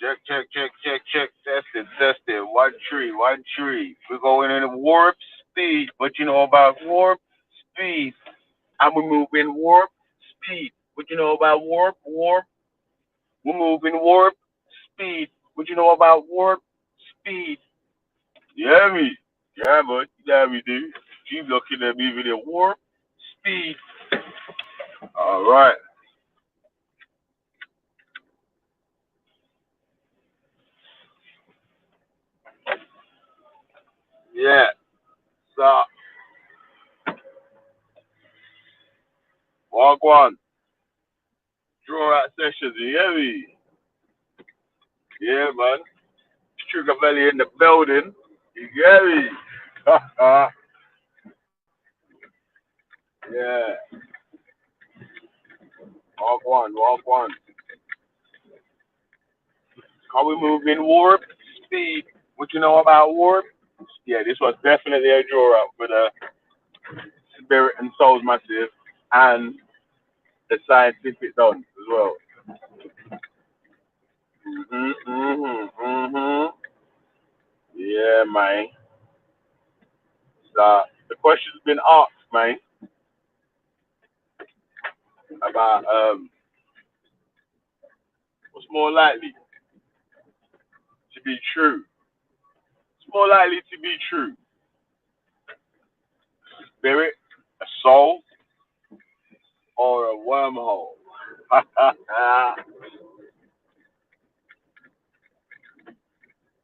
Check, check, check, check, check. Testing, testing. One tree, one tree. We're going in warp speed. What you know about warp speed? And we move in warp speed. What you know about warp? Warp. We move in warp speed. What you know about warp speed? Yeah, me. Yeah, but yeah, me, dude. Keep looking at me with the warp speed. All right. Yeah. So, walk one. Draw out sessions. You hear me? Yeah, man. Sugar Belly in the building. You get me? Yeah. Walk one, walk one. How we move in warp speed? What you know about warp? Yeah, this was definitely a draw out for the Spirit and Souls Massive and the Scientific Dons as well. Mhm. Yeah, man. So the question's been asked, man, about what's more likely to be true. It's more likely to be true. Spirit, a soul, or a wormhole.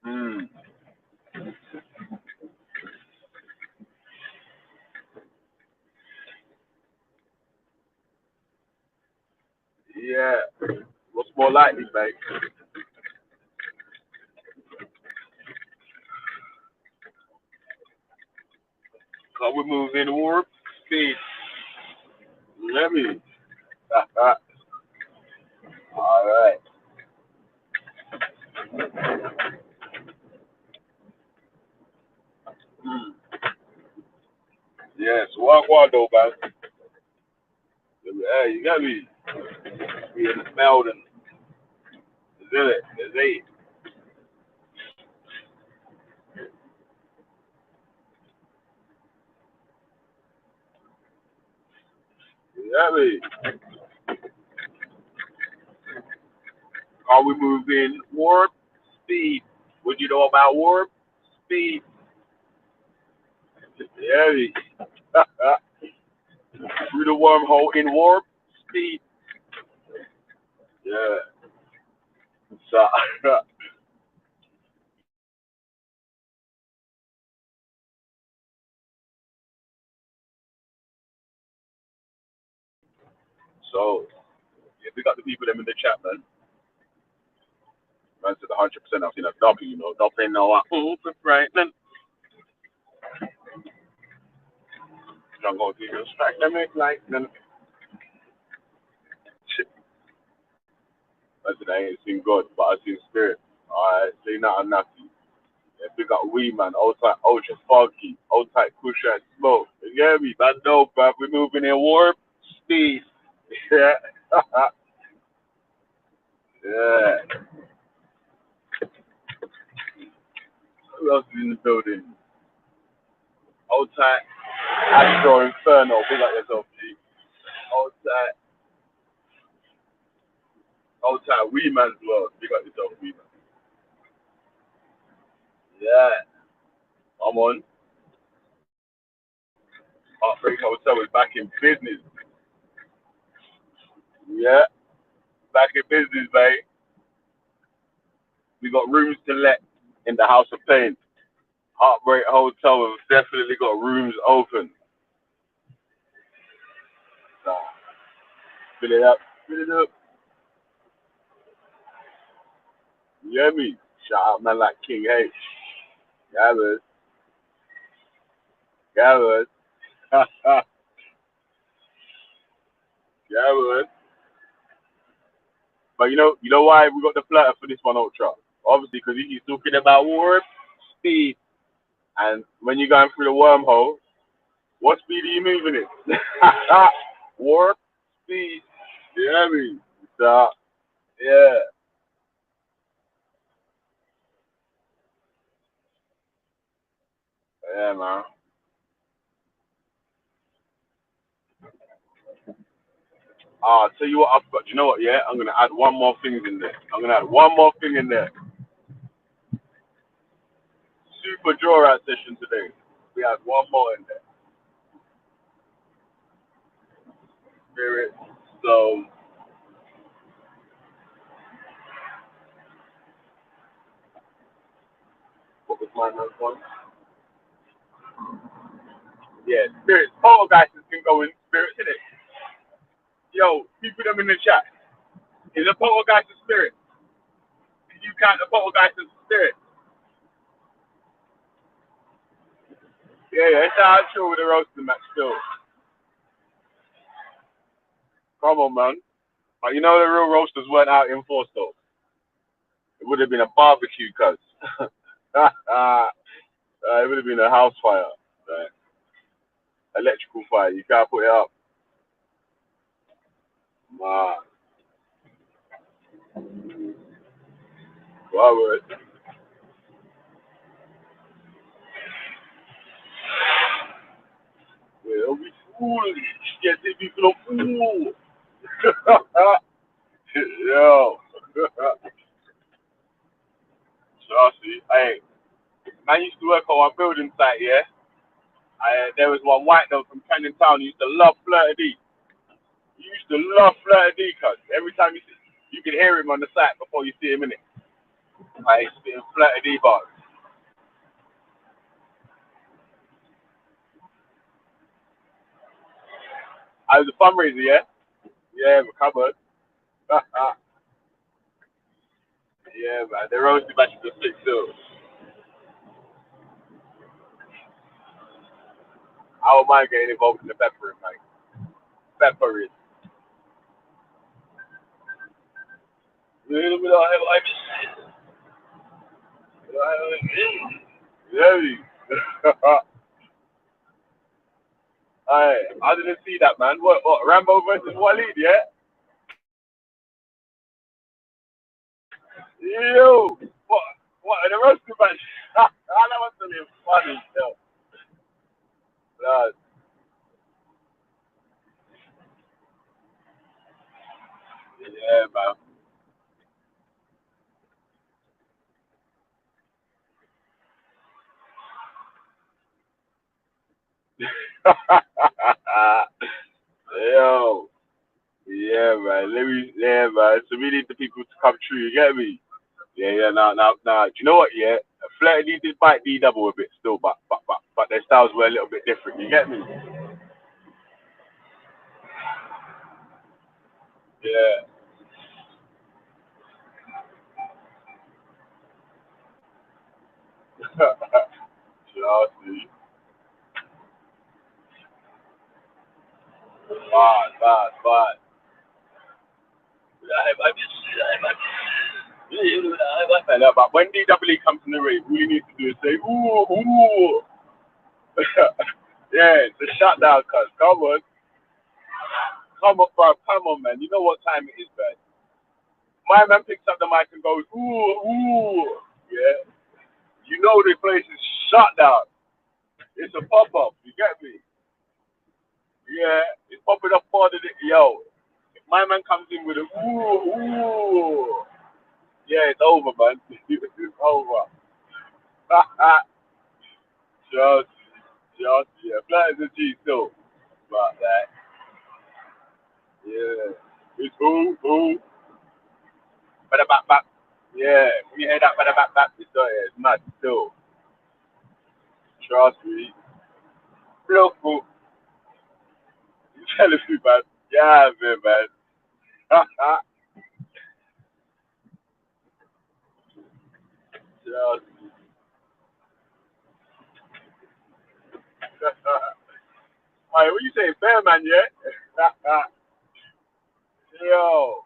mm, yeah. What's more likely, mate? Can we move in warp speed? Let me. All right. Mm. Yes, walk one though, man. Hey, you got me. We in the building. Is it? Is it? You got me. Can we move in warp speed? What you know about warp speed? Yeah, me. Through the wormhole in warp speed. Yeah. So, so yeah, we got the people them in the chat, man. Man said 100%. I've seen a W, you know, nothing, no, right? Then I'm going to give you a strike, let me like, then shit. I said I ain't seen God, but I seen spirit. Alright, say nothing, nothing. Yeah, we got we man, old type, ultra funky, old type push and smoke. You get me? Man, no, bruv, we moving in warp speed. Yeah. Yeah. Who else is in the building? Old type, Astro Inferno, big up yourself, G. Old type, old type, we man's world, big up yourself, we man. Yeah. I'm on. Heartbreak Hotel is back in business. Yeah, back in business, mate. We got rooms to let in the House of Pain. Heartbreak Hotel has definitely got rooms open. So, fill it up, fill it up. You hear me? Shout out man like King H. Gathers, gathers, gathers. But you know why we got the flatter for this one, Ultra? Obviously, because he's talking about warp speed. And when you're going through the wormhole, what speed are you moving it? Warp speed. You hear me? So, yeah. Yeah, man. Tell you what I've got. You know what? Yeah, I'm gonna add one more thing in there. I'm gonna add one more thing in there. Super draw out session today. We have one more in there. Spirit. So what was my next one? Yeah, spirits. Poltergeist can go in spirits, isn't it? Yo, people them in the chat. Is a poltergeist a spirit? Can you count the poltergeist as a spirit? Yeah, yeah, it's how chill with the roasting match still. Come on, man. But you know the real roasters weren't out in force though. It would have been a barbecue, cuz. It would have been a house fire. Right? Electrical fire. You can't put it up. Man. Wow, word. Well, we foolish. Yes, if people are fool. Yo. Trust me. Hey, man used to work on one building site, yeah? There was one white note from Canyon Town who used to love Flirty D. He used to love Flirty D, cuz. Every time you could hear him on the site before you see him in it. Like, he's spitting Flirty D bars. I was a fundraiser, yeah? Yeah, recovered. Yeah, man. The roasted batch is a sick too. I don't mind getting involved in the peppering, like peppering. Yeah. I didn't see that, man. What? Rambo versus Waleed, yeah? Yo, what? What? The roasted batch? That was really funny, yo. Uh, yeah, man. Yo, yeah, man. Yeah, man. So we need the people to come true. You get me? Yeah, yeah. Now. Do you know what? Yeah, Flirty did bite D double a bit still, but their styles were a little bit different. You get me? Yeah. Chelsea. Bad. But when DWE comes in the race, all you need to do is say, ooh. Yeah, it's a shutdown, cuz. Come on, bro. Come on, man. You know what time it is, man. My man picks up the mic and goes, ooh. Yeah. You know the place is shut down. It's a pop up. You get me? Yeah. It's popping up more than it. Yo. If my man comes in with a ooh. Yeah, it's over, man. It's over. just, yeah. Flat is a G still. But that, yeah. It's who. But back. Yeah. When you hear that, back, it's mad still. Trust me. Beautiful. You telling me, man. Yeah, man. Just, Hey, what you say, bear man, yeah? Yo,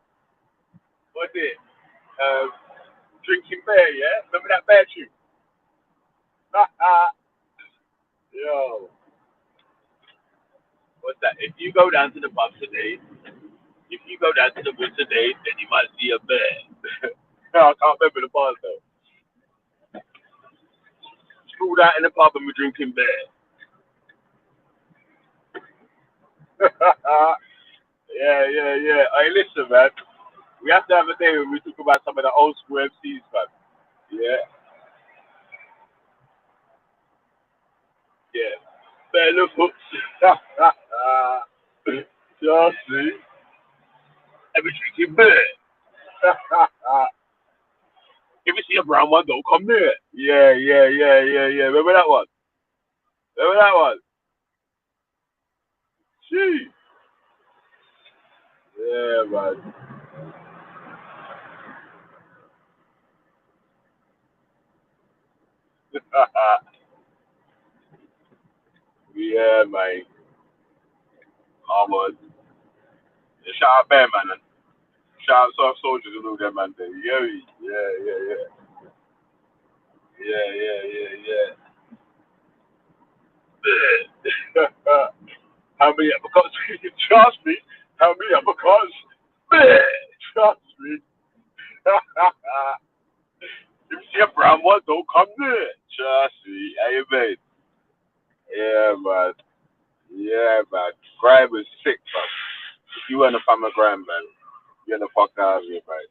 what's it? Um, drinking beer, yeah? Remember that bear tune? Yo, what's that? If you go down to the pub today, if you go down to the woods today, then you might see a bear. No, I can't remember the bars though. schooled out in the pub and we're drinking beer. Yeah. Hey, listen, man. We have to have a day when we talk about some of the old school MCs, man. Yeah, yeah. Better hooks. Just see. And we're drinking beer. If you see a brown one, don't come near it. Yeah. Remember that one? Remember that one? Gee. Yeah, man. Yeah, man. Almost. Yeah, shout out Bear, man. Shout out Soft Soldiers and all them, man. Yeah. Yeah. How many uppercuts? Trust me. How many uppercuts? Trust me. If you see a brown one, don't come near. Trust me. Hey, mate. Yeah, man. Yeah, man. Grime is sick, man. If you weren't a fan of Grime, man, you're the fuck out of here, man.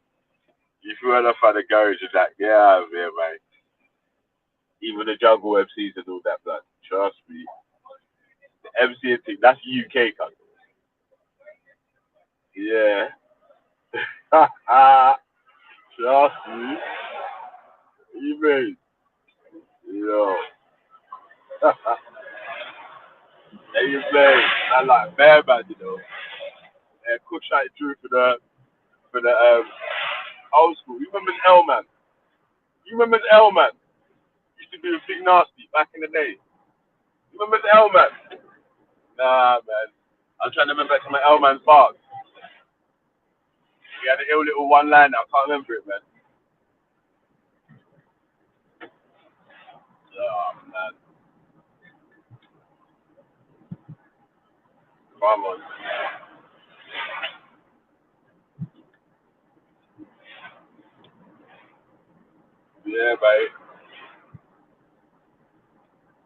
If you weren't a fan of Garage, you're like, get out of here, man. Even the Jungle MCs and all that, man. Trust me. The MC thing, that's UK, country. Yeah. Trust me. You mean? Yo. Hey, you mean? I like bad man, you know. And Cook Shot Drew for the old school. You remember L-Man? You remember L-Man? Used to be a big nasty back in the day. You remember L-Man? Nah, man. I'm trying to remember some of L-Man's bars. He had a ill little one liner. I can't remember it, man. Oh, man. Come on. Yeah, mate.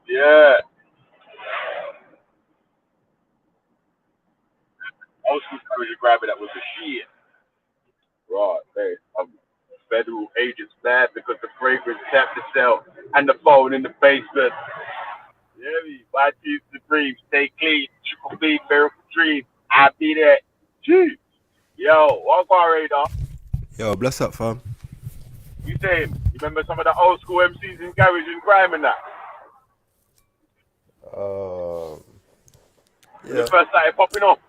Yeah. Old school courage grab it. That was the shit. Right, hey. Federal agents mad because the fragrance kept the cell and the phone in the basement. Yeah, me. My teeth supreme. Stay clean. Triple B, miracle dream. I be that. Gee. Yo, what's my radar? Yo, bless up, fam. You saying? You remember some of the old school MCs in garage and grime and that? Um, When they yeah, first started popping up.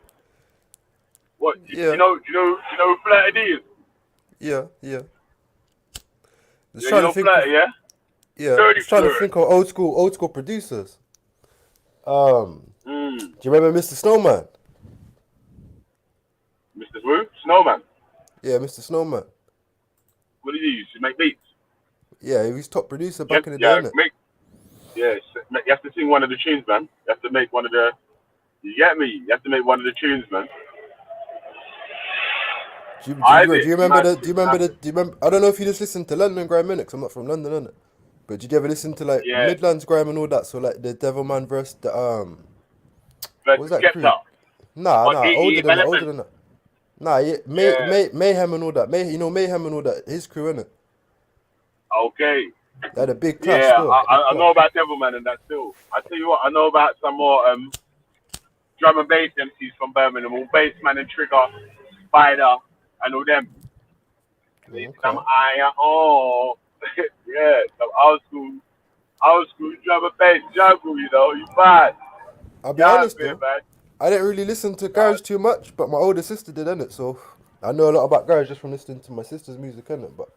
What? yeah, You know who Flirty D is? yeah. Just Yeah, you trying to know think of, Flirty, yeah? yeah, Dirty just trying to Flirt. think of old school producers. Mm. Do you remember Mr. Snowman? Mr. Woo? Snowman. Yeah, Mr. Snowman. What did he use to make beats? Yeah, he was top producer Yep, back in the day, yeah, innit? yeah, you have to sing one of the tunes, man. You have to make one of the, you get me? You have to make one of the tunes, man. I Do did. you remember Mad. do you remember, I don't know if you just listened to London Grime, innit? 'Cause I'm not from London, innit? But did you ever listen to, like, Yeah, Midlands Grime and all that? So, like, the Devilman verse, what was versus that crew? Skepta. Or Nah, E older Development. than that. Nah, yeah, Yeah, Mayhem and all that. Mayhem and all that. His crew, innit? okay. They had a big clash Yeah, still. Big I know clash. about Devilman and that too. I tell you what, I know about some more drum and bass MCs from Birmingham, all Bassman and Trigger, Spider, and all them. They some Okay. iron oh yeah, some old school drum and bass jungle, you know, you bad. I'll be Yeah, honest man, though. man. I didn't really listen to Uh, garage too much, but my older sister did, innit? So I know a lot about garage just from listening to my sister's music, innit? But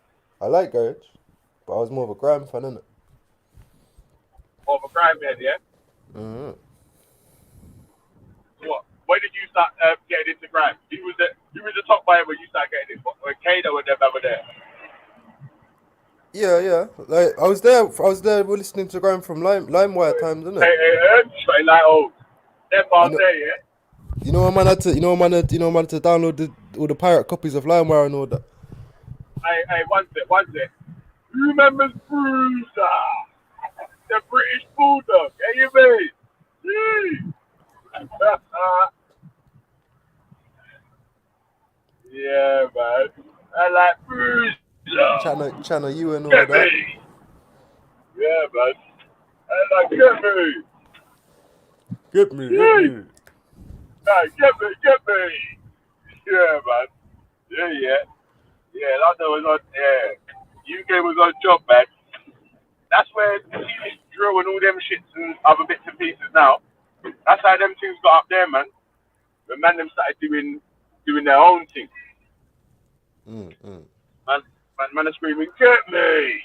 I like garage. But I was more of a grime fan, innit? over crime head, yeah? Mm-hmm. What? When did you start getting into grime? Who was the top player when you started getting it? When Kano and them over there? Yeah. Like I was there listening to grime from LimeWire times, innit? Straight like oh, them You all know, day, yeah? you know, man had to download all the pirate copies of LimeWire and all that. Hey, one sec. Who remembers Bruiser? the British Bulldog. Hey, you mean? Yeah, man. I like Bruiser. Channel you and all Get that. me. Yeah, man. I like get me. Get me, get Yee. me. Nah, get me, get me. Yeah, man. Yeah, yeah. Yeah, London was on, yeah. UK was on job, man. That's where TV drill and all them shits and other bits and pieces now. That's how them things got up there, man. The man them started doing their own thing. Mm. Man are screaming, get me!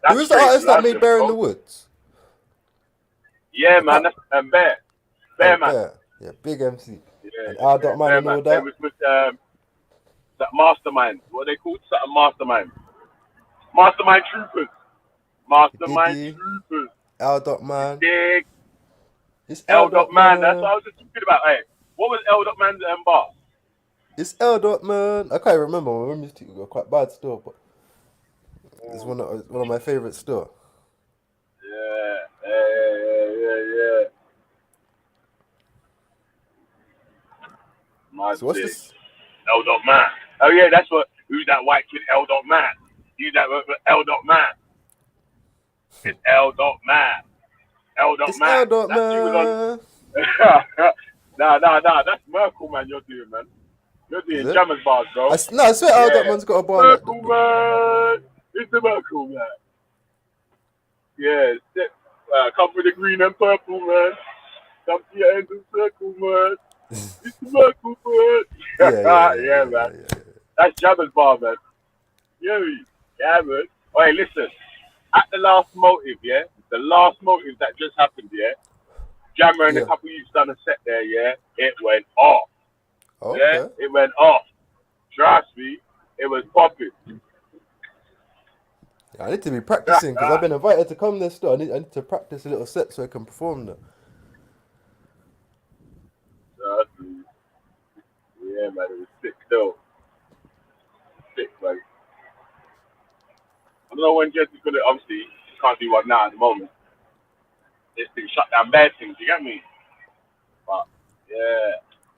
Who That's is the straight artist that made London, Bear in the bro. Woods? Yeah, I man, can't. that's Bear. Oh, Bear, man. Bear. Yeah, big MC. Yeah, And Al yeah, Dot Man Bear, and man. all They that. was with that mastermind. What are they called? Something mastermind. Mastermind troopers. Mastermind Diddy. troopers. Al Dot You Man. dig? It's L L dot Dot man. That's what Man. I was just talking about. Hey, what was L dot man's bar? It's L Dot Man. I can't remember. My memory's quite bad still, but it's one of my favorites still. Yeah, yeah. My So what's dick. this? L dot man. Oh yeah, that's what. Who's that white kid? L dot man. Who's that L dot man? It's L dot man. L dot It's man. L Dot That you was on. Man. Nah. That's Merkel, man. You're doing, man. You're Is doing it? jammers bars, bro. I swear Al Dot Yeah. Man's got a bar like Merkel, man. It's the Merkel, man. Yeah. Come with the green and purple, man. Come to your end of circle, man. It's the Merkel, man. Yeah, man. yeah. That's jammers bar, man. Yeah, man. Hey, listen. At the last motive, yeah? The last motive that just happened, yeah? Jammer and a Yeah. couple of youths done a set there, yeah? It went off. Yeah? Okay. It went off. Trust me, it was popping. Yeah, I need to be practicing because I've been invited to come there still. I need to practice a little set so I can perform there. Trust me. Yeah, man, it was sick though. Sick, man. I don't know when Jess is gonna, obviously, can't do one now at the moment. This thing shut down bad things, you get me? But, yeah,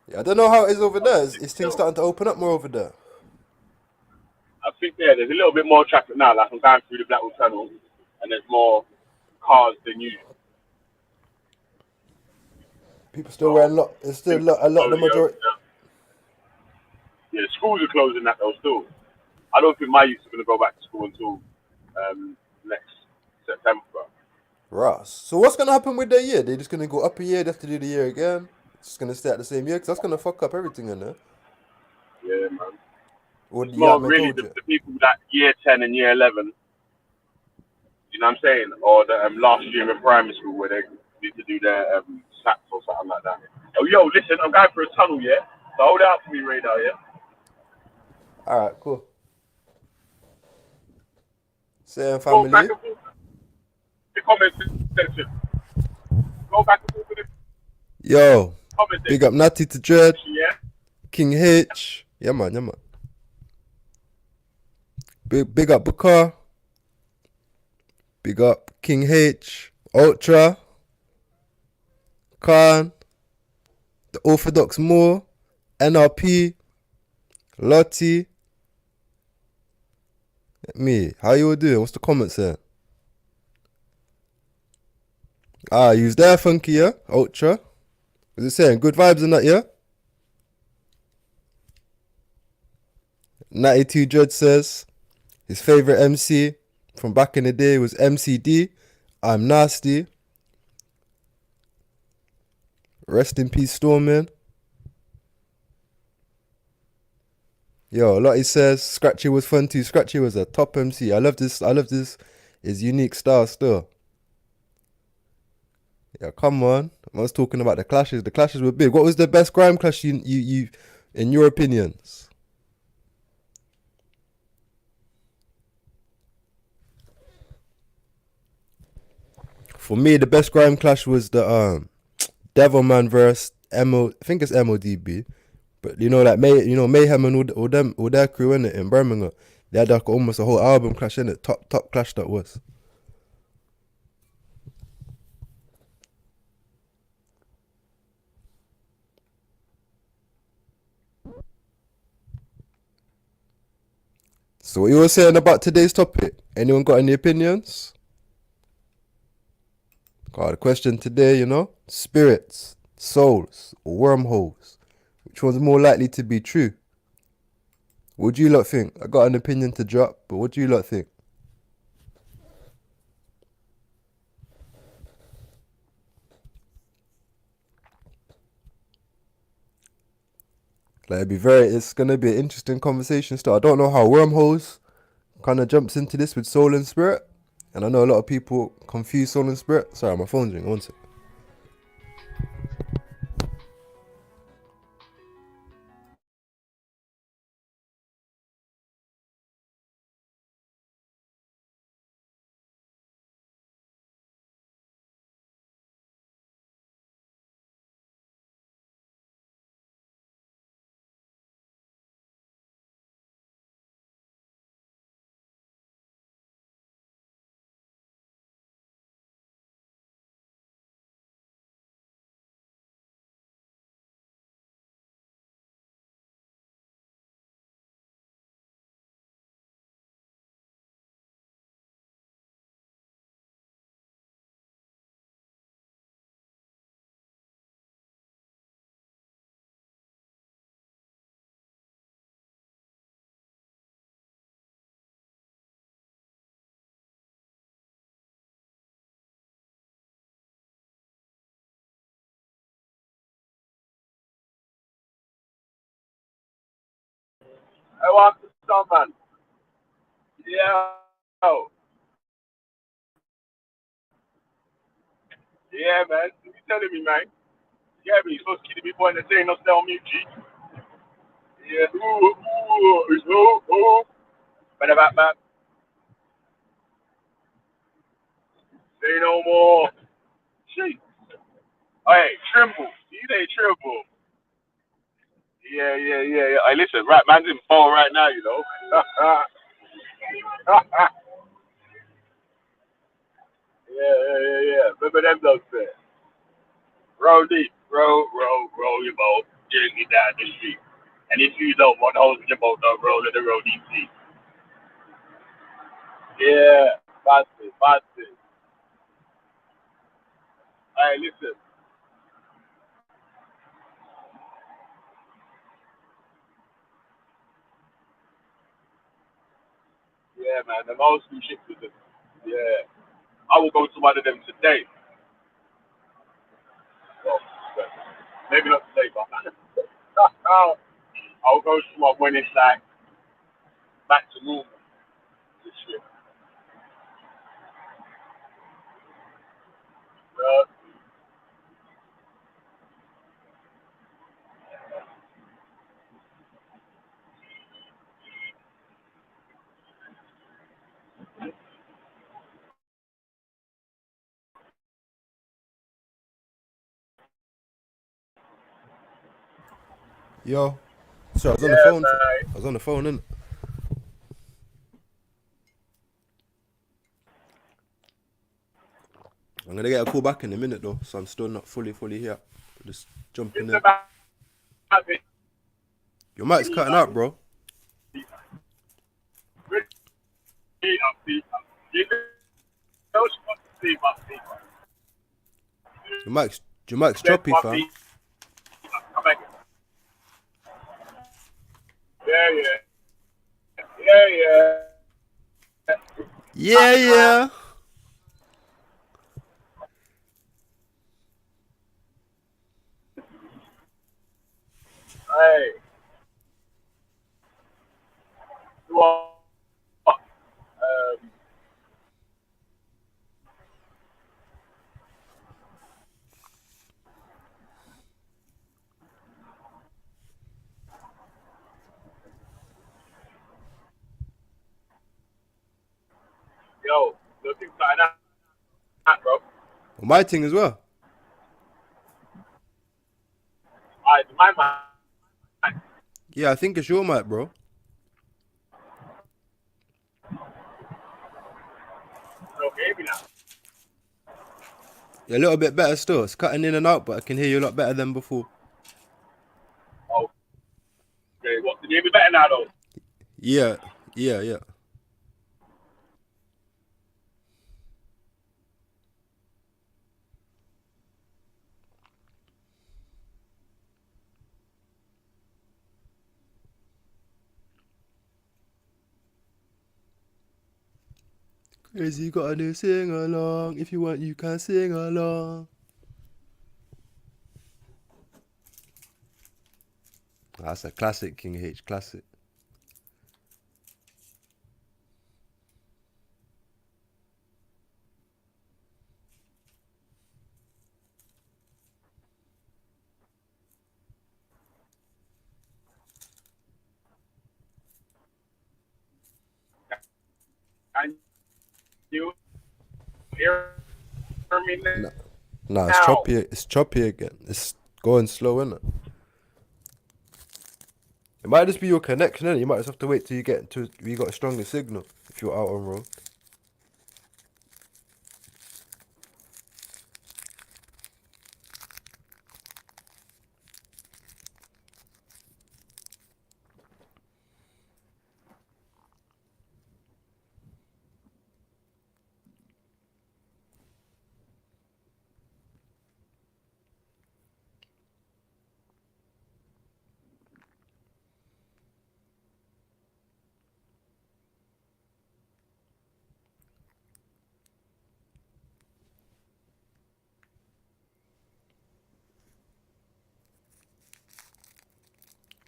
Yeah, I don't know how it is over that was there. sick Is things though. starting to open up more over there? I think there's a little bit more traffic now, like I'm going through the Blackwall Tunnel, and there's more cars than usual. People still So, wearing lot. It's still things a lot of the slowly majority. opening up. Yeah, schools are closing that though still. I don't think my youth are going to go back to school until next September. Ross. So what's gonna happen with their year? They're just gonna go up a year. They have to do the year again. It's just gonna stay at the same year because that's gonna fuck up everything in there. Yeah, man. Or It's you more haven't been really told yet. the people that year 10 and year 11, you know what I'm saying? Or the last year in primary school where they need to do their SATs or something like that. Oh, yo, listen, I'm going for a tunnel, yeah? So hold out for me, radar, yeah? All right, cool. Same Go back family. and forth the comment section. Go back and forth with the Yo, comment big up Natty to Dread, section, yeah? King H. Yeah man, yeah man. Big up Booker. Big up King H. Ultra. Khan. The Orthodox Moor. NRP. Lottie. Me. How you all doing? What's the comments there? You was there, Funky, yeah? Ultra. Was it saying good vibes and that, yeah? 92 Judge says his favorite MC from back in the day was MCD. I'm nasty. Rest in peace, Stormin. Yo, Lottie says Scratchy was fun too. Scratchy was a top MC. I love this. His unique style still. Yeah, come on. I was talking about the clashes. The clashes were big. What was the best grime clash you in your opinions? For me, the best grime clash was the Devilman versus MO. I think it's MODB. But you know, like Mayhem and all their crew in it in Birmingham. They had like almost a whole album clash in it. Top clash that was. So what you were saying about today's topic? Anyone got any opinions? Got a question today, spirits, souls, or wormholes. Which one's more likely to be true? What do you lot think? I got an opinion to drop, but what do you lot think? Like, it's gonna be an interesting conversation start. I don't know how wormholes kind of jumps into this with soul and spirit, and I know a lot of people confuse soul and spirit. Sorry, my phone's ringing. One sec. I want some man. Yeah. Oh, yeah, man. You telling me, man? Yeah, me. Supposed to keep me point the thing, not tell me, G. Yeah. It's ooh. But about that, say no more. Shit. Hey, Trimble. You say Trimble. Yeah. Hey, listen, right, man's in fall right now, you know. Yeah. Remember them those there. Roll deep, roll your boat, gently down the street. And if you don't want to hold your boat, don't roll in the road deep sea. Yeah, that's it. Hey, listen. Yeah, man, the old school shit with them. Yeah. I will go to one of them today. Well, maybe not today, but I'll go to one when it's like back to normal. This shit. Uh, Yo, sorry, I was on the yeah, phone. man. I was on the phone, innit? I'm gonna get a call back in a minute though, so I'm still not fully here. Just jumping It's in. about it. Your mic's cutting out, bro. You know, she wants to see my feet. Your mic's That's choppy, my fam. feet. Come back. Yeah. Yeah. Hey, what? Yo, looking like that, bro. Well, my thing as well. My man. Yeah, I think it's your mic, bro. Maybe now. A little bit better still. It's cutting in and out, but I can hear you a lot better than before. Okay, what? Can you hear me better now, though? Yeah, yeah, yeah. Crazy got a new sing along. If you want, you can sing along. That's a classic, King H. Classic. Can you hear me No, nah, it's now? choppy. It's choppy again. It's going slow, innit? It might just be your connection, innit? You might just have to wait till you get to you got a stronger signal if you're out on road.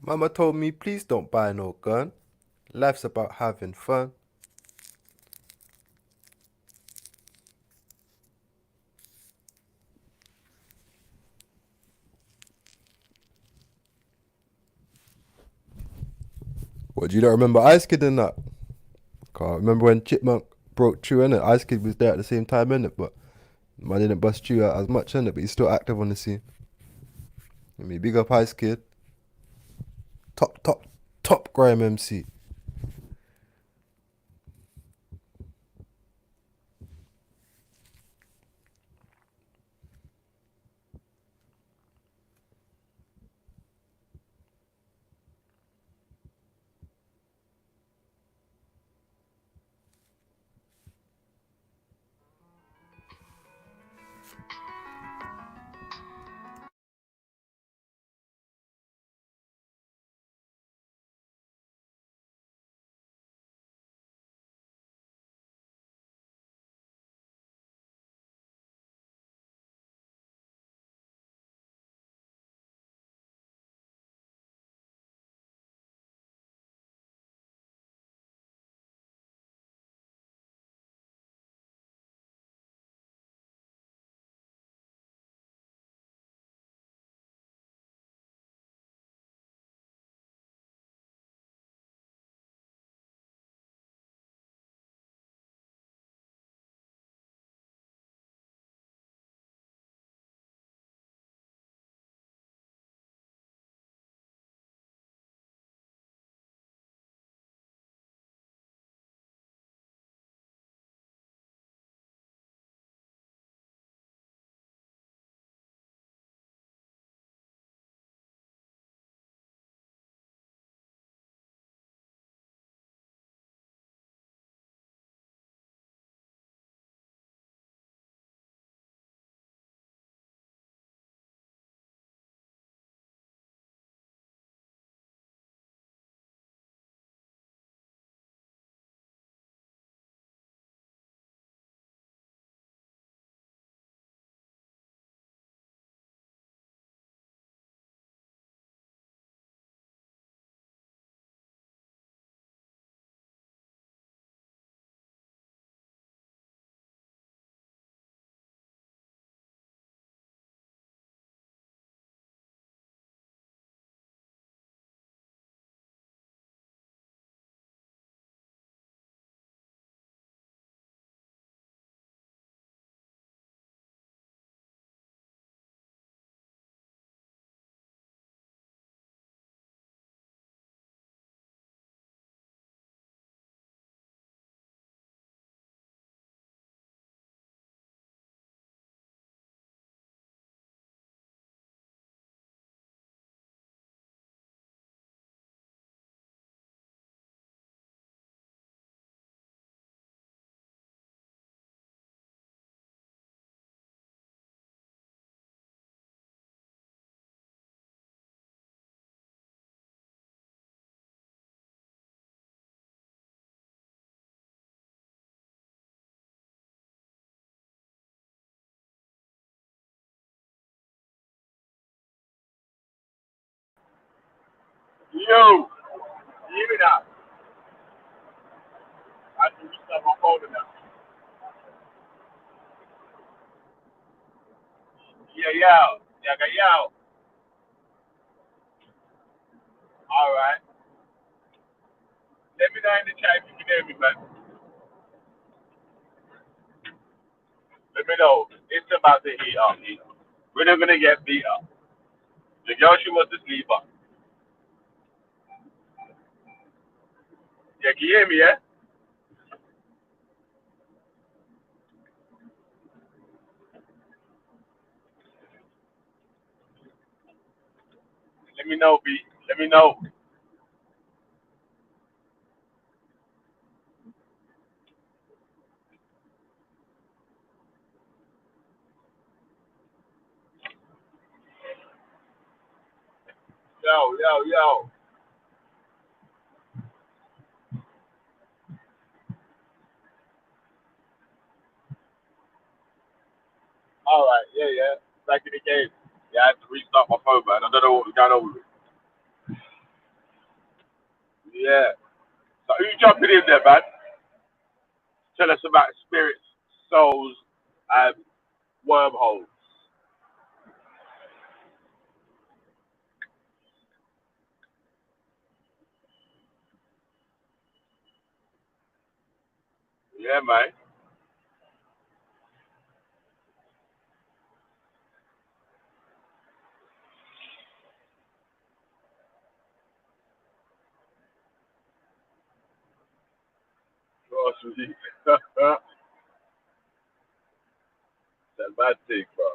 Mama told me, please don't buy no gun. Life's about having fun. What, do you not remember Ice Kid in that? Can't remember when Chipmunk broke True, innit? Ice Kid was there at the same time, innit? But man didn't bust True out as much, innit? But he's still active on the scene. I mean, big up Ice Kid. Top, top, top grime MC. Yo, you hear me now? I can restart my phone now. Yeah, yeah. Yeah, yeah. All right. Let me know in the chat if you can hear me, man. Let me know. It's about to heat up, you know. We're not gonna get beat up. The girl she wants to sleep up. Yeah, can you hear me, yeah? Let me know, B. Let me know. Yo, yo, yo. All right, yeah, yeah. Back in the game. Yeah, I had to restart my phone, man. I don't know what was going on with it. Yeah. So who jumping in there, man? Tell us about spirits, souls, and wormholes. Yeah, man. Trust me. That's a bad thing, bro.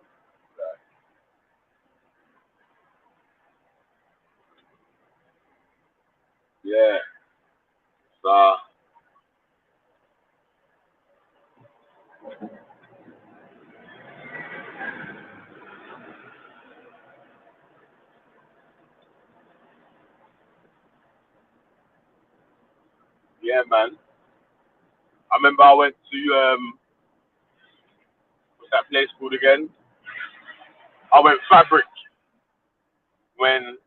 Yeah. So, yeah, man. I remember I went to what's that place called again? I went Fabric when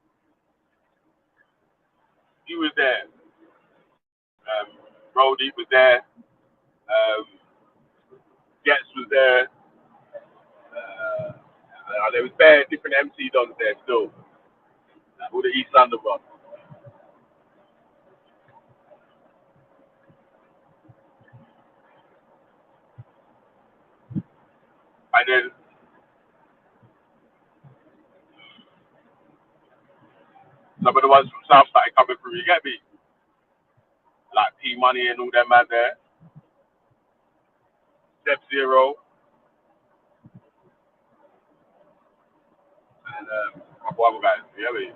he was there. Brody was there. Getz was there. There was bare different MC dons there still. All the East London ones. And then some of the ones from South started coming through. You get me? Like P Money and all them man there. Step Zero and a couple other guys. You get me?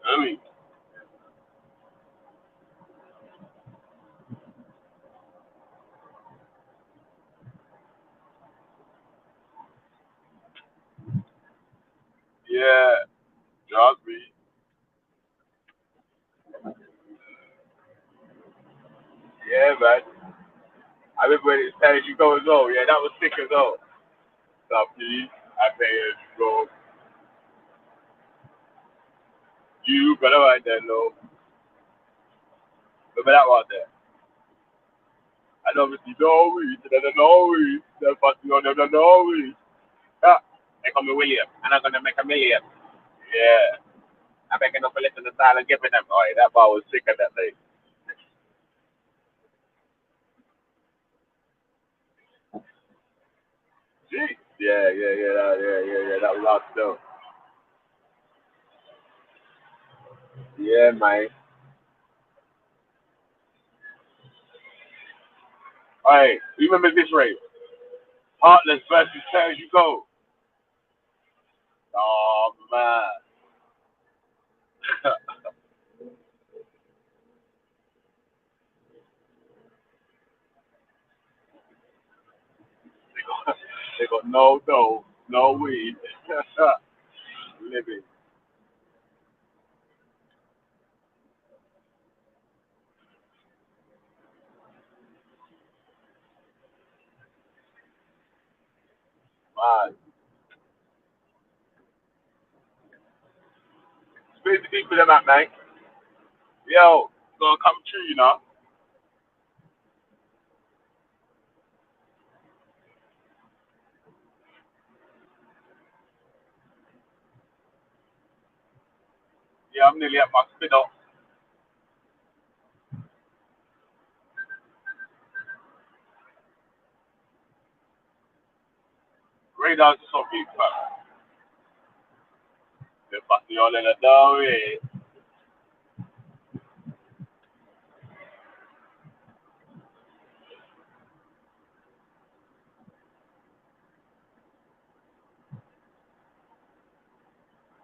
I mean, yeah, trust me. Yeah, man. I remember when it said you go as well. Yeah, that was sick as well. Stuff, please. I pay as you go. You better right there, no. Remember that one there? And obviously, no we. No we. They're fucking on them, no we. Yeah. They call me William, and I'm gonna make a million. Yeah. I'm making up a list in the style and giving them. Oh, yeah, that bar was sick of that day. Jeez. Yeah, yeah, yeah, yeah. That was awesome, though. Yeah, man. All right, remember this race? Heartless versus As You Go. Oh, man. they got no dough, no weed. Living. Man. where's the people them at, mate? Yo, gonna come true, you know. Yeah, I'm nearly at my spin off. Radars are so big, fam. They're fucking all in the doorway.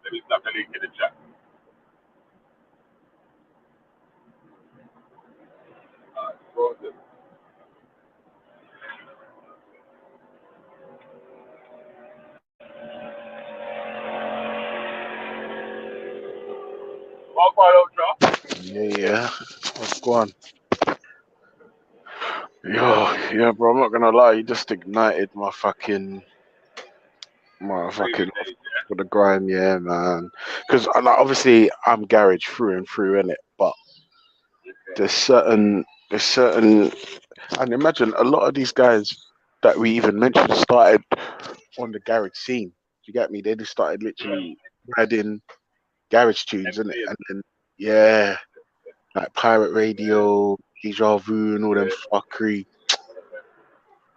Let me stop the link in the chat. Let Walk right out, Joe. Yeah, yeah. What's going on? Yo, yeah, bro. I'm not gonna lie. You just ignited my fucking Raven days, for the grime, yeah, man. Because like, obviously I'm garage through and through in it, but yeah. Okay. there's certain, and imagine a lot of these guys that we even mentioned started on the garage scene. Do you get me? They just started literally adding garage tunes in it, MC, and then yeah, like pirate radio, deja vu, and all them yeah. fuckery.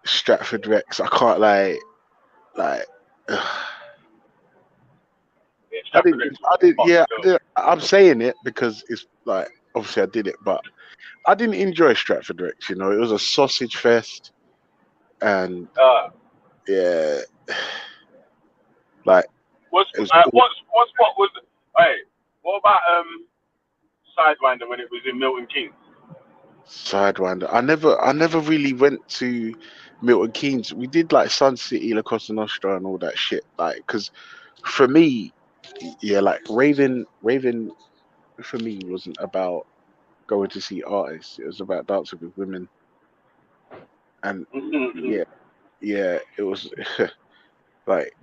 Stratford Rex. I can't like. Yeah, I Stratford didn't. Rex was I did. fucking Yeah, I dope. did. I'm saying it because it's like obviously I did it, but I didn't enjoy Stratford Rex. You know, it was a sausage fest, and Uh, yeah, like what's it was all what's what was? Hey, what about Sidewinder when it was in Milton Keynes? sidewinder. I never really went to Milton Keynes. We did like Sun City, La Costa Nostra, and all that shit. Like, because for me, yeah, like Raven for me wasn't about going to see artists. It was about dancing with women, and yeah, yeah, it was like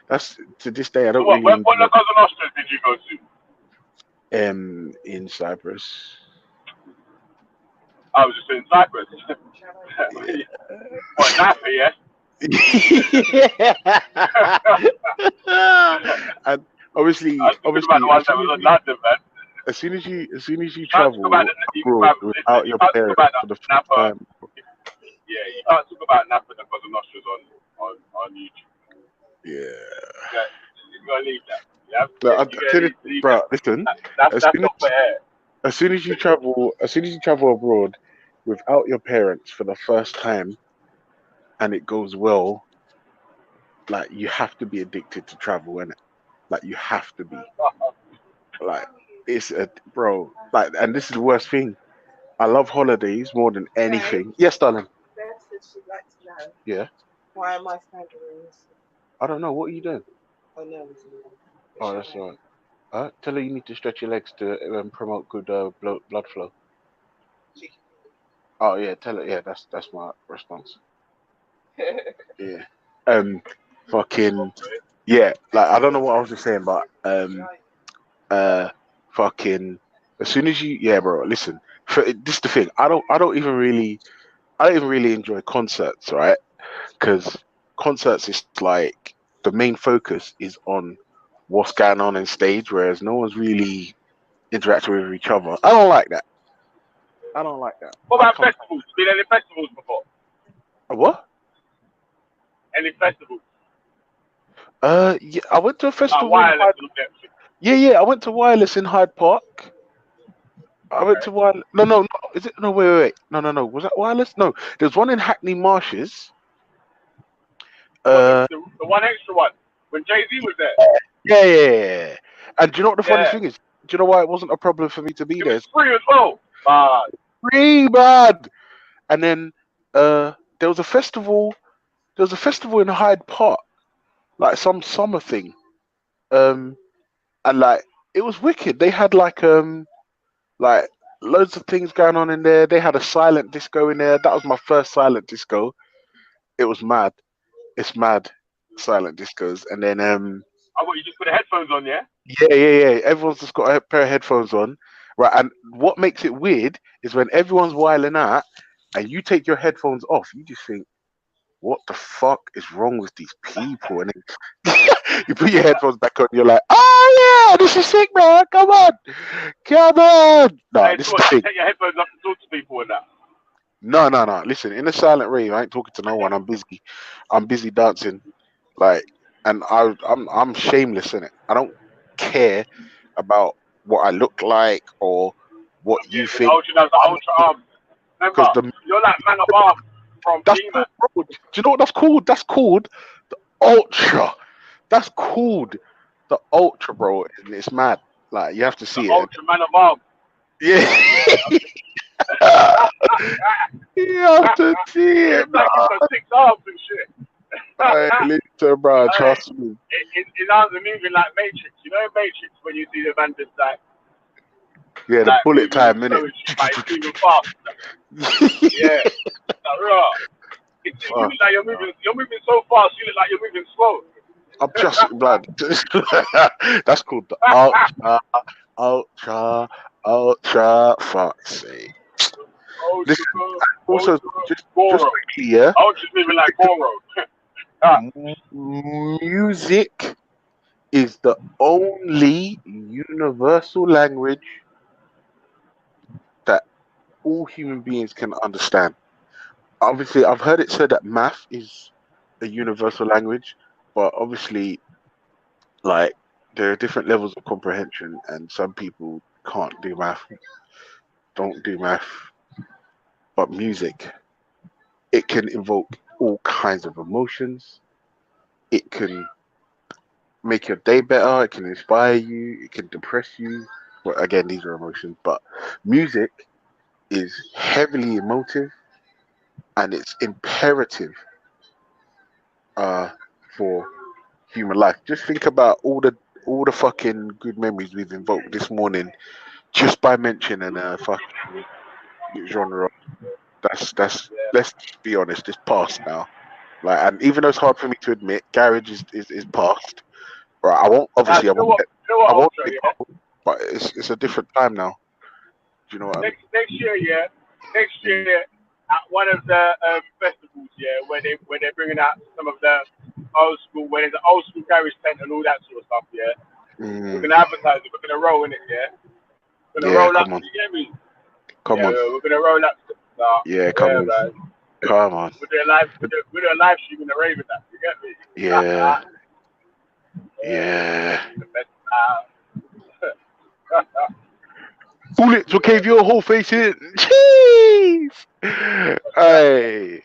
that's to this day I So don't what? really What enjoy Cousin Nostra did you go to? in Cyprus. I was just in Cyprus. Yeah. What Napa? Yeah. And I obviously, was thinking about the ones that was on London, man. as soon as you You can't talk about travel you, abroad man, listen, without you your can't talk parents about for the first Napa. time, Yeah, you can't talk about Napa and the Cousin Nostras on YouTube. yeah. You gotta leave that. Yeah, No, you gotta leave bro, that. listen. As That's soon not as fair. as soon as you travel abroad without your parents for the first time and it goes well, like you have to be addicted to travel, innit? Like you have to be. Like it's a bro. Like, and this is the worst thing. I love holidays more than anything. Yes, darling. Yeah. I don't know. What are you doing? Oh, that's all right. Tell her you need to stretch your legs to promote good blood flow. Oh yeah, tell her. Yeah, that's my response. Yeah. Um, fucking yeah. Like I don't know what I was just saying, but uh, fucking as soon as you yeah, bro. Listen, this is the thing. I don't even really enjoy concerts, right? Because concerts is like the main focus is on what's going on in stage, whereas no one's really interacting with each other. I don't like that. I don't like that. What I about come festivals? Been any festivals before? what? Any festivals? Yeah, I went to a festival in Wireless Hyde. and all that shit. Yeah, yeah, I went to Wireless in Hyde Park. I went Okay. to Wireless. No, no, no. Is it? No, wait. No, no, no. Was that Wireless? No, there's one in Hackney Marshes. What Uh, the one extra one when Jay Z was there? yeah, yeah, yeah, yeah. And do you know what the funny Yeah, thing is? Do you know why it wasn't a problem for me to be it there? was It's free as well. free, man. And then there was a festival. There was a festival in Hyde Park, like some summer thing. Um, and like it was wicked. They had like loads of things going on in there. They had a silent disco in there. That was my first silent disco. It was mad. It's mad. Silent discos. And then I want you just put the headphones on, yeah? Yeah. Everyone's just got a pair of headphones on, right? And what makes it weird is when everyone's whiling out, and you take your headphones off, you just think, "What the fuck is wrong with these people?" And then you put your headphones back on, you're like, "Oh yeah, this is sick, man. Come on." No, Hey, this so is the what, you thing. take your headphones off and talk to people and that. No. Listen, in a silent rave, I ain't talking to no one. I'm busy. I'm busy dancing. Like, and I'm shameless in it. I don't care about what I look like or what I'm you getting the think. ultra, that's the ultra arms. Remember, Because the you're like man of arms from that's He-Man. called, bro. Do you know what that's called? That's called the ultra. That's called the ultra, bro. And it's mad. Like you have to The see it. ultra man of arms. Yeah, Yeah. you have to see it, It's bro. like he's got 6 arms and shit. Hey, listen, bro. Hey, Trust me. his arms are moving like Matrix. You know in Matrix when you see the man just Yeah, the like bullet moving in time, innit? slow and shit, but it's moving fast. Yeah. Like, raw. You Fuck. look like you're moving so fast, you look like you're moving slow. I'm just blood. That's called the ultra. Fuck's sake. Listen. Ultra, Also, ultra, just Goro. quickly, yeah. Ultra's moving like Goro. Ah, Music is the only universal language that all human beings can understand. Obviously, I've heard it said that math is a universal language, but obviously, like there are different levels of comprehension, and some people can't do math, don't do math. But music, it can evoke all kinds of emotions. It can make your day better. It can inspire you. It can depress you. Well, again, these are emotions, but music is heavily emotive and it's imperative uh, for human life. Just think about all the fucking good memories we've invoked this morning just by mentioning a fucking genre. That's let's be honest, it's past now. Like, and even though it's hard for me to admit, garage is past. Right, I won't now, obviously you know what I won't Ultra, say yeah? old, but it's a different time now. Do you know what I mean? Next year, yeah. Next Mm. year, at one of the festivals, yeah, where they're bringing out some of the old school, where there's an old school garage tent and all that sort of stuff, yeah. We're Mm. gonna advertise it. We're gonna roll in it, yeah. We're gonna Yeah, roll up. come on, You get me? come Yeah, on, we're gonna roll up. Nah, yeah, come yeah, on, man. come on. We're doing live. We're doing live stream in the rave with that. You get me? Yeah, Yeah, yeah. the best. Bullets will cave your whole face in. Jeez. Hey,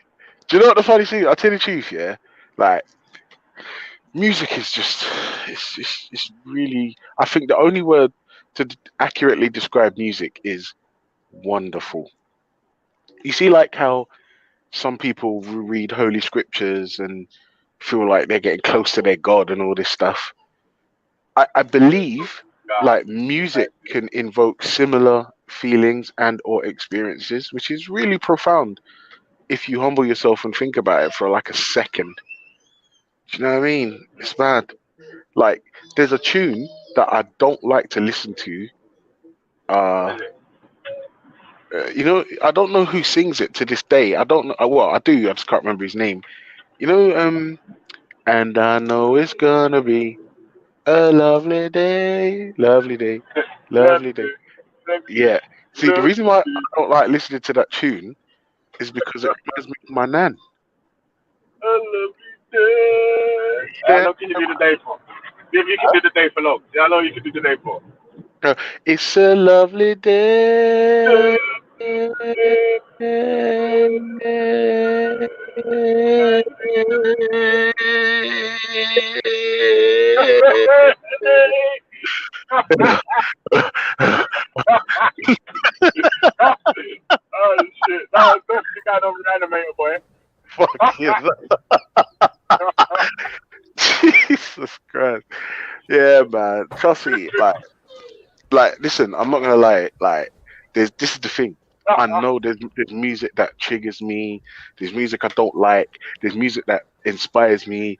do you know what the funny thing? I'll tell you the truth, yeah. Like music is just, it's really. I think the only word to accurately describe music is wonderful. You see, like how some people read holy scriptures and feel like they're getting close to their God and all this stuff. I believe God, like music can invoke similar feelings and or experiences, which is really profound if you humble yourself and think about it for like a second. Do you know what I mean? It's mad. Like there's a tune that I don't like to listen to. what Uh, is it? I don't know who sings it to this day. I don't know. Well, I do. I just can't remember his name. And I know it's gonna be a lovely day, Love lovely day. you, love you, Yeah. See, the love reason why I you. don't like listening to that tune is because it reminds me of my nan. I love you, day. How Yeah. long can you do the day for? See if you can do the day for long. See how long you can do the day for. It's a lovely day. Oh shit! No, don't you got over the animator boy. Fuck you. Jesus Christ. Yeah, man. Trust me. Listen, I'm not gonna lie. Like, this is the thing. I know there's music that triggers me. There's music I don't like. There's music that inspires me.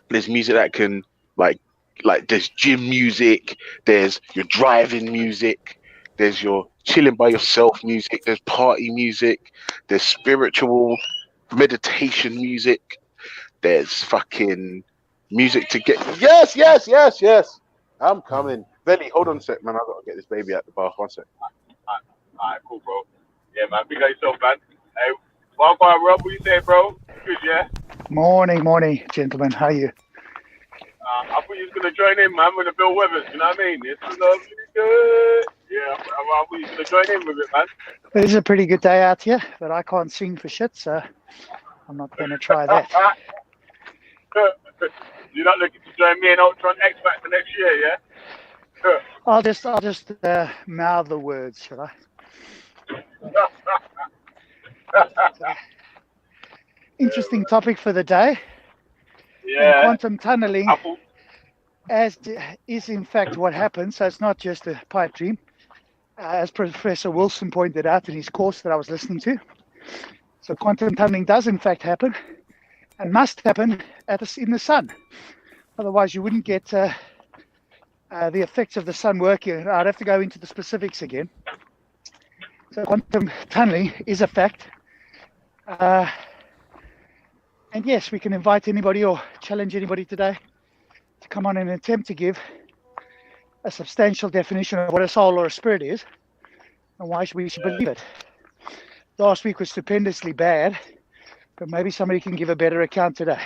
There's music that can like like there's gym music, there's your driving music, there's your chilling by yourself music, there's party music, there's spiritual meditation music, there's fucking music to get. Yes, yes, yes, yes. I'm coming. Belly, hold on a sec, man. I gotta get this baby out the bath. One sec. Alright, cool, bro. Yeah, man. Big up yourself, man. Hey, welcome, Rob. What you say, bro? Good, yeah? Morning, gentlemen. How are you? I thought you was gonna join in, man, with the Bill Weathers. You know what I mean? It's lovely good. Yeah, I thought you was gonna join in with it, man. It is a pretty good day out here, but I can't sing for shit, so I'm not going to try that. You're not looking to join me in Ultron X Factor next year, yeah? I'll just mouth the words, shall I? Interesting topic for the day. Yeah. And quantum tunneling is in fact what happens. So it's not just a pipe dream, as Professor Wilson pointed out in his course that I was listening to. So quantum tunneling does in fact happen, and must happen in the sun. Otherwise, you wouldn't get the effects of the sun working. I'd have to go into the specifics again. So quantum tunneling is a fact. And yes, we can invite anybody or challenge anybody today to come on and attempt to give a substantial definition of what a soul or a spirit is and why we should believe it. Last week was stupendously bad, but maybe somebody can give a better account today.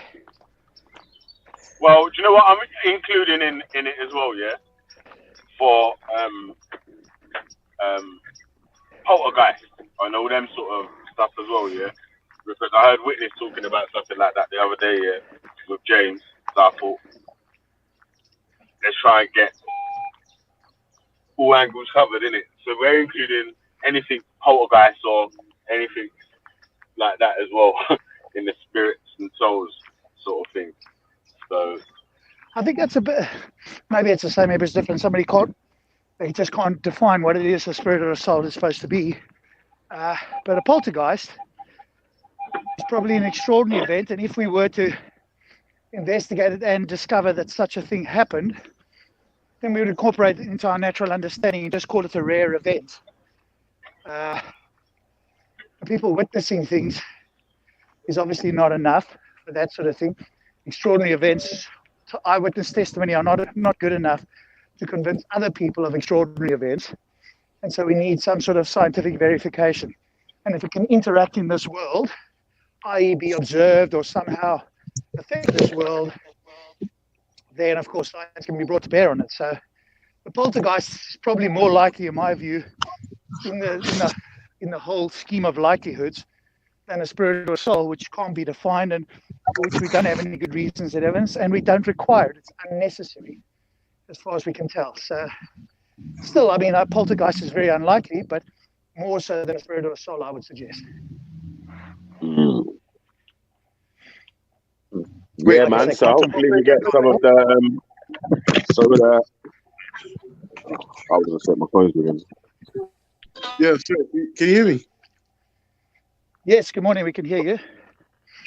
Well, do you know what I'm including in it as well, yeah? For poltergeist and all them sort of stuff as well, yeah? Because I heard Witness talking about something like that the other day, yeah, with James. So I thought, let's try and get all angles covered, innit? So we're including anything poltergeist or anything like that as well in the spirits and souls sort of thing. So I think that's a bit, maybe it's the same, maybe it's different. They just can't define what it is a spirit or a soul is supposed to be. But a poltergeist is probably an extraordinary event, and if we were to investigate it and discover that such a thing happened, then we would incorporate it into our natural understanding and just call it a rare event. People witnessing things is obviously not enough for that sort of thing. Extraordinary events, eyewitness testimony are not good enough to convince other people of extraordinary events. And so we need some sort of scientific verification. And if it can interact in this world, i.e. be observed or somehow affect this world, then of course science can be brought to bear on it. So the poltergeist is probably more likely, in my view, in the whole scheme of likelihoods, than a spirit or soul, which can't be defined and which we don't have any good reasons and evidence, and we don't require it. It's unnecessary, as far as we can tell. So still, I mean, a poltergeist is very unlikely, but more so than a spirit or a soul, I would suggest. Yeah, man. So hopefully we get some of the. I was gonna set my phones again. Yeah, sure. Can you hear me? Yes, good morning. We can hear you.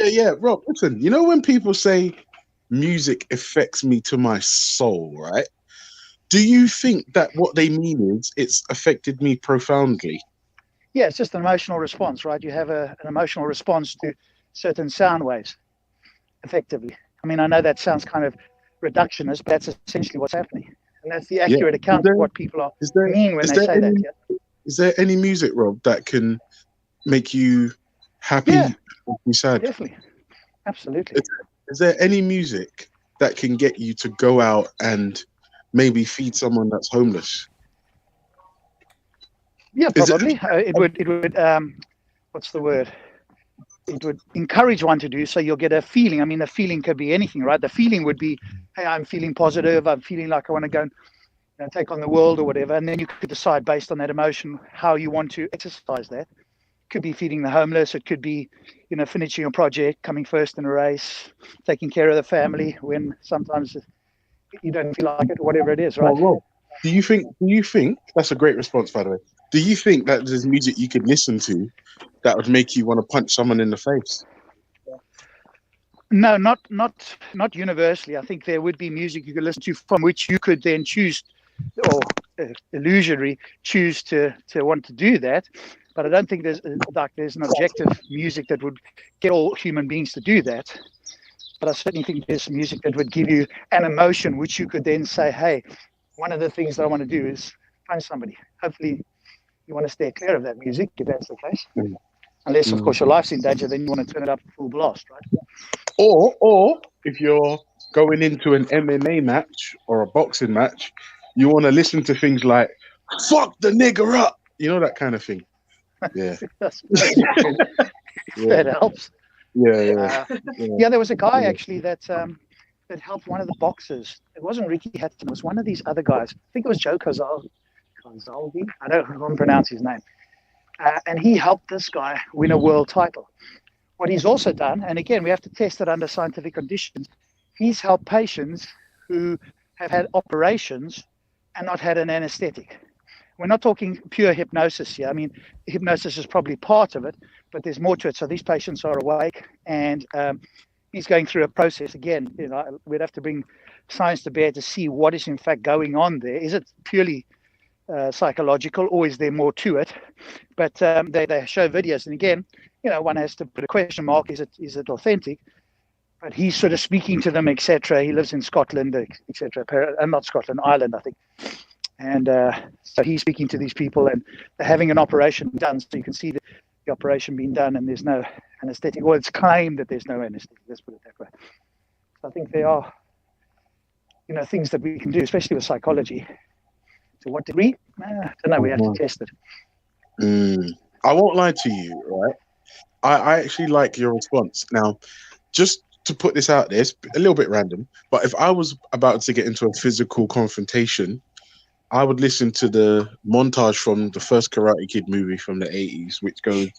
Yeah, Rob, listen, you know when people say music affects me to my soul, right? Do you think that what they mean is it's affected me profoundly? Yeah, it's just an emotional response, right? You have an emotional response to certain sound waves, effectively. I mean, I know that sounds kind of reductionist, but that's essentially what's happening. And that's the accurate account of what people mean when they say that. Yeah? Is there any music, Rob, that can make you happy? Yeah, or sad? Definitely. Absolutely. Is there any music that can get you to go out and maybe feed someone that's homeless? Yeah, probably. It would what's the word? It would encourage one to do, so you'll get a feeling. I mean, the feeling could be anything, right? The feeling would be, hey, I'm feeling positive. I'm feeling like I want to go and take on the world or whatever. And then you could decide based on that emotion how you want to exercise that. It could be feeding the homeless. It could be, finishing a project, coming first in a race, taking care of the family when sometimes you don't feel like it, whatever it is, right? Well, do you think that's a great response, by the way? Do you think that there's music you could listen to that would make you want to punch someone in the face? No, not universally. I think there would be music you could listen to from which you could then choose, or illusory choose to want to do that. But I don't think there's an objective music that would get all human beings to do that. But I certainly think there's music that would give you an emotion which you could then say, hey, one of the things that I want to do is find somebody. Hopefully you want to stay clear of that music if that's the case. Unless, of course, your life's in danger, then you want to turn it up full blast, right? Or if you're going into an MMA match or a boxing match, you want to listen to things like "fuck the nigger up," you know, that kind of thing. Yeah, That helps. yeah. There was a guy actually that helped one of the boxers. It wasn't Ricky Hatton. It was one of these other guys. I think it was Joe Kozalvi. I don't pronounce his name. And he helped this guy win a world title. What he's also done, and again, we have to test it under scientific conditions, he's helped patients who have had operations and not had an anesthetic. We're not talking pure hypnosis here. I mean, hypnosis is probably part of it, but there's more to it. So these patients are awake, and he's going through a process. Again, we'd have to bring science to bear to see what is in fact going on there. Is it purely psychological, or is there more to it? But they show videos, and again, one has to put a question mark: is it authentic? But he's sort of speaking to them, etc. He lives in Scotland, etc. Not Scotland, Ireland, I think. And so he's speaking to these people, and they're having an operation done. So you can see the operation being done, and there's no anesthetic. Well, it's claimed that there's no anesthetic. Let's put it that way. So I think there are, things that we can do, especially with psychology. To what degree? I don't know. We have to test it. I won't lie to you, right? I actually like your response. Now, just to put this out there, it's a little bit random, but if I was about to get into a physical confrontation, I would listen to the montage from the first Karate Kid movie from the 80s, which goes,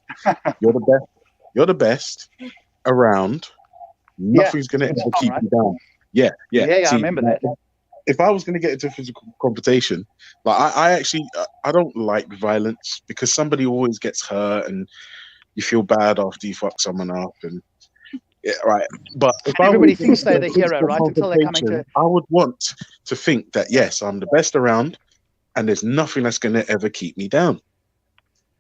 you're the best around. Nothing's going to ever keep you down. Yeah. See, I remember that. If I was going to get into a physical confrontation, like I don't like violence, because somebody always gets hurt and you feel bad after you fuck someone up, and right. But if everybody thinks they're the hero, right? Until they're coming to. I would want to think that yes, I'm the best around, and there's nothing that's going to ever keep me down.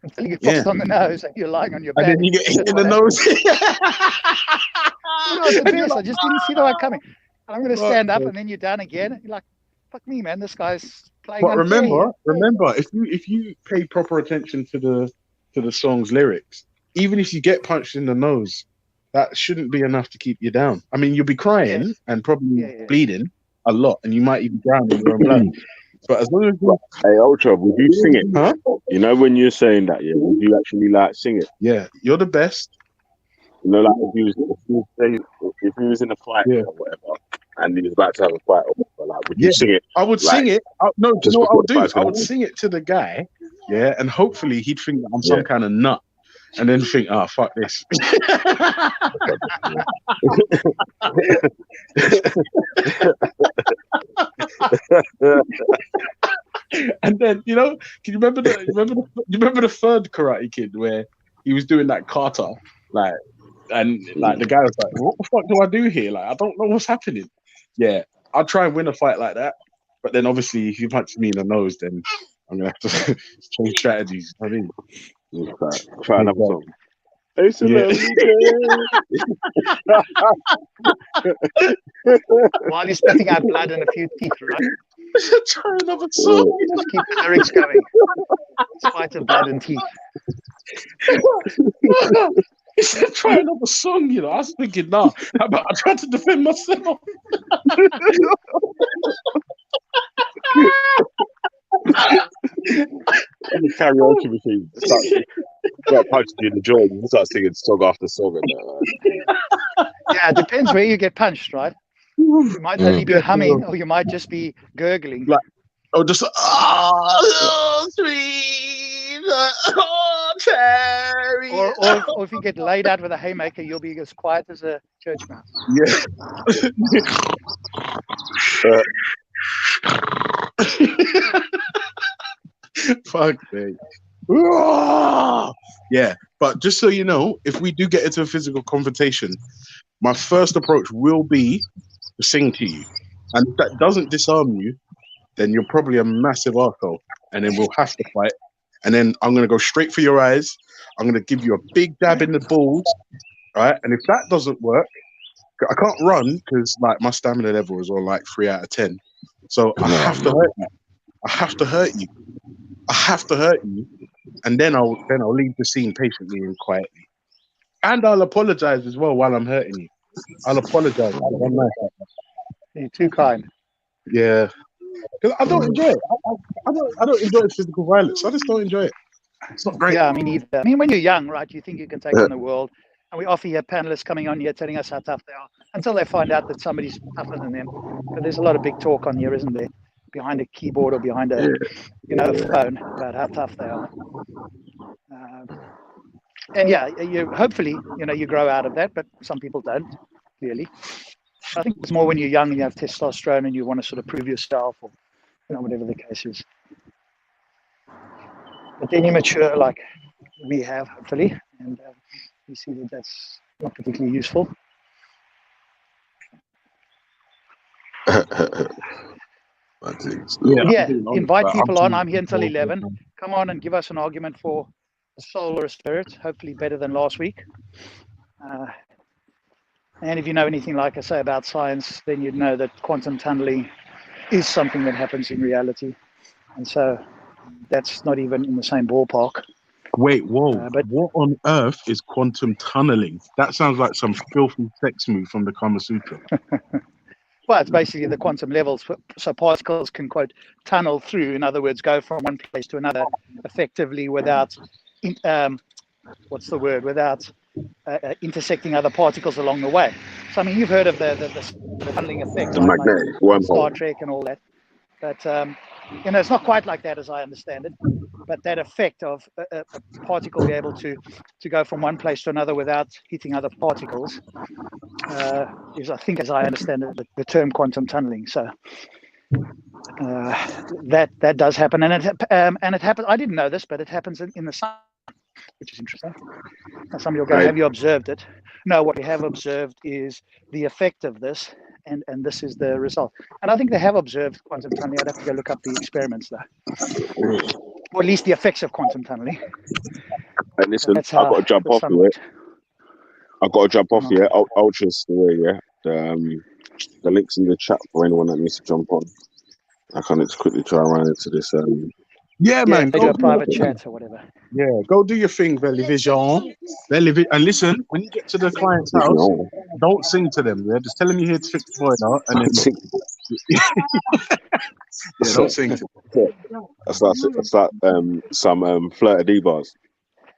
Until you get boxed on the nose and you're lying on your back. And then you get hit in the nose. I just didn't see the one coming. And I'm going to stand up, and then you're down again. And you're like, fuck me, man. This guy's playing. But remember, if you pay proper attention to the song's lyrics, even if you get punched in the nose, that shouldn't be enough to keep you down. I mean, you'll be crying and probably bleeding a lot, and you might even drown in your own blood. But as long as hey, Ultra, would you sing it? Huh? When you're saying that, would you actually sing it? Yeah, you're the best. Like if he was in a fight or whatever, and he was about to have a fight, or whatever, would you sing it? I would sing it. No, do you know what I would do? I would sing it to the guy, and hopefully he'd think that I'm some kind of nut, and then think, "Oh, fuck this." And then can you remember the third Karate Kid where he was doing that kata, and the guy was like, "What the fuck do I do here? I don't know what's happening." Yeah, I'll try and win a fight like that, but then obviously if you punch me in the nose, then I'm gonna have to change strategies. I mean, try another song. While you're spitting out blood and a few teeth, right? Try another song. Just keep the lyrics going, in spite of blood and teeth. He said, "Try another song." I was thinking, "Nah, how about I try to defend myself?" And the karaoke machine start punching you in the jaw, and you start singing song after song. Yeah, it depends where you get punched, right? You might only be humming, or you might just be gurgling. Just sweet, Terry. Or if you get laid out with a haymaker, you'll be as quiet as a church mouse. Fuck me. Yeah, But just so you know, if we do get into a physical confrontation, my first approach will be to sing to you. And if that doesn't disarm you, then you're probably a massive arsehole. And then we'll have to fight. And then I'm going to go straight for your eyes. I'm going to give you a big dab in the balls. Right. And if that doesn't work, I can't run because like my stamina level is on like 3 out of 10. So I have to hurt you. I have to hurt you. I have to hurt you. And then I'll leave the scene patiently and quietly. And I'll apologize as well while I'm hurting you. I'll apologize. I'm nice like that. You're too kind. Yeah. Because I don't enjoy it. I don't enjoy physical violence. I just don't enjoy it. It's not great. Yeah, me neither. I mean, when you're young, right, you think you can take on the world. And we often hear panelists coming on here telling us how tough they are until they find out that somebody's tougher than them. But there's a lot of big talk on here, isn't there? Behind a keyboard or behind a, a phone about how tough they are. And yeah, you hopefully, you grow out of that, but some people don't, clearly. I think it's more when you're young and you have testosterone and you want to sort of prove yourself or, whatever the case is. But then you mature like we have, hopefully, and you see that that's not particularly useful. Yeah, invite people on. I'm here until 11. Come on and give us an argument for a soul or a spirit, hopefully better than last week. And if you know anything, like I say, about science, then you'd know that quantum tunneling is something that happens in reality. And so that's not even in the same ballpark. Wait, whoa. But what on earth is quantum tunneling? That sounds like some filthy sex move from the Kama Sutra. Well, it's basically the quantum levels. So particles can, quote, tunnel through. In other words, go from one place to another effectively without, without intersecting other particles along the way. So, I mean, you've heard of the tunneling effect, the right? magnetic like wormhole. Star Trek and all that. But, it's not quite like that as I understand it. But that effect of a particle be able to go from one place to another without hitting other particles is, I think, as I understand it, the term quantum tunneling. So that does happen, and it happens. I didn't know this, but it happens in the sun, which is interesting. Now, somebody will go, "Have you observed it?" No, what we have observed is the effect of this, and this is the result. And I think they have observed quantum tunneling. I'd have to go look up the experiments though. Or at least the effects of quantum tunneling. And listen, I've got to jump off here. I've got to jump off here. Ultra's away, yeah. The link's in the chat for anyone that needs to jump on. I can just quickly try and run into this. Yeah, man. Go do a private chat or whatever. Yeah, go do your thing, Velivision. And listen, when you get to the client's house, don't sing to them. Yeah, just tell them you're here to fix the boiler, and then yeah, don't sing to them. That's like some Flirta D bars.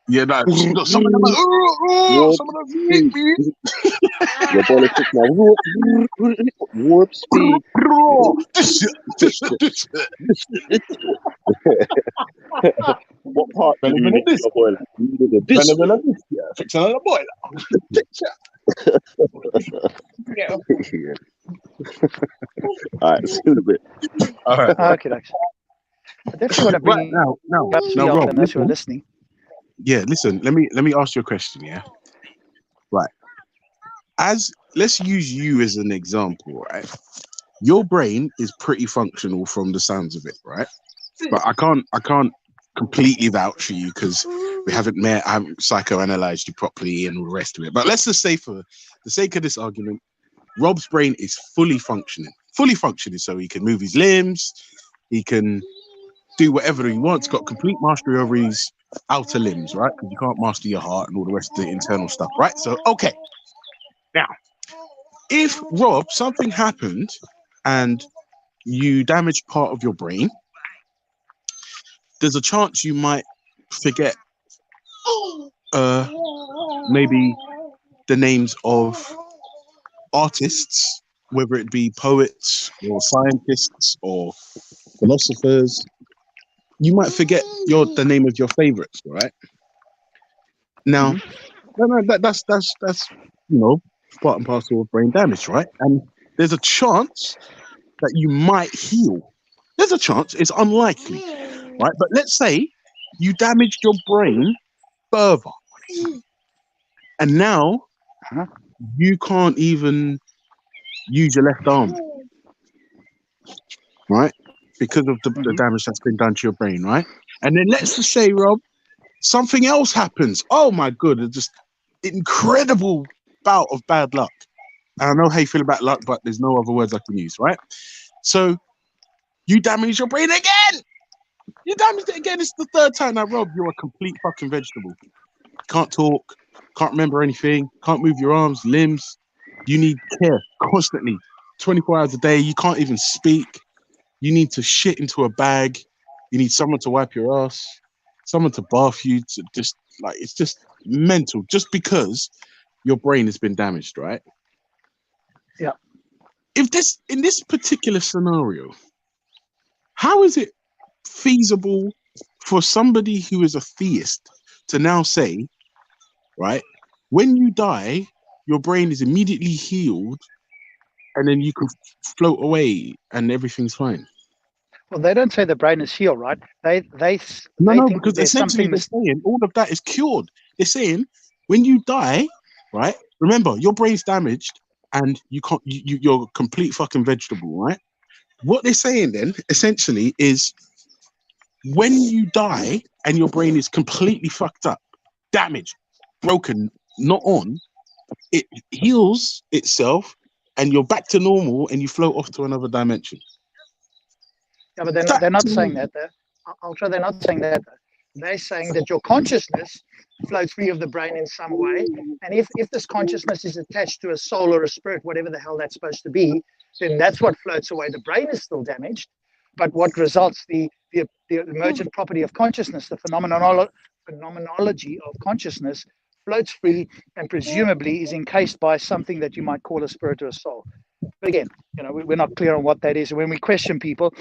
Yeah, no, some of them are, some of them your boiler fix now. Warp speed. What part do you need your boiler? Fixing on the boiler. All right, see you in a bit. All right. Okay, thanks. I definitely want to bring now, Rob, those who are listening. Yeah, listen. Let me ask you a question. Yeah, right. Let's use you as an example, right? Your brain is pretty functional from the sounds of it, right? But I can't completely vouch for you because we haven't met. I haven't psychoanalyzed you properly and all the rest of it. But let's just say, for the sake of this argument, Rob's brain is fully functioning, so he can move his limbs, he can do whatever he wants, got complete mastery over his outer limbs, right? Because you can't master your heart and all the rest of the internal stuff, right? So, okay. Now, if Rob, something happened and you damaged part of your brain, there's a chance you might forget maybe the names of artists, whether it be poets or scientists or philosophers. You might forget the name of your favorites, right? Now, that's part and parcel of brain damage, right? And there's a chance that you might heal. There's a chance. It's unlikely, right? But let's say you damaged your brain further. And now Uh-huh. you can't even use your left arm, right? Because of the Mhm. damage that's been done to your brain, right? And then let's just say, Rob, something else happens. Oh my god, it's just incredible bout of bad luck. And I know how you feel about luck, but there's no other words I can use, right? So you damage your brain again. You damaged it again. It's the third time now, Rob. You're a complete fucking vegetable. Can't talk, can't remember anything, can't move your arms, limbs. You need care constantly, 24 hours a day. You can't even speak. You need to shit into a bag. You need someone to wipe your ass, someone to bath you. To just like it's just mental. Just because your brain has been damaged, right? Yeah. If this in this particular scenario, how is it feasible for somebody who is a theist to now say, right, when you die, your brain is immediately healed, and then you can float away and everything's fine? Well, they don't say the brain is healed, right? They No, they no, think that because there's essentially something they're saying all of that is cured. They're saying when you die, right? Remember, your brain's damaged and you can't. You're a complete fucking vegetable, right? What they're saying then essentially is when you die and your brain is completely fucked up, damaged, broken, not on, it heals itself and you're back to normal and you float off to another dimension. Yeah, but That they're not to me, saying that. Ultra, they're not saying that. They're saying that your consciousness floats free of the brain in some way. And if this consciousness is attached to a soul or a spirit, whatever the hell that's supposed to be, then that's what floats away. The brain is still damaged. But what results, the emergent property of consciousness, the phenomenology of consciousness, floats free and presumably is encased by something that you might call a spirit or a soul. But again, we're not clear on what that is. And when we question people,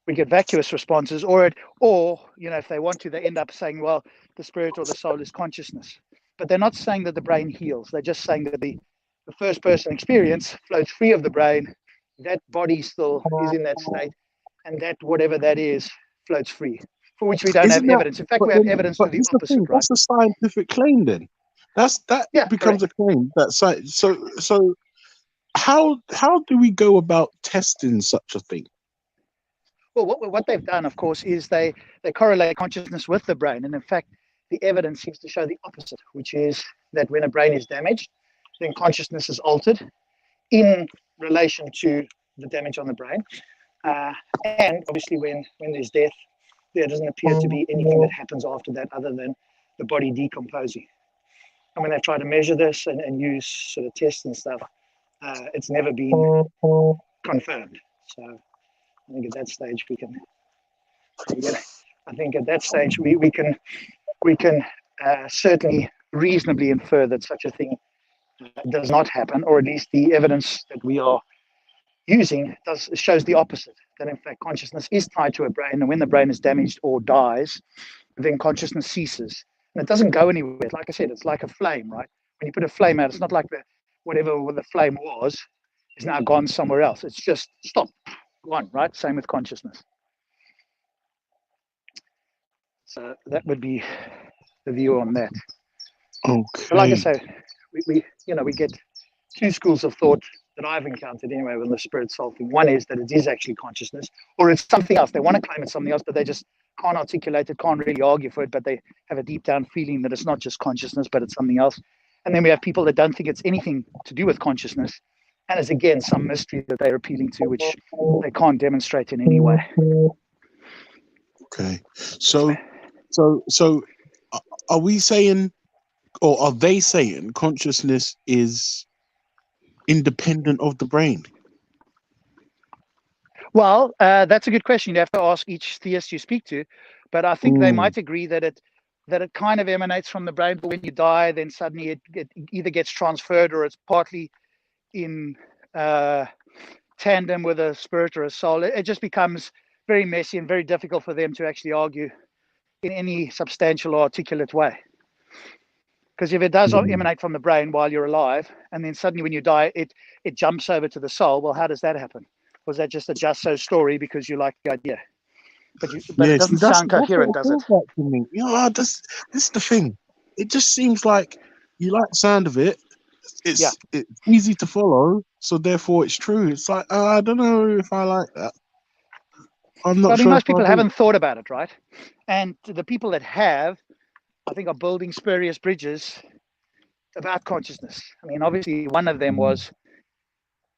we get vacuous responses, or if they want to, they end up saying, well, the spirit or the soul is consciousness. But they're not saying that the brain heals. They're just saying that the first person experience floats free of the brain. That body still is in that state, and that whatever that is floats free, for which we don't have isn't that? evidence. In fact, But we have then, evidence but to the this is the opposite, thing. right? That's a scientific claim. Then, that Yeah, becomes correct. a claim. So how do we go about testing such a thing? Well, what they've done, of course, is they correlate consciousness with the brain, and in fact, the evidence seems to show the opposite, which is that when a brain is damaged, then consciousness is altered in relation to the damage on the brain, and obviously, when there's death, there doesn't appear to be anything that happens after that other than the body decomposing. And when they try to measure this and use sort of tests and stuff, it's never been confirmed. So I think at that stage we can. I think at that stage we can certainly reasonably infer that such a thing does not happen, or at least the evidence that we are using shows the opposite. That in fact consciousness is tied to a brain, and when the brain is damaged or dies, then consciousness ceases, and it doesn't go anywhere. Like I said, it's like a flame, right? When you put a flame out, it's not like whatever the flame was is now gone somewhere else. It's just stopped, gone, right? Same with consciousness. So that would be the view on that. But like I Okay. say, we get two schools of thought that I've encountered anyway with the spirit soul thing. One is that it is actually consciousness, or it's something else. They want to claim it's something else, but they just can't articulate it, can't really argue for it, but they have a deep down feeling that it's not just consciousness, but it's something else. And then we have people that don't think it's anything to do with consciousness, and it's again some mystery that they're appealing to, which they can't demonstrate in any way. Okay. So are we saying, or are they saying, consciousness is independent of the brain? Well, that's a good question. You have to ask each theist you speak to, but I think they Mm. might agree that it kind of emanates from the brain. But when you die, then suddenly it either gets transferred or it's partly in tandem with a spirit or a soul. It just becomes very messy and very difficult for them to actually argue in any substantial or articulate way. Because if it does Mm. emanate from the brain while you're alive, and then suddenly when you die, it jumps over to the soul. Well, how does that happen? Was that just a just so story because you like the idea? But it Yeah, see, doesn't that's sound what coherent, it does it? feels like to me. Yeah, this is the thing. it just seems like you like the sound of it. Yeah. It's easy to follow, so therefore it's true. It's like I don't know if I like that. I'm I not mean, sure if most I people do. haven't thought about it, right? And the people that have, I think, are building spurious bridges about consciousness. I mean, obviously, one of them was,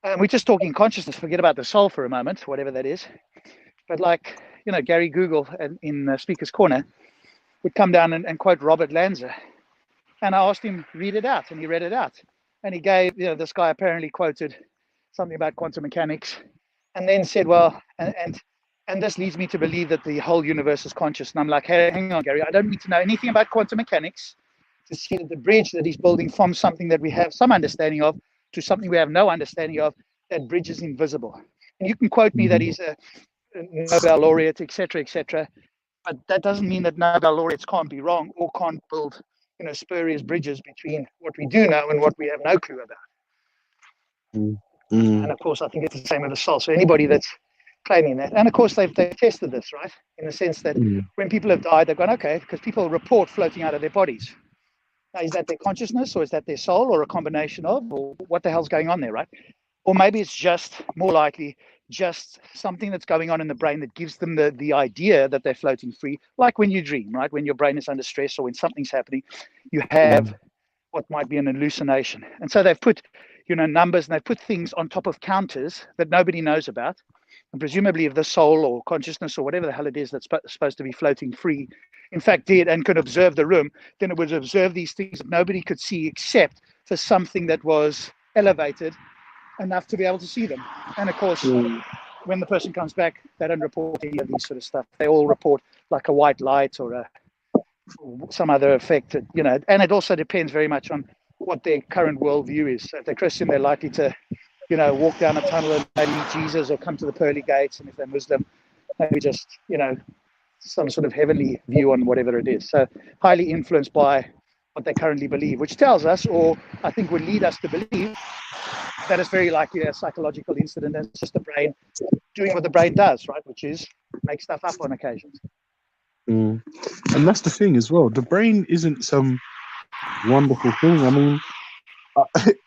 and we're just talking consciousness, forget about the soul for a moment, whatever that is. But like, Gary Google in Speaker's Corner would come down and quote Robert Lanza. And I asked him, read it out. And he read it out. And he gave, this guy apparently quoted something about quantum mechanics and then said, well, and this leads me to believe that the whole universe is conscious. And I'm like, hey, hang on, Gary, I don't need to know anything about quantum mechanics to see that the bridge that he's building from something that we have some understanding of to something we have no understanding of, that bridge is invisible. And you can quote me that he's a Nobel laureate, etc., but that doesn't mean that Nobel laureates can't be wrong or can't build, spurious bridges between what we do know and what we have no clue about. Mm. And of course, I think it's the same with the soul. So anybody that's claiming that, and of course they've tested this, right? In the sense that Mm. when people have died, they've gone, okay, because people report floating out of their bodies. Now, is that their consciousness, or is that their soul, or a combination of, or what the hell's going on there, right? Or maybe it's just more likely just something that's going on in the brain that gives them the idea that they're floating free, like when you dream, right? When your brain is under stress or when something's happening, you have what might be an hallucination. And so they've put, numbers, and they've put things on top of counters that nobody knows about. And presumably if the soul or consciousness or whatever the hell it is that's supposed to be floating free, in fact did and could observe the room, then it would observe these things that nobody could see except for something that was elevated enough to be able to see them. And of course, when the person comes back, they don't report any of these sort of stuff. They all report like a white light or some other effect, and it also depends very much on what their current worldview is. So if they're Christian, they're likely to, walk down a tunnel and maybe meet Jesus or come to the pearly gates. And if they're Muslim, maybe just, some sort of heavenly view on whatever it is. So highly influenced by what they currently believe, which tells us, or I think would lead us to believe, that it's very likely a psychological incident and it's just the brain doing what the brain does, right? Which is make stuff up on occasions. And that's the thing as well. The brain isn't some wonderful thing. I mean,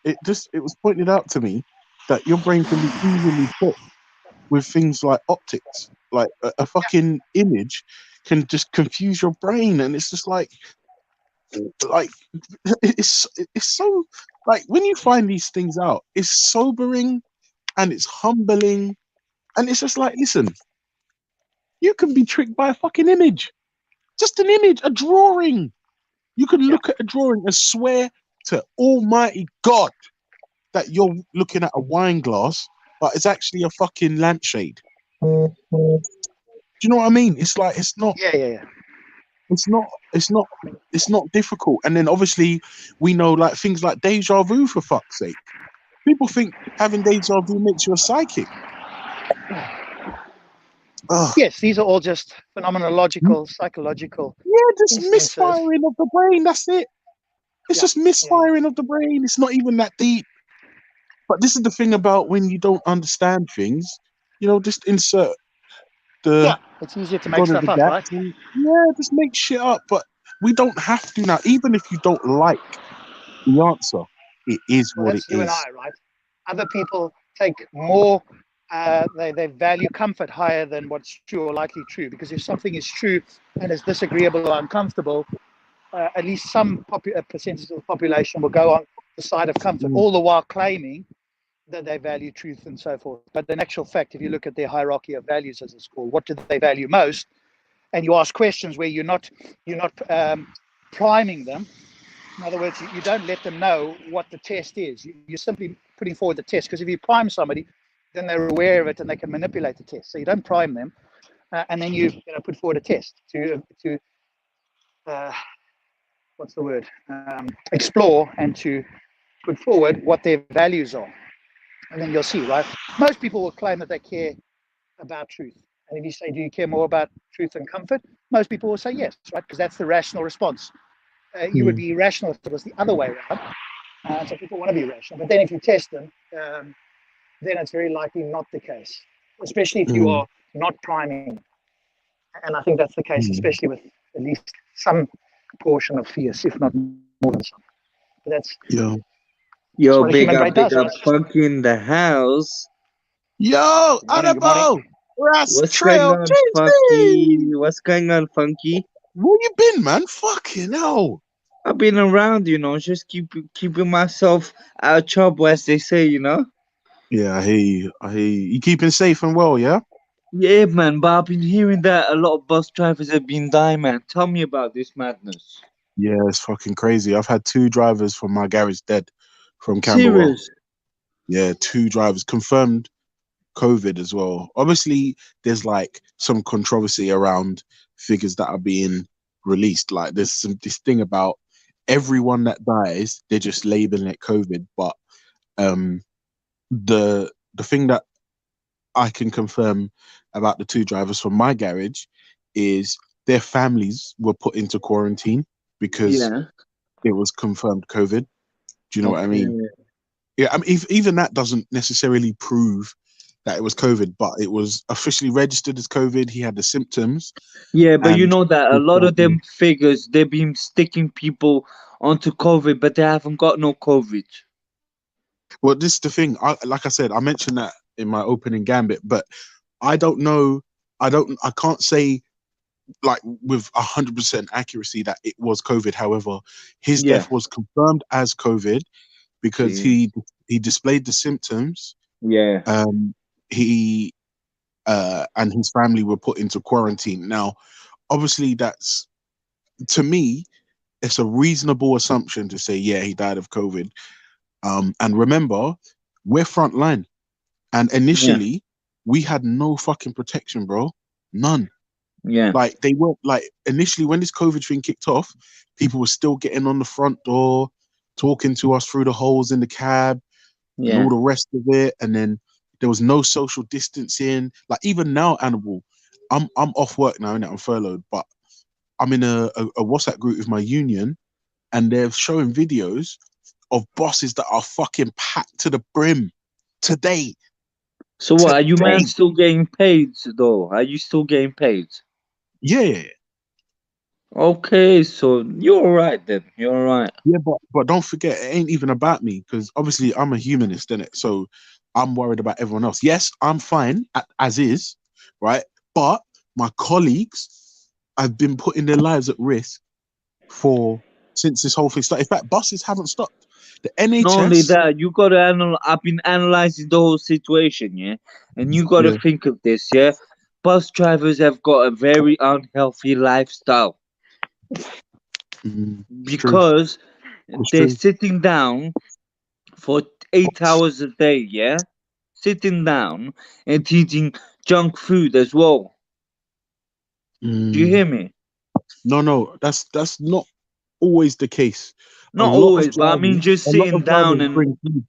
it was pointed out to me that your brain can be easily tricked with things like optics. Like a fucking image can just confuse your brain, and it's just like it's so like when you find these things out, it's sobering and it's humbling, and it's just like, listen, you can be tricked by a fucking image, just an image, a drawing. You can Yeah. look at a drawing and swear to Almighty God that you're looking at a wine glass, but it's actually a fucking lampshade. Do you know what I mean? It's like Yeah. it's not, it's not, it's not difficult. And then obviously we know like things like deja vu, for fuck's sake. People think having deja vu makes you a psychic. Ugh. Yes, these are all just phenomenological, psychological Yeah, just instances. misfiring of the brain. That's it. It's Yeah. just misfiring of the brain. It's not even that deep. But this is the thing about when you don't understand things, just insert the Yeah. It's easier to make God of stuff the up, right? gaps and just make shit up. But we don't have to now. Even if you don't like the answer, it is Well, what it that's you and is. I, right? Other people take more, they value comfort higher than what's true or likely true. Because if something is true and is disagreeable or uncomfortable, at least some percentage of the population will go on the side of comfort, Mm, all the while claiming that they value truth and so forth. But in actual fact, if you look at their hierarchy of values, as it's called, what do they value most? And you ask questions where you're not priming them. In other words, you don't let them know what the test is. You're simply putting forward the test. Because if you prime somebody, then they're aware of it and they can manipulate the test. So you don't prime them, and then you put forward a test to uh, what's the word? Explore and to put forward what their values are. And then you'll see, right? Most people will claim that they care about truth. And if you say, do you care more about truth and comfort? Most people will say yes, right? Because that's the rational response. You would mm, be irrational if it was the other way around. So people want to be rational. But then if you test them, then it's very likely not the case, especially if you mm, are not priming. And I think that's the case, mm, especially with at least some portion of fierce, if not more than some. But Yo, that's Yo, what a human brain big does. up, Funky in the house. yo, Good morning. Good morning. Annabelle, Ras What's going Trail, on, Funky? Tuesday. What's going on, Funky? Where you been, man? Fucking hell. I've been around, just keeping myself out of trouble, as they say, Yeah, I hear you. I hear you. You keeping safe and well, yeah? Yeah, man, but I've been hearing that a lot of bus drivers have been dying, man. Tell me about this madness. Yeah, it's fucking crazy. I've had two drivers from my garage dead from Camberwell. Serious? Yeah, two drivers confirmed COVID as well. Obviously, there's like some controversy around figures that are being released. Like there's this thing about everyone that dies, they're just labeling it COVID. But um the thing that I can confirm about the two drivers from my garage is their families were put into quarantine because Yeah. it was confirmed COVID. Do you know what I mean? Okay. Yeah, I mean, even that doesn't necessarily prove that it was COVID, but it was officially registered as COVID. He had the symptoms, Yeah, but you and know that a his lot of family. them figures they've been sticking people onto COVID, but they haven't got no COVID. Well, this is the thing. Like I said, I mentioned that in my opening gambit, but I don't know. I can't say like with 100% accuracy that it was COVID. However, his Yeah. death was confirmed as COVID because See. he displayed the symptoms. Yeah. Um, he and his family were put into quarantine. Now, obviously, that's to me, it's a reasonable assumption to say, yeah, he died of COVID. And remember, we're frontline, and Yeah. initially we had no fucking protection, bro, none. Yeah. Like they weren't like initially when this COVID thing kicked off, people were still getting on the front door, talking to us through the holes in the cab and all Yeah. the rest of it. And then there was no social distancing. Like even now, Annabelle, I'm off work now, and I'm furloughed, but I'm in a WhatsApp group with my union, and they're showing videos of bosses that are fucking packed to the brim today. So what? Are you man Today, still getting paid though? Are you still getting paid? yeah. Okay, so you're alright then. You're alright. Yeah, but don't forget, it ain't even about me because obviously I'm a humanist, innit? So I'm worried about everyone else. Yes, I'm fine as is, right? But my colleagues have been putting their lives at risk for since this whole thing started. In fact, buses haven't stopped. The Not only NHS, that, you gotta I've been analyzing the whole situation, yeah, and you gotta yeah, think of this, yeah. Bus drivers have got a very unhealthy lifestyle it's true. because It's they're true. sitting down for 8 hours a day, yeah, sitting down and eating junk food as well. Do you Mm, hear me? no, that's not always the case. A Not lot of always, but I mean drivers, just a lot sitting of down drivers and bring food.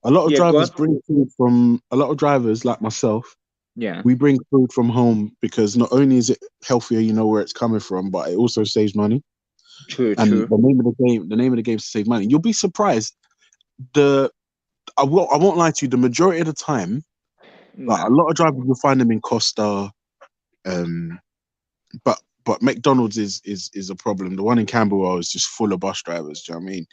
A lot of yeah, go drivers on. bring food from a lot of drivers like myself. Yeah, We bring food from home because not only is it healthier, you know where it's coming from, but it also saves money. true, And true. the name of the game is to save money. You'll be surprised. The I won't lie to you. The majority of the time, like Yeah. a lot of drivers, you'll find them in Costa. Um, but McDonald's is a problem. The one in Camberwell is just full of bus drivers. Do you know what I mean?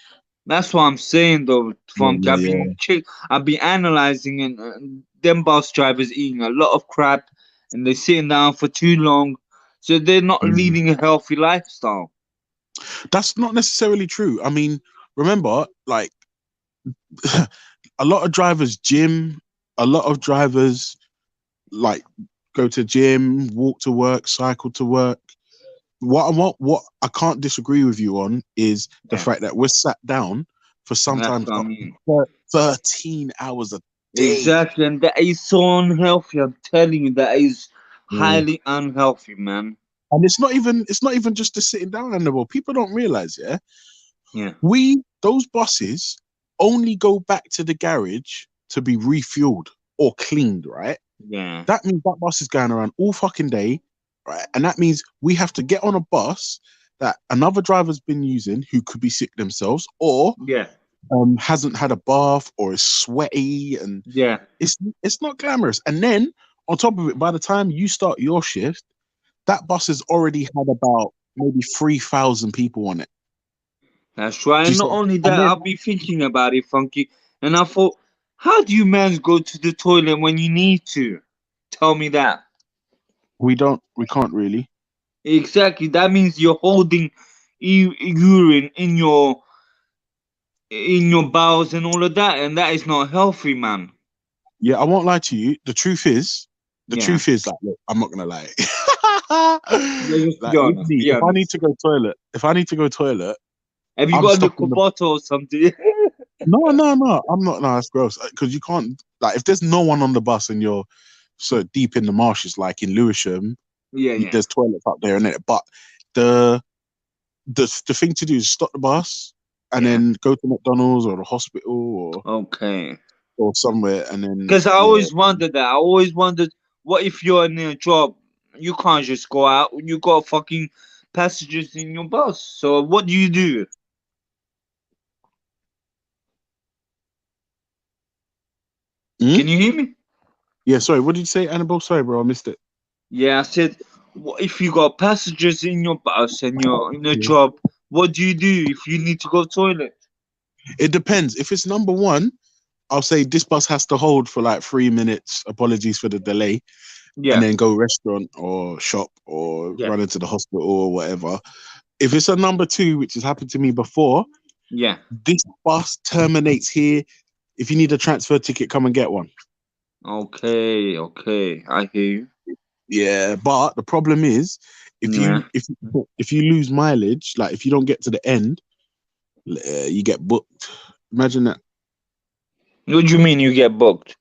That's what I'm saying though, Yeah, Funky. yeah, yeah. I've been analyzing and them bus drivers eating a lot of crap and they're sitting down for too long, so they're not Mm. leading a healthy lifestyle. That's not necessarily true. I mean, remember, like a lot of drivers gym, a lot of drivers like go to gym, walk to work, cycle to work. What I can't disagree with you on is the Yeah, fact that we're sat down for that's sometimes what I up mean. to 13 hours a day. Exactly, and that is so unhealthy. I'm telling you, that is Yeah. highly unhealthy, man. And it's not even just the sitting down anymore. People don't realize, yeah. Yeah, Those buses only go back to the garage to be refueled or cleaned, right? yeah, That means that bus is going around all fucking day, right? And that means we have to get on a bus that another driver's been using who could be sick themselves or yeah, hasn't had a bath or is sweaty, and yeah. it's not glamorous. And then on top of it, by the time you start your shift, that bus has already had about maybe 3,000 people on it. That's right. Do you And see? not only And that, then I'll be thinking about it, Funky. And I thought, how do you man go to the toilet when you need to? Tell me that. we can't really. Exactly. That means you're holding urine in your bowels and all of that, and that is not healthy, man. Yeah, I won't lie to you. The Yeah. truth is like, look, I'm not gonna lie. Yeah, just Like be with honest. me, Be honest. if I need to go toilet, Have you I'm got a stuck little in the. bottle or something? No. I'm not. No, that's gross. Because you can't. Like, if there's no one on the bus and you're so deep in the marshes, like in Lewisham, Yeah, yeah, there's toilets up there, innit? But the the thing to do is stop the bus and yeah. then go to McDonald's or the hospital Okay. or somewhere, and then Because I yeah. always wondered that. I always wondered, what if you're in a job? You can't just go out. You got fucking passengers in your bus. So what do you do? Hmm? Can you hear me? Yeah. Sorry. What did you say, Annabelle? Sorry, bro. I missed it. Yeah, I said, what if you got passengers in your bus and you're in a Yeah. job? What do you do if you need to go toilet? It depends. If it's number one, I'll say this bus has to hold for like 3 minutes. Apologies for the delay, and Yeah, then go restaurant or shop or yeah, run into the hospital or whatever. If it's a number two, which has happened to me before, yeah. this bus terminates here. If you need a transfer ticket, come and get one. Okay, okay. I hear you. Yeah, but the problem is, Yeah. if you lose mileage, like if you don't get to the end, you get booked. Imagine that. What do you mean you get booked?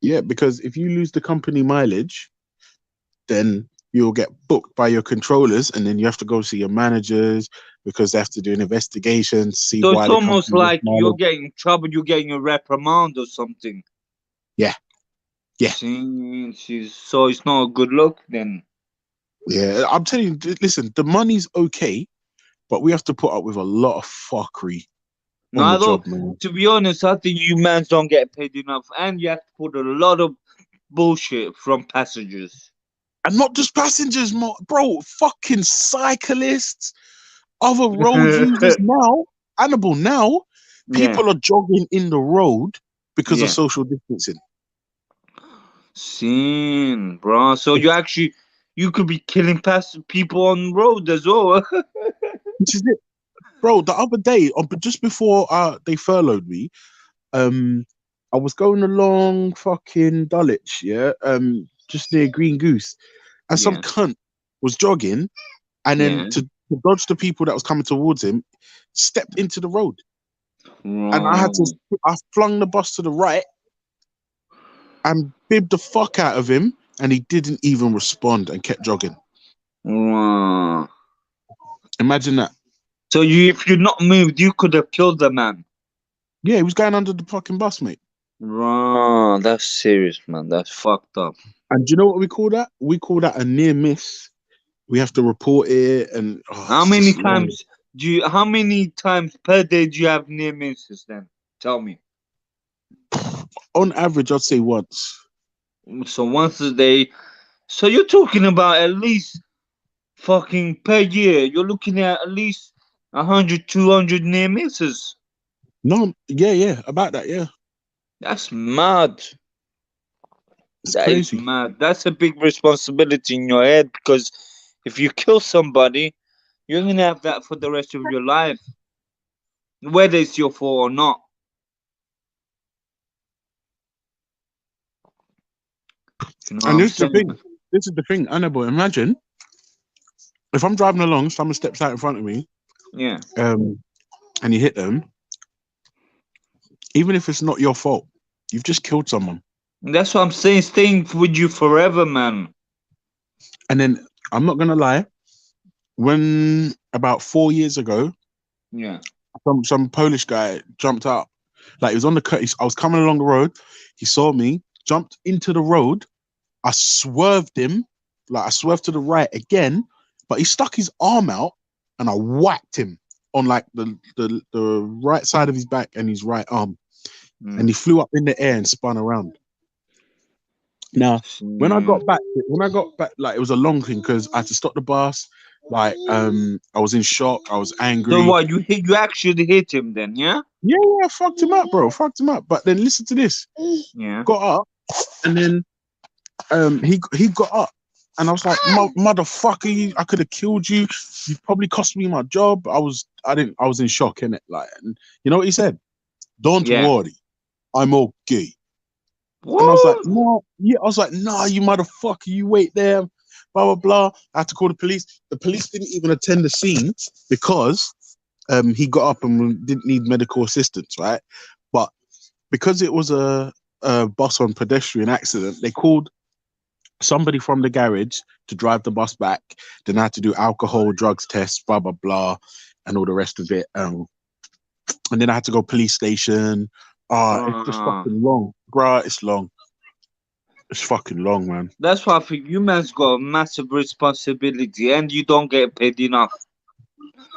Yeah, because if you lose the company mileage, then you'll get booked by your controllers, and then you have to go see your managers because they have to do an investigation to see So it's why the almost company lost like you're mileage. getting in trouble, you're getting a reprimand or something. Yeah, yeah, So it's not a good look then. yeah. I'm telling you, listen, the money's okay, but we have to put up with a lot of fuckery No, on the I don't. job, man. To be honest, I think you mans don't get paid enough, and you have to put a lot of bullshit from passengers. And not just passengers, bro, fucking cyclists, other road users now. Annabelle, now Yeah, people are jogging in the road because of yeah. social distancing. Seen, bro. So you could be killing past people on road as well. Which is it, bro. The other day, just before they furloughed me, um, I was going along fucking Dulwich, yeah, just near Green Goose, and some Yeah, cunt was jogging, and then yeah. to dodge the people that was coming towards him, stepped into the road, and Wrong, I flung the bus to the right and bibbed the fuck out of him, and he didn't even respond and kept jogging. wrong. Imagine that. So if you're not moved, you could have killed the man. Yeah, he was going under the fucking bus, mate. Wrong. That's serious, man. That's fucked up. And do you know what we call that? We call that a near miss. We have to report it, and How it's many just long. times how many times per day do you have near misses then? Tell me. On average, I'd say once. So once a day. So you're talking about at least fucking per year. You're looking at least 100, 200 near misses. No, yeah, about that, yeah. That's mad. It's That is crazy. mad. That's a big responsibility in your head because if you kill somebody, you're gonna have that for the rest of your life, whether it's your fault or not. You know what And I'm this is the saying? thing. This is the thing, Annabelle. Imagine if I'm driving along, someone steps out in front of me, Yeah. um, and you hit them, even if it's not your fault, you've just killed someone. That's what I'm saying. Staying with you forever, man. And then I'm not gonna lie, when about 4 years ago, Yeah. some Polish guy jumped out. Like he was on the cut. I was coming along the road. He saw me, jumped into the road. I swerved him, like I swerved to the right again, but he stuck his arm out, and I whacked him on like the right side of his back and his right arm, and Mm. he flew up in the air and spun around. Now, Mm. when I got back, like it was a long thing because I had to stop the bus, Like, I was in shock. I was So angry. what? You actually hit him then? Yeah. Yeah, yeah, fucked him up, bro. Fucked him up. But then listen to this. Yeah. Got up, and then he got up, and I was like, motherfucker, I could have killed you. You probably cost me my job. I was in shock, innit? Like, and you know what he said? Don't Yeah. worry, I'm okay. And I was like, What? no, yeah. I was like, nah, you motherfucker, you wait there, blah blah blah. I had to call the police. The police didn't even attend the scene because he got up and didn't need medical assistance, right? But because it was a bus on pedestrian accident, they called somebody from the garage to drive the bus back. Then I had to do alcohol, drugs tests, blah blah blah, and all the rest of it. And then I had to go police station. It's just Uh, fucking long, bruh. It's long. It's fucking long, man. that's why I think you man's got a massive responsibility, and you don't get paid enough.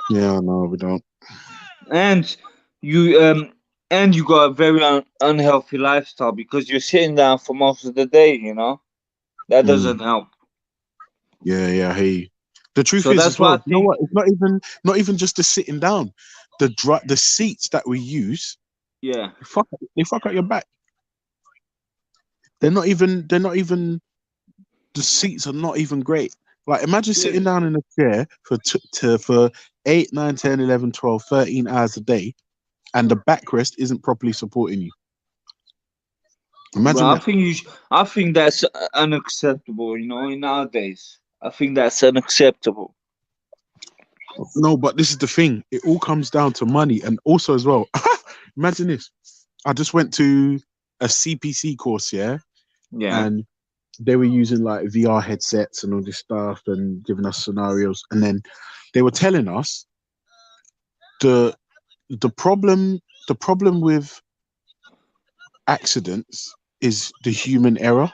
Yeah, no, we don't. And you and you got a very unhealthy lifestyle because you're sitting down for most of the day. That Mm, doesn't help. yeah, yeah. Hey, the truth So is as that's why I well. You know think, what? It's not even just the sitting down. The seats that we use, yeah, they fuck up your back. They're not even the seats are not even great. Like imagine yeah. sitting down in a chair for 8, 9, 10, 11, 12, 13 hours a day, and the backrest isn't properly supporting you. But Imagine I that. think I think that's unacceptable. In nowadays, I think that's unacceptable. No, but this is the thing. It all comes down to money, and also as well. Imagine this. I just went to a CPC course, yeah, Yeah, and they were using like VR headsets and all this stuff and giving us scenarios, and then they were telling us the the problem the problem with accidents is the human error.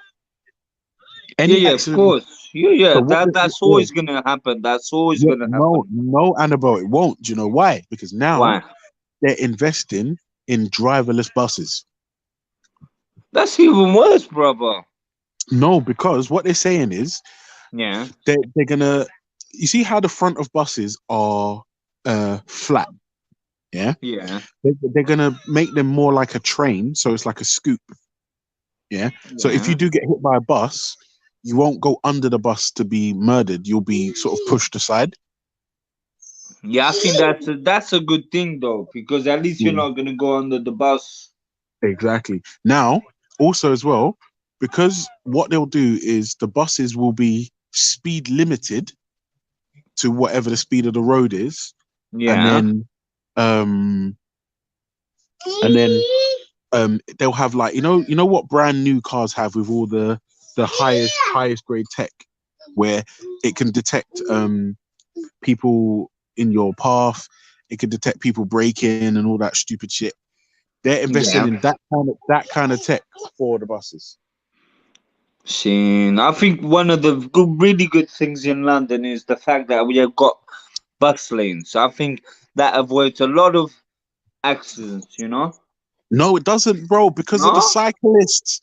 yeah, Any yeah. Of accident. course, yeah, yeah. So what? That's Yeah, always gonna happen. That's always yeah, gonna no, happen. no, Annabelle, it won't. Do you know why? Because now Why? they're investing in driverless buses. That's even worse, brother. No, because what they're saying is Yeah, they're gonna. You see how the front of buses are flat, yeah. yeah, They're gonna make them more like a train, so it's like a scoop, yeah. So if you yeah, do get hit by a bus, you won't go under the bus to be murdered. You'll be sort of pushed aside. yeah. I think that's a good thing though, because at least you're Yeah, not gonna go under the bus. exactly. Now, also as well, because what they'll do is the buses will be speed limited to whatever the speed of the road is, and Yeah, then um and then they'll have like you know what brand new cars have with all the highest grade tech where it can detect people in your path, it can detect people breaking and all that stupid shit. They're investing yeah. in that kind of tech for the buses. See, I think one of the really good things in London is the fact that we have got bus lanes. I think that avoids a lot of accidents. No, it doesn't, bro, because of the No? cyclists.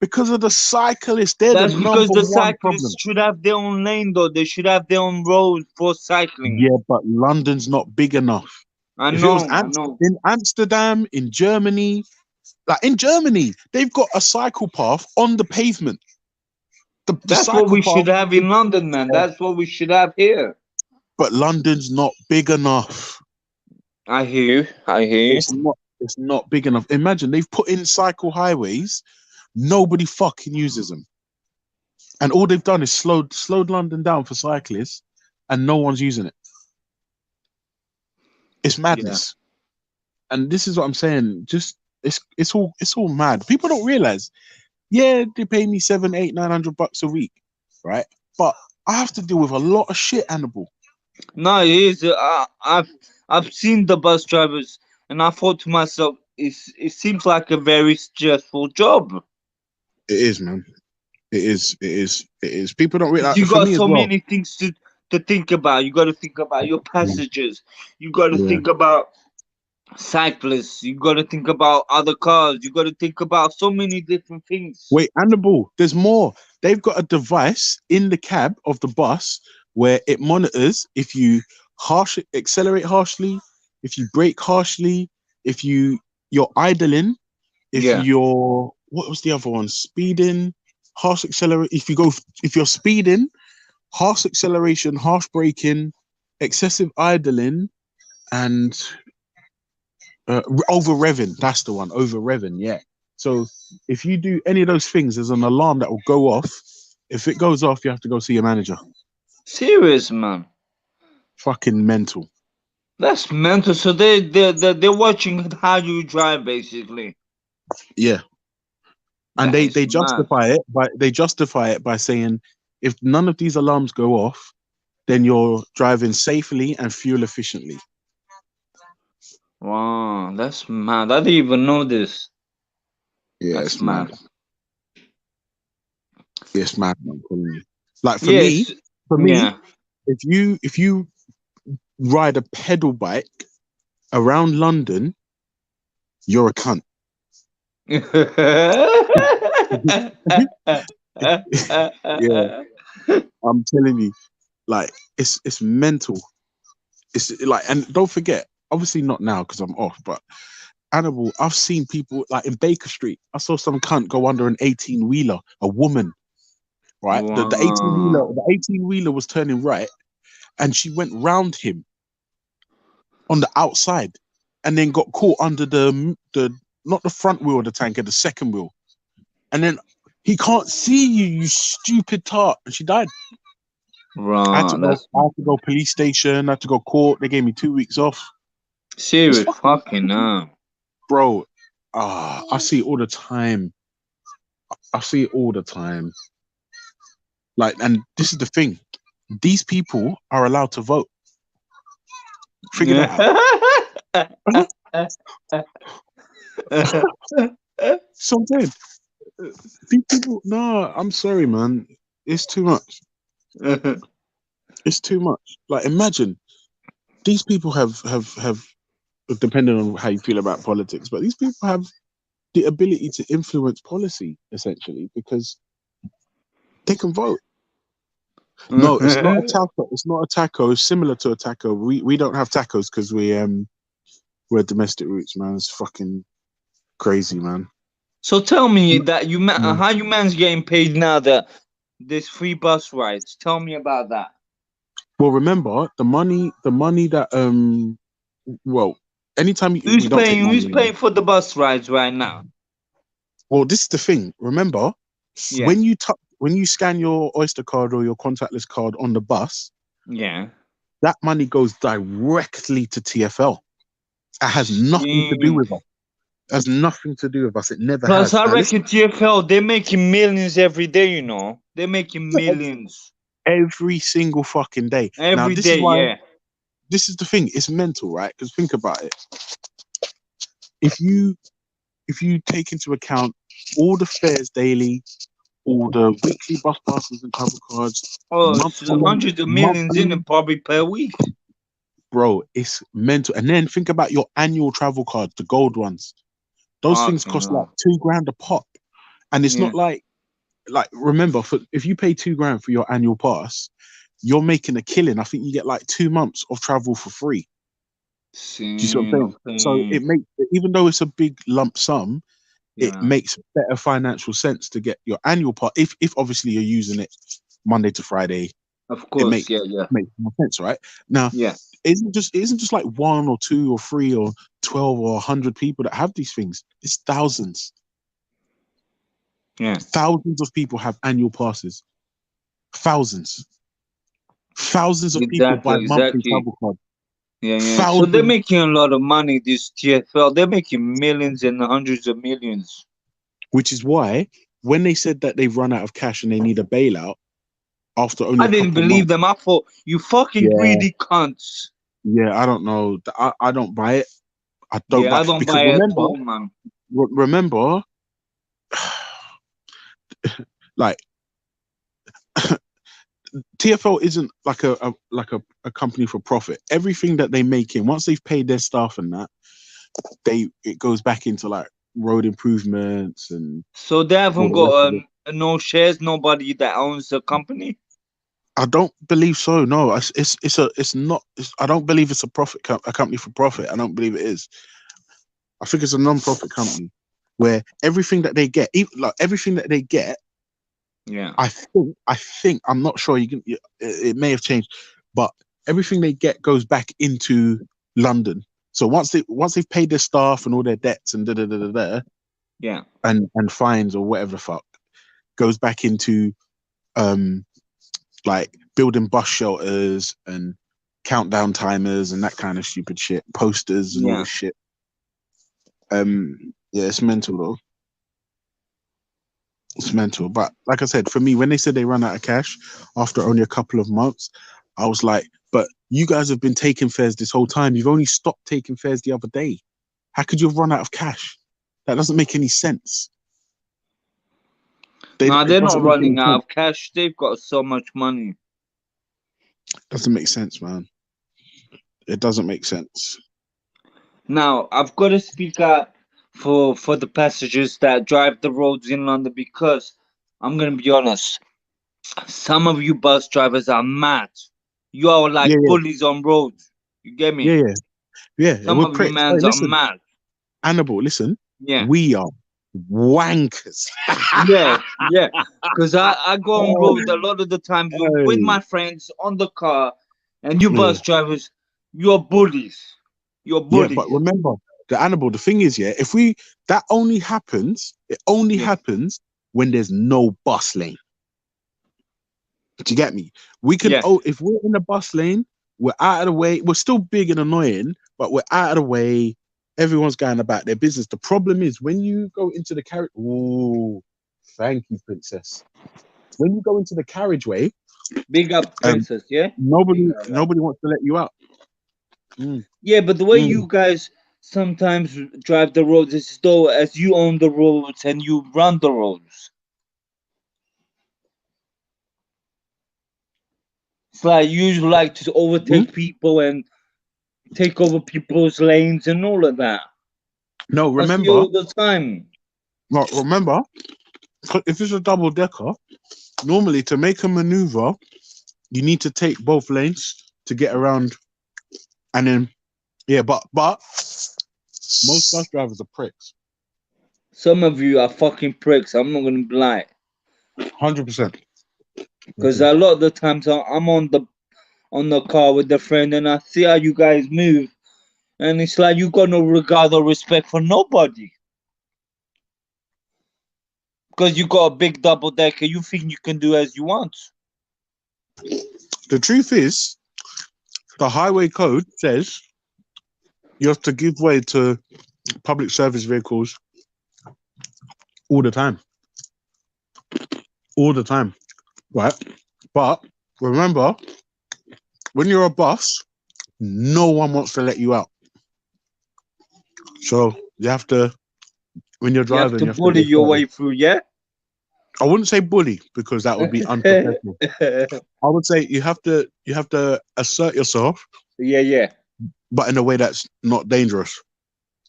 Because of the cyclists, they're the That's because number the one cyclists problem. should have their own lane, though. They should have their own road for cycling. Yeah, but London's not big enough. I If it was know, I know. In Amsterdam, in Germany, like in Germany, they've got a cycle path on the pavement. The That's what cycle we path should have is in London, man. there, That's what we should have here. but London's not big enough. I hear you. I hear you. It's not big enough. Imagine they've put in cycle highways, nobody fucking uses them. And all they've done is slowed London down for cyclists and no one's using it. It's Yeah. madness. And this is what I'm saying. Just it's all mad. People don't realize. Yeah, they pay me 7, 8, 900 bucks a week, right? But I have to deal with a lot of shit, Hannibal. No, it is. I've seen the bus drivers, and I thought to myself, it seems like a very stressful job. It is, man. It is. It is. It is. People don't realize. You For got me as so well. many things to think about. You got to think about your Mm, passengers. You got to yeah. think about cyclists. You got to think about other cars. You got to think about so many different things. Wait, Hannibal. There's more. They've got a device in the cab of the bus where it monitors if you accelerate harshly, if you brake harshly, if you're idling, if Yeah. you're what was the other one? Speeding, harsh accelerate. If you're speeding, harsh acceleration, harsh braking, excessive idling, and over revving. That's the one. Over revving. Yeah. So if you do any of those things, there's an alarm that will go off. If it goes off, you have to go see your manager. Serious, man. Fucking mental. That's mental. So they're watching how you drive, basically. Yeah. And That they is they mad. justify it by saying if none of these alarms go off, then you're driving safely and fuel efficiently. Wow, that's mad. I didn't even know this. Yeah, That's it's mad. mad. It's mad. I'm telling you. Like Yes. for me, Yeah. if you ride a pedal bike around London, you're a cunt. Yeah, I'm telling you, like it's mental. It's like, and don't forget, obviously not now because I'm off, but Annabelle, I've seen people like in Baker Street. I saw some cunt go under an 18-wheeler, a woman, right? The 18-wheeler, Wow. the 18-wheeler was turning right, and she went round him on the outside, and then got caught under the not the front wheel of the tanker, the second wheel, and then he can't see you, you stupid tart, and she died. Wow, that's I had to go police station. I had to go court. They gave me 2 weeks off. It's serious. fucking Fucking no. bro. I see it all the time. I see it all the time. Like, and this is the thing. These people are allowed to vote. Figure that out. So I'm saying, these people. No, I'm sorry, man. It's too much. It's too much. Like, imagine these people have. Depending on how you feel about politics, but these people have the ability to influence policy essentially because they can vote. No, it's not a taco. It's not a taco. It's similar to a taco. We don't have tacos because we're domestic roots, man. It's fucking crazy, man. So tell me that Mm. how you man's getting paid now that there's free bus rides. Tell me about that. Well, remember the money that well, anytime we Who's don't take paying? money. Who's paying for the bus rides right now? Well, this is the thing. Remember, Yeah. when you scan your Oyster card or your contactless card on the bus, Yeah. that money goes directly to TFL. It has nothing to do See. with us. It has nothing to do with us. It never Plus, has. I Now listen, reckon TFL they're making millions every day. You know, they're making millions every single fucking day. Now every this is day. why Yeah. this is the thing. It's mental, right? Because think about it. If you take into account all the fares daily, all the weekly bus passes and travel cards, Oh, it's monthly, hundreds of millions in monthly, it probably per week. bro, it's mental. And then think about your annual travel cards, the gold ones. Those things Fucking cost like hell. 2 grand a pop, and it's Yeah. not like remember for if you pay 2 grand for your annual pass, you're making a killing. I think you get like 2 months of travel for free. Do you see what I'm See. saying? So Okay. it makes, even though it's a big lump sum, it Yeah. makes better financial sense to get your annual part. If obviously you're using it Monday to Friday, Of it course. Yeah. Yeah. makes more sense, right? Now, Yeah. it isn't just like one or two or three or 12 or 100 people that have these things. It's thousands. Yeah. Thousands of people have annual passes. Thousands. Thousands of people Exactly. buy monthly Exactly. travel cards. Yeah, yeah. So they're Thousands, making a lot of money, this TFL. They're making millions and hundreds of millions. which is why when they said that they've run out of cash and they need a bailout after only I a didn't couple believe months. them. I thought, you fucking Yeah, greedy cunts. yeah, I don't know. I don't buy it. I don't Yeah, buy I don't because buy it at all, man. remember, like TFL isn't like a company for profit. Everything that they make in once they've paid their staff and that, it goes back into like road improvements and So they all haven't the rest got of it. no shares, nobody that owns the company. I don't believe so. No, it's not. I don't believe it's a company for profit. I don't believe it is. I think it's a non-profit company where everything that they get, even, like everything that they get, Yeah, I think I'm not sure. It may have changed, but everything they get goes back into London. So once they've paid their staff and all their debts and yeah, and fines or whatever the fuck, goes back into um like building bus shelters and countdown timers and that kind of stupid shit, posters and all yeah. this shit. Yeah, it's mental though. It's mental. But like I said, for me, when they said they ran out of cash after only a couple of months, I was like, but you guys have been taking fares this whole time. You've only stopped taking fares the other day. How could you have run out of cash? That doesn't make any sense. No, It they're doesn't not make any running out sense. of cash. They've got so much money. Doesn't make sense, man. It doesn't make sense. Now, I've got to speak out for the passengers that drive the roads in London because I'm gonna be honest. Some of you bus drivers are mad. You are Yeah, like yeah, bullies on roads. You get yeah, me? yeah, yeah. Some We're of you pricks. Hey, mans are listen, mad. Annabelle, listen. Yeah, We are wankers. yeah, yeah. Cause I go on Oh, road a lot of the times with hey. my friends on the car, and you Yeah. bus drivers, you're bullies. You're Yeah, but bullies. remember, the Annabelle, the thing is, yeah, if we that only happens, it only Yeah, happens when there's no bus lane. Do you get me? We can yeah, oh if we're in the bus lane, we're out of the way, we're still big and annoying, but we're out of the way. Everyone's going about their business. The problem is when you go into the carriage. Oh, thank you, princess. When you go into the carriageway, big up, um, princess. Yeah, big nobody up. nobody wants to let you out. Mm, Yeah, but the way mm. you guys sometimes drive the roads is as though as you own the roads and you run the roads. It's like you like to Hmm? overtake people and take over people's lanes and all of that. No, I see remember, all the time. no, remember, if it's a double decker, normally to make a maneuver, you need to take both lanes to get around, and then yeah, but most bus drivers are pricks. Some of you are fucking pricks. I'm not gonna lie, 100%. because a lot of the times I'm on the car with a friend and I see how you guys move, and it's like you got no regard or respect for nobody. Because you got a big double decker, you think you can do as you want. The truth is, the highway code says you have to give way to public service vehicles all the time, all the time, right? But remember, when you're a bus, no one wants to let you out. So you have to, when you're You have driving, to you have to bully be your assertive. way through, yeah? I wouldn't say bully because that would be Yeah, unprofessional. I would say you have to assert yourself, yeah. but in a way that's not dangerous.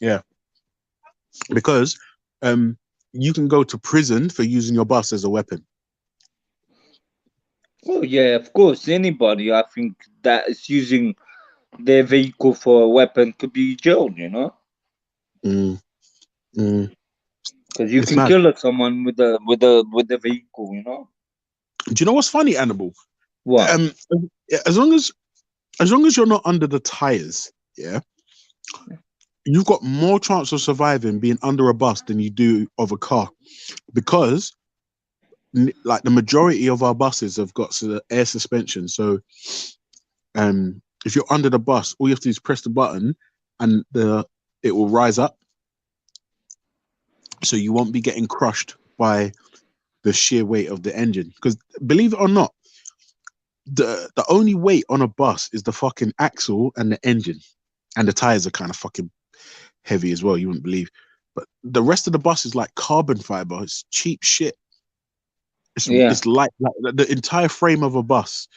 Yeah, because um, you can go to prison for using your bus as a weapon. Well, yeah, of course. Anybody, I think, that is using their vehicle for a weapon could be jailed, you know? Mm, mm. Because you It's can mad. kill someone with a vehicle, you know? Do you know what's funny, Annabelle? What? Um, as long as you're not under the tires, yeah, you've got more chance of surviving being under a bus than you do of a car because like the majority of our buses have got air suspension. So if you're under the bus, all you have to do is press the button and it will rise up, so you won't be getting crushed by the sheer weight of the engine. Because believe it or not, the only weight on a bus is the fucking axle and the engine, and the tires are kind of fucking heavy as well. You wouldn't believe, but the rest of the bus is like carbon fiber. It's cheap shit. Yeah. It's like the entire frame of a bus.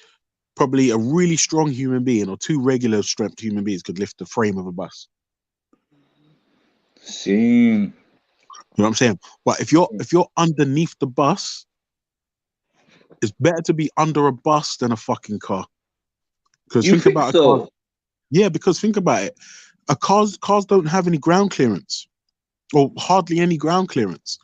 Probably a really strong human being or two regular strength human beings could lift the frame of a bus. See. You know what I'm saying? But if you're underneath the bus, It's better to be under a bus than a fucking car. Because You think think about a car. so? Yeah, because think about it. A cars don't have any ground clearance or hardly any ground clearance.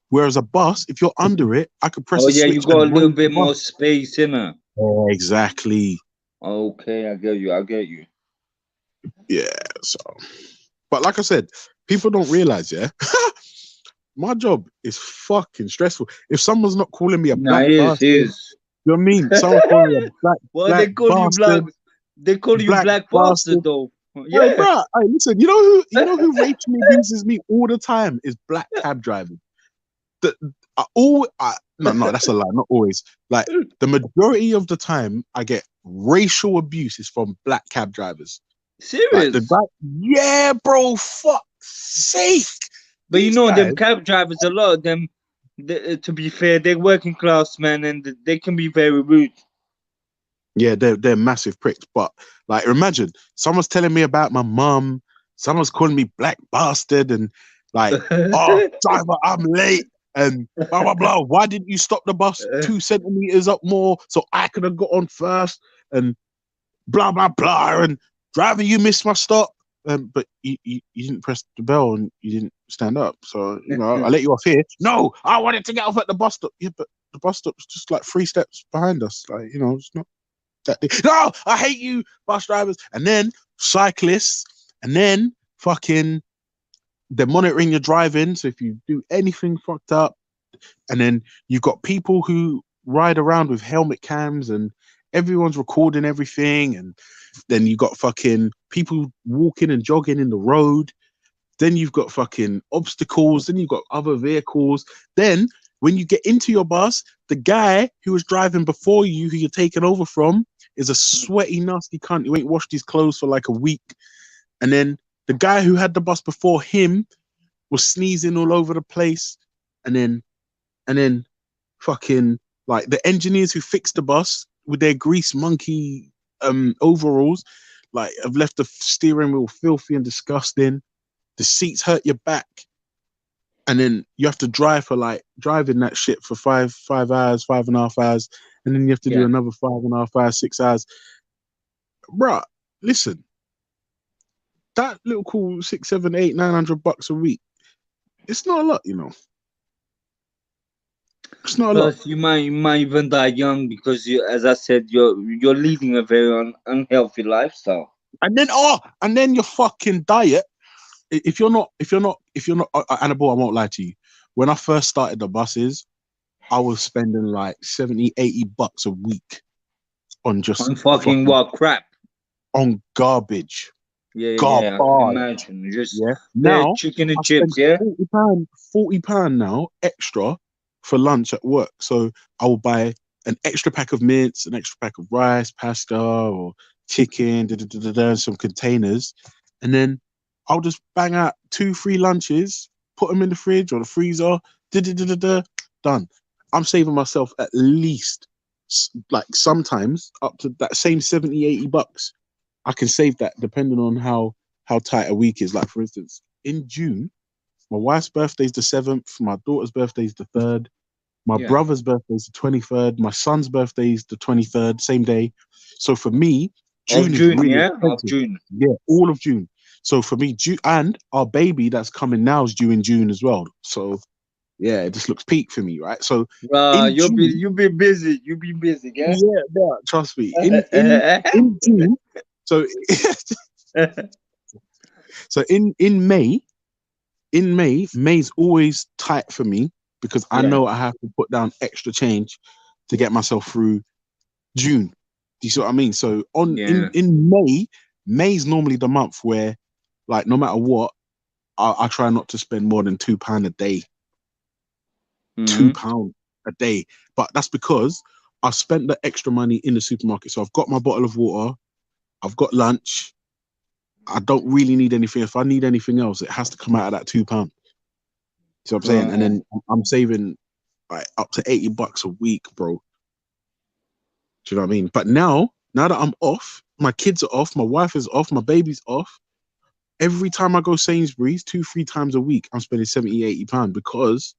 Whereas a bus, if you're under it, I could press Oh a yeah, you switch got a and little raise the bit bus. more space in it. Oh, exactly. Okay, I get you. I get you. Yeah. So, but like I said, people don't realize. Yeah, my job is fucking stressful. If someone's not calling me a Nah, black it is, it bastard, is. you know what I mean? Someone's calling me a Well, black they call you black. bastard, They call you black black bastard bastard. though. Hey, Yeah. bro. Hey, listen. You know who racially abuses me all the time is black cab drivers. The no, that's a lie. Not always. Like the majority of the time, I get racial abuse is from black cab drivers. Like the Serious. guy, yeah, bro. Fuck sake, But you these know guys. them cab drivers, a lot of them. To be fair, they're working class men, and they can be very rude. Yeah, they're massive pricks. But like, imagine someone's telling me about my mum. Someone's calling me black bastard, and like, oh, driver, I'm late, and blah blah blah. Why didn't you stop the bus 2 centimeters up more so I could have got on first? And blah blah blah. And driver, you missed my stop. But you didn't press the bell and you didn't stand up. So I let you off here. No, I wanted to get off at the bus stop. Yeah, but the bus stop's just like 3 steps behind us. Like it's not that thing. No, I hate you, bus drivers. And then cyclists, and then fucking they're monitoring your driving. So if you do anything fucked up, and then you've got people who ride around with helmet cams and everyone's recording everything, and then you got fucking people walking and jogging in the road. Then you've got fucking obstacles. Then you've got other vehicles. Then when you get into your bus, the guy who was driving before you, who you're taking over from, is a sweaty, nasty cunt who ain't washed his clothes for like a week. And then the guy who had the bus before him was sneezing all over the place. And then fucking like the engineers who fixed the bus with their grease monkey overalls, like have left the steering wheel filthy and disgusting. The seats hurt your back, and then you have to drive for like driving that shit for 5 hours, 5.5 hours, and then you have to do Yeah. another 5.5 hours, 6 hours. Bruh, listen, that little cool 6, 7, 8, 900 bucks a week. It's not a lot. It's not a lot. Plus, you might even die young because as I said, you're leading a very unhealthy lifestyle. And then your fucking diet. If you're not, Annabelle, I won't lie to you. When I first started the buses, I was spending like 70, 80 bucks a week on just On fucking fucking what crap? on garbage. Yeah, yeah, I can Garbage. imagine. Just Yeah. the Now chicken and I spend chips. Yeah. £40 now extra for lunch at work. So I will buy an extra pack of mints, an extra pack of rice, pasta, or chicken, some containers, and then I'll just bang out 2, 3 lunches, put them in the fridge or the freezer, done. I'm saving myself at least like sometimes up to that same 70, 80 bucks. I can save that depending on how tight a week is. Like for instance, in June, my wife's birthday is the 7th, my daughter's birthday is the 3rd, my Yeah. brother's birthday is the 23rd, my son's birthday is the 23rd, same day. So for me, Of June is June. really Yeah. Of expensive. June. Yeah, all of June. So for me, June, and our baby that's coming now is due in June as well. So yeah, it just looks peak for me, right? So in June, You'll be busy. You'll be busy. Yeah. yeah, yeah, trust me. In June, so so May's always tight for me because I Yeah. know I have to put down extra change to get myself through June. Do you see what I mean? So on Yeah. in May's normally the month where, like, no matter what, I try not to spend more than £2 a day. Two Mm-hmm. pound a day, but that's because I spent the extra money in the supermarket. So I've got my bottle of water, I've got lunch. I don't really need anything. If I need anything else, it has to come out of that £2. See what I'm saying? And Right. then I'm saving like up to 80 bucks a week, bro. Do you know what I mean? But now that I'm off, my kids are off, my wife is off, my baby's off. Every time I go Sainsbury's, 2, 3 times a week, I'm spending 70, £80 because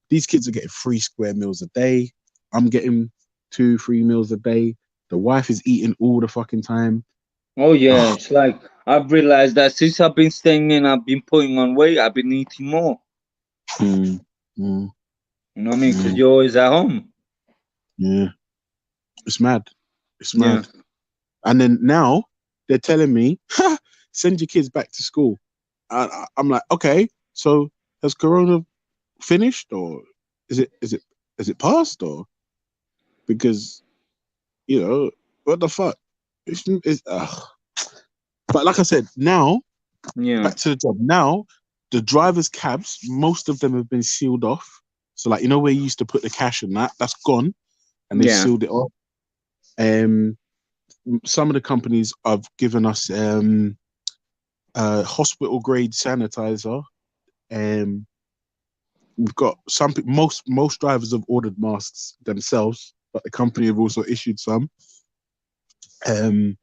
these kids are getting 3 square meals a day. I'm getting 2, 3 meals a day. The wife is eating all the fucking time. Oh yeah, Oh, it's like I've realized that since I've been staying in, I've been putting on weight. I've been eating more. mm, mm, You know what I mean? Because mm, you're always at home. yeah, it's mad. It's Yeah, mad. And then now they're telling me, send your kids back to school. And I'm like, okay, so has Corona finished, or is it passed, or because what the fuck? It's But like I said, now yeah, back to the job. Now the drivers' cabs, most of them have been sealed off. So like where you used to put the cash and that's gone, and they've yeah, sealed it off. Um, some of the companies have given us hospital grade sanitizer. Um, we've got most drivers have ordered masks themselves, but the company have also issued some. Um,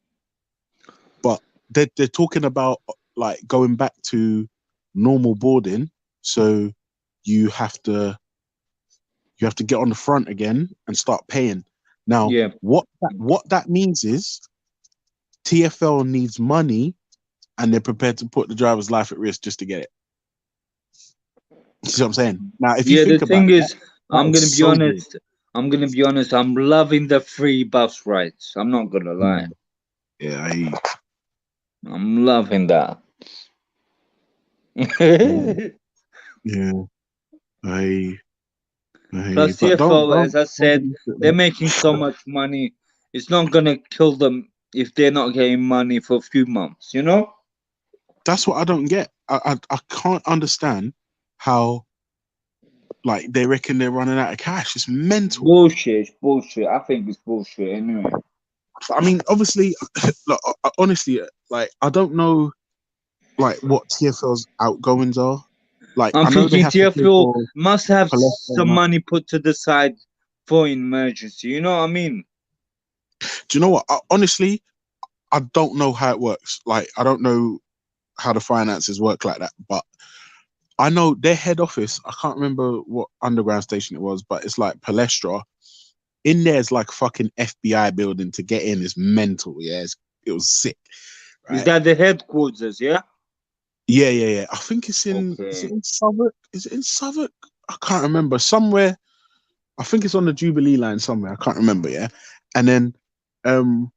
but they're talking about like going back to normal boarding. So you have to get on the front again and start paying. Now, yeah. what that means is TFL needs money, and they're prepared to put the driver's life at risk just to get it. You see what I'm saying? Now, if you Yeah, the think about thing it, that, is, that I'm is gonna be so good. honest. I'm gonna be honest. I'm loving the free bus rides. I'm not gonna lie. Mm. Yeah, I, I'm loving that. mm, yeah, I, Plus, but don't TFL, as don't I don't said, get used to it, they're man. making so much money. It's not gonna kill them if they're not getting money for a few months. You know? That's what I don't get. I can't understand how like they reckon they're running out of cash. It's mental. Bullshit. It's bullshit. I think it's bullshit. Anyway, I mean, obviously, like, honestly, like I don't know like what TFL's outgoings are. Like I'm I know they thinking have to pay TFL for must have some cholesterol. money put to the side for emergency. You know what I mean? Do you know what? Honestly, I don't know how it works. Like I don't know how the finances work like that. But I know their head office. I can't remember what underground station it was, but it's like Palestra. In there's like fucking FBI building to get in is mental. Yeah, it was sick, Is right? that the headquarters? Yeah. Yeah, yeah, yeah. I think it's in. Is it Okay. in Southwark? Is it in Southwark? I can't remember. Somewhere. I think it's on the Jubilee line somewhere. I can't remember. Yeah, and then um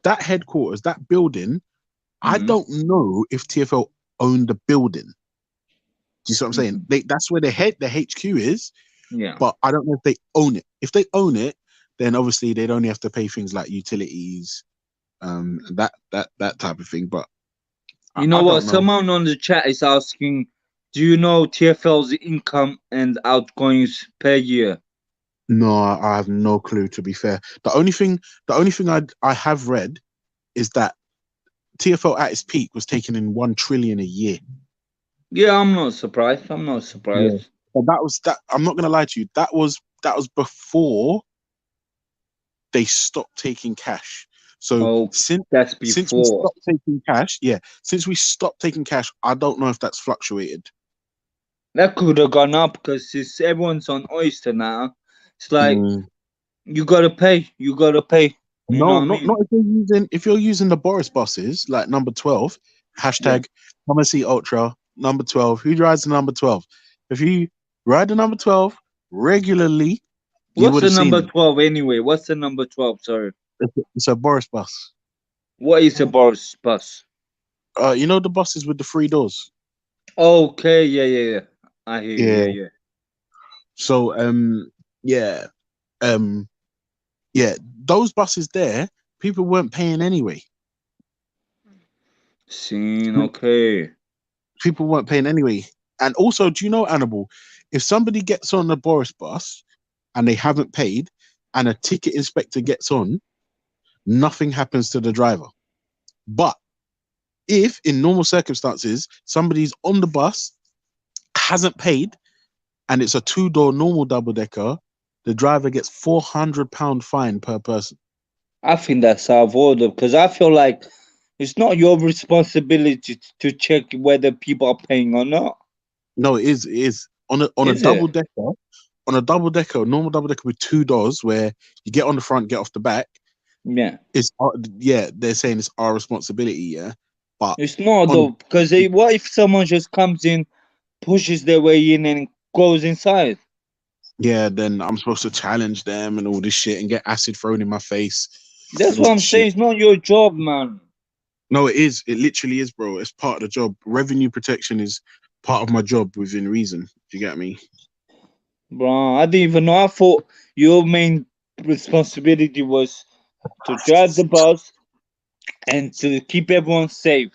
that headquarters, that building. I Hmm. don't know if TFL owned the building. Do you see what I'm saying? Hmm. That's where the HQ is, Yeah. but I don't know if they own it. If they own it, then obviously they'd only have to pay things like utilities, that type of thing. But I, You know I what? don't know. Someone on the chat is asking, do you know TFL's income and outgoings per year? No, I have no clue. To be fair, the only thing I have read is that TFL at its peak was taking in 1 trillion a year. Yeah, I'm not surprised. I'm not Yeah, surprised. but that was that. I'm not gonna lie to you. That was before they stopped taking cash. So Oh, that's since we before. stopped taking cash, yeah, since we stopped taking cash, I don't know if that's fluctuated. That could have gone up because since everyone's on Oyster now, it's like Mm. you gotta pay. You gotta pay. You know No, what I not mean? if you're using the Boris buses like number 12, Yeah. hashtag come and see Ultra number 12. Who drives the number 12? If you ride the number 12 regularly, you What's would the have seen number it. 12 anyway? What's the number 12? Sorry. It's a Boris bus. What is a Boris bus? The buses with the 3 doors. Okay, yeah, yeah, yeah. I hear you. Yeah. Yeah, yeah. So yeah. Um yeah, those buses there, people weren't paying anyway. Seen, okay. People weren't paying anyway. And also, do you know, Annabelle, if somebody gets on the Boris bus and they haven't paid and a ticket inspector gets on, nothing happens to the driver. But if in normal circumstances somebody's on the bus, hasn't paid, and it's a 2 door normal double decker, the driver gets £400 fine per person. I think that's out of order because I feel like it's not your responsibility to check whether people are paying or not. No, it is on a Is it? double decker. on a double decker, normal double decker with two doors, where you get on the front, get off the back. Yeah. It's yeah, they're saying it's our responsibility, yeah. But It's not on though, because what if someone just comes in, pushes their way in, and goes inside? yeah, then I'm supposed to challenge them and all this shit and get acid thrown in my face That's and all what I'm this saying. shit. It's not your job, man. No, it is. It literally is, bro. It's part of the job. Revenue protection is part of my job within reason. Do you get me? Bro, I didn't even know. I thought your main responsibility was to drive the bus and to keep everyone safe.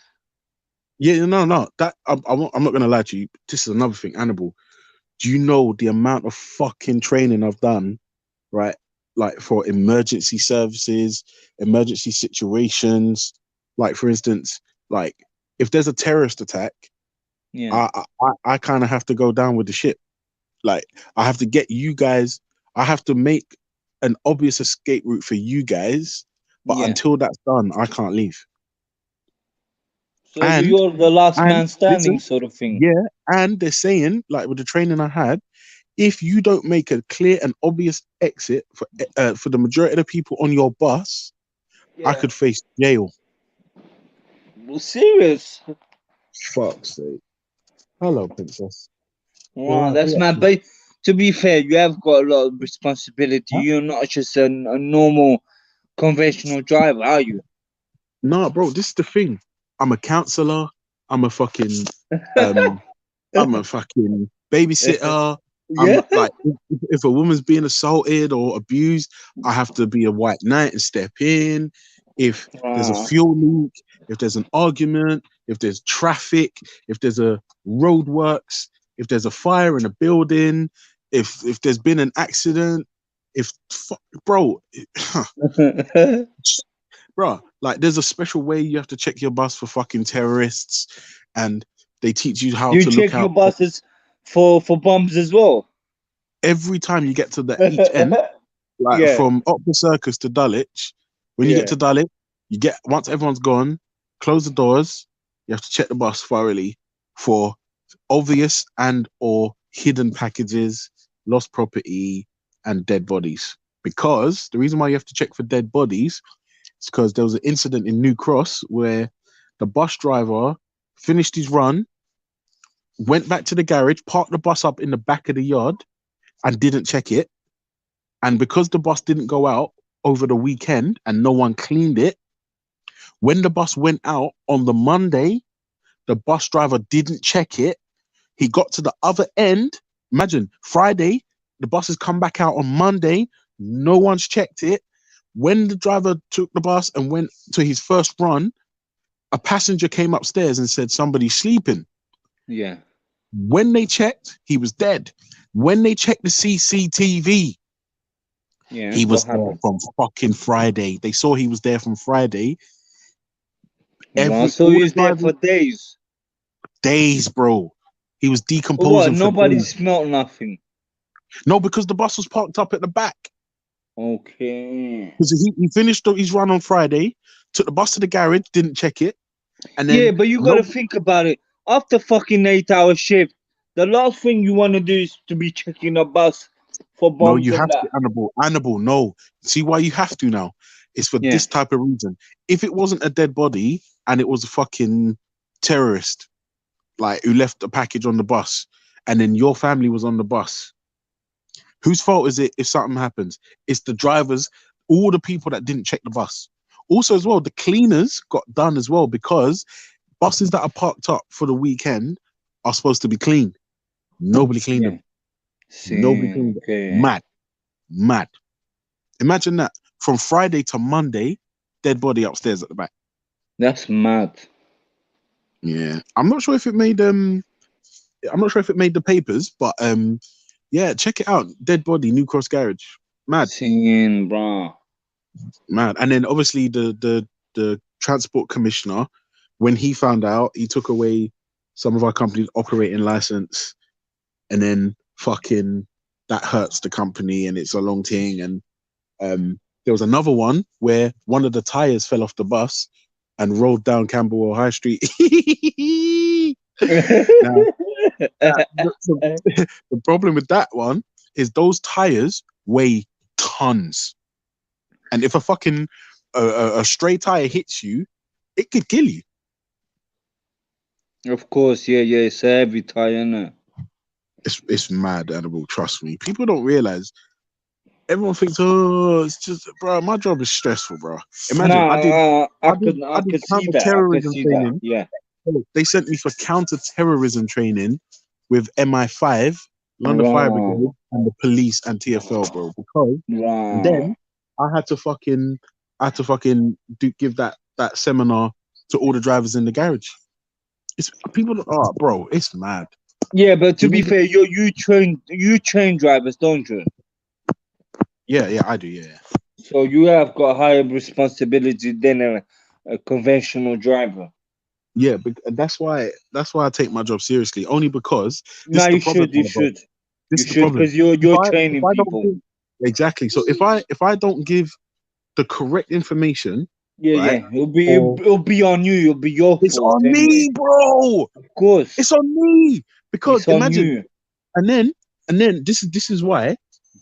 Yeah, no, no. That I'm not gonna lie to you. This is another thing, Annabelle. Do you know the amount of fucking training I've done, right? Like for emergency services, emergency situations. Like for instance, like if there's a terrorist attack, Yeah, I kind of have to go down with the ship. Like I have to get you guys. I have to make an obvious escape route for you guys. But yeah. until that's done, I can't leave. So And you're the last and man standing, listen, sort of thing. yeah, and they're saying like with the training I had, if you don't make a clear and obvious exit for the majority of the people on your bus, I Yeah. could face jail. Well, serious. Fuck's sake. Hello, princess. You're Wow, right. that's mad. But to be fair, you have got a lot of responsibility. Huh? You're not just a normal conventional driver, are you? No, bro, this is the thing. I'm a counselor. I'm a fucking um I'm a fucking babysitter. I'm Yeah. like, if a woman's being assaulted or abused, I have to be a white knight and step in. If there's a Wow. fuel leak, if there's an argument, if there's traffic, if there's a roadworks, if there's a fire in a building, if there's been an accident, bro, bro, like there's a special way you have to check your bus for fucking terrorists, and they teach you how You to look check your out buses for bombs as well. every time you get to the each end, like Yeah, from Opera Circus to Dulwich. When you get yeah, to Dulwich, you get once everyone's gone, close the doors. You have to check the bus thoroughly for obvious and or hidden packages, lost property, and dead bodies. Because the reason why you have to check for dead bodies is because there was an incident in New Cross where the bus driver finished his run, went back to the garage, parked the bus up in the back of the yard, and didn't check it. And because the bus didn't go out over the weekend and no one cleaned it, when the bus went out on the Monday, the bus driver didn't check it. He got to the other end. Imagine Friday, the bus has come back out on Monday. No one's checked it. When the driver took the bus and went to his first run, a passenger came upstairs and said somebody's sleeping. yeah, When they checked, he was dead. When they checked the CCTV, yeah. he What was there happened? from fucking Friday. They saw he was there from Friday. Wow, so All the he's there for drivers, days. days, bro. He was But what? decomposing for Nobody days. smelled nothing. No, because the bus was parked up at the back. Okay. Because he finished his run on Friday, took the bus to the garage, didn't check it, and Yeah, then but you gotta no, think about it. After fucking 8 hour shift, the last thing you wanna do is to be checking the bus for no, bombs you and have that. to, Annabelle, no. See why you have to now? It's for Yeah, this type of reason. If it wasn't a dead body and it was a fucking terrorist, like who left a package on the bus, and then your family was on the bus, whose fault is it if something happens? It's the drivers, all the people that didn't check the bus. Also, as well, the cleaners got done as well because buses that are parked up for the weekend are supposed to be clean. Nobody cleaned yeah. them. Nobody See, cleaned them. okay. Mad, mad. Imagine that from Friday to Monday, dead body upstairs at the back. That's mad. Yeah, I'm not sure if it made I'm not sure if it made the papers, but yeah, check it out. Dead body, New Cross Garage. Mad, Seeing, bro. mad. And then obviously the transport commissioner, when he found out, he took away some of our company's operating license, and then fucking that hurts the company, and it's a long thing. And there was another one where one of the tires fell off the bus and rolled down Camberwell High Street. Now, the problem with that one is those tires weigh tons, and if a fucking a stray tire hits you, it could kill you. Of course, yeah, yeah. It's every tire, innit? It's mad, animal. Trust me. People don't realize. Everyone thinks, oh, it's just, bro. My job is stressful, bro. No, Imagine, I I did could see counter that. I could terrorism see that. training. Yeah. They sent me for counter terrorism training with MI5, London Fire Brigade, Wow. and the police and TFL, bro. Because Wow. then I had to fucking, give that seminar to all the drivers in the garage. It's people. Oh, bro, it's mad. Yeah, but to You be know? fair, you train drivers, don't you? Yeah, I do. Yeah. So you have got higher responsibility than a conventional driver. Yeah, but that's why I take my job seriously. Only because this No, is the you problem, should, you bro. should, This you is the should, problem. because you're If you're if training I don't people. give exactly, so if I don't give the correct information, Yeah, right, yeah. It'll be or it'll be on you. It'll be your it's fault on anyway. me, bro. Of course, It's on me because it's on imagine, you. and then this is why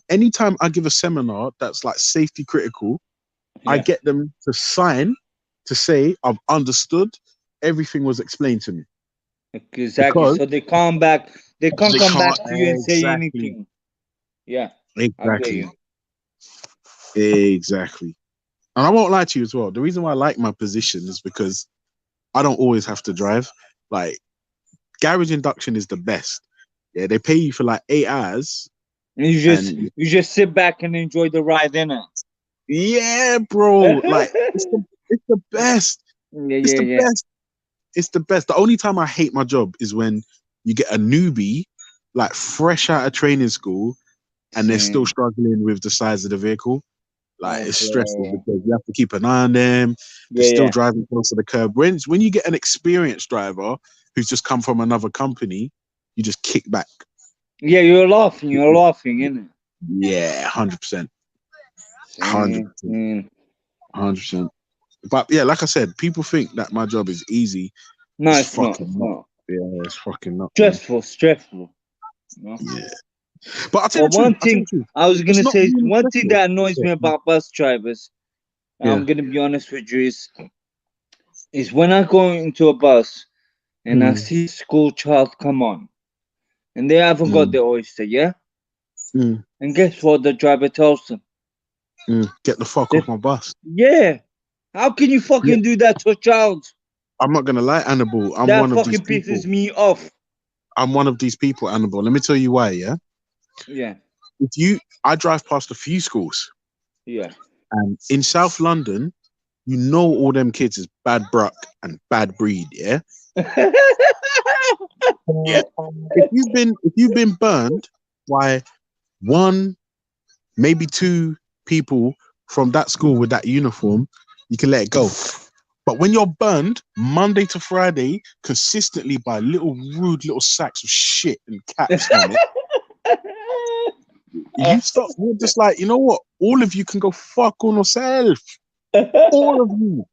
anytime I give a seminar that's like safety critical, I Yeah, get them to sign to say I've understood, everything was explained to me exactly. because So they come back. They can't they come back can't to you and say exactly. anything. Yeah, I get Exactly. you. Exactly. And I won't lie to you as well. The reason why I like my position is because I don't always have to drive. Like garage induction is the best. Yeah, they pay you for like 8 hours, And and you just sit back and enjoy the ride, innit? yeah, bro. Like it's the best. Yeah, It's yeah, the yeah. best. It's the best. The only time I hate my job is when you get a newbie, like fresh out of training school, and they're still Same. struggling with the size of the vehicle. Like Oh, it's stressful bro. because you have to keep an eye on them. They're Yeah, still yeah, driving close to the curb. When you get an experienced driver who's just come from another company, you just kick back. yeah. You're laughing, innit? Yeah, 100%, hundred Same, percent, same. 100%. But yeah, like I said, people think that my job is easy. No, It's it's not. fucking It's not. not. Yeah, it's fucking not, man. Stressful. You know? Yeah. But I'll tell you But the truth. one I'll tell you thing the truth. I was It's gonna not say, really one thing stressful. that annoys me Yeah. about bus drivers, and Yeah. I'm gonna be honest with you, is when I go into a bus and I Mm, see a school child come on and they haven't got mm, the oyster, yeah? mm, And guess what the driver tells them? Get the fuck That, off my bus. yeah, how can you Yeah. fucking do that to a child? I'm not gonna lie, Annabelle. I'm That one of these fucking pisses people. me off. I'm one of these people, Annabelle. Let me tell you why, yeah? Yeah, I drive past a few schools, yeah. and in South London, you know all them kids is bad bruck and bad breed, yeah? Yeah. If you've been burned by one, maybe two people from that school with that uniform, you can let it go. But when you're burned Monday to Friday consistently by little rude little sacks of shit and caps on it, you're just like, you know what? All of you can go fuck on yourself. All of you.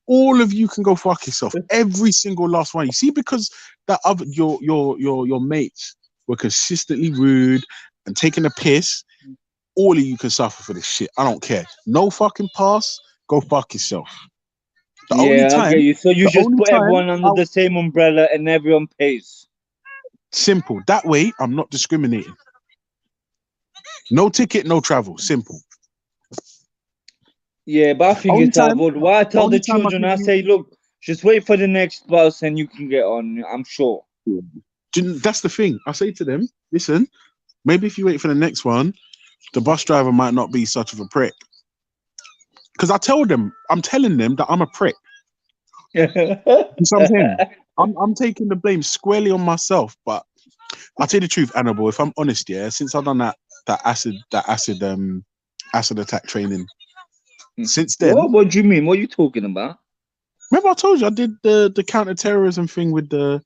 All of you can go fuck yourself. Every single last one. You see, because that other your mates were consistently rude and taking a piss, all of you can suffer for this shit. I don't care. No fucking pass. Go fuck yourself. The only Yeah, I get time, you. So you the just only put time everyone under the same umbrella and everyone pays. simple. That way, I'm not discriminating. No ticket, no travel. Simple. Yeah, but I think Only it's time, avoid. Why I the tell the only time I children, give I you. say, look, just wait for the next bus and you can get on. I'm sure. That's the thing. I say to them, listen, maybe if you wait for the next one, the bus driver might not be such of a prick. Because I'm telling them that I'm a prick. Yeah, You see what I'm saying? I'm taking the blame squarely on myself. But I'll tell you the truth, Annabelle, if I'm honest, yeah, since I've done that acid attack training, since then, what do you mean? What are you talking about? remember I told you I did the counter terrorism thing with the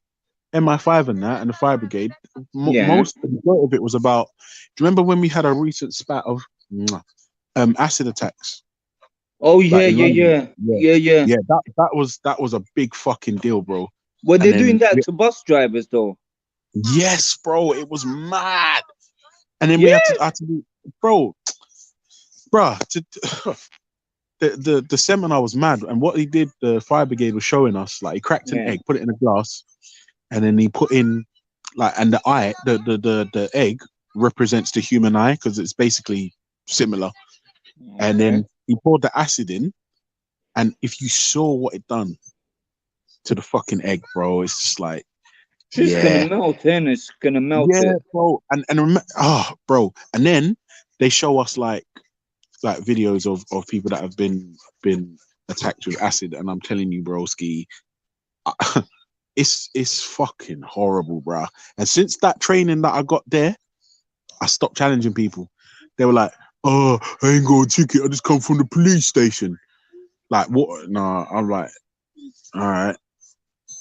MI5 and that and the fire brigade. Yeah. Most the majority of it was about. Do you remember when we had a recent spat of acid attacks, Oh like yeah, in yeah, London? yeah, Yeah, yeah, yeah. yeah. That was a big fucking deal, bro. Were And they doing then that to bus drivers though? yes, bro, it was mad. And then we Yeah. had to do, bro, bruh, the seminar was mad. And what he did, the fire brigade was showing us, like he cracked an Yeah. egg, put it in a glass, and then he put in like, and the eye, the egg represents the human eye because it's basically similar. And Okay. then he poured the acid in, and if you saw what it done to the fucking egg, bro, it's just like, It's just gonna yeah, melt in. It's gonna melt yeah, it. bro. Bro, and then they show us like videos of people that have been attacked with acid, and I'm telling you, broski, it's fucking horrible, bro. And since that training that I got there, I stopped challenging people. They were like, "Oh, I ain't got a ticket. I just come from the police station." Like, what? Nah, I'm like, all right.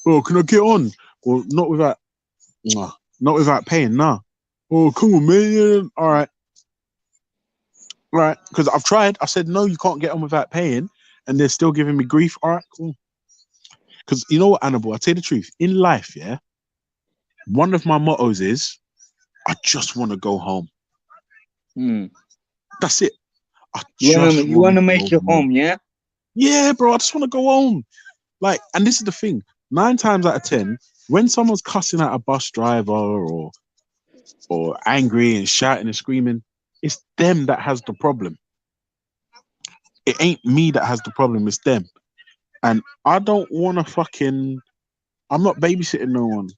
Oh, can I get on? Well, nah, not without paying. Nah. Oh, come on, man. Yeah. All right, right. Because I've tried. I said no, you can't get on without paying, and they're still giving me grief. All right, cool. Because you know what, Annabelle, I tell you the truth. In life, yeah, one of my mottos is I just want to go home. Hmm. That's it. I You just want wanna to make go your home. home, yeah? Yeah, bro, I just want to go home. Like, and this is the thing: 9 times out of 10, when someone's cussing at a bus driver or angry and shouting and screaming, it's them that has the problem. It ain't me that has the problem. It's them. And I don't want to fucking. I'm not babysitting no one.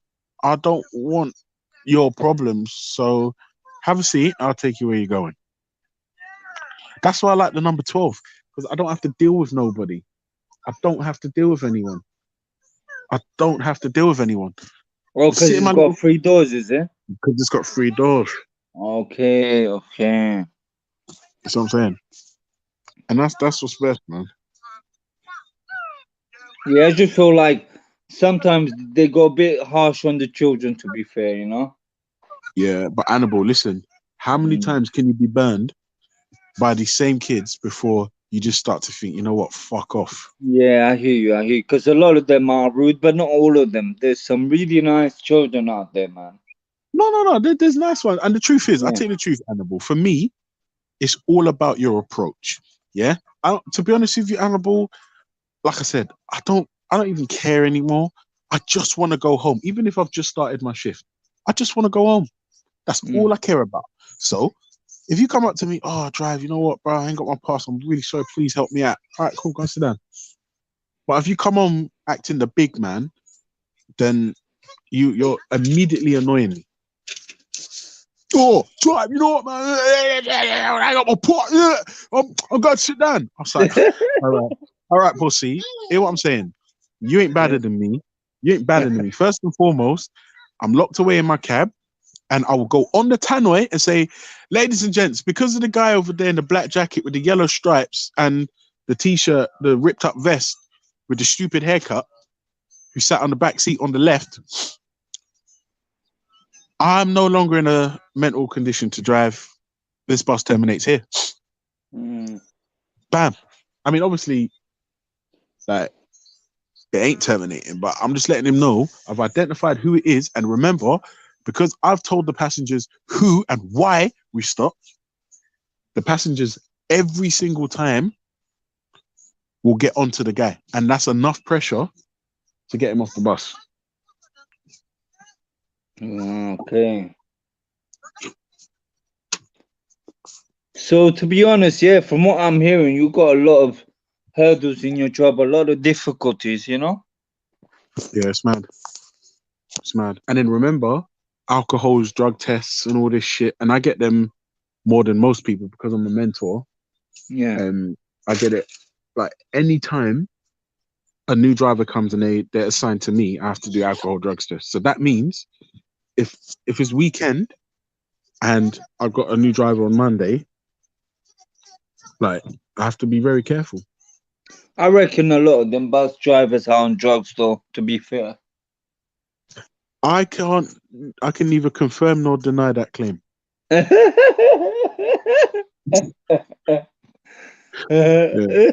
I don't want your problems. So have a seat. I'll take you where you're going. That's why I like the number 12 because I don't have to deal with nobody. I don't have to deal with anyone. I don't have to deal with anyone. Oh, Just sit cause in it's my got little three doors, is it? because it's got 3 doors. Okay, okay. That's what I'm saying. And that's what's best, man. Yeah, I just feel like sometimes they go a bit harsh on the children. To be fair, you know. Yeah, but Annabelle, listen, how many Mm. times can you be burned by these same kids before you just start to think, you know what, fuck off? Yeah, I hear you. I hear you. Because a lot of them are rude, but not all of them. There's some really nice children out there, man. No. There's nice ones. And the truth is, I Yeah. tell you the truth, Annabelle, for me, it's all about your approach. Yeah. To be honest with you, Annabelle, like I said, I don't even care anymore. I just want to go home. Even if I've just started my shift. I just want to go home. That's all Mm. I care about. So if you come up to me, oh, drive, you know what, bro, I ain't got my pass. I'm really sorry. Please help me out. All right, cool, go sit down. But if you come on acting the big man, then you're immediately annoying me. Oh, drive, you know what, man? I got my pot. Yeah, I'm going to sit down. I was like, all right, pussy. Hear what I'm saying? You ain't Yeah. badder than me. You ain't badder than me. First and foremost, I'm locked away in my cab, and I will go on the tannoy and say, ladies and gents, because of the guy over there in the black jacket with the yellow stripes and the t-shirt, the ripped up vest with the stupid haircut, who sat on the back seat on the left, I'm no longer in a mental condition to drive. This bus terminates here. Mm. Bam. I mean, obviously, like it ain't terminating, but I'm just letting him know I've identified who it is. And remember, because I've told the passengers who and why we stopped, the passengers every single time will get onto the guy. And that's enough pressure to get him off the bus. Okay. So to be honest, yeah, from what I'm hearing, you got a lot of hurdles in your job, a lot of difficulties, you know? Yeah, it's mad. It's mad. And then remember, alcohols, drug tests, and all this shit. And I get them more than most people because I'm a mentor. Yeah. I get it like anytime a new driver comes and they're assigned to me, I have to do alcohol drugs test. So that means if it's weekend and I've got a new driver on Monday, like I have to be very careful. I reckon a lot of them bus drivers are on drugs though, to be fair. I can't I can neither confirm nor deny that claim. Yeah.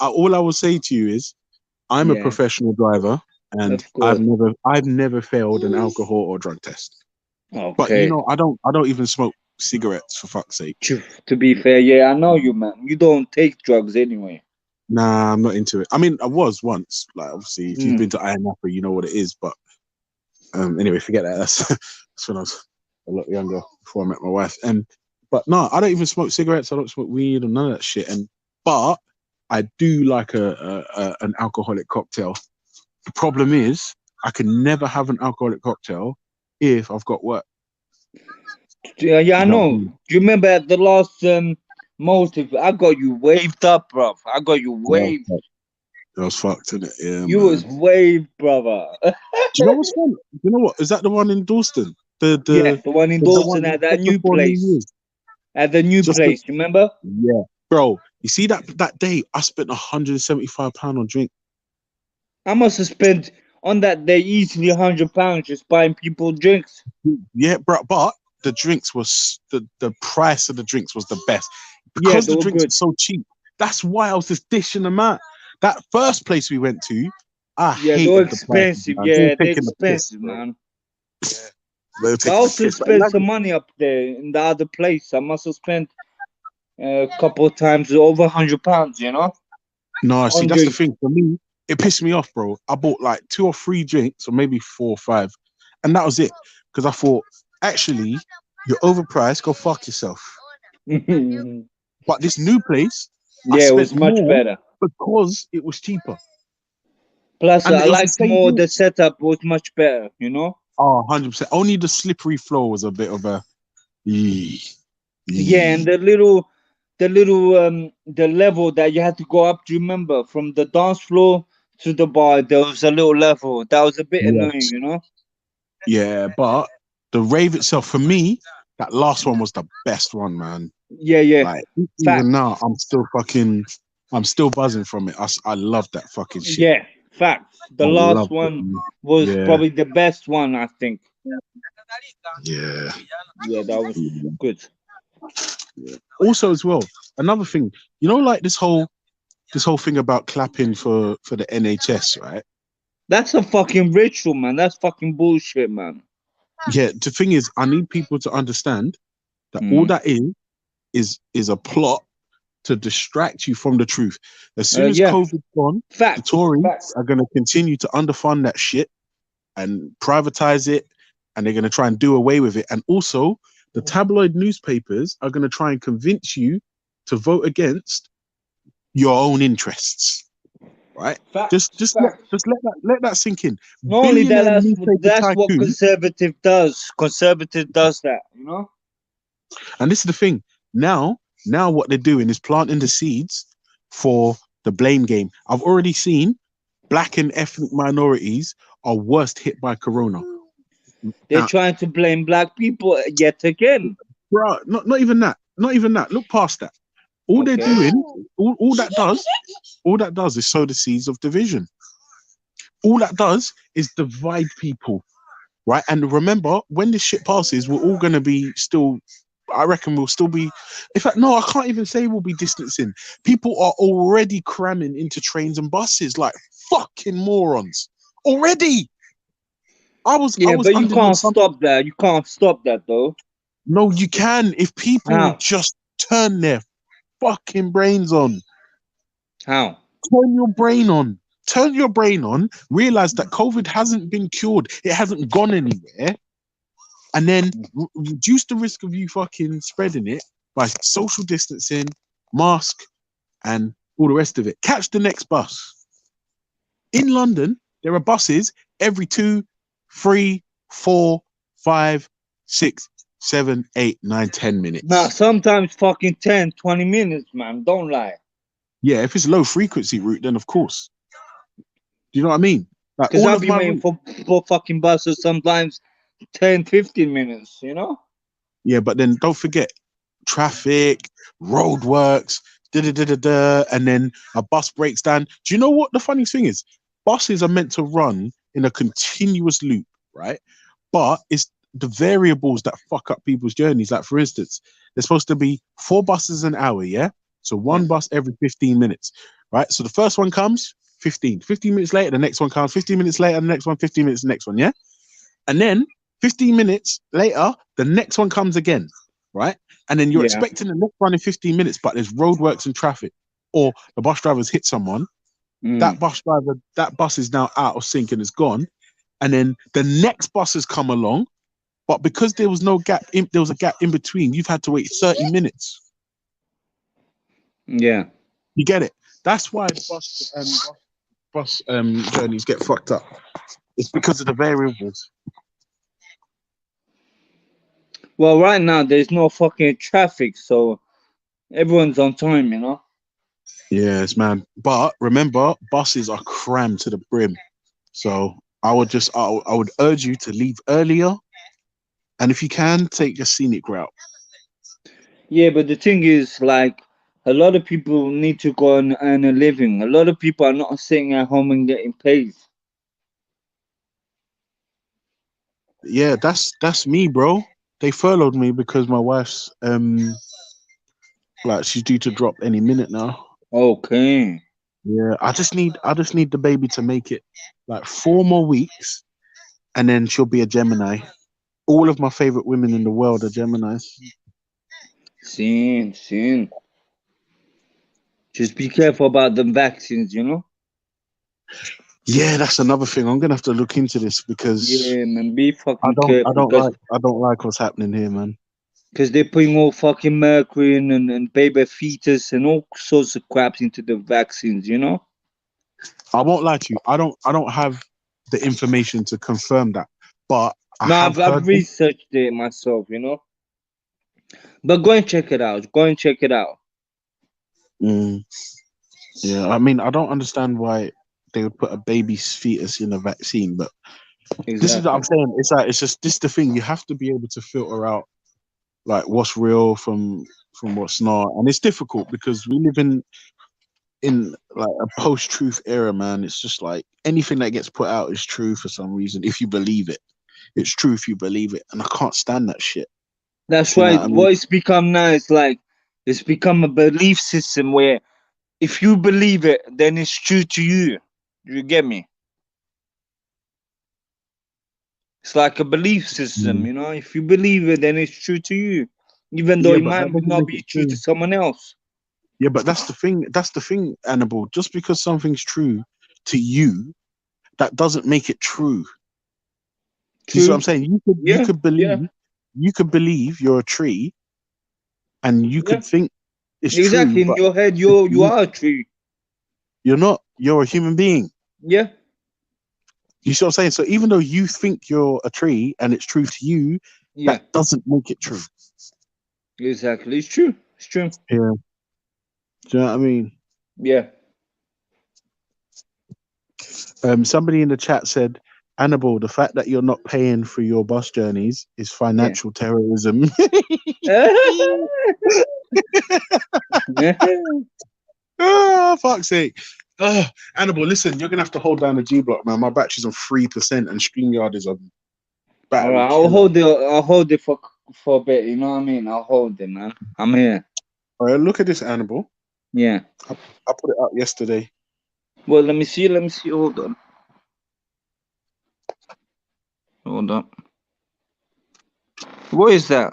All I will say to you is I'm a Yeah, professional driver and of course. I've never failed an alcohol or drug test. But Okay. I don't even smoke cigarettes for fuck's sake. To be fair, yeah, I know you, man. You don't take drugs anyway. Nah, I'm not into it. I mean, I was once. Like, obviously, if you've Mm. been to Iron Apple, you know what it is. But anyway, forget that. That's when I was a lot younger before I met my wife. But no, I don't even smoke cigarettes. I don't smoke weed or none of that shit. But I do like an alcoholic cocktail. The problem is, I can never have an alcoholic cocktail if I've got work. Yeah, yeah, I You know what I know. mean? Do you remember at the last motive? I got you waved up, bro. I got you Yeah, waved. that was fucked, innit? Yeah, You was man. waved, brother. Do you know what's fun? You know what? Is that the one in Dalston? Yeah, the one in The Dawson one at that just new before New place. Year's. At the new Just the, place, remember? yeah, bro. You see that day, I spent £175 on drink. I must have spent on that day easily £100 just buying people drinks. Yeah, bro. But the drinks was the price of the drinks was the best Yeah, because they the were drinks good. were so cheap. That's why I was just dishing them out. That first place we went to, I Yeah, they were hated the prices, expensive. man. They were Yeah, they're taking the piss, expensive, bro. man. Yeah, they were But I taking the also piss. But spent some money up there in the other place. I must have spent a couple of times over £100, no, see, on that's the drinks. thing. For me, it pissed me off, bro. I bought like 2 or 3 drinks, or maybe 4 or 5, and that was it. Because I thought, actually, you're overpriced. Go fuck yourself. Yeah, But this new place, I it spent was much more better. because it was cheaper, Plus, and I it was the liked same more drink. the setup was much better. Oh, 100%. Only the slippery floor was a bit of a. Eee, Yeah, and eee. the level that you had to go up. Do you remember from the dance floor to the bar? There was a little level that was a bit Yes. annoying. Yeah, but the rave itself, for me, that last one was the best one, man. Yeah, yeah. Like, even Facts. now, I'm still buzzing from it. I love that fucking shit. Yeah, facts. The I last love it, one man. was Yeah, probably the best one, I think. yeah, Yeah, that was yeah, good. yeah. Also, as well, another thing, like this whole thing about clapping for the NHS, right? That's a fucking ritual, man. That's fucking bullshit, man. Yeah, the thing is, I need people to understand that all Mm. that is a plot to distract you from the truth. As soon as Yeah, COVID's gone, the facts, Tories facts. are going to continue to underfund that shit and privatize it, and they're going to try and do away with it. And also, the tabloid newspapers are going to try and convince you to vote against your own interests. Right? Just Facts, just let facts. let that sink in. Not only that, Billionaire that's newspaper that's what tycoon. conservative does. Conservative does that. And this is the thing. Now what they're doing is planting the seeds for the blame game. I've already seen black and ethnic minorities are worst hit by corona. They're Now, trying to blame black people yet again. bro, not even that. Not even that. Look past that. All they're Okay. doing, all that does is sow the seeds of division. All that does is divide people, right? And remember, when this shit passes, we're all gonna be still. I reckon we'll still be. In fact, no, I can't even say we'll be distancing. People are already cramming into trains and buses like fucking morons already. I Yeah, was but you under the can't assumption. stop that. You can't stop that though. No, you can if people How? just turn their fucking brains on. How? Turn your brain on. Turn your brain on. Realize that COVID hasn't been cured. It hasn't gone anywhere. And then reduce the risk of you fucking spreading it by social distancing, mask, and all the rest of it. Catch the next bus. In London, there are buses every 2, 3, 4, 5, 6, 7, 8, 9, 10 minutes. Nah, sometimes fucking 10, 20 minutes, man. Don't lie. Yeah, if it's low frequency route, then of course. Do you know what I mean? Like Because all I've of been my waiting route. for fucking buses sometimes 10, 15 minutes. Yeah, but then don't forget traffic, roadworks, da da da da da, and then a bus breaks down. Do you know what the funny thing is? Buses are meant to run in a continuous loop, right? But it's the variables that fuck up people's journeys. Like for instance, there's supposed to be 4 buses an hour, yeah? So Yeah. one bus every 15 minutes, right? So the first one comes 15. 15 minutes later, the next one comes 15 minutes later, the next one 15 minutes, the next one, yeah? And then 15 minutes later, the next one comes again, right? And then you're Yeah. expecting the next one in 15 minutes, but there's roadworks and traffic, or the bus driver's hit someone. Mm. That bus is now out of sync and is gone. And then the next bus has come along, but because there was no gap, there was a gap in between. You've had to wait 30 minutes. Yeah. You get it? That's why bus journeys get fucked up. It's because of the variables. Well, right now there's no fucking traffic, so everyone's on time, you know. Yes, man. But remember, buses are crammed to the brim. So I would urge you to leave earlier, and if you can, take a scenic route. Yeah, but the thing is, like, a lot of people need to go and earn a living. A lot of people are not sitting at home and getting paid. Yeah, that's me, bro. They furloughed me because my wife's like she's due to drop any minute now. Okay. Yeah, I just need the baby to make it like 4 more weeks, and then she'll be a Gemini. All of my favorite women in the world are Geminis. Seen. Just be careful about the vaccines, you know? Yeah, that's another thing. I'm gonna have to look into this because Yeah, man, be fucking careful, because I don't like what's happening here, man. they're putting all fucking mercury and baby fetus and all sorts of craps into the vaccines, you know? I won't lie to you. I don't have the information to confirm that, but I No, have I've heard them. researched it myself, you know? But go and check it out. Go and check it out. Mm, yeah, I mean, I don't understand why they would put a baby's fetus in a vaccine, but this is what I'm Exactly. saying. It's like it's just this the thing. You have to be able to filter out like what's real from what's not, and it's difficult because we live in like a post-truth era, man. It's just like anything that gets put out is true for some reason. If you believe it, it's true if you believe it, and I can't stand that shit. That's Do you know right. what I mean? What it's become now is like, it's become a belief system where if you believe it, then it's true to you. You get me? It's like a belief system, Mm. you know? If you believe it, then it's true to you. Even though Yeah, it but might that doesn't not make be it true to true. someone else. Yeah, but that's the thing. That's the thing, Annabelle. Just because something's true to you, that doesn't make it true. Do you see what I'm True? saying? Yeah, yeah, You could believe you're a tree, and you yeah. could think it's true, Exactly. In but your head, it's you are a tree. you're not. You're a human being. Yeah, You see what I'm saying? So even though you think you're a tree and it's true to you, yeah. that doesn't make it true. Exactly. It's true. It's true. Yeah. Do you know what I mean? Yeah. Somebody in the chat said, Annabelle, the fact that you're not paying for your bus journeys is Yeah. financial terrorism. Oh, fuck's sake. Oh, Annabelle, listen, you're gonna have to hold down the G block, man. My battery's on 3% and StreamYard is a All battery right, killer. I'll hold it for a bit. You know what I mean? I'll hold it, man. I'm here. All right, look at this, Annabelle. Yeah. I put it up yesterday. Well, let me see. Let me see. Hold on. Hold on. What is that?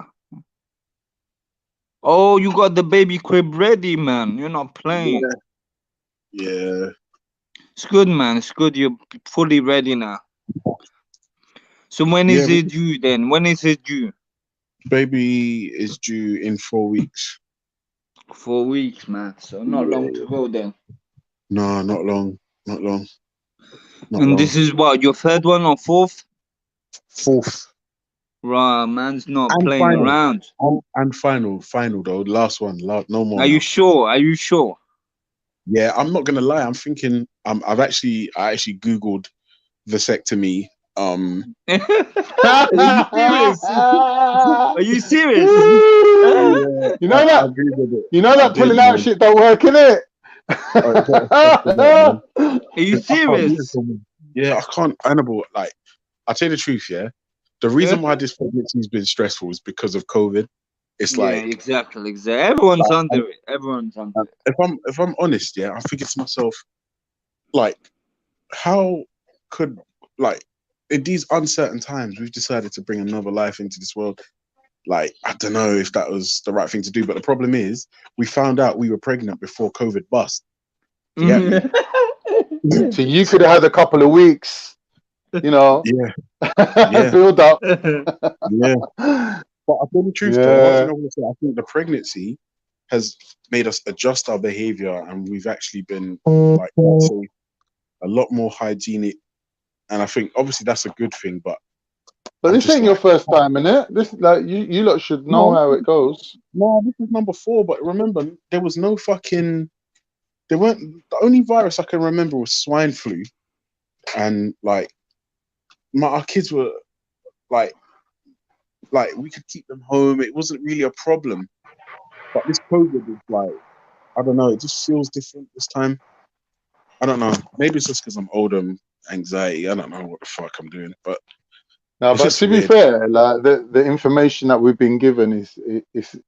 Oh, you got the baby crib ready, man. You're not playing. Yeah. Yeah. It's good, man. It's good. You're fully ready now. So when Yeah, is it due then? When is it due? baby is due in 4 weeks. 4 weeks, man. So not long to Yeah. go then. No, not long. Not long. Not And long. this is what, your third one or fourth? Fourth. Right, man's not And playing final. around. And final. Final though. Last one. No more Are you now. sure? Are you sure? Yeah, I'm not gonna lie. I'm thinking. I actually googled vasectomy. Are you serious? Are you serious? Yeah, You know I that. googled it. You know I that did, pulling out man. shit don't work, innit? It's not affected that, man. Are you I can't do it serious? for me. Yeah, I can't. Annabelle, like, I'll tell you the truth. Yeah, the reason why this pregnancy's been stressful is because of COVID. It's Yeah, like, exactly, exactly. Everyone's like, under it. Everyone's under it. if I'm honest, yeah, I'm thinking to myself, like, how could like in these uncertain times, we've decided to bring another life into this world. Like, I don't know if that was the right thing to do, but the problem is, we found out we were pregnant before COVID bust. Do you get me? So you could have had a couple of weeks, you know, Yeah, yeah, build up. yeah. But I'll tell you the truth, though. One thing Yeah. I want to say, I think the pregnancy has made us adjust our behavior, and we've actually been, like, I'd say, a lot more hygienic. And I think obviously that's a good thing, but But I'm this just ain't your like, first time, innit? This like you lot should know no, how it goes. no, this is number 4. But remember, there was no fucking, there weren't, the only virus I can remember was swine flu. And like, our kids were like, we could keep them home. It wasn't really a problem. But this COVID is like, I don't know, it just feels different this time. I don't know. Maybe it's just because I'm older and anxiety. I don't know what the fuck I'm doing, but No, it's but just to be weird. fair, like the information that we've been given is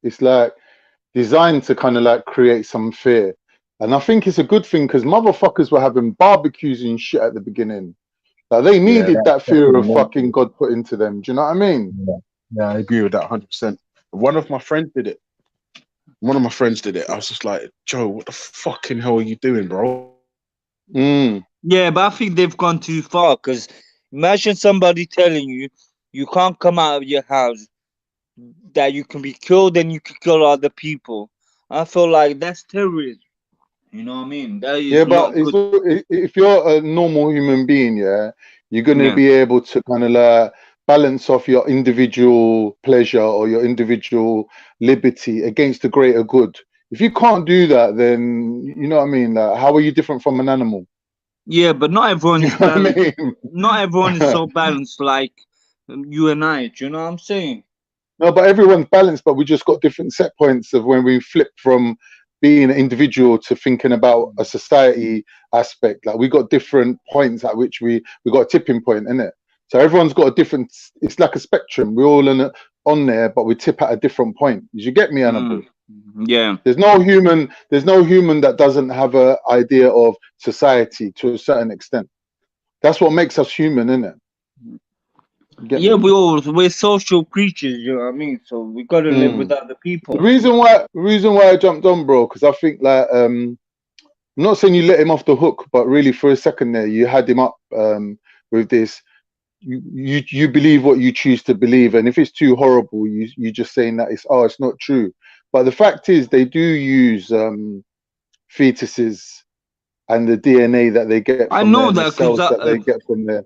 it's like designed to kind of like create some fear. And I think it's a good thing because motherfuckers were having barbecues and shit at the beginning. Like they Yeah, needed that that's fear really of fucking mental. God put into them. Do you know what I mean? Yeah, yeah, I agree with that 100%. One of my friends did it. One of my friends did it. I was just like, Joe, what the fucking hell are you doing, bro? Mm. Yeah, but I think they've gone too far. Because imagine somebody telling you you can't come out of your house, that you can be killed and you can kill other people. I feel like that's terrorism. You know what I mean? That Yeah, is but not it's, good. if you're a normal human being, yeah, you're going to Yeah. be able to kind of balance off your individual pleasure or your individual liberty against the greater good. If you can't do that, then you know what I mean. Like, how are you different from an animal? Yeah, but not everyone You is know what I balanced. mean? Not everyone is so balanced like you and I. Do you know what I'm saying? No, but everyone's balanced, but we just got different set points of when we flip from being an individual to thinking about a society aspect. Like we got different points at which we got a tipping point in it. So everyone's got a different. It's like a spectrum. We're all on there, but we tip at a different point. Did you get me, Mm. Annabelle? Yeah. There's no human. There's no human that doesn't have a idea of society to a certain extent. That's what makes us human, isn't it? Get Yeah, me? we're social creatures, you know what I mean? So we gotta live with Mm. other The people. reason why I jumped on, bro, because I think like I'm not saying you let him off the hook, but really for a second there, you had him up with this. You believe what you choose to believe, and if it's too horrible, you just saying that it's not true. But the fact is, they do use fetuses and the DNA that they get I from there know and the that because cells that they get from there.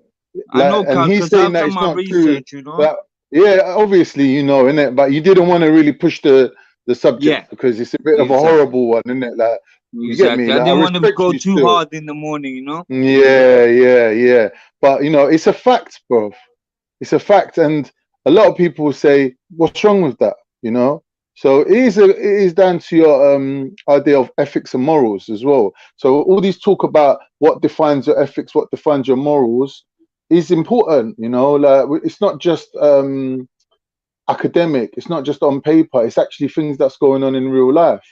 I Like, know and he's because saying I've that done it's my not true. research, you know? But yeah, obviously you know, innit? But you didn't want to really push the subject Yeah, because it's a bit of a exactly. horrible one, isn't it? Like, you get me? Exactly. I Like, I didn't want to respect go you too still. hard in the morning, you know? Yeah. But you know, it's a fact, bro. It's a fact, and a lot of people will say, "What's wrong with that?" You know. So it is down to your idea of ethics and morals as well. So all these talk about what defines your ethics, what defines your morals, is important. You know, like it's not just academic. It's not just on paper. It's actually things that's going on in real life.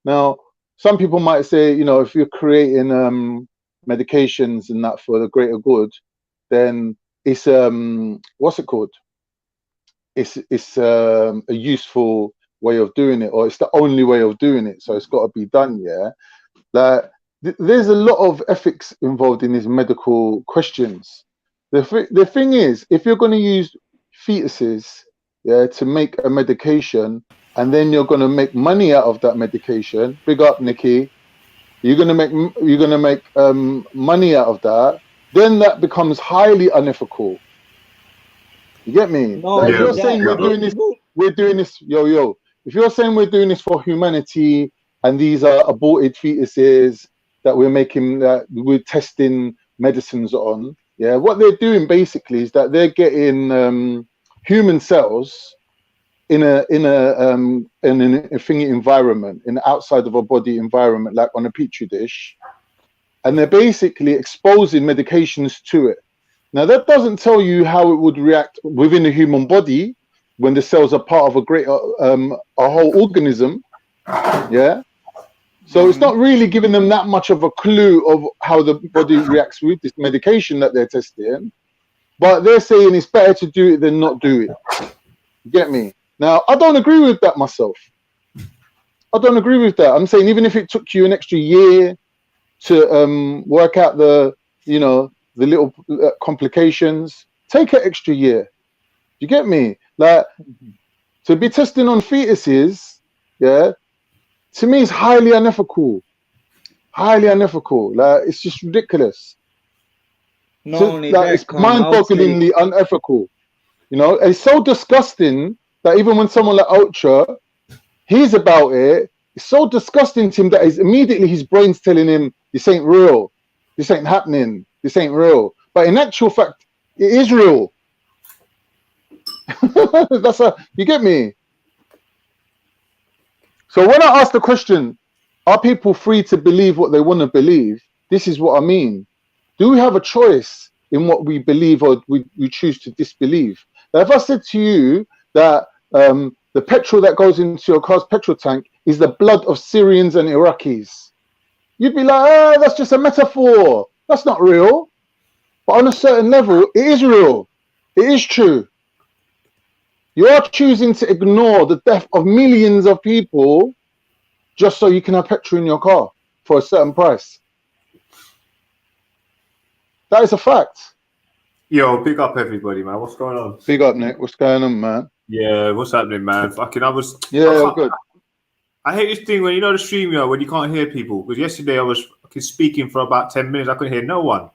Now, some people might say, you know, if you're creating medications and that for the greater good, then it's what's it called? It's a useful way of doing it, or it's the only way of doing it. So it's got to be done. Yeah, like there's a lot of ethics involved in these medical questions. The thing is, if you're going to use fetuses, yeah, to make a medication, and then you're going to make money out of that medication. Big up, Nikki. You're going to make money out of that. Then that becomes highly unethical. You get me? No, Like if Yeah, you're but saying that yeah. we're doing this, yo. If you're saying we're doing this for humanity, and these are aborted fetuses that we're making, that we're testing medicines on, yeah, what they're doing basically is that they're getting human cells in an thingy environment, in the outside of a body environment, like on a petri dish, and they're basically exposing medications to it. Now, that doesn't tell you how it would react within the human body when the cells are part of a great, a whole organism. Yeah. So it's not really giving them that much of a clue of how the body reacts with this medication that they're testing. but they're saying it's better to do it than not do it. You get me? Now, I don't agree with that myself. I don't agree with that. I'm saying even if it took you an extra year to work out the, you know, the little complications, take an extra year. You get me? Like, to be testing on fetuses, yeah, to me is highly unethical. Highly unethical. Like, it's just ridiculous. Not So, only like, that, it's Calm, I would say, mind-bogglingly unethical. You know, it's so disgusting that even when someone like Ultra hears about it, it's so disgusting to him that immediately his brain's telling him, this ain't real, this ain't happening, this ain't real. But in actual fact, it is real. You get me? So when I ask the question, are people free to believe what they want to believe? This is what I mean. Do we have a choice in what we believe or we choose to disbelieve? Now, if I said to you that the petrol that goes into your car's petrol tank is the blood of Syrians and Iraqis, you'd be like, oh, that's just a metaphor. That's not real. But on a certain level, it is real. It is true. You are choosing to ignore the death of millions of people just so you can have petrol in your car for a certain price. That is a fact. Yo, big up everybody, man. What's going on? Big up, Nick. What's going on, man? Yeah, what's happening, man? Fucking, good. I hate this thing when, you know, the stream, when you can't hear people. Because yesterday I was fucking speaking for about 10 minutes. I couldn't hear no one.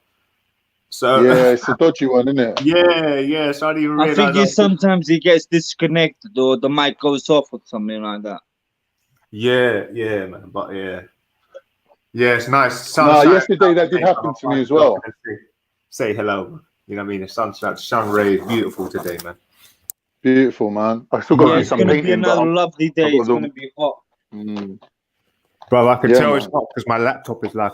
So yeah, it's a dodgy one, isn't it? Yeah. So I didn't even realize. I think sometimes it gets disconnected or the mic goes off or something like that. Yeah, man. But yeah, it's nice. Yesterday that did happen to me as well. Say hello. You know what I mean? The sun rays beautiful today, man. Beautiful, man. I still got to do some painting. It's going to be another lovely day. It's going to be hot. Bro, I can tell it's hot because my laptop is like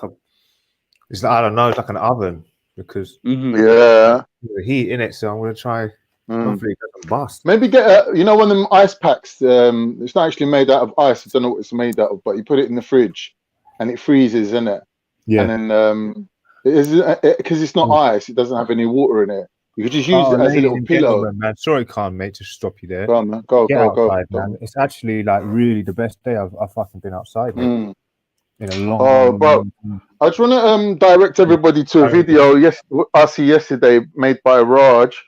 it's like an oven because the heat in it. So I'm going to try. Hopefully it doesn't bust. Maybe get one of them ice packs. It's not actually made out of ice. I don't know what it's made out of, but you put it in the fridge and it freezes, isn't it? Yeah. And then because it's not ice, it doesn't have any water in it. You could just use it as a little pillow. Man. Sorry, Khan, mate, to stop you there. Go on, man. Go outside, man. It's actually like really the best day I've fucking been outside, mate. In a long time. Bro, I just want to direct everybody to a video I see yesterday made by Raj,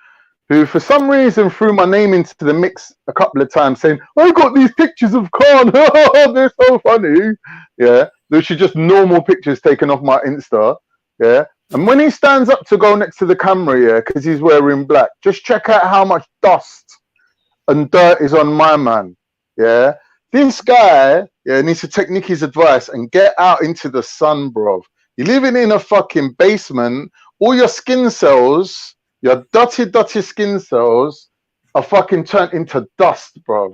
who for some reason threw my name into the mix a couple of times, saying, I got these pictures of Khan. They're so funny. Yeah. Those are just normal pictures taken off my Insta. Yeah. And when he stands up to go next to the camera, yeah, because he's wearing black, just check out how much dust and dirt is on my man. Yeah. This guy, needs to take Nicky's advice and get out into the sun, bro. You're living in a fucking basement. All your skin cells, your dirty skin cells are fucking turned into dust, bro.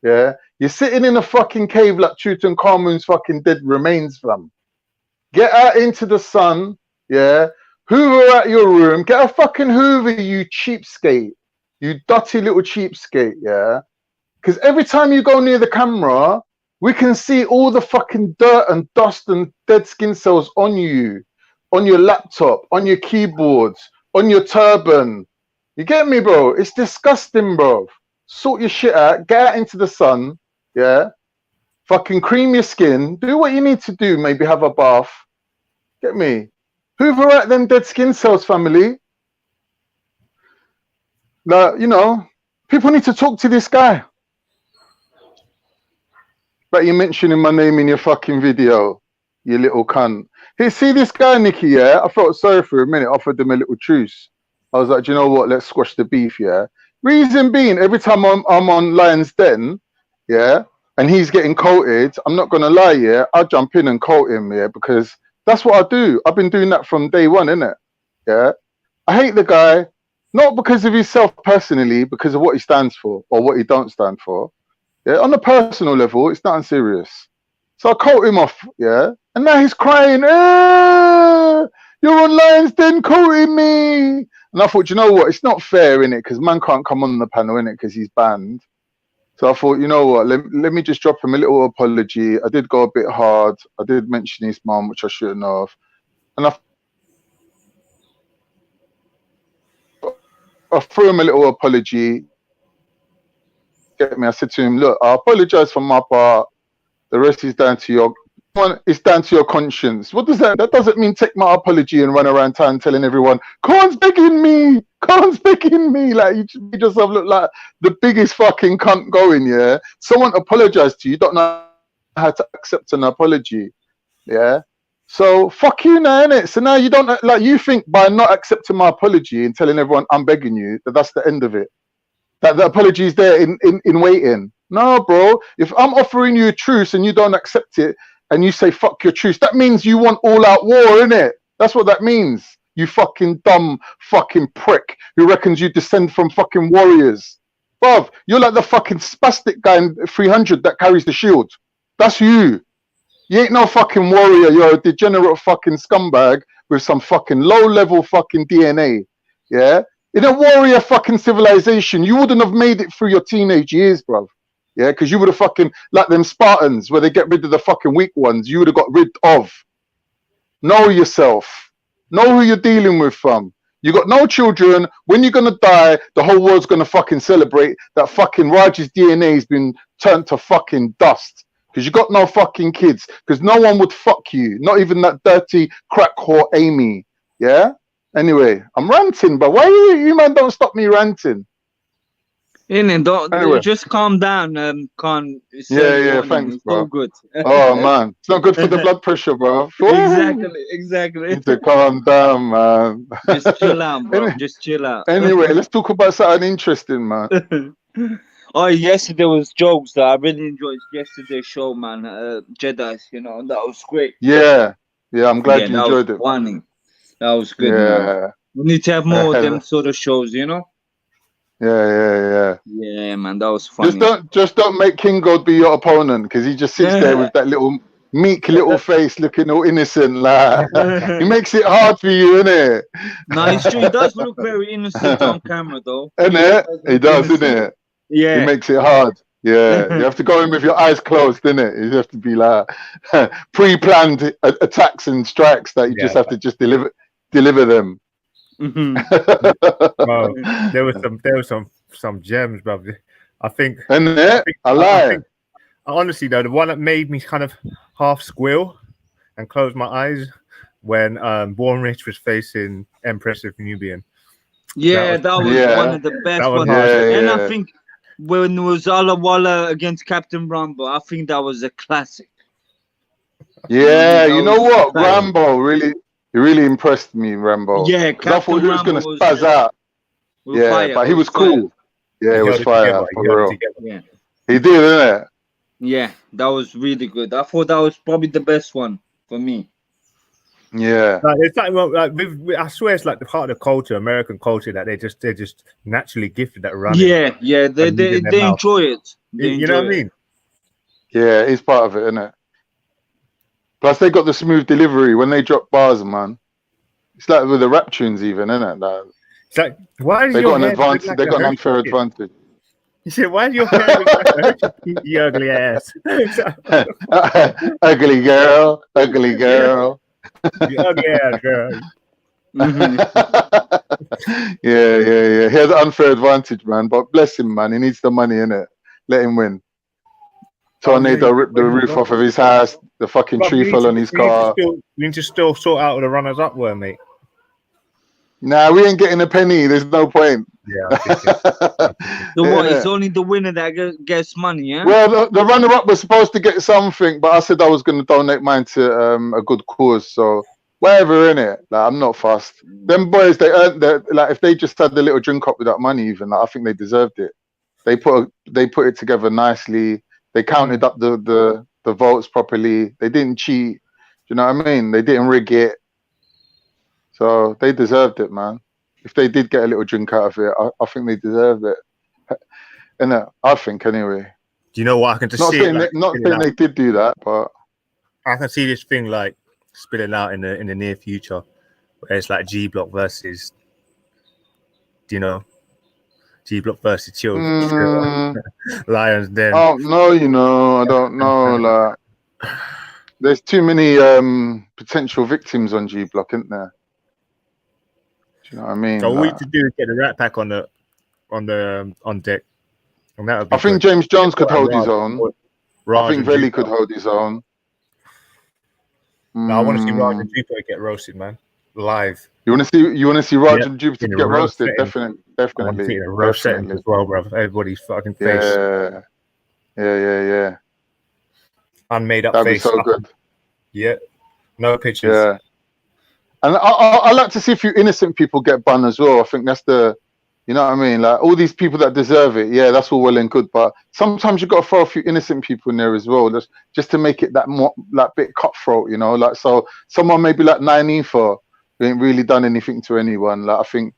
Yeah. You're sitting in a fucking cave like Tutankhamun's fucking dead remains, fam. Get out into the sun. Yeah, hoover out your room. Get a fucking hoover, you cheapskate. You dirty little cheapskate, yeah? Because every time you go near the camera, we can see all the fucking dirt and dust and dead skin cells on you, on your laptop, on your keyboards, on your turban. You get me, bro? It's disgusting, bro. Sort your shit out. Get out into the sun, yeah? Fucking cream your skin. Do what you need to do. Maybe have a bath. Get me? Hoover out them dead skin cells, family. Now, people need to talk to this guy. But you're mentioning my name in your fucking video, you little cunt. Here, see this guy, Nicky, yeah? I felt sorry for a minute, offered him a little truce. I was like, do you know what? Let's squash the beef, yeah? Reason being, every time I'm on Lion's Den, yeah, and he's getting coated, I'm not going to lie, yeah? I'll jump in and coat him, yeah, because that's what I do. I've been doing that from day one, innit? Yeah. I hate the guy, not because of himself personally, because of what he stands for or what he don't stand for. Yeah. On a personal level, it's nothing serious. So I coat him off, yeah. And now he's crying, you're on Lion's Den coating me. And I thought, you know what? It's not fair, innit? Because man can't come on the panel, innit? Because he's banned. So I thought, you know what, let me just drop him a little apology. I did go a bit hard. I did mention his mum, which I shouldn't have. And I threw him a little apology. Get me? I said to him, look, I apologize for my part. The rest is down to your it's down to your conscience. What does that? That doesn't mean take my apology and run around town telling everyone, Khan's begging me, Khan's begging me. Like you made yourself look like the biggest fucking cunt going. Yeah, someone apologized to you. You don't know how to accept an apology. Yeah. So fuck you now, innit? So now you don't like you think by not accepting my apology and telling everyone I'm begging you that's the end of it. That the apology is there in waiting. No, bro. If I'm offering you a truce and you don't accept it and you say fuck your truce, that means you want all out war, innit? That's what that means. You fucking dumb fucking prick who reckons you descend from fucking warriors. Bruv, you're like the fucking spastic guy in 300 that carries the shield. That's you. You ain't no fucking warrior. You're a degenerate fucking scumbag with some fucking low level fucking DNA. Yeah? In a warrior fucking civilization, you wouldn't have made it through your teenage years, bruv. Yeah, because you would have fucking, like them Spartans, where they get rid of the fucking weak ones, you would have got rid of. Know yourself. Know who you're dealing with, fam. You got no children. When you're going to die, the whole world's going to fucking celebrate that fucking Raj's DNA has been turned to fucking dust. Because you got no fucking kids. Because no one would fuck you. Not even that dirty crack whore Amy. Yeah? Anyway, I'm ranting, but why you man don't stop me ranting? Don't Anyway. just calm down. Khan. Yeah, thanks, it's bro. all good. Oh man, it's not good for the blood pressure, bro. Exactly. You need to calm down, man. Just chill out, bro. Just chill out. Anyway, let's talk about something interesting, man. Oh, yesterday was jokes that I really enjoyed yesterday's show, man. Jedi, that was great. Yeah, I'm glad you enjoyed it. Funny. That was good, man. We need to have more of them sort of shows, Yeah. Yeah, man, that was funny. Just don't make King God be your opponent, because he just sits there with that little meek little face, looking all innocent. Like he makes it hard for you, innit? No, it's true. He does look very innocent on camera, though. Innit? He does, innit? Yeah. He makes it hard. Yeah, you have to go in with your eyes closed, innit? You have to be like pre-planned attacks and strikes that you just have to just deliver them. Bro, there was some gems, bro. I think. Honestly, though, the one that made me kind of half squeal and close my eyes when Born Rich was facing Empress of Nubian. Yeah, that was one of the best ones. I think when it was Allah Walla against Captain Rambo, I think that was a classic. Yeah, you know what? Rambo really impressed me, Rambo. Yeah, because I thought he was going to spaz out. Yeah, fire, but he was cool. Yeah, it was fire. For real. Yeah. He did, didn't it? Yeah, that was really good. I thought that was probably the best one for me. Yeah. It's like, I swear it's like the part of the culture, American culture, that they're just naturally gifted at running. Yeah, they enjoy it. You know what I mean? Yeah, it's part of it, isn't it? Plus, they got the smooth delivery when they drop bars, man. It's like with the rap tunes, even, isn't it? Like, it's like, why is they got an advantage? They got an unfair advantage. You said, why is your hair like you ugly ass? Ugly girl. You ugly ass girl. Yeah. He has an unfair advantage, man. But bless him, man. He needs the money, innit? Let him win. Tornado ripped the roof off of his house. The fucking tree fell on his car. You need to still sort out what the runners-up were, mate. Nah, we ain't getting a penny. There's no point. Yeah. What? It's only the winner that gets money, yeah? Well, the runner-up was supposed to get something, but I said I was going to donate mine to a good cause. So whatever, innit? Like, I'm not fussed. Them boys, they earned like if they just had a little drink up with that money, even like, I think they deserved it. They put it together nicely. They counted up the votes properly. They didn't cheat. Do you know what I mean? They didn't rig it. So they deserved it, man. If they did get a little drink out of it, I think they deserved it. And I think anyway. Do you know what I can just not see? Saying they did do that, but I can see this thing like spilling out in the near future, where it's like G Block versus, G Block versus Children, Lions. Then oh no, I don't know. Like, there's too many potential victims on G Block, isn't there? you know what I mean? So all we Like, need to do is get the Rat Pack on deck, and that would be I think good. James Jones could hold his Raj, own. Raj I think and Veli Jupiter. could hold his own. No, I want to see Raj Mm. and Jupiter get roasted, man, live. You want to see Raj Yeah, and Jupiter in a get roast roasted? setting. Definitely, I want to see definitely, it in a roast setting definitely. as well, bro. Everybody's fucking face, Yeah, yeah. unmade up That'd be face. so good. Yeah, no pictures. Yeah, and I like to see a few innocent people get bun as well. I think that's the, you know what I mean? Like all these people that deserve it. Yeah, that's all well and good, but sometimes you got to throw a few innocent people in there as well, just to make it that more like bit cutthroat, you know. Like so, someone maybe like 9 for who ain't really done anything to anyone. Like I think,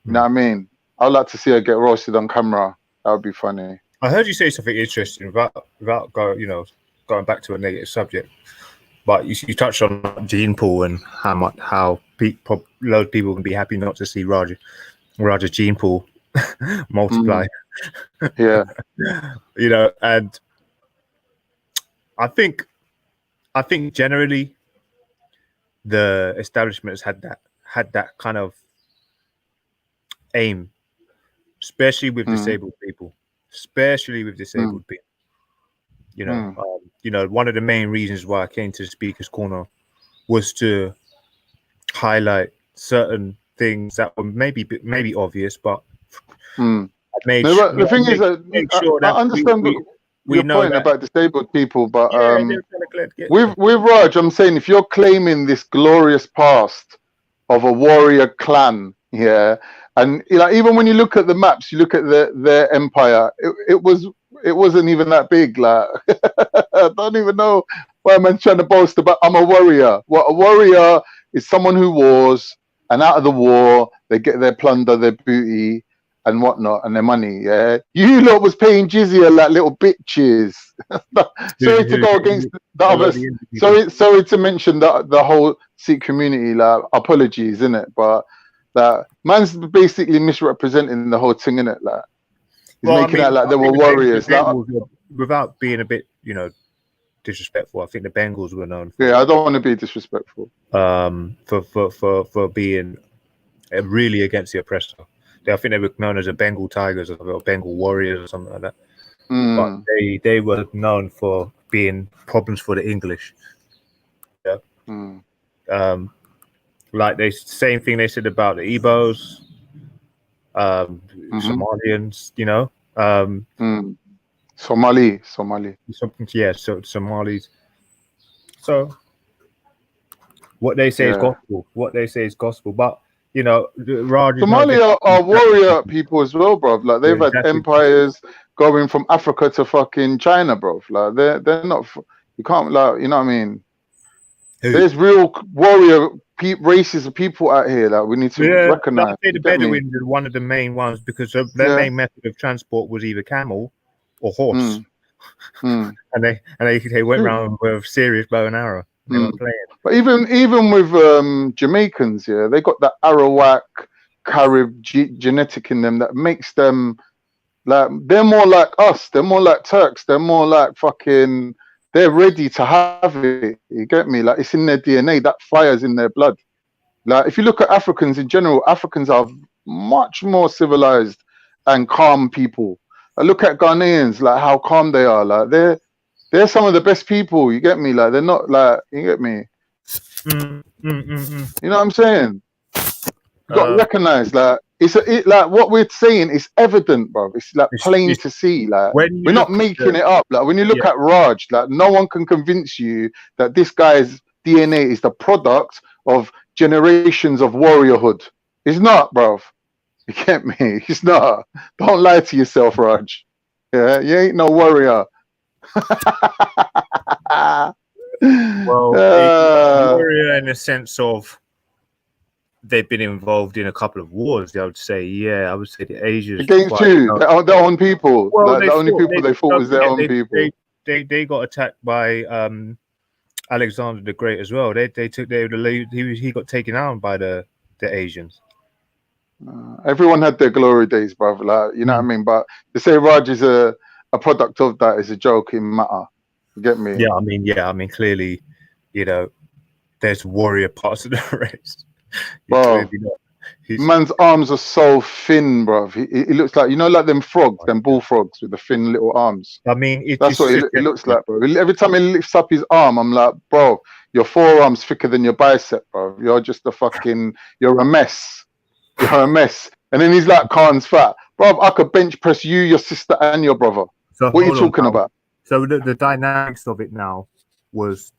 you know what I mean? I'd like to see her get roasted on camera. That would be funny. I heard you say something interesting without going back to a negative subject, but you touched on gene pool and how loads of people can be happy not to see Roger's gene pool multiply. Yeah. You know, and I think generally the establishment has had that kind of aim, especially with disabled people, You know, one of the main reasons why I came to the Speaker's Corner was to highlight certain things that were maybe obvious, but I made No, sure, but the thing is that make sure I that understand we your know point that. about disabled people, but Yeah, they were trying to get with Raj, I'm saying if you're claiming this glorious past of a warrior clan, yeah, and like even when you look at the maps, you look at their empire, it wasn't even that big. Like I don't even know why I'm trying to boast about. I'm a warrior. What a warrior is someone who wars, and out of the war they get their plunder, their booty, and whatnot, and their money. Yeah, you lot was paying jizya like little bitches. Sorry to go against the others. Sorry to mention the whole Sikh community. Like apologies, innit? But that man's basically misrepresenting the whole thing, innit? Like he's making out like they were warriors. Without being a bit, disrespectful, I think the Bengals were known for. Yeah, I don't want to be disrespectful. For being really against the oppressor. I think they were known as the Bengal Tigers or Bengal Warriors or something like that. But they were known for being problems for the English. Yeah. Like same thing they said about the Igbos, Somalians, Somali. Yeah, so Somalis. So what they say is gospel. But Raj Somali are warrior people as well, bro. Like they've had empires going from Africa to fucking China, bro. Like they're not. You can't like you know what I mean. There's real warrior races of people out here that we need to recognize. The Bedouins are one of the main ones because their main method of transport was either camel or horse, and they went around with serious bow and arrow. They were playing. But even with Jamaicans, yeah, they got that Arawak, Carib genetic in them that makes them like they're more like us. They're more like Turks. They're more like fucking. They're ready to have it. You get me? Like it's in their DNA. That fire's in their blood. Like if you look at Africans in general, Africans are much more civilized and calm people. Like, look at Ghanaians, like how calm they are. Like they're some of the best people. You get me? Like they're not like you get me. You know what I'm saying? You got to recognize like like what we're saying is evident, bro. It's like plain to see. Like we're not making it up. Like when you look at Raj, like no one can convince you that this guy's DNA is the product of generations of warriorhood. It's not, bro. You get me? It's not. Don't lie to yourself, Raj. Yeah, you ain't no warrior. Warrior in the sense of they've been involved in a couple of wars. I would say the Asians against who? Their own people. Well, like, the only people they fought was their own people. They got attacked by Alexander the Great as well. He got taken out by the Asians. Everyone had their glory days, brother. Like you know what I mean. But to say Raj is a product of that is a joking matter. You get me? Yeah, I mean, clearly, there's warrior parts of the race. Well, He's, Man's arms are so thin, bruv. He looks like, you know, like them frogs, them bullfrogs with the thin little arms. I mean, That's what it looks like, bro. Every time he lifts up his arm, I'm like, bro, your forearm's thicker than your bicep, bro. You're just a fucking, you're a mess. You're a mess. And then he's like, Khan's fat. Bro, I could bench press you, your sister, and your brother. So What are you hold on talking now. about? So the dynamics of it now was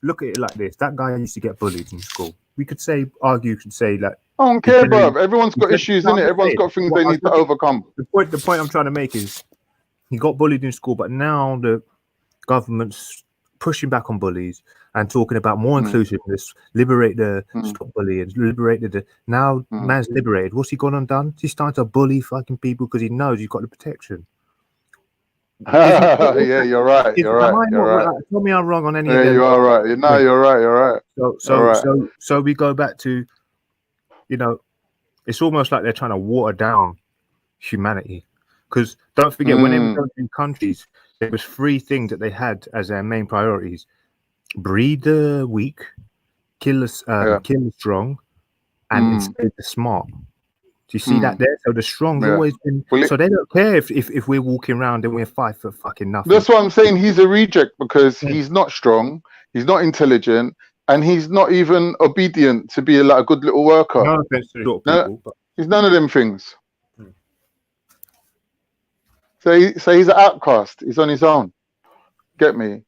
look at it like this. That guy used to get bullied in school. We could say, you could say that. I don't care, bro. Everyone's got issues, innit? Everyone's got things they need to overcome. The point I'm trying to make is he got bullied in school, but now the government's pushing back on bullies and talking about more inclusiveness, liberate the stop bullying, liberate the. Now man's liberated. What's he gone and done? He's starting to bully fucking people because he knows he's got the protection. Yeah, you're right. You're right. You're right. Tell me I'm wrong on any of them. Yeah, you are right. No, you're right. You're right. So we go back to, you know, it's almost like they're trying to water down humanity. Because don't forget, when they were going to countries, there was 3 things that they had as their main priorities: breed the weak, kill the strong, and enslave the smart. Do you see that there? So the strong's always been. So they don't care if we're walking around and we're 5 for fucking nothing. That's what I'm saying. He's a reject because he's not strong, he's not intelligent, and he's not even obedient to be like a good little worker. No offense to short people, but he's none of them things. So he's an outcast. He's on his own. Get me?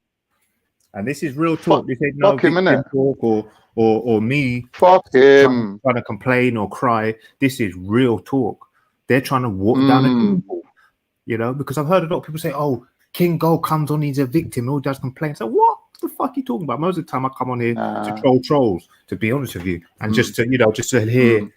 And this is real talk. This ain't no victim talk or me. Fuck him. Trying to complain or cry. This is real talk. They're trying to water down the people. You know, because I've heard a lot of people say, "Oh, King Gold comes on, he's a victim, all does complain." So what the fuck are you talking about? Most of the time, I come on here to troll trolls. To be honest with you, and just to hear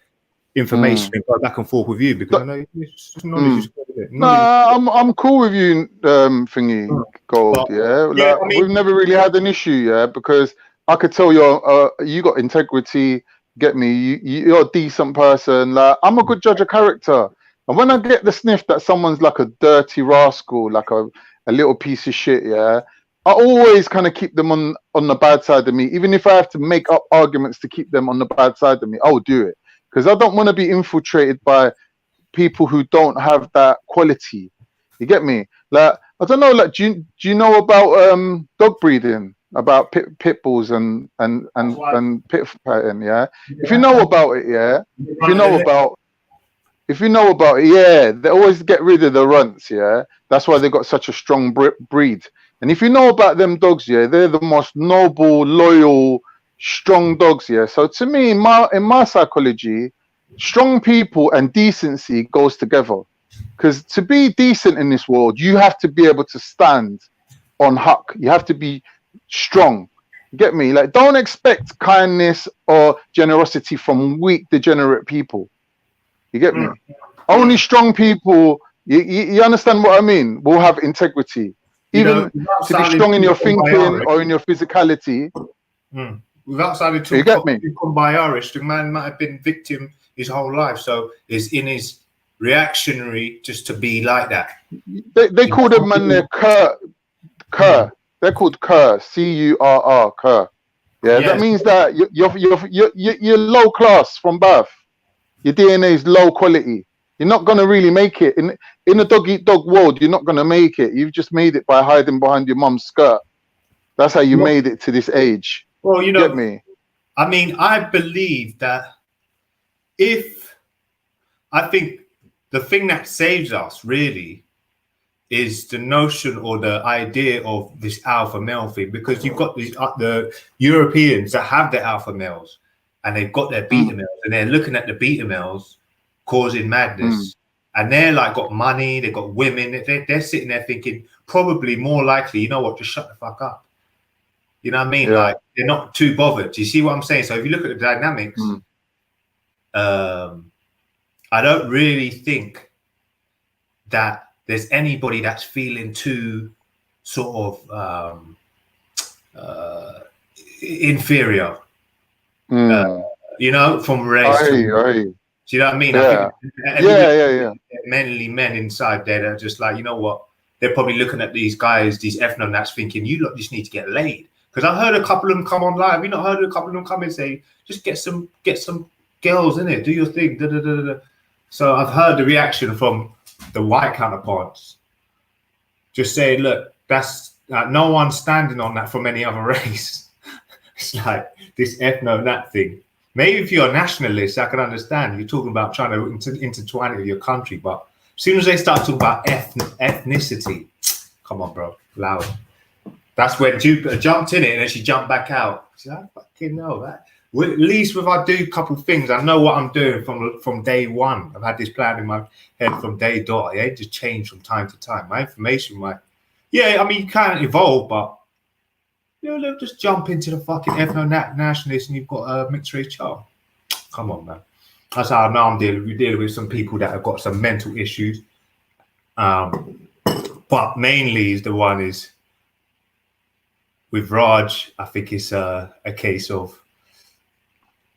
information and go back and forth with you because I know it's just knowledge. I'm cool with you, thingy Gold. But, we've never really had an issue, because I could tell you got integrity. Get me? You're a decent person. Like, I'm a good judge of character, and when I get the sniff that someone's like a dirty rascal, like a little piece of shit, I always kind of keep them on the bad side of me, even if I have to make up arguments to keep them on the bad side of me. I'll do it. Because I don't want to be infiltrated by people who don't have that quality. You get me? Like, I don't know. Like, do you know about dog breeding? About pit bulls and pit fighting? Yeah. If you know about it, If you know about it, they always get rid of the runts. Yeah. That's why they got such a strong breed. And if you know about them dogs, they're the most noble, loyal, strong dogs. So to me, in my psychology, strong people and decency goes together. Because to be decent in this world, you have to be able to stand on huck. You have to be strong. Get me? Like, don't expect kindness or generosity from weak, degenerate people. You get me? Only strong people. You understand what I mean? Will have integrity. Even to be strong in your thinking or in your physicality. Without sounding too Irish, the man might have been victim his whole life, so is in his reactionary just to be like that. They call them man there cur. They're called cur, C-U-R-R, cur. Yeah, that means that you're low class from birth. Your DNA is low quality. You're not gonna really make it in a dog eat dog world. You're not gonna make it. You've just made it by hiding behind your mum's skirt. That's how you made it to this age. Well, you know, get me? I mean, I believe that I think the thing that saves us really is the notion or the idea of this alpha male thing, because you've got these the Europeans that have the alpha males and they've got their beta males and they're looking at the beta males causing madness and they're like got money, they've got women, they're sitting there thinking probably more likely, you know what, just shut the fuck up. You know what I mean? Like, they're not too bothered. Do you see what I'm saying? So if you look at the dynamics, I don't really think that there's anybody that's feeling too sort of inferior, you know, from race. Do you know what I mean? Yeah. I think mainly men inside there that are just like, you know what? They're probably looking at these guys, these ethno nats, thinking, you lot just need to get laid. Because I've heard a couple of them come on live. Have you not heard a couple of them come and say, just get some girls, innit? Do your thing. Da, da, da, da, da. So I've heard the reaction from the white counterparts, just saying, look, that's no one's standing on that from any other race. It's like this ethno-nat thing. Maybe if you're a nationalist, I can understand. You're talking about trying to intertwine it with your country, but as soon as they start talking about ethnicity, come on, bro, loud. That's when Jupiter jumped in it, and then she jumped back out. She's like, I fucking know that. Well, at least if I do a couple of things, I know what I'm doing from day one. I've had this plan in my head from day dot. It ain't just change from time to time. My information might, yeah, I mean, you can't evolve, but you know, just jump into the fucking ethno-nationalist and you've got a mixed race child. Come on, man. That's how I know we're dealing with some people that have got some mental issues. But mainly the one is with Raj, I think it's a case of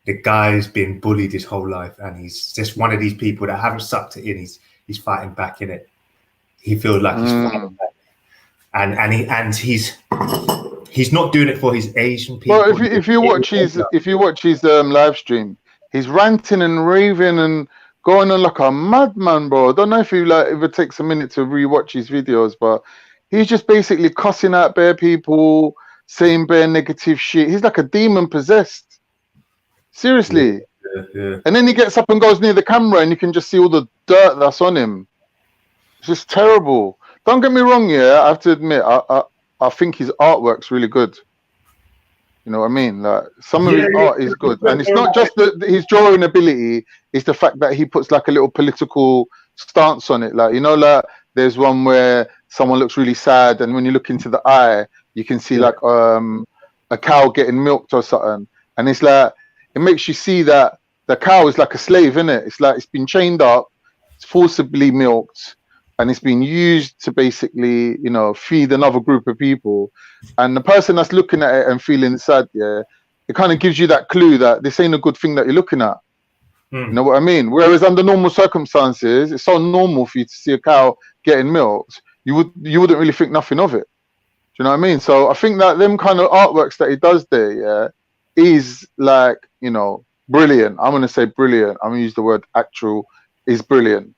the guy's been bullied his whole life, and he's just one of these people that haven't sucked it in. He's fighting back in it. He feels like he's fighting back, and he's not doing it for his Asian people. Well, if you watch his live stream, he's ranting and raving and going on like a madman, bro. I don't know if you if it takes a minute to rewatch his videos, but he's just basically cussing out bare people, saying bare negative shit. He's like a demon possessed. Seriously. Yeah. And then he gets up and goes near the camera and you can just see all the dirt that's on him. It's just terrible. Don't get me wrong, yeah, I have to admit, I think his artwork's really good. You know what I mean? Like some of his art is good. And it's not just his drawing ability, it's the fact that he puts like a little political stance on it. Like, you know, like there's one where someone looks really sad and when you look into the eye, you can see like a cow getting milked or something. And it's like, it makes you see that the cow is like a slave, isn't it? It's like it's been chained up, it's forcibly milked, and it's been used to basically, you know, feed another group of people. And the person that's looking at it and feeling sad, yeah, it kind of gives you that clue that this ain't a good thing that you're looking at. You know what I mean? Whereas under normal circumstances, it's so normal for you to see a cow getting milked, you wouldn't really think nothing of it. Do you know what I mean? So I think that them kind of artworks that he does there, yeah, is like, you know, brilliant. I'm going to say brilliant. I'm going to use the word actual, is brilliant.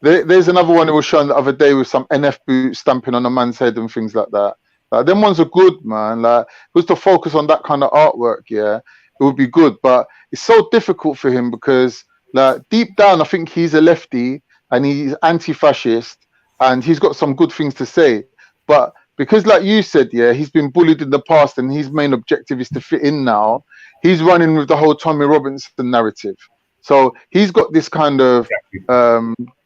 There's another one that was shown the other day with some NF boot stamping on a man's head and things like that. Them ones are good, man. Like, if it was to focus on that kind of artwork, yeah, it would be good. But it's so difficult for him because, like, deep down, I think he's a lefty and he's anti-fascist and he's got some good things to say. But because, like you said, yeah, he's been bullied in the past and his main objective is to fit in now, he's running with the whole Tommy Robinson narrative. So he's got this kind of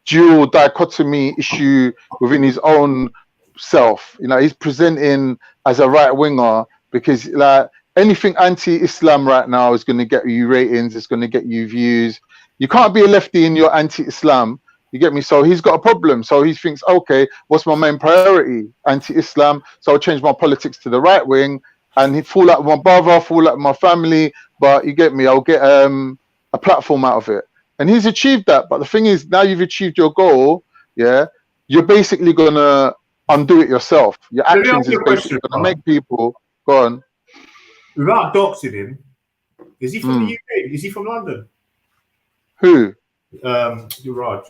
dual dichotomy issue within his own self. You know, he's presenting as a right winger because, like, anything anti-Islam right now is going to get you ratings, it's going to get you views. You can't be a lefty and you're anti-Islam. You get me? So he's got a problem. So he thinks, okay, what's my main priority? Anti-Islam. So I'll change my politics to the right wing and he'd fall out with my brother, fall out with my family. But you get me? I'll get a platform out of it. And he's achieved that. But the thing is, now you've achieved your goal, yeah, you're basically going to undo it yourself. Your actions is basically going to make people go on. Without doxing him, is he from the UK? Is he from London? Who? Raj.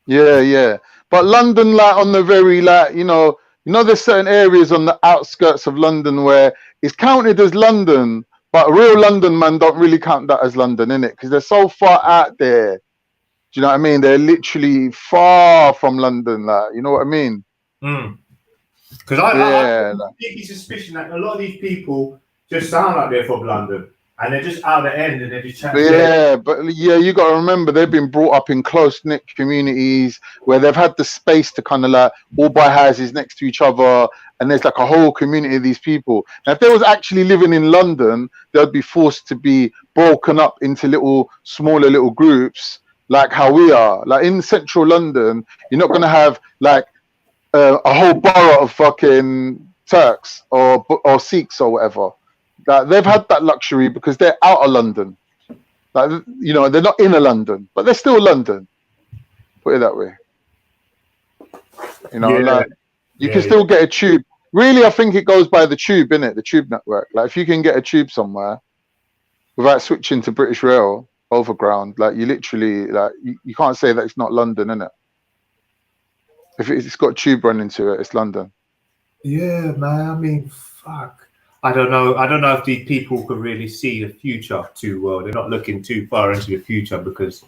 Yeah. But London, like on the very, like, you know, there's certain areas on the outskirts of London where it's counted as London, but real London man don't really count that as London, innit? Because they're so far out there. Do you know what I mean? They're literally far from London, like, you know what I mean? Because I have a sneaky suspicion that a lot of these people just sound like they're from London. And they're just out the end and they're just chatting. Yeah, but yeah, you got to remember they've been brought up in close-knit communities where they've had the space to kind of like all buy houses next to each other, and there's like a whole community of these people. Now, if they was actually living in London, they'd be forced to be broken up into smaller little groups, like how we are. Like in central London, you're not going to have like a whole borough of fucking Turks or Sikhs or whatever. They've had that luxury because they're out of London. Like, you know, they're not in a London, but they're still London. Put it that way. You know, like you can still get a tube. Really, I think it goes by the tube, innit? The tube network. Like if you can get a tube somewhere, without switching to British Rail Overground. Like you literally, like you can't say that it's not London, innit? If it's got tube running to it, it's London. Yeah, man. I mean, fuck. I don't know. I don't know if these people can really see the future too well. They're not looking too far into the future because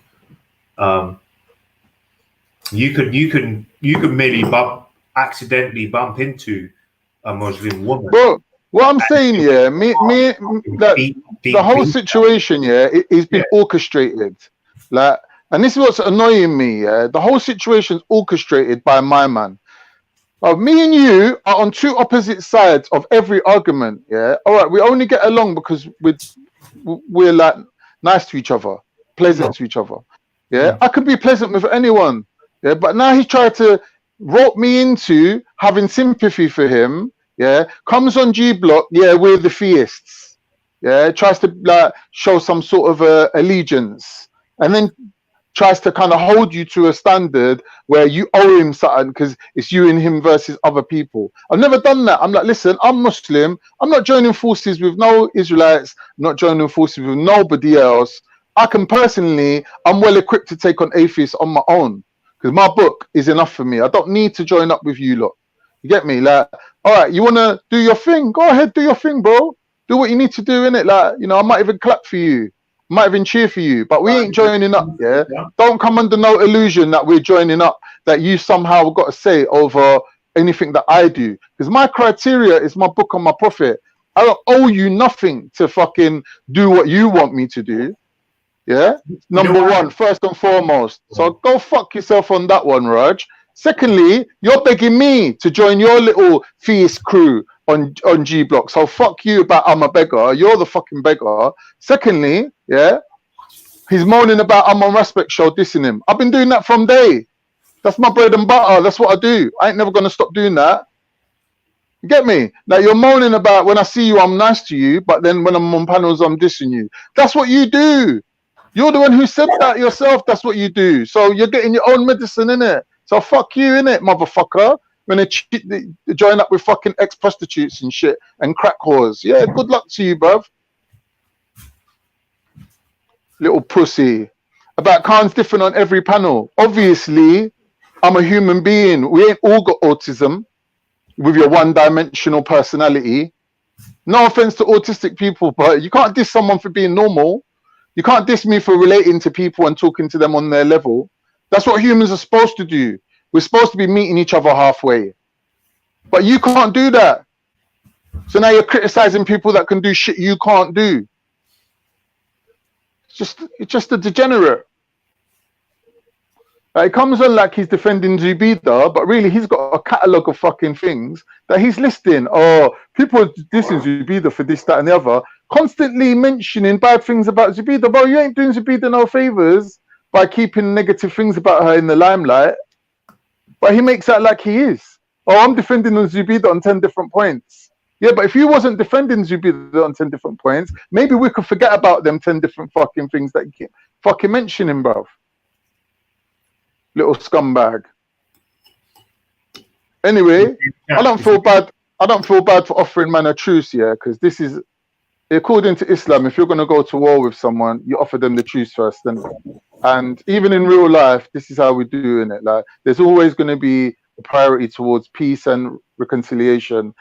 you can maybe accidentally bump into a Muslim woman. Bro, what I'm saying, yeah, that the whole situation, yeah, it's been orchestrated. Like, and this is what's annoying me, yeah. The whole situation's orchestrated by my man. Me and you are on two opposite sides of every argument, yeah. All right, we only get along because we're like nice to each other, pleasant to each other. Yeah, I could be pleasant with anyone. Yeah, but now he's tried to rope me into having sympathy for him. Yeah, comes on G Block. Yeah, we're the theists. Yeah, tries to like show some sort of allegiance, and then tries to kind of hold you to a standard where you owe him something because it's you and him versus other people. I've never done that. I'm like, listen, I'm Muslim. I'm not joining forces with no Israelites. I'm not joining forces with nobody else. I can personally, I'm well equipped to take on atheists on my own because my book is enough for me. I don't need to join up with you lot. You get me? Like, all right, you want to do your thing? Go ahead, do your thing, bro. Do what you need to do, innit? Like, you know, I might even clap for you. Might even cheer for you, but we ain't joining up, yeah? Don't come under no illusion that we're joining up, that you somehow got to say over anything that I do. Because my criteria is my book and my prophet. I don't owe you nothing to fucking do what you want me to do. Yeah? Number one, first and foremost. So go fuck yourself on that one, Raj. Secondly, you're begging me to join your little theist crew on G Block. So fuck you about I'm a beggar. You're the fucking beggar. Secondly, yeah, he's moaning about I'm on Respect Show dissing him. I've been doing that from day. That's my bread and butter. That's what I do. I ain't never gonna stop doing that. You get me? Like you're moaning about when I see you, I'm nice to you, but then when I'm on panels, I'm dissing you. That's what you do. You're the one who said that yourself. That's what you do. So you're getting your own medicine, innit? So fuck you, innit, motherfucker. When they join up with fucking ex-prostitutes and shit and crack whores. Yeah, good luck to you, bruv. Little pussy. About Khan's different on every panel. Obviously, I'm a human being. We ain't all got autism with your one-dimensional personality. No offense to autistic people, but you can't diss someone for being normal. You can't diss me for relating to people and talking to them on their level. That's what humans are supposed to do. We're supposed to be meeting each other halfway. But you can't do that. So now you're criticizing people that can do shit you can't do. It's just a degenerate. Like, it comes on like he's defending Zubida, but really he's got a catalogue of fucking things that he's listing. Oh, people dissing Zubida for this, that, and the other. Constantly mentioning bad things about Zubida. Bro, you ain't doing Zubida no favors by keeping negative things about her in the limelight. But he makes out like he is. Oh, I'm defending Zubida on 10 different points. Yeah, but if you wasn't defending Zubida on 10 different points, maybe we could forget about them 10 different fucking things that you keep fucking mentioning, bruv. Little scumbag. Anyway, I don't feel bad. I don't feel bad for offering man a truce, yeah, because this is, according to Islam, if you're going to go to war with someone, you offer them the truce first. And even in real life, this is how we do in it. Like, there's always going to be a priority towards peace and reconciliation.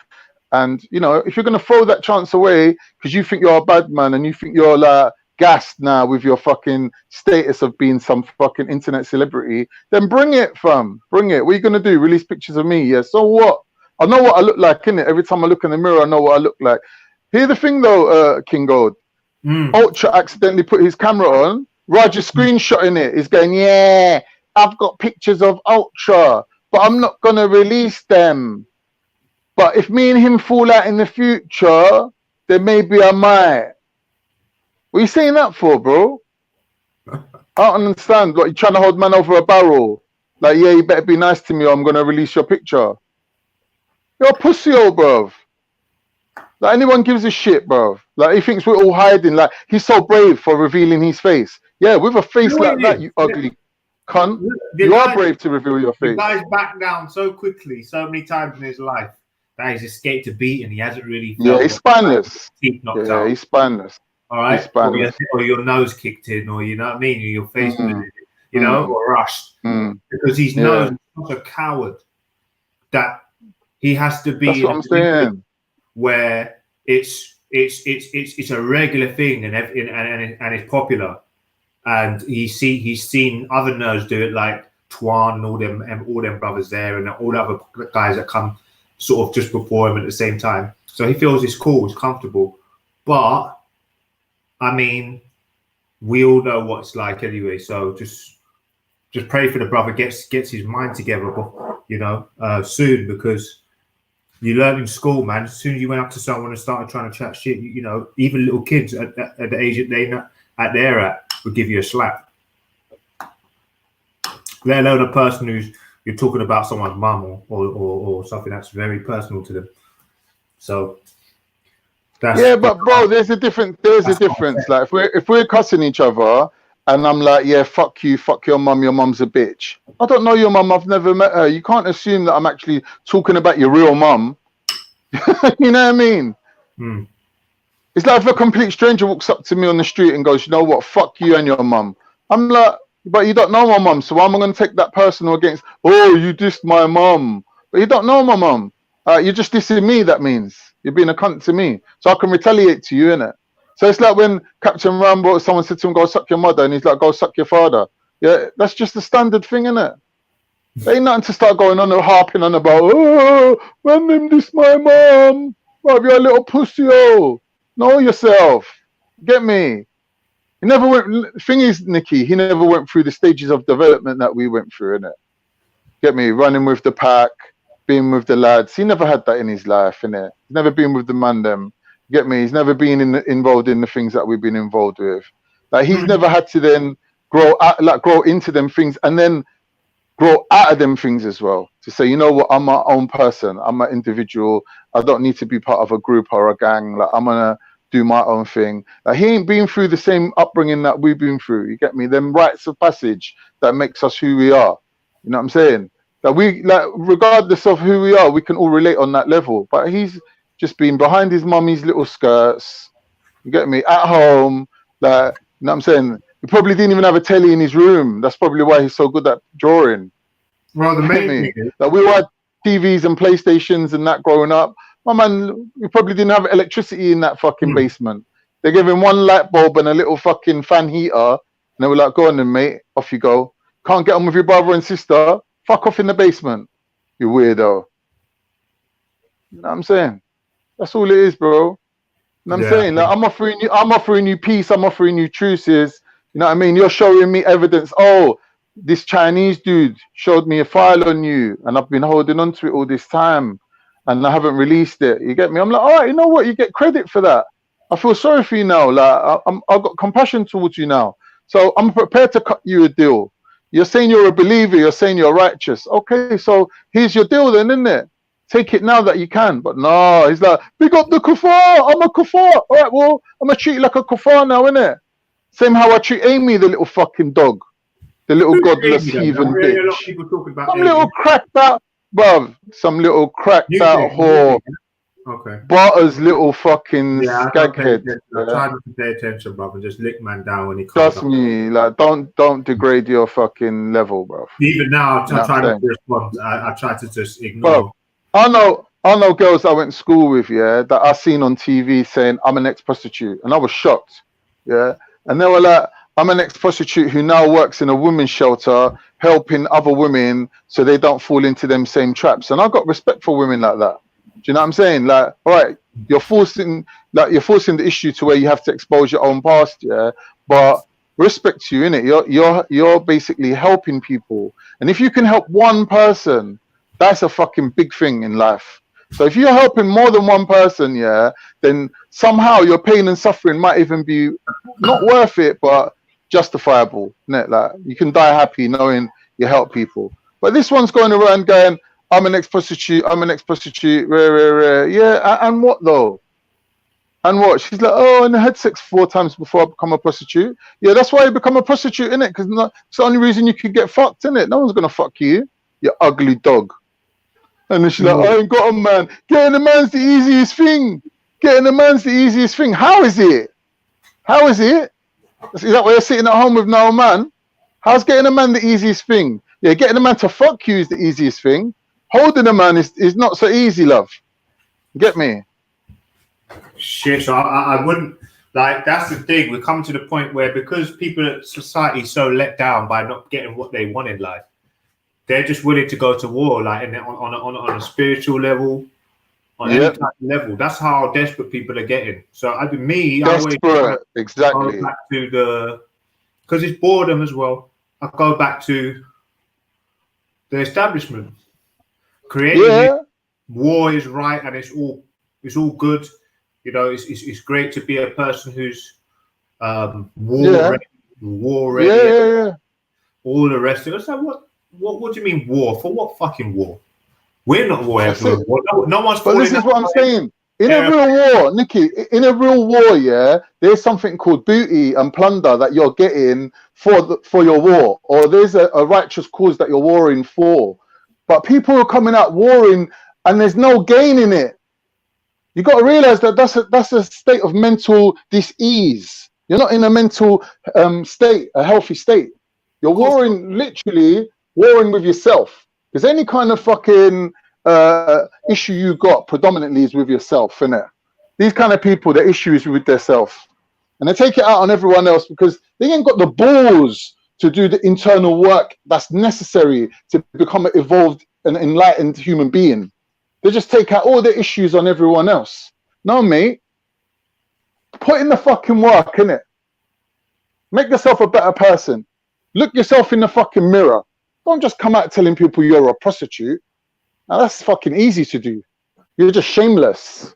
And, you know, if you're going to throw that chance away because you think you're a bad man and you think you're like gassed now with your fucking status of being some fucking internet celebrity, then bring it, fam. Bring it. What are you going to do? Release pictures of me? Yeah, so what? I know what I look like, innit? Every time I look in the mirror, I know what I look like. Here's the thing, though, King Gold. Ultra accidentally put his camera on. Roger screenshotting it. He's going, yeah, I've got pictures of Ultra, but I'm not going to release them. But if me and him fall out in the future, then maybe I might. What are you saying that for, bro? I don't understand. Like, you're trying to hold man over a barrel. Like, yeah, you better be nice to me or I'm going to release your picture. You're a pussy, old bruv. Like, anyone gives a shit, bruv. Like, he thinks we're all hiding. Like, he's so brave for revealing his face. Yeah, with a face like that, you ugly cunt. You are brave to reveal your face. The guy's backed down so quickly, so many times in his life, that he's escaped a beat and he hasn't really. Yeah, he's spineless. Yeah, he's spineless. all right, spineless. or your nose kicked in, or you know what I mean, or your face bleeding, Mm. or rushed, because he knows he's such a coward that he has to be That's in what a I'm position saying. where it's a regular thing and it's popular, and he's seen other nerds do it, like Twan and all them brothers there, and all the other guys that come sort of just before him at the same time. So he feels it's cool, it's comfortable. But I mean, we all know what it's like anyway. So just pray for the brother gets his mind together, soon, because you learn in school, man. As soon as you went up to someone and started trying to chat shit, even little kids at the age that they're at would give you a slap. Let alone a person who's you're talking about someone's mum or something that's very personal to them. So that's But bro, there's a difference. Like if we're cussing each other and I'm like, yeah, fuck you, fuck your mum's a bitch. I don't know your mum, I've never met her. You can't assume that I'm actually talking about your real mum. You know what I mean? It's like if a complete stranger walks up to me on the street and goes, you know what, fuck you and your mum. I'm like, but you don't know my mum, so why am I going to take that personal against, oh, you dissed my mum. But you don't know my mum. You're just dissing me, that means. You're being a cunt to me. So I can retaliate to you, innit? So it's like when Captain Rambo, someone said to him, go suck your mother, and he's like, go suck your father. Yeah, that's just the standard thing, innit? There ain't nothing to start going on and harping on about, oh, man, them diss my mum. Bruv, you're a little pussy, oh. Know yourself. Get me? He never went. Thing is, Nikki, he never went through the stages of development that we went through, innit? Get me? Running with the pack, being with the lads. He never had that in his life, innit? He's never been with the man them. Get me? He's never been involved in the things that we've been involved with. Like he's never had to then grow into them things and then grow out of them things as well. To say, you know what, I'm my own person. I'm an individual. I don't need to be part of a group or a gang. Like I'm gonna do my own thing. Like he ain't been through the same upbringing that we've been through. You get me? Them rites of passage that makes us who we are. You know what I'm saying? That we, like, regardless of who we are, we can all relate on that level. But he's just been behind his mummy's little skirts. You get me? At home, like, you know what I'm saying? He probably didn't even have a telly in his room. That's probably why he's so good at drawing. Well, the main thing is that we had TVs and PlayStations and that growing up. My man, we probably didn't have electricity in that fucking basement. They gave him one light bulb and a little fucking fan heater, and they were like, "Go on then, mate. Off you go. Can't get on with your brother and sister. Fuck off in the basement, you weirdo." You know what I'm saying? That's all it is, bro. You know what I'm saying? Like, I'm offering you peace. I'm offering you truces. You know what I mean? You're showing me evidence. Oh, this Chinese dude showed me a file on you, and I've been holding on to it all this time, and I haven't released it. You get me? I'm like, all right, you know what? You get credit for that. I feel sorry for you now. Like, I've got compassion towards you now. So I'm prepared to cut you a deal. You're saying you're a believer. You're saying you're righteous. Okay, so here's your deal then, isn't it? Take it now that you can. But no, he's like, big up the kuffar. I'm a kuffar. All right, well, I'm going to treat you like a kuffar now, innit? Same how I treat Amy, the little fucking dog. The little godless heathen bitch. A lot of people talk about some little cracked out, bruv. Some little cracked out whore. Okay. Barter's little fucking skaghead. I try not to pay attention, brother. Just lick man down when he comes. Trust me, like don't degrade your fucking level, bruv. Even now, I try not to respond. I try to just ignore. Bruv, I know girls I went to school with, yeah, that I seen on TV saying I'm an ex-prostitute, and I was shocked, yeah, and they were like, I'm an ex-prostitute who now works in a women's shelter, helping other women so they don't fall into them same traps. And I've got respect for women like that. Do you know what I'm saying? Like, all right, you're forcing the issue to where you have to expose your own past, yeah. But respect to you, innit? You're basically helping people. And if you can help one person, that's a fucking big thing in life. So if you're helping more than one person, yeah, then somehow your pain and suffering might even be not worth it, but justifiable. Isn't it? Like, you can die happy knowing you help people. But this one's going around going, I'm an ex-prostitute, yeah, and what though? And what? She's like, oh, and I had sex 4 times before I become a prostitute. Yeah, that's why you become a prostitute, innit? Because it's the only reason you could get fucked, innit? No one's gonna fuck you, you ugly dog. And then she's like, I ain't got a man. Getting a man's the easiest thing. Getting a man's the easiest thing. How is it? How is it? Is that why you're sitting at home with no man? How's getting a man the easiest thing? Yeah, getting a man to fuck you is the easiest thing. Holding a man is not so easy, love. Get me? Shit, so I wouldn't like. That's the thing. We come to the point where because people, society, is so let down by not getting what they want in life, they're just willing to go to war, like on a spiritual level, on any type of level. That's how desperate people are getting. So I always exactly. go back to because it's boredom as well. I go back to the establishment. Creating war is right, and it's all good. You know, it's great to be a person who's war ready, all the rest of it. So what do you mean war? For what fucking war? We're not war. No one's. But this is what I'm saying. In a real war, Nicky, in a real war, yeah, there's something called booty and plunder that you're getting for your war, or there's a righteous cause that you're warring for. But people are coming out warring, and there's no gain in it. You got to realize that that's a state of mental dis-ease. You're not in a mental state, a healthy state. You're literally warring with yourself. Because any kind of fucking issue you got predominantly is with yourself, innit? These kind of people, the issue is with themselves. And they take it out on everyone else because they ain't got the balls to do the internal work that's necessary to become an evolved and enlightened human being. They just take out all the issues on everyone else. No, mate. Put in the fucking work, innit? Make yourself a better person. Look yourself in the fucking mirror. Don't just come out telling people you're a prostitute. Now that's fucking easy to do. You're just shameless.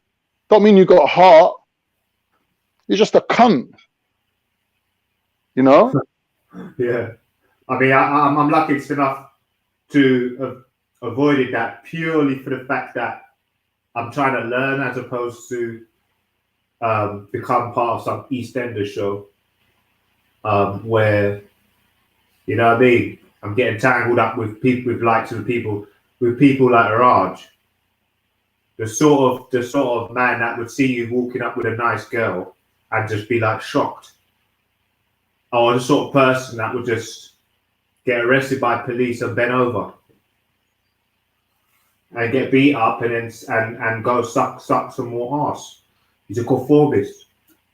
Don't mean you got a heart. You're just a cunt. You know? Yeah. I mean, I'm lucky enough to have avoided that purely for the fact that I'm trying to learn as opposed to become part of some EastEnders show where, you know what I mean? I'm getting tangled up with people with people like Raj, the sort of man that would see you walking up with a nice girl and just be like shocked, or the sort of person that would just get arrested by police and bend over and get beat up and go suck some more ass. He's a conformist.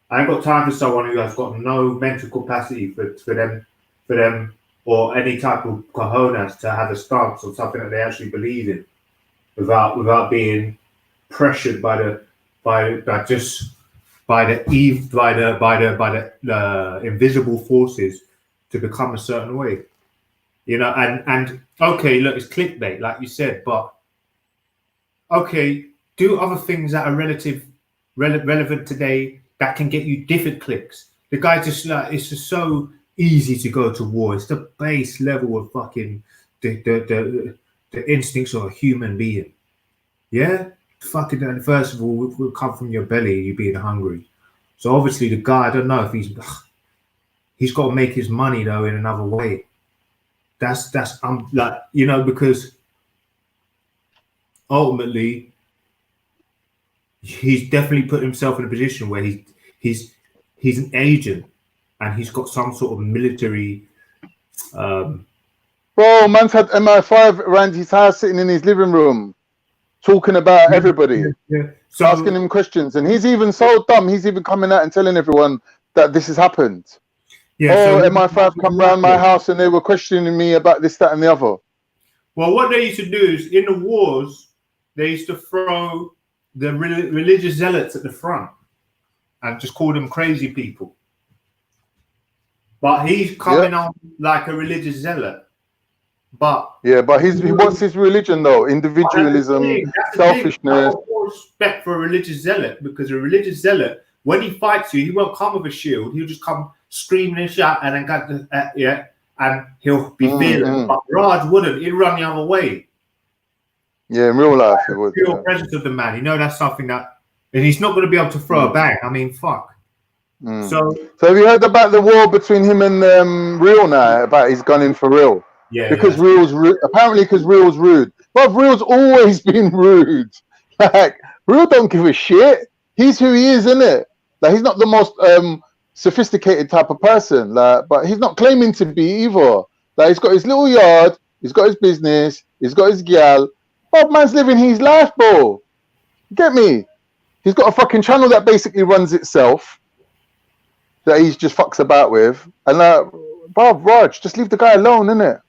I ain't got time for someone who has got no mental capacity for them or any type of cojones to have a stance on something that they actually believe in, without being pressured by the invisible forces to become a certain way. You know, and okay, look, it's clickbait, like you said, but okay, do other things that are relevant today that can get you different clicks. The guy just like, it's just so easy to go to war. It's the base level of fucking the instincts of a human being. Yeah, fucking. And first of all, will come from your belly, you being hungry. So obviously, the guy, I don't know if he's got to make his money though in another way. That's like, you know, because ultimately he's definitely put himself in a position where he's an agent and he's got some sort of military. Bro, man's had MI5 around his house, sitting in his living room, talking about everybody, So, asking him questions, and he's even so dumb. He's even coming out and telling everyone that this has happened. so MI5 come round my house and they were questioning me about this, that, and the other. Well, what they used to do is in the wars, they used to throw the religious zealots at the front and just call them crazy people. But he's coming on like a religious zealot. But what's his religion though? Individualism, selfishness. More respect for a religious zealot, because a religious zealot, when he fights you, he won't come with a shield. He'll just come screaming and shout, and then got the and he'll be fearless. But Raj wouldn't. He'd run the other way. Yeah, in real life, it would. Pure presence of the man. You know, that's something that, and he's not going to be able to throw a bang. I mean, fuck. So have you heard about the war between him and Real now? About he's gone in for Real? Yeah. Because Real's apparently because Real's rude. But Real's always been rude. Like Real don't give a shit. He's who he is, isn't it? Like he's not the most sophisticated type of person. Like, but he's not claiming to be either. Like, he's got his little yard, he's got his business, he's got his gal. Bob man's living his life, bro. Get me? He's got a fucking channel that basically runs itself, that he's just fucks about with. And Bob, Raj, just leave the guy alone, innit?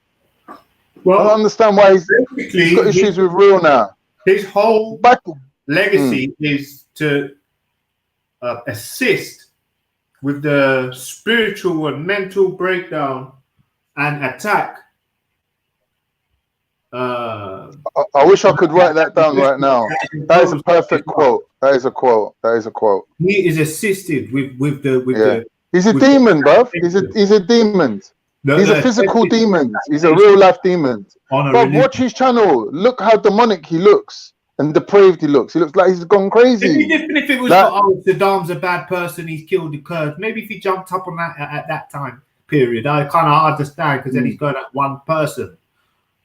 Well, I don't understand why he's got issues with real now. His whole Back, legacy is to assist with the spiritual and mental breakdown and attack. I wish I could write that down right now. That is a perfect quote. That is a quote. That is a quote. He is assisted with the. He's a demon, bruv. He's a demon. He's a physical demon. He's a real life demon. But watch his channel. Look how demonic he looks and depraved he looks. He looks like he's gone crazy. It'd be different if it was like, oh, Saddam's a bad person, he's killed the Kurds. Maybe if he jumped up on that at that time period, I kind of understand because then he's going at one person.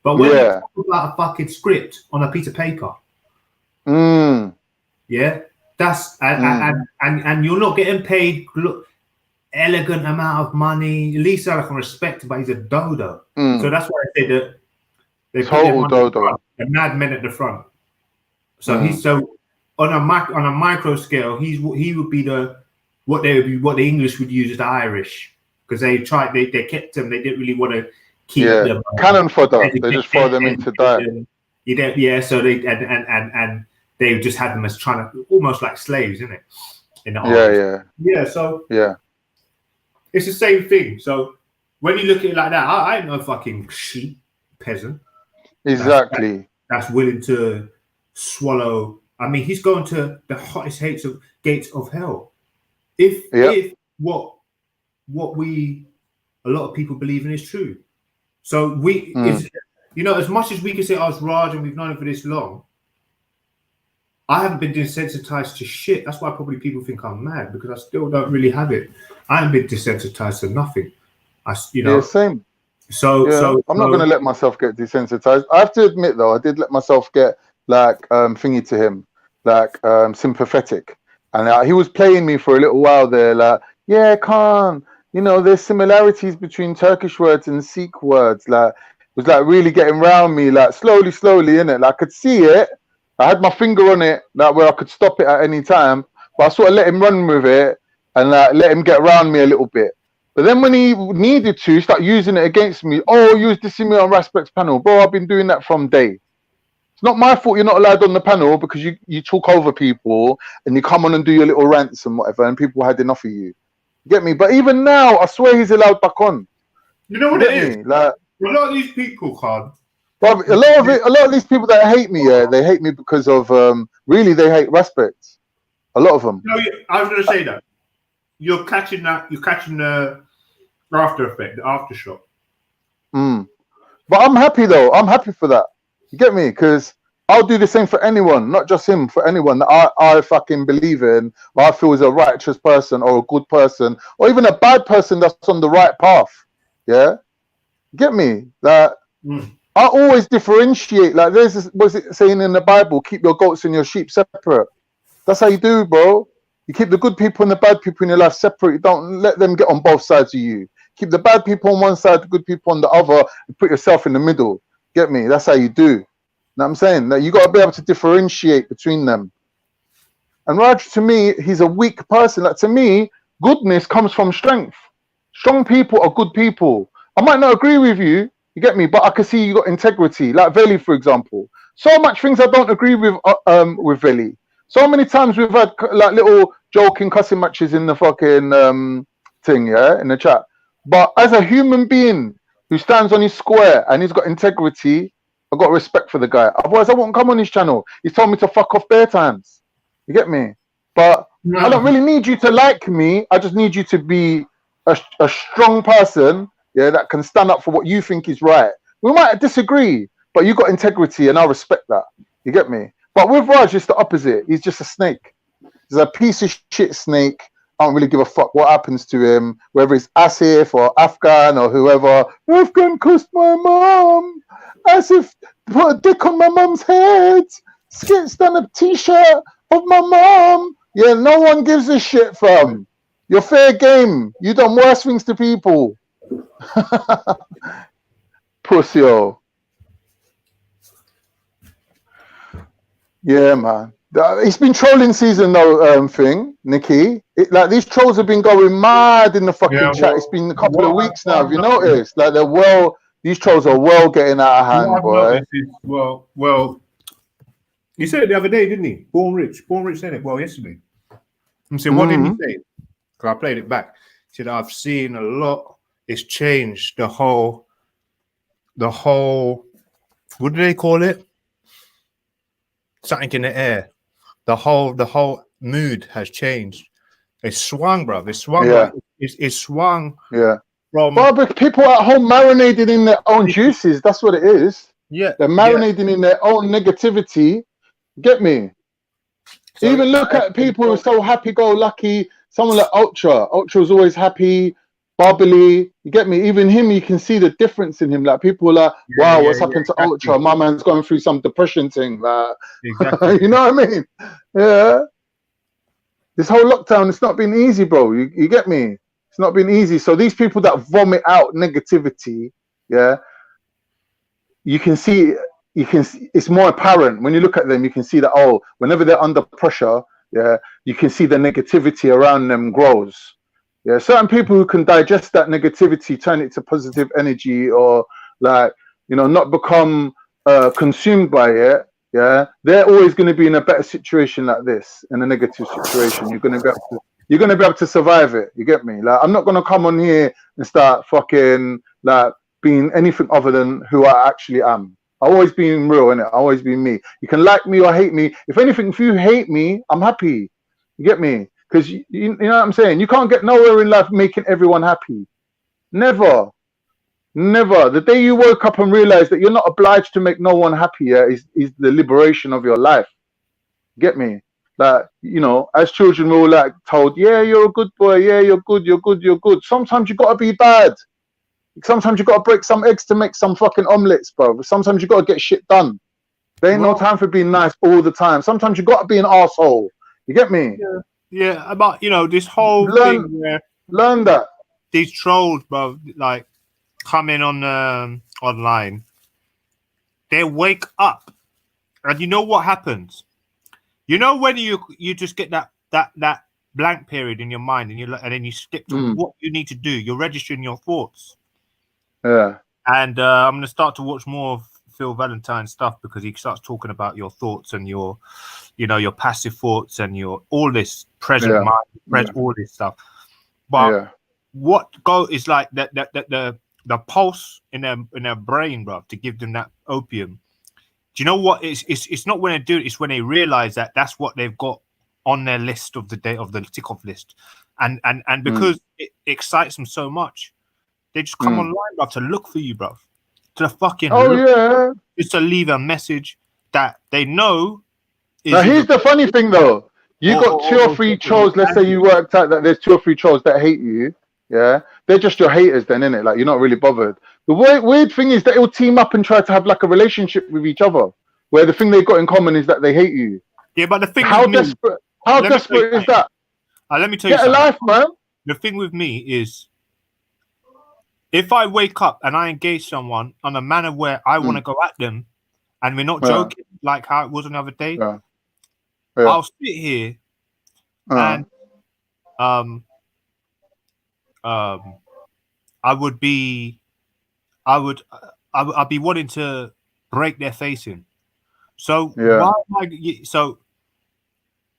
But when you talk about a fucking script on a piece of paper, yeah, that's and you're not getting paid elegant amount of money. At least I can respect him, but he's a dodo. So that's why I say that they put him on the front, the madmen at the front. So he's so on a micro scale, he would be what the English would use as the Irish, because they kept him. They didn't really want to keep them cannon fodder. They just throw them into die. So they and they just had them as trying to almost like slaves, isn't it? In the army. So it's the same thing. So when you look at it like that, I ain't no fucking sheep peasant. Exactly. That's willing to swallow. I mean, he's going to the hottest gates of hell. If what a lot of people believe in is true. So as much as we can say, I was Raj and we've known him for this long, I haven't been desensitized to shit. That's why probably people think I'm mad, because I still don't really have it. I haven't been desensitized to nothing. Same. So I'm not going to let myself get desensitized. I have to admit, though, I did let myself get thingy to him, sympathetic, and he was playing me for a little while there. Like, yeah, Khan, there's similarities between Turkish words and Sikh words. Like, it was like really getting round me, like slowly, innit? Like, I could see it. I had my finger on it, like where I could stop it at any time, but I sort of let him run with it and let him get around me a little bit. But then when he needed to, start using it against me. Oh, you was dissing me on Raspect's panel. Bro, I've been doing that from day. It's not my fault you're not allowed on the panel because you talk over people and you come on and do your little rants and whatever, and people had enough of you. Get me? But even now, I swear he's allowed back on. You know what it is? Like, a lot of these people, Khan. But a lot of these people that hate me, they hate me because of really they hate Raspect. A lot of them. No, I was going to say that you're catching the after effect, the aftershock. But I'm happy though. I'm happy for that. You get me? Because I'll do the same for anyone, not just him. For anyone that I fucking believe in, or I feel is a righteous person or a good person, or even a bad person that's on the right path. Yeah, get me? That. I always differentiate. Like what's it saying in the Bible? Keep your goats and your sheep separate. That's how you do, bro. You keep the good people and the bad people in your life separate. You don't let them get on both sides of you. Keep the bad people on one side, the good people on the other, and put yourself in the middle. Get me? That's how you do. Know what I'm saying? That you got to be able to differentiate between them. And Raj, to me, he's a weak person. Like, to me, goodness comes from strength. Strong people are good people. I might not agree with you. You get me? But I can see you got integrity. Like Veli, for example. So much things I don't agree with Veli. So many times we've had like little joking, cussing matches in the fucking thing, in the chat. But as a human being who stands on his square and he's got integrity, I've got respect for the guy. Otherwise, I won't come on his channel. He's told me to fuck off bare times. You get me? But I don't really need you to like me. I just need you to be a strong person, that can stand up for what you think is right. We might disagree, but you got integrity and I respect that. You get me? But with Raj, it's the opposite. He's just a snake. He's a piece of shit snake. I don't really give a fuck what happens to him, whether it's Asif or Afghan or whoever. Afghan cussed my mom. Asif put a dick on my mom's head. Skits done a t-shirt of my mom. Yeah, no one gives a shit from. You're fair game. You done worse things to people. Pussy, oh. Yeah, man. It's been trolling season though, Nikki. Like these trolls have been going mad in the fucking chat. It's been a couple of weeks now. Have you noticed? Like these trolls are well getting out of hand, boy. Well, he said it the other day, didn't he? Born Rich said it. Well, yesterday. I'm saying, what did he say? Because I played it back. He said, I've seen a lot. It's changed the whole. What do they call it? Something in the air. The whole mood has changed. It's swung, bro. It's swung. Yeah. It's swung. Yeah. From but people at home marinating in their own juices. That's what it is. Yeah. They're marinating in their own negativity. Get me? So even look at people who are so happy-go-lucky. Someone like Ultra. Ultra's always happy, bubbly. You get me? Even him, you can see the difference in him. Like people are like, wow, what's happened to Ultra? My man's going through some depression thing. Like, exactly. You know what I mean? Yeah. This whole lockdown, it's not been easy, bro. You get me? It's not been easy. So these people that vomit out negativity, yeah, you can see. It's more apparent when you look at them. You can see that whenever they're under pressure, yeah, you can see the negativity around them grows. Yeah, certain people who can digest that negativity, turn it to positive energy, or like not become consumed by it. Yeah, they're always going to be in a better situation like this, in a negative situation. You're going to be able to survive it. You get me? Like I'm not going to come on here and start fucking like being anything other than who I actually am. I've always been real, innit? I've always been me. You can like me or hate me. If anything, if you hate me, I'm happy. You get me? Because you know what I'm saying? You can't get nowhere in life making everyone happy. Never. Never. The day you woke up and realized that you're not obliged to make no one happier is the liberation of your life. Get me? Like, as children, we're all like told, yeah, you're a good boy. Yeah, you're good. You're good. You're good. Sometimes you got to be bad. Sometimes you got to break some eggs to make some fucking omelets, bro. Sometimes you got to get shit done. There ain't no time for being nice all the time. Sometimes you got to be an asshole. You get me? Yeah, but this whole thing where learn that these trolls, bro, like coming on online, they wake up, and you know what happens? When you just get that blank period in your mind, and then you skip to what you need to do. You're registering your thoughts. Yeah. And I'm going to start to watch more of Phil Valentine stuff, because he starts talking about your thoughts and your passive thoughts and your all this present mind, all this stuff. But what is like the pulse in their brain, bro, to give them that opium. Do you know what? It's not when they do it. It's when they realize that that's what they've got on their list of the day of the tick off list, and because it excites them so much. They just come online, bro, to look for you, bro. To fucking just to leave a message that they know. Now here's the funny thing, though. You got 2 or 3 trolls. Let's say you worked out that there's 2 or 3 trolls that hate you. Yeah, they're just your haters, then, innit? Like you're not really bothered. The weird thing is that it'll team up and try to have like a relationship with each other, where the thing they got in common is that they hate you. Yeah, but the thing. How desperate is that? Let me tell you something. Get a life, man. The thing with me is, if I wake up and I engage someone on a manner where I want to go at them, and we're not joking like how it was another day, I'll sit here and I'd be wanting to break their face in. So so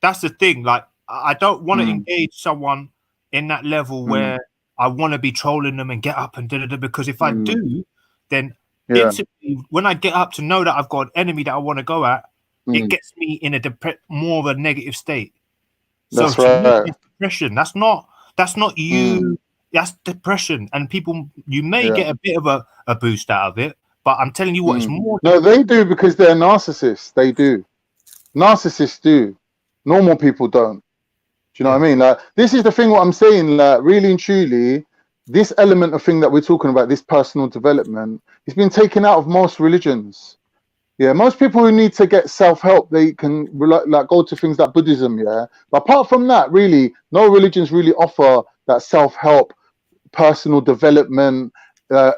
that's the thing. Like I don't want to engage someone in that level where I want to be trolling them and get up and because if I do, then instantly when I get up to know that I've got an enemy that I want to go at, it gets me in a more of a negative state. So that's right. Me, it's depression. That's not you. That's depression, and people, you may get a bit of a boost out of it, but I'm telling you what, it's more. No, they do, because they're narcissists. They do. Narcissists do. Normal people don't. Do you know what I mean? Like, this is the thing. What I'm saying, like, really and truly, this element of thing that we're talking about, this personal development, it's been taken out of most religions. Yeah, most people who need to get self-help, they can like go to things like Buddhism, yeah. But apart from that, really, no religions really offer that self-help, personal development,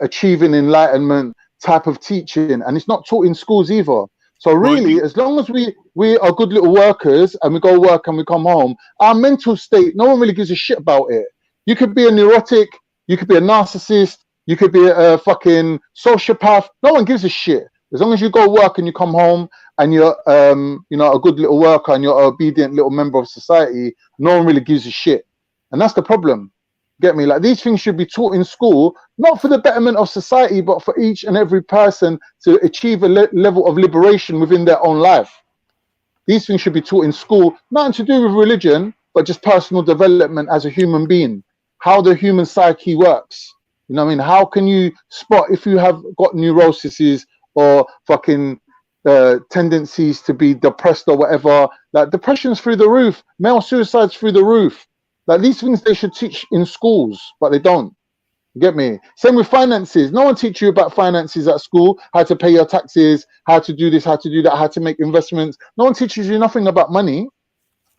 achieving enlightenment type of teaching, and it's not taught in schools either. So really, as long as we are good little workers and we go work and we come home, our mental state, no one really gives a shit about it. You could be a neurotic, you could be a narcissist, you could be a fucking sociopath. No one gives a shit. As long as you go work and you come home and you're, you know, a good little worker and you're an obedient little member of society, no one really gives a shit. And that's the problem. Get me? Like, these things should be taught in school, not for the betterment of society, but for each and every person to achieve a level of liberation within their own life. These things should be taught in school, nothing to do with religion, but just personal development as a human being, how the human psyche works. You know what I mean? How can you spot if you have got neuroses or fucking tendencies to be depressed or whatever? Like, depression's through the roof, male suicide's through the roof. Like, these things they should teach in schools, but they don't. You get me? Same with finances. No one teaches you about finances at school, how to pay your taxes, how to do this, how to do that, how to make investments. No one teaches you nothing about money.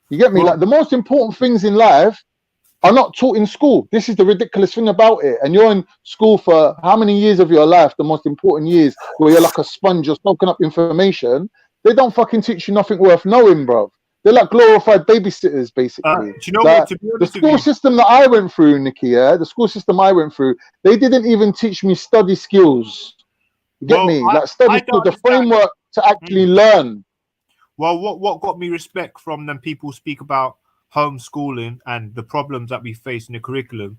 You get me? Like, the most important things in life are not taught in school. This is the ridiculous thing about it. And you're in school for how many years of your life, the most important years, where you're like a sponge, you're soaking up information. They don't fucking teach you nothing worth knowing, bro. They're like glorified babysitters, basically. Do you know like, what? To be the honest with school you, system that I went through, Nikki, yeah, the school system I went through, they didn't even teach me study skills. You get me? Like, study skills, the framework to actually learn. Well, what got me respect from them people speak about homeschooling and the problems that we face in the curriculum.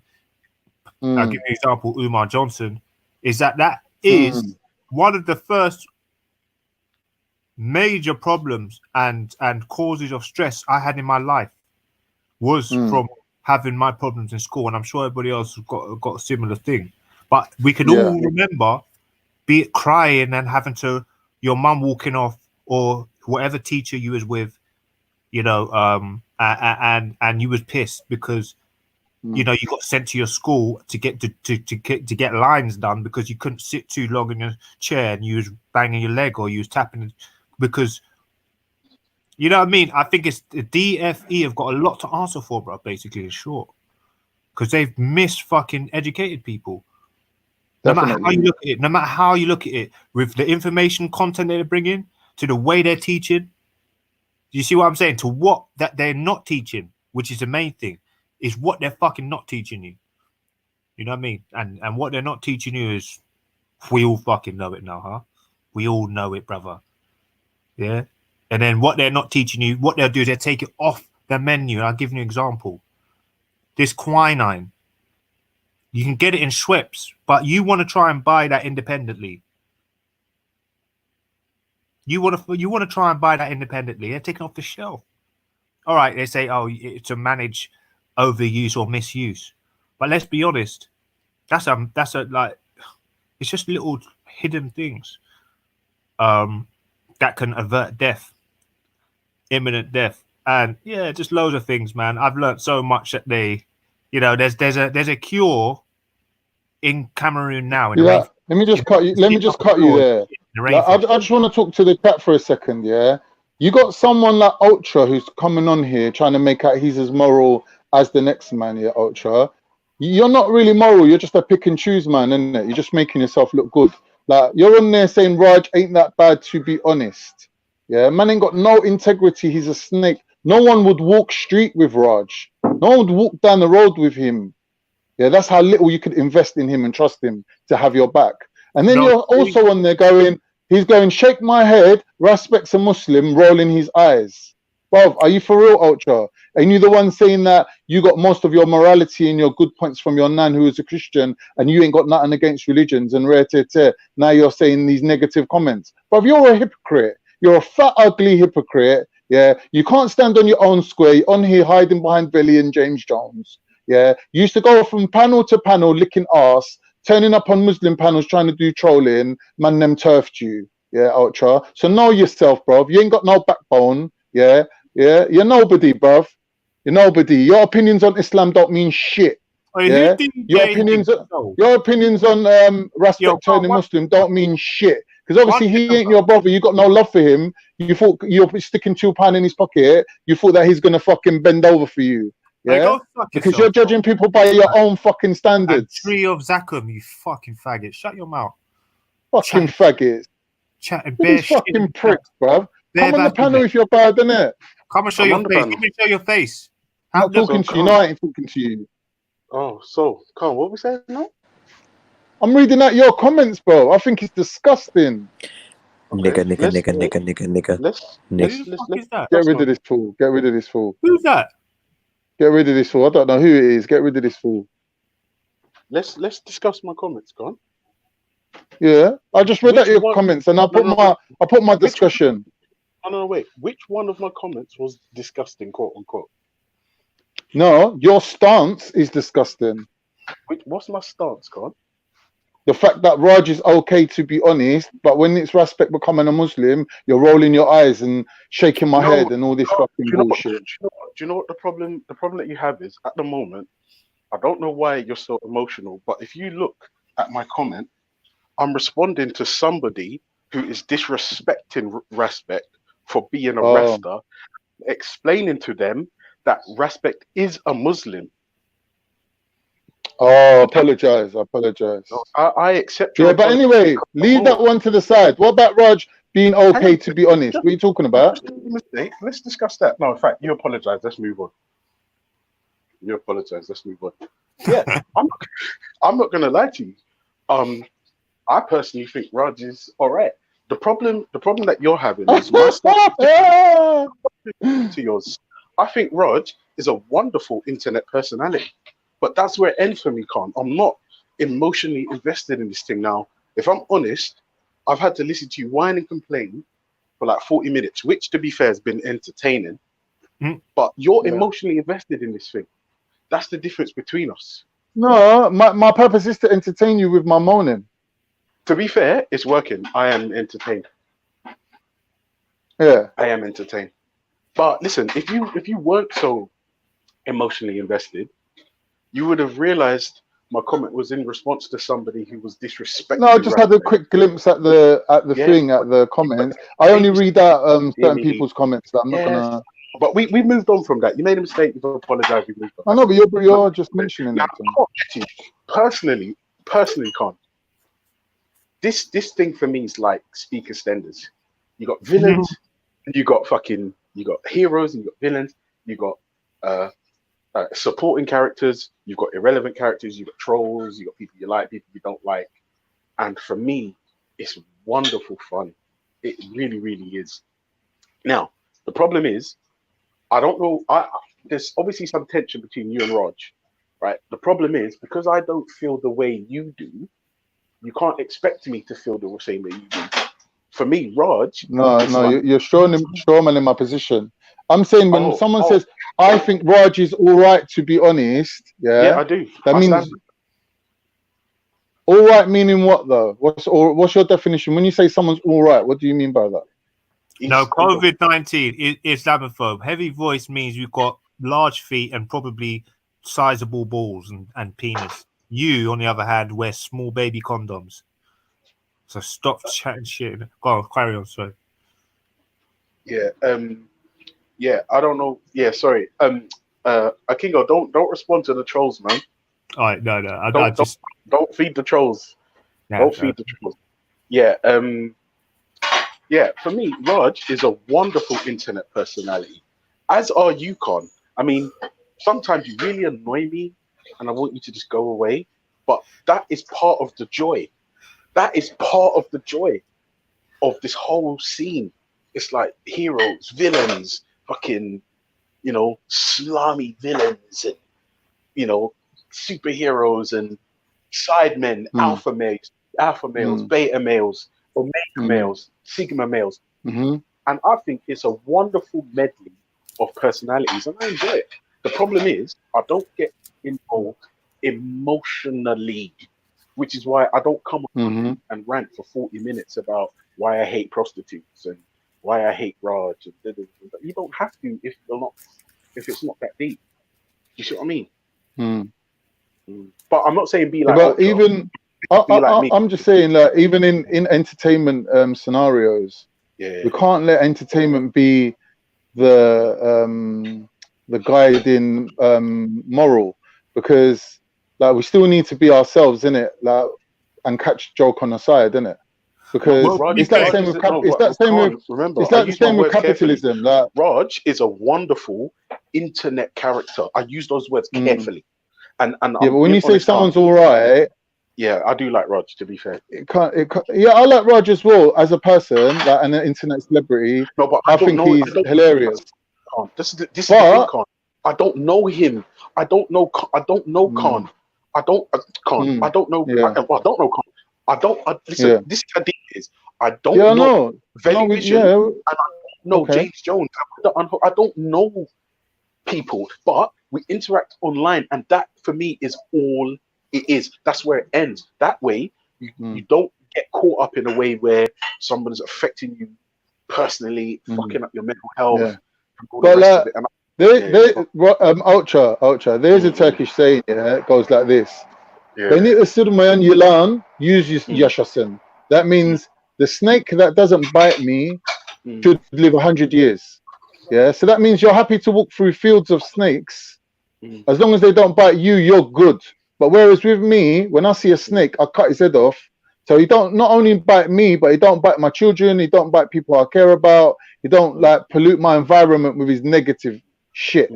I'll give you an example, Umar Johnson, is that is one of the first major problems and causes of stress I had in my life was from having my problems in school, and I'm sure everybody else has got a similar thing. But we can all remember, be it crying and having to your mum walking off or whatever teacher you was with, you know, and you was pissed because you know you got sent to your school to get lines done because you couldn't sit too long in your chair and you was banging your leg or you was tapping because you know what I mean. I think it's the DFE have got a lot to answer for, bro. Basically, in short, because they've fucking educated people. No matter how you look at it, no matter how you look at it, with the information content they're bringing to the way they're teaching. You see what I'm saying? To what that they're not teaching, which is the main thing, is what they're fucking not teaching you. You know what I mean? And what they're not teaching you is, we all fucking know it now, huh? We all know it, brother. Yeah. And then what they're not teaching you, what they'll do is they'll take it off the menu. I'll give you an example. This quinine, you can get it in Schweppes, but you want to try and buy that independently. You want to try and buy that independently. They're taken off the shelf. All right, they say, oh, to manage overuse or misuse. But let's be honest, that's a like, it's just little hidden things that can avert death, imminent death, and yeah, just loads of things, man. I've learned so much that they, you know, there's a cure in Cameroon now. Let me just cut you. Let me just cut you there. Like, I just want to talk to the chat for a second. Yeah, you got someone like Ultra who's coming on here trying to make out he's as moral as the next man. Yeah, Ultra, you're not really moral. You're just a pick and choose man, isn't it? You're just making yourself look good. Like, you're on there saying Raj ain't that bad, to be honest. Yeah, man ain't got no integrity. He's a snake. No one would walk street with Raj. No one would walk down the road with him. Yeah, that's how little you could invest in him and trust him to have your back. And then you're also on there going, he's going, shake my head, respects a Muslim, rolling his eyes. Bruv, are you for real, Ultra? And you the one saying that you got most of your morality and your good points from your nan who is a Christian and you ain't got nothing against religions and rare te. Now you're saying these negative comments. Bruv, you're a hypocrite. You're a fat, ugly hypocrite. Yeah, you can't stand on your own square. You're on here hiding behind Billy and James Jones. Yeah, you used to go from panel to panel licking arse, turning up on Muslim panels trying to do trolling. Man, them turfed you. Yeah, Ultra. So know yourself, bruv. You ain't got no backbone. Yeah, you're nobody, bruv. You're nobody. Your opinions on Islam don't mean shit. Yeah, your opinions on respect turning Muslim don't mean shit. Because obviously he ain't your brother. You got no love for him. You thought you're sticking £2 in his pocket. You thought that he's gonna fucking bend over for you. Hey, Yeah, go fuck because yourself, you're judging people by your own fucking and standards. Tree of Zachem, you fucking faggot. Shut your mouth. Fucking faggots. Chatting Look at bare these shit. fucking pricks, bruv. Bare Come on the bad panel shit. if you're bad, innit? Come and show I'm your on the face. panel. Give me show your face. I'm Have not the talking to you. come. No, I ain't talking to you. Oh, so come on, what we saying now? I'm reading out your comments, bro. I think it's disgusting. Okay, Nigga. let's Who the fuck is that? Get rid of this fool. Get rid of this fool. Who's that? Get rid of this fool. I don't know who it is. Get rid of this fool. Let's discuss my comments, go on. Yeah, I just read Which out your one- comments and I put no, my Which- discussion. No, wait. Which one of my comments was disgusting, quote unquote? No, your stance is disgusting. What's my stance, God? The fact that Raj is okay to be honest, but when it's respect becoming a Muslim, you're rolling your eyes and shaking my head and all this fucking bullshit. Do you know what the problem that you have is at the moment? I don't know why you're so emotional, but if you look at my comment, I'm responding to somebody who is disrespecting respect for being a Rasta, explaining to them that respect is a Muslim. Oh, I apologize. I accept. Yeah, but anyway, leave that one to the side. What about Raj being okay to be honest? What are you talking about? Let's discuss that. No, in fact, you apologize. Let's move on. You apologize. Let's move on. Yeah, I'm not gonna lie to you. I personally think Raj is all right. The problem that you're having is my to yours. I think Raj is a wonderful internet personality, but that's where it ends for me, Khan. I'm not emotionally invested in this thing now. If I'm honest, I've had to listen to you whine and complain for like 40 minutes, which to be fair has been entertaining. But you're emotionally invested in this thing. That's the difference between us. No, my purpose is to entertain you with my moaning. To be fair, it's working. I am entertained. Yeah, I am entertained. But listen, if you weren't so emotionally invested, you would have realized my comment was in response to somebody who was disrespecting. No, I just had a quick glimpse at the comments. I only read out certain people's comments. That I'm not gonna. But we moved on from that. You made a mistake. You've apologized. We moved on. I know, but you're just mentioning now, it. Personally, can't. This thing for me is like speak extenders. You got villains, and you got heroes, and you got villains. You got supporting characters. You've got irrelevant characters. You've got trolls. You got people you like, people you don't like. And for me, it's wonderful fun. It really, really is. Now, the problem is, I don't know. There's obviously some tension between you and Raj, right? The problem is because I don't feel the way you do. You can't expect me to feel the same way you do. For me, Raj. No, you're strawman in my position. I'm saying when someone says, "I think Raj is all right," to be honest, yeah, I do. That means all right. Meaning what though? What's your definition when you say someone's all right? What do you mean by that? No, COVID-19 is Islamophobe. Heavy voice means you've got large feet and probably sizable balls and penis. You, on the other hand, wear small baby condoms. So stop chatting shit. Go on, carry on, sorry. Yeah, I don't know. Yeah, sorry. Akingo, don't respond to the trolls, man. All right, no. Don't feed the trolls. Don't feed the trolls. Yeah, for me, Raj is a wonderful internet personality, as are you, Con. I mean, sometimes you really annoy me, and I want you to just go away. But that is part of the joy. That is part of the joy of this whole scene. It's like heroes, villains, fucking, slimy villains, and superheroes and sidemen, alpha males, beta males, omega males, sigma males. And I think it's a wonderful medley of personalities, and I enjoy it. The problem is I don't get involved emotionally, which is why I don't come and rant for 40 minutes about why I hate prostitutes and why I hate Raj. You don't have to if it's not that deep. You see what I mean? But I'm not saying be like. But even Be like me. I'm just saying, like, even in entertainment scenarios, Yeah. we can't let entertainment be the guiding moral, because like we still need to be ourselves, innit? Like, and catch joke on the side, innit? Because Well, it's like the same with remember, it's I like the use my same with words carefully. capitalism. Like, Raj is a wonderful internet character. I use those words carefully. And yeah, I'm but when being you say honest, someone's all right, yeah, I do like Raj, to be fair. yeah, I like Raj as well as a person, like an internet celebrity. No, but I think he's hilarious. This is the thing, Khan. I don't know him. I don't know Khan. I don't know Khan. I don't Khan. I don't know. Yeah. I don't know Khan. Listen. Yeah. This is how deep it is. I don't Yeah, know Veli Vision, yeah. and I don't know James Jones. I don't know people, but we interact online, and that for me is all it is. That's where it ends. That way, you don't get caught up in a way where someone's affecting you personally, fucking up your mental health. Yeah. And all the rest of it. Ultra. There's a Turkish saying, yeah, it goes like this. Yeah. Beni ısırmayan yılan yüz yaşasın. That means the snake that doesn't bite me should live 100 years. Yeah, so that means you're happy to walk through fields of snakes. As long as they don't bite you, you're good. But whereas with me, when I see a snake, I cut his head off. So he don't not only bite me, but he don't bite my children. He don't bite people I care about. He don't like pollute my environment with his negative shit.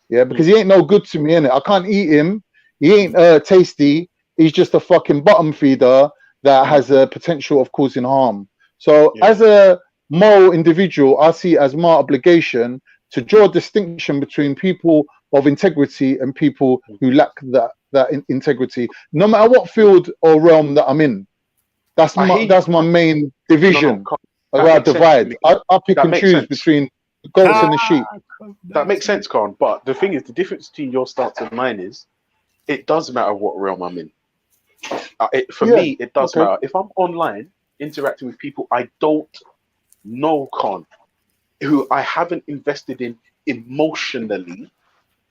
Yeah, because he ain't no good to me, innit? I can't eat him. He ain't tasty. He's just a fucking bottom feeder that has a potential of causing harm. So as a moral individual, I see it as my obligation to draw a distinction between people of integrity and people who lack that integrity, no matter what field or realm that I'm in. That's my main division. I divide. I pick and choose between the goats and the sheep. That makes sense, Khan. But the thing is, the difference between your stance and mine is, it does matter what realm I'm in. For me, it does matter. If I'm online interacting with people I don't know, Khan, who I haven't invested in emotionally,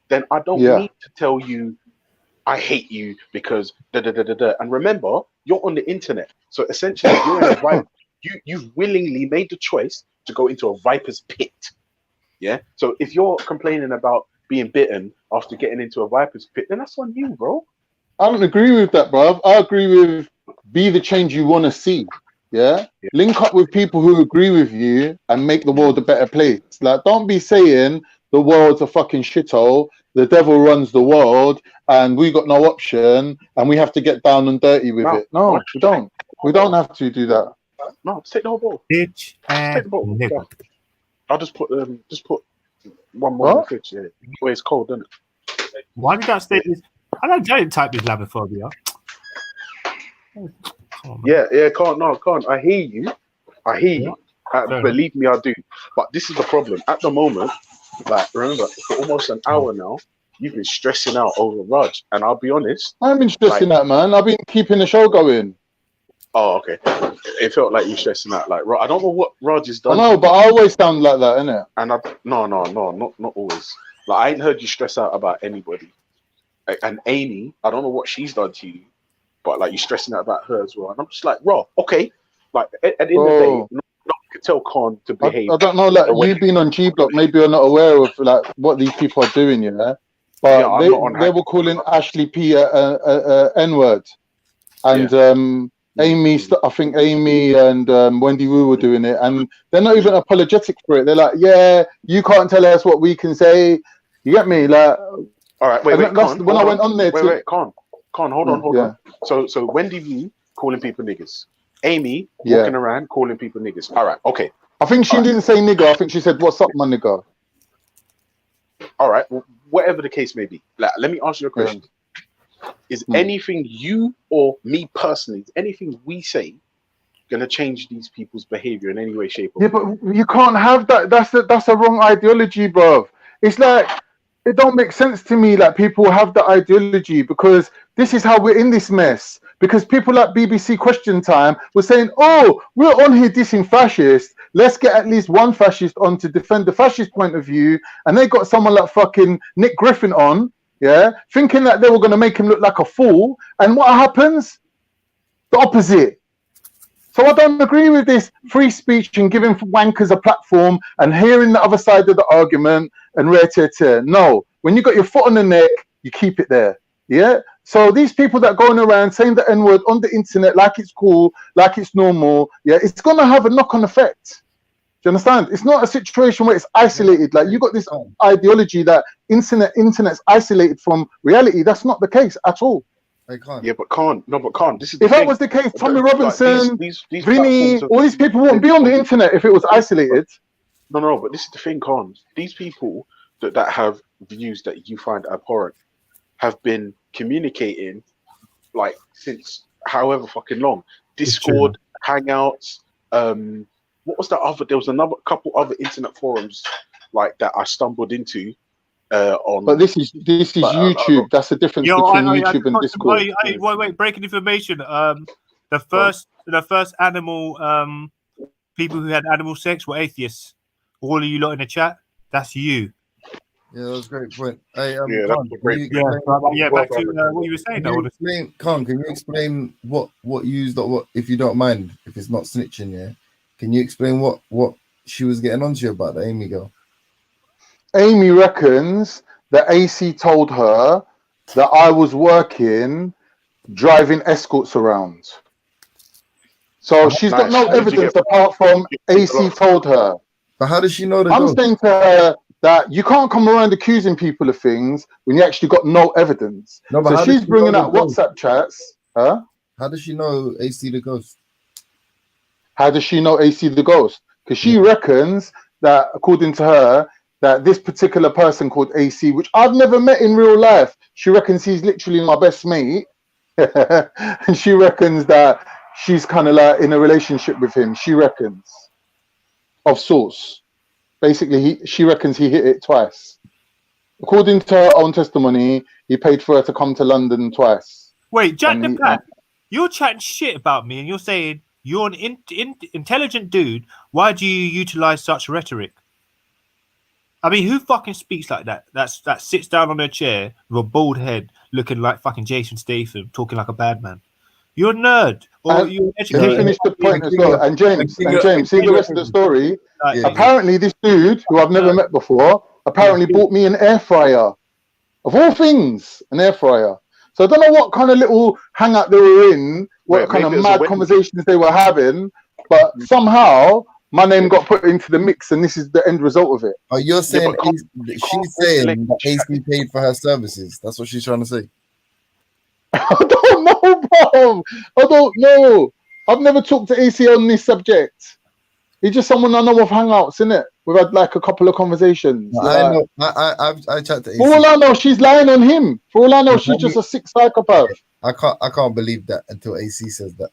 then I don't need to tell you I hate you because da da da da da. And remember, you're on the internet, so essentially you're in a vibe. You've willingly made the choice to go into a viper's pit. Yeah. So if you're complaining about being bitten after getting into a viper's pit, then that's on you, bro. I don't agree with that, bro. I agree with be the change you want to see. Yeah? Link up with people who agree with you and make the world a better place. Like, don't be saying the world's a fucking shithole, the devil runs the world, and we got no option, and we have to get down and dirty with it. No, we don't. We don't have to do that. No, just take the whole ball. Bitch take the ball. Yeah. I'll just put one more in the fridge. Yeah, where it's cold, isn't it? Why did that say this? I don't type this Labophobia. Can't. I hear you. Believe me, I do. But this is the problem. At the moment, like, remember, for almost an hour now, you've been stressing out over Raj. And I'll be honest. I haven't been stressing out, man. I've been keeping the show going. Oh, okay. It felt like you stressing out. Like, I don't know what Raj has done. I know, but I always sound like that, innit? And no, not always. Like, I ain't heard you stress out about anybody. And Amy, I don't know what she's done to you, but like, you're stressing out about her as well. And I'm just like, okay. Like, at the end of the day, no one can tell Khan to behave. I don't know, like, you've been on G Block, maybe you're not aware of like what these people are doing, you know? But they were calling Ashley P a N-word. And Amy, I think Amy and Wendy Wu were doing it, and they're not even apologetic for it. They're like, yeah, you can't tell us what we can say. You get me? Like, all right, wait, Con, when I went on there. Wait, Con, hold on. So Wendy Wu calling people niggas, Amy walking around calling people niggas. All right, okay. I think she didn't say nigger. I think she said, "What's up, my nigger?" All right, whatever the case may be. Like, let me ask you a question. Is anything you or me personally, is anything we say going to change these people's behavior in any way, shape, or form? But you can't have that. That's a wrong ideology, bro. It's like, it don't make sense to me that people have the ideology, because this is how we're in this mess. Because people like BBC Question Time were saying, oh, we're on here dissing fascists. Let's get at least one fascist on to defend the fascist point of view. And they got someone like fucking Nick Griffin on, thinking that they were going to make him look like a fool. And what happens? The opposite. So I don't agree with this free speech and giving wankers a platform and hearing the other side of the argument and rare. No, when you got your foot on the neck, you keep it there. Yeah. So these people that are going around saying the N-word on the internet like it's cool, like it's normal, yeah, it's gonna have a knock-on effect. Do you understand? It's not a situation where it's isolated. Like you got this ideology that internet's isolated from reality. That's not the case at all. They can't. Yeah, but can't. No, but can't. This is If that was the case, Tommy Robinson, these Vinny, all these people wouldn't be on the internet if it was isolated. No, but this is the thing, Khan. These people that have views that you find abhorrent have been communicating like since however fucking long. Discord, Hangouts, what was that other? There was another couple other internet forums like that I stumbled into on. But this is YouTube. That's the difference between YouTube and Discord. Wait! Breaking information. The first animal people who had animal sex were atheists. All of you lot in the chat, that's you. Yeah, that was a great point. Hey, that's a great point. Back to what you were saying. Can you explain what if you don't mind, if it's not snitching, yeah? Can you explain what she was getting onto you about, the Amy girl? Amy reckons that AC told her that I was working driving escorts around. So she's got no evidence apart from AC told her. But how does she know that? I'm saying to her that you can't come around accusing people of things when you actually got no evidence. No, but so she's bringing out WhatsApp chats. Huh? How does she know AC the ghost? How does she know AC the ghost? Because she reckons that, according to her, that this particular person called AC, which I've never met in real life, she reckons he's literally my best mate. And she reckons that she's kind of like in a relationship with him. She reckons, of sorts. Basically, she reckons he hit it twice. According to her own testimony, he paid for her to come to London twice. Wait, Jack the Pat, you're chatting shit about me and you're saying you're an intelligent dude. Why do you utilize such rhetoric? I mean, who fucking speaks like that? That sits down on a chair with a bald head, looking like fucking Jason Statham, talking like a bad man. You're a nerd, or you're educated. Let me finish the point as well. And James, see the rest of the story. Apparently, this dude, who I've never met before, apparently bought me an air fryer. Of all things, an air fryer. So I don't know what kind of little hangout they were in, what kind of mad conversations they were having, but somehow my name got put into the mix, and this is the end result of it. Oh, you're saying she's saying that AC paid for her services? That's what she's trying to say. I don't know, bro. I don't know. I've never talked to AC on this subject. He's just someone I know of hangouts, innit? We've had like a couple of conversations. I know. I chat to AC. For all I know, she's lying on him. For all I know, she's just a sick psychopath. I can't believe that until AC says that.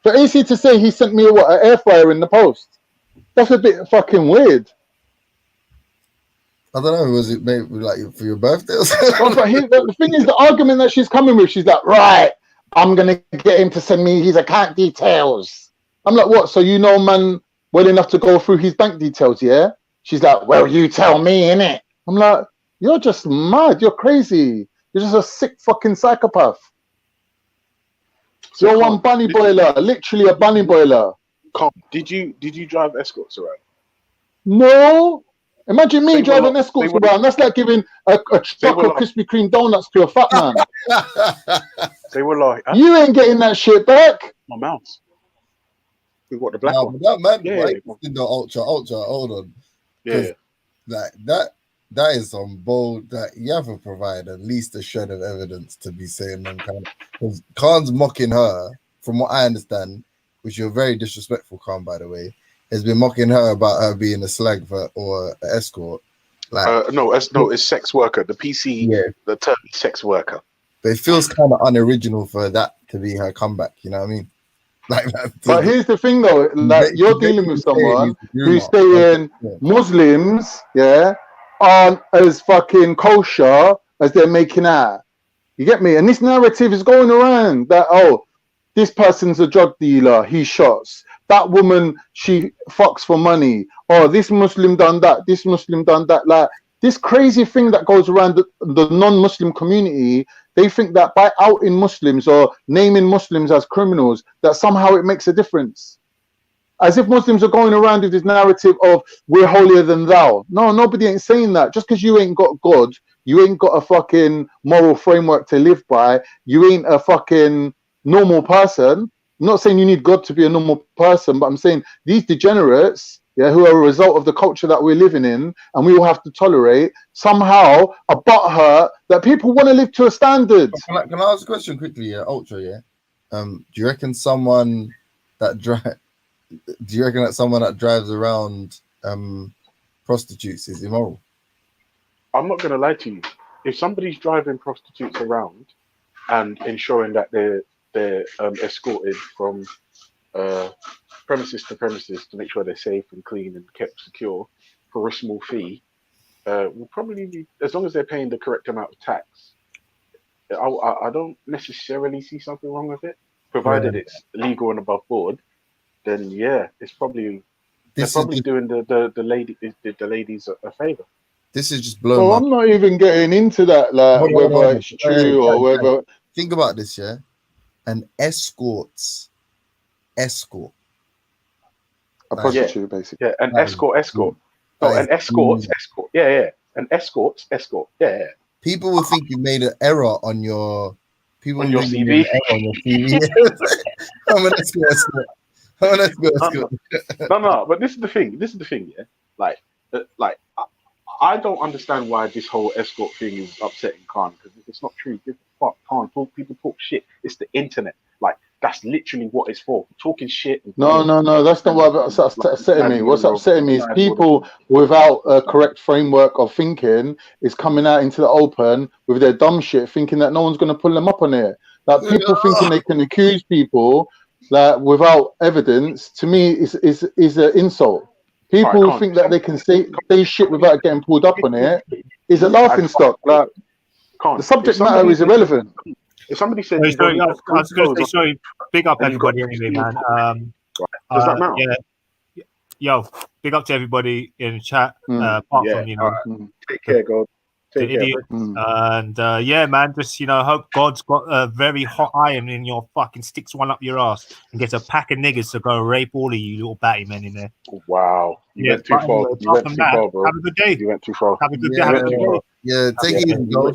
For AC to say he sent me an air fryer in the post, that's a bit fucking weird. I don't know. Was it maybe like for your birthday or something? But the thing is, the argument that she's coming with, she's like, right, I'm gonna get him to send me his account details. I'm like, what? So you know, man, well enough to go through his bank details, yeah? She's like, well, you tell me, innit? I'm like, you're just mad. You're crazy. You're just a sick fucking psychopath. So you're one bunny boiler, literally a bunny boiler. Did you drive escorts around? No. Imagine me driving escorts around. That's like giving a truck of Krispy Kreme donuts to a fat man. They were like, you ain't getting that shit back. My mouse. We got the black one. That man, in the ultra. Hold on. Yeah. That is some bold. That you have to provide at least a shred of evidence to be saying them kind of. Because Khan's mocking her, from what I understand, which you're very disrespectful, Khan, by the way, has been mocking her about her being a slag or an escort. Like, no, it's sex worker. The PC, the term sex worker. But it feels kind of unoriginal for that to be her comeback. You know what I mean? Like, but here's the thing, though. Like, you're dealing with someone who's saying Muslims, aren't as fucking kosher as they're making out. You get me? And this narrative is going around that, oh, this person's a drug dealer, he shots. That woman, she fucks for money. Oh, this Muslim done that, this Muslim done that. Like, this crazy thing that goes around the non-Muslim community They think that by outing Muslims or naming Muslims as criminals, that somehow it makes a difference. As if Muslims are going around with this narrative of we're holier than thou. No, nobody ain't saying that. Just because you ain't got God, you ain't got a fucking moral framework to live by, you ain't a fucking normal person. I'm not saying you need God to be a normal person, but I'm saying these degenerates, yeah, who are a result of the culture that we're living in and we all have to tolerate, somehow are butthurt that people want to live to a standard. Can I ask a question quickly? Yeah, Ultra. Yeah. Do you reckon someone that drives around prostitutes is immoral? I'm not gonna lie to you. If somebody's driving prostitutes around and ensuring that they're escorted from premises to premises to make sure they're safe and clean and kept secure for a small fee, will probably be, as long as they're paying the correct amount of tax. I don't necessarily see something wrong with it, provided it's legal and above board. Then yeah, it's probably they're probably doing the ladies a favor. This is just blowing. Well, I'm not even getting into that, like whether it's true or whether. Think about this, yeah. An escort. A prostitute, basically. Yeah, an escort. Oh, an escort. Yeah. An escort. Yeah. People will think you made an error on your. People on your CV. I'm an escort. No, but this is the thing. Yeah. Like, I don't understand why this whole escort thing is upsetting Khan, because it's not true. Khan, people talk shit. It's the internet. Like, that's literally what it's for. Talking shit. No. That's not what's upsetting me. What's upsetting me is people without a correct framework of thinking is coming out into the open with their dumb shit, thinking that no one's going to pull them up on it. Like, people thinking they can accuse people that without evidence, to me, is an insult. People think that they can say shit without getting pulled up on it. Is a laughing stock. Like, the subject matter is irrelevant. If somebody said, sorry, I was going to say sorry. Big up everybody anyway, man. Does that matter? Yeah. Yo, big up to everybody in the chat. Apart from take care, God. The idiot. And yeah, man, just hope God's got a very hot iron in your fucking sticks one up your ass and gets a pack of niggas to go rape all of you little batty men in there. Wow, you went too far. You went too far, bro. Have a good day. You went too far. Have a good day. Yeah, take it easy, bro.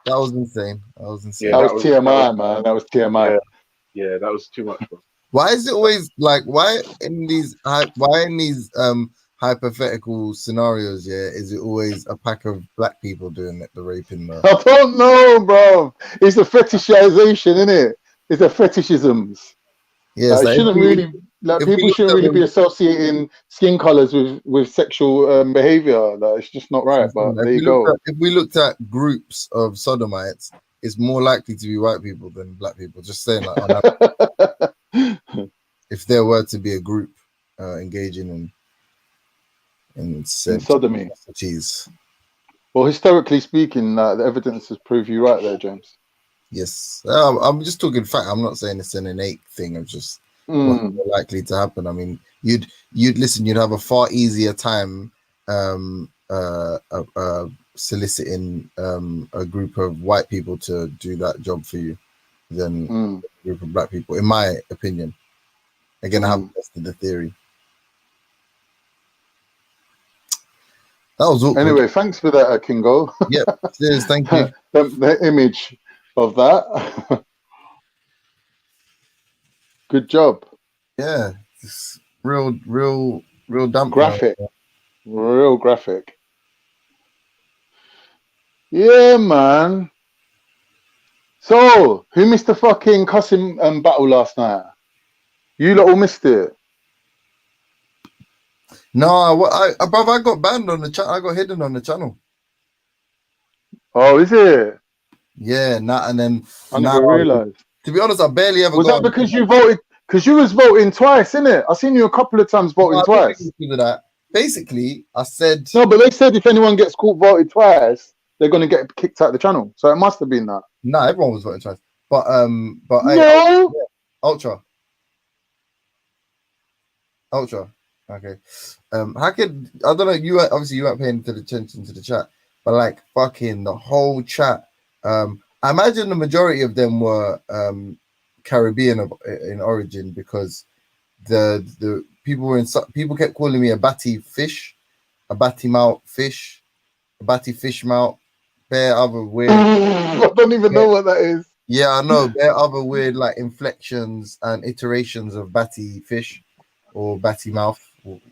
That was insane. That was TMI, man. That was TMI. Yeah, that was too much, bro. Why is it always like why in these hypothetical scenarios, is it always a pack of black people doing the raping? I don't know, bro. It's a fetishization, isn't it? It's a fetishisms. Yeah, it shouldn't really. Like, people shouldn't really be associating skin colors with sexual behavior. Like, it's just not right. But there you go. If we looked at groups of sodomites, it's more likely to be white people than black people. Just saying, like, if there were to be a group engaging in sodomy. Jeez. Well, historically speaking, the evidence has proved you right there, James. Yes, I'm just talking fact. I'm not saying it's an innate thing. I'm just what's more likely to happen. I mean, you'd listen. You'd have a far easier time soliciting a group of white people to do that job for you than a group of black people, in my opinion. Again, I haven't tested the theory. That was awkward. Anyway, thanks for that, Kingo. Yeah, cheers, thank you. The image of that. Good job. Yeah, it's real dump. Graphic. Real graphic. Yeah, man. So, who missed the fucking cussing battle last night? You lot all missed it. No, I got banned on the channel. I got hidden on the channel. Oh, is it? Yeah, and then I never realised. To be honest, I barely ever. Was that because you voted? Because you was voting twice, innit? I seen you a couple of times voting twice. That. Basically, I said no, but they said if anyone gets caught voted twice, they're gonna get kicked out of the channel. So it must have been that. No, everyone was voting twice. But no, Ultra. Okay. How could I don't know? You weren't paying attention to the chat, but like fucking the whole chat I imagine the majority of them were Caribbean in origin, because the people were people kept calling me a batty fish, a batty mouth fish, a batty fish mouth, bare other weird. I don't even know what that is. Yeah, I know. Bare other weird like inflections and iterations of batty fish or batty mouth,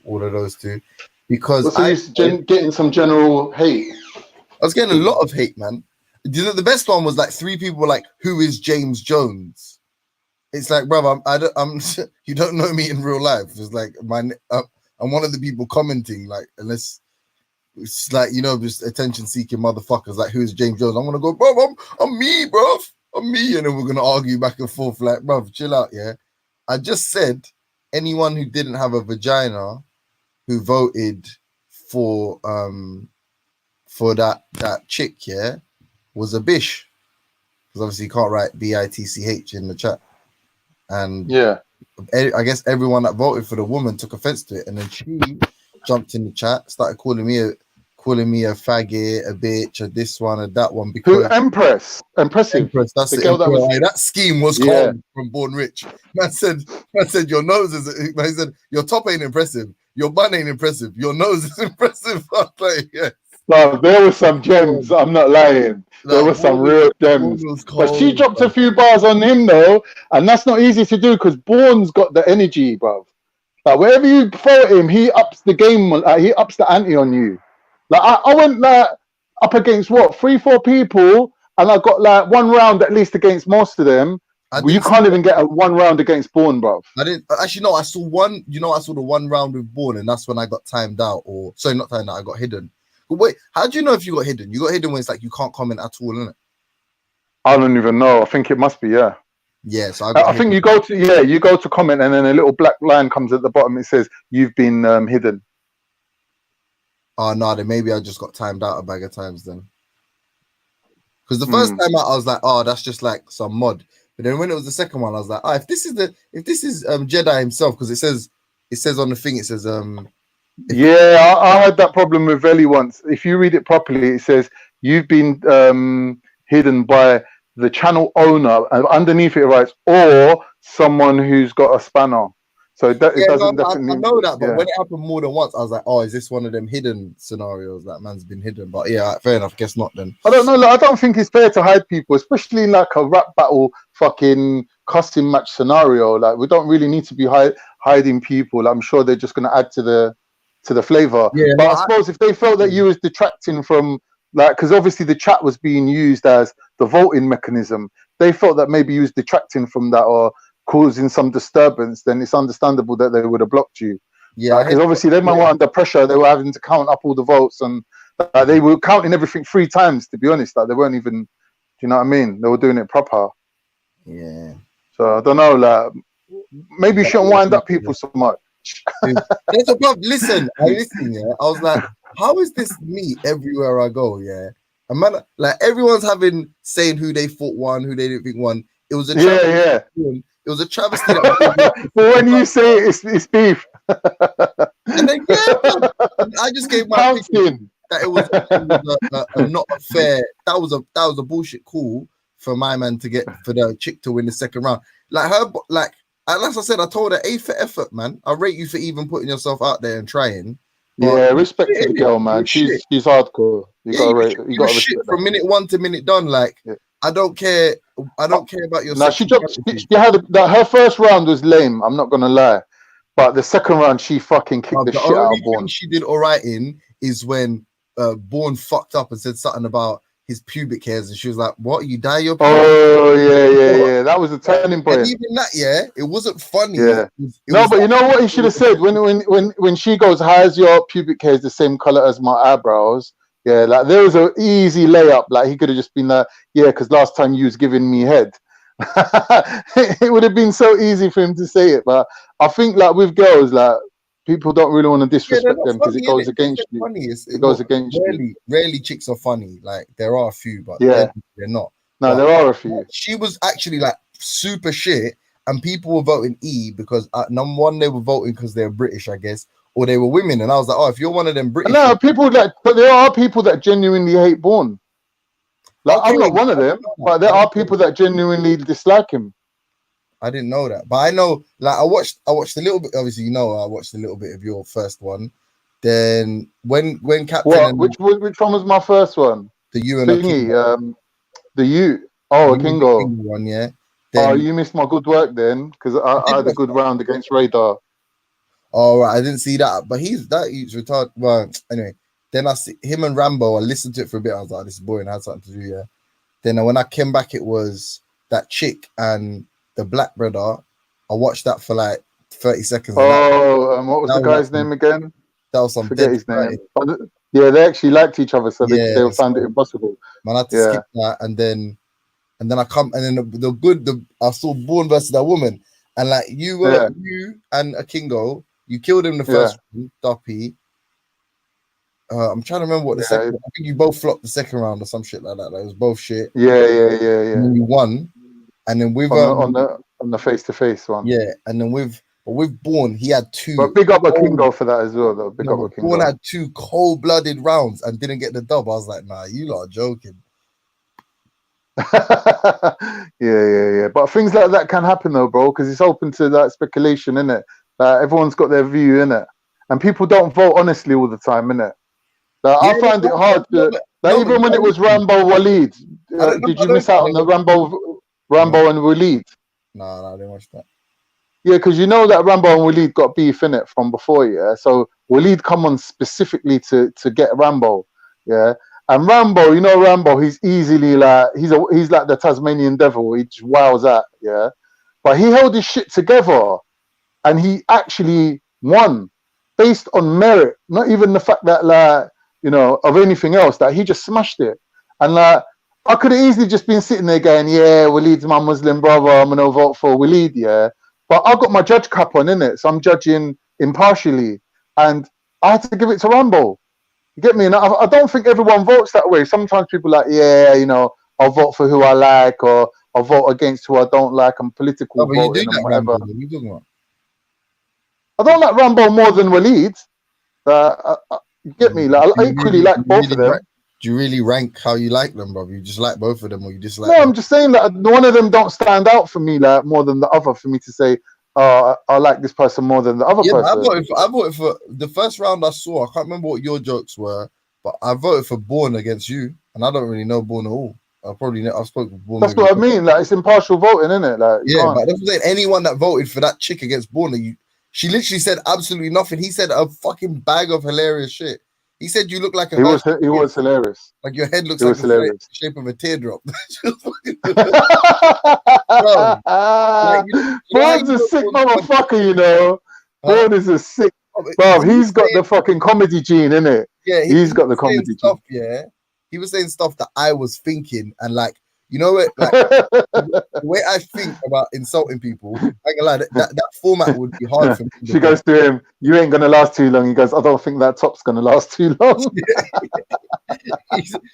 all of those two. Because So you're getting some general hate. I was getting a lot of hate, man. The best one was like 3 people were like, "Who is James Jones?" It's like, bro, I'm you don't know me in real life. It's like I'm one of the people commenting, like, unless it's like, you know, just attention-seeking motherfuckers. Like, who is James Jones? I'm gonna go, bro, I'm me, bro. I'm me, and then we're gonna argue back and forth. Like, bro, chill out, yeah. I just said anyone who didn't have a vagina who voted for that chick, yeah, was a bish. Because obviously you can't write bitch in the chat. And yeah, I guess everyone that voted for the woman took offense to it, and then she jumped in the chat, started calling me a faggot, a bitch, a this one, and that one. Because Empress, Empress, that's the it. girl that was that scheme was cold from Born Rich. Man said your nose is. Man said your top ain't impressive, your bun ain't impressive, your nose is impressive. I was like, yes. No, there were some gems. I'm not lying. There were some real gems. But she dropped a few bars on him though, and that's not easy to do because Bourne's got the energy, bro. Like wherever you throw him, he ups the game. He ups the ante on you. Like I went like up against what 3-4 people, and I got like 1 round at least against most of them. You can't even get a 1 round against Bourne, bro. I didn't actually. No, I saw one. You know, I saw the 1 round with Bourne, and that's when I got timed out. Or sorry, not timed out. I got hidden. But wait, how do you know if you got hidden? You got hidden when it's like you can't comment at all, isn't it? I don't even know. I think it must be, yeah. Yeah, so I think you go to comment, and then a little black line comes at the bottom. It says you've been hidden. Oh no, then maybe I just got timed out a bag of times then. Because the first time out, I was like, oh, that's just like some mod. But then when it was the second one, I was like, oh, if this is Jedi himself, because it says on the thing, it says Yeah, I had that problem with Veli once. If you read it properly, it says you've been hidden by the channel owner, and underneath it writes, or someone who's got a spanner. So that it doesn't definitely. I know that, but when it happened more than once, I was like, oh, is this one of them hidden scenarios that man's been hidden? But yeah, fair enough. Guess not then. I don't know. Like, I don't think it's fair to hide people, especially in like a rap battle, fucking custom match scenario. Like, we don't really need to be hiding people. I'm sure they're just going to add to the flavor. Yeah, but I suppose if they felt that you was detracting from, like, because obviously the chat was being used as the voting mechanism, they felt that maybe you was detracting from that or causing some disturbance, then it's understandable that they would have blocked you. Yeah, because obviously they might were under pressure. They were having to count up all the votes, and they were counting everything 3 times. To be honest, like they weren't even. Do you know what I mean? They were doing it proper. Yeah. So I don't know. Like maybe you shouldn't wind up people so much. That's a problem. Listen. Yeah. I was like, how is this me everywhere I go? Yeah. A man, like everyone's saying who they thought won, who they didn't think won. It was a travesty. It was a travesty. But when you say it's beef, and then I just gave my opinion that it was not a fair. That was a bullshit call for my man to get for the chick to win the second round. Like her, like as I said, I told her A for effort, man. I rate you for even putting yourself out there and trying. Yeah, respect to the girl, man. She's hardcore. You gotta rate. You gotta shit from minute 1 to minute done. Like I don't care. I don't care about your. No, she dropped. She had her first round was lame. I'm not gonna lie, but the second round she fucking kicked the shit out of Bourne. She did all right in is when Bourne fucked up and said something about his pubic hairs, and she was like, "What? You dye your?" Oh yeah. That was a turning point. And even that, it wasn't funny. Yeah. But you know what he should have said when she goes, "How's your pubic hairs the same color as my eyebrows?" Yeah, like there was an easy layup. Like he could have just been like, yeah, because last time you was giving me head. It would have been so easy for him to say it. But I think like with girls, like people don't really want to disrespect them because it goes against you. It goes against you. Rarely chicks are funny. Like there are a few, but yeah, they're not. No, there are a few. She was actually like super shit, and people were voting E because number one, they were voting because they're British, I guess. Or they were women, and I was like, "Oh, if you're one of them British." No, but there are people that genuinely hate Bourne. Like, Okay, I'm not one of them, but there are people that genuinely dislike him. I didn't know that, but I know. Like, I watched a little bit. Obviously, you know, I watched a little bit of your first one. Then when Captain What? and Which one was my first one? the you and Thingy. Akingo, The you. Oh, you and Kingo. Akingo one, yeah. Oh, Then you missed my good work then, because I I did had a watch good that. round against Radar. Oh, right, I didn't see that, but he's retarded. Well, anyway, then I see him and Rambo. I listened to it for a bit. I was like, this is boring. I had something to do, yeah. Then when I came back, it was that chick and the black brother. I watched that for like 30 seconds. And Oh, what was that the was like guy's name again? that was I some forget dead his name. fighting. But yeah, they actually liked each other, so they Yeah, found it so impossible. man, I had to Yeah. skip that, and then I come, and then I saw Born versus that woman, and like you and Akingo, you killed him the first round, Duppy. I'm trying to remember what the second. I think you both flopped the second round or some shit like that. Like, it was both shit. Yeah. And then you won, and then with on the face-to-face one. yeah, and then with Born, he had two. But big up Akingo for that as well, though. Big up Akingo. Born had 2 cold-blooded rounds and didn't get the dub. I was like, nah, you lot are joking. yeah. But things like that can happen though, bro, because it's open to that speculation, innit? Everyone's got their view, innit? And people don't vote honestly all the time, innit? I find it hard to, even when it was Rambo Waleed, did you miss out on the Rambo and Waleed? No, I didn't watch that. Yeah, because you know that Rambo and Waleed got beef in it from before, yeah. So Waleed come on specifically to get Rambo, yeah. And Rambo, you know Rambo, he's easily like he's like the Tasmanian devil. He just wows out, yeah. But he held his shit together, and he actually won based on merit, not even the fact that of anything else. That he just smashed it, and I could have easily just been sitting there going, yeah, Waleed's my Muslim brother. I'm gonna vote for Waleed, yeah. But I got my judge cap on, innit? So I'm judging impartially. And I had to give it to Rambo. You get me? And I don't think everyone votes that way. Sometimes people are like, yeah, I'll vote for who I like, or I'll vote against who I don't like. I'm political voting and whatever. Rambo, you talking about? I don't like Rambo more than Waleed. You get me? Like, I equally like both of them. Do you really rank how you like them, bro? You just like both of them, or you just like? No, I'm just saying that one of them don't stand out for me like more than the other. For me to say, I like this person more than the other person. I voted for the first round I saw. I can't remember what your jokes were, but I voted for Born against you, and I don't really know Born at all. I spoke with Born. That's what I mean. Like, it's impartial voting, isn't it? Like, yeah, but that's what I'm saying. Anyone that voted for that chick against Born, she literally said absolutely nothing. He said a fucking bag of hilarious shit. He said you look like he was hilarious. Like your head looks like the shape of a teardrop. Born's a sick motherfucker, you know. Born is a sick. Bro, he's got the fucking comedy gene, innit? Yeah, he's got the comedy stuff, gene. Yeah, he was saying stuff that I was thinking, and like, you know what? Like, the way I think about insulting people, I can lie, that format would be hard for me. She goes to him, "You ain't gonna last too long." He goes, "I don't think that top's gonna last too long."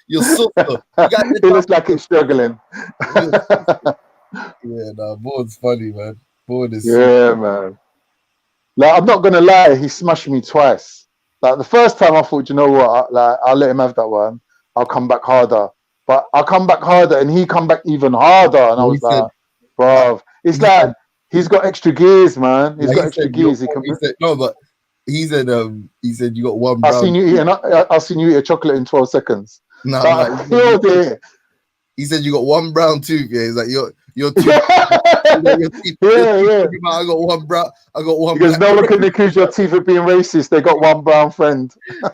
You're so. He looks like he's struggling. Yeah, no, Born's funny, man. Born is man. Like, I'm not gonna lie, he smashed me twice. Like, the first time I thought, you know what, I'll let him have that one. I'll come back harder. But I'll come back harder, and he come back even harder. And I was like, bro, it's like he's got extra gears, man. He's got extra gears. He said you got one brown. I've seen you eat a chocolate in 12 seconds. No, he said you got one brown tooth. Yeah, he's like your tooth. I got one brown. Because no one can accuse your teeth of being racist. They got one brown friend. I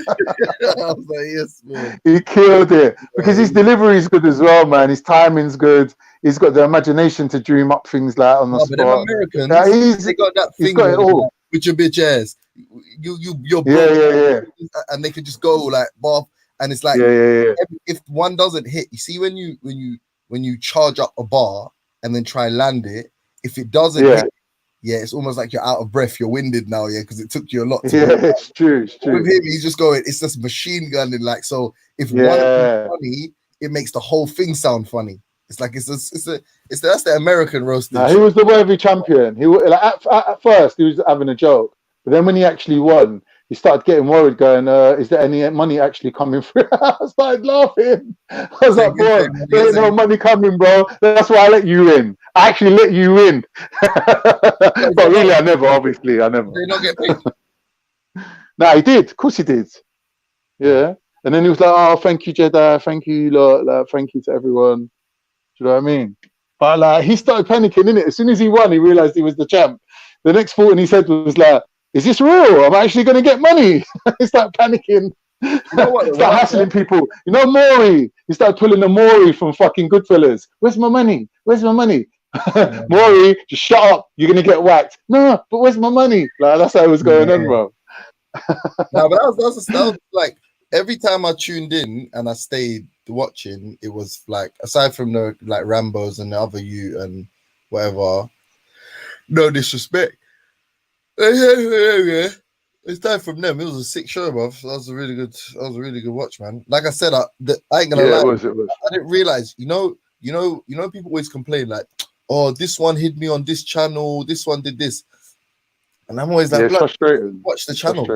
was like, yes, man. He killed it because his delivery is good as well, man. His timing's good. He's got the imagination to dream up things like on the spot. But them Americans, they got that thing got it all. With your bitch ass. You're broke, and they could just go like Bob. And it's like if one doesn't hit, you see when you charge up a bar and then try and land it, if it doesn't hit, it's almost like you're out of breath, you're winded now, because it took you a lot to it's true. With him, he's just going, it's just machine gunning, like, so if one is funny, it makes the whole thing sound funny. It's like that's the American roasting. He was the worthy champion. He at first he was having a joke, but then when he actually won, he started getting worried, going, "Is there any money actually coming through?" I started laughing. I was like, "Boy, there ain't no money coming, bro. That's why I let you in. I actually let you in." But really, I never. Obviously, I never. They not get paid. No, he did. Of course, he did. Yeah. And then he was like, "Oh, thank you, Jedi. Thank you, lot. Like, thank you to everyone." Do you know what I mean? But like, he started panicking, innit? As soon as he won, he realized he was the champ. The next thought he said was like, "Is this real? I'm actually going to get money." He started panicking. You know what? Start hassling people. You know, Maury. He started pulling the Maury from fucking Goodfellas. Where's my money? Where's my money? Maury, just shut up. You're going to get whacked. No, but where's my money? Like, that's how it was going on, bro. No, but that was like every time I tuned in and I stayed watching, it was like, aside from the like Rambos and the other you and whatever, no disrespect. Aside from them, it was a sick show, bro. That was a really good watch, man. Like I said, I ain't gonna lie. It was. I didn't realize, people always complain like, "Oh, this one hit me on this channel, this one did this," and I'm always like, it's frustrating. Watch the channel,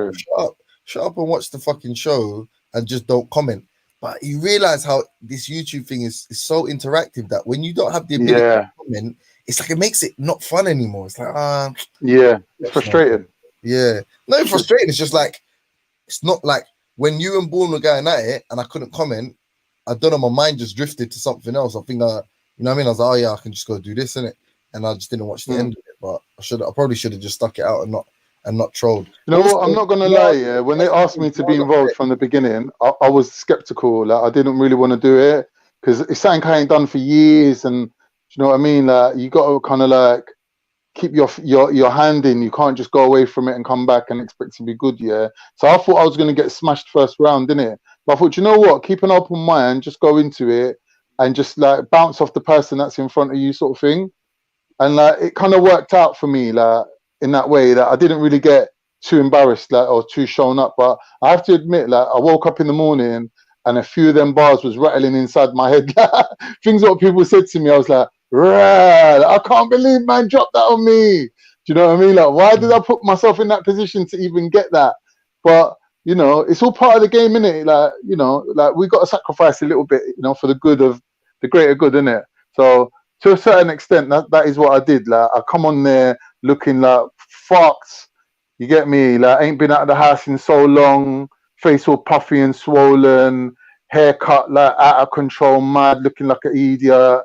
shut up and watch the fucking show and just don't comment. But you realize how this YouTube thing is so interactive that when you don't have the ability to comment, it's like it makes it not fun anymore. It's like it's frustrating. Yeah, no, frustrating. It's just like, it's not like when you and Bourne were going at it and I couldn't comment. I don't know, my mind just drifted to something else. I think you know what I mean. I was like, oh yeah, I can just go do this, innit? And I just didn't watch the end of it. But I probably should have just stuck it out and not trolled. You know what? I'm not gonna lie. Yeah, when they asked me to be involved from the beginning, I was skeptical. Like, I didn't really want to do it because it's something I ain't done for years, and you know what I mean. Like, you got to kind of like keep your hand in. You can't just go away from it and come back and expect to be good. Yeah. So I thought I was gonna get smashed first round, didn't it? But I thought, you know what? Keep an open mind. Just go into it and just like bounce off the person that's in front of you, sort of thing. And like, it kind of worked out for me, like, in that way, that I didn't really get too embarrassed, like, or too shown up. But I have to admit, like, I woke up in the morning and a few of them bars was rattling inside my head. Things what people said to me, I was like, right, I can't believe man dropped that on me. Do you know what I mean? Like, why did I put myself in that position to even get that? But you know, it's all part of the game, innit? Like, you know, like, we got to sacrifice a little bit, you know, for the good of the greater good, innit? So to a certain extent, that is what I did. Like, I come on there looking like fucked. You get me? Like, ain't been out of the house in so long. Face all puffy and swollen. Haircut like out of control, mad, looking like an idiot.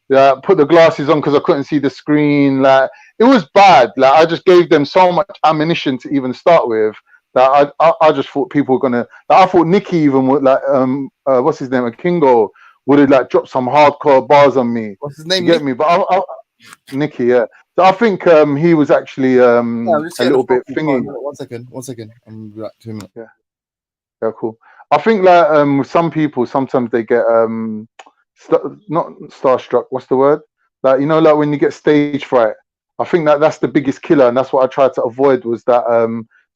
Yeah, put the glasses on because I couldn't see the screen. Like, it was bad. Like, I just gave them so much ammunition to even start with that I just thought people were gonna. Like, I thought Nicky even would, like, what's his name, Kingo, would have like dropped some hardcore bars on me. What's his name? You get me? But Nicky, yeah. So I think he was actually a little bit thingy. One second. I'm back to him. Yeah, cool. I think like with some people, sometimes they get not starstruck. What's the word? Like, you know, like when you get stage fright. I think that's the biggest killer, and that's what I tried to avoid, was that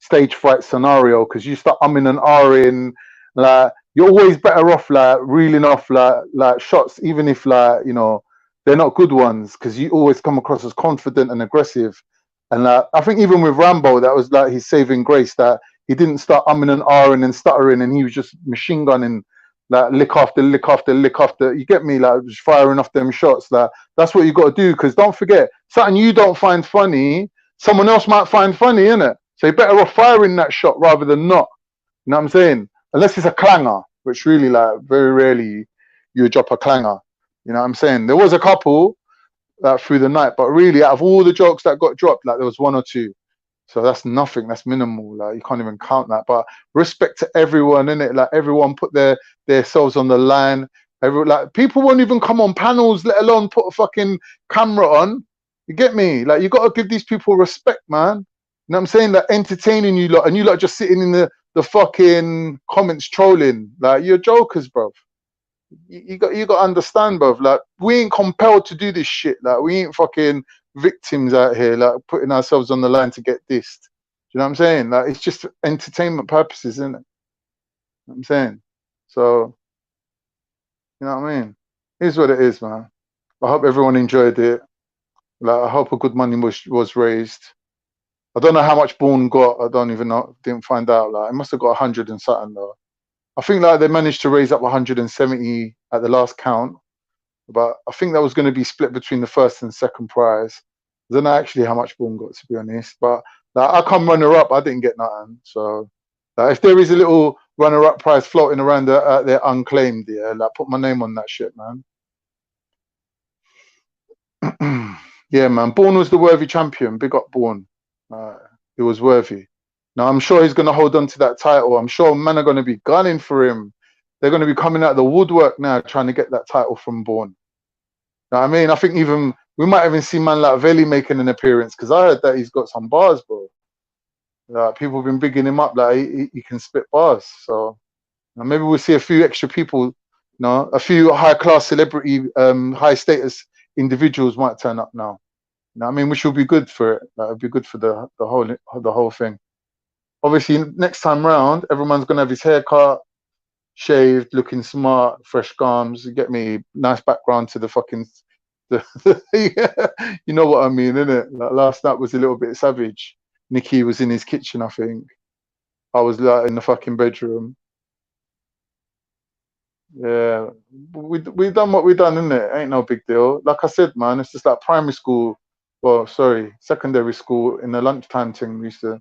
stage fright scenario, because you start umming and ahhing. Like, you're always better off like reeling off like shots, even if, like, you know, they're not good ones, because you always come across as confident and aggressive. And I think even with Rambo, that was like his saving grace, that he didn't start umming and ahhing and stuttering, and he was just machine gunning, like, lick after lick after lick after. You get me? Like, just firing off them shots. Like, that's what you got to do, because don't forget, something you don't find funny, someone else might find funny, innit? So you're better off firing that shot rather than not. You know what I'm saying? Unless it's a clanger, which really, like, very rarely you would drop a clanger. You know what I'm saying? There was a couple through the night, but really, out of all the jokes that got dropped, like, there was one or two. So that's nothing. That's minimal. Like, you can't even count that. But respect to everyone, innit? Like, everyone put their selves on the line. Like, people won't even come on panels, let alone put a fucking camera on. You get me? Like, you got to give these people respect, man. You know what I'm saying? Like, entertaining you lot, and you lot just sitting in the fucking comments trolling. Like, you're jokers, bro. You got to understand, bruv. Like, we ain't compelled to do this shit. Like, we ain't fucking victims out here, like, putting ourselves on the line to get dissed. Do you know what I'm saying? Like, it's just entertainment purposes, isn't it? You know what I'm saying? So, you know what I mean? Here's what it is, man. I hope everyone enjoyed it. Like, I hope a good money was raised. I don't know how much Bourne got. I don't even know. Didn't find out. Like, it must have got 100 and something though. I think like they managed to raise up 170 at the last count, but I think that was going to be split between the first and second prize. I don't know actually how much Bourne got, to be honest. But like, I come runner up. I didn't get nothing. So like, if there is a little runner up prize floating around there unclaimed, yeah, like put my name on that shit, man. Yeah, man. Bourne was the worthy champion. Big up Bourne. He was worthy. Now I'm sure he's going to hold on to that title. I'm sure men are going to be gunning for him. They're going to be coming out of the woodwork now trying to get that title from Bourne. Know what I mean? I think even we might even see man like Veli making an appearance because I heard that he's got some bars, bro. People have been bigging him up like he can spit bars. So maybe we'll see a few extra people, a few high class celebrity, high status individuals might turn up now. You know what I mean? Which will be good for it. It'll be good for the whole thing. Obviously, next time round, everyone's gonna have his hair cut, shaved, looking smart, fresh gums. You get me? Nice background to the fucking. You know what I mean, innit? Like, last night was a little bit savage. Nicky was in his kitchen, I think. I was like in the fucking bedroom. Yeah, we done what we done, innit? Ain't no big deal. Like I said, man, it's just like primary school. Well, sorry, secondary school. In the lunchtime thing, we used to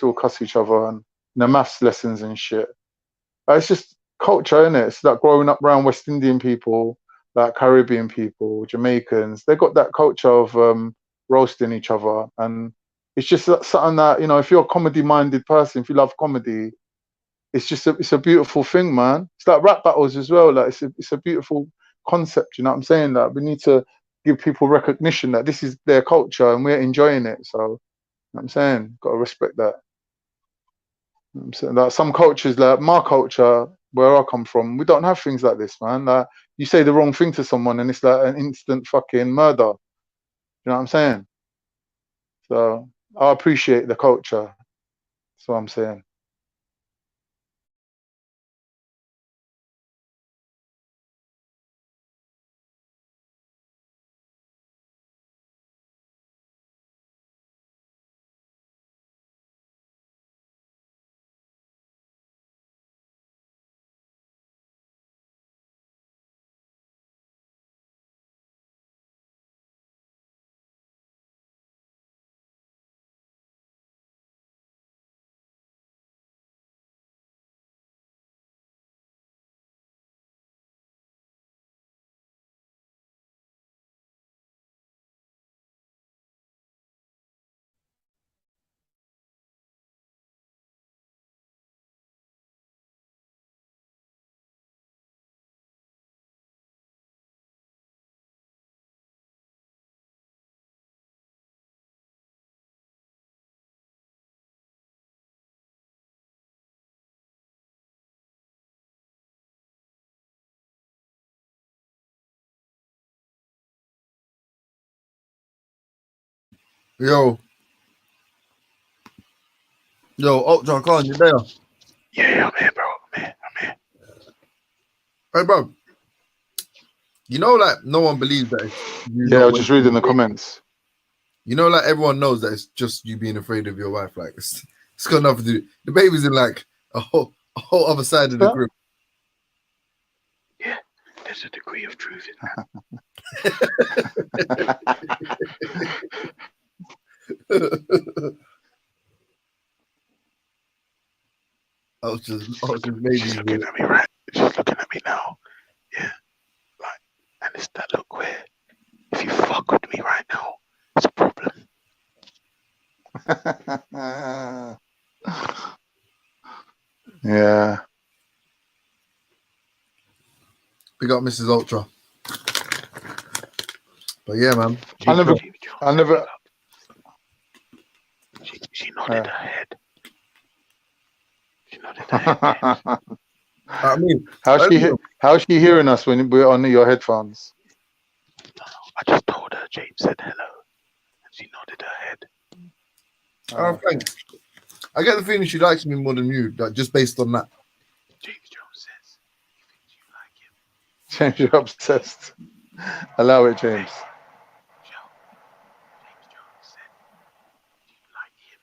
all cuss each other and the maths lessons and shit. It's just culture, innit? It's like growing up around West Indian people, like Caribbean people, Jamaicans. They got that culture of roasting each other, and it's just something that, if you're a comedy-minded person, if you love comedy, it's a beautiful thing, man. It's like rap battles as well. Like it's a beautiful concept. You know what I'm saying? That we need to give people recognition that this is their culture and we're enjoying it. So, you know what I'm saying, got to respect that. You know what I'm saying, like some cultures, like my culture, where I come from, we don't have things like this, man. Like you say the wrong thing to someone and it's like an instant fucking murder. You know what I'm saying? So I appreciate the culture. That's what I'm saying. Yo, Ultra Khan, you there? Yeah, I'm here, bro. I'm here. Hey, bro. You know, like no one believes that. Yeah, I was just reading the comments. You know, like everyone knows that it's just you being afraid of your wife. Like it's got nothing to do. The baby's in like a whole other side of the group. Yeah, there's a degree of truth in that. I was just maybe she's looking at me right. She's looking at me now. Yeah, like, and it's that look where if you fuck with me right now, it's a problem. Yeah. We got Mrs. Ultra. But yeah, man. I never. She nodded her head. She nodded her head. I mean, how's she hearing us when we're on your headphones? No, I just told her James said hello, and she nodded her head. Oh, thanks. I get the feeling she likes me more than you, like just based on that. James Jones says he thinks you like him. James, you're obsessed. Allow it, James. James Jones said you like him.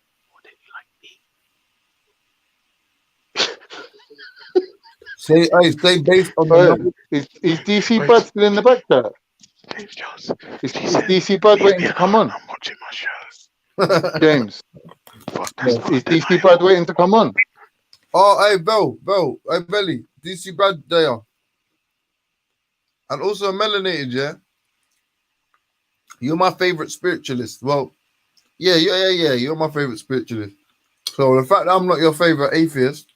Say based on the Hey, knowledge. is DC Bud still in the back there? Is DC Bud waiting to come on? I'm watching my shows. James, Fuck, Yeah. is DC Bud waiting to come on? Oh, hey, Bell, hey, Belly, DC Brad there. And also melanated, yeah? You're my favorite spiritualist. Well, yeah. You're my favorite spiritualist. So the fact that I'm not your favorite atheist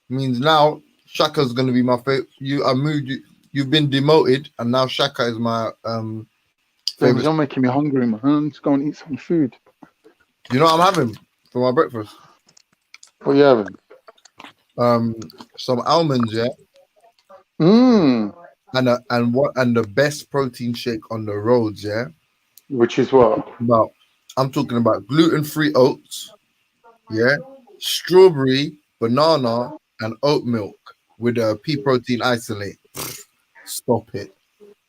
means now Shaka's gonna be my favorite. I moved you. You've been demoted, and now Shaka is my James, favorite. you're making me hungry, man. Let's go and eat some food. You know what I'm having for my breakfast? What are you having? Some almonds, yeah, Mmm. and the best protein shake on the roads, yeah. Which is what? Now, I'm talking about gluten-free oats, yeah, strawberry, banana, and oat milk with a pea protein isolate. Stop it.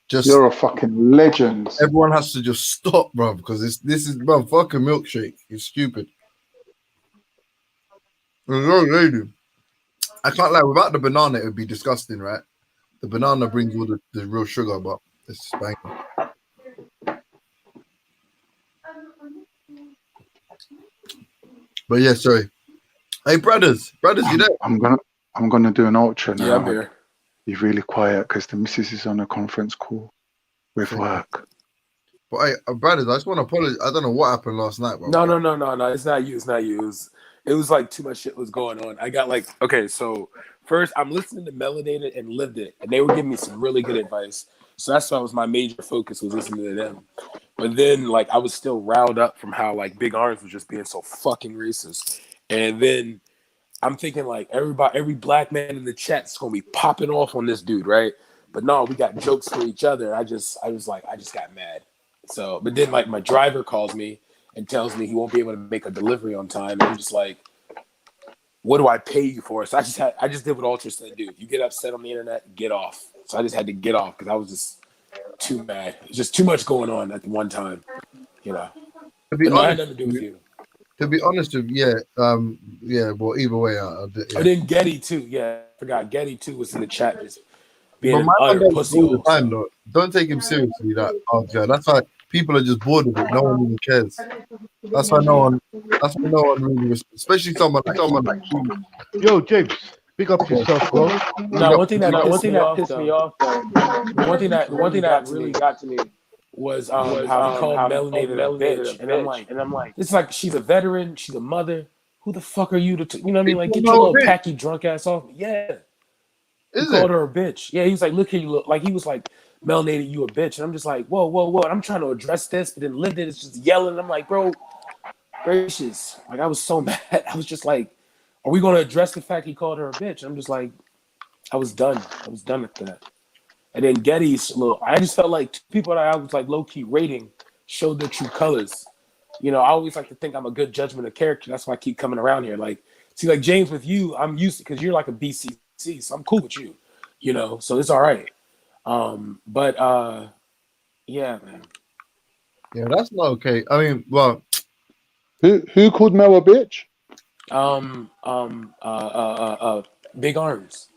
Just You're a fucking legend. everyone has to just stop, bro, because this is bro, fucking milkshake. It's stupid. Lady. I can't lie, without the banana, it would be disgusting, right? The banana brings all the real sugar, but it's banging. But yeah, sorry. Hey, brothers, you there? I'm gonna do an ultra now. Yeah, I'm here. Be really quiet because the missus is on a conference call with work. But hey, brothers, I just want to apologize. I don't know what happened last night, bro. No. It's not you. It's not you. It was like too much shit was going on. I got like, okay, so first I'm listening to Melanated and Lived It, and they were giving me some really good advice. So that's why was my major focus was listening to them. But then like I was still riled up from how like Big Arms was just being so fucking racist. And then I'm thinking like every black man in the chat's gonna be popping off on this dude, right? But no, we got jokes for each other. I just got mad. So, but then like my driver calls me and tells me he won't be able to make a delivery on time. And I'm just like, what do I pay you for? So I just did what Ultra said, dude. If you get upset on the internet, get off. So I just had to get off because I was just too mad. It's just too much going on at one time, you know. To be But honest, nothing to do with you. To be honest with you, yeah. Well, either way, yeah. Oh, then Getty too. Yeah, I forgot. Getty too was in the chat. Just being But an my utter man pussy. all the time, though. Don't take him seriously. That's why people are just bored of it. No one even cares. That's why no one really, especially someone like you. Yo, James, big up yourself, bro. No, one thing that pissed me off, though. One thing that really got to me was how he called Melanated a bitch, and I'm like, it's like she's a veteran, she's a mother. Who the fuck are you to? You know what I mean? Like, get your little packy drunk ass off. Yeah, he called her a bitch. Yeah, he was like, look here, you look like he was like, Melanated, you a bitch, and I'm just like, whoa. And I'm trying to address this, but then Lived It is just yelling. I'm like, bro, gracious. Like I was so mad. I was just like, are we going to address the fact he called her a bitch? And I'm just like, I was done with that. And then Getty's I just felt like two people that I was like low key rating showed their true colors. You know, I always like to think I'm a good judgment of character. That's why I keep coming around here. Like, see, like James with you, I'm used to because you're like a BCC, so I'm cool with you. You know, so it's all right. Yeah, man. Yeah, that's not okay. I mean, well, who called Mel a bitch? Big Arms.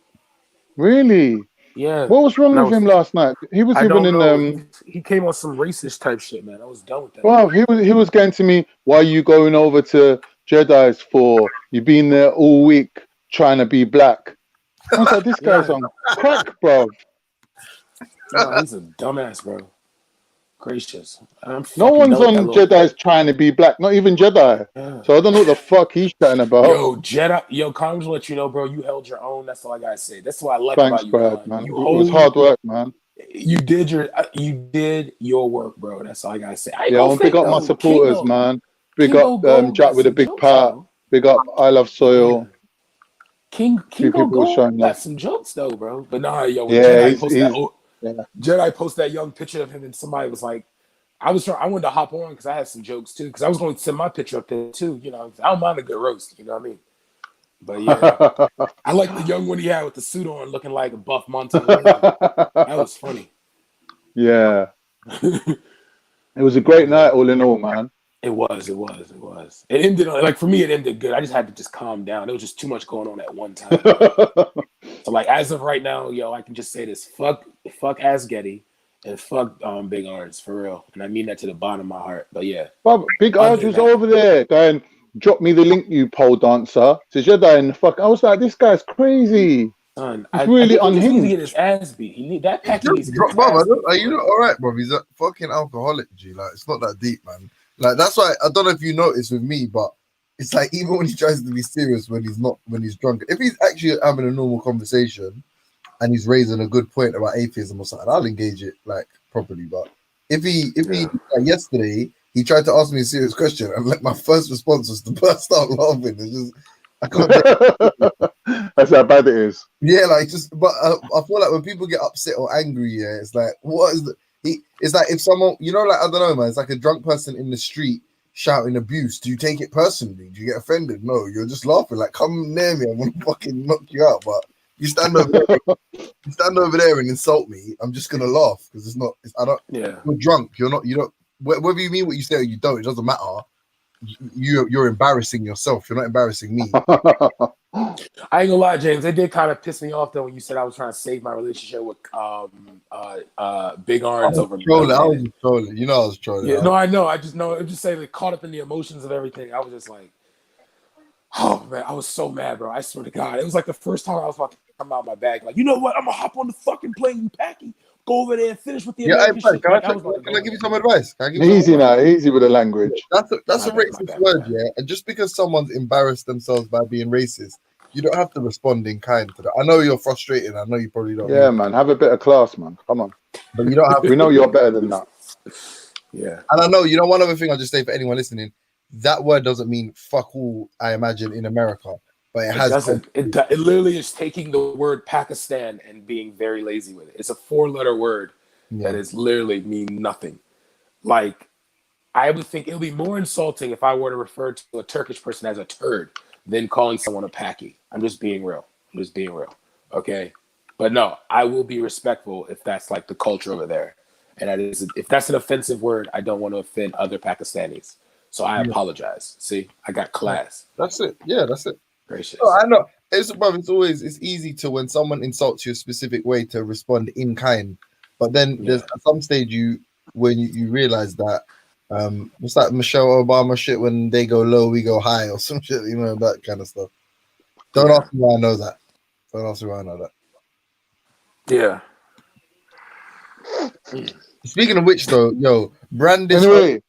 Really? Yeah. What was wrong with him last night? He was even in He came on some racist type shit, man. I was done with that. Well, he was going to me, why are you going over to Jedi's for? You've been there all week trying to be black. I was like, this guy's on crack, bro. No, he's a dumbass, bro. Gracious. No one's on Jedi's trying to be black, not even Jedi. Yeah. So I don't know what the fuck he's chatting about. Yo, Jedi, Con's let you know, bro, you held your own. That's all I gotta say. That's what I like about you, Brad, man. It was hard work, man. You did your work, bro. That's all I gotta say. I want to pick up my supporters, man. Big up Jack with a big part. Big up I Love Soil. King Gold got some jokes though, bro. But nah, yo, Jedi posted that young picture of him, and somebody was like, I wanted to hop on because I had some jokes too, because I was going to send my picture up there too. You know, I don't mind a good roast. You know what I mean? But yeah, I like the young one he had with the suit on, looking like a buff Montana. That was funny. Yeah, it was a great night, all in all, man. It was. It ended like for me. It ended good. I just had to just calm down. There was just too much going on at one time. So like as of right now, yo, I can just say this: fuck Asgetty and fuck Big Arns for real, and I mean that to the bottom of my heart. But yeah, But Big other Arch than was that, over there going, drop me the link, you pole dancer. Says you're dying the fuck. I was like, this guy's crazy. son, He's I really think he just needs to get unhinged. his ass beat. He need that packy needs Just to get drop, his bro. ass beat Are for you real. all right, bro? He's a fucking alcoholic, G. Like it's not that deep, man. Like that's why I don't know if you noticed with me, but it's like even when he tries to be serious when he's drunk, if he's actually having a normal conversation and he's raising a good point about atheism or something, I'll engage it like properly. But if he like yesterday he tried to ask me a serious question and like my first response was to burst out laughing. It's just I can't take That's how bad it is. yeah, like just but I feel like when people get upset or angry, yeah, it's like what is the it's like if someone like I don't know, man, it's like a drunk person in the street shouting abuse. Do you take it personally? Do you get offended? No, you're just laughing. Like, come near me, I'm gonna fucking knock you out. But you stand over there and insult me, I'm just gonna laugh because I don't. Yeah. You're drunk. You don't. Whether you mean what you say or you don't, it doesn't matter. You're embarrassing yourself. You're not embarrassing me. I ain't gonna lie, James. It did kind of piss me off though when you said I was trying to save my relationship with Big Arns over Trolling. I was Melanated. just trolling. You know I was trolling. Yeah, no, I know. I just know. I'm just saying, like, caught up in the emotions of everything. I was just like, oh man, I was so mad, bro. I swear to God, it was like the first time I was about to come out of my bag. Like, you know what? I'm gonna hop on the fucking plane, you packy. Go over there and finish with the Yeah, American shit. can Like, I give you some advice? Can I give you Easy now, easy with the language. That's a My racist bad. word, yeah. And just because someone's embarrassed themselves by being racist, you don't have to respond in kind to that. I know you're frustrated. I know you probably don't. Yeah, man, have a bit of class, man. Come on. But you don't have. We know you're better than that. Yeah. And I know, one other thing I'll just say for anyone listening, that word doesn't mean fuck all, I imagine, in America. But it has. Doesn't. It literally is taking the word Pakistan and being very lazy with it. It's a 4-letter word that is literally mean nothing. Like, I would think it would be more insulting if I were to refer to a Turkish person as a turd than calling someone a packy. I'm just being real. Okay? But no, I will be respectful if that's like the culture over there. And if that's an offensive word, I don't want to offend other Pakistanis. So I apologize. See, I got class. That's it. Yeah, that's it. Gracious. No, I know. It's easy to, when someone insults you a specific way, to respond in kind. But then there's at some stage when you realize that what's that Michelle Obama shit, when they go low, we go high, or some shit, that kind of stuff. Don't ask me why I know that. Don't ask me why I know that. Yeah. Speaking of which, though, yo, Brandis. Anyway,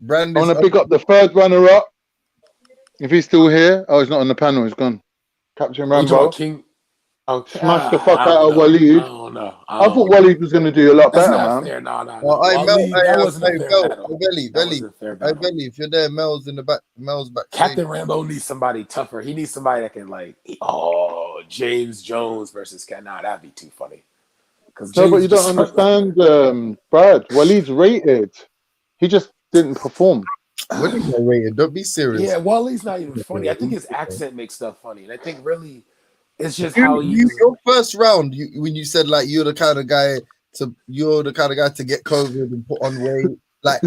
I want to pick up the third runner-up. If he's still here, he's not on the panel. He's gone. Captain Rambo. King. Smash the fuck out of Waleed. I don't know. I thought Waleed was going to do a lot better, man. Fair. No. That wasn't a fair battle. Belly, if you're there, Mel's in the back. Mel's back. Captain Rambo needs somebody tougher. He needs somebody that can James Jones versus Cat. Nah, that'd be too funny. No, but you don't understand, Brad. Waleed's rated. He just didn't perform. What is that rated? Don't be serious. Yeah, Waleed's not even funny. I think his accent makes stuff funny, and I think really it's just how your first round. When you said like you're the kind of guy to get COVID and put on weight. Like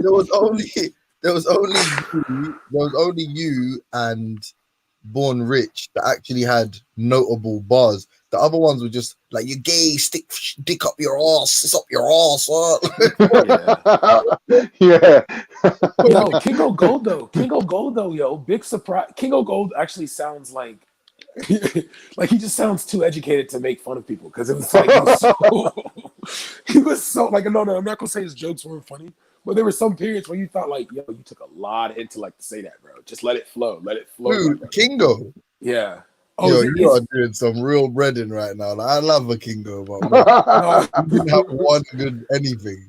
there was only you and Born Rich that actually had notable bars. The other ones were just like, you're gay, stick dick up your ass, it's up your ass. Yeah. Yo, King of Gold though, yo, big surprise. King of Gold actually sounds like like he just sounds too educated to make fun of people, because it was like he was so like, no, I'm not gonna say his jokes weren't funny, but there were some periods where you thought like, yo, you took a lot of intellect to say that, bro. Just let it flow. Dude, Kingo. Yeah. Yo, you are doing some real breading right now. Like, I love a Kingo, but you didn't have one good anything.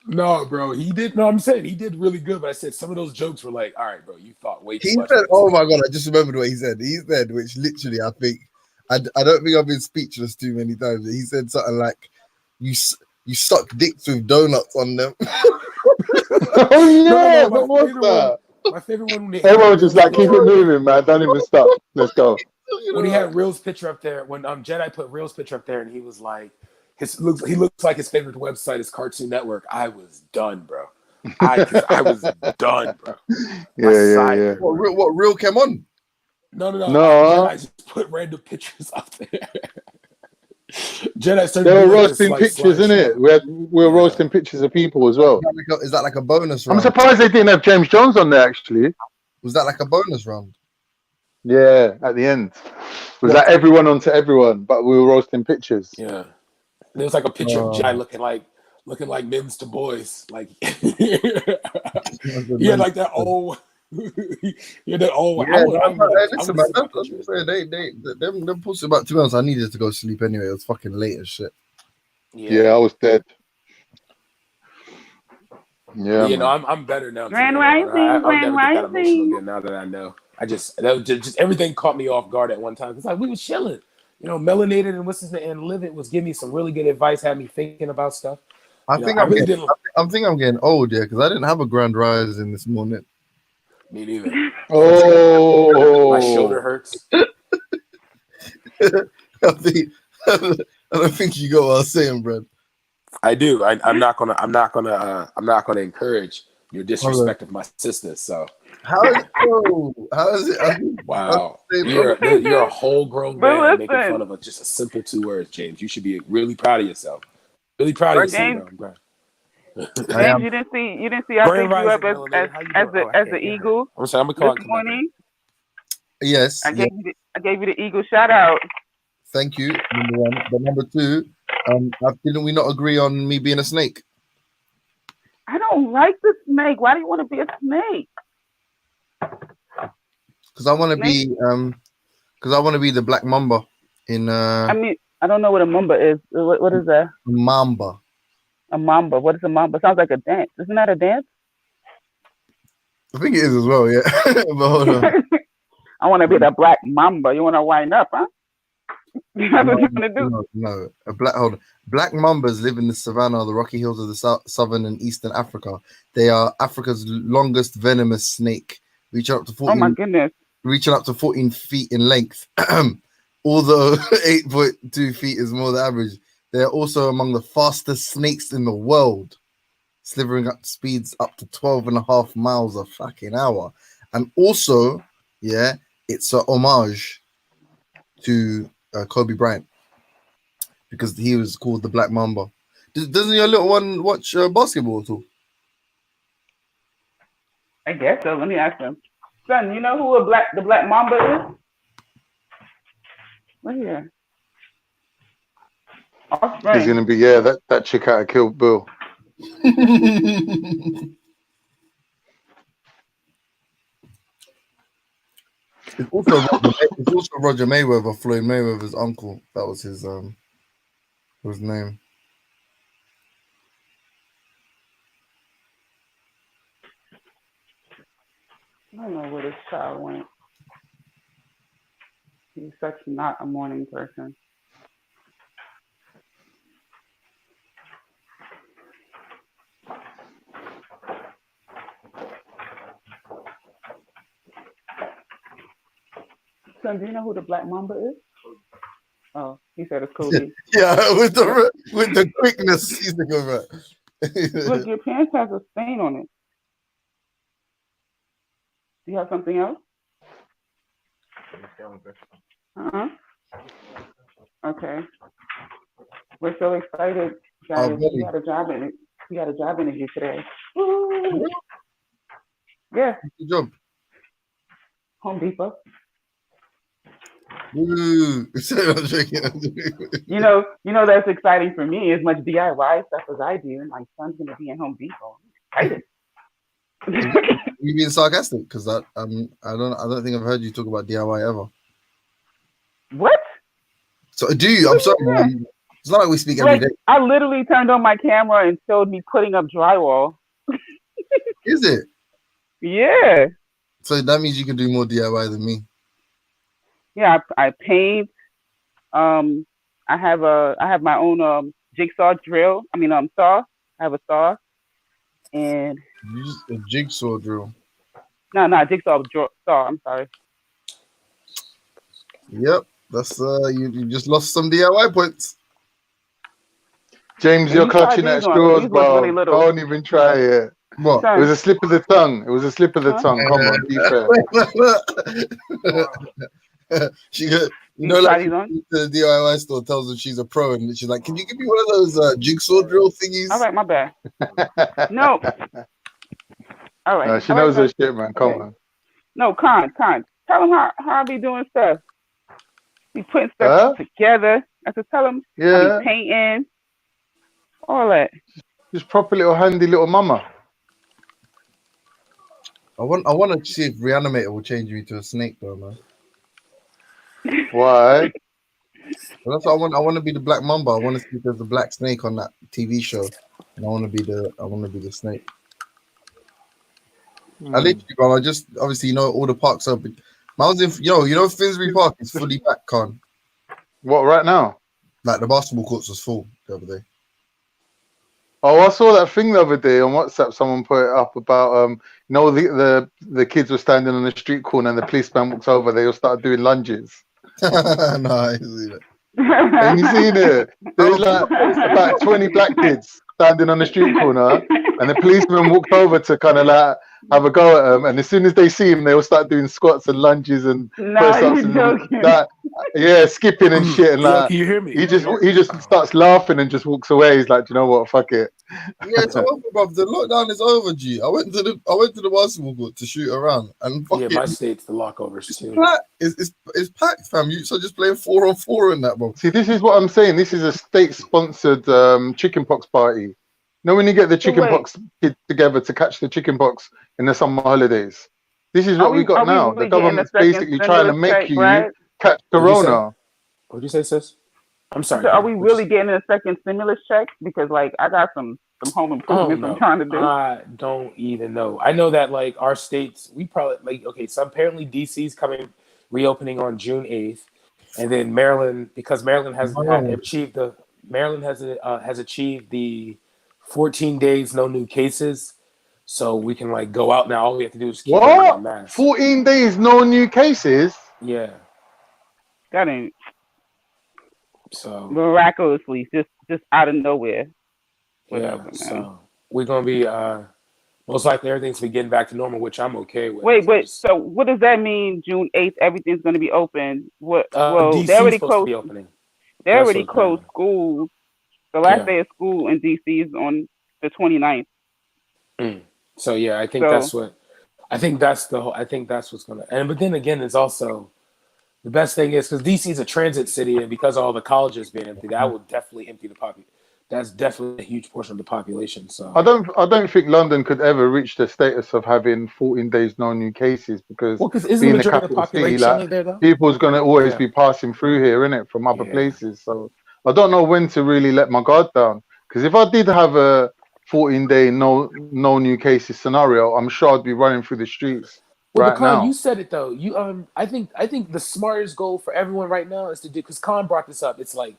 No, bro, he did. No, I'm saying he did really good, but I said some of those jokes were like, all right, bro, you thought way too much. He said, oh my God, I just remembered what he said. He said, which literally, I think, I don't think I've been speechless too many times. He said something like, you suck dicks with donuts on them. Oh yeah, what was that? My favorite one. Everyone was just like, keep it moving, man. Don't even stop. Let's go. When he had Real's picture up there, when Jedi put Real's picture up there, and he was like, he looks like his favorite website is Cartoon Network. I was done, bro. I was done, bro. Yeah. What real came on? No. No. Jedi just put random pictures up there. Jedi started They were doing this roasting like pictures, slideshow. innit? We were roasting pictures of people as well. Is that like a bonus I'm round? surprised they didn't have James Jones on there, actually. Was that like a bonus round? Yeah, at the end. Was that everyone onto everyone, but we were roasting pictures. Yeah. There was like a picture of Jedi looking like men's to boys. Like he had like that old Yeah, listen, man. Them pussy about 2 hours. I needed to go sleep anyway. It was fucking late as shit. Yeah, I was dead. Yeah, you know, man. I'm better now. Grand I'll Rising, never get that emotional again now that I know. Just everything caught me off guard at one time. It's like we was chilling, you know, melanated and what's his name, and Livid was giving me some really good advice, had me thinking about stuff. I think I'm getting old, yeah, because I didn't have a grand rising this morning. Me neither. Oh, my shoulder hurts. I don't think you got what I was saying, bro. I do. I'm not gonna encourage your disrespect of my sisters. So how is it? Wow, you're a whole grown man making fun of just a simple 2 words, James. You should be really proud of yourself. Really proud of yourself, bro. James, you didn't see. I picked you up as the eagle. I'm sorry, I'm gonna call this morning. Yes, I gave you the eagle shout out. Thank you. Number one, but number two, didn't we not agree on me being a snake? I don't like the snake. Why do you want to be a snake? Because I want to be the black mamba in. I mean, I don't know what a mamba is. What is that? Mamba. A mamba. What is a mamba? Sounds like a dance. Isn't that a dance? I think it is as well. Yeah. But hold on. I want to be the black mamba. You want to wind up, huh? That's what you want to do. No. Black mambas live in the savannah, the rocky hills of the southern and eastern Africa. They are Africa's longest venomous snake, reaching up to 14. Oh my goodness! Reaching up to 14 feet in length. Although 8.2 feet is more than average, they are also among the fastest snakes in the world, slithering up speeds up to 12.5 miles a fucking hour. And also, yeah, it's a homage to Kobe Bryant because he was called the Black Mamba. Doesn't your little one watch basketball at all? I guess so. Let me ask him. Son, you know who the Black Mamba is? Look here. He's gonna be that chick out of Kill Bill. It's also Roger Mayweather, Floyd Mayweather's uncle. That was his name. I don't know where this child went. He's such not a morning person. Son, do you know who the Black Mamba is? Oh, he said it's Cody. Yeah, with the quickness, he's the good right. Look, your pants has a stain on it. Do you have something else? Okay. We're so excited, guys. We got a job in it. We got a job interview today. Woo! Yeah. Good job. Home Depot. Ooh. You know that's exciting for me. As much DIY stuff as I do, my son's gonna be in Home Depot. I'm excited. You being sarcastic? Because I don't think I've heard you talk about DIY ever. What? So do you? I'm sorry, man. It's not like we speak every day. I literally turned on my camera and showed me putting up drywall. Is it? Yeah. So that means you can do more DIY than me. Yeah, I paint. I have my own jigsaw drill. Saw. I have a saw. And a jigsaw drill. No, jigsaw saw. I'm sorry. Yep, that's you just lost some DIY points. James, you're clutching at straws, bro. Don't even try it. What? It was a slip of the tongue. It was a slip of the tongue. Come on, be fair. She got, you know, like the DIY store tells her she's a pro, and she's like, "Can you give me one of those jigsaw drill thingies?" All right, my bad. No. All right. She all right, knows her son. shit, man. Come Okay. on. No, Con. Tell him how I be doing stuff. Be putting stuff Huh? together. I said, tell him I Yeah. be painting. All that. Just proper little handy little mama. I want to see if Reanimator will change me to a snake, though, man. Why? Well, that's what I want to be the Black Mamba. I want to see if there's a black snake on that TV show, and I want to be the snake. I literally, bro. I just obviously all the parks are. I was in Finsbury Park is fully back, Con. What right now? Like the basketball courts was full the other day. Oh, I saw that thing the other day on WhatsApp. Someone put it up about the kids were standing on the street corner and the policeman walks over. They all started doing lunges. No, I didn't see that. Have you seen it? There's like about 20 black kids standing on the street corner, and the policeman walked over to kind of like have a go at them. And as soon as they see him, they all start doing squats and lunges and press ups and that, skipping and shit. And like, can you hear me? he just starts laughing and just walks away. He's like, do you know what? Fuck it. Yeah, it's over, bro. The lockdown is over, G. I went to the basketball court to shoot around, and my state's the lockovers too. It's packed, fam. So just playing 4-on-4 in that, bro. See, this is what I'm saying. This is a state-sponsored chickenpox party. You know when you get the chickenpox kids together to catch the chickenpox in the summer holidays? This is what we got now. The government's basically trying to make you catch corona. What did you say, sis? I'm sorry. So are we really getting a second stimulus check? Because like I got some home improvements I'm trying to do. I don't even know. I know that like our states, we probably so apparently DC's reopening on June 8th, and then Maryland, because Maryland has achieved the 14 days no new cases, so we can like go out now. All we have to do is keep wearing our mask. 14 days no new cases? Yeah. That ain't so miraculously just out of nowhere. Whatever, so we're gonna be most likely everything's be getting back to normal, which I'm okay with. Wait, so what does that mean? June 8th, everything's gonna be open. What? DC's they already supposed closed. to be opening. They already closed schools. The last day of school in DC is on the 29th. So yeah, I think that's what's gonna. And but then again, it's also the best thing is because DC is a transit city, and because all the colleges being empty, that will definitely empty the population. That's definitely a huge portion of the population. So I don't think London could ever reach the status of having 14 days no new cases because being the capital city, like, people's gonna always be passing through here, innit, from other places. So I don't know when to really let my guard down. Because if I did have a 14-day no new cases scenario, I'm sure I'd be running through the streets right now. You said it though. I think the smartest goal for everyone right now is to do, because Khan brought this up. It's like,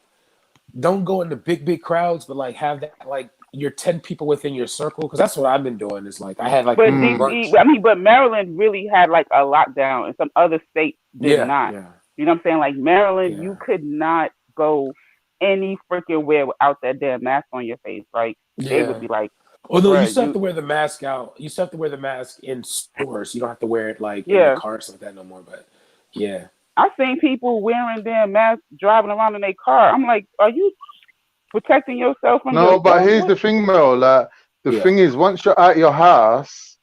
don't go into big crowds, but like have that like your 10 people within your circle. Because that's what I've been doing. Is like I had like. But DC, but Maryland really had like a lockdown, and some other states did not. Yeah. You know what I'm saying? Like Maryland, you could not go any freaking where without that damn mask on your face. Like they would be like. Although you still have to wear the mask out. You still have to wear the mask in stores. You don't have to wear it like in the car or something like that no more. But yeah. I've seen people wearing their masks driving around in their car. I'm like, are you protecting yourself from No, but here's the thing, Mel. Like the thing is, once you're at your house,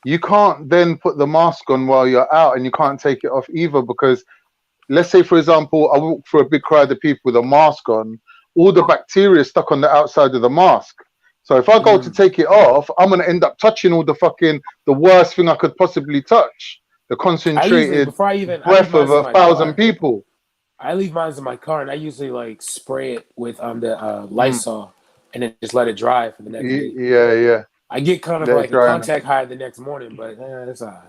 you can't then put the mask on while you're out, and you can't take it off either, because let's say, for example, I walk through a big crowd of people with a mask on, all the bacteria is stuck on the outside of the mask. So if I go to take it off, I'm gonna end up touching the worst thing I could possibly touch. The concentrated breath of 1,000 people. I leave mine in my car, and I usually like spray it with the Lysol, and then just let it dry for the next day. Yeah. I get kind of like a contact high the next morning, but it's all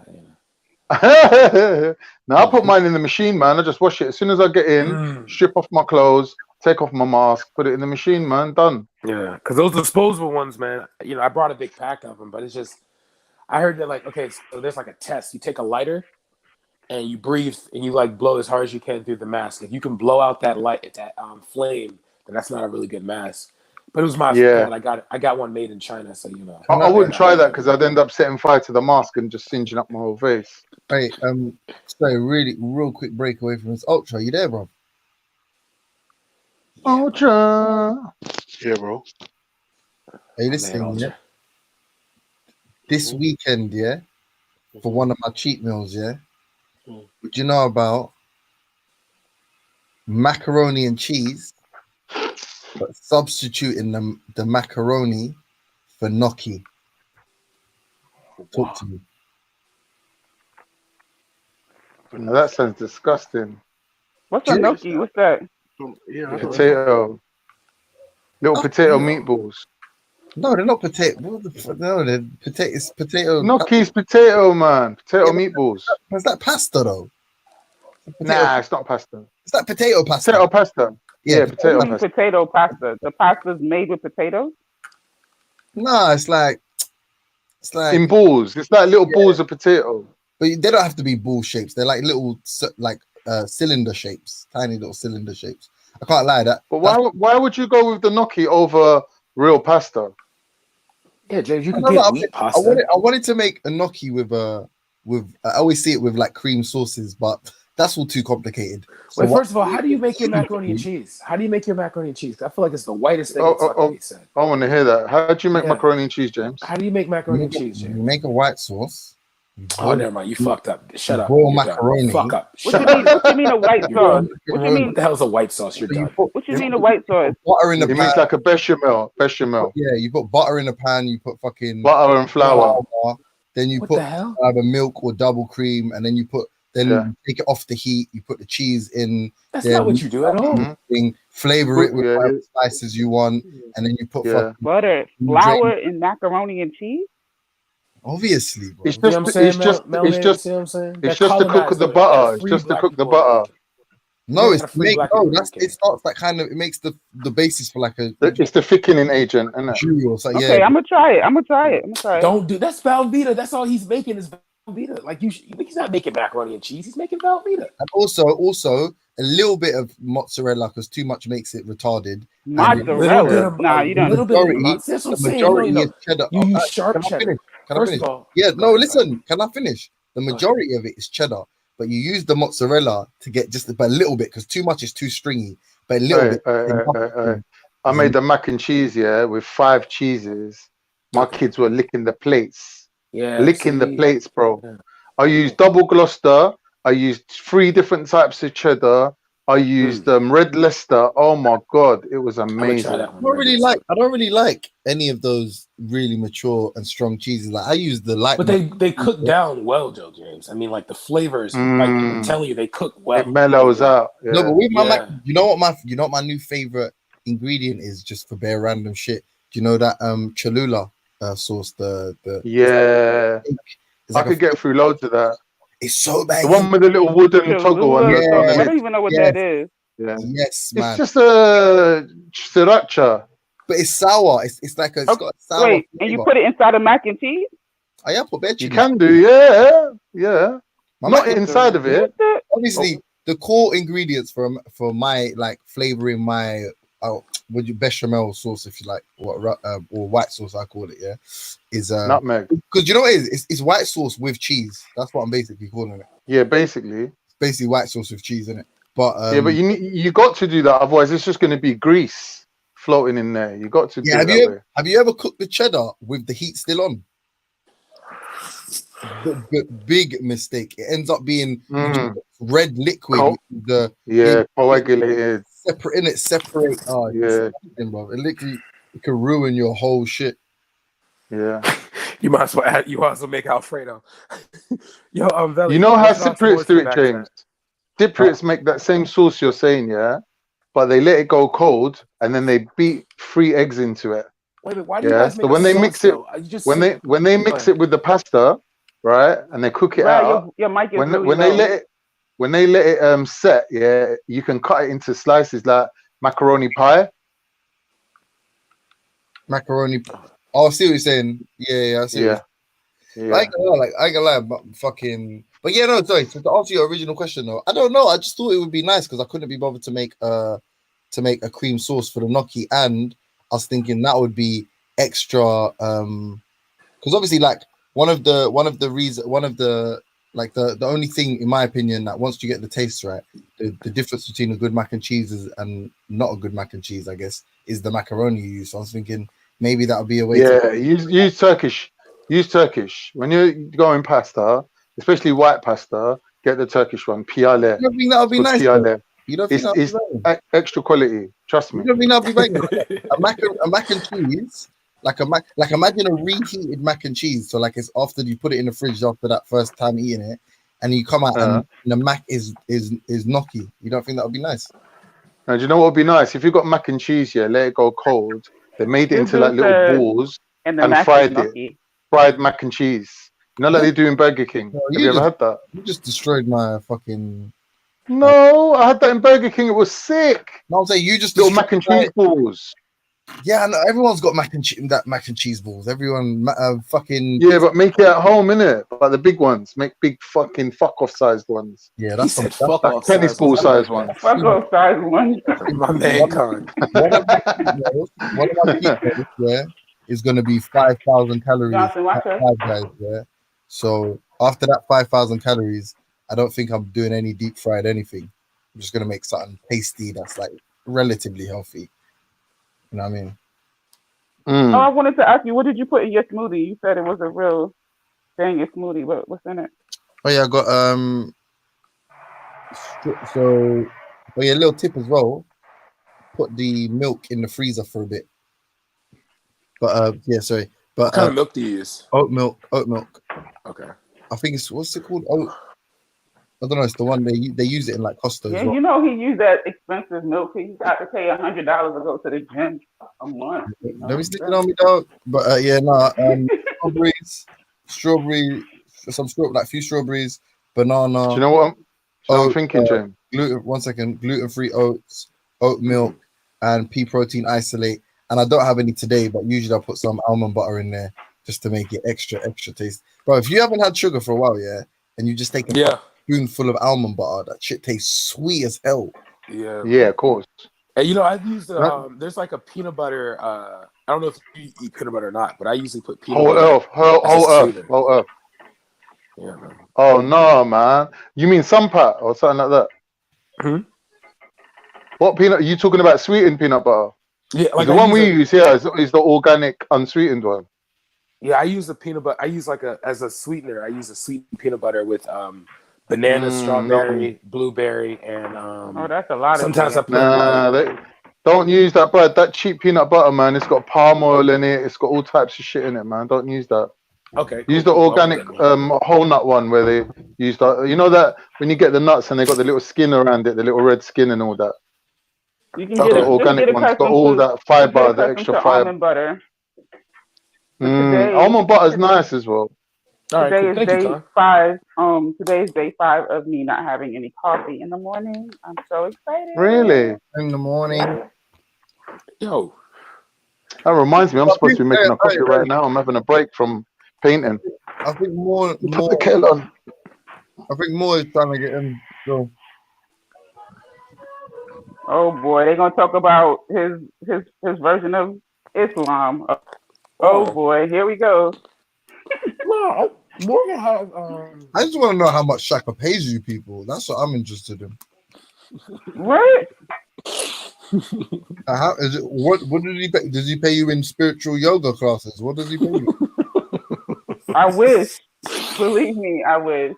right. Now I put mine in the machine, man. I just wash it as soon as I get in, strip off my clothes, take off my mask, put it in the machine, man. Done. Yeah, because those disposable ones, man. I brought a big pack of them, but it's just. I heard that like, okay, so there's like a test. You take a lighter and you breathe and you like blow as hard as you can through the mask. If you can blow out that flame, then that's not a really good mask. But it was my Yeah. fault. I got one made in China, so you know. I wouldn't try that because I'd end up setting fire to the mask and just singeing up my whole face. Hey, sorry, really, real quick break away from this. Ultra, you there, bro? Ultra. Yeah, bro. Hey, listen, yeah. This weekend, yeah, for one of my cheat meals, yeah. Would you know about macaroni and cheese, but substituting the macaroni for gnocchi? Talk to me. No, that sounds disgusting. What's a gnocchi? What's that? Yeah, Potato. Little potato meatballs. No, they're not potato. No, they're potato. It's potato. Gnocchi's potato, man. Potato meatballs. Is that pasta though? Nah, it's not pasta. Is that potato pasta? Potato pasta. Yeah, potato What do you mean pasta. potato pasta? The pasta's made with potatoes? No, it's like in balls. It's like little balls of potato. But they don't have to be ball shapes. They're like little cylinder shapes, tiny little cylinder shapes. I can't lie that. But why would you go with the gnocchi over real pasta? Yeah, James, you can get wheat pasta. I wanted to make a gnocchi with I always see it with like cream sauces, but that's all too complicated. Wait, first of all, how do you make your macaroni and cheese? How do you make your macaroni and cheese? I feel like it's the whitest thing that's said. I want to hear that. How do you make macaroni and cheese, James? How do you make macaroni and cheese, James? You make a white sauce. Oh, never mind. You fucked up. Shut up. Boil macaroni. Fuck up. What you mean a white sauce? What you mean? What the hell's a white sauce? You're done. What you mean a white sauce? Butter in the pan. It means like a bechamel. Bechamel. Yeah, you put butter in a pan. You put fucking butter and flour. Then you put either milk or double cream, and then you put you take it off the heat. You put the cheese in. That's not what you do at all. Flavor it with whatever spices you want, and then you put butter, flour, and macaroni and cheese. Obviously, bro. It's just to cook the butter. It's just to cook the butter. No, it starts that kind of. It makes the basis for like a. It's the thickening agent, isn't it? Okay, I'm gonna try it. Don't do that's Velveeta. That's all he's making is Velveeta. Like he's not making macaroni and cheese. He's making Velveeta. And also a little bit of mozzarella because too much makes it retarded. Mozzarella? Nah, you don't. A little bit. That's what I'm saying. Is cheddar. You use sharp cheddar. First of all, yeah, no, listen. Can I finish? The majority of it is cheddar, but you use the mozzarella to get just a little bit because too much is too stringy. But a little bit. I made the mac and cheese, with 5 cheeses. My kids were licking the plates. Yeah, licking the plates, bro. Yeah. I used double Gloucester. I used 3 different types of cheddar. I used red Leicester. Oh my god, it was amazing. I don't really like any of those really mature and strong cheeses. Like I use the light, but they cook down well, Joe James. I mean, like the flavors. Like I'm telling you, they cook well. It mellows out. Yeah. No, but with my mac, you know what my new favorite ingredient is just for bare random shit. Do you know that Cholula sauce? I could get through loads of that. It's so bad. The one with the little wooden toggle one. I don't even know what that is. Yeah. Yes, man. It's just a sriracha. But it's sour. It's like it's got a sour. Wait, and you put it inside of mac and cheese? I put veggie. You can do, yeah. Not inside of it. Obviously, the core ingredients for my like flavoring my bechamel sauce, if you like, or white sauce, I call it, is nutmeg. Because you know what it is? It's white sauce with cheese. That's what I'm basically calling it. Yeah, basically. It's basically white sauce with cheese, isn't it? But but you got to do that, otherwise it's just going to be grease floating in there. You got to do that. Have you ever cooked the cheddar with the heat still on? The big mistake. It ends up being red liquid. Coagulated. Separate. Oh yeah, bro. It can ruin your whole shit. Yeah. You might as well make Alfredo. Yo, you know how Cypriots do it, James? Cypriots make that same sauce you're saying, but they let it go cold and then they beat 3 eggs into it. Wait, why do you guys make when they mix it, when they mix it with the pasta, right, and they cook it out, your mic is when really they let it set, you can cut it into slices like macaroni pie. Macaroni. Oh, I see what you're saying. Yeah, I see. Yeah. I ain't gonna lie, but fucking. But yeah, no, sorry. To answer your original question, though, I don't know. I just thought it would be nice because I couldn't be bothered to make a cream sauce for the gnocchi, and I was thinking that would be extra, because obviously, like the only thing in my opinion that once you get the taste right, the difference between a good mac and cheese and not a good mac and cheese, I guess, is the macaroni you use. So I was thinking maybe that would be a way to Yeah, use Turkish. Use Turkish when you're going pasta, especially white pasta. Get the Turkish one, piale. You don't think that would be It's called nice? piale. You don't think that would It's be banging? extra quality. Trust me. You don't think that would be banging? A mac and cheese, like imagine a reheated mac and cheese. So like it's after you put it in the fridge after that first time eating it, and you come out and the mac is knocky. You don't think that would be nice? Now, do you know what would be nice? If you got mac and cheese, yeah, let it go cold. They made it This into like dude little said, balls and the and mac is fried it. gnocchi. Fried mac and cheese. You know, like they do in Burger King. No, Have you ever had that? You just destroyed my fucking. No, I had that in Burger King. It was sick. No, I'm saying you just little mac and cheese balls. Yeah, no, everyone's got mac and cheese balls. Everyone, fucking. Yeah, but make it at home, innit? Like the big ones. Make big fucking fuck off sized ones. Yeah, that's some fuck off tennis ball size ones. Fuck off size one. My man, Con. One of my people, yeah, is going to be 5,000 calories. Johnson, watch her. 5 guys, yeah. So after that 5,000 calories, I don't think I'm doing any deep fried anything. I'm just going to make something tasty that's like relatively healthy. You know what I mean? Oh, I wanted to ask you, what did you put in your smoothie? You said it was a real thing, your smoothie. What's in it? Oh yeah, I got so a little tip as well. Put the milk in the freezer for a bit. But yeah, sorry. But what kind of milk do you use? Oat milk. Okay. I think it's what's it called? Oat. I don't know. It's the one they use it in like Costa. Yeah, as well. you know he used that expensive milk. He got to pay $100 to go to the gym a month. Let me stick it on me, dog. But yeah, no. Strawberry, like few strawberries, banana. Do you know what I'm thinking, James? Gluten-free oats, oat milk, and pea protein isolate. And I don't have any today, but usually I put some almond butter in there just to make it extra taste. Bro, if you haven't had sugar for a while, yeah, and you just take a spoonful of almond butter, that shit tastes sweet as hell. Yeah, of course. And you know, I've used there's like a peanut butter. I don't know if you eat peanut butter or not, but I usually put peanut butter. Whole earth. Yeah, man. Oh no, man! You mean Sunpat or something like that? Hmm? What peanut? Are you talking about sweetened peanut butter? Yeah, like the one we use here is the organic unsweetened one. Yeah, I use the peanut butter. I use as a sweetener. I use a sweetened peanut butter with banana, strawberry, blueberry, and oh, that's a lot. Sometimes I put don't use that, bro. That cheap peanut butter, man. It's got palm oil in it. It's got all types of shit in it, man. Don't use that. Okay. Use the organic whole nut one where they use that. You know that when you get the nuts and they got the little skin around it, the little red skin and all that. You can get organic one's got all that fiber, the extra fiber. Almond butter. Almond butter is nice as well. Today is day 5. Today is day 5 of me not having any coffee in the morning. I'm so excited. Really? In the morning. Yo. That reminds me, I'm supposed to be making a coffee right now. I'm having a break from painting. I think more put the kettle on. I think more is trying to get him. So. Oh boy, they're gonna talk about his version of Islam. Oh boy, here we go. No, Morgan has. I just want to know how much Shaka pays you people. That's what I'm interested in. What? How is it? What did he pay? Does he pay you in spiritual yoga classes? What does he pay you? I wish. Believe me, I wish.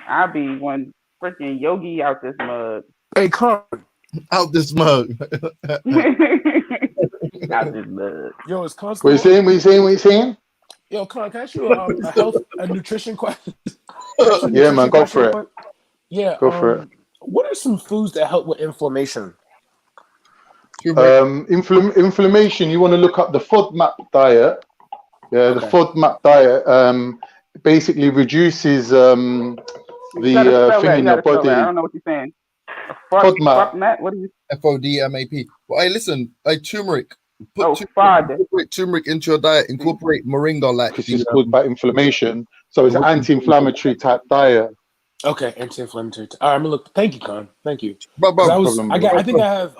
I'll be one freaking yogi out this mug. Hey, Con. Out this mug. Out this mug. Yo, it's Con. What you saying? Yo, Con, can I ask you a nutrition question? Yeah, man, go for it. Yeah, go for it. What are some foods that help with inflammation? Inflammation. You want to look up the FODMAP diet. Yeah, the FODMAP diet basically reduces the thing in your body. I don't know what you're saying. FODMAP. What do you? FODMAP. Well, hey, listen. Hey, turmeric. Incorporate turmeric into your diet. Incorporate moringa, like because it's called by inflammation. So it's an anti-inflammatory type diet. Okay, anti-inflammatory. All right, I'm gonna look. Thank you, Con. Thank you. I think I have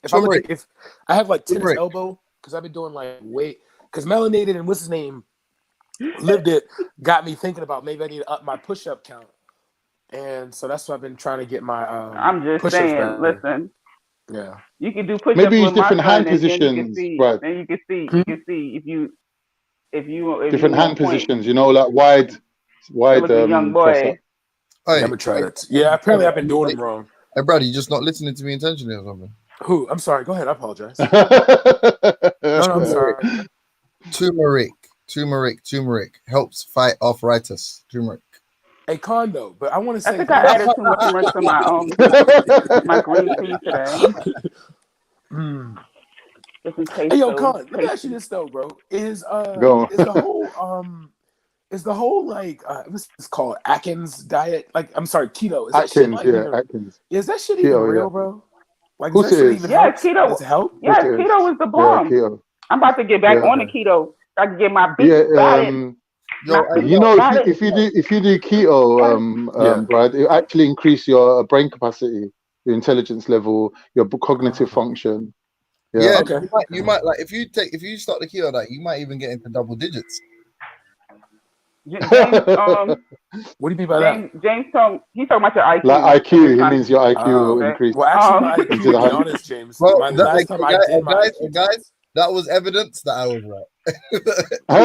if I look Turmeric. at, if I have like tennis Turmeric. elbow, because I've been doing like weight, because melanated and what's his name lived it, got me thinking about maybe I need to up my push-up count. And so that's why I've been trying to get my I'm just push-ups saying. better. Listen, Yeah. you can do push-ups Maybe use with my different son, hand and then you can positions, see. right? Then you can see. Hmm? You can see if you Different on hand point. positions, you know, like wide Look at young press up. boy. Yeah, Hey, I'm gonna try that. Yeah, apparently I've been doing them hey, wrong. hey, Brad, you just not listening to me intentionally or something? Who? I'm sorry. Go ahead. I apologize. That's No, I'm fair. sorry. Turmeric helps fight arthritis. Turmeric. A condo, but I want to I say think I added too much turmeric to my green tea today. Mm. Doesn't taste Hey, yo, so Con, let me ask you tasty. this though, bro. Is Go on. is the whole like what's this called Atkins diet? Like, I'm sorry, keto. Is that shit Atkins, like yeah, even? Atkins. Is that shit even Keto, real, yeah. bro? Like, Of does course that it shit is. even Yeah, help? keto. Does it help? Of course Yeah, it is. keto is the Yeah, bomb. keto. I'm about to get back Yeah. on the keto. I can get my big Yeah, fatted, Yo, my big you know, fatted. if you do keto, Yeah. Brad, it actually increase your brain capacity, your intelligence level, your cognitive function. Yeah. yeah, Okay. you might like if you start the keto diet, you might even get into double digits. James, What do you mean by that? James told he's talking about your Like IQ. So we're IQ, he trying means your IQ will to. increase Well, actually, my IQ, into to the be hundred. honest, James, Well, my last time I did my IQ guys, test. that was evidence that I was right. No. I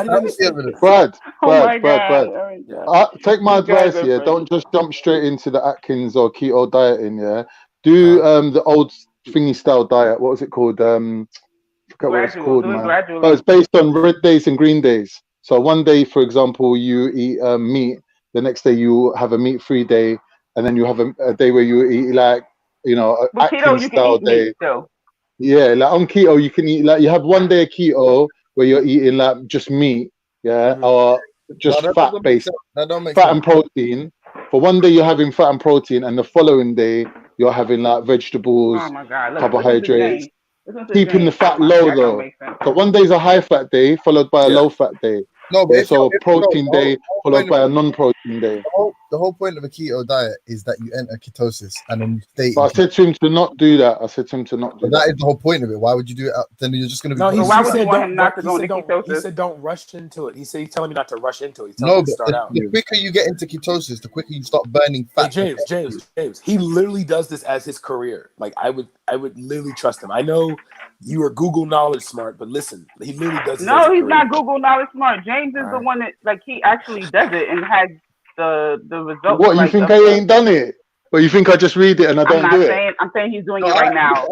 didn't That was the understand. evidence. Brad, Oh my God! Brad. All right. Yeah. Take my You guys advice are here. funny. Don't just jump straight into the Atkins or keto dieting. Yeah, do the old thingy style diet. What was it called? Forgot what it's Gradual. called, Do it man. But it's gradually. based on red days and green days. So one day, for example, you eat meat. The next day you have a meat-free day, and then you have a day where you eat like a But keto, Atkins you can style eat meat day. still. Yeah, like on keto, you can eat like you have one day of keto where you're eating like just meat, yeah, or No, just that fat doesn't make based, sense. That don't make fat sense. and protein. For one day, you're having fat and protein, and the following day, you're having like Oh vegetables, my God! Listen to carbohydrates, James. Listen to keeping the James. fat low That don't though. make sense. So one day's a high fat day, followed by a Yeah. low fat day. No, but Yeah, if you're so no, protein day, whole followed point by a non-protein day. the whole point of a keto diet is that you enter ketosis and then you stay But in I said to him to not do that. I said to him to not do But that that. is the whole point of it. Why would you do it? Then you're just going to be. No, But he why would you said want him don't. not to He go into said don't. He ketosis? said don't rush into it. He said he's telling me not to rush into it. He's telling No, me to but start out. the quicker you get into ketosis, the quicker you start burning Hey, fat. James. He literally does this as his career. Like I would literally trust him. I know you are Google knowledge smart, but listen, he literally does this as No, a he's career. not Google Knowledge Smart. James is All the right. one that like he actually does it and has the results. What, you Like think of I the. ain't done it? Or you think I just read it and I I'm don't do not it? saying. I'm saying he's doing No, it right now.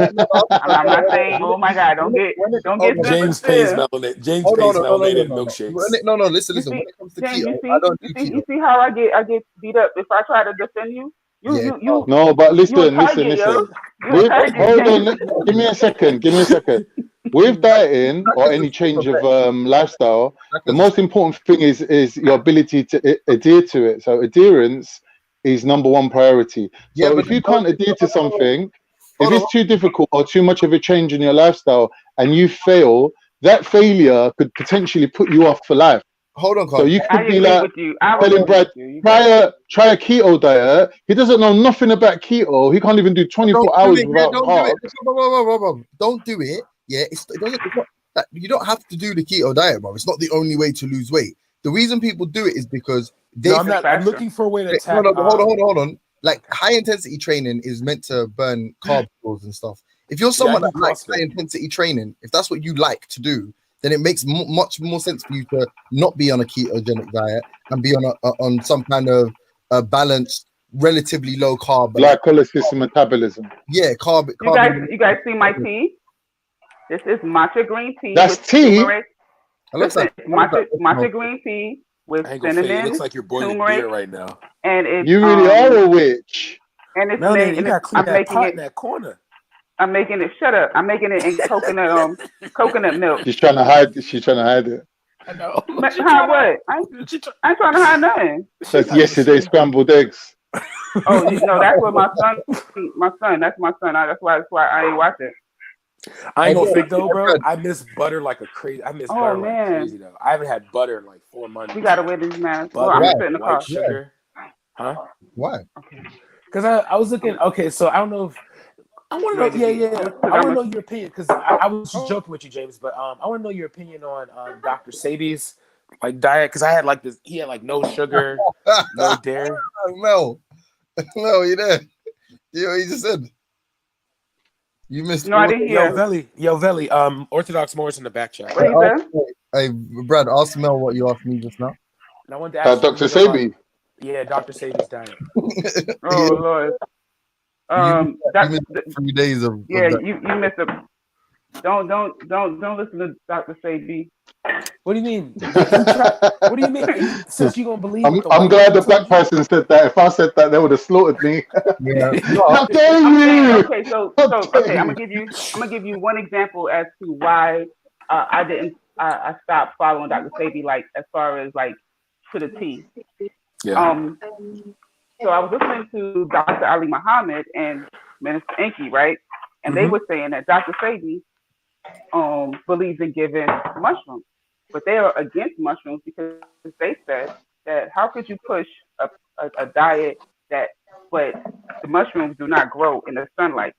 I'm not saying. Oh my God! Don't get James pays sensitive. melanated. James Hold pays on, melanated no. milkshakes. No, listen. You When see, it comes to James. keto, I don't do keto. You see how I get beat up if I try to defend you. Yeah, No, but You a listen. target, yo. You a target, Hold on, James. give me a second. With dieting or any change of lifestyle, the most important thing is your ability to adhere to it. So adherence is number one priority. Yeah, So but if you can't adhere to something, if hold on. it's too difficult or too much of a change in your lifestyle and you fail, that failure could potentially put you off for life. Hold on, So Carl. you I could be agree like with you. I would telling agree Brad, with you. try a keto diet. He doesn't know nothing about keto. He can't even do 24 hours without Don't carbs. do it. Bro. Don't do it. Yeah, it's not that you don't have to do the keto diet, bro. It's not the only way to lose weight. The reason people do it is because they. No, I'm not. I'm looking for a way to attack. No, but hold on. Like high intensity training is meant to burn carb stores and stuff. If you're someone I do that likes CrossFit. high intensity training, if that's what you like to do, then it makes much more sense for you to not be on a ketogenic diet and be on some kind of a balanced, relatively low carb. Glycolysis and metabolism. Yeah, carb. You guys see my tea? This is matcha green tea That's with tea? turmeric. Listen, matcha green tea with I ain't gonna fake it. It cinnamon, looks like you're boiling turmeric, beer right now. and it's You really are a witch. and it's Melanated, made. you And gotta clean I'm that making pot it. in that corner. I'm making it. Shut up! I'm making it in coconut milk. She's trying to hide it. I know. Hide what? I ain't trying to hide nothing. That's yesterday's scrambled eggs. Oh no, that's what my son. That's my son. That's why I ain't watch it. I ain't gonna fake though, bro. I miss butter like a crazy. I miss Oh, butter man. like crazy though. I haven't had butter in like 4 months. We gotta wear these masks. Well, Butter, I'm gonna sit in the white car. sugar. Huh? Why? Okay. Because I was looking. Okay, so I don't know if I want to know. Yeah. I want to know your opinion because I was just joking with you, James. But I want to know your opinion on Dr. Sabi's like diet because I had like this. He had like no sugar, no dairy. No, you there? You know, he just said you missed. No, I didn't hear. Yo, Veli, Orthodox Morris in the back chat. What he said? Hey, Brad, ask Mel what you asked me just now. And I wanted to ask Dr. Sabi. Yeah, Dr. Sabi's diet. Oh Lord. You missed 3 days of yeah. of You missed a. Don't listen to Dr. Sabi. What do you mean? What do you mean? Since you gonna believe? I'm glad the black person said that. If I said that, they would have slaughtered me. Yeah. How dare you? Okay, okay. I'm gonna give you one example as to why I stopped following Dr. Sabi, like as far as like to the T. Yeah. So I was listening to Dr. Ali Muhammad and Minister Enki, right? And they were saying that Dr. Sabi believes in giving mushrooms, but they are against mushrooms because they said that how could you push a diet but the mushrooms do not grow in the sunlight,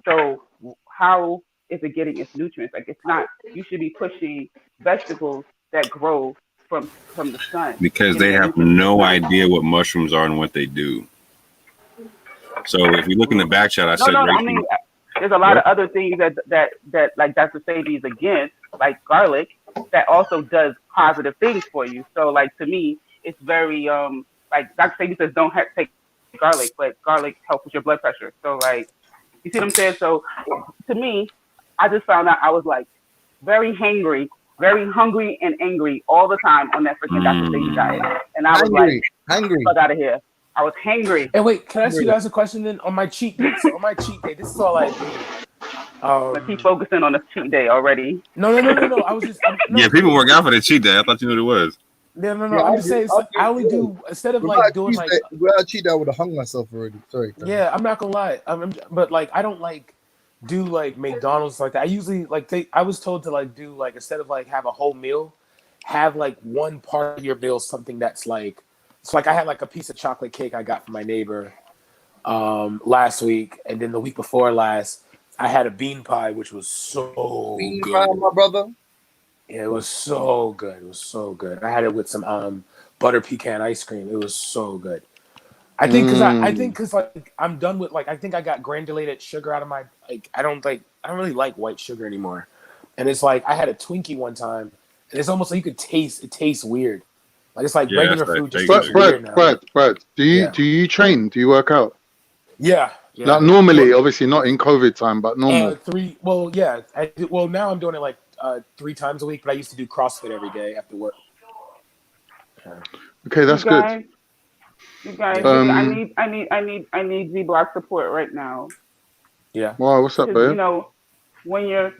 so how is it getting its nutrients? Like it's not. You should be pushing vegetables that grow from the sun because they have no idea what mushrooms are and what they do. So if you look in the back chat, I said, I mean, there's a lot of other things that like Dr. Sabi is against, like garlic, that also does positive things for you. So like to me, it's very like Dr. Sabi says don't take garlic, but garlic helps with your blood pressure. So like, you see what I'm saying? So to me, I just found out I was like very hangry, very hungry and angry all the time on that freaking Dr. Sabi diet, and I was fuck out of here. I was hangry. And wait, can I ask you guys a question then? On my cheat day, this is all I do. But keep focusing on the cheat day already. No. I was just. Yeah, people work out for the cheat day. I thought you knew what it was. No. I'm just saying. I only do instead of like doing like. Without cheat day, I would have hung myself already. Sorry. Yeah, I'm not gonna lie. But like, I don't like do like McDonald's like that. I usually like I was told to like do like instead of like have a whole meal, have like one part of your meal something that's like. It's like I had like a piece of chocolate cake I got from my neighbor last week, and then the week before last, I had a bean pie, which was so bean good. pie, my brother. Yeah, it was so good. It was so good. I had it with some butter pecan ice cream. It was so good. I think because like I'm done with like I think I got granulated sugar out of my like I don't really like white sugar anymore, and it's like I had a Twinkie one time, and it's almost like you could taste it tastes weird. Like it's like regular food. Brad, do you train? Do you work out? Yeah. Like normally, obviously not in COVID time, but normal. Now I'm doing it like 3 times a week, but I used to do CrossFit every day after work. Okay, that's good. You guys, I need Z Block support right now. Yeah. Wow, what's up, babe? You know, when your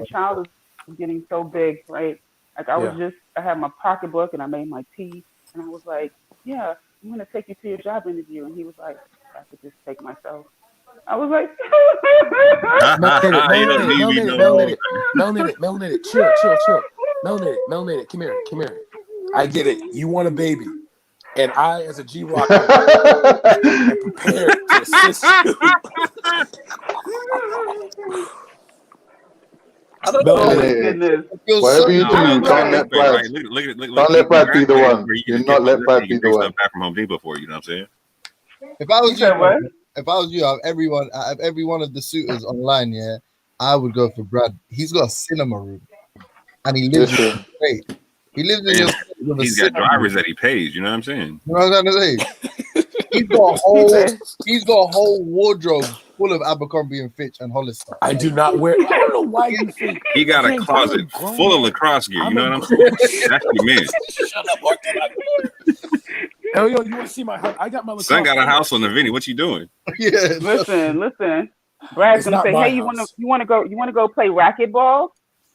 child is getting so big, right? Like I had my pocketbook and I made my tea and I was like, yeah, I'm gonna take you to your job interview, and he was like, I could just take myself. I was like, Melanated, chill. Melanated, come here. I get it. You want a baby, and I, as a G-Rock, am prepared to assist you. I don't know. Whatever you do, don't let Brad. Don't let Brad be the one. Do not let Brad be the one. Back from Home Depot for you know what I'm saying? If I was you, out of every one of the suitors online, yeah, I would go for Brad. He's got a cinema room, and he lives in straight. He lives in your. He's got drivers that he pays. You know what I'm saying? You know what I'm trying to say? He's got a whole wardrobe full of Abercrombie and Fitch and Hollister. I do not wear. I don't know why you think he got a closet full of lacrosse gear. You know what I'm saying? That's the man. Shut up, yo, you want to see my house? I got my lacrosse. Son got a house on the Vinny. What you doing? Yeah. Listen. Brad's gonna say, hey, you want to go play racquetball,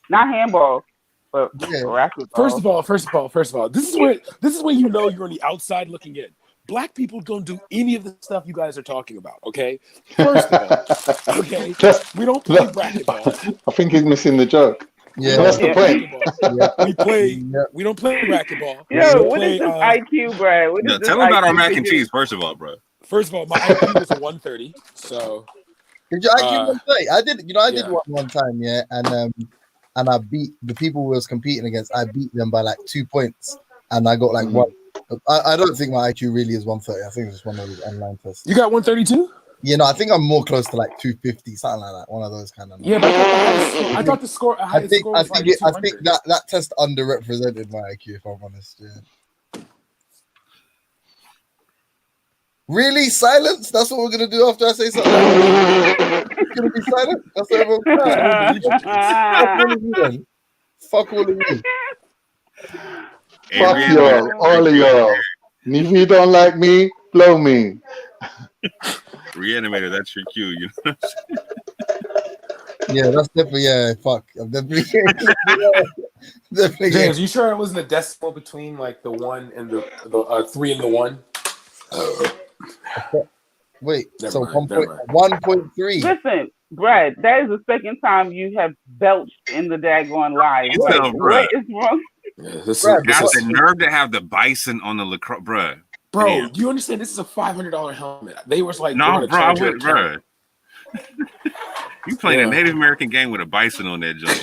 not handball. But racquetball. First of all, this is where you know you're on the outside looking in. Black people don't do any of the stuff you guys are talking about, okay? First of all, okay? We don't play racquetball. I think he's missing the joke. Yeah, that's the point. We don't play racquetball. Yo, what is this IQ, Brad? Tell him about our mac and cheese, first of all, bro. First of all, my IQ was a 130. So did your IQ 130? I did. You know, I did yeah. one time, yeah, and I beat the people we was competing against. I beat them by like 2 points, and I got like one. I don't think my IQ really is 130. I think it's just one of those online tests. You got 132? You know, I think I'm more close to like 250, something like that. One of those kind of numbers. Yeah, but I thought the score. I think was like 200. I think that test underrepresented my IQ, if I'm honest. Yeah. Really? Silence? That's what we're gonna do after I say something? It's gonna be silent? That's what everyone's Fuck all of you then. Fuck all of you. Fuck y'all, all of y'all. And if you don't like me, blow me. Reanimator, that's your cue, you know. Yeah, that's definitely fuck. I'm definitely definitely. James, you sure it wasn't a decimal between like the 1 and the 3 and the 1? Wait, never so mind. 1.3. Listen, Brad, that is the second time you have belched in the daggone live. What is wrong? Yeah, got the nerve to have the bison on the lacrosse, bruh. Bro, Damn. do you understand? This is a $500 helmet. They was like, no, bro, I would, bro. You playing a Native American game with a bison on that joint?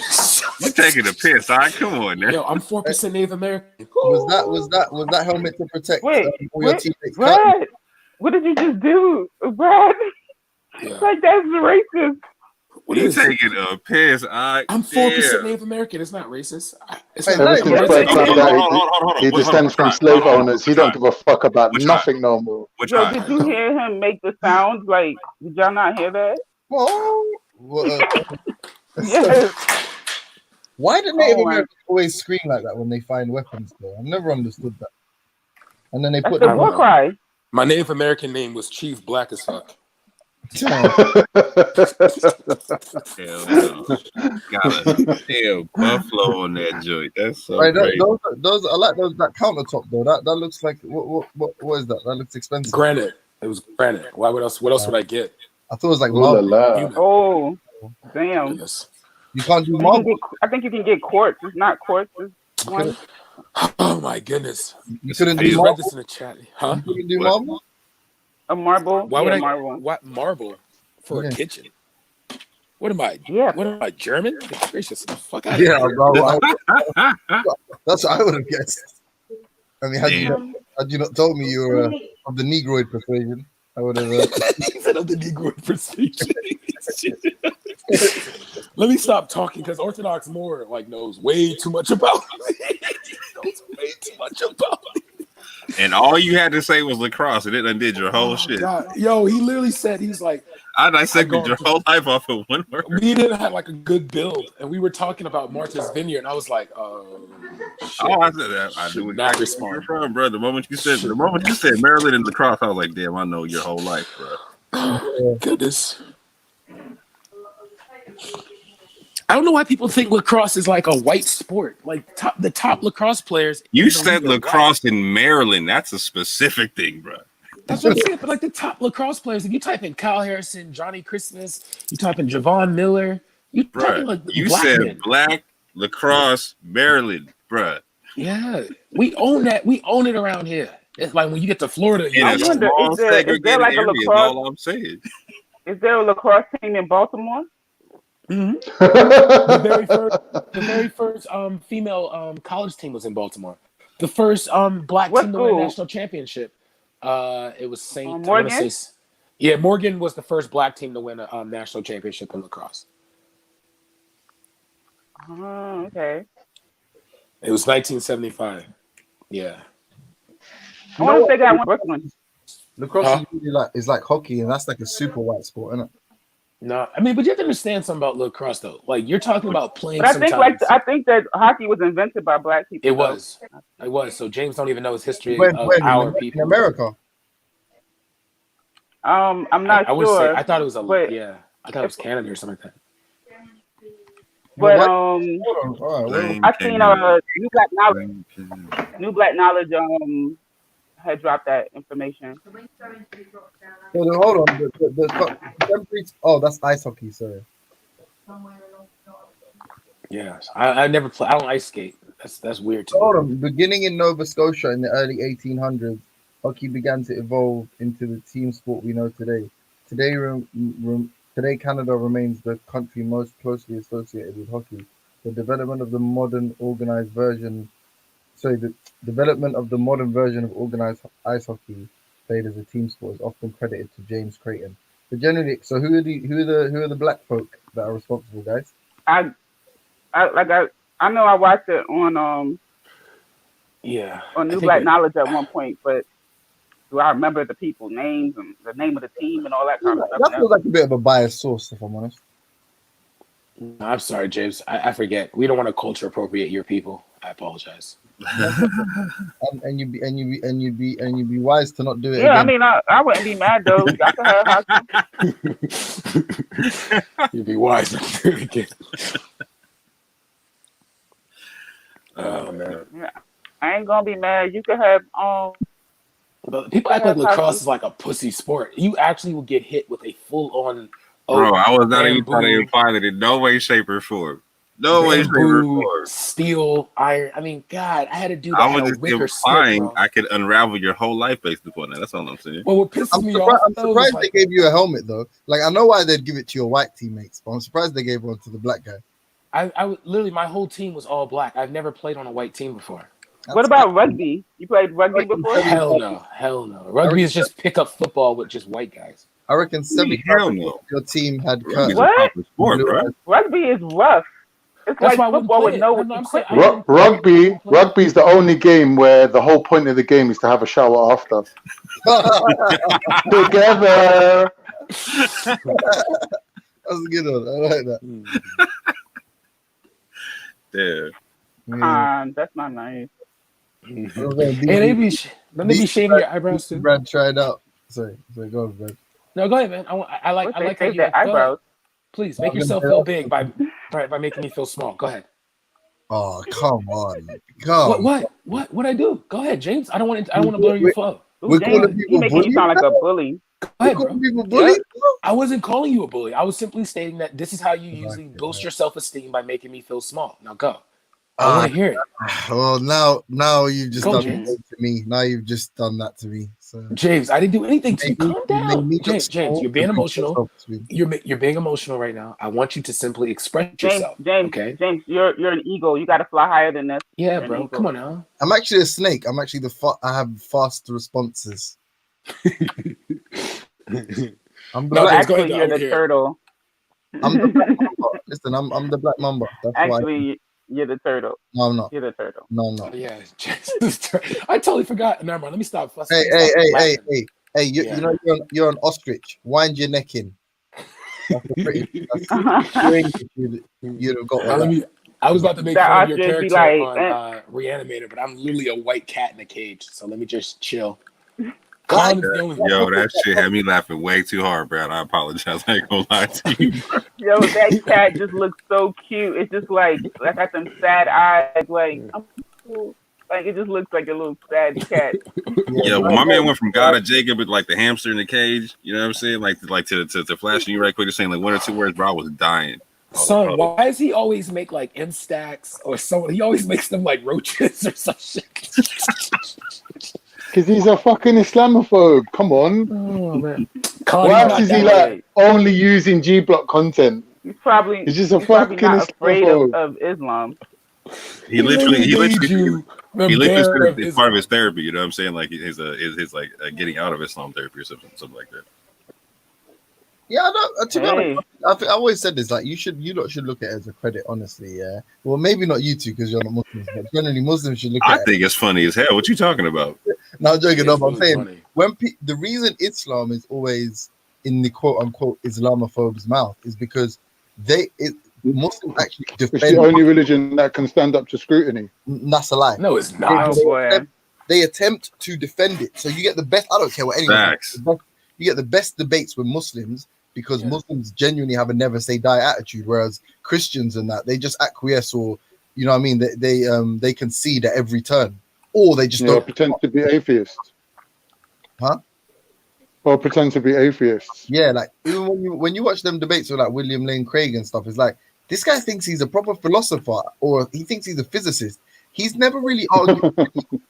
You taking a piss? All right, come on, now. Yo, I'm 4% Native American. Was that helmet to protect all your teammates? Brad, what did you just do, Brad? Like that's racist. What you is taking a piss? I'm 4% Native American. It's not racist. It's not Ever since Fred found out he descends from slave owners, he don't give a fuck about nothing no more. Yo, did you hear him make the sounds? Like, did y'all not hear that? Yes. Why do Native Americans always scream like that when they find weapons? Though I've never understood that. And then they put the war cry. My Native American name was Chief Black as fuck. Hell no. Got a tail buffalo on that joint. That's so great. Those I like those that countertop though. That looks like what is that? That looks expensive. Granite. It was granite. What else would I get? I thought it was like marble. Oh, damn. Goodness. You can't do marble. I think you can get quartz. It's not quartz. It's one. Oh my goodness. You couldn't I do just marble? read this in the chat. Huh? You couldn't do marble? A marble? Why would I? Marble. What marble for a kitchen? What am I? Yeah. What am I? German? Gracious, the fuck out of here. Bro. That's what I would have guessed. I mean, had you not told me you were of the Negroid persuasion, I would have. He said of the Negroid persuasion. Let me stop talking because Orthodox Moore knows way too much about me. He knows way too much about me. And all you had to say was lacrosse, and it undid your whole shit. God. Yo, he literally said he's like, I dissected your whole life off of one word. We didn't have like a good build, and we were talking about Martha's Vineyard, and I was like, shit. Oh, I said that. I knew exactly where you're from, bro. The moment you said Maryland and lacrosse, I was like, damn, I know your whole life, bro. Oh, goodness. I don't know why people think lacrosse is like a white sport. Like the top lacrosse players. You said lacrosse in Maryland. That's a specific thing, bro. That's what I'm saying. But like the top lacrosse players, if you type in Kyle Harrison, Johnny Christmas, you type in Javon Miller, you type in you black said men. black lacrosse Maryland, bro. Yeah, we own that. We own it around here. It's like when you get to Florida, in a small segregated like area. Is all I'm saying. Is there a lacrosse team in Baltimore? Mm-hmm. the very first female college team was in Baltimore. The first black team to win a national championship. It was St. Morgan. Yeah, Morgan was the first black team to win a national championship in lacrosse. Oh, okay. It was 1975. Yeah. I want to say that one Brooklyn. Lacrosse is like hockey, and that's like a super white sport, isn't it? No, I mean, but you have to understand something about lacrosse, though. Like you're talking about playing. But I think that hockey was invented by black people. It was. So James don't even know his history when, our people in America. I'm not sure. Say, I thought it was I thought it was Canada or something like that. But I seen New Black Knowledge had dropped that information. So hold on, that's ice hockey, sorry. Yeah, I never play. I don't ice skate. That's weird. Hold on, beginning in Nova Scotia in the early 1800s, hockey began to evolve into the team sport we know today. Today, Canada remains the country most closely associated with hockey. The development of the modern organized version, the development of the modern version of organized ice hockey played as a team sport is often credited to James Creighton. But generally, so who are the black folk that are responsible, guys? I know I watched it on on New Black Knowledge at one point, but do I remember the people's names and the name of the team and all that kind of stuff? That feels like a bit of a biased source, if I'm honest. I'm sorry, James. I forget. We don't want to culture appropriate your people. I apologize. and you'd be wise to not do it. Yeah, again. I mean, I wouldn't be mad though. Y'all can have hockey. You'd be wise not to do it again. Oh man. Yeah, I ain't gonna be mad. You could have But people act like lacrosse is like a pussy sport. You actually will get hit with a full-on. Bro, I was not even trying to imply that in no way, shape, or form. No way, shape, or form. Steel, iron. I mean, God, I had to do that. I was just implying I could unravel your whole life based upon that. That's all I'm saying. Well, what pisses me off? I'm surprised they gave you a helmet though. Like I know why they'd give it to your white teammates, but I'm surprised they gave one to the black guy. I literally my whole team was all black. I've never played on a white team before. What about rugby? You played rugby before? Hell no. Rugby is just pickup football with just white guys. I reckon 70% of your team had what? Rugby is rough. It's That's like football with no equipment. Rugby is the only game where the whole point of the game is to have a shower after. Together. That's a good one. I like that. That's not nice. Hey, they be shaving your eyebrows too. Brad tried out. Sorry, go on, Brad. No, go ahead, man. I like how you eyebrows. Please make yourself feel big by making me feel small. Go ahead. Oh, come on. What I do? Go ahead, James. I don't want to blur your flow. We're calling people bullies. You sound like a bully. Go ahead, bro. Yeah. I wasn't calling you a bully. I was simply stating that this is how you usually boost your self-esteem by making me feel small. Now go. I want to hear it. Well, now you've just done that to me. Now you've just done that to me. So. James, I didn't do anything to you. Calm down. James, you're being emotional. You're being emotional right now. I want you to simply express yourself. James, okay? James, you're an eagle. You got to fly higher than this. Yeah, bro. Come on now. I'm actually a snake. I'm actually I have fast responses. I'm actually you're the turtle. I'm the black mamba. Listen, I'm the black mamba. That's actually. You're the turtle. No, I'm not. You're the turtle. No, I'm not. Yeah, I totally forgot. Never mind. Let me stop fussing. Hey! You know you're an ostrich. Wind your neck in. That's pretty. You'd have got. I was about to make fun of your character on Reanimator, but I'm literally a white cat in a cage. So let me just chill. Yo, that shit had me laughing way too hard, Brad. I apologize. I ain't gonna lie to you. Yo, that cat just looks so cute. It's just like got them sad eyes. Like it just looks like a little sad cat. Yeah, well, my man went from God to Jacob with like the hamster in the cage. You know what I'm saying? Like to flashing you right quick, just saying like one or two words, bro. I was dying. Son, why does he always make like M-stacks or someone? He always makes them like roaches or some shit. Because he's a fucking Islamophobe. Come on. Oh man. Why else is he like only using G Block content? He's just a fucking not afraid of Islam. He literally said it's part of his therapy. You know what I'm saying? Like his like getting out of Islam therapy or something like that. Yeah, to be honest, I always said this. Like you lot should look at it as a credit, honestly. Yeah. Well, maybe not you two because you're not Muslims, but generally Muslims should look at it. I think it's funny as hell. What you talking about? No, I'm joking. No, I'm saying the reason Islam is always in the quote unquote Islamophobes' mouth is because Muslims actually defend. It's the only religion that can stand up to scrutiny. That's a lie. No, it's not. They attempt to defend it, so you get the best. I don't care what anyone. You get the best debates with Muslims because Muslims genuinely have a never say die attitude, whereas Christians and that they just acquiesce or you know what I mean. They concede at every turn, or they just don't pretend to be atheists. Huh? Or pretend to be atheists. Yeah, like even when you watch them debates with like William Lane Craig and stuff, it's like this guy thinks he's a proper philosopher or he thinks he's a physicist. he's never really argued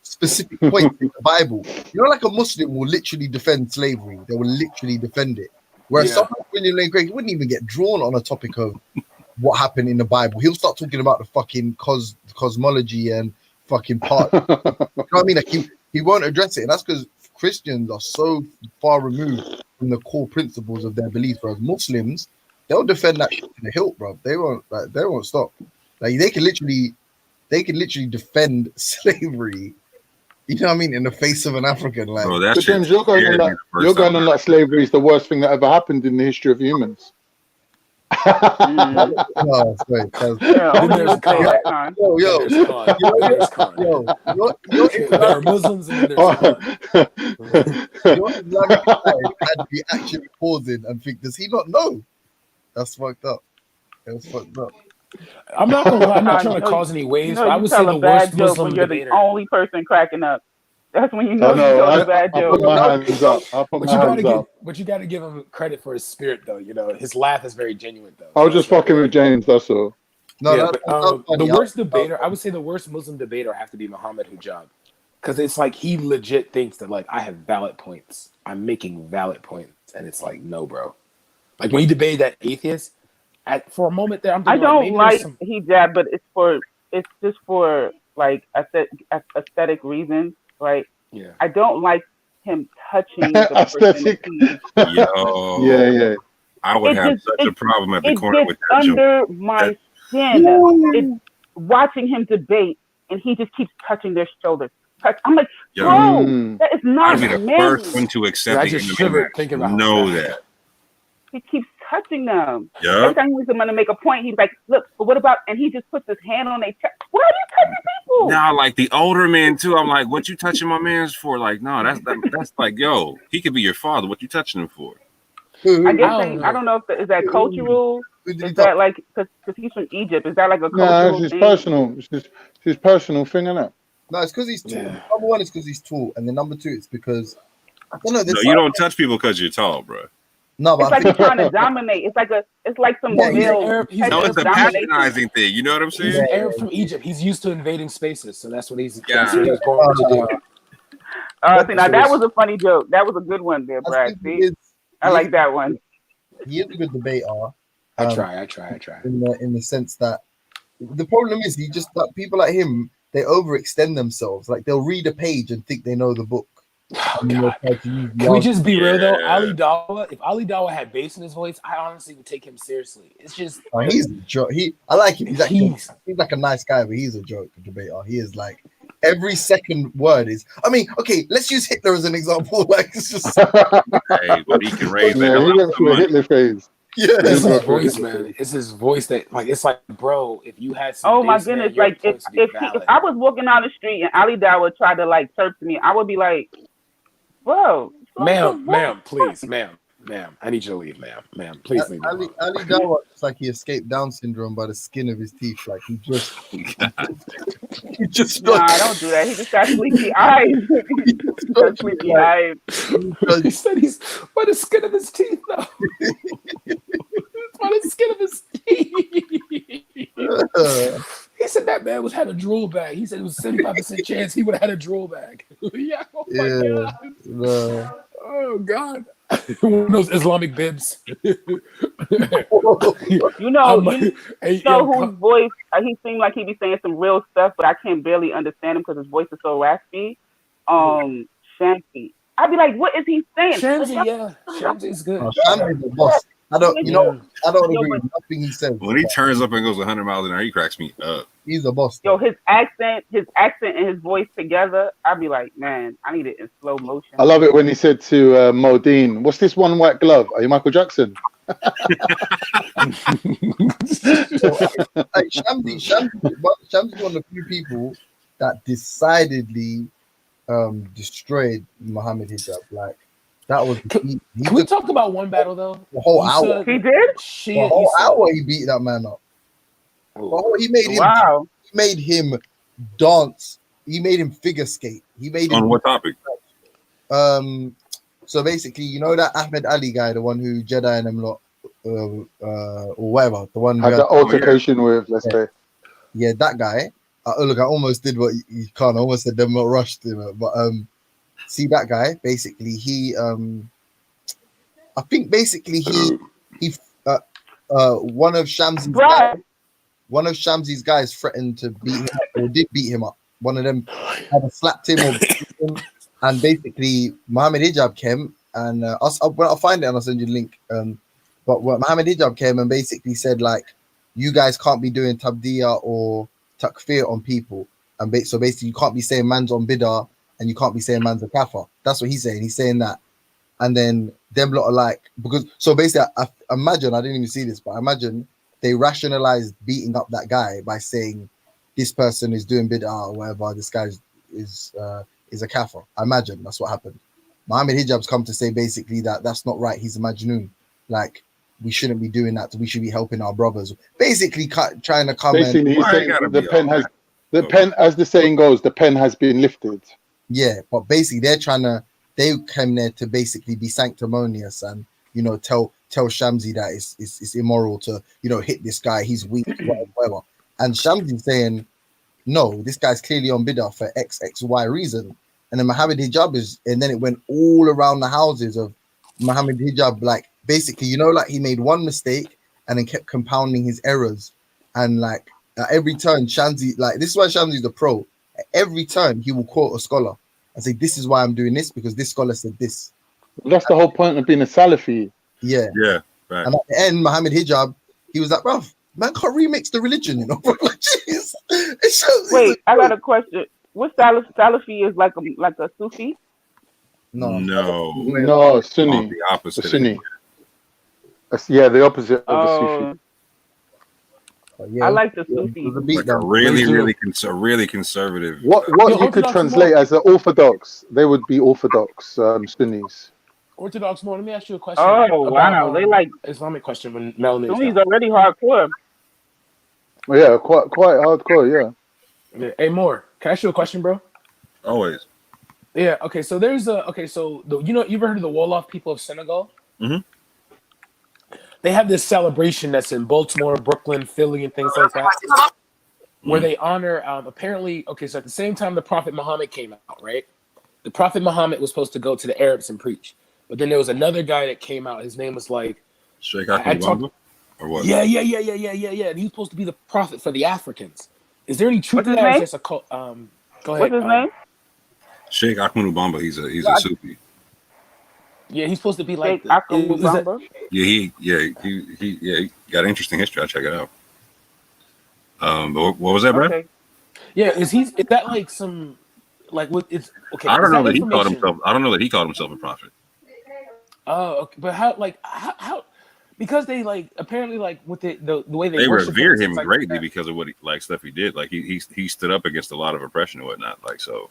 specific points in the Bible. You know, like a Muslim will literally defend slavery. They will literally defend it. Whereas someone like William Lane Craig, he wouldn't even get drawn on a topic of what happened in the Bible. He'll start talking about the fucking cosmology and fucking part. You know what I mean? Like he won't address it. And that's because Christians are so far removed from the core principles of their beliefs. Whereas Muslims, they'll defend that shit to the hilt, bro. They won't stop. Like they can literally defend slavery. You know what I mean? In the face of an African, like. Bro, that So James, you're going on like slavery is the worst thing that ever happened in the history of humans. No, sorry. There are Muslims and then there's your Islamic side had to be actually pausing and think, does he not know? That's fucked up. It was fucked up. I'm not gonna lie, I'm not trying to cause any waves, but I would say the worst Muslim when you're debater. the only person cracking up. That's when you know you know, told a bad I joke. put my hands up. But you got to give him credit for his spirit, though. You know, his laugh is very genuine, though. I was just fucking with James. That's all. The worst debater, I would say, the worst Muslim debater have to be Muhammad Hijab, because it's like he legit thinks that like I have valid points. I'm making valid points, and it's like no, bro. Like when he debated that atheist, for a moment there, I'm thinking, I don't like hijab, but it's just for like aesthetic reasons, right? Yeah. I don't like him touching the person. Yo. Yeah. I would have such a problem at the corner with that under my skin. It's watching him debate, and he just keeps touching their shoulders. I'm like, bro, that is not I'd be the first one to accept I just shivered thinking about that. He keeps touching them. Yep. Every time he wants someone to make a point, he's like, look, but what about, and he just puts his hand on their chest. Why are you touching people? Now, like the older men too, I'm like, what you touching my man's for? Like, no, that's like, yo, he could be your father. What you touching him for? I don't know if is that cultural. Is that like because he's from Egypt? Is that like a cultural it's thing? personal. It's his personal thing, isn't it? No, it's because he's tall. Number one is because he's tall, and then number two, it's because I don't know. No, you don't touch people because you're tall, bro. No, but it's like he's trying to dominate. It's like some male. No, it's a patronizing thing. You know what I'm saying? He's an Arab from Egypt. He's used to invading spaces, so that's what he's born to do. See, now that was a funny joke. That was a good one there, Brad. See, I like that one. He is a good debater. I try. In the sense that the problem is people like him, they overextend themselves. Like they'll read a page and think they know the book. Can we just be real though? Ali Dawa, if Ali Dawa had bass in his voice, I honestly would take him seriously. It's just he's a joke. I like him. He's like a nice guy, but he's a joke debater. He is like every second word is. I mean, okay, let's use Hitler as an example. Like it's just. Hey, but he can raise that. He went through a Hitler phase. Yeah, it's his voice, man. It's his voice that, like, it's like, bro, if you had some. Oh my goodness! Like, if I was walking down the street and Ali Dawa tried to like chirp to me, I would be like, bro, ma'am, please, ma'am, I need you to leave, ma'am, please leave. Ali Dawa looks like he escaped Down syndrome by the skin of his teeth. Like he just. Nah, don't do that. He just got sleepy eyes. He got sleepy eyes. He said he's by the skin of his teeth, though. By the skin of his teeth. He said that man had a drool bag. He said it was 75% chance he would have had a drool bag. Yeah. Oh my God. No. Oh God. One of those Islamic bibs. You know whose voice he seemed like he be saying some real stuff, but I can't barely understand him because his voice is so raspy. Shamsi. I'd be like, what is he saying? Shamsi is good. Shamsi's the boss. I don't agree with nothing he says. When he turns up and goes 100 miles an hour, he cracks me up. He's a boss. Yo, his accent and his voice together, I'd be like, man, I need it in slow motion. I love it when he said to Modine, "What's this one white glove? Are you Michael Jackson?" Shamsi's one of the few people that decidedly destroyed Muhammad Hijab. Like that was. Can we talk about one battle though? The whole hour. He did. The whole hour he beat that man up. He made him dance. He made him figure skate. He made him. On what topic? So basically, you know that Ahmed Ali guy, the one who Jedi and them lot, or whatever, the one had the altercation with, let's say. Yeah, that guy. look, I almost did what you can't. I almost said them not rushed, but see that guy. Basically, I think basically he one of Shamsi's guys threatened to beat him up or did beat him up. One of them either slapped him or beat him, and basically Mohammed Hijab came and I'll find it and I'll send you the link. But Mohammed Hijab came and basically said like, you guys can't be doing tabdiya or takfir on people, and so basically you can't be saying man's on bid'ah and you can't be saying man's a kafir. That's what he's saying. He's saying that. And then them lot are like, because so basically I imagine, I didn't even see this, but I imagine they rationalized beating up that guy by saying this person is doing bid'ah or whatever, this guy is a kafir. I imagine that's what happened. Mohammed Hijab's come to say basically that that's not right. He's a majnoon. Like, we shouldn't be doing that. We should be helping our brothers. Basically trying to come basically, he's saying the pen, as the saying goes, the pen has been lifted. Yeah, but basically they came there to basically be sanctimonious and, you know, tell Shamsi that it's immoral to, you know, hit this guy. He's weak, whatever. And Shamsi saying, no, this guy's clearly on bid'ah for XXY reason. And then Mohammed Hijab and then it went all around the houses of Mohammed Hijab, like, basically, you know, like he made one mistake and then kept compounding his errors. And like at every turn, Shamsi, like, this is why Shamsi's the pro. At every turn, he will quote a scholar and say, this is why I'm doing this, because this scholar said this. That's the whole point of being a Salafi. Yeah. Yeah. Right. And at the end, Mohammed Hijab, he was like, bruv, man can't remix the religion, you know? Like, jeez. Wait, I got a question. What Salafi is like a Sufi? No, Sunni. The opposite. Sunni. Yeah, the opposite of the Sufi. I like the Sufi. Like a really conservative. What you could translate as an Orthodox, they would be Orthodox Sunnis. Orthodox more. Let me ask you a question. Oh wow, they like Islamic question when Melanie. Sunnis already hardcore. Yeah, quite hardcore. Yeah. Hey, Moore, can I ask you a question, bro? Always. Yeah. Okay. So there's you ever heard of the Wolof people of Senegal? Mm-hmm. They have this celebration that's in Baltimore, Brooklyn, Philly, and things like that, where they honor apparently. Okay, so at the same time the Prophet Muhammad came out, right? The Prophet Muhammad was supposed to go to the Arabs and preach, but then there was another guy that came out. His name was like Sheikh Ahmed or what? Yeah. And he was supposed to be the prophet for the Africans. Is there any truth to that? Or is this a cult? Go ahead. What's his name? Sheikh Ahmed Bamba. He's a Sufi. Yeah, he's supposed to be like. He got an interesting history. I'll check it out. But what was that, Brad? Okay. Yeah, is that like some like what? It's okay. I don't know that he called himself. I don't know that he called himself a prophet. Oh, okay. But how? Because they like apparently like with the way they revere him greatly because of what stuff he did. Like he stood up against a lot of oppression and whatnot. Like so.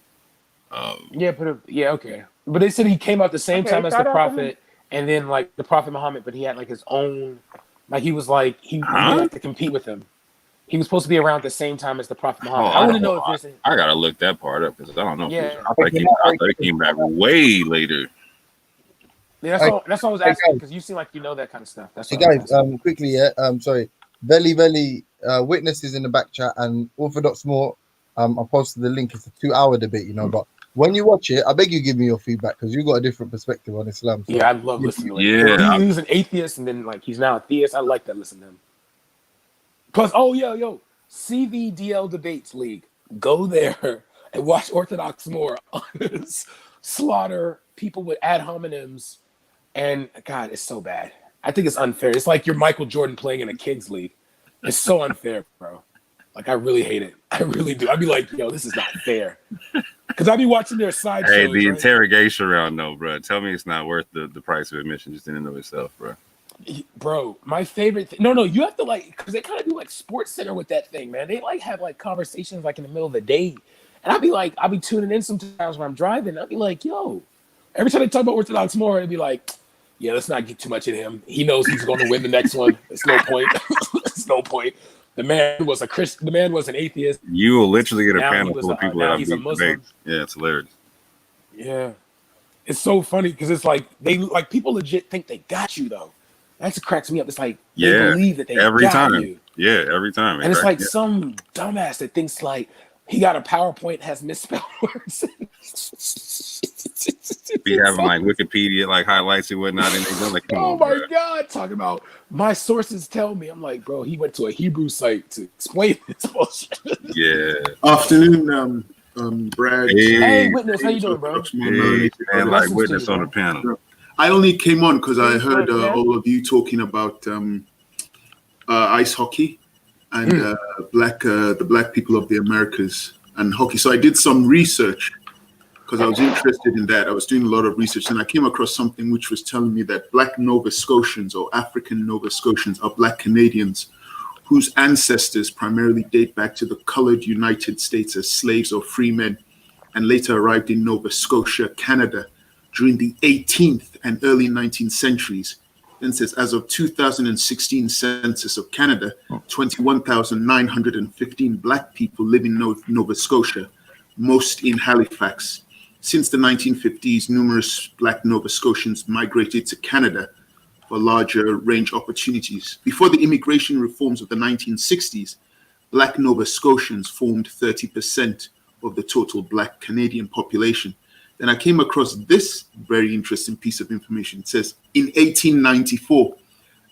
Okay. But they said he came out the same time as the Prophet, and then like the Prophet Muhammad, but he had like his own, like he was like he had to compete with him. He was supposed to be around the same time as the Prophet Muhammad. I want to know if there's. I gotta look that part up because I don't know. Yeah, I thought he came back way later. Yeah, that's what I was asking because you seem like you know that kind of stuff. That's hey guys, quickly, sorry, Belly, witnesses in the back chat and Orthodox more. I posted the link. It's a 2-hour debate, you know, but. When you watch it, I beg you give me your feedback because you got a different perspective on Islam. So. Yeah, I love listening to him. Yeah, he was an atheist and then like he's now a theist. I like that listening to him. Plus, CVDL Debates League. Go there and watch Orthodox more on slaughter people with ad hominems. And God, it's so bad. I think it's unfair. It's like you're Michael Jordan playing in a kids league. It's so unfair, bro. Like I really hate it. I really do. I'd be like, yo, this is not fair. Because I'd be watching their side shows. Hey, the interrogation round, though, bro. Tell me it's not worth the price of admission just in and of itself, bro. Bro, my favorite thing. No, you have to like, because they kind of do like Sports Center with that thing, man. They like have like conversations like in the middle of the day. And I'll be tuning in sometimes when I'm driving. I'll be like, yo, every time they talk about Orthodox more, it'd be like, yeah, let's not get too much in him. He knows he's going to win the next one. It's no point. It's no point. The man was a Christian. The man was an atheist. You will literally get a panel full of people that have debates. Yeah, it's hilarious. Yeah, it's so funny because it's like people legit think they got you though. That's what cracks me up. It's like they believe that they got you. Yeah, every time. And it's like some dumbass that thinks like, He got a PowerPoint has misspelled words. Be having like Wikipedia like highlights and whatnot, and they like, come Oh on, my bro. God, talking about my sources tell me. I'm like, bro, he went to a Hebrew site to explain this bullshit. Yeah. Afternoon, Brad. Hey, Witness, how you doing, bro? Hey, man, like Witness on the panel. I only came on because I heard Witness. all of you talking about ice hockey and the black people of the Americas and hockey. So I did some research because I was interested in that. I was doing a lot of research and I came across something which was telling me that black Nova Scotians or African Nova Scotians are black Canadians whose ancestors primarily date back to the colored United States as slaves or free men and later arrived in Nova Scotia, Canada during the 18th and early 19th centuries. Then says, as of 2016 census of Canada, 21,915 black people live in Nova Scotia, most in Halifax. Since the 1950s, numerous black Nova Scotians migrated to Canada for larger range opportunities. Before the immigration reforms of the 1960s, black Nova Scotians formed 30% of the total black Canadian population. Then I came across this very interesting piece of information. It says, in 1894,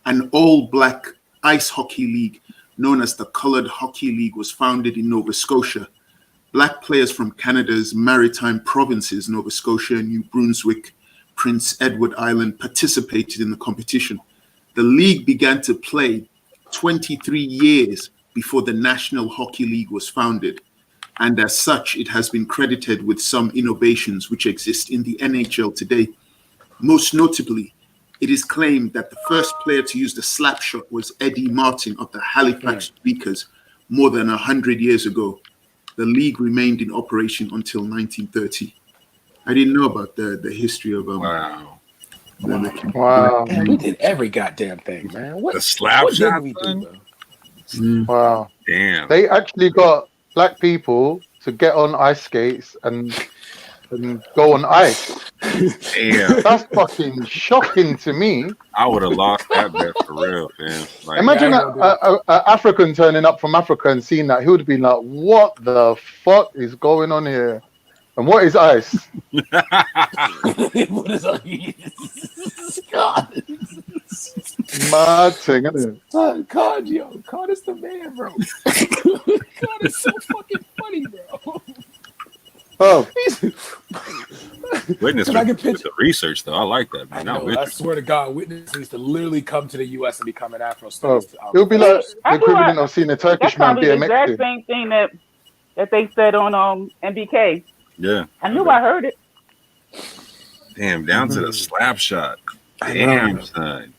an all-black ice hockey league known as the Colored Hockey League was founded in Nova Scotia. Black players from Canada's maritime provinces, Nova Scotia, New Brunswick, Prince Edward Island, participated in the competition. The league began to play 23 years before the National Hockey League was founded. And as such, it has been credited with some innovations which exist in the NHL today. Most notably, it is claimed that the first player to use the slap shot was Eddie Martin of the Halifax Speakers more than 100 years ago. The league remained in operation until 1930. I didn't know about the history of wow. Wow. Man, we did every goddamn thing, man. What, the slap what shot did we do, bro? Wow. Damn. They actually got black people to get on ice skates and go on ice. Damn. That's fucking shocking to me. I would have lost that bet for real, man. Like, Imagine an African turning up from Africa and seeing that. He would have been like, what the fuck is going on here? And what is ice? What is ice? God. Mad thing, isn't it? God, yo. God is the man, bro. God is so fucking funny, bro. Oh. Witness Can I with get the research, though. I like that, man. I swear to God, Witness needs to literally come to the U.S. and become an Afro Oh. student. It'll be like the equivalent of seeing a Turkish That's man probably the BMX. exact same thing that they said on MBK. Yeah. I knew I heard it. Damn, down to the slap shot. Damn, son.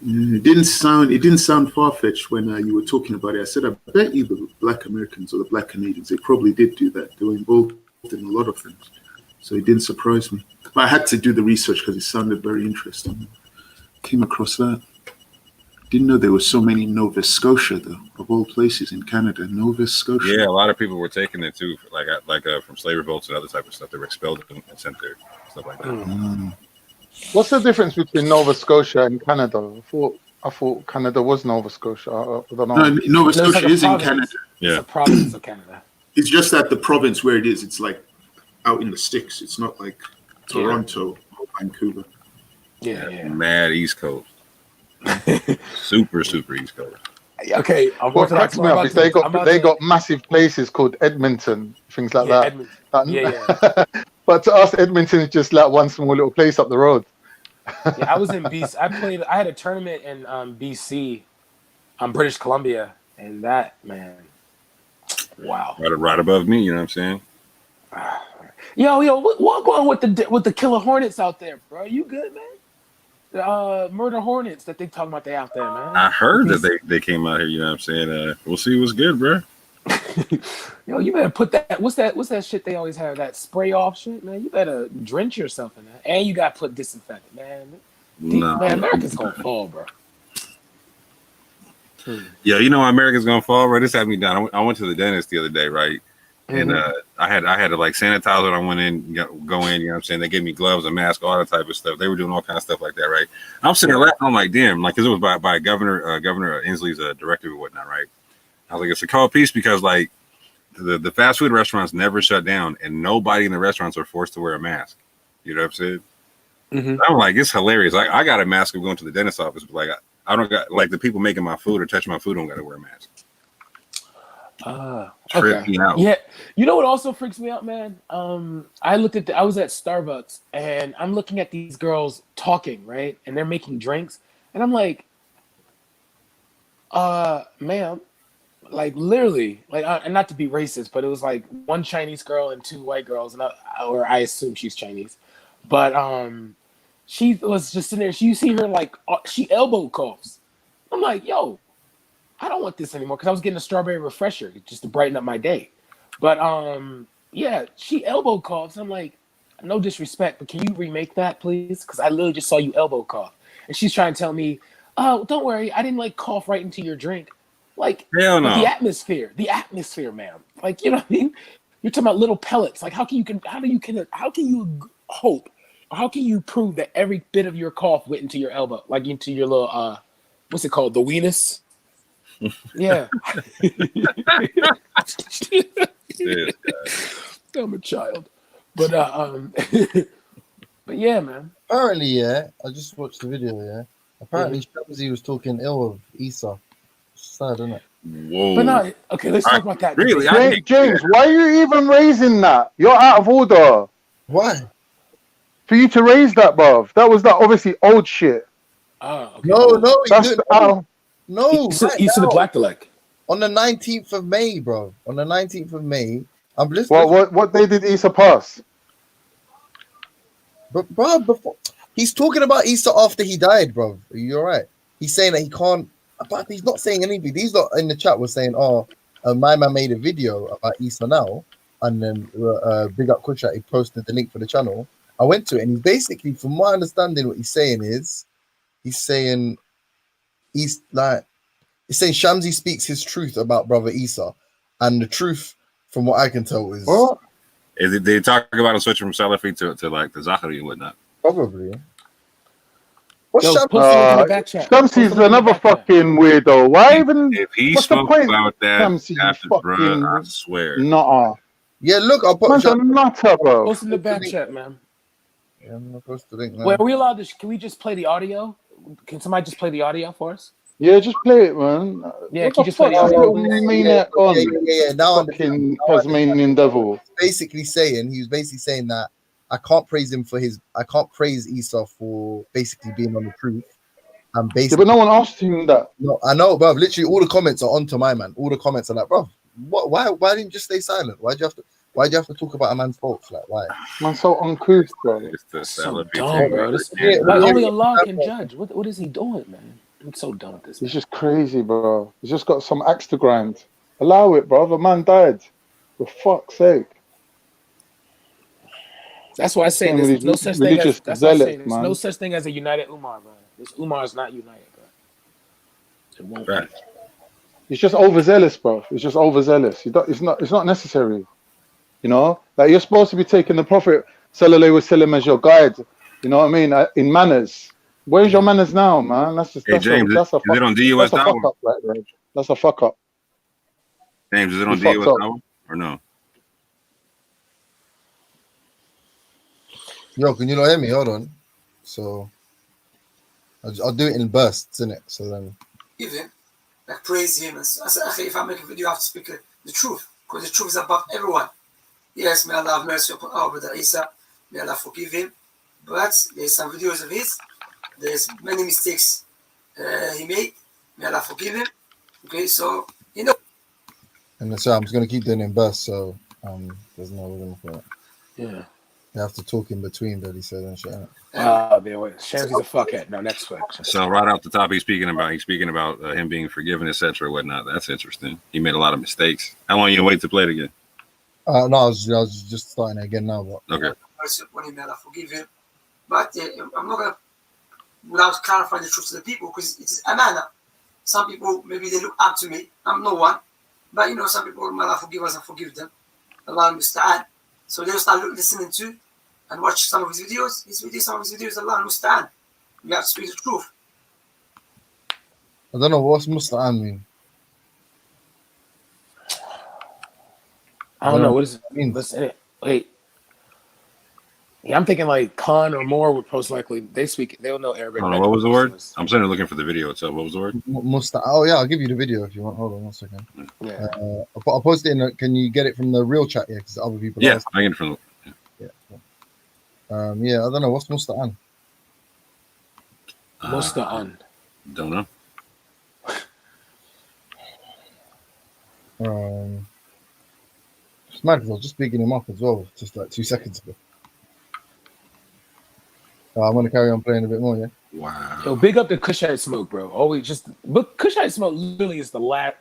It didn't sound far-fetched when you were talking about it. I said, I bet you the black Americans or the black Canadians, they probably did do that. They were involved in a lot of things. So it didn't surprise me. But I had to do the research because it sounded very interesting. Came across that. Didn't know there were so many Nova Scotia, though, of all places in Canada. Nova Scotia. Yeah, a lot of people were taking it too, like from slave revolts and other type of stuff. They were expelled and sent there, stuff like that. What's the difference between Nova Scotia and Canada? I thought Canada was Nova Scotia. I don't know. No, Nova Scotia is in Canada. Yeah, it's a province of Canada. It's just that the province where it is, it's like out in the sticks. It's not like Toronto or Vancouver. Yeah. Mad East Coast. super East Coast. Okay, what cracks me up is they got massive places called Edmonton, things like that. Edmonton. But to us, Edmonton is just like one small little place up the road. Yeah, I was in BC. I had a tournament in BC, British Columbia, and that, man, wow. Right above me, you know what I'm saying? Yo, what going with the killer hornets out there, bro? You good, man? The murder hornets that they talking about, they out there, man. I heard that they came out here, you know what I'm saying? We'll see what's good, bro. Yo, you better put that. What's that shit they always have? That spray off shit, man. You better drench yourself in that, and you got to put disinfectant, man. No. Man, America's gonna fall, bro. Yeah, you know why America's gonna fall, bro? This had me down. I went to the dentist the other day, right? And I had to like sanitize when I went in, go in. You know what I'm saying? They gave me gloves, a mask, all that type of stuff. They were doing all kind of stuff like that, right? I'm sitting there laughing. I'm like, damn, like, because it was by Governor Inslee's directive or whatnot, right? I was like, it's a cold piece because like the fast food restaurants never shut down, and nobody in the restaurants are forced to wear a mask. You know what I'm saying? Mm-hmm. I'm like, it's hilarious. I got a mask of going to the dentist office, but like I don't got like the people making my food or touching my food don't got to wear a mask. Okay. Me out. Yeah. You know what also freaks me out, man? I was at Starbucks and I'm looking at these girls talking, right? And they're making drinks. And I'm like, ma'am, like literally, like, and not to be racist, but it was like one Chinese girl and two white girls, and I assume she's Chinese. But she was just in there. You see her like she elbow coughs. I'm like, yo, I don't want this anymore because I was getting a strawberry refresher just to brighten up my day. But yeah, she elbow coughs. I'm like, no disrespect, but can you remake that, please? Because I literally just saw you elbow cough, and she's trying to tell me, oh, don't worry, I didn't like cough right into your drink. Like, hell but no. the atmosphere, man. Like, you know what I mean? You're talking about little pellets. Like, how can you hope? How can you prove that every bit of your cough went into your elbow, like into your little what's it called, the weenus? Yeah. I'm a child, but but yeah, man. Apparently, yeah, I just watched the video. Yeah, apparently, Shamsi was talking ill of Issa. Sad, isn't it? Whoa. But no, okay, let's talk about that. Really? James, why are you even raising that? You're out of order. Why? For you to raise that, bruv. That was obviously old shit. Oh, okay. No, That's no. Issa the Black Elect. On the 19th of May, bro. On the 19th of May, I'm listening. What day did Issa pass? But bro, before he's talking about Issa after he died, bro. Are you alright? He's saying that he can't, but he's not saying anything. These lot in the chat were saying, my man made a video about Issa now, and then big up Kuchat, he posted the link for the channel. I went to it, and he's basically, from my understanding, what he's saying is, he's saying Shamsi speaks his truth about brother Issa, and the truth, from what I can tell, is what? Is it they talk about him switching from Salafi to like the Zahiri and whatnot? Probably. Shamsi's another fucking weirdo. Why even? If he what's the spoke point? about that Shamsi, after bruh, I swear. Nutter. Yeah, look, I'll put Man's a nutter, bro. Post in the back chat, man. Yeah, I'm not supposed to link, man. Wait, are we allowed to? Can we just play the audio? Can somebody just play the audio for us? Yeah, just play it, man. Yeah, what can you just play the audio? Yeah. Now fucking Tasmanian devil. Basically saying he was basically saying that I can't praise Issa for basically being on the truth. And basically, but no one asked him that. No, I know, bro. Literally, all the comments are onto my man. All the comments are like, bro, why didn't you just stay silent? Why'd you have to talk about a man's faults? Like, why? Man's so uncouth, bro. It's the so dumb, bro. Only Allah can judge. What is he doing, man? I'm so done with this. He's just crazy, bro. He's just got some axe to grind. Allow it, bro. The man died. For fuck's sake. That's why I say there's no such thing as there's no such thing as a united Ummah, bro. This Ummah is not united, bro. It won't be. He's just overzealous, bro. He's just overzealous. It's not necessary. You know, like you're supposed to be taking the Prophet Sallallahu Alaihi Wasallam as your guide. You know what I mean? In manners. Where's your manners now, man? That's James, is it on DUS now? Fuck up, right there. That's a fuck up. James, is it on DUS now or no? Yo, can you not hear me? Hold on. So I'll do it in bursts, innit? So then even like praise him. I said, if I make a video, you have to speak the truth, because the truth is above everyone. Yes, may Allah have mercy upon our brother Issa. May Allah forgive him. But there's some videos of his. There's many mistakes he made. May Allah forgive him. Okay, so you know. And so I'm just gonna keep doing it in bursts. So there's no reason for it. Yeah. You have to talk in between, that he said and shit. There wait. Shamsi's a fuckhead. No, next week. So right off the top, he's speaking about him being forgiven, etc., whatnot. That's interesting. He made a lot of mistakes. How long you wait to play it again? No, I was just starting again now. But okay. Mercy upon him, may Allah forgive him. But I'm not gonna, without clarifying the truth to the people, because it is amana. Some people maybe they look up to me. I'm no one, but you know, some people may Allah forgive us and forgive them. Allah musta'an. So they'll start listening to and watch some of his videos. Some of his videos, Allah musta'an. You have to speak the truth. I don't know what's musta'an mean. I don't know what is it. Listen, wait. Yeah, I'm thinking like Khan or Moore would most likely they'll know Arabic. I don't know, what was the word? I'm sitting there looking for the video itself. What was the word? Oh yeah, I'll give you the video if you want. Hold on 1 second. Yeah. I'll post it in. Can you get it from the real chat? Yeah, because other people. Yeah, I get it from the. Yeah, I don't know what's Musta'an. Musta'an. Don't know. It's mad because I was just bigging him up as well, just like 2 seconds ago. I'm gonna carry on playing a bit more, yeah. Wow. Yo, big up the Kushite Smoke, bro. But Kushite Smoke literally is the last.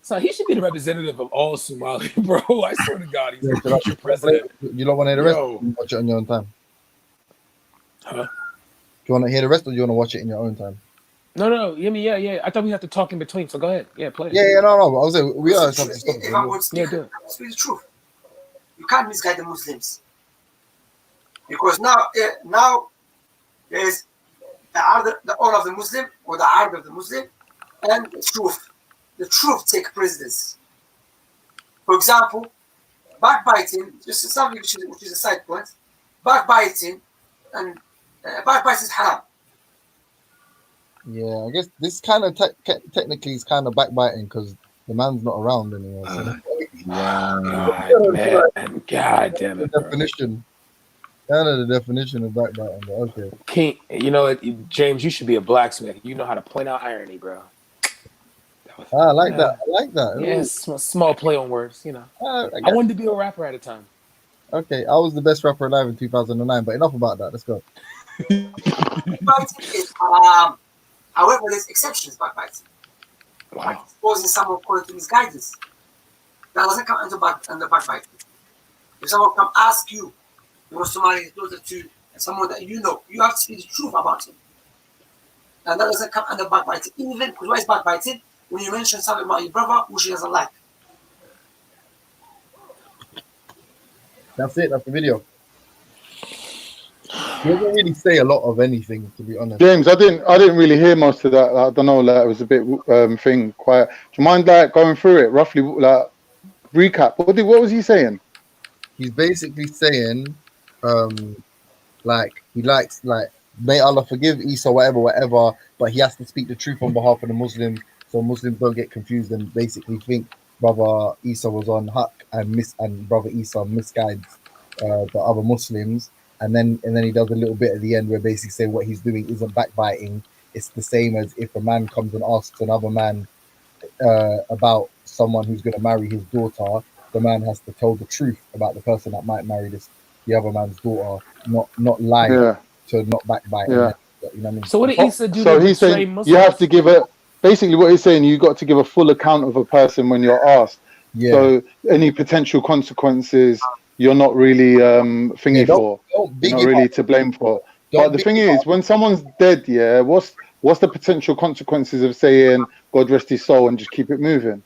So he should be the representative of all Somali, bro. I swear to God, he's the future president. You don't want to hear the rest? Or you watch it on your own time. Huh? Do you want to hear the rest, or do you want to watch it in your own time? No. Yeah. I thought we have to talk in between. So go ahead. Yeah, play it. Yeah. No. I was saying we are. If I would speak, do the truth. You can't misguide the Muslims because now there is the all of the Muslim or the Arab of the Muslim and the truth. The truth take precedence. For example, backbiting, just something which is a side point. Backbiting and backbiting is haram. Yeah, I guess this kind of technically is kind of backbiting because the man's not around anymore. So. God damn it, bro. Definition. Kind of the definition of backbiting, but okay. King, you know what, James, you should be a blacksmith. You know how to point out irony, bro. I like that. Yes, small play on words, you know. I wanted to be a rapper at a time. Okay, I was the best rapper alive in 2009, but enough about that. Let's go. Backbiting is however, there's exceptions backbiting. Wow. Exposing someone according to misguidance. That doesn't come under backbiting. If someone come ask you, somebody is closer to someone that you know, you have to speak the truth about him. And that doesn't come under backbiting. Even because why is backbiting? When you mention something about your brother, which he doesn't like. That's it. That's the video. He doesn't really say a lot of anything, to be honest. James, I didn't really hear most of that. I don't know, like it was a bit quiet. Do you mind like going through it roughly, like recap? What was he saying? He's basically saying, like he likes may Allah forgive Isa, whatever, but he has to speak the truth on behalf of the Muslims, so Muslims don't get confused and basically think Brother Isa was on haq and Brother Isa misguides the other Muslims. And then he does a little bit at the end where basically saying what he's doing isn't backbiting. It's the same as if a man comes and asks another man about someone who's going to marry his daughter. The man has to tell the truth about the person that might marry the other man's daughter, not lie to not backbite. Yeah. You know what I mean? So what did Isa do? So he's saying you have to give basically what he's saying. You got to give a full account of a person when you're asked. Yeah. So any potential consequences, you're not really thingy for. You're not really to blame for. But the thing is, when someone's dead, what's the potential consequences of saying God rest his soul and just keep it moving?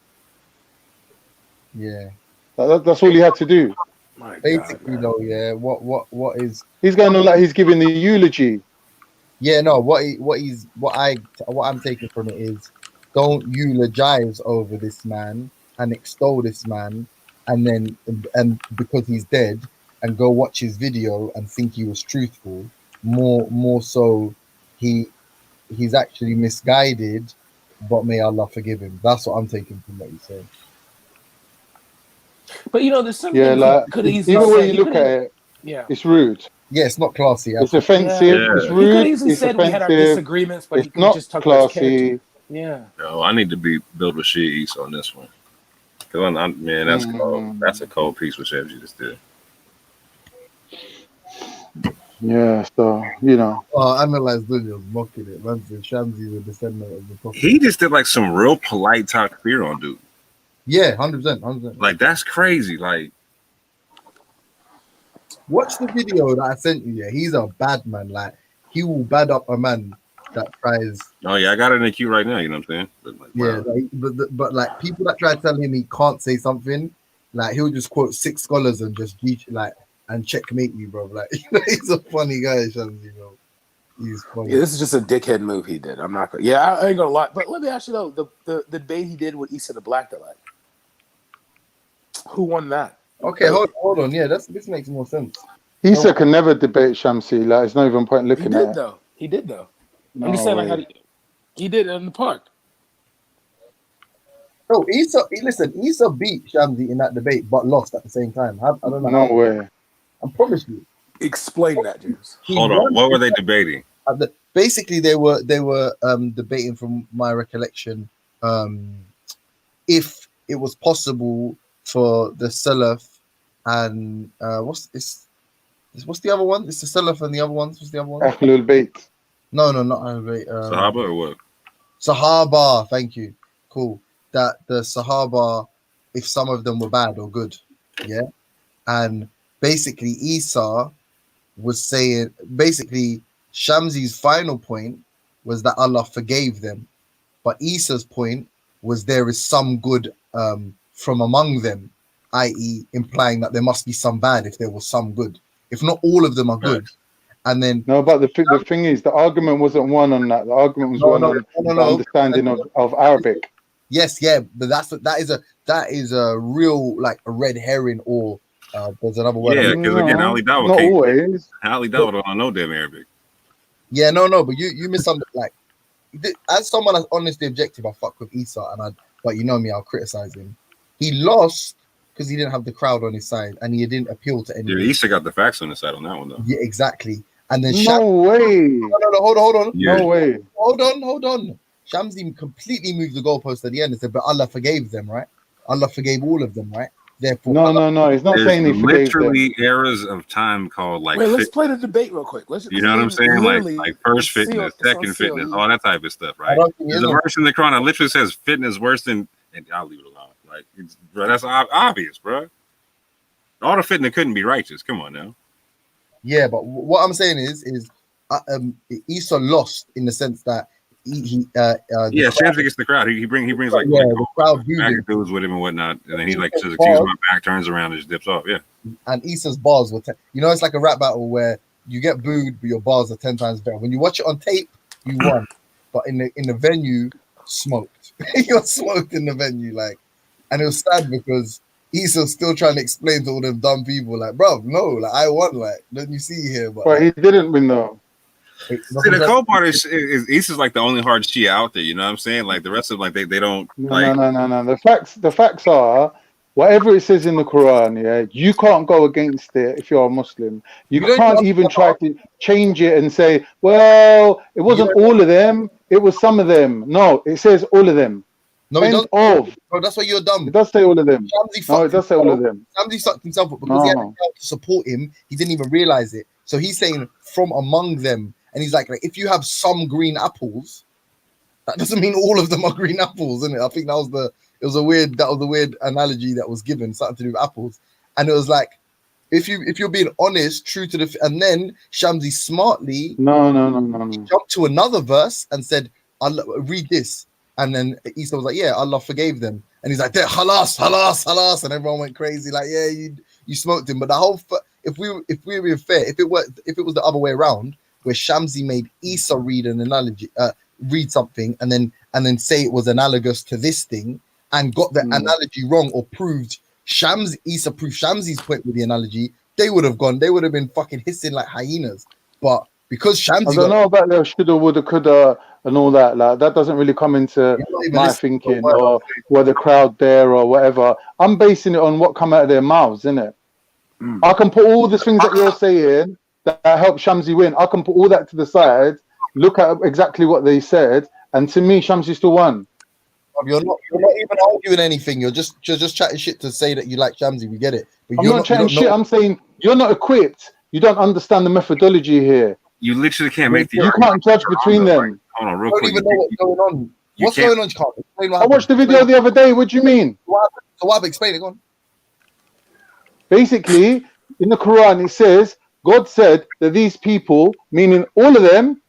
Yeah. That's all he had to do. Basically, though, yeah. What is? He's going on like he's giving the eulogy. Yeah, no. What I'm taking from it is, don't eulogize over this man and extol this man, and because he's dead, and go watch his video and think he was truthful. More so, he's actually misguided, but may Allah forgive him. That's what I'm taking from what he's saying. But there's something. Yeah, like either way you look at it, it's rude. Yeah, it's not classy. It's offensive. Yeah. It's rude. He could easily it's said offensive. We had our disagreements, but it's he could not just talk about his character. classy. Yeah. Yo, I need to be built with East on this one. Cause man, that's cold. That's a cold piece what Shabs just did. Yeah, so analyze Daniel's mocking it. Man said Shamsi a descendant of the Prophet. He just did like some real polite talk fear on dude. Yeah, 100%. Like that's crazy. Like, watch the video that I sent you. Yeah, he's a bad man. Like he will bad up a man that tries. Oh yeah, I got it in the queue right now. You know what I'm saying? But like, yeah, wow. but like people that try to tell him he can't say something, like he'll just quote 6 scholars and just and checkmate you, bro. Like he's a funny guy, Shamsi, bro. He's funny. Yeah, this is just a dickhead move he did. I'm not gonna. Yeah, I ain't gonna lie. But let me ask you though, the debate he did with Issa the Black Delight. Who won that? Okay, hold on. Yeah, this makes more sense. Isa can never debate Shamsi. Like, it's not even point looking at it. He did though. No I'm just saying, like, way. he did it in the park. No, Isa beat Shamsi in that debate, but lost at the same time. I don't know No how. way. I promise you. Explain that, James. Hold on. What were they debating? Basically, they were debating, from my recollection, if it was possible for the Salaf and what's the other one? It's the Salaf and the other ones. What's the other one? Ahlul Bayt. No, not Ahlul Bayt. Sahaba or what? Sahaba. Thank you. Cool. That the Sahaba, if some of them were bad or good, yeah. And basically, Isa was saying, Shamsi's final point was that Allah forgave them, but Isa's point was there is some good from among them, i.e., implying that there must be some bad if there was some good. If not all of them are good, and then no, but the thing is, the argument wasn't one on that. The argument was on the understanding of Arabic. Yes, yeah, but that is a real, like, a red herring, or there's another word. Yeah, because again, Ali Dawah not can't. Always. Ali Dawah don't know damn Arabic. Yeah, no, but you misunderstood. Like, as someone that's honestly objective, I fuck with Isa, but you know me, I'll criticize him. He lost because he didn't have the crowd on his side, and he didn't appeal to anyone. Yeah, Isa got the facts on his side on that one though. Yeah, exactly. And then No way. No, hold on. Yeah. No way. Hold on. Shamsi completely moved the goalpost at the end and said, but Allah forgave them, right? Allah forgave all of them, right? Therefore, no. He's not saying he forgave them. Literally eras of time called like. Wait, let's play the debate real quick. You know what I'm saying? Like first fitness, second fitness, all that type of stuff, right? There's a verse in the Quran that literally says fitness worse than, and I'll leave it alone. Like, bro, that's obvious, bro. All the fitness couldn't be righteous. Come on now. Yeah, but what I'm saying is Isa lost in the sense that Shamsi gets the crowd. He brings like the crowd dudes with him and whatnot, and then he like says, "Excuse my back," turns around and just dips off. Yeah. And Isa's bars were, it's like a rap battle where you get booed, but your bars are 10 times better. When you watch it on tape, you won, but in the venue, smoked. You're smoked in the venue, like, and it was sad because Isa's still trying to explain to all them dumb people, like, bro, no, like, I won, like, don't you see here? But he didn't win though. See, the cool part is Isa's like the only hard Shia out there. You know what I'm saying? Like the rest of them, like they don't. No. The facts are, whatever it says in the Quran, yeah, you can't go against it if you're a Muslim. You can't even try to change it and say, well, it wasn't all of them, it was some of them. No, it says all of them. No, it doesn't. Bro, that's why you're dumb. It does say all of them. No, it does say all of them. Shamsi sucked himself up because he had to support him. He didn't even realize it. So he's saying from among them. And he's like, if you have some green apples, that doesn't mean all of them are green apples, isn't it? I think that was a weird analogy that was given, something to do with apples. And it was like, if you're being honest, true to the, and then Shamsi smartly jumped to another verse and said, Allah, read this. And then Isa was like, yeah, Allah forgave them. And he's like, halas, and everyone went crazy, like, yeah, you smoked him. But the whole, if we were being fair, if it was the other way around, where Shamsi made Isa read an analogy, read something, and then say it was analogous to this thing, and got the analogy wrong, or proved Isa proved Shamsi's point with the analogy, they would have been fucking hissing like hyenas. But because Shamsi, I don't know about the shoulda, woulda, coulda, and all that. Like, that doesn't really come into my thinking, or were the crowd there or whatever. I'm basing it on what come out of their mouths, innit? I can put all the things that you're saying that help Shamsi win. I can put all that to the side, look at exactly what they said, and to me, Shamsi still won. You're not even arguing anything. You're just chatting shit to say that you like Shamsi. We get it. But I'm not chatting shit. I'm saying you're not equipped. You don't understand the methodology here. You literally can't make the. You can't judge between them. Hold on, real quick. You don't even know what's going on. What's going on? You can't. I watched the video the other day. What do you mean? So what? Explain it. Go on. Basically, in the Quran, it says God said that these people, meaning all of them,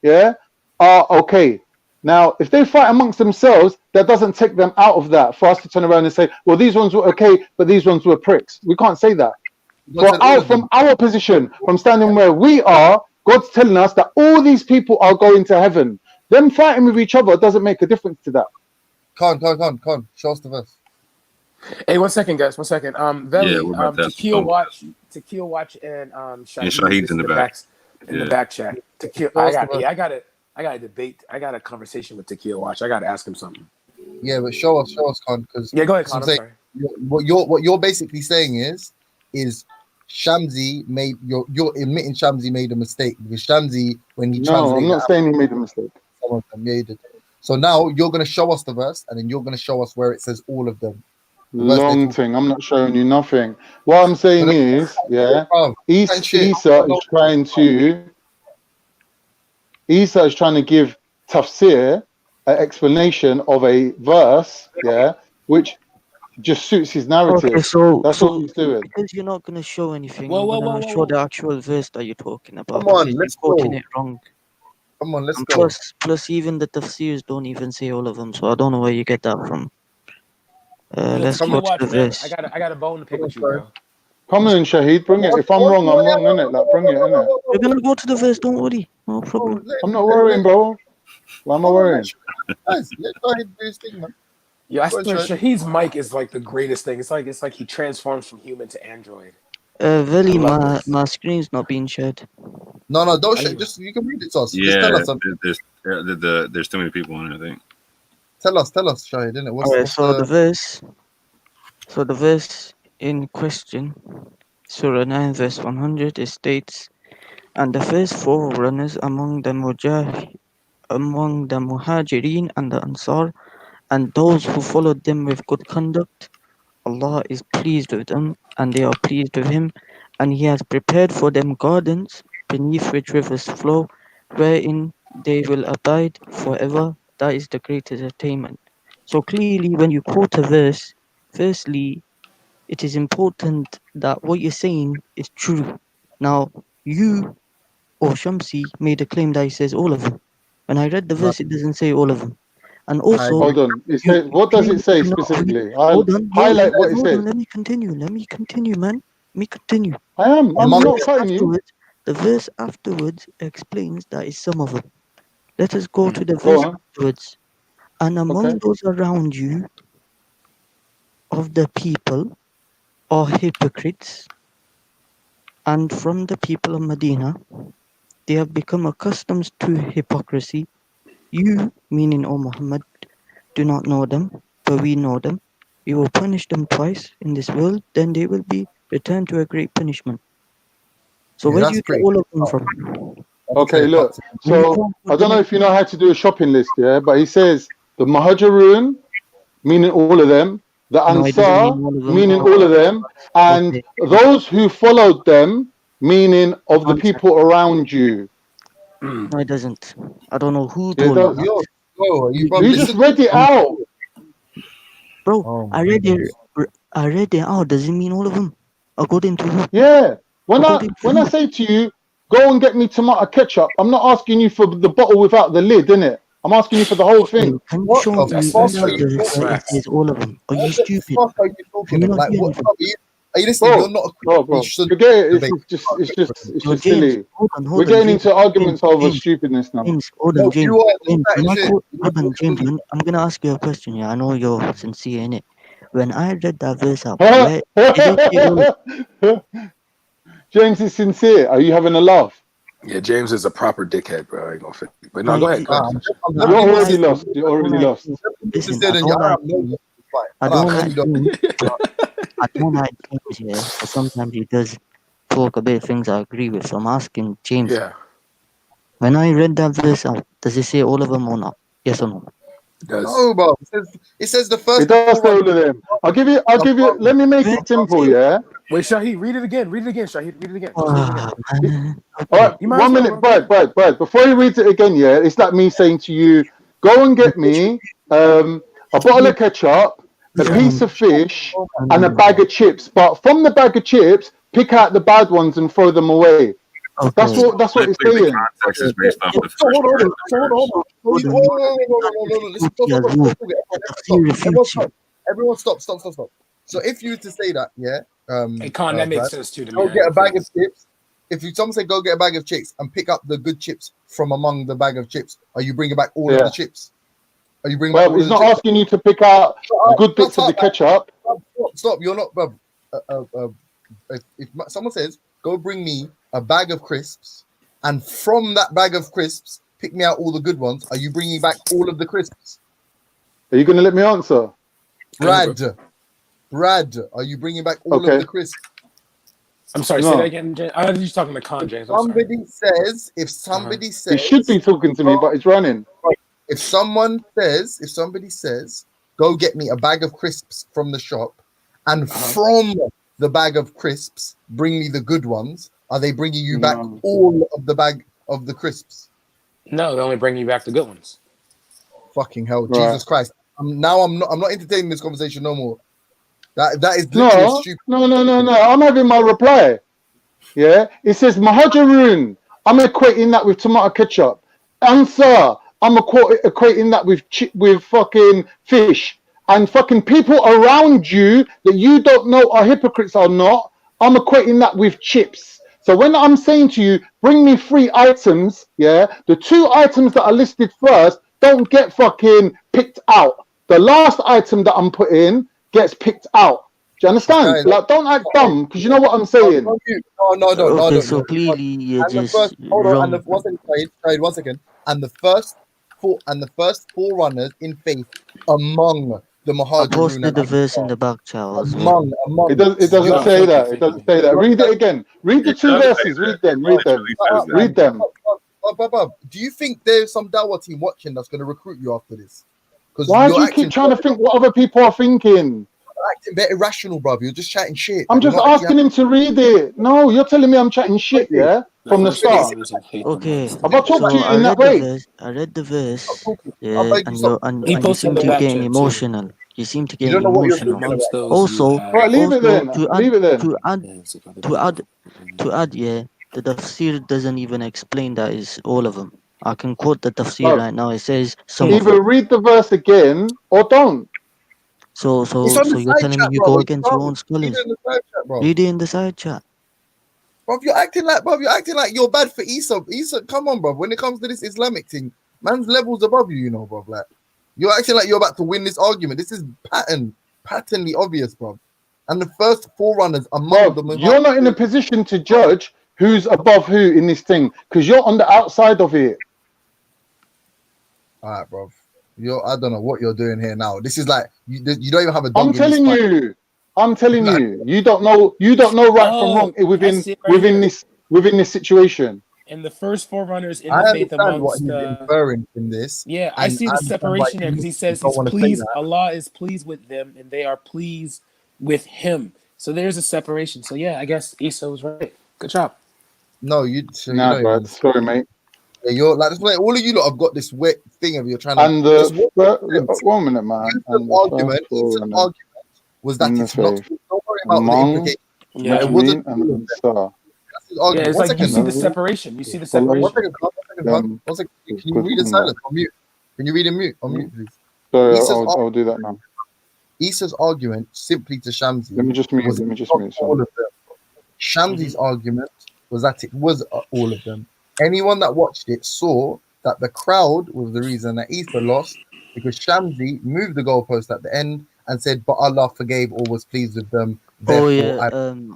are okay. Now, if they fight amongst themselves, that doesn't take them out of that for us to turn around and say, well, these ones were okay, but these ones were pricks. We can't say that. From our position, from standing where we are, God's telling us that all these people are going to heaven. Them fighting with each other doesn't make a difference to that. Can't. Show us the verse. Hey, 1 second, guys. 1 second. Veli, we're about to have some Tequila Watch, and and Shahid. Shahid's This in is the the back. in the back chat. Tequila, I got a debate. I got a conversation with Tequila Watch. I got to ask him something. Yeah, but show us, Con, because yeah, go ahead, Con. I'm sorry. What you're basically saying is Shamsi made you're admitting Shamsi made a mistake because Shamsi, when he translated, I'm not saying he made a mistake. Some of them made it. So now you're going to show us the verse, and then you're going to show us where it says all of them. Long thing. I'm not showing you nothing. What I'm saying is, Isa is trying to give tafsir, an explanation of a verse, which just suits his narrative. Okay, so that's what he's doing. Because you're not gonna show anything, Whoa, I'm gonna show the actual verse that you're talking about. Come on, because let's you're quoting go. it wrong. Come on, let's And go. plus, even the tafsirs don't even say all of them, so I don't know where you get that from. Let's go to the verse. I got a bone to pick with you, bro. Come on, Shahid, bring it. If I'm wrong, I'm wrong, innit? Like, bring it, innit? We're gonna go to the verse. Don't worry, no problem. I'm not worrying, bro. Why am I worrying? Guys, let Shahid do his thing, man. Yeah, I swear, Shahid's mic is like the greatest thing. It's like he transforms from human to android. Veli, my screen's not being shared. No, don't share. Just you can read it to us. Just tell Yeah, us something. there's too many people on it, I think. Tell us, Shahid, innit? Alright, so the verse in question, Surah 9, verse 100, it states, "And the first forerunners among the Muhajirin and the Ansar, and those who followed them with good conduct, Allah is pleased with them, and they are pleased with Him, and He has prepared for them gardens beneath which rivers flow, wherein they will abide forever. That is the greatest attainment." So clearly, when you quote a verse, firstly, it is important that what you're saying is true. Now, you or Shamsi made a claim that he says all of them. When I read the verse, it doesn't say all of them. And also, Hold on. What does it say specifically? Hold on, highlight what it says. Let me continue, man. Let me continue. I'm not cutting you. The verse afterwards explains that it's some of them. Let us go to the verse afterwards. And among those around you of the people are hypocrites, and from the people of Medina they have become accustomed to hypocrisy. You, meaning O Muhammad, do not know them, but we know them. We will punish them twice in this world, then they will be returned to a great punishment. So where do you get all of them from? Okay, look. So I don't know if you know how to do a shopping list, but he says the Muhajirun, meaning all of them, the Ansar, meaning all of them, and those who followed them, meaning of the people around you. No, it doesn't. I don't know who told you that. You just read it out. Bro, I read it out. Does it mean all of them? According to who? Yeah. When I say to you, go and get me tomato ketchup, I'm not asking you for the bottle without the lid, innit? I'm asking you for the whole thing. Can you show me it says all of them? Are you stupid? What are you talking about? Like, what? Are you listening? You're not. Bro. Forget it. It's just silly. We're getting into arguments over stupidness now. James, I'm gonna ask you a question. Yeah, I know you're sincere in it. When I read that verse out, where did it James is sincere. Are you having a laugh? Yeah, James is a proper dickhead, bro. I ain't gonna fit. But no, go ahead. You're already lost. You're already lost. Listen, I don't like James, yeah, but sometimes he does talk a bit of things I agree with. So I'm asking James. Yeah. When I read that verse out, does it say all of them or not? Yes or no? It does. No, bro. It says the first. It does say all of them. I'll give you. Let me make it simple, yeah. Wait, Shahid, read it again. Shahid, read it again. All right, 1 minute, Brad. Before he reads it again, yeah, it's like me saying to you, go and get me a bottle of ketchup, a piece of fish, and a bag of chips. But from the bag of chips, pick out the bad ones and throw them away. Okay. That's what it's saying. Context is based off the first part. Everyone stop. So if you were to say that, yeah, that makes sense too to me. Go get a bag of chips. If someone say go get a bag of chips and pick up the good chips from among the bag of chips, are you bringing back all of the chips? Are you bringing back Well, all he's of not the asking you to pick out good Shut bits of up, the man. ketchup. Stop. You're not, bro. If someone says, go bring me a bag of crisps, and from that bag of crisps, pick me out all the good ones, are you bringing back all of the crisps? Are you going to let me answer? Brad, are you bringing back all of Okay. the crisps? I'm sorry, say that No. again, James. I was just talking to Con, James. I'm sorry. If somebody He says, should be talking to me, but he's running. if somebody says, go get me a bag of crisps from the shop, and from the bag of crisps, bring me the good ones, are they bringing you back all of the bag of the crisps? No, they only bring you back the good ones. Fucking hell, Right. Jesus Christ! I'm not entertaining this conversation no more. That is literally a stupid. No. I'm having my reply. Yeah, it says Mahajaroon. I'm equating that with tomato ketchup. Answer. I'm equating that with fucking fish. And fucking people around you that you don't know are hypocrites or not. I'm equating that with chips. So when I'm saying to you, bring me 3 items, yeah, the 2 items that are listed first don't get fucking picked out. The last item that I'm putting gets picked out. Do you understand? Like, don't act dumb, because you know what I'm saying. No, Okay, so clearly you're just wrong. And one second. And the first 4 runners in faith among the I Mahajaroon posted and the verse in the back chat as well. among. It doesn't say that. It doesn't say that. Read it again. Read the 2 verses. Read them. Read them. Bob, do you think there's some Dawa team watching that's going to recruit you after this? Because Why do you keep trying to think what other people are thinking? Acting very irrational, bro. You're just chatting shit. I'm just asking him to read it. No, you're telling me I'm chatting shit, yeah? From the start. Okay, Have I talked so to you I in that read the way? verse. I read the verse. Yeah, and He you posted seem the to back getting chat too. emotional. You seem to You get don't know what you're emotional. talking about. Amongst those, Also, Right, leave it then. Leave it then. to add, yeah, the tafsir doesn't even explain that is all of them. I can quote the tafsir Bro, right now. It says some of either them. read the verse again or don't. So It's on the you're side telling me chat, you bro. go What you against your know? own Read it scholars? in the side chat, bro. Read it in the side chat. Bro, you're acting like you're bad for Isa. Isa, come on, bro. When it comes to this Islamic thing, man's levels above you, you know, bro. Like, you're acting like you're about to win this argument. This is patently obvious, bro. And the first 4 runners among Bro, the you're not in a position to judge who's above who in this thing because you're on the outside of it. All right, bro. I don't know what you're doing here now. This is like you don't even have a I'm dog in this telling fight. you. I'm telling you. You don't know right from wrong I see it right here. within this situation. And the first 4 runners in I the faith understand what amongst he's inferring from this. Yeah, I And see I the understand why separation there because he says don't he's want to say pleased. that. Allah is pleased with them, and they are pleased with him. So there's a separation. So yeah, I guess Isa was right. Good job. No, you Nah, don't bro. even. Sorry, mate. Yeah, you're like that's why all of you lot have got this wet thing of you're trying to And just one minute, man. And the first 4 runners was that in the it's not. faith Don't worry about the among implication. Yeah. It wasn't Najmi and Ansar. That's his argument. It's One like you second. see the separation. You see the Follow separation. them One second. with Can you good read in conduct. silence on mute? Can you read in mute? On mute, please. Sorry, Issa's I'll do that now. Issa's argument simply to Shamsi Let me just mute. was Let me just not mute. all Sorry. of them. Shamsi's argument was that it was all of them. Anyone that watched it saw that the crowd was the reason that Issa lost because Shamsi moved the goalpost at the end and said, "But Allah forgave or was pleased with them." Oh Therefore, yeah.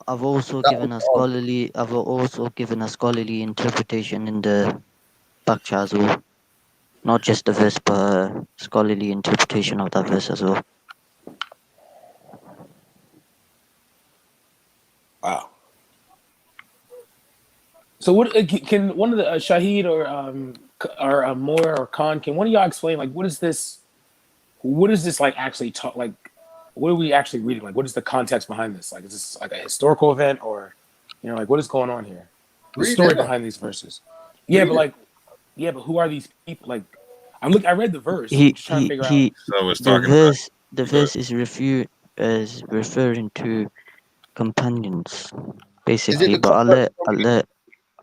I've also that given was a the argument. scholarly. I've also given a scholarly interpretation in the back chat as well. Not just the verse, but a scholarly interpretation of that verse as well. Wow. So what can one of the Shahid or Moore or Khan, can one of y'all explain like what is this like actually talk like what are we actually reading? Like what is the context behind this? Like is this like a historical event or like what is going on here? The story behind these verses. Yeah, but who are these people? Like I read the verse. I'm just trying to figure out. The verse is referring to companions, basically. But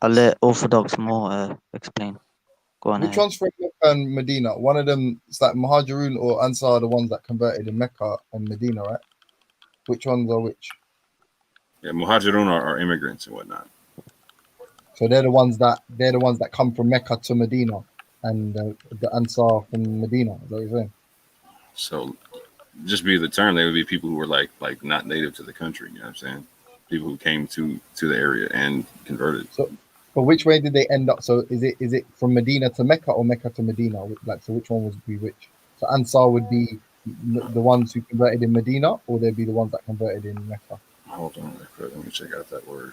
I'll let Orthodox more explain. Go on Which ahead. one's from Mecca and Medina? One of them, it's like Muhajirun or Ansar are the ones that converted in Mecca and Medina, right? Which ones are which? Yeah, Muhajirun are immigrants and whatnot. So they're the ones that come from Mecca to Medina. and the Ansar from Medina. Is that what you're saying? So, just be the term, they would be people who were like not native to the country. You know what I'm saying? People who came to the area and converted. So, but which way did they end up? So is it from Medina to Mecca or Mecca to Medina? Like, so which one would be which? So Ansar would be the ones who converted in Medina, or they'd be the ones that converted in Mecca. Hold on, let me check out that word.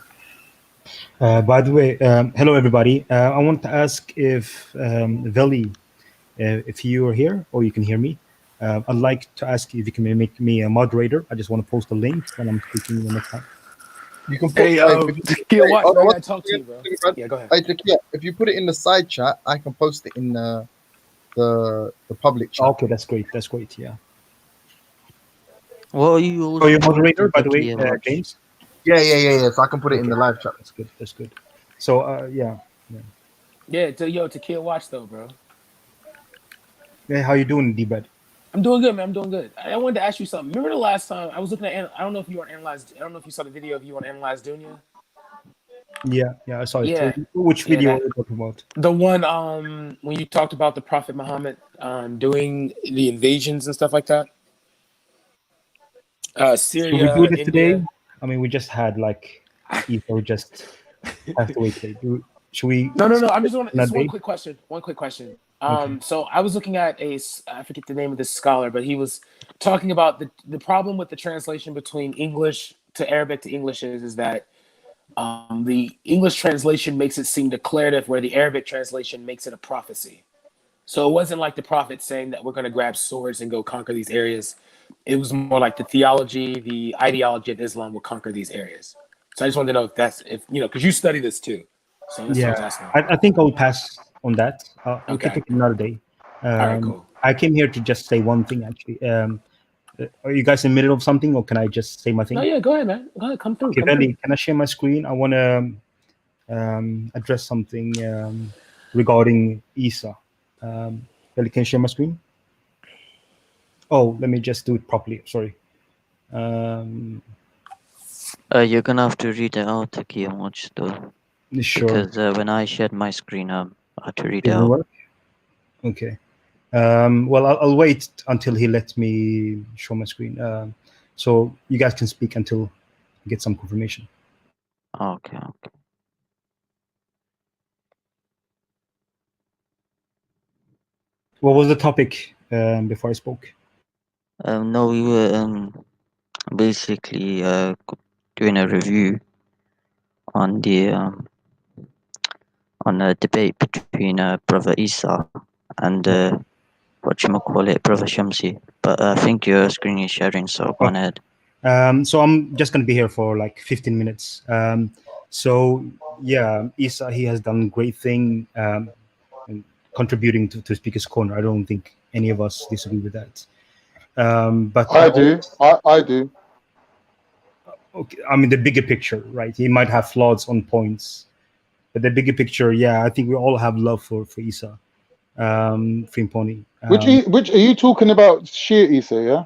By the way, hello everybody. I want to ask if Veli, if you are here or you can hear me. I'd like to ask if you can make me a moderator. I just want to post a link when I'm speaking the next time. You can put. Hey, Kia, watch, man. I gotta talk to you, bro. Yeah, go ahead. Hey, Jakia, if you put it in the side chat, I can post it in the public chat. Okay, that's great. That's great. Yeah. What are you So you're also moderator, by the way, Kia, watch? James? Yeah. So I can put it in the live chat. That's good. That's good. So yeah. Yeah, to Kia, watch though, bro. Yeah, how you doing, D-Bed? I'm doing good, man. I'm doing good. I wanted to ask you something. Remember the last time I was looking at? I don't know if you want to analyze. I don't know if you saw the video of you want to analyze Dunya. Yeah, I saw it. Yeah. Which video are you talking about? The one when you talked about the Prophet Muhammad doing the invasions and stuff like that. Syria, Should we do it India. today? I mean, we just had like Etho just passed away today. Should we? No. I'm just want just one quick question. Okay. So I was looking at I forget the name of this scholar, but he was talking about the problem with the translation between English to Arabic to English is that the English translation makes it seem declarative, where the Arabic translation makes it a prophecy. So it wasn't like the prophet saying that we're going to grab swords and go conquer these areas. It was more like the theology, the ideology of Islam will conquer these areas. So I just wanted to know if because you study this too. So that's what I was asking. I think I'll pass on that. We can Okay. take it another day. All right, cool. I came here to just say one thing, actually. Are you guys in the middle of something, or can I just say my thing? No, yeah, go ahead, man. Go ahead, come through. Okay, Veli, can I share my screen? I want to address something regarding Isa. Veli, can you share my screen? Oh, let me just do it properly. Sorry. You're gonna have to read it out, Kia, watch though. Sure. Because when I shared my screen, I had to read it Didn't out. work? Okay. Well, I'll wait until he lets me show my screen. So you guys can speak until I get some confirmation. Okay. What was the topic before I spoke? No, we were basically doing a review on on a debate between Brother Isa and Brother Shamsi. But I think your screen is sharing, so go on ahead. So I'm just going to be here for like 15 minutes. So yeah, Isa, he has done great thing in contributing to Speaker's Corner. I don't think any of us disagree with that. But I do. I do. Okay, I mean the bigger picture, right? He might have flaws on points, but the bigger picture, yeah, I think we all have love for Isa, Frimponi. Which are you talking about? Shia Isa, yeah?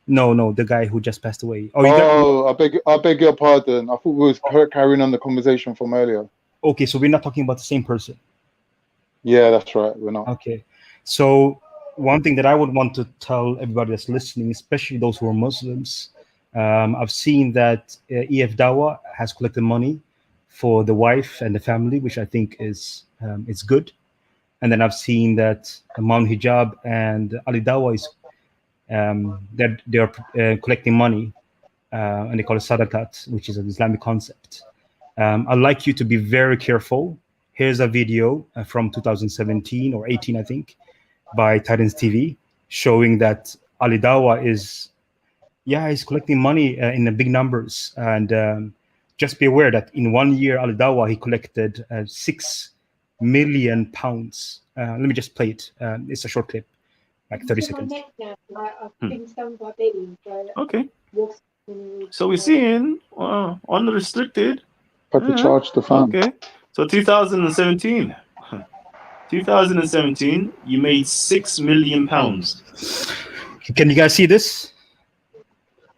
No, the guy who just passed away. I beg your pardon. I thought we was carrying on the conversation from earlier. Okay, so we're not talking about the same person. Yeah, that's right. We're not. Okay, so one thing that I would want to tell everybody that's listening, especially those who are Muslims, I've seen that EF Dawa has collected money for the wife and the family, which I think is good. And then I've seen that Imam Hijab and Ali Dawa is that they are collecting money, and they call it sadaqat, which is an Islamic concept. I'd like you to be very careful. Here's a video from 2017 or 18, I think, by Titans TV, showing that Ali Dawa is collecting money in the big numbers. And just be aware that in 1 year, Ali Dawa, he collected 6 million pounds. Let me just play it. It's a short clip, like 30 seconds. Okay. So we're seeing unrestricted. Had to charge the fund. Okay. So 2017. 2017, you made 6 million pounds. Can you guys see this?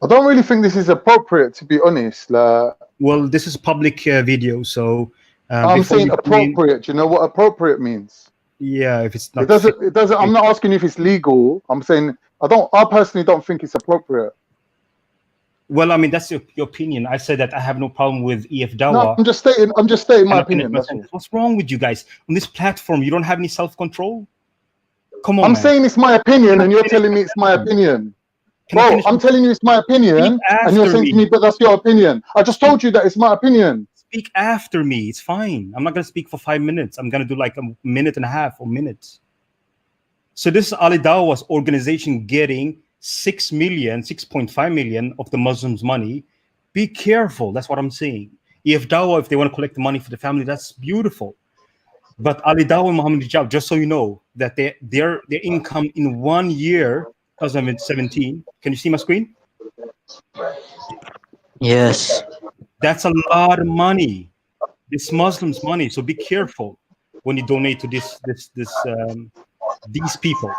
I don't really think this is appropriate, to be honest. Well, this is public video, so I'm saying appropriate. Do you know what appropriate means? Yeah, if it's not. It doesn't. It doesn't. I'm not asking you if it's legal. I'm saying I personally don't think it's appropriate. Well, I mean, that's your opinion. I said that I have no problem with EF Dawa. No, I'm just stating my opinion. That's all. What's wrong with you guys on this platform? You don't have any self-control. Come on, I'm man. saying it's my opinion, and you're telling me it's my opinion. Bro, I'm telling you it's my opinion, and you're saying to me, but that's your opinion. I just told you that it's my opinion. Speak after me. It's fine. I'm not gonna speak for 5 minutes. I'm gonna do like a minute and a half or minutes. So this is Ali Dawa's organization getting 6.5 million of the Muslims' money. Be careful. That's what I'm saying. If Dawa, if they want to collect the money for the family, that's beautiful. But Ali Dawa and Muhammad Hijab, just so you know, that their income in 1 year, 2017. Can you see my screen? Yes. That's a lot of money. This Muslims' money. So be careful when you donate to these people.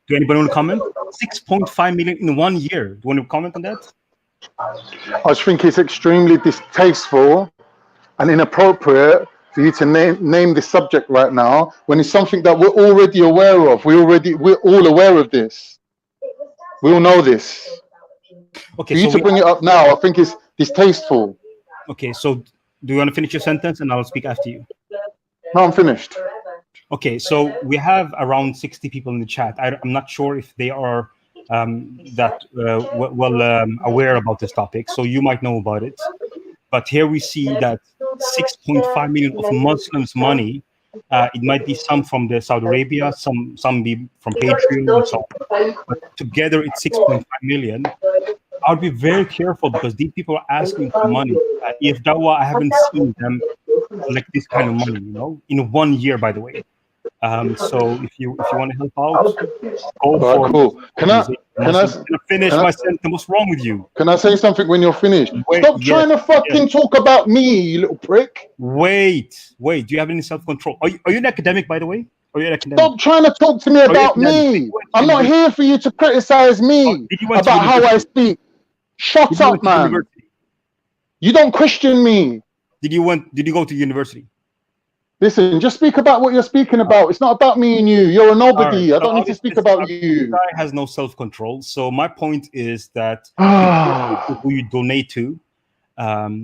Do anybody want to comment? 6.5 million in 1 year. Do you want to comment on that? I just think it's extremely distasteful and inappropriate for you to name this subject right now when it's something that we're already aware of. We're all aware of this. We all know this. Okay, for you to bring it up now, I think it's distasteful. Okay, so do you want to finish your sentence and I'll speak after you? No, I'm finished. Okay, so we have around 60 people in the chat. I'm not sure if they are aware about this topic, so you might know about it. But here we see that 6.5 million of Muslims' money. It might be some from the Saudi Arabia, some be from Patreon and so on. But together it's 6.5 million. I'll be very careful because these people are asking for money. If Dawa, I haven't seen them like this kind of money, in 1 year, by the way. So if you want to help out, go for it. Cool. Can I finish my sentence? What's wrong with you? Can I say something when you're finished? Stop trying to fucking talk about me, you little prick. Wait. Do you have any self-control? Are you an academic, by the way? Are you an academic? Stop trying to talk to me about me. I'm not here for you to criticize me about how I speak. Shut up, man. You don't question me. Did you go to university? Listen, just speak about what you're speaking about. It's not about me and you. You're a nobody. I don't need to speak about you. This guy has no self-control. So my point is that who you donate to,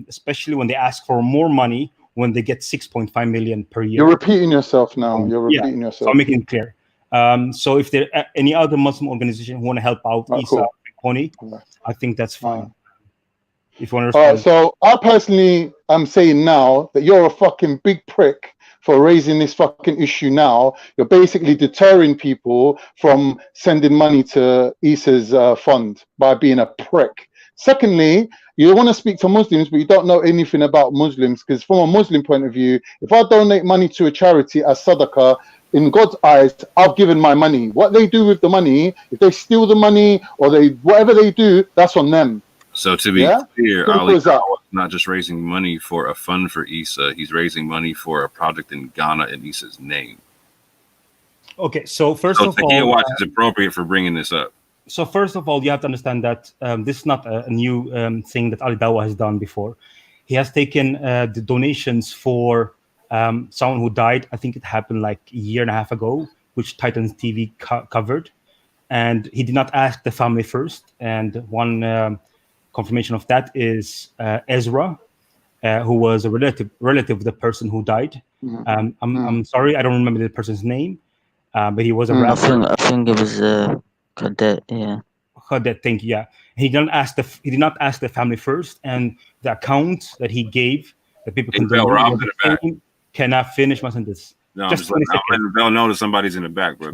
especially when they ask for more money, when they get 6.5 million per year. You're repeating yourself now. You're repeating yourself. So I'm making it clear. So if there are any other Muslim organization who want to help out Isa Koni, I think that's fine. If you want to respond. All right, so I personally am saying now that you're a fucking big prick for raising this fucking issue now. You're basically deterring people from sending money to Issa's fund by being a prick. Secondly, you want to speak to Muslims, but you don't know anything about Muslims, because from a Muslim point of view, if I donate money to a charity as sadaqah, in God's eyes, I've given my money. What they do with the money, if they steal the money or whatever they do, that's on them. So to be clear, Ali is not just raising money for a fund for Issa, he's raising money for a project in Ghana in Issa's name. Okay, so first of all, Watch is appropriate for bringing this up. So first of all, you have to understand that this is not a new thing that Ali Dawa has done before. He has taken the donations for someone who died. I think it happened like a year and a half ago, which Titans TV covered. And he did not ask the family first. And one confirmation of that is Ezra, who was a relative of the person who died. I'm sorry, I don't remember the person's name, but he was a rapper. I think it was Cadet, yeah. Cadet, thank you. Yeah, he did not ask the family first, and the account that he gave that people can cannot finish my sentence. No, just letting Bell know that somebody's in the back, bro.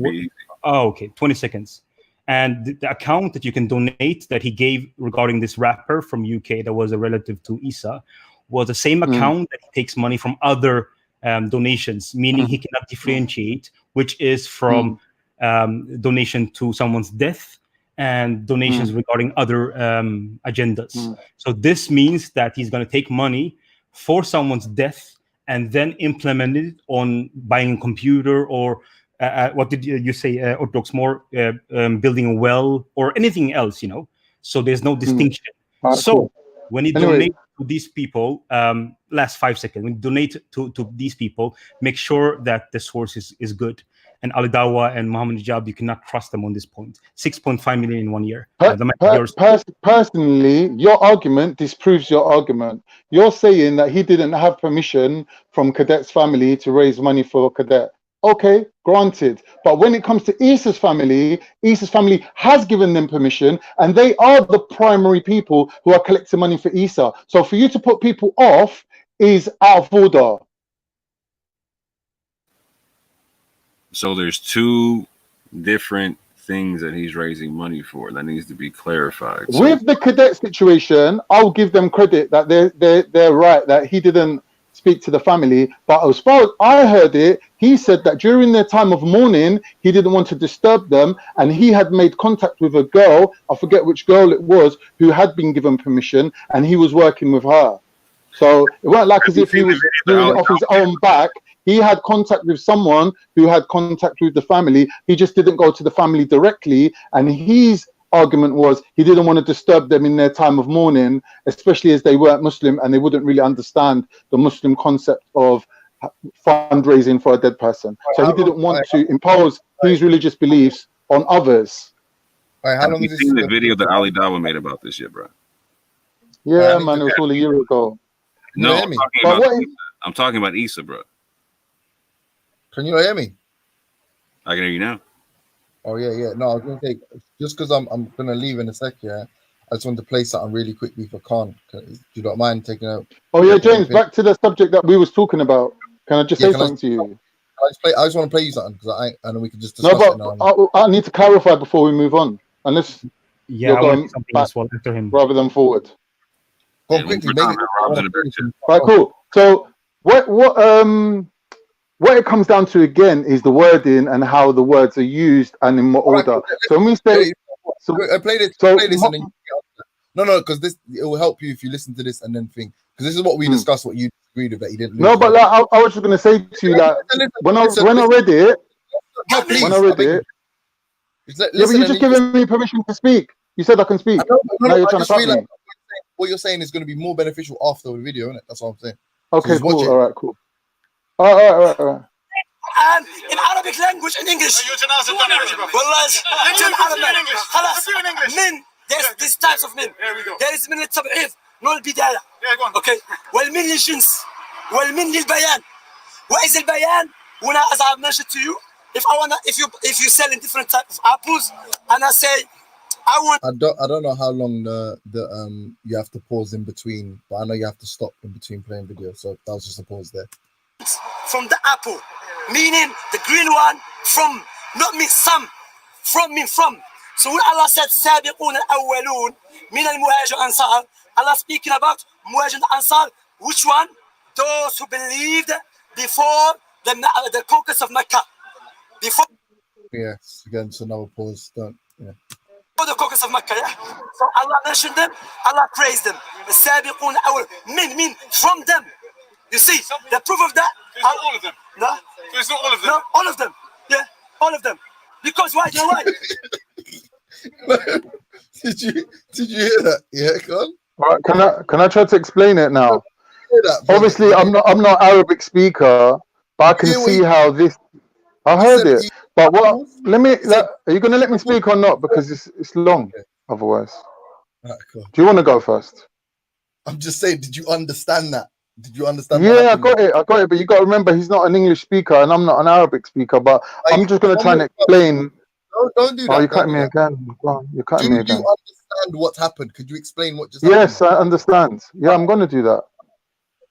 Oh, okay, 20 seconds. And the account that you can donate that he gave regarding this rapper from UK that was a relative to Issa was the same account that he takes money from other donations, meaning he cannot differentiate which is from donation to someone's death and donations regarding other agendas. So this means that he's going to take money for someone's death and then implement it on buying a computer or what did you say, Orthodox, more building a well or anything else, So there's no distinction. So when he donates to these people, last 5 seconds, when you donate to these people, make sure that the source is good. And Ali Dawa and Muhammad Hijab, you cannot trust them on this point. 6.5 million in 1 year. Personally, your argument disproves your argument. You're saying that he didn't have permission from Cadet's family to raise money for Cadet. Okay, granted. But when it comes to Issa's family has given them permission, and they are the primary people who are collecting money for Issa. So for you to put people off is out of order. So there's two different things that he's raising money for that needs to be clarified. With the Cadet situation, I'll give them credit that they're right, that he didn't speak to the family. But as far as I heard it, he said that during their time of mourning, he didn't want to disturb them, and he had made contact with a girl, I forget which girl it was, who had been given permission, and he was working with her. So it weren't like as if he was doing it off his own back. He had contact with someone who had contact with the family. He just didn't go to the family directly. And his argument was he didn't want to disturb them in their time of mourning, especially as they weren't Muslim and they wouldn't really understand the Muslim concept of fundraising for a dead person. So he didn't want to impose his religious beliefs on others. Have you seen the video that Ali Dawa made about this shit, bro? Yeah, man, it was all a year ago. No, I'm talking about Issa, bro. Can you hear me? I can hear you now. Oh yeah. No, I was gonna say, just because I'm gonna leave in a sec. Yeah, I just want to play something really quickly for Khan. If you don't mind taking out. Oh yeah, James. Back to the subject that we was talking about. Can I just say something to you? I just want to play you something because and then we can just discuss it now. I need to clarify before we move on. Unless you're going back after him rather than forward. Go quickly, make it. Right, cool. So what it comes down to again is the wording and how the words are used and in what order. So when we say, I played it. Play this and then no, because this it will help you if you listen to this and then think, because this is what we discussed. What you agreed with that you didn't. No, but like I was just gonna say to you, like when I read it, yeah, but you just giving me permission to speak. You said I can speak. Now you're trying to cut me. What you're saying is going to be more beneficial after the video, isn't it? That's what I'm saying. Okay, cool. All right, cool. All right. And in Arabic language, in English. Men, there's these types of men. There is من التبعيض نوع البداية. Okay. والمن للجنس والمن للبيان. What is البيان? When as I mentioned to you, if you sell in different types of apples, and I say I don't know how long the you have to pause in between, but I know you have to stop in between playing video, so that was just a pause there. From the apple, meaning the green one, from, not mean some, from mean from. So when Allah said سابقون الأولون من المهاجر الأنصار, Allah speaking about muhajir ansar, which one? Those who believed before the conquest of Mecca. Before. Yes, again, it's another pause. For the conquest of Mecca, yeah? So Allah mentioned them, Allah praised them. The Sabiqun awal, mean from them. You see, the proof of that. It's not all of them. No? So it's not all of them. No, all of them. Yeah, all of them. Because why? You're right. Did you hear that? Yeah, come on. Right, can I try to explain it now? Obviously, I'm not Arabic speaker, but I can see how this. I heard it, but what? Are you gonna let me speak or not? Because it's long. Otherwise, right, cool. Do you want to go first? I'm just saying. Did you understand that? Did you understand? Yeah, I got it. But you got to remember, he's not an English speaker, and I'm not an Arabic speaker. But I'm just gonna try and explain. Don't do that. Oh, you're cutting me again. You're cutting me again. Do you understand what happened? Could you explain what just happened? Yes, I understand. Yeah, I'm gonna do that.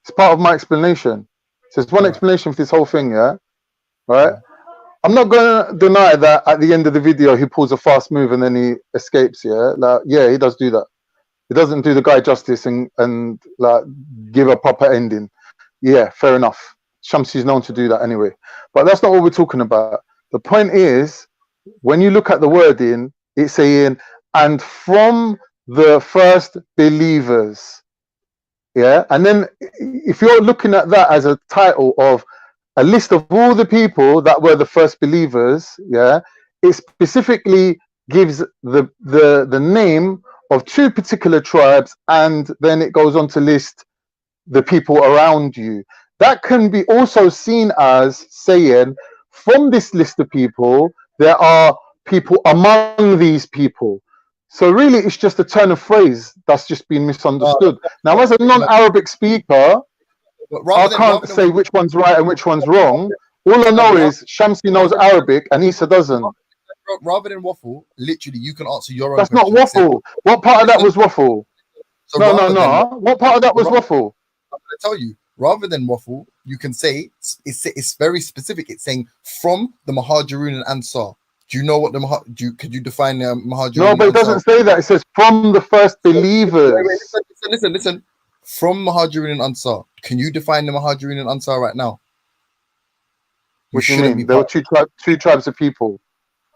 It's part of my explanation. So it's one explanation for this whole thing. Yeah, right. I'm not going to deny that at the end of the video he pulls a fast move and then he escapes. Yeah, he does do that. He doesn't do the guy justice and like give a proper ending. Yeah, fair enough. Shamsi's known to do that anyway. But that's not what we're talking about. The point is, when you look at the wording, it's saying, and from the first believers. Yeah, and then if you're looking at that as a title of a list of all the people that were the first believers, yeah, it specifically gives the name of 2 particular tribes, and then it goes on to list the people around you. That can be also seen as saying, from this list of people, there are people among these people. So really, it's just a turn of phrase that's just been misunderstood. Now, as a non-Arabic speaker, I can't say which one's right and which one's wrong. All I know is Shamsi knows Arabic and Issa doesn't. Rather than waffle, literally, you can answer your own That's not question. waffle. What part of that was waffle? So No. rather than- What part of that was waffle? I'm going to tell you. Rather than waffle, you can say it's very specific. It's saying from the Muhajirun and Ansar. Do you know what could you define Muhajirun? No, but it doesn't say that. It says from the first believers. Listen. From Muhajirun and Ansar. Can you define the Muhajirun and Ansar right now? What do you mean? There were two tribes of people.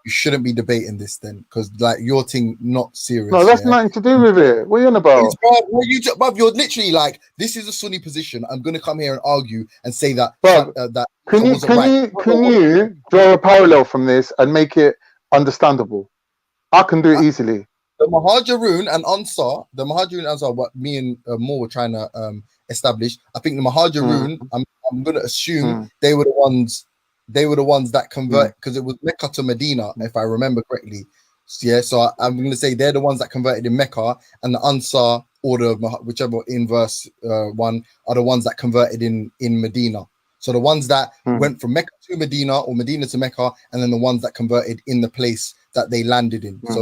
You shouldn't be debating this then, because like your thing not serious. No, that's nothing to do with it. What are you on about? Bruv, you're literally like, this is a Sunni position. I'm gonna come here and argue and say that that Can you draw a parallel from this and make it understandable? I can do it easily. The Muhajirun and Ansar, what me and Moore were trying to establish. I think the Muhajirun, I'm gonna assume they were the ones that convert, because it was Mecca to Medina, if I remember correctly. Yeah, so I'm going to say they're the ones that converted in Mecca, and the Ansar, order, whichever in verse 1, are the ones that converted in Medina. So the ones that went from Mecca to Medina, or Medina to Mecca, and then the ones that converted in the place that they landed in. So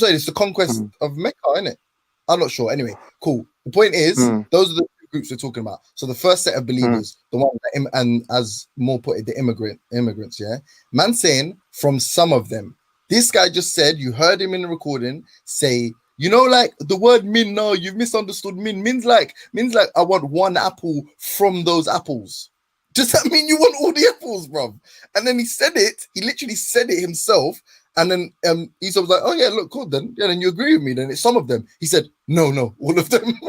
it's the conquest of Mecca, isn't it? I'm not sure. Anyway, cool. The point is, those are the groups we're talking about. So the first set of believers, the one that and as more put it, the immigrants, yeah. Man saying from some of them. This guy just said, you heard him in the recording say, you know, like the word min. No, you've misunderstood min. Min's like I want one apple from those apples. Does that mean you want all the apples, bro? And then he said it. He literally said it himself. And then Isa was like, oh yeah, look, cool then. Yeah, then you agree with me. Then it's some of them. He said, no, all of them.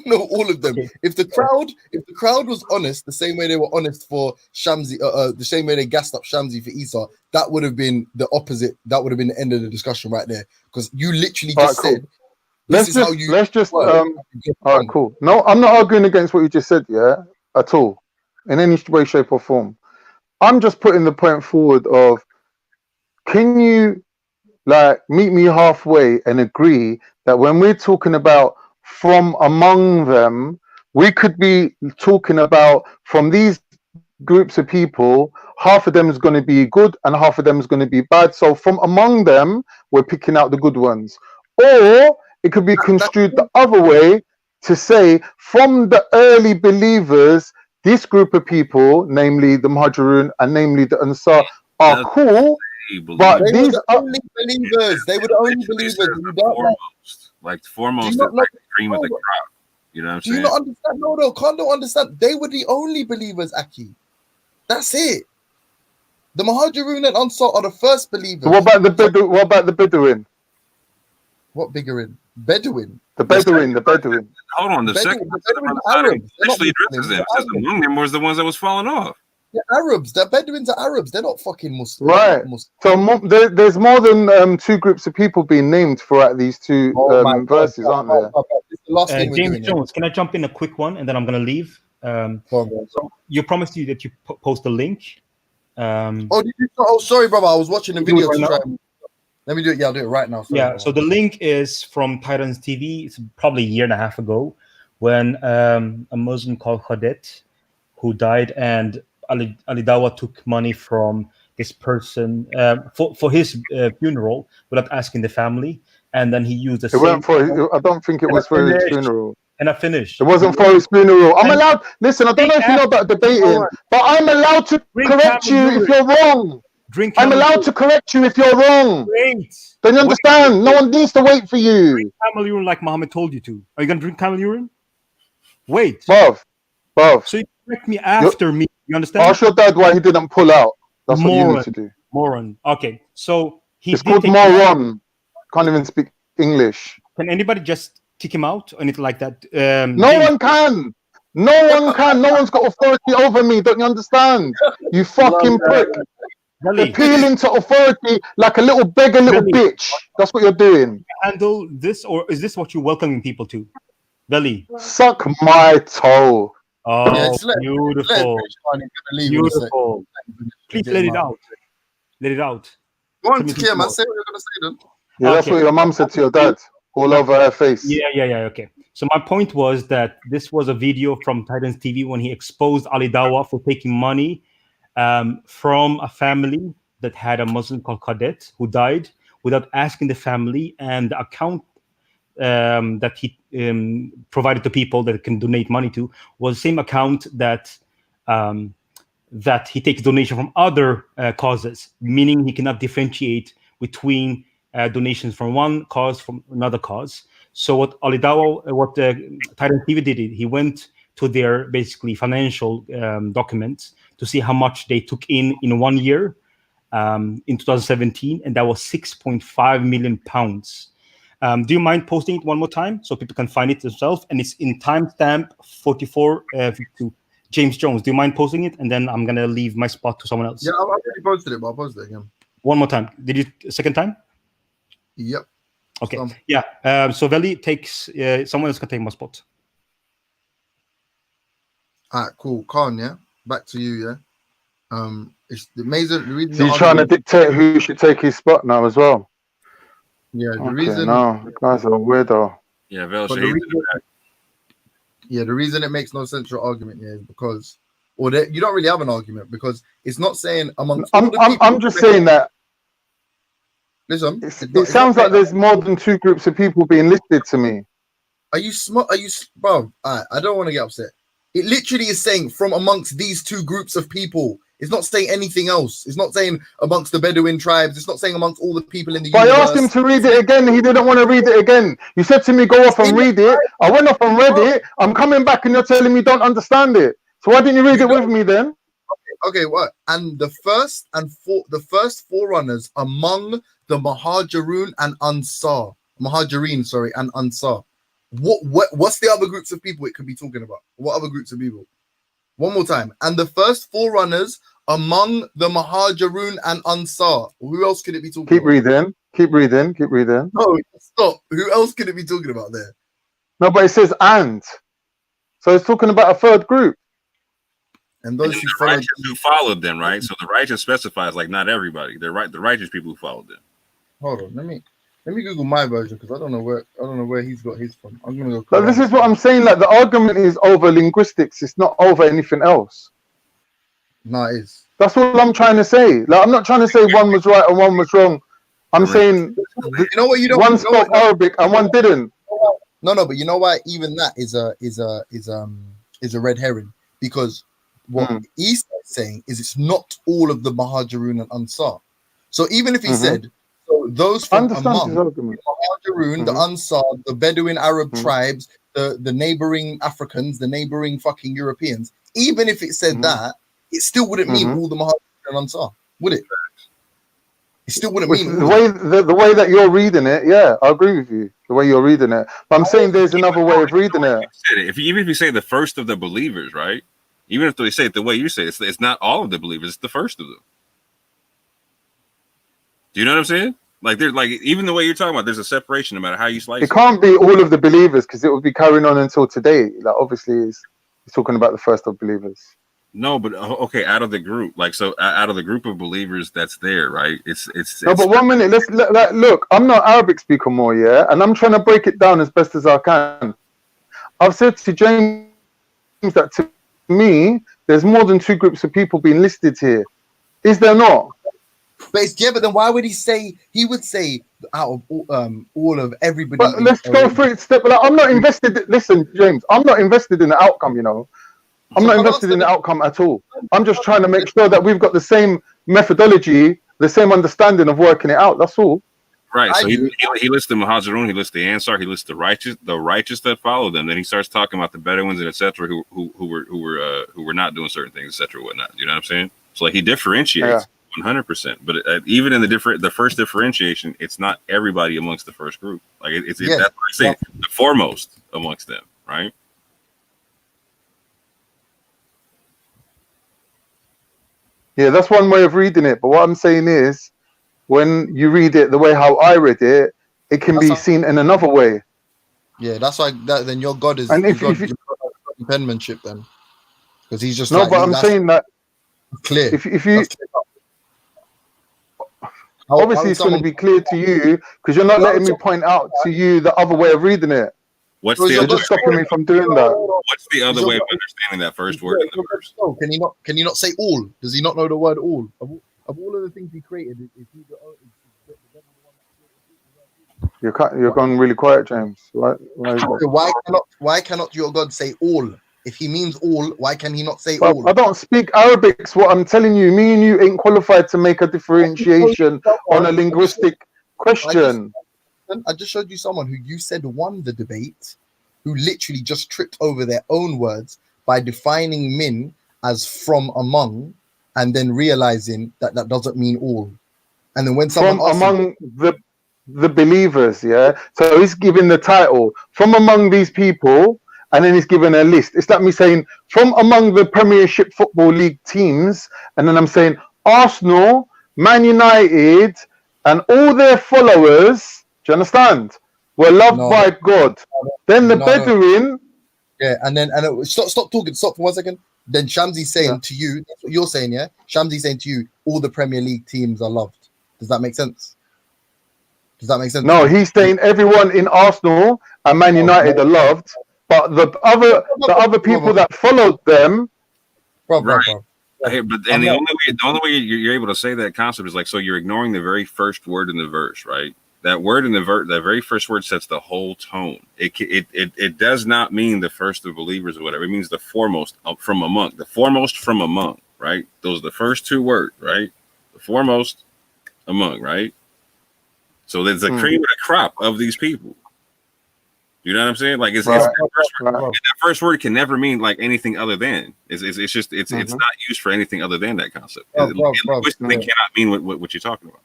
No, all of them. Okay. If the crowd was honest, the same way they were honest for Shamsi, the same way they gassed up Shamsi for Isa, that would have been the opposite. That would have been the end of the discussion right there. Because you literally just said, let's just all right, cool. No, I'm not arguing against what you just said, yeah, at all, in any way, shape, or form. I'm just putting the point forward of, can you like meet me halfway and agree that when we're talking about from among them, we could be talking about from these groups of people, half of them is going to be good and half of them is going to be bad. So from among them, we're picking out the good ones. Or it could be construed the other way to say from the early believers, this group of people, namely the Muhajirun and namely the Ansar, are cool. But they these were the only believers. They were the only believers. Foremost is like the cream of the crop. You know what I'm saying? Do you not understand? No, don't understand. They were the only believers, Aki. That's it. The Muhajirun and Ansar are the first believers. What about the Bedouin? What about the Bedouin? What Bedouin? Bedouin. The Bedouin. Hold on, the second Arabs. actually addresses them. It says among them was the ones that was falling off. They're Arabs. The Bedouins are Arabs. They're not fucking Muslims. Right. So there's more than two groups of people being named throughout these two verses, aren't there? James Jones, can I jump in a quick one and then I'm going to leave? So you promised you that you post the link. Sorry, brother. I was watching the video. Let me do it. Yeah, I'll do it right now. Sorry, so the link is from Titans TV. It's probably a year and a half ago when a Muslim called Khadet, who died, and Ali Dawa took money from this person for his funeral without asking the family, and then he used the same. I don't think it was for his funeral. And I finished. It wasn't for his funeral. I'm allowed. Listen, I don't know if you know about debating, but I'm allowed to correct you if you're wrong. I'm allowed to correct you if you're wrong. Don't you understand? No one needs to wait for you. Drink camel urine like Muhammad told you to. Are you gonna drink camel urine? Wait. Bruv. So you correct me after me. You understand? Ask your dad why he didn't pull out. That's what you need to do. Moron. Okay. So it's called moron. Can't even speak English. Can anybody just kick him out or anything like that? No one can. No one can. No one's got authority over me. Don't you understand? You fucking prick. Belly. appealing to authority like a little beggar, little Belly. bitch. That's what you're doing. Handle this, or is this what you're welcoming people to? Belly. Suck my toe. Oh, Yeah, just let beautiful. British man, he's gonna leave in a sec. Beautiful. Please Get let him it out. out. Let it out. Go on, Something Takia, man. more. Say what you're gonna say then. Yeah, that's Okay. what your mum said to your dad all over her face. Yeah. Okay. So my point was that this was a video from Titans TV when he exposed Ali Dawa for taking money from a family that had a Muslim called Cadet who died without asking the family, and the account that he provided to people that can donate money to was the same account that that he takes donation from other causes, meaning he cannot differentiate between donations from one cause from another cause. So what Titan TV did, he went to their basically financial documents to see how much they took in 1 year in 2017, and that was 6.5 million pounds. Do you mind posting it one more time so people can find it themselves? And it's in timestamp 4452. James Jones, do you mind posting it? And then I'm gonna leave my spot to someone else. Yeah, I've already posted it, but I'll post it again. One more time. Did you second time? Yep. Okay. Yeah. So Veli takes someone else can take my spot. Alright, cool. Khan, yeah. Back to you, yeah. It's the reason. The reason So you're trying to dictate who should take his spot now as well? Yeah, the Okay, reason. no, the guy's a weirdo. Yeah, Vel But Shahid the in reason, the back. yeah, the reason it makes no sense your argument, yeah, is because, or that you don't really have an argument because it's not saying amongst. I'm just saying that. Listen, It sounds like there's more than two groups of people being listed to me. Are you smart? Are you, bro? I don't want to get upset. It literally is saying from amongst these two groups of people. It's not saying anything else. It's not saying amongst the Bedouin tribes. It's not saying amongst all the people in the But universe. I asked him to read it again. He didn't want to read it again. You said to me, go off and read it. I went off and read it. I'm coming back and you're telling me you don't understand it. So why didn't you read it with me then? Okay, what? And the first forerunners among the Muhajirun and Ansar. Muhajirin, sorry, and Ansar. What's the other groups of people it could be talking about? What other groups of people? One more time. And the first forerunners among the Muhajirun and Ansar. Who else could it be talking Keep about? reading. Keep reading. Keep reading. No, stop. Who else could it be talking about there? No, but it says and. So it's talking about a third group. And those who followed, righteous who followed them, right? So the righteous specifies like not everybody. They're right. The righteous people who followed them. Hold on. Let me Google my version because I don't know where he's got his from. I'm gonna go. But this is what I'm saying. Like the argument is over linguistics. It's not over anything else. No, it is. That's all I'm trying to say. Like I'm not trying to say one was right and one was wrong. I'm saying you know what, you don't. One spoke Arabic and one didn't. No, but you know why? Even that is a red herring because what he's saying is it's not all of the Muhajirun and Ansar. So even if he said so those from among the Muhajirun, the Ansar, the Bedouin Arab tribes, the neighboring Africans, the neighboring fucking Europeans, even if it said that, it still wouldn't mean all the Muhajirun and Ansar, would it? It still wouldn't mean the way that you're reading it. Yeah, I agree with you. The way you're reading it, but I'm saying there's another way of reading it. Even if you say the first of the believers, right? Even if they say it the way you say it, it's not all of the believers; it's the first of them. Do you know what I'm saying? Like there's like even the way you're talking about, there's a separation no matter how you slice it. It can't be all of the believers because it would be carrying on until today. Like obviously, he's talking about the first of believers. No, but okay, out of the group, like so, out of the group of believers that's there, right? It's no, but 1 minute. Let's look. I'm not Arabic speaker more, yeah, and I'm trying to break it down as best as I can. I've said to James that to me, there's more than two groups of people being listed here. Is there not? But then why would he say? He would say out of all of everybody. But let's go through it step. Like, I'm not invested. Listen, James, I'm not invested in the outcome. You know. I'm not invested in the outcome at all. I'm just trying to make sure that we've got the same methodology, the same understanding of working it out. That's all. Right. So he lists the Muhajirun, he lists the Ansar, he lists the righteous that follow them. Then he starts talking about the Bedouins and etc. who were not doing certain things, etc. Whatnot. You know what I'm saying? So like he differentiates 100%. But even in the first differentiation, it's not everybody amongst the first group. Like that's what I say. The foremost amongst them, right? Yeah, that's one way of reading it. But what I'm saying is, when you read it the way how I read it, it can be seen in another way. Yeah, that's why then your God is And if your God has penmanship then, because he's just no, like but I'm that's saying that clear. if you That's clear. How obviously is it's going to someone? be clear to you because you're not How letting is me point out to you the other way of reading it. What's so is the your You're other God just way? stopping slow? me from doing that. What's the Is other your way of God, understanding that first is word in the your God verse? slow? Can he not say all? Does he not know the word all? Of all of the things he created, is he the devil the one that created? You're going really quiet, James. Why is that? So why cannot your God say all? If he means all, why can he not say But all? I don't speak Arabic. So what I'm telling you, me and you ain't qualified to make a I just showed you differentiation on someone. a linguistic I just question. I just showed you someone who you said won the debate, who literally just tripped over their own words by defining min as from among, and then realizing that that doesn't mean all. And then when someone From asks him, among the believers, yeah. So he's giving the title from among these people, and then he's given a list. It's like me saying from among the Premiership Football League teams, and then I'm saying Arsenal, Man United, and all their followers. Do you understand? Were loved no, no, by God. Then the no, no, Bedouin, yeah, and then stop talking, stop for 1 second. Then Shamsi's yeah. saying to you, that's what you're saying, yeah. Shamsi's saying to you, all the Premier League teams are loved. Does that make sense? Does that make sense to No, you? he's saying everyone in Arsenal and Man No, United are loved, but the other people that followed them. Right. bro. Hey, but and the only way you're able to say that concept is like, so you're ignoring the very first word in the verse, right? That word in the verse, that very first word sets the whole tone. It does not mean the first of believers or whatever. It means the foremost from among, the foremost from among, right? Those are the first two words, right? The foremost among, right? So there's a cream of the crop of these people. You know what I'm saying? Like it's Right. that first word can never mean like anything other than. It's just it's not used for anything other than that concept. Bro, They cannot mean what you're talking about.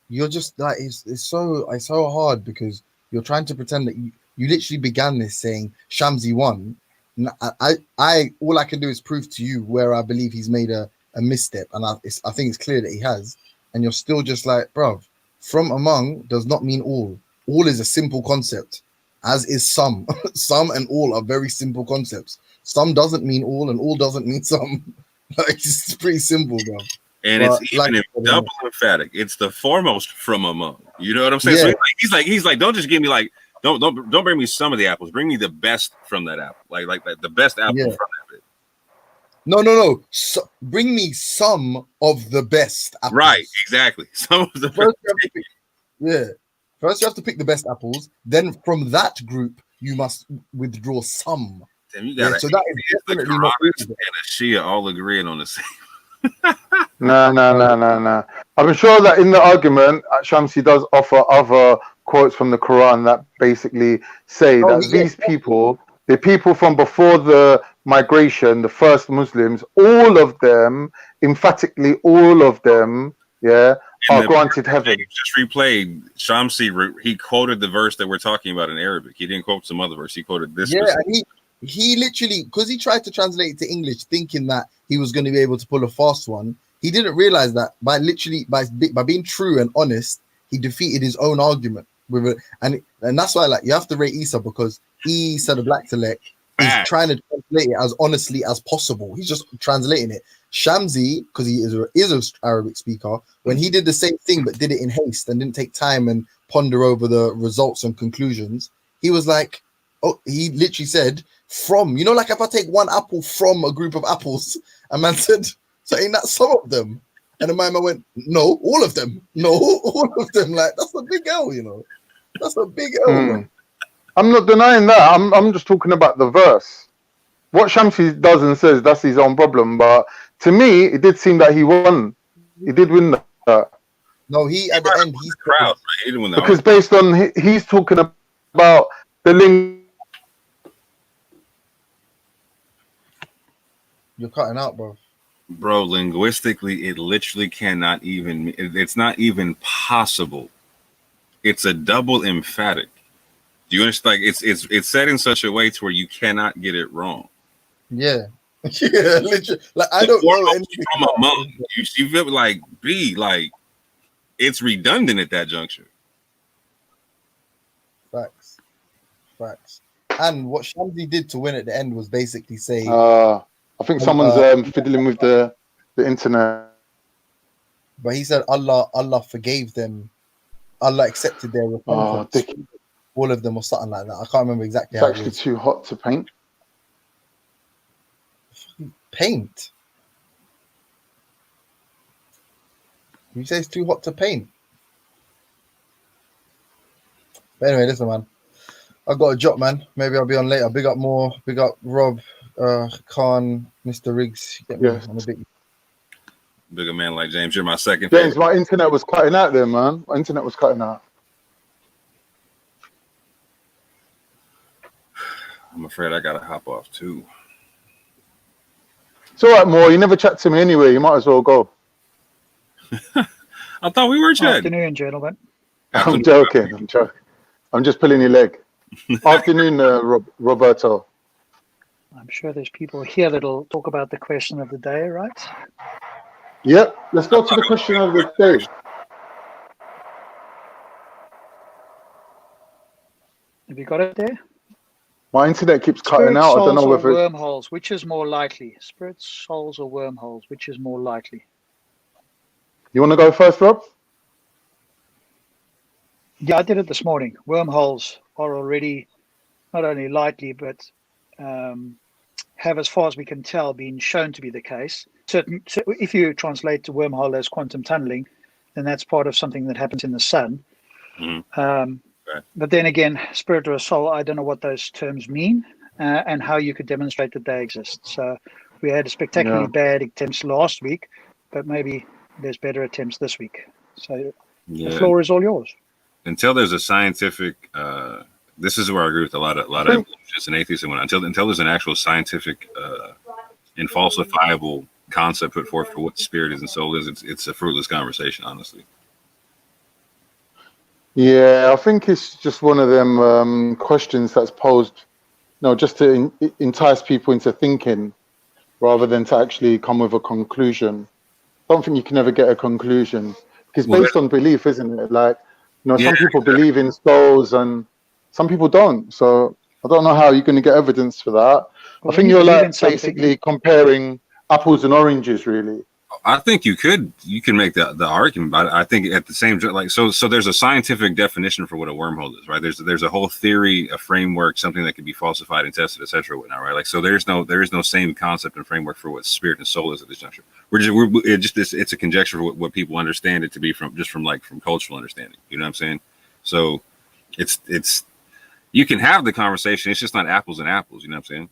You're just like it's so hard because you're trying to pretend that you literally began this saying Shamsi won. I all I can do is prove to you where I believe he's made a misstep, and I think it's clear that he has. And you're still just like, bro, from among does not mean all. All is a simple concept, as is some. Some and all are very simple concepts. Some doesn't mean all, and all doesn't mean some. Like it's pretty simple, bro. And But it's even double emphatic. It's the foremost from among. You know what I'm saying? Yeah. So he's like, don't just give me like, don't bring me some of the apples. Bring me the best from that apple. Like the best apple from that bit. No. So, bring me some of the best apples. Right, exactly. Some of the First you have to pick the best apples. Then from that group, you must withdraw some. Damn, you got so that is definitely not and a Shia all agreeing on the same. No. I'm sure that in the argument, Shamsi does offer other quotes from the Quran that basically say that these people, the people from before the migration, the first Muslims, all of them, emphatically all of them, are granted heaven. You just replayed Shamsi. He quoted the verse that we're talking about in Arabic. He didn't quote some other verse. He quoted this. Yeah, and he literally, because he tried to translate it to English, thinking that he was going to be able to pull a fast one. He didn't realize that by being true and honest, he defeated his own argument with it, and that's why you have to rate Isa, because he said a black select. He's trying to translate it as honestly as possible. He's just translating it. Shamsi, because he is an Arabic speaker, when he did the same thing but did it in haste and didn't take time and ponder over the results and conclusions, he was like, oh, he literally said from, like if I take one apple from a group of apples, a man said, so ain't that some of them? And the man went, no, all of them. No, all of them. Like, that's a big L, That's a big L, man. I'm not denying that. I'm just talking about the verse. What Shamsi does and says, that's his own problem. But to me, it did seem that he won. He did win that. No, he at the end, he's proud. He didn't win that because based on he's talking about the You're cutting out, bro. Bro, linguistically, it literally cannot even. It's not even possible. It's a double emphatic. Do you understand? Like it's said in such a way to where you cannot get it wrong. Yeah. Yeah, literally. Like I don't know anything from a monk. You feel like like it's redundant at that juncture. Facts. And what Shamsi did to win at the end was basically say, I think someone's fiddling with the internet. but he said Allah forgave them. Allah accepted their repentance. All of them or something like that. I can't remember exactly It's how actually it was. too hot to paint. Paint? You say it's too hot to paint? But anyway, listen, man. I got a job, man. Maybe I'll be on later. Big up more. Big up Rob, Khan, Mr. Riggs. Get me on a bit. Bigger man like James, you're my second James, favorite. my internet was cutting out there, man. My internet was cutting out. I'm afraid I gotta hop off too. It's all right, Mo. You never chat to me anyway. You might as well go. I thought we were chatting. Afternoon, gentlemen. I'm joking. I'm just pulling your leg. Afternoon, Roberto. I'm sure there's people here that'll talk about the question of the day, right? Yep. Let's go to the question of the day. Have you got it there? My internet keeps cutting Spirits, out. I souls, don't know or whether it's... wormholes. Which is more likely? Spirits, souls, or wormholes? Which is more likely? You want to go first, Rob? Yeah, I did it this morning. Wormholes are already not only likely, but have, as far as we can tell, been shown to be the case. So if you translate to wormhole as quantum tunneling, then that's part of something that happens in the sun. But then again, spirit or a soul, I don't know what those terms mean and how you could demonstrate that they exist. So we had a spectacularly bad attempts last week, but maybe there's better attempts this week. So the floor is all yours. Until there's a scientific, this is where I agree with a lot of evolutionists and atheists and whatnot. Until there's an actual scientific and falsifiable concept put forth for what spirit is and soul is, it's a fruitless conversation, honestly. Yeah, I think it's just one of them questions that's posed, just to entice people into thinking rather than to actually come with a conclusion. I don't think you can ever get a conclusion. It's based on belief, isn't it? Like, some people believe in souls and some people don't. So I don't know how you're going to get evidence for that. Well, I think you're like basically comparing apples and oranges, really. I think you can make the argument, but I think at the same so there's a scientific definition for what a wormhole is, right? There's a whole theory, a framework, something that can be falsified and tested, etc. Whatnot, right? Like, so there is no same concept and framework for what spirit and soul is at this juncture. It's a conjecture for what people understand it to be from cultural understanding. You know what I'm saying? So it's you can have the conversation. It's just not apples and apples. You know what I'm saying?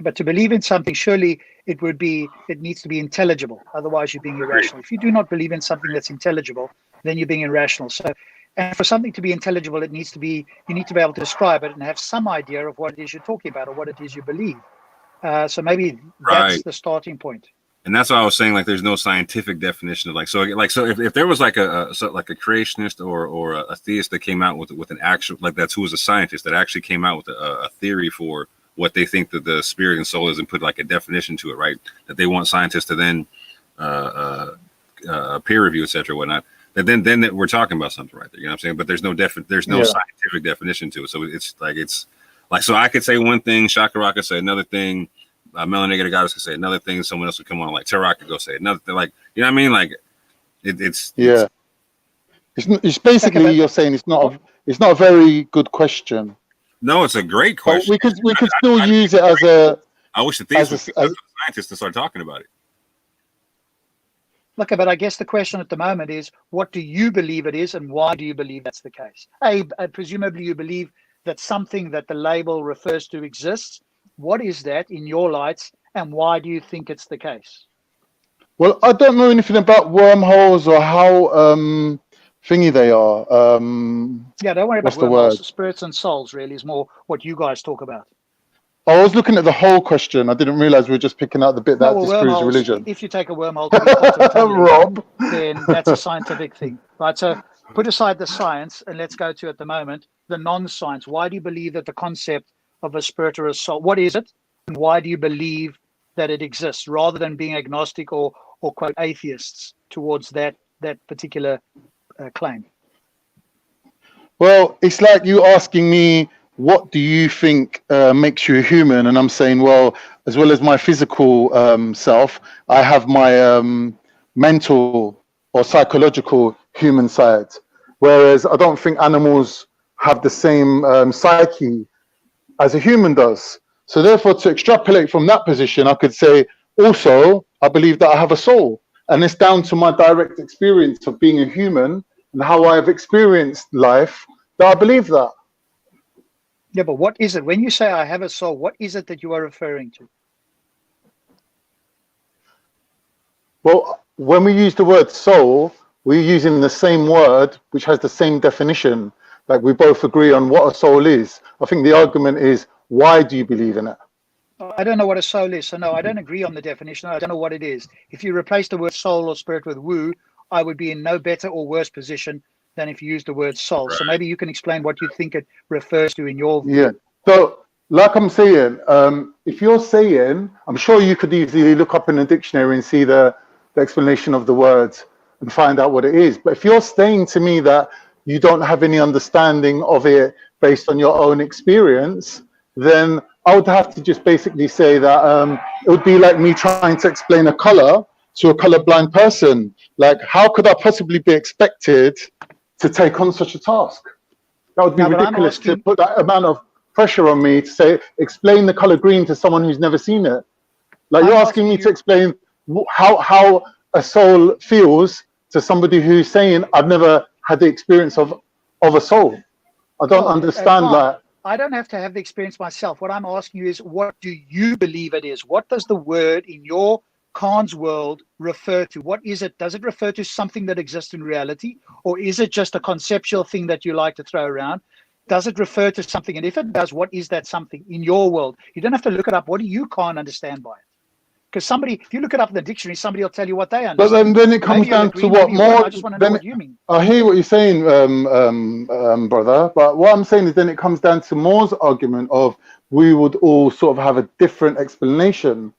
But to believe in something, surely it needs to be intelligible. Otherwise, you're being irrational. If you do not believe in something that's intelligible, then you're being irrational. So, and for something to be intelligible, you need to be able to describe it and have some idea of what it is you're talking about or what it is you believe. So maybe that's the starting point. And that's why I was saying, like, there's no scientific definition of so if there was like a creationist or a theist that came out with an actual, like, that's who was a scientist that actually came out with a theory for what they think that the spirit and soul is and put like a definition to it, right? That they want scientists to then peer review, etc., whatnot. Then we're talking about something right there. You know what I'm saying? But there's no scientific definition to it. So it's like so I could say one thing, Shakara could say another thing, Melanated Goddess could say another thing, someone else would come on, like Tarak could go say another thing, like, you know what I mean? Like it's basically you're saying it's not a very good question. No, it's a great question. But we could still use it as a. I wish the theists would scientists to start talking about it. Look, but I guess the question at the moment is, what do you believe it is, and why do you believe that's the case? Presumably you believe that something that the label refers to exists. What is that in your lights, and why do you think it's the case? Well, I don't know anything about wormholes or how thingy they are. Yeah, don't worry about wormholes. Spirits and souls really is more what you guys talk about. I was looking at the whole question. I didn't realize we were just picking out the bit that disproves religion. If you take a wormhole to be Rob, then that's a scientific thing, right? So put aside the science and let's go to, at the moment, the non-science. Why do you believe that the concept of a spirit or a soul, what is it? why do you believe that it exists, rather than being agnostic or quote atheists towards that particular claim? Well, it's like you asking me, what do you think makes you a human? And I'm saying, well, as well as my physical self, I have my mental or psychological human side. Whereas I don't think animals have the same psyche as a human does. So therefore, to extrapolate from that position, I could say, also, I believe that I have a soul. And it's down to my direct experience of being a human and how I've experienced life that I believe that. Yeah, but what is it? When you say I have a soul, what is it that you are referring to? Well, when we use the word soul, we're using the same word, which has the same definition. Like we both agree on what a soul is. I think the argument is, why do you believe in it? I don't know what a soul is, so no, I don't agree on the definition. I don't know what it is. If you replace the word soul or spirit with woo, I would be in no better or worse position than if you use the word soul. Right. So maybe you can explain what you think it refers to in your view. Yeah. So, like I'm saying, if you're saying, I'm sure you could easily look up in a dictionary and see the explanation of the words and find out what it is. But if you're saying to me that you don't have any understanding of it based on your own experience, then I would have to just basically say that it would be like me trying to explain a color to a colorblind person. Like, how could I possibly be expected to take on such a task? That would be ridiculous to put that amount of pressure on me to say, explain the color green to someone who's never seen it. Like, you're asking me to explain how a soul feels to somebody who's saying, I've never had the experience of a soul. I don't understand that. I don't have to have the experience myself. What I'm asking you is, what do you believe it is? What does the word in your Khan's world refer to? What is it? Does it refer to something that exists in reality? Or is it just a conceptual thing that you like to throw around? Does it refer to something? And if it does, what is that something in your world? You don't have to look it up. What do you can't understand by it? Because somebody, if you look it up in the dictionary, somebody will tell you what they understand. But then it comes down to what more. I just want to know what you mean. I hear what you're saying, brother. But what I'm saying is, then it comes down to Moore's argument of we would all sort of have a different explanation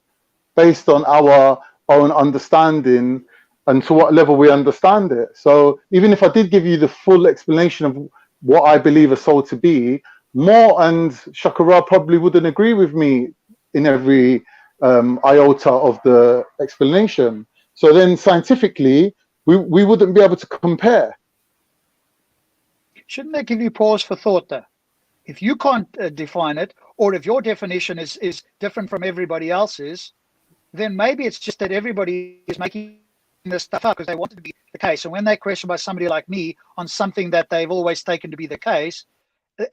based on our own understanding and to what level we understand it. So even if I did give you the full explanation of what I believe a soul to be, Moore and Shakara probably wouldn't agree with me in every iota of the explanation. So then scientifically, we wouldn't be able to compare. Shouldn't that give you pause for thought, though? If you can't define it, or if your definition is different from everybody else's, then maybe it's just that everybody is making this stuff up because they want it to be the case. And when they're questioned by somebody like me on something that they've always taken to be the case,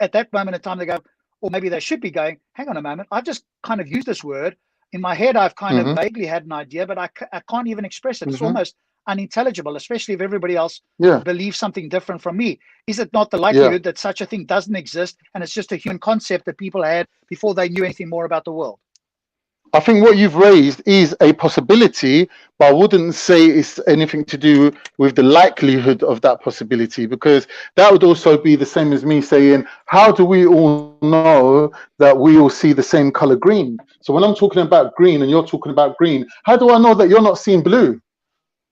at that moment in time they go, or maybe they should be going, hang on a moment, I've just kind of used this word. In my head, I've kind of vaguely had an idea, but I can't even express it. It's almost unintelligible, especially if everybody else believes something different from me. Is it not the likelihood that such a thing doesn't exist and it's just a human concept that people had before they knew anything more about the world? I think what you've raised is a possibility, but I wouldn't say it's anything to do with the likelihood of that possibility, because that would also be the same as me saying, how do we all know that we all see the same color green? So when I'm talking about green and you're talking about green, how do I know that you're not seeing blue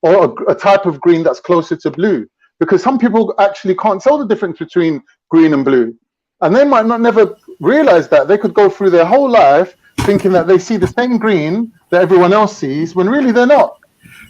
or a type of green that's closer to blue? Because some people actually can't tell the difference between green and blue. And they might not never realize that. They could go through their whole life thinking that they see the same green that everyone else sees, when really they're not.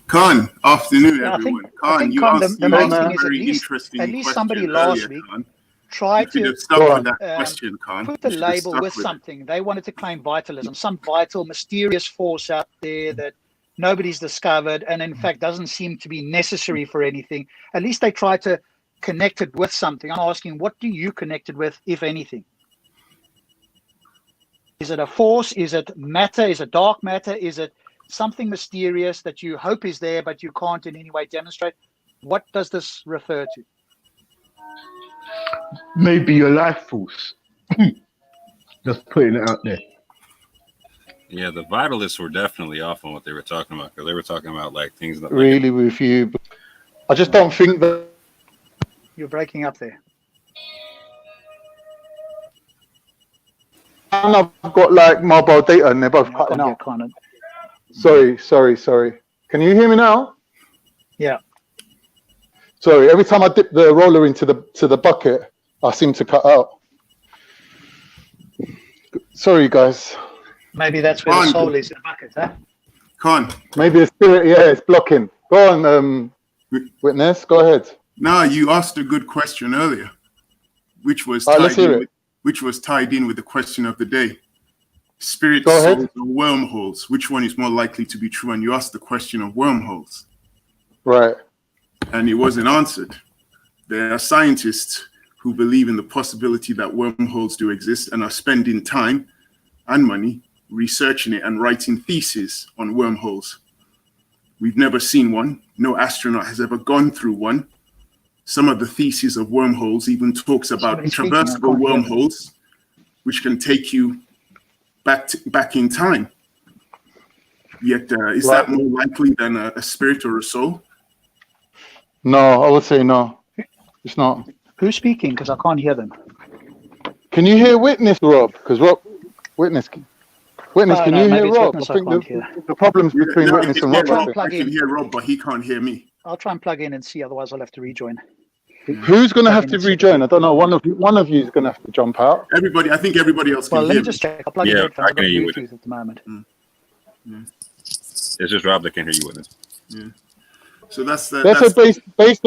Khan, afternoon, everyone. Khan, you asked the a main thing is very interesting at least question somebody last earlier, week Khan. tried You to have stuck with that question, Khan. put the You should have label stuck with with it. something. They wanted to claim vitalism, some vital, mysterious force out there that nobody's discovered and in fact doesn't seem to be necessary for anything. At least they tried to connect it with something. I'm asking, what do you connect it with, if anything? Is it a force? Is it matter? Is it dark matter? Is it something mysterious that you hope is there but you can't in any way demonstrate? What does this refer to? Maybe your life force. Just putting it out there. Yeah, the vitalists were definitely off on what they were talking about, because they were talking about like things that Really with you. I just don't think that. You're breaking up there. I've got like mobile data and they're both cutting out. Sorry. Can you hear me now? Yeah. Sorry, every time I dip the roller into the bucket, I seem to cut out. Sorry, guys. Maybe that's where the soul is in the bucket, huh? Khan. Maybe the spirit, it's blocking. Go on, witness. Go ahead. No, you asked a good question earlier, which was let's hear it. which was tied in with the question of the day. Spirit, Go ahead. souls, and wormholes. Which one is more likely to be true? And you asked the question of wormholes. Right. And it wasn't answered. There are scientists who believe in the possibility that wormholes do exist and are spending time and money researching it and writing theses on wormholes. We've never seen one. No astronaut has ever gone through one. Some of the theses of wormholes even talks about traversable wormholes, which can take you back in time. Yet, is that more likely than a spirit or a soul? No, I would say no. It's not. Who's speaking? Because I can't hear them. Can you hear Witness, Rob? Because Witness, can you hear Rob? I think the problem's between Witness and Rob. I can hear Rob, but he can't hear me. I'll try and plug in and see. Otherwise, I'll have to rejoin. Who's going to have to rejoin? I don't know. One of you is going to have to jump out. Everybody. I think everybody else can hear. Well, let me just check. I'll plug in headphones. I've got Bluetooth at the moment. It's just Rob that can hear you, Witness. Yeah. So that's based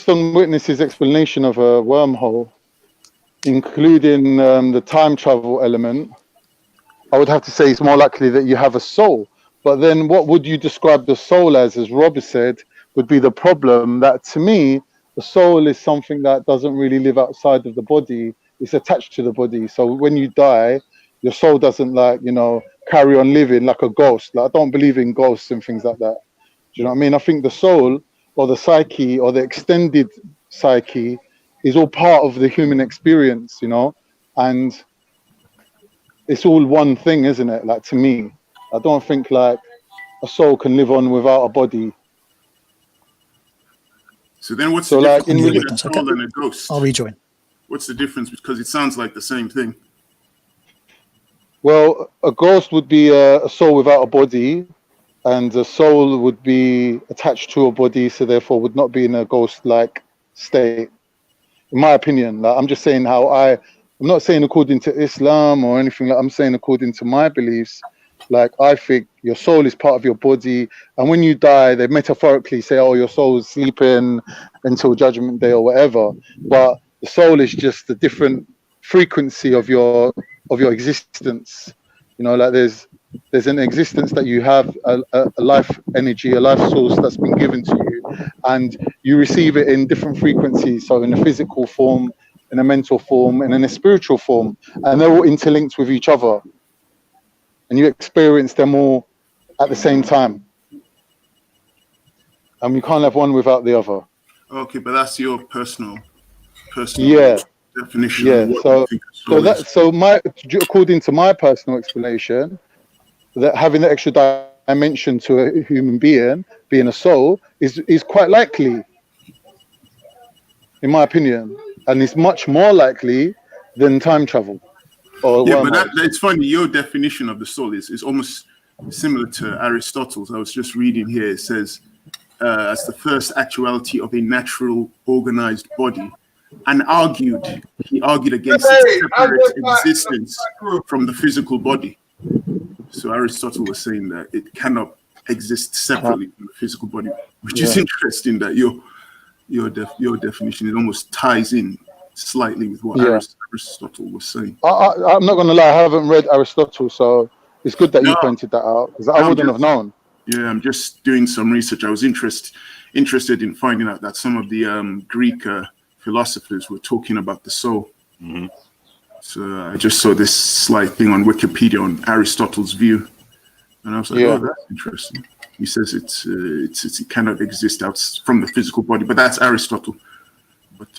on Witness's explanation of a wormhole, including the time travel element, I would have to say it's more likely that you have a soul. But then what would you describe the soul as Rob has said, would be the problem that, to me, the soul is something that doesn't really live outside of the body. It's attached to the body. So when you die, your soul doesn't carry on living like a ghost. Like, I don't believe in ghosts and things like that. Do you know what I mean? I think the soul or the psyche or the extended psyche is all part of the human experience, and it's all one thing, isn't it? Like, to me, I don't think like a soul can live on without a body. So then what's the difference between a soul and a ghost? I'll rejoin. What's the difference? Because it sounds like the same thing. Well, a ghost would be a soul without a body, and a soul would be attached to a body, so therefore would not be in a ghost-like state. In my opinion, like, I'm just saying I'm not saying according to Islam or anything. Like, I'm saying according to my beliefs. Like, I think your soul is part of your body, and when you die, they metaphorically say, "Oh, your soul is sleeping until Judgment Day" or whatever. But the soul is just a different frequency of your existence. Like there's an existence that you have, a life energy, a life source that's been given to you, and you receive it in different frequencies. So in a physical form, in a mental form, and in a spiritual form, and they're all interlinked with each other. And you experience them all at the same time. And you can't have one without the other. Okay, but that's your personal definition. Yeah. Of what you think According to my personal explanation, that having the extra dimension to a human being, being a soul, is quite likely, in my opinion, and it's much more likely than time travel. But it's funny. Your definition of the soul is almost similar to Aristotle's. I was just reading here. It says, as the first actuality of a natural organized body, and he argued against its separate existence from the physical body. So Aristotle was saying that it cannot exist separately from the physical body, which is interesting that your definition, it almost ties in slightly with what Aristotle was saying. I'm not going to lie, I haven't read Aristotle, so it's good that you pointed that out, because I wouldn't have known. Yeah, I'm just doing some research. I was interested in finding out that some of the Greek philosophers were talking about the soul. Mm-hmm. So I just saw this slight thing on Wikipedia on Aristotle's view, and I was like, "Oh, that's interesting." He says it cannot exist out from the physical body, but that's Aristotle. But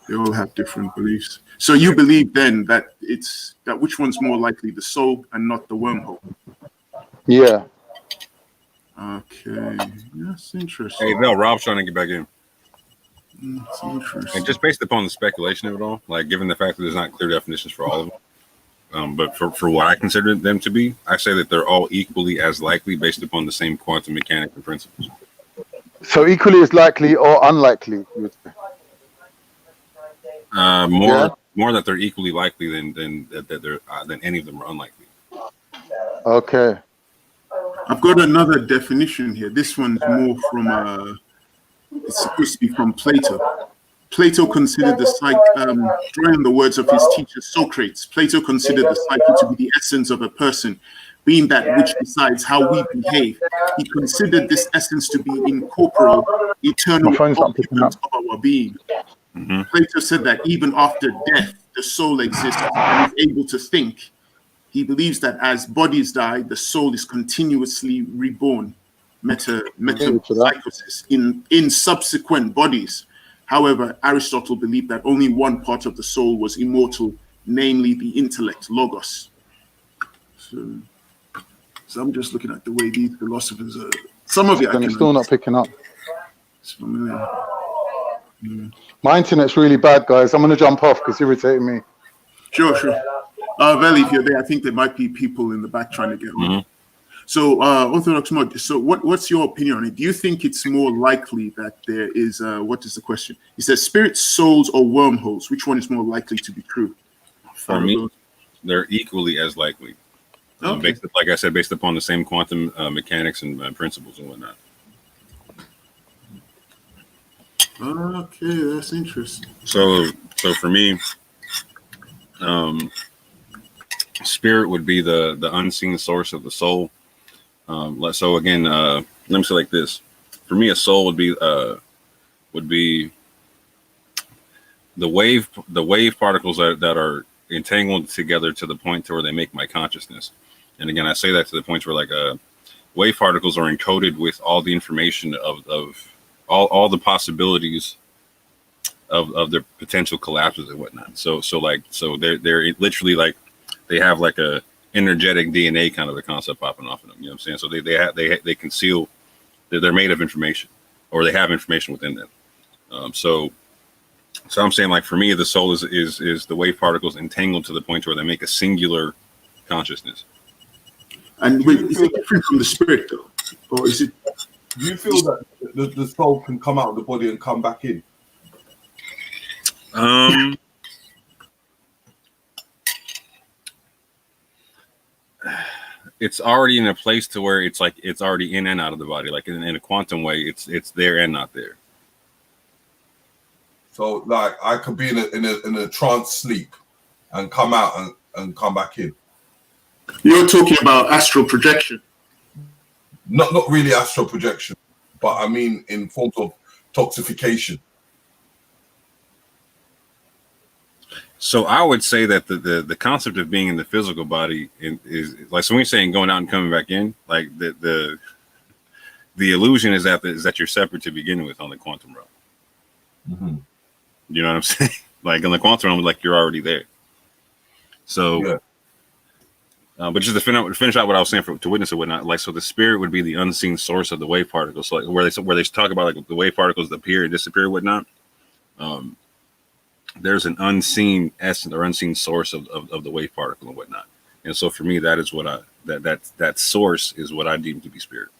they all have different beliefs. So you believe then that which one's more likely, the soul and not the wormhole? Yeah. Okay, that's interesting. Hey, no, Rob's trying to get back in. And just based upon the speculation of it all, like given the fact that there's not clear definitions for all of them, but for what I consider them to be, I say that they're all equally as likely based upon the same quantum mechanics and principles. So equally as likely or unlikely, you would say? More that they're equally likely than any of them are unlikely. Okay. I've got another definition here. This one's more from it's supposed to be from Plato. Plato considered the psyche, drawing on the words of his teacher Socrates, Plato considered the psyche to be the essence of a person, being that which decides how we behave. He considered this essence to be incorporeal, eternal occupant of our being. Plato said that even after death, the soul exists and is able to think. He believes that as bodies die, the soul is continuously reborn, metempsychosis, in subsequent bodies. However, Aristotle believed that only one part of the soul was immortal, namely the intellect, logos. So I'm just looking at the way these philosophers are. Some of it And it's still not picking up. It's familiar. My internet's really bad, guys. I'm going to jump off because it's irritating me. Sure. Veli, if you're there, I think there might be people in the back trying to get on. So, Orthodox Mod, so what's your opinion on it? Do you think it's more likely that there is, what is the question? It says spirits, souls, or wormholes. Which one is more likely to be true? For me, they're equally as likely. Based, like I said, based upon the same quantum mechanics and principles and whatnot. Okay, that's interesting. So for me, spirit would be the unseen source of the soul. So again, let me say like this: for me, a soul would be the wave particles that are entangled together to the point to where they make my consciousness. And again, I say that to the point where like wave particles are encoded with all the information of all the possibilities of their potential collapses and whatnot. So they're literally like they have like a energetic DNA kind of a concept popping off of them. You know what I'm saying? So they conceal. They're made of information, or they have information within them. So I'm saying, like, for me, the soul is the wave particles entangled to the point where they make a singular consciousness. And is it different from the spirit, though, or is it? Do you feel that the soul can come out of the body and come back in? It's already in a place to where it's like it's already in and out of the body, like in a quantum way. It's there and not there. So, like, I could be in a trance sleep and come out and come back in. You're talking about astral projection. Not really astral projection, but I mean in forms of toxification. So I would say that the concept of being in the physical body is like, so when you're saying going out and coming back in, like the illusion is that you're separate to begin with on the quantum realm. Mm-hmm. You know what I'm saying? Like on the quantum realm, like you're already there. So, yeah. But just to finish out what I was saying to witness or whatnot, like, so the spirit would be the unseen source of the wave particles. So like where they talk about like the wave particles that appear and disappear and whatnot. There's an unseen essence or unseen source of the wave particle and whatnot. And so for me, that is what that source is what I deem to be spirit.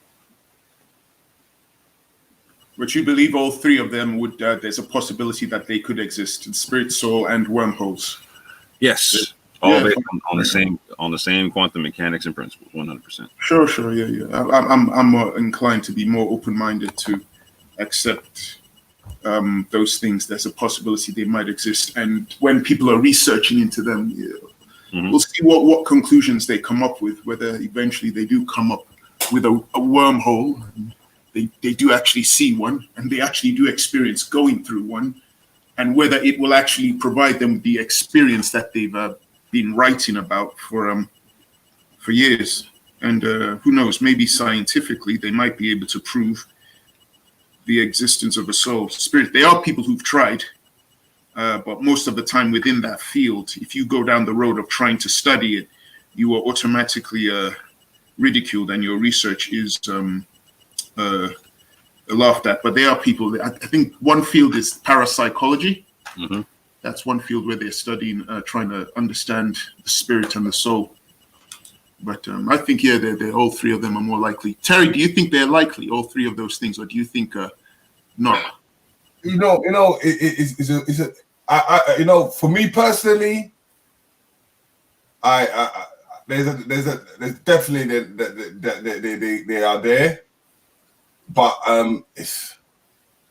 But you believe all three of them would, there's a possibility that they could exist in spirit, soul, and wormholes. Yes. All based on the same quantum mechanics and principles, 100%. Sure, yeah. I'm more inclined to be more open-minded to accept those things. There's a possibility they might exist, and when people are researching into them, we'll see what conclusions they come up with. Whether eventually they do come up with a wormhole, they do actually see one, and they actually do experience going through one, and whether it will actually provide them with the experience that they've been writing about for years. And who knows, maybe scientifically they might be able to prove the existence of a soul. Spirit, there are people who've tried, but most of the time within that field, if you go down the road of trying to study it, you are automatically ridiculed, and your research is laughed at, but there are people. I think one field is parapsychology. Mm-hmm. That's one field where they're studying, trying to understand the spirit and the soul. But I think, yeah, they're all three of them are more likely. Terry, do you think they're likely, all three of those things, or do you think not? For me personally, there's definitely they are there, but it's,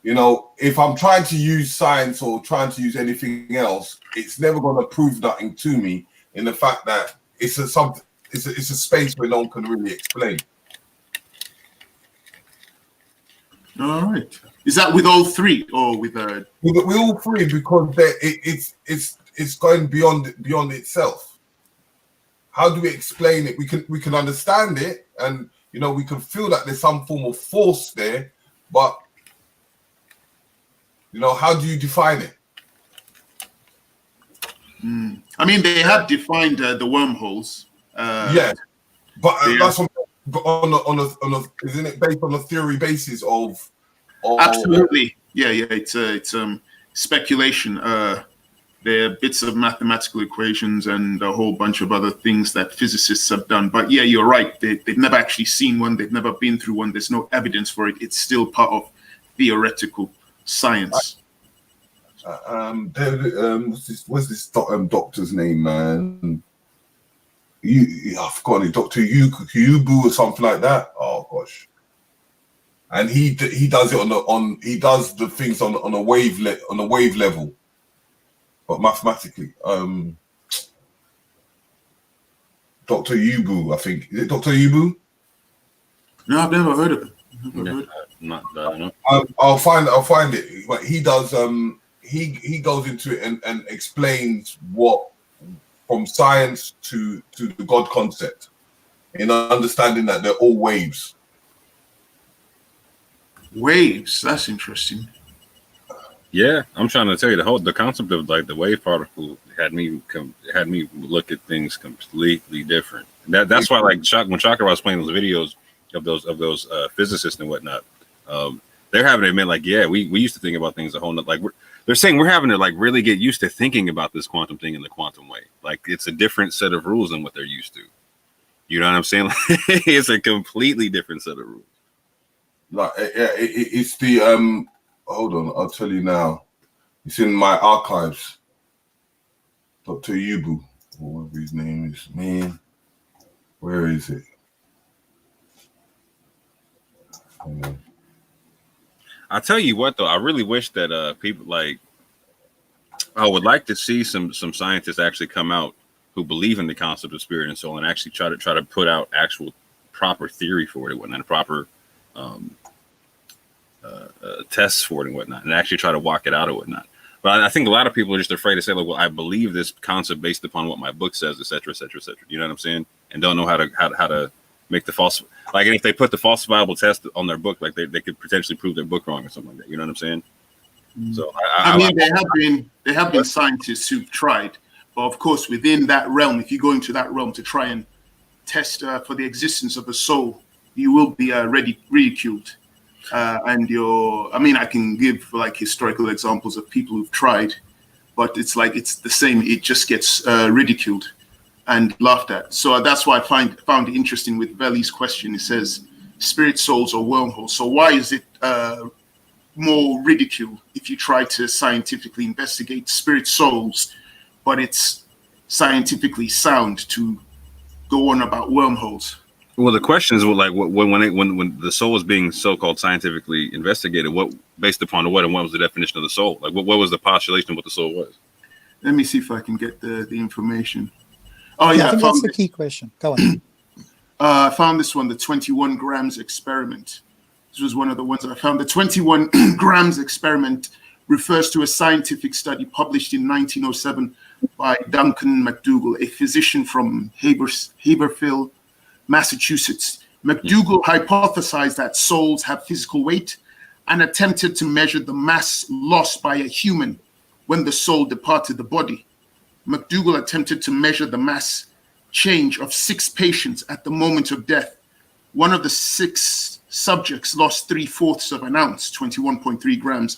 if I'm trying to use science or trying to use anything else, it's never going to prove nothing to me in the fact that it's a space where no one can really explain. All right. Is that with all three, or with all three? Because it's going beyond itself. How do we explain it? We can understand it, and we can feel that there's some form of force there, but how do you define it? I mean, they have defined the wormholes. Yeah, but that's on a isn't it based on a theory basis of absolutely. Yeah. It's speculation. There are bits of mathematical equations and a whole bunch of other things that physicists have done. But yeah, you're right. They've never actually seen one. They've never been through one. There's no evidence for it. It's still part of theoretical science. What's this doctor's name, man? I forgot it, Dr. Yubu or something like that. Oh gosh. And he does it he does the things on a wave level, but mathematically. Dr. Yubu, I think. Is it Dr. Yubu? No, I've never heard of it. I'll find it. But he does. He goes into it and explains what, from science to the God concept, in understanding that they're all waves. Waves. That's interesting. Yeah, I'm trying to tell you the concept of like the wave particle had me look at things completely different. That's why like when Chakra was playing those videos of those physicists and whatnot, they're having to admit like, yeah, we used to think about things a whole nother, like they're saying we're having to like really get used to thinking about this quantum thing in the quantum way. Like it's a different set of rules than what they're used to. You know what I'm saying? Like, it's a completely different set of rules. Like it's the hold on, I'll tell you now. It's in my archives. Dr. Yubu, or whatever his name is. Man, where is it? I tell you what, though, I really wish that people like, I would like to see some scientists actually come out who believe in the concept of spirit and soul and actually try to put out actual proper theory for it and whatnot, proper tests for it and whatnot, and actually try to walk it out and whatnot. But I think a lot of people are just afraid to say, like, well, I believe this concept based upon what my book says, et cetera, et cetera, et cetera. You know what I'm saying? And don't know how to make the false, like, and if they put the falsifiable test on their book, like they could potentially prove their book wrong or something like that. You know what I'm saying? So I mean, there have been scientists who've tried, but of course, within that realm, if you go into that realm to try and test for the existence of a soul, you will be ridiculed. And I can give like historical examples of people who've tried, but it's the same. It just gets ridiculed and laughed at. So that's why I found it interesting with Veli's question. It says spirit souls or wormholes. So why is it more ridicule if you try to scientifically investigate spirit souls, but it's scientifically sound to go on about wormholes? Well, the question is, like, when the soul was being so-called scientifically investigated, what based upon what, and what was the definition of the soul? Like, what was the postulation of what the soul was? Let me see if I can get the information. Oh yeah, I think that's the key question. Go on. I found this one, the 21 grams experiment. This was one of the ones I found. The 21 grams experiment refers to a scientific study published in 1907 by Duncan McDougall, a physician from Haverhill, Massachusetts. McDougall hypothesized that souls have physical weight and attempted to measure the mass lost by a human when the soul departed the body. McDougall attempted to measure the mass change of 6 patients at the moment of death. One of the 6 subjects lost 3/4 of an ounce, 21.3 grams.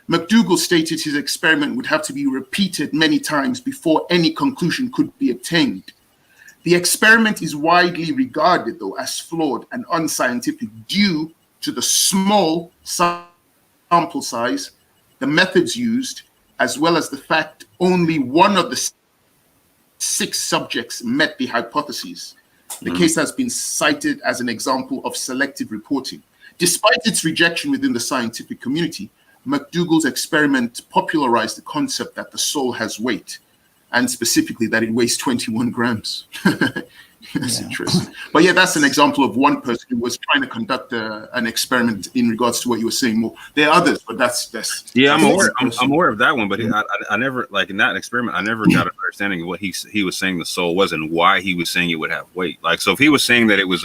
McDougall stated his experiment would have to be repeated many times before any conclusion could be obtained. The experiment is widely regarded, though, as flawed and unscientific due to the small sample size, the methods used, as well as the fact only one of the 6 subjects met the hypotheses. The case has been cited as an example of selective reporting. Despite its rejection within the scientific community, McDougall's experiment popularized the concept that the soul has weight, and specifically that it weighs 21 grams. That's interesting. But yeah, that's an example of one person who was trying to conduct an experiment in regards to what you were saying more. There are others, but that's yeah, I'm aware of that one, but I never, like, in that experiment, I never got an understanding of what he was saying the soul was and why he was saying it would have weight. Like, so if he was saying that it was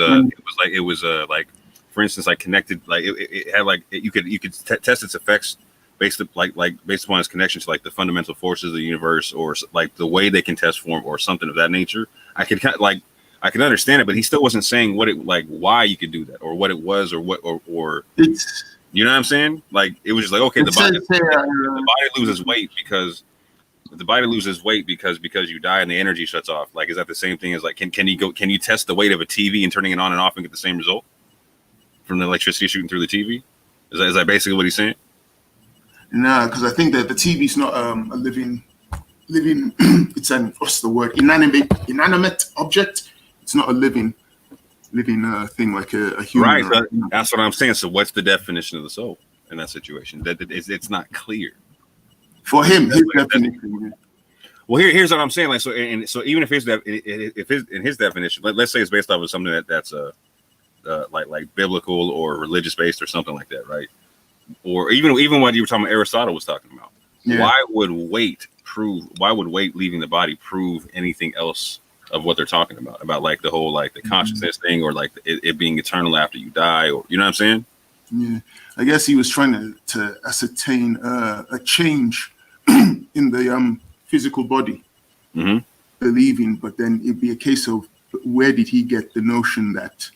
like, for instance, like connected, like it had like you could test its effects based upon its connection to like the fundamental forces of the universe, or like the way they can test form or something of that nature. I could kind of like, I can understand it, but he still wasn't saying what it, like, why you could do that, or what it was, or what, or it's, you know what I'm saying? Like, it was just like, okay, the body loses weight because you die and the energy shuts off. Like, is that the same thing as like, can you test the weight of a TV and turning it on and off and get the same result from the electricity shooting through the TV? Is that basically what he's saying? No, because I think that the TV is not a living. It's an, what's the word? Inanimate object. It's not a living thing like a human. Right. So that's what I'm saying. So what's the definition of the soul in that situation? That it's not clear. For him, his definition. Well, here's what I'm saying. Like, so even if his definition, let's say it's based off of something that's like biblical or religious based or something like that, right? Or even what you were talking about, Aristotle was talking about. Yeah. Why would weight leaving the body prove anything else of what they're talking about like the whole, like, the consciousness thing, or like it being eternal after you die, or, you know what I'm saying? Yeah, I guess he was trying to ascertain a change in the physical body, believing, but then it'd be a case of where did he get the notion that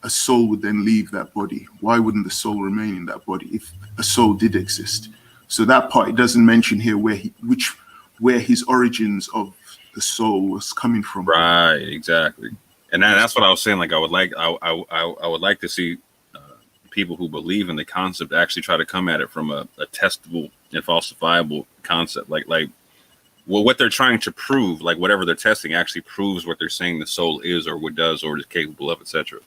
a soul would then leave that body? Why wouldn't the soul remain in that body if a soul did exist? So that part, it doesn't mention here where his origins of the soul was coming from. Right, exactly. And that's what I was saying. Like, I would like to see people who believe in the concept actually try to come at it from a testable and falsifiable concept. Like what they're trying to prove, like whatever they're testing actually proves what they're saying the soul is, or what does, or is capable of, etc.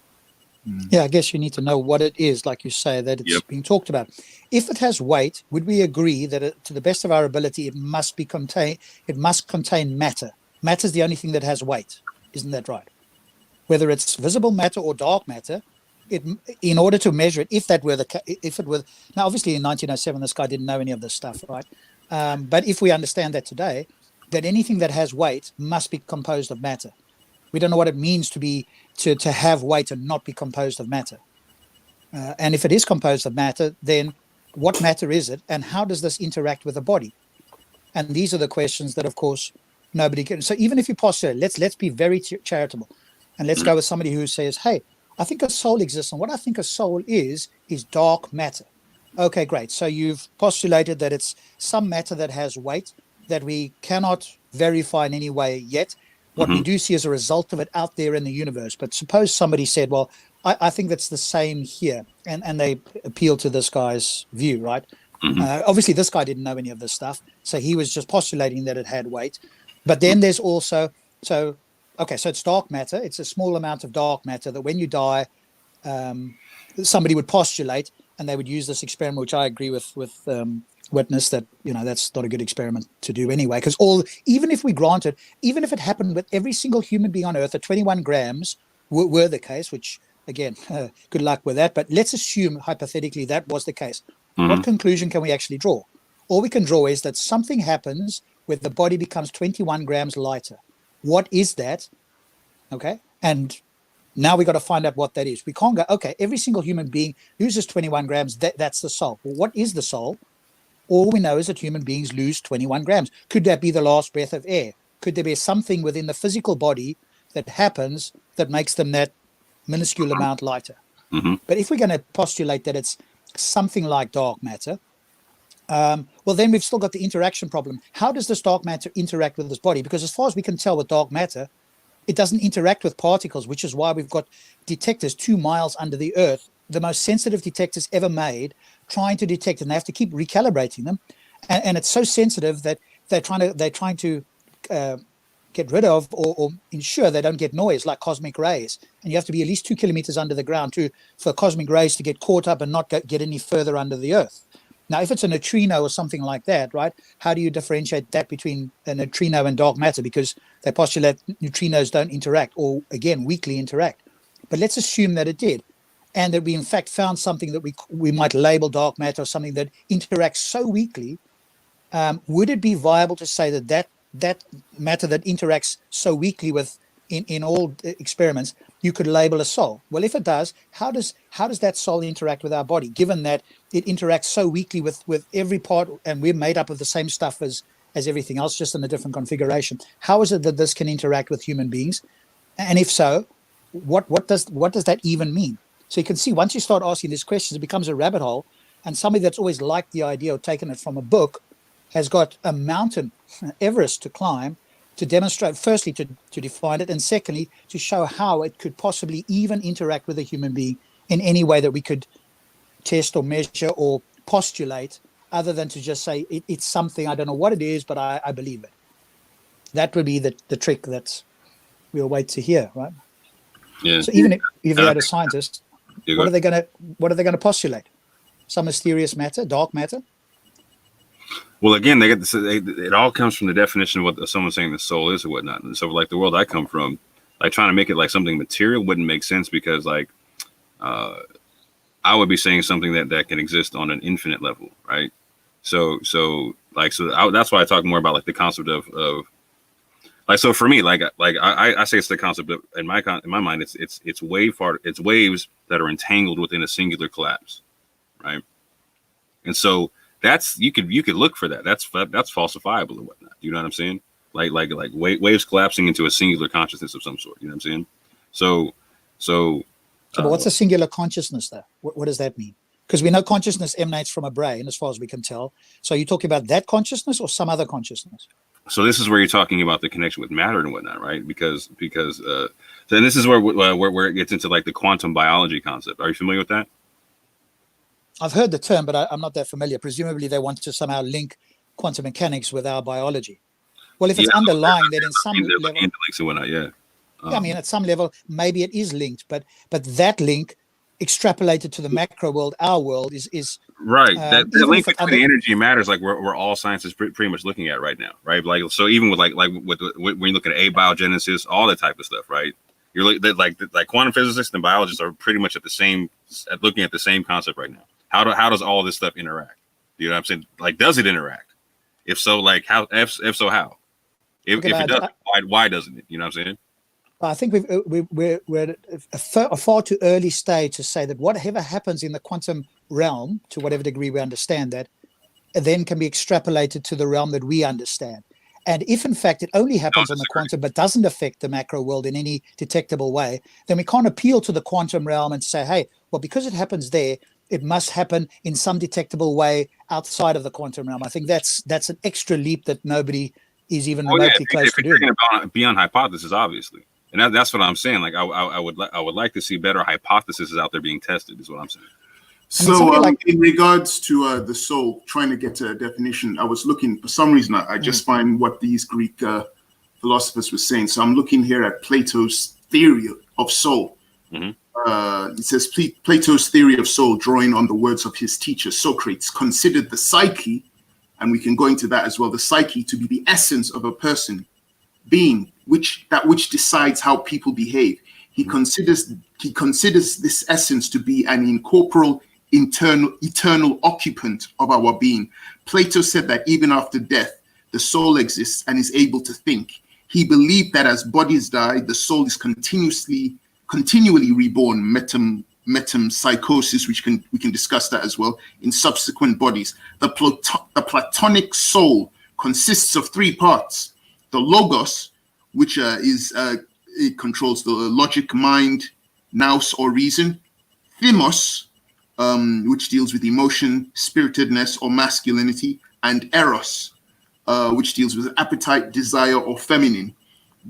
Yeah, I guess you need to know what it is, like you say, that it's being talked about. If it has weight, would we agree that to the best of our ability, it must contain matter? Matter is the only thing that has weight. Isn't that right? Whether it's visible matter or dark matter, in order to measure it, if it were now, obviously in 1907, this guy didn't know any of this stuff, right? But if we understand that today, that anything that has weight must be composed of matter. We don't know what it means to have weight and not be composed of matter. And if it is composed of matter, then what matter is it, and how does this interact with the body? And these are the questions that, of course, nobody can. So even if you postulate, let's be very charitable, and let's go with somebody who says, "Hey, I think a soul exists, and what I think a soul is dark matter." Okay, great. So you've postulated that it's some matter that has weight that we cannot verify in any way yet. What we do see as a result of it out there in the universe. But suppose somebody said, well, I think that's the same here. And they appeal to this guy's view, right? Obviously, this guy didn't know any of this stuff. So he was just postulating that it had weight. But then there's also, so it's dark matter. It's a small amount of dark matter that when you die, somebody would postulate, and they would use this experiment, which I agree with Witness, that that's not a good experiment to do anyway, because even if we granted, even if it happened with every single human being on earth, that 21 grams were the case, which again, good luck with that, but let's assume hypothetically that was the case. What conclusion can we actually draw? All we can draw is that something happens where the body becomes 21 grams lighter. What is that? Okay, and now we got to find out what that is. We can't go, okay, every single human being loses 21 grams, that's the soul. Well, what is the soul? All we know is that human beings lose 21 grams. Could that be the last breath of air? Could there be something within the physical body that happens that makes them that minuscule amount lighter? But if we're going to postulate that it's something like dark matter, well, then we've still got the interaction problem. How does this dark matter interact with this body? Because as far as we can tell with dark matter, it doesn't interact with particles, which is why we've got detectors 2 miles under the earth, the most sensitive detectors ever made, trying to detect, and they have to keep recalibrating them. And it's so sensitive that they're trying to get rid of or ensure they don't get noise like cosmic rays. And you have to be at least 2 kilometers under the ground for cosmic rays to get caught up and not get any further under the earth. Now, if it's a neutrino or something like that, right, how do you differentiate that between a neutrino and dark matter? Because they postulate neutrinos don't interact, or again, weakly interact. But let's assume that it did, and that we in fact found something that we might label dark matter, or something that interacts so weakly. Would it be viable to say that matter that interacts so weakly with in all experiments, you could label a soul? Well, if it does, how does that soul interact with our body, given that it interacts so weakly with every part, and we're made up of the same stuff as everything else, just in a different configuration? How is it that this can interact with human beings? And if so, what does that even mean? So you can see, once you start asking these questions, it becomes a rabbit hole, and somebody that's always liked the idea of taking it from a book has got a mountain, Everest, to climb, to demonstrate, firstly, to define it, and secondly, to show how it could possibly even interact with a human being in any way that we could test or measure or postulate, other than to just say it's something, I don't know what it is, but I believe it. That would be the trick that we'll wait to hear, right? Yeah. So even if you had a scientist, what are they gonna postulate? Some mysterious matter, dark matter? Well, again, they get this. It all comes from the definition of what someone's saying the soul is or whatnot. And so, like the world I come from, like trying to make it like something material wouldn't make sense, because like I would be saying something that can exist on an infinite level, right? So that's why I talk more about like the concept of like, so for me, like I say it's the concept of, in my mind, it's waves that are entangled within a singular collapse, right? And so that's, you could look for that. That's falsifiable or whatnot. You know what I'm saying? Like waves collapsing into a singular consciousness of some sort. You know what I'm saying? So but what's a singular consciousness, though? What does that mean? Because we know consciousness emanates from a brain, as far as we can tell. So are you talking about that consciousness or some other consciousness? So this is where you're talking about the connection with matter and whatnot, right? Because then this is where it gets into like the quantum biology concept. Are you familiar with that? I've heard the term, but I'm not that familiar. Presumably they want to somehow link quantum mechanics with our biology. Well, if it's underlying, then in some level, links and whatnot, yeah. I mean, at some level, maybe it is linked, but that link extrapolated to the macro world, our world, is right. That link between the energy and matter is like where all science is pretty much looking at right now, right? Like, so even with with when you look at abiogenesis, all that type of stuff, right? You're like quantum physicists and biologists are pretty much looking at the same concept right now. How does all this stuff interact? You know what I'm saying? Like, does it interact? If so, like how? If so, how? If it doesn't, why doesn't it? You know what I'm saying? I think we're at a far too early stage to say that whatever happens in the quantum realm, to whatever degree we understand that, then can be extrapolated to the realm that we understand. And if in fact it only happens on the quantum but doesn't affect the macro world in any detectable way, then we can't appeal to the quantum realm and say, hey, well, because it happens there, it must happen in some detectable way outside of the quantum realm. I think that's an extra leap that nobody is even remotely close to doing. If you're going to be on hypothesis, obviously. And that's what I'm saying. Like I would like to see better hypotheses out there being tested, is what I'm saying. So in regards to the soul, trying to get a definition, I was looking, for some reason, I just find what these Greek philosophers were saying. So I'm looking here at Plato's theory of soul. It says Plato's theory of soul, drawing on the words of his teacher Socrates, considered the psyche, and we can go into that as well, the psyche to be the essence of a person, being which decides how people behave. He considers this essence to be an incorporeal, eternal occupant of our being. Plato said that even after death, the soul exists and is able to think. He believed that as bodies die, the soul is continually reborn, metempsychosis, which we can discuss that as well, in subsequent bodies. The Platonic soul consists of 3 parts: the logos, which it controls the logic, mind, nous, or reason, Thymos, which deals with emotion, spiritedness, or masculinity, and Eros, which deals with appetite, desire, or feminine.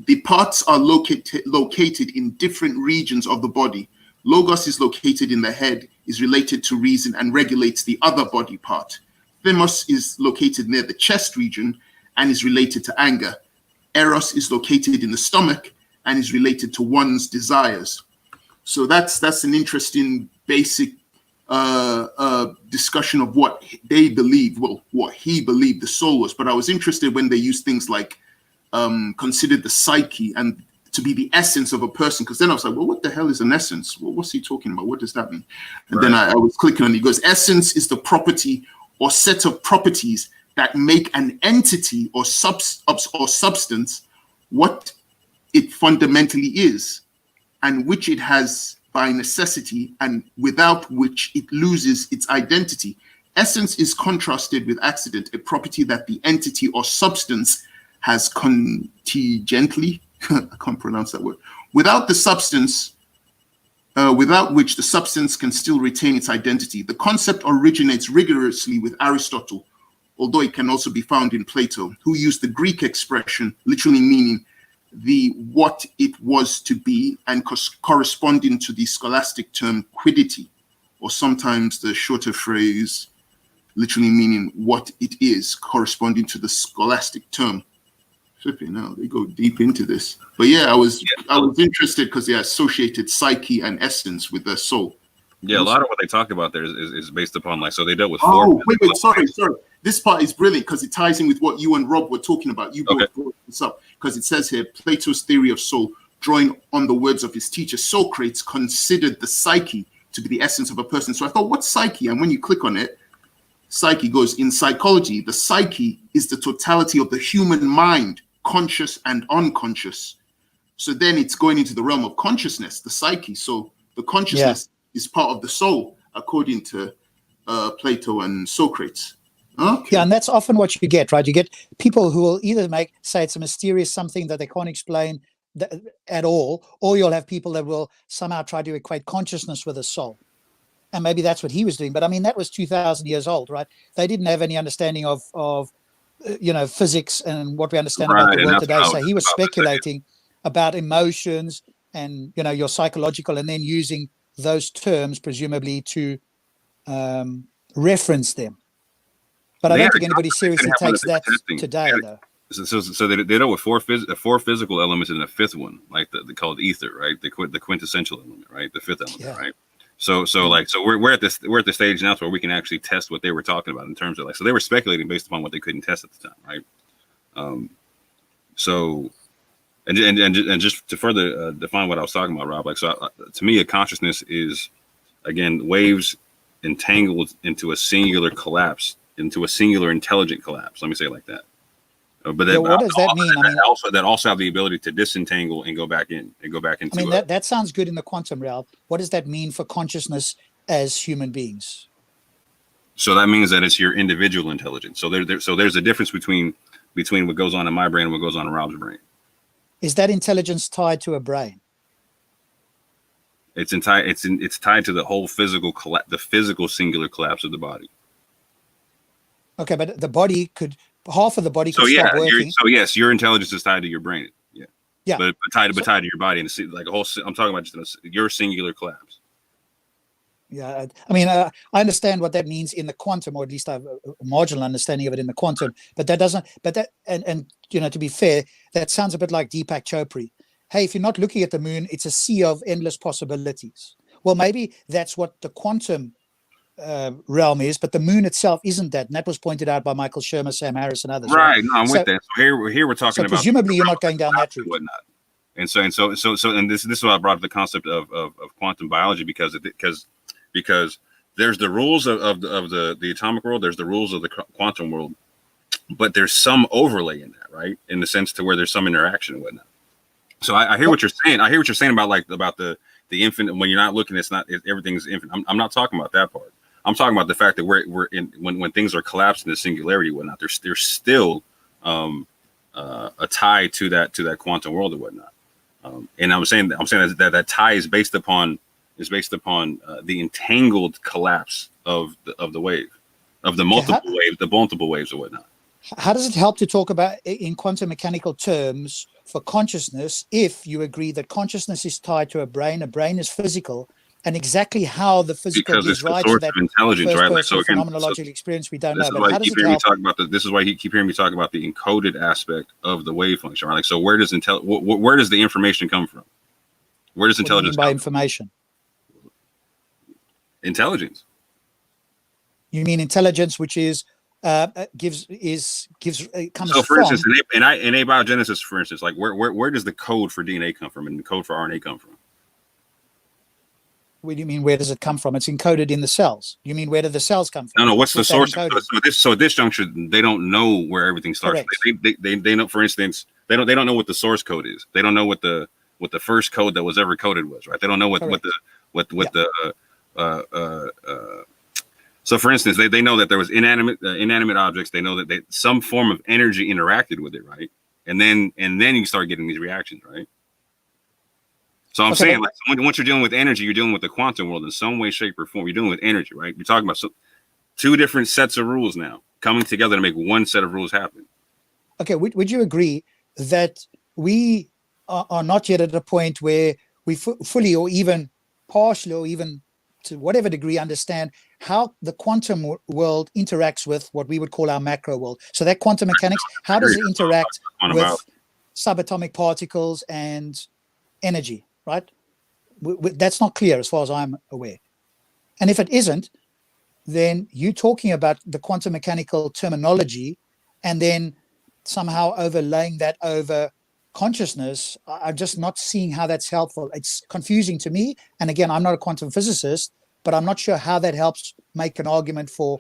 The parts are located in different regions of the body. Logos is located in the head, is related to reason, and regulates the other body part. Thymos is located near the chest region and is related to anger. Eros is located in the stomach and is related to one's desires. So that's an interesting basic discussion of what they believe, well, what he believed the soul was. But I was interested when they used things like considered the psyche and to be the essence of a person, because then I was like, well, what the hell is an essence? Well, what's he talking about? What does that mean? And then I was clicking on it. He goes, essence is the property or set of properties that make an entity or substance what it fundamentally is, and which it has by necessity, and without which it loses its identity. Essence is contrasted with accident, a property that the entity or substance has contingently, I can't pronounce that word, without the substance, without which the substance can still retain its identity. The concept originates rigorously with Aristotle, although it can also be found in Plato, who used the Greek expression literally meaning the what it was to be and corresponding to the scholastic term quiddity, or sometimes the shorter phrase literally meaning what it is, corresponding to the scholastic term. Flipping now, they go deep into this. But yeah, I was interested because they associated psyche and essence with the soul. Yeah, a lot of what they talk about there is based upon, like, so they dealt with sorry. This part is brilliant because it ties in with what you and Rob were talking about. You both brought this up because it says here, Plato's theory of soul, drawing on the words of his teacher Socrates, considered the psyche to be the essence of a person. So I thought, what's psyche? And when you click on it, psyche goes, in psychology, the psyche is the totality of the human mind, conscious and unconscious. So then it's going into the realm of consciousness, the psyche. So the consciousness is part of the soul, according to Plato and Socrates. Okay. Yeah, and that's often what you get, right? You get people who will either say it's a mysterious something that they can't explain at all, or you'll have people that will somehow try to equate consciousness with a soul. And maybe that's what he was doing. But I mean, that was 2,000 years old, right? They didn't have any understanding of physics and what we understand about the world today. So he was speculating about emotions and, your psychological, and then using those terms, presumably, to reference them. But I don't think anybody seriously takes that today, though. So they dealt with four physical elements and a fifth one, like the called ether, right? The quintessential element, right? The fifth element, right? So we're at the stage now where we can actually test what they were talking about in terms of, like, so they were speculating based upon what they couldn't test at the time, right? So just to further define what I was talking about, Rob, like, so to me, a consciousness is, again, waves entangled into a singular collapse, into a singular intelligent collapse. Let me say it like that. But what does that mean? That also have the ability to disentangle and go back in and go back into. I mean, that sounds good in the quantum realm. What does that mean for consciousness as human beings? So that means that it's your individual intelligence. So there's a difference between what goes on in my brain and what goes on in Rob's brain. Is that intelligence tied to a brain? It's tied to the whole physical the physical singular collapse of the body. Okay, but the body could. Half of the body could stop working. So yes, your intelligence is tied to your brain. Yeah. But tied to your body, and like a whole. I'm talking about just your singular collapse. Yeah, I mean, I understand what that means in the quantum, or at least I have a marginal understanding of it in the quantum. But that doesn't. But that, and to be fair, that sounds a bit like Deepak Chopra. Hey, if you're not looking at the moon, it's a sea of endless possibilities. Well, maybe that's what the quantum realm is, but the moon itself isn't that, and that was pointed out by Michael Shermer, Sam Harris, and others. Right? No, I'm with that. So here we're talking about. Presumably, you're not going down that route. Whatnot. And this is why I brought up the concept of quantum biology, because there's the rules of the atomic world, there's the rules of the quantum world, but there's some overlay in that, right? In the sense to where there's some interaction and whatnot. So I hear what you're saying. I hear what you're saying about the infinite. When you're not looking, everything's infinite. I'm not talking about that part. I'm talking about the fact that we're in when things are collapsed into singularity and whatnot. There's still a tie to that quantum world and whatnot. And I'm saying that tie is based upon is based upon the entangled collapse of the wave, of the multiple waves or whatnot. How does it help to talk about in quantum mechanical terms for consciousness if you agree that consciousness is tied to a brain is physical, and exactly how the physical Because gives it's the rise source to that of intelligence, right? Like, so again, phenomenological experience we don't this know. is But why how you does keep it hearing me help? talk about this is why you keep hearing me talk about the encoded aspect of the wave function, right? Like, so where does where does the information come from? Where does What do you mean intelligence by come information? from? Intelligence. You mean intelligence, which is comes So, for from? instance, in abiogenesis, for instance, like where does the code for DNA come from and the code for RNA come from? What do you mean? Where does it come from? It's encoded in the cells. You mean where do the cells come from? No. What's the source? Encoded? So at this juncture, they don't know where everything starts. They know. For instance, they don't know what the source code is. They don't know what the first code that was ever coded was. Right? They don't know what So, for instance, they know that there was inanimate objects. They know that some form of energy interacted with it, right? And then you start getting these reactions, right? So I'm saying, like, once you're dealing with energy, you're dealing with the quantum world in some way, shape, or form. You're dealing with energy, right? You're talking about two different sets of rules now coming together to make one set of rules happen. Okay, would you agree that we are not yet at a point where we fully or even partially or even to whatever degree understand how the quantum world interacts with what we would call our macro world? So that quantum mechanics, how does it interact with subatomic particles and energy, right? That's not clear as far as I'm aware. And if it isn't, then you talking about the quantum mechanical terminology and then somehow overlaying that over consciousness, I'm just not seeing how that's helpful. It's confusing to me. And again, I'm not a quantum physicist, but I'm not sure how that helps make an argument for,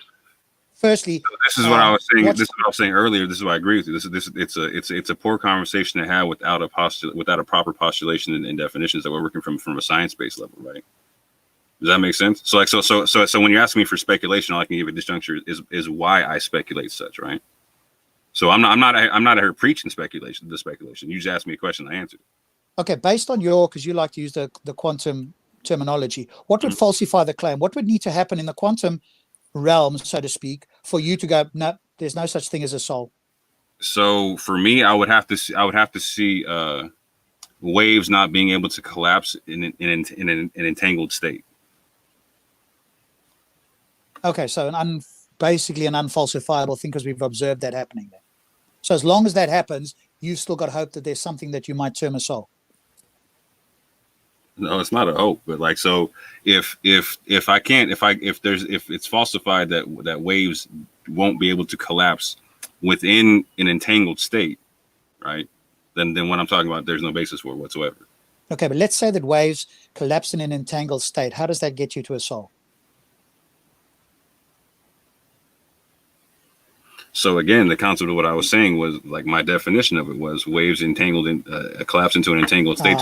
firstly. So this is what I was saying. This is what I was saying earlier. This is why I agree with you. It's a poor conversation to have without a proper postulation and definitions that we're working from a science-based level, right? Does that make sense? So when you're asking me for speculation, all I can give at this juncture is why I speculate such, right? So I'm not here preaching speculation. You just asked me a question, I answered. Okay, based on because you like to use the quantum terminology, what would falsify the claim? What would need to happen in the quantum realm, so to speak, for you to go, no, there's no such thing as a soul? So for me, I would have to see waves not being able to collapse in an entangled state. Okay, so basically an unfalsifiable thing, because we've observed that happening there. So as long as that happens, you've still got hope that there's something that you might term a soul. No, it's not a hope, but like, so if it's falsified that waves won't be able to collapse within an entangled state, right? Then what I'm talking about, there's no basis for it whatsoever. Okay, but let's say that waves collapse in an entangled state. How does that get you to a soul? So again, the concept of what I was saying was, like, my definition of it was waves entangled in collapse into an entangled state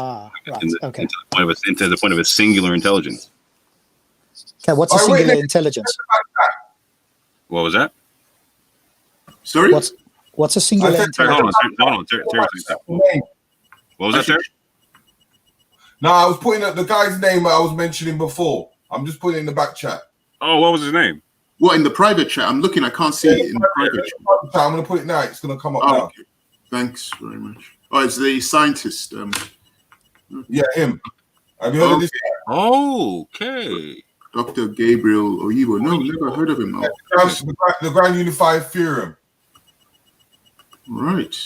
into the point of a singular intelligence. Okay, what's a singular intelligence? What was that? Sorry? What's a singular intelligence? Hold on, Terry. What was that, Terry? No, I was putting up the guy's name I was mentioning before. I'm just putting it in the back chat. Oh, what was his name? What, in the private chat? I'm looking, I can't see it in the private chat. I'm going to put it now. It's going to come up now. Okay. Thanks very much. Oh, it's the scientist. Yeah, him. Have you heard of this guy? Okay. Dr. Gabriel Oyibo. No, never heard of him. No. The Grand Unified Theorem. Right.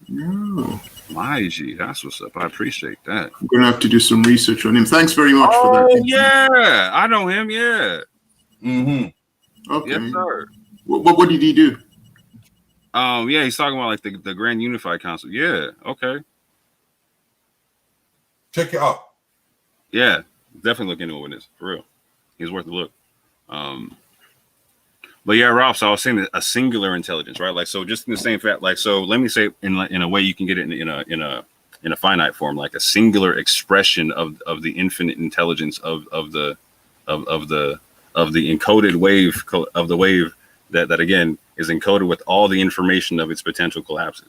No. My G, that's what's up. I appreciate that. I'm going to have to do some research on him. Thanks very much for that. Oh, yeah. I know him, yeah. Mm-hmm. Okay. Yes, sir. What did he do? Yeah, he's talking about like the Grand Unified Council. Yeah, okay. Check it out. Yeah, definitely look into what it is, for real. He's worth a look. But yeah, Ralph, so I was saying a singular intelligence, right? Like, so just in the same fact, like, so let me say in a way you can get it in a finite form, like a singular expression of the infinite intelligence of the encoded wave that again is encoded with all the information of its potential collapses.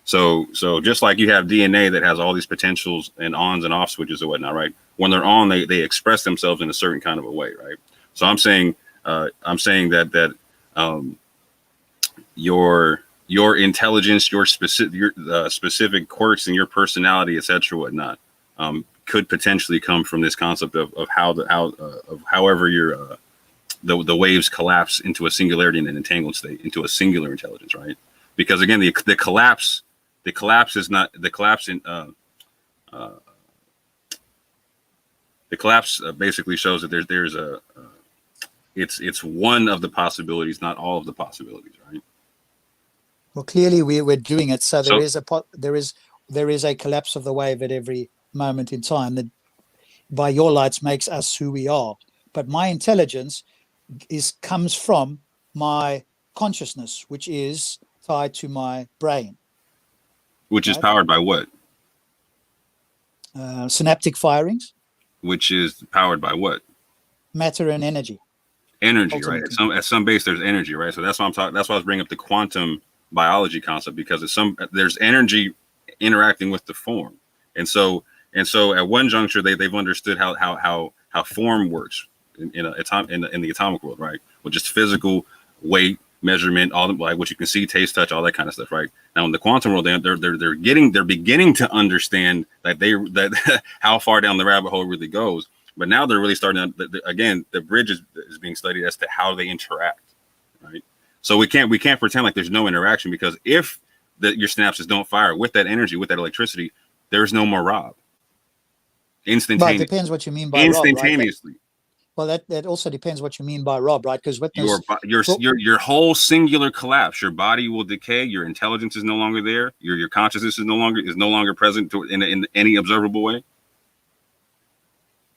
So just like you have DNA that has all these potentials and ons and off switches or whatnot, right? When they're on, they express themselves in a certain kind of a way, right? So I'm saying that your intelligence, your specific quirks and your personality, etc., whatnot, could potentially come from this concept of however your the waves collapse into a singularity and an entangled state into a singular intelligence, right? Because again, the collapse is not the collapse in the collapse basically shows that there's a it's one of the possibilities, not all of the possibilities, right? Well, clearly we're doing it. So So- there is a collapse of the wave at every moment in time that by your lights makes us who we are. But my intelligence comes from my consciousness, which is tied to my brain. Which is powered by what? Synaptic firings. Which is powered by what? Matter and energy. Energy, right? At some base, there's energy, right? So that's why I'm talking. That's why I was bringing up the quantum biology concept, because there's energy interacting with the form, and so at one juncture they've understood how form works in the atomic world, right? With just physical weight measurement, all like what you can see, taste, touch, all that kind of stuff, right? Now in the quantum world, they're beginning to understand that how far down the rabbit hole it really goes. But now they're really starting to, again, the bridge is being studied as to how they interact, right? So we can't pretend like there's no interaction, because if your synapses don't fire with that energy, with that electricity, there's no more Rob. Instantaneously. Well, it depends what you mean by instantaneously. Rob, right? Well, that also depends what you mean by Rob, right? Because your whole singular collapse, your body will decay, your intelligence is no longer there, your consciousness is no longer present in any observable way.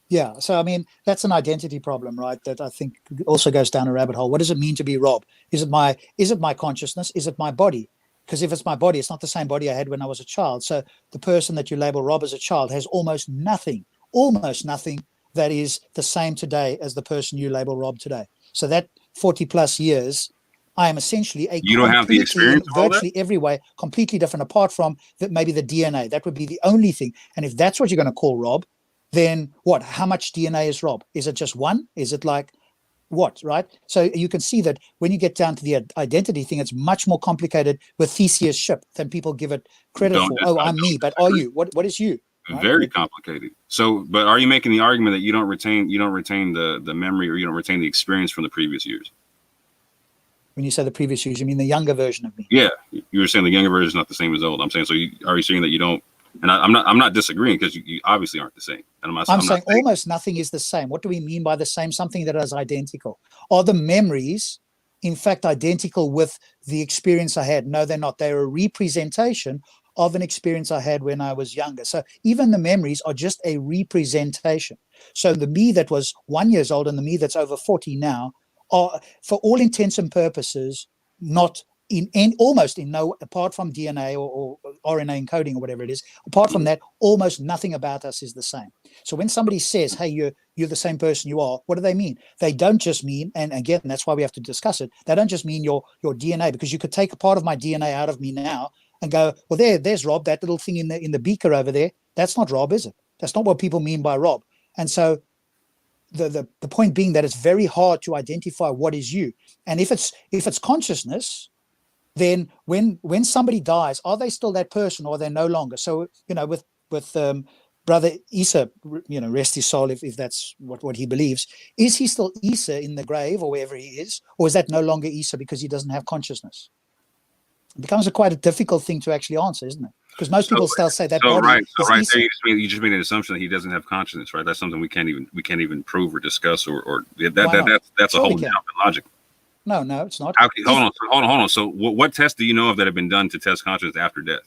Yeah, so I mean that's an identity problem, right? That I think also goes down a rabbit hole. What does it mean to be Rob? Is it my consciousness? Is it my body? Because if it's my body, it's not the same body I had when I was a child. So the person that you label Rob as a child has almost nothing that is the same today as the person you label Rob today. So that 40 plus years, I am essentially you don't have the experience in virtually every way, completely different, apart from that maybe the DNA. That would be the only thing. And if that's what you're going to call Rob, then what? How much DNA is Rob? Is it just one? Is it like what, right? So you can see that when you get down to the identity thing, it's much more complicated with Theseus' ship than people give it credit for. Oh, I'm me, but are you? What is you? Right? Very complicated. So, but are you making the argument that you don't retain the memory, or you don't retain the experience from the previous years? When you say the previous years, you mean the younger version of me? Yeah, you were saying the younger version is not the same as old. I'm saying, so are you saying that you don't? And I'm not disagreeing, because you obviously aren't the same. And I'm saying almost nothing is the same. What do we mean by the same? Something that is identical. Are the memories, in fact, identical with the experience I had? No, they're not. They're a representation of an experience I had when I was younger. So even the memories are just a representation. So the me that was 1 year old and the me that's over 40 now are, for all intents and purposes, not almost in no, apart from DNA or RNA encoding or whatever it is, apart from that, almost nothing about us is the same. So when somebody says, hey, you're the same person you are, what do they mean? They don't just mean, and again, that's why we have to discuss it, they don't just mean your DNA, because you could take a part of my DNA out of me now and go, well, there's Rob, that little thing in the beaker over there. That's not Rob, is it? That's not what people mean by Rob. And so the point being that it's very hard to identify what is you. And if it's consciousness, then when somebody dies, are they still that person, or are they no longer? So, with Brother Isa, rest his soul, if that's what he believes, is he still Isa in the grave or wherever he is, or is that no longer Isa because he doesn't have consciousness? It becomes quite a difficult thing to actually answer, isn't it? Because most people still say that body is Isa. There you just made an assumption that he doesn't have consciousness, right? That's something we can't even prove or discuss, or that's a whole jump in logic. No, it's not. Okay, hold on. So what tests do you know of that have been done to test consciousness after death?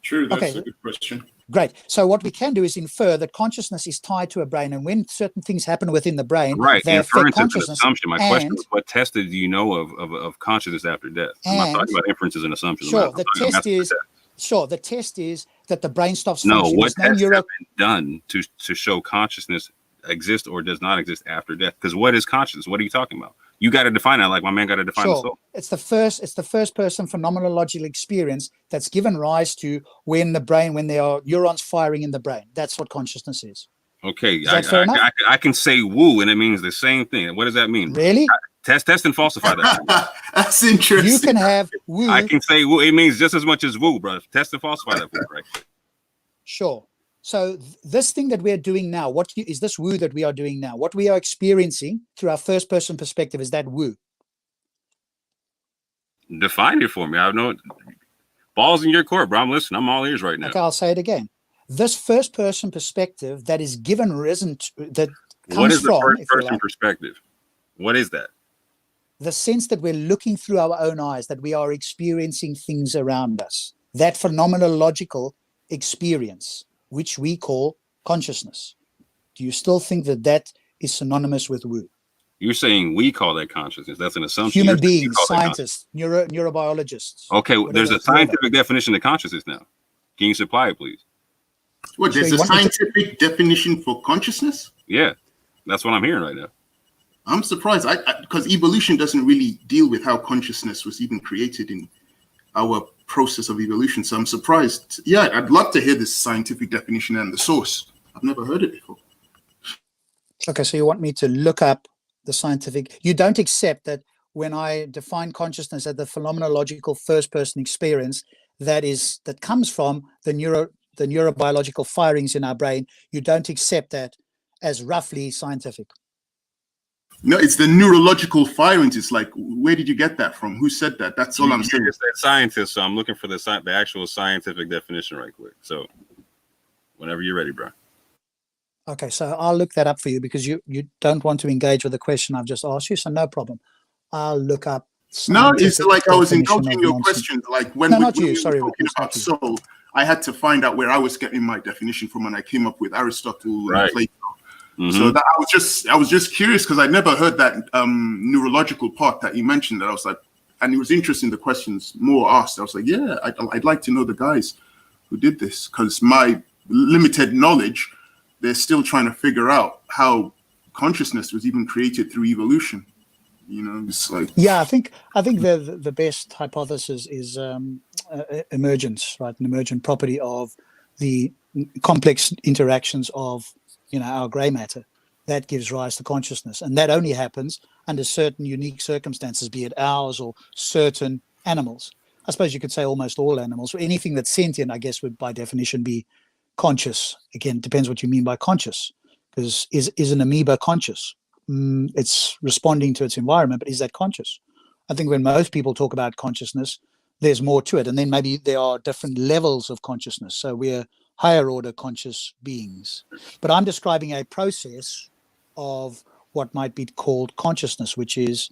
True, that's a good question. Great. So what we can do is infer that consciousness is tied to a brain, and when certain things happen within the brain, they affect consciousness. Assumption. My question was, what tested do you know of consciousness after death? I'm not talking about inferences and assumptions. Sure, the test is that the brain stops functioning. No, what tests have been done to show consciousness exists or does not exist after death? Because what is consciousness? What are you talking about? You got to define that, like my man got to define the Sure. soul. It's the first person phenomenological experience that's given rise to when there are neurons firing in the brain. That's what consciousness is. Okay, Is that fair enough? I can say woo, and it means the same thing. What does that mean? Really? Test and falsify that. That's interesting. You can have woo. I can say woo. It means just as much as woo, bro. Test and falsify that, right? Sure. So this thing that we're doing now, is this woo that we are doing now? What we are experiencing through our first person perspective, is that woo? Define it for me. I know balls in your court, bro. I'm listening. I'm all ears right now. Okay, I'll say it again. This first person perspective that is given that comes What is the from, first person perspective? What is that? The sense that we're looking through our own eyes, that we are experiencing things around us. That phenomenological experience, which we call consciousness. Do you still think that is synonymous with woo? You're saying we call that consciousness. That's an assumption. Human beings, scientists, neurobiologists. Okay, there's a scientific definition of consciousness now. Can you supply it, please? What, there's a scientific definition for consciousness? Yeah, that's what I'm hearing right now. I'm surprised, because evolution doesn't really deal with how consciousness was even created in our process of evolution. So I'm surprised. Yeah, I'd love to hear this scientific definition and the source. I've never heard it before. Okay, so you want me to look up the scientific. You don't accept that when I define consciousness as the phenomenological first-person experience that comes from the neurobiological firings in our brain, you don't accept that as roughly scientific. No, it's the neurological firings. It's like, where did you get that from? Who said that? That's all I'm saying. It's that scientist, so I'm looking for the actual scientific definition right quick. So whenever you're ready, bro. Okay, so I'll look that up for you because you don't want to engage with the question I've just asked you, so no problem. I'll look up. No, it's like I was indulging your question. Like when we were talking about soul, I had to find out where I was getting my definition from, and I came up with Aristotle and Plato. Mm-hmm. So that I was just curious because I never heard that neurological part that you mentioned. That I was like, and it was interesting the questions more asked. I was like, yeah, I'd like to know the guys who did this because my limited knowledge, they're still trying to figure out how consciousness was even created through evolution. You know, it's like I think the best hypothesis is emergence, right? An emergent property of the complex interactions of our gray matter that gives rise to consciousness, and that only happens under certain unique circumstances, be it ours or certain animals. I suppose you could say almost all animals, or anything that's sentient, I guess, would by definition be conscious. Again, depends what you mean by conscious, because is an amoeba conscious? It's responding to its environment, but is that conscious? I think when most people talk about consciousness, there's more to it, and then maybe there are different levels of consciousness. So we're higher order conscious beings, but I'm describing a process of what might be called consciousness, which is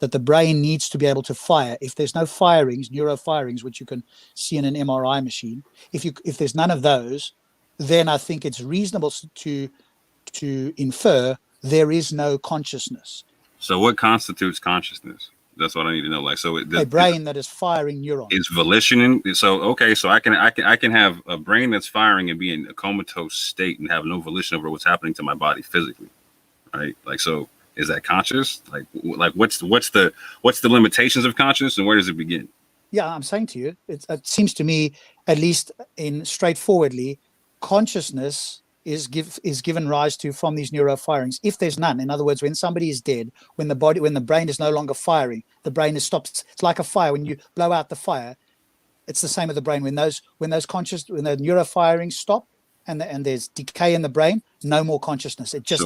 that the brain needs to be able to fire. If there's no firings, neuro firings, which you can see in an MRI machine, if there's none of those, then I think it's reasonable to infer there is no consciousness. So what constitutes consciousness? That's what I need to know. Like, so a brain that is firing neurons. Is volition. So okay, so I can have a brain that's firing and be in a comatose state and have no volition over what's happening to my body physically, right? Like, so is that conscious? Like what's the limitations of consciousness and where does it begin? Yeah, I'm saying to you, it seems to me, at least in straightforwardly, consciousness is given rise to from these neuro firings. If there's none, in other words, when somebody is dead, when the brain is no longer firing, the brain is stopped. It's like a fire. When you blow out the fire, it's the same with the brain. When the neuro firings stop and there's decay in the brain, no more consciousness. It just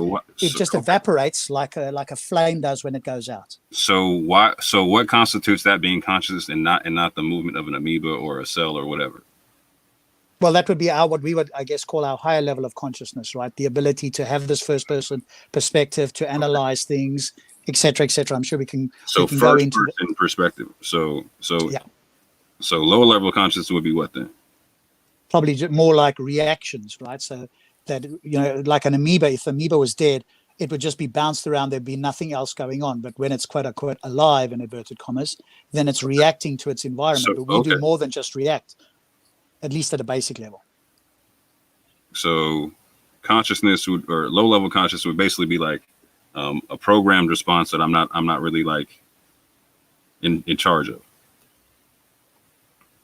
evaporates like a flame does when it goes out. So what constitutes that being conscious and not the movement of an amoeba or a cell or whatever? Well, that would be what we would, I guess, call our higher level of consciousness, right? The ability to have this first-person perspective, to analyze things, etc., etc. I'm sure we can. So we can go into first-person perspective. So lower level of consciousness would be what then? Probably more like reactions, right? So that like an amoeba. If the amoeba was dead, it would just be bounced around. There'd be nothing else going on. But when it's quote unquote alive, in inverted commas, then it's reacting to its environment. But we do more than just react. At least at a basic level. So consciousness or low level consciousness would basically be like a programmed response that I'm not really like in charge of.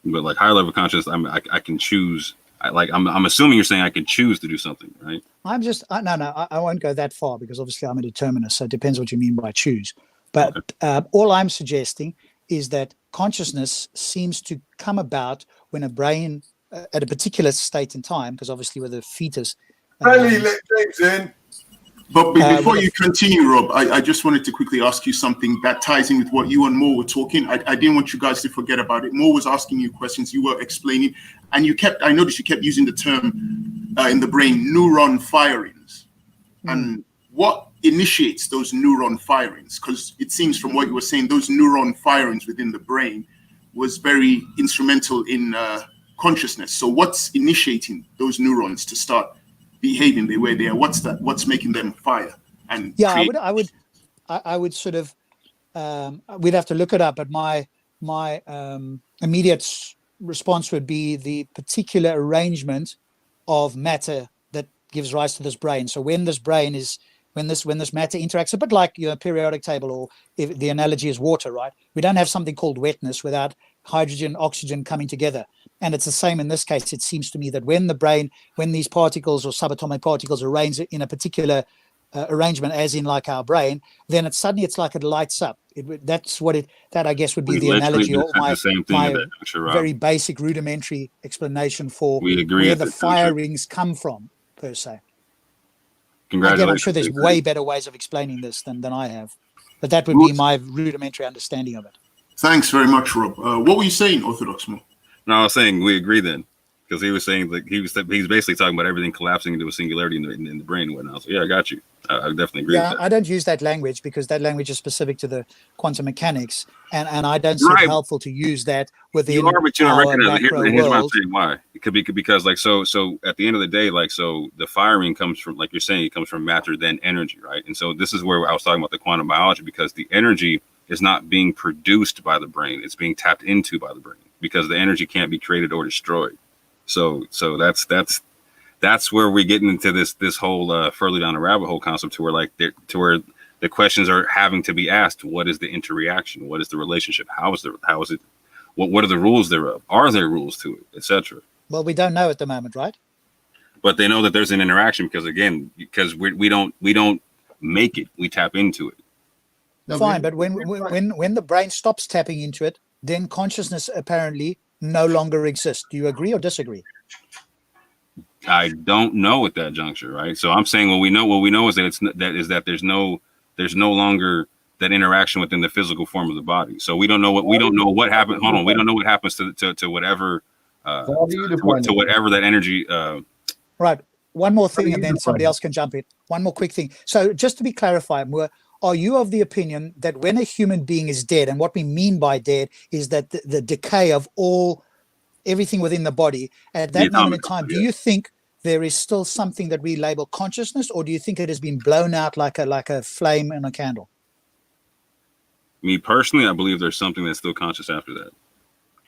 But like higher level consciousness, I can choose. I'm assuming you're saying I can choose to do something, right? I'm just I won't go that far because obviously I'm a determinist, so it depends what you mean by choose. But all I'm suggesting is that consciousness seems to come about when a brain at a particular state in time, because obviously with a fetus. Let James in. But before you continue, Rob, I just wanted to quickly ask you something that ties in with what you and Mo were talking. I didn't want you guys to forget about it. Mo was asking you questions, you were explaining, and I noticed you kept using the term in the brain, neuron firings. And what initiates those neuron firings? Because it seems from what you were saying, those neuron firings within the brain was very instrumental in consciousness. So what's initiating those neurons to start behaving the way they are? What's making them fire? And I would sort of we'd have to look it up, but my immediate response would be the particular arrangement of matter that gives rise to this brain. So when this matter interacts, a bit like your periodic table, or if the analogy is water, right? We don't have something called wetness without hydrogen, oxygen coming together. And it's the same in this case. It seems to me that when these particles or subatomic particles arrange in a particular arrangement, as in like our brain, then it's like it lights up. That I guess would be the analogy, or my very basic rudimentary explanation for where the firings come from, per se. Again, I'm sure there's way better ways of explaining this than I have, but that would be my rudimentary understanding of it. Thanks very much, Rob. What were you saying, Orthodox Mo? No, I was saying we agree then, because he was saying that he's basically talking about everything collapsing into a singularity in the brain and whatnot. So yeah, I got you. I definitely agree. Yeah, with that. I don't use that language because that language is specific to the quantum mechanics, and I don't see it helpful to use that within you are, but you don't our recognize it. macro Here's what I'm world. saying why. It could be because like so at the end of the day, like so the firing comes from, like you're saying, it comes from matter then energy, right? And so this is where I was talking about the quantum biology, because the energy is not being produced by the brain, it's being tapped into by the brain, because the energy can't be created or destroyed. So that's where we're getting into this whole further down the rabbit hole concept, to where the questions are having to be asked. What is the interaction? What is the relationship? How is it? What are the rules thereof? Are there rules to it, etc.? Well, we don't know at the moment, right? But they know that there's an interaction because we don't make it, we tap into it. Fine, but when the brain stops tapping into it, then consciousness apparently no longer exists. Do you agree or disagree? I don't know at that juncture, right? So I'm saying what we know is that there's no longer that interaction within the physical form of the body. So we don't know what happened. Hold on, we don't know what happens to whatever to whatever that energy. Right. One more thing, and then somebody else can jump in. One more quick thing. So just to be clarified, are you of the opinion that when a human being is dead, and what we mean by dead is that the decay of everything within the body at that moment in time, do you think there is still something that we label consciousness, or do you think it has been blown out like a flame in a candle? Me personally, I believe there's something that's still conscious after that.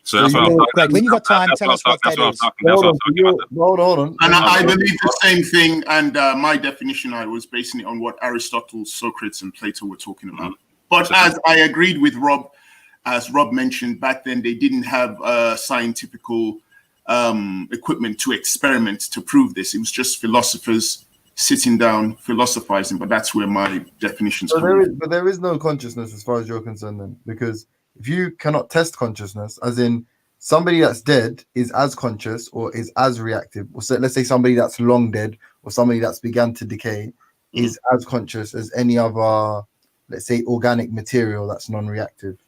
So that's what I'm talking about. When you got time, tell us what that is. Hold on. And I believe the same thing. And my definition, I was basing it on what Aristotle, Socrates, and Plato were talking about. But as I agreed with Rob, as Rob mentioned, back then they didn't have scientific equipment to experiment to prove this. It was just philosophers sitting down philosophizing. But that's where my definitions come from. But there is no consciousness as far as you're concerned, then, because if you cannot test consciousness, as in somebody that's dead is as conscious or is as reactive, or so, let's say somebody that's long dead or somebody that's began to decay is as conscious as any other, let's say, organic material that's non-reactive.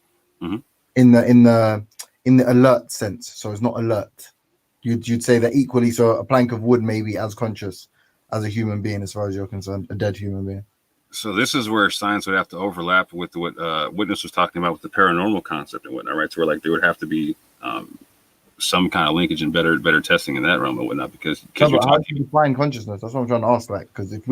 In the alert sense. So it's not alert. You'd say that equally. So a plank of wood may be as conscious as a human being, as far as you're concerned, a dead human being. So this is where science would have to overlap with what Witness was talking about with the paranormal concept and whatnot, right? So where like there would have to be some kind of linkage and better testing in that realm and whatnot, because how do you define consciousness? That's what I'm trying to ask. Like, because if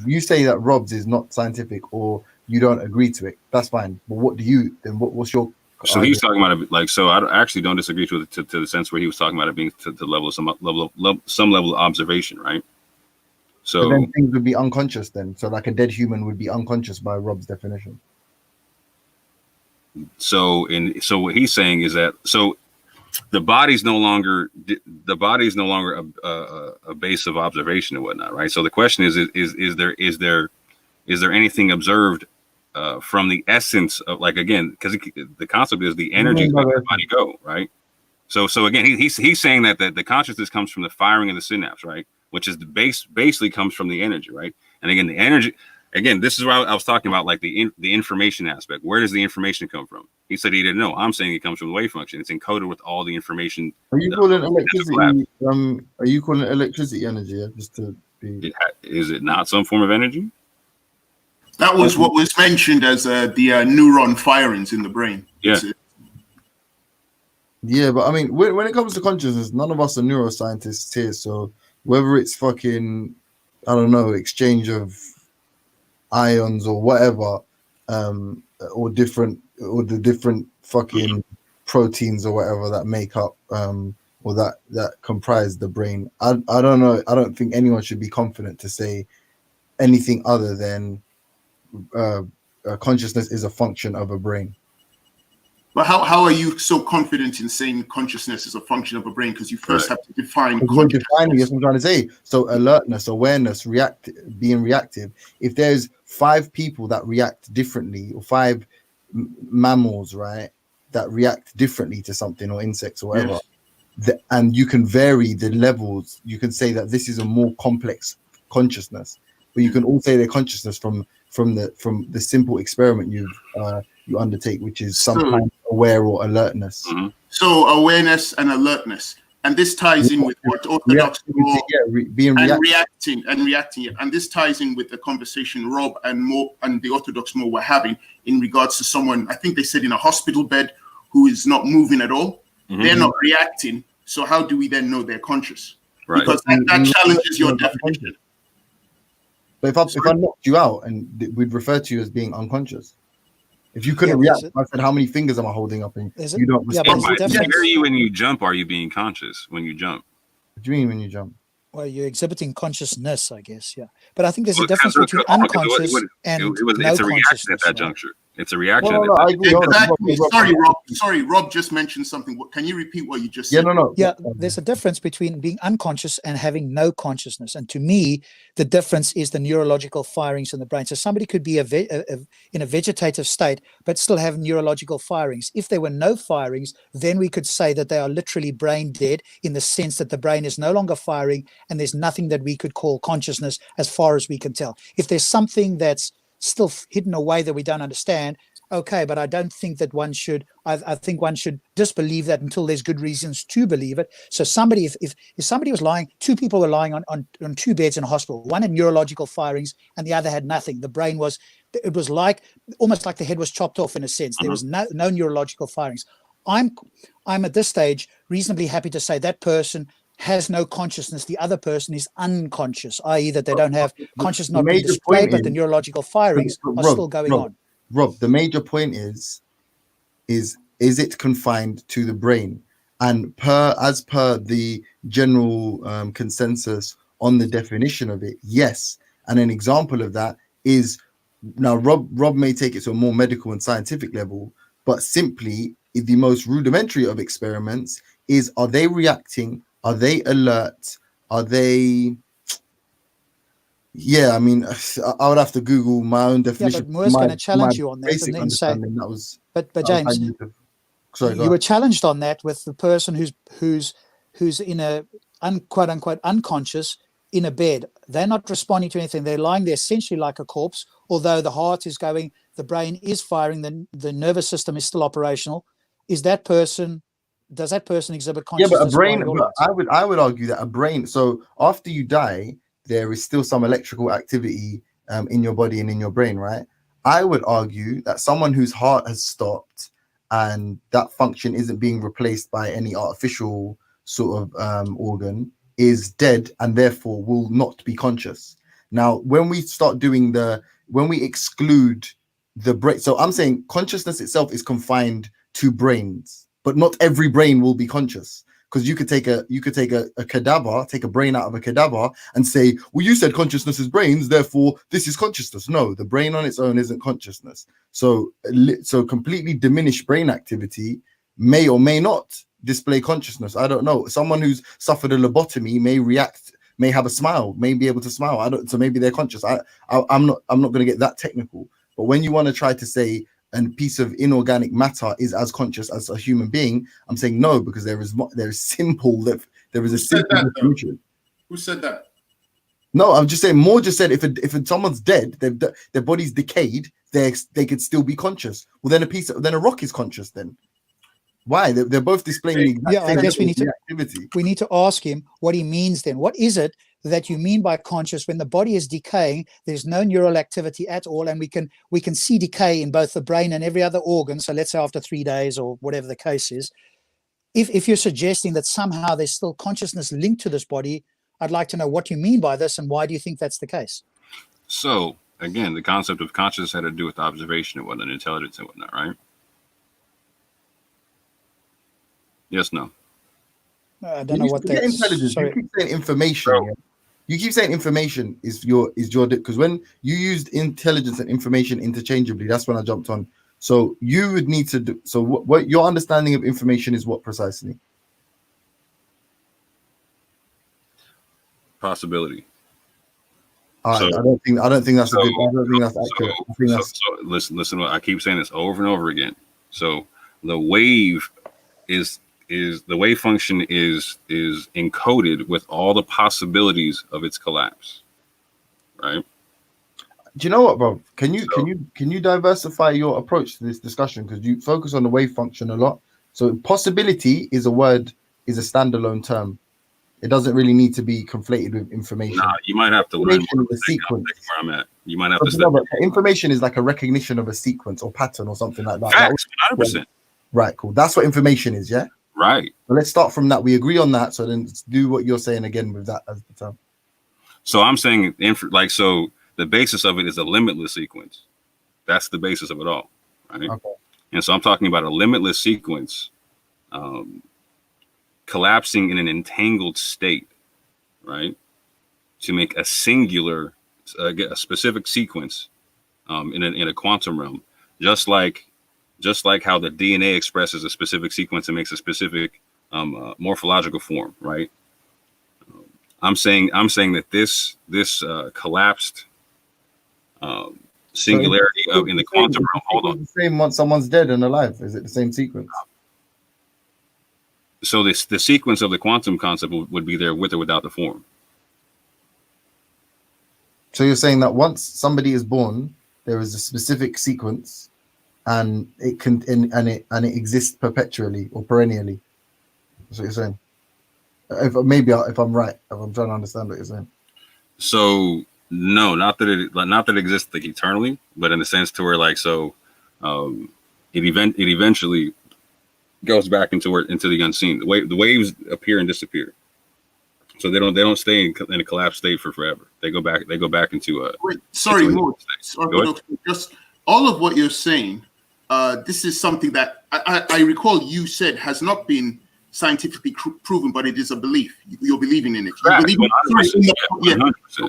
you say that Rob's is not scientific or you don't agree to it, that's fine. But what do you then? What's your So he was talking about it like, so I actually don't disagree to the sense where he was talking about it being to the level of some level of observation, right? But then So things would be unconscious then. So like a dead human would be unconscious by Rob's definition. so what he's saying is that the body's no longer a base of observation and whatnot, right? So the question is there anything observed from the essence of, like, again, because the concept is the energy let the body go, right? So again, he's saying that the consciousness comes from the firing of the synapse, right? Which is basically comes from the energy, right? And again, the energy, again, this is where I was talking about, like the information aspect. Where does the information come from? He said he didn't know. I'm saying it comes from the wave function. It's encoded with all the information. Are you calling electricity? Are you calling electricity energy? Yeah? Just to be. Is it not some form of energy? That was what was mentioned as the neuron firings in the brain. Yeah. Yeah, but I mean, when it comes to consciousness, none of us are neuroscientists here. So whether it's fucking, I don't know, exchange of ions or whatever, or the different fucking proteins or whatever that make up, or that comprise the brain. I don't know. I don't think anyone should be confident to say anything other than consciousness is a function of a brain. But how are you so confident in saying consciousness is a function of a brain? Because you first have to define consciousness. That's what I'm trying to say. So alertness, awareness, being reactive. If there's 5 people that react differently, or 5 mammals, right, that react differently to something, or insects or whatever, and you can vary the levels, you can say that this is a more complex consciousness. But you can all say their consciousness from the simple experiment you undertake, which is some kind of aware or alertness. Mm-hmm. So awareness and alertness, and this ties in with what Orthodox law and reacting. And this ties in with the conversation Rob and the Orthodox law were having in regards to someone, I think they said, in a hospital bed who is not moving at all. Mm-hmm. They're not reacting. So how do we then know they're conscious? Right. Because that challenges your definition. But if I knocked you out, and we'd refer to you as being unconscious. If you couldn't react, I said, how many fingers am I holding up? And you don't respond. Where are you when you jump? Are you being conscious when you jump? What do you mean when you jump? Well, you're exhibiting consciousness, I guess. Yeah, but I think there's a difference between unconscious and no it's a reaction consciousness. at that juncture. It's a reaction. Sorry, Rob just mentioned something. Can you repeat what you just said? Yeah, there's a difference between being unconscious and having no consciousness. And to me, the difference is the neurological firings in the brain. So somebody could be in a vegetative state, but still have neurological firings. If there were no firings, then we could say that they are literally brain dead, in the sense that the brain is no longer firing and there's nothing that we could call consciousness as far as we can tell. If there's something that's still hidden away that we don't understand, okay, but I don't think that one should. I think one should disbelieve that until there's good reasons to believe it. So somebody, if somebody was lying, 2 people were lying on 2 beds in a hospital, one had neurological firings and the other had nothing. The brain was, it was like almost like the head was chopped off in a sense. There was no neurological firings. I'm at this stage reasonably happy to say that person has no consciousness. The other person is unconscious, i.e. that they don't have consciousness, not being displayed, but the neurological firings are still going on. Rob, the major point is it confined to the brain? And as per the general consensus on the definition of it, yes. And an example of that is, now Rob may take it to a more medical and scientific level, but simply the most rudimentary of experiments is, are they reacting? Are they alert? Are they? Yeah, I mean, I would have to Google my own definition. Yeah, but Moore's going to challenge you on that, and then say, but James, you were challenged on that with the person who's in a quote unquote unconscious in a bed. They're not responding to anything. They're lying there essentially like a corpse, although the heart is going, the brain is firing, the nervous system is still operational. Does that person exhibit consciousness? Yeah, but a brain. But I would argue that a brain. So after you die, there is still some electrical activity in your body and in your brain, right? I would argue that someone whose heart has stopped and that function isn't being replaced by any artificial sort of organ is dead and therefore will not be conscious. Now, when we start doing when we exclude the brain, so I'm saying consciousness itself is confined to brains, but not every brain will be conscious. because you could take a cadaver, take a brain out of a cadaver, and say, well, you said consciousness is brains, therefore this is consciousness. No, the brain on its own isn't consciousness. So completely diminished brain activity may or may not display consciousness. I don't know. Someone who's suffered a lobotomy may react, may have a smile, may be able to smile. So maybe they're conscious. I'm not going to get that technical. But when you want to try to say a piece of inorganic matter is as conscious as a human being, I'm saying no, because there is a simple definition. Who said that? No, I'm just saying. Moore just said if someone's dead, their body's decayed, they could still be conscious. Well, then a rock is conscious. Then why? They're both displaying the exact I guess we need to ask him what he means. Then what is it that you mean by conscious when the body is decaying? There's no neural activity at all, and we can see decay in both the brain and every other organ. So let's say after 3 days or whatever the case is, if you're suggesting that somehow there's still consciousness linked to this body, I'd like to know what you mean by this and why do you think that's the case? So again, the concept of consciousness had to do with observation and whatnot, intelligence and whatnot, right? Yes, no. I don't know what that's. Intelligence. Sorry. You keep saying information. Yeah? You keep saying information is your because when you used intelligence and information interchangeably, that's when I jumped on. So you would need to do. So what your understanding of information is what precisely? Possibility. I don't think that's a good. I don't think that's accurate. Listen. I keep saying this over and over again. So the wave is the wave function is encoded with all the possibilities of its collapse, right? Do you know what, bro? Can you diversify your approach to this discussion, because you focus on the wave function a lot? So possibility is a standalone term. It doesn't really need to be conflated with information. Nah, you might have to learn the sequence. Where I'm at. You might have to. Information is like a recognition of a sequence or pattern or something like that. Facts, 100%. Right, cool. That's what information is, yeah? Right. So let's start from that. We agree on that. So then let's do what you're saying again with that as the term. So I'm saying, so the basis of it is a limitless sequence. That's the basis of it all, right? Okay. And so I'm talking about a limitless sequence collapsing in an entangled state, right? To make a singular, a specific sequence in a quantum realm, just like how the DNA expresses a specific sequence and makes a specific morphological form, right? I'm saying that this collapsed singularity in the quantum realm. Hold on. The same once someone's dead and alive. Is it the same sequence? So the sequence of the quantum concept would be there with or without the form. So you're saying that once somebody is born, there is a specific sequence, and it can and it exists perpetually or perennially. That's what you're saying. If I'm right, if I'm trying to understand what you're saying. So no, not that it exists like eternally, but in the sense to where it eventually goes back into the unseen. The waves appear and disappear. So they don't stay in a collapsed state for forever. They go back into a. Wait, sorry, Mo. Just all of what you're saying. This is something that I recall you said has not been scientifically proven, but it is a belief. You're believing in it. You're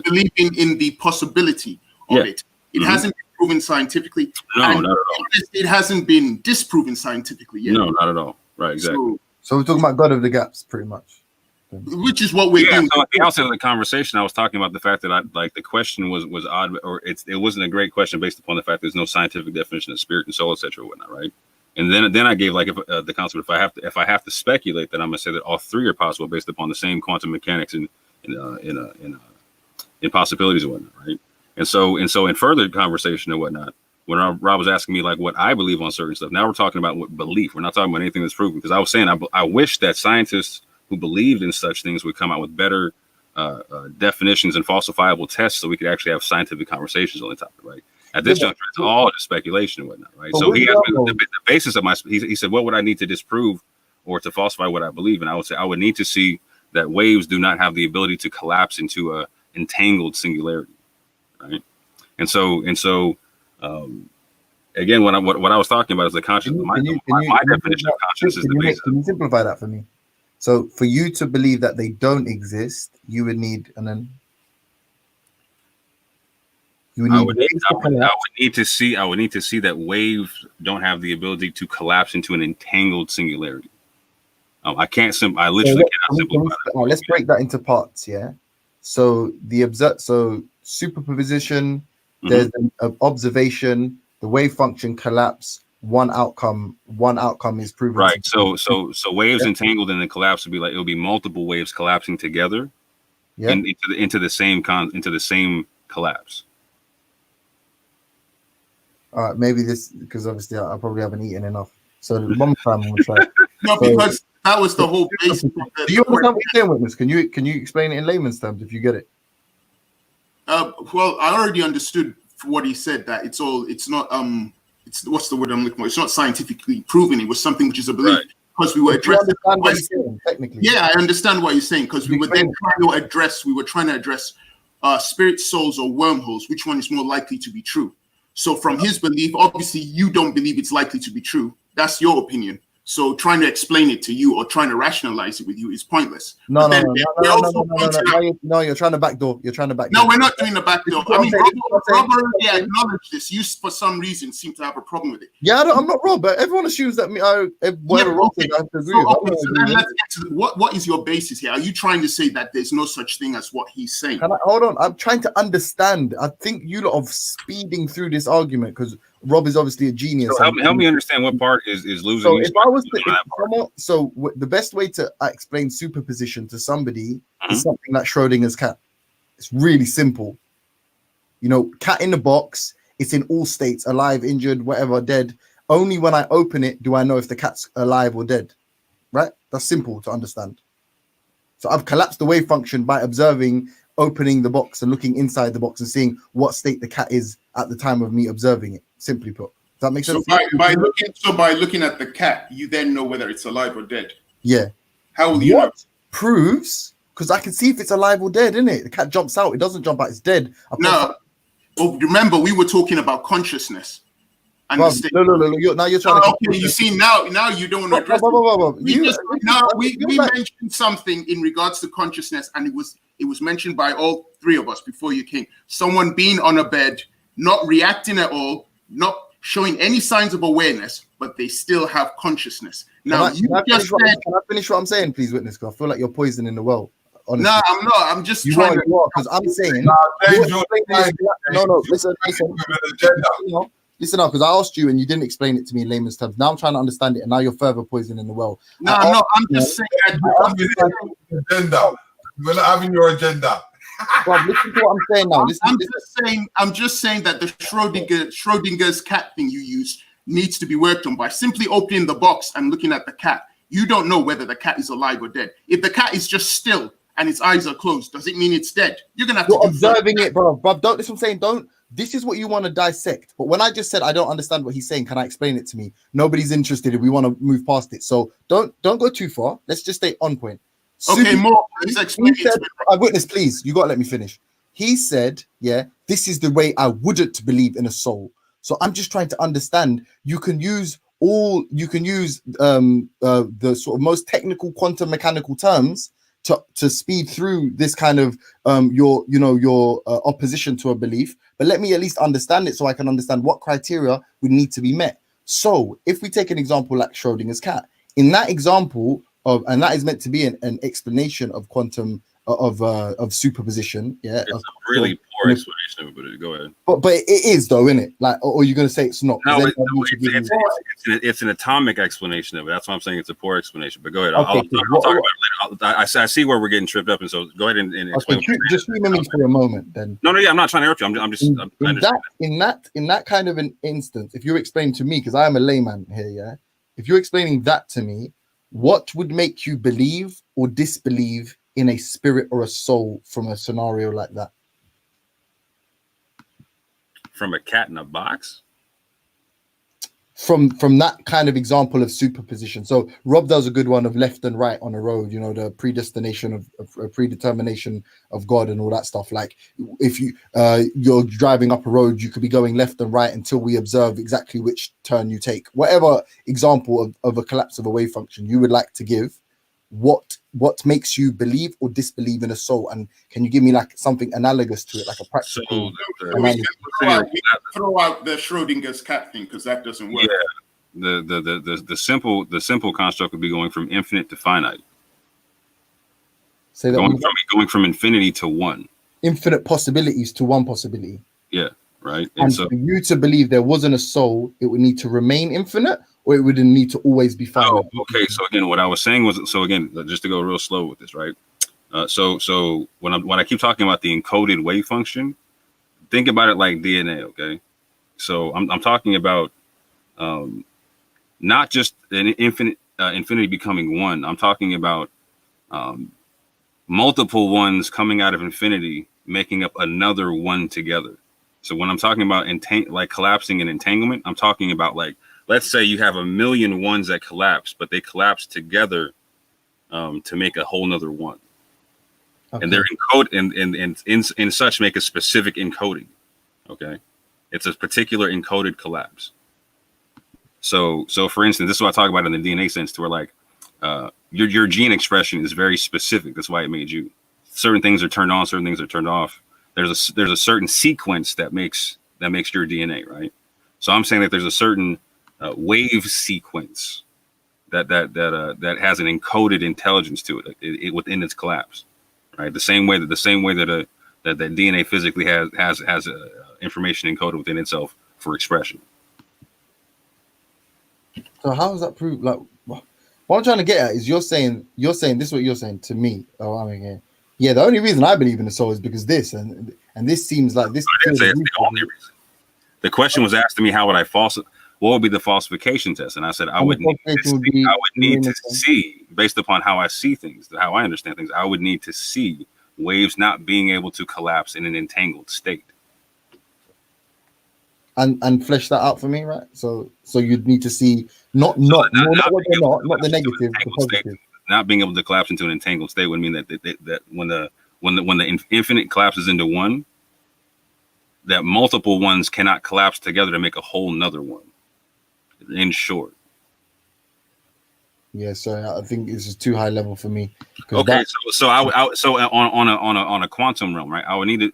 believing in the possibility of it. It hasn't been proven scientifically. No, not at all. It hasn't been disproven scientifically yet. No, not at all. Right, exactly. So we're talking about God of the gaps, pretty much. Which is what we're doing. So at the outset of the conversation, I was talking about the fact that the question was odd, or it wasn't a great question based upon the fact there's no scientific definition of spirit and soul, etc., or whatnot, right? And then I gave the concept if I have to speculate, then I'm gonna say that all three are possible based upon the same quantum mechanics and in possibilities and whatnot, right? And so in further conversation and whatnot, when Rob was asking me what I believe on certain stuff, now we're talking about what belief. We're not talking about anything that's proven, because I was saying I wish that scientists who believed in such things would come out with better definitions and falsifiable tests, so we could actually have scientific conversations on the topic, right? At this juncture, it's all just speculation and whatnot, right? So he asked me the basis of he said, what would I need to disprove or to falsify what I believe? And I would say I would need to see that waves do not have the ability to collapse into a entangled singularity, right? And so again, what I was talking about is the consciousness. My definition of consciousness is the basis. Can you simplify that for me? So for you to believe that they don't exist, you would need, and then you would I need would waves to collapse. I would need to see that waves don't have the ability to collapse into an entangled singularity. I can't. I literally cannot simplify that. All right, let's break that into parts. Yeah. So superposition. There's an observation. The wave function collapse. One outcome is proven. Right. So waves entangled and then collapse would be like, it'll be multiple waves collapsing together. Yeah. Into the same collapse. All right, maybe this, because obviously I probably haven't eaten enough. So one more time I'm gonna try. No, because that was the whole base. Do you understand what you're saying, Witness? Can you explain it in layman's terms if you get it? Well, I already understood what he said, that it's not what's the word I'm looking for? It's not scientifically proven. It was something which is a belief. Right. Because we were addressing. Technically. Yeah, I understand what you're saying, because we were then trying to address spirit, souls, or wormholes. Which one is more likely to be true? So from his belief, obviously you don't believe it's likely to be true. That's your opinion. So trying to explain it to you or trying to rationalize it with you is pointless. No, you're trying to backdoor. You're trying to backdoor. No, we're not doing the backdoor. I mean, Rob already acknowledged this. You, for some reason, seem to have a problem with it. Yeah, I'm not Rob, but everyone assumes that whatever Rob says, I have to agree with. So then let's get to what is your basis here? Are you trying to say that there's no such thing as what he's saying? Hold on. I'm trying to understand. I think you lot are speeding through this argument because Rob is obviously a genius. So help me understand what part is losing. So the best way to explain superposition to somebody is something like Schrodinger's cat. It's really simple. You know, cat in the box. It's in all states: alive, injured, whatever, dead. Only when I open it do I know if the cat's alive or dead. Right? That's simple to understand. So I've collapsed the wave function by observing, opening the box and looking inside the box and seeing what state the cat is at the time of me observing it. Simply put. Does that make sense? So by looking at the cat, you then know whether it's alive or dead. Yeah. How will you know? Proves, because I can see if it's alive or dead, isn't it? The cat jumps out, it doesn't jump out, it's dead. No. Well, remember, we were talking about consciousness. And now you're trying to. Okay, you see, now you don't want to address. We mentioned something in regards to consciousness, and it was mentioned by all three of us before you came. Someone being on a bed, not reacting at all, not showing any signs of awareness, but they still have consciousness. Now, can I finish what I'm saying, please, Witness? Because I feel like you're poisoning the well. Honestly. No, I'm not. I'm just trying to. Because I'm saying. Listen up, because I asked you and you didn't explain it to me in layman's terms. Now I'm trying to understand it, and now you're further poisoning the well. No, I'm just saying. Agenda. We're not having your agenda. Well, listen to what I'm saying now. I'm just saying that the Schrodinger's cat thing you use needs to be worked on. By simply opening the box and looking at the cat, you don't know whether the cat is alive or dead. If the cat is just still and its eyes are closed, does it mean it's dead? You're gonna have to observing it, bro. But don't. This is what I'm saying. Don't. This is what you want to dissect. But when I just said I don't understand what he's saying, can I explain it to me? Nobody's interested. If we want to move past it, so don't go too far. Let's just stay on point. Okay, more. Let's explain it to me. Witness, please. You gotta let me finish. He said, "Yeah, this is the way I wouldn't believe in a soul." So I'm just trying to understand. You can use the sort of most technical quantum mechanical terms to speed through this kind of your opposition to a belief, but let me at least understand it so I can understand what criteria would need to be met. So if we take an example like Schrodinger's cat, in that example and that is meant to be an explanation of quantum of superposition. Yeah, it's a really poor explanation of it, but go ahead. But it is though, isn't it? Like, or you're going to say it's not? No, it's an atomic explanation of it. That's why I'm saying it's a poor explanation. But go ahead. I'll talk about it later. I see where we're getting tripped up, and so go ahead and explain. Okay, just remember me for a moment, then. No, yeah, I'm not trying to interrupt you. I'm just in that kind of an instance. If you're explaining to me, because I am a layman here, yeah. If you're explaining that to me, what would make you believe or disbelieve in a spirit or a soul from a scenario like that? From a cat in a box? From that kind of example of superposition. So Rob does a good one of left and right on a road, you know, the predestination of predetermination of God and all that stuff. Like if you're driving up a road, you could be going left and right until we observe exactly which turn you take. Whatever example of a collapse of a wave function you would like to give, what makes you believe or disbelieve in a soul? And can you give me like something analogous to it, like a practical analogy? Throw out the Schrodinger's cat thing, because that doesn't work. Yeah, the simple construct would be going from infinite to finite. Say that going from infinity to one. Infinite possibilities to one possibility. Yeah, right. And so for you to believe there wasn't a soul, it would need to remain infinite, or it would need to always be finite. Oh, okay. So again, what I was saying was, so again, just to go real slow with this, right? So when I keep talking about the encoded wave function, think about it like DNA. Okay, so I'm talking about not just an infinity becoming one. I'm talking about multiple ones coming out of infinity, making up another one together. So when I'm talking about like collapsing and entanglement, I'm talking about like, let's say you have a million ones that collapse, but they collapse together to make a whole nother one. Okay. And they're encoded and in such make a specific encoding. Okay. It's a particular encoded collapse. So for instance, this is what I talk about in the DNA sense, to where like your gene expression is very specific. That's why it made you. Certain things are turned on, certain things are turned off. There's a certain sequence that makes your DNA, right? So I'm saying that there's a certain wave sequence that has an encoded intelligence to it within its collapse, right? The same way that that DNA physically has information encoded within itself for expression. So how does that prove? Like, what I'm trying to get at is you're saying this is what you're saying to me. Oh, I mean, yeah. The only reason I believe in the soul is because this, and this seems like this. I didn't say it's the only reason. The question was asked to me, how would I what would be the falsification test? And I said I would need to see, based upon how I see things, how I understand things, I would need to see waves not being able to collapse in an entangled state. And flesh that out for me, right? So you'd need to see not the negative, the positive. Not being able to collapse into an entangled state would mean that when the infinite collapses into one, that multiple ones cannot collapse together to make a whole nother one. In short. Yeah, so I think this is too high level for me. Okay, so on a quantum realm, right? I would need to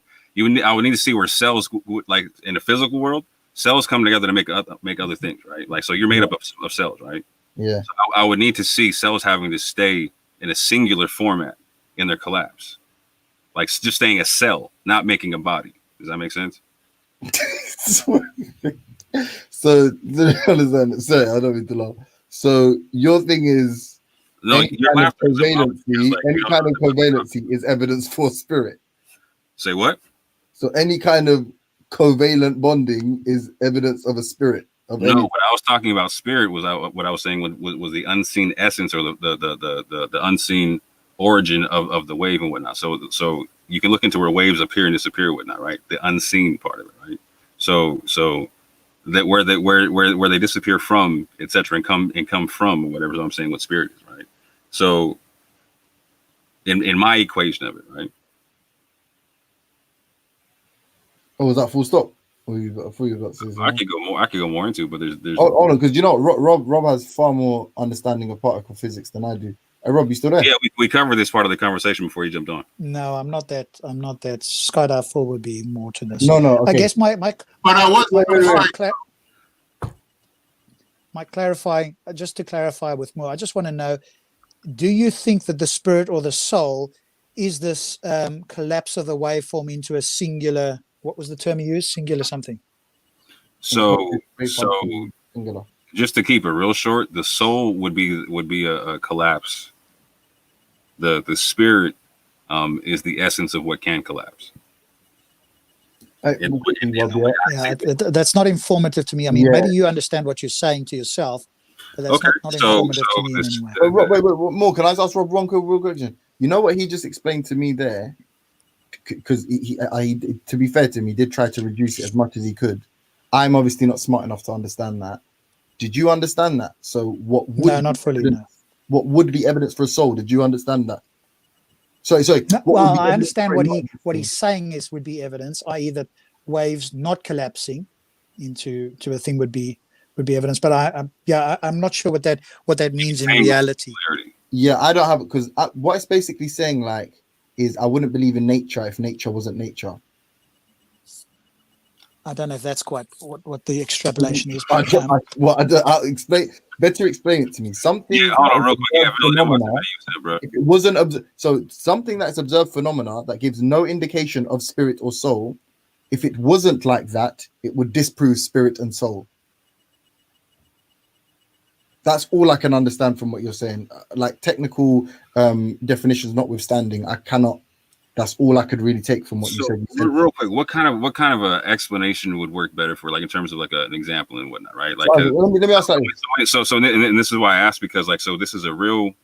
see where cells, like in the physical world, cells come together to make other things, right? Like, so you're made up of cells, right? Yeah. So I would need to see cells having to stay in a singular format in their collapse, like just staying a cell, not making a body. Does that make sense? So understand. Sorry, I don't mean to laugh. So your thing is any kind of covalency is evidence for spirit. Say what? So any kind of covalent bonding is evidence of a spirit. What I was talking about spirit was what I was saying was the unseen essence, or the unseen origin of the wave and whatnot. So you can look into where waves appear and disappear and whatnot, right? The unseen part of it, right? So that where they disappear from, etc., and come from, or whatever I'm saying, what spirit is, right? So in my equation of it, right? Oh, was that full stop? Or I could go more into it, but there's hold on, because you know Rob has far more understanding of particle physics than I do. Hey, Rob, you still there? Yeah, we covered this part of the conversation before you jumped on. No, I'm not that. Skydive 4 would be more to this. No. Okay. I guess my But I was my clarifying, just to clarify with more. I just want to know: do you think that the spirit or the soul is this collapse of the waveform into a singular? What was the term you used? Singular something. So just to keep it real short, the soul would be a collapse. The spirit is the essence of what can collapse. That's not informative to me. I mean, maybe you understand what you're saying to yourself, but that's not informative to me in any way. Wait, more. Can I ask Rob Ronco a real question? You know what he just explained to me there? Because he, to be fair to him, he did try to reduce it as much as he could. I'm obviously not smart enough to understand that. Did you understand that? So what would no, not fully. No. What would be evidence for a soul? Did you understand that? Sorry. No, well, I understand what he's saying would be evidence, i.e., that waves not collapsing into a thing would be evidence. But I'm not sure what that means in reality. Yeah, I don't have it because what it's basically saying like is I wouldn't believe in nature if nature wasn't nature. I don't know if that's quite what the extrapolation is. I'll explain. Better explain it to me. Something. Yeah, hold on, real quick. Yeah, phenomena, if it wasn't so something that's observed phenomena that gives no indication of spirit or soul. If it wasn't like that, it would disprove spirit and soul. That's all I can understand from what you're saying. Like technical definitions notwithstanding, I cannot. That's all I could really take from what you said. Real quick, what kind of a explanation would work better for, like, in terms of like an example and whatnot, right? Like, let me ask that. And this is why I asked, because like, so this is a real,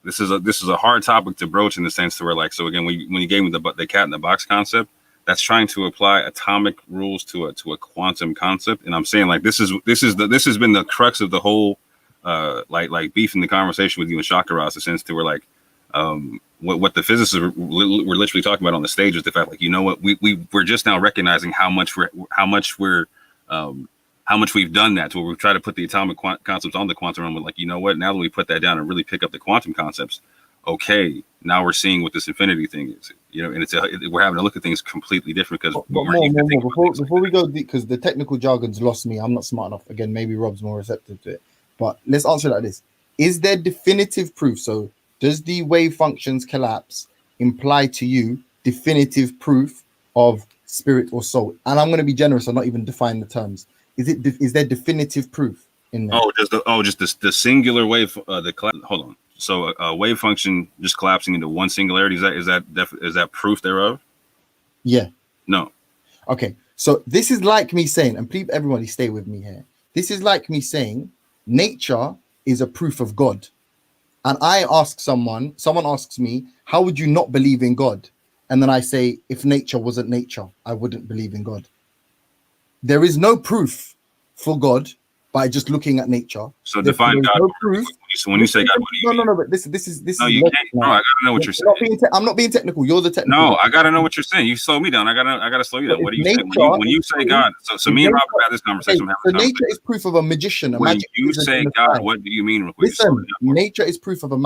this is a hard topic to broach in the sense to where, like, so again, when you gave me the cat in the box concept, that's trying to apply atomic rules to a quantum concept, and I'm saying like this has been the crux of the whole like beef in the conversation with you and Shakaraz, the sense to where like what the physicists were literally talking about on the stage is the fact, like, you know what, we're just now recognizing how much we've done that to where we've tried to put the atomic concepts on the quantum realm. Like, you know what, now that we put that down and really pick up the quantum concepts, okay, now we're seeing what this infinity thing is, you know, and we're having to look at things completely different because before we go deep, because the technical jargon's lost me. I'm not smart enough. Again, maybe Rob's more receptive to it, but let's answer it like this: is there definitive proof? So does the wave functions collapse imply to you definitive proof of spirit or soul? And I'm going to be generous and not even define the terms. Is there definitive proof in there? Just the singular wave, hold on. So a wave function just collapsing into one singularity, is that proof thereof? Yeah. No. Okay. So this is like me saying, and please everybody stay with me here. This is like me saying nature is a proof of God. And I ask someone asks me, how would you not believe in God? And then I say, if nature wasn't nature, I wouldn't believe in God. There is no proof for God by just looking at nature. So define God. No proof. So when you say God, what do you mean? No, but this is no, you can't. No, I gotta know what you're saying. I'm not being technical. You're the technical. No, I gotta know what you're saying. You slow me down. I gotta slow you down. What do you say when you say God? So me and Robert had this conversation. So nature is proof of a magician. When you say God, what do you mean? Listen, nature is proof of a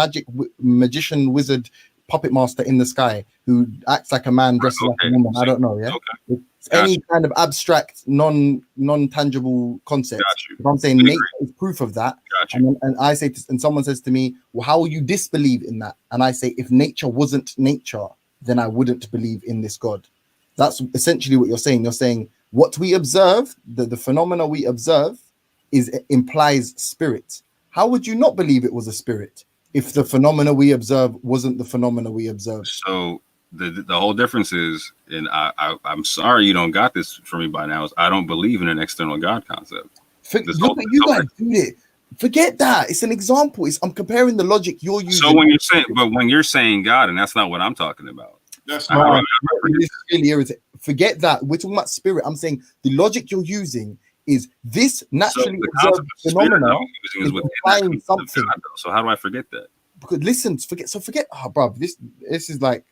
magician, wizard, puppet master in the sky who acts like a man dressed like a woman. I don't know. Yeah. Okay. Any kind of abstract, non-tangible concept. If I'm saying nature is proof of that, and I say, and someone says to me, "Well, how will you disbelieve in that?" And I say, "If nature wasn't nature, then I wouldn't believe in this God." That's essentially what you're saying. You're saying what we observe, the phenomena we observe, implies spirit. How would you not believe it was a spirit if the phenomena we observe wasn't the phenomena we observe? So the whole difference is, and I'm sorry you don't got this for me by now, is I don't believe in an external God concept. You guys do it. Forget that. It's an example. I'm comparing the logic you're using. So when you're saying God, and that's not what I'm talking about. That's not. Forget that. We're talking about spirit. I'm saying the logic you're using is this naturally observed phenomena is implying something. God, so how do I forget that? Because listen, forget. Oh, bro, this is like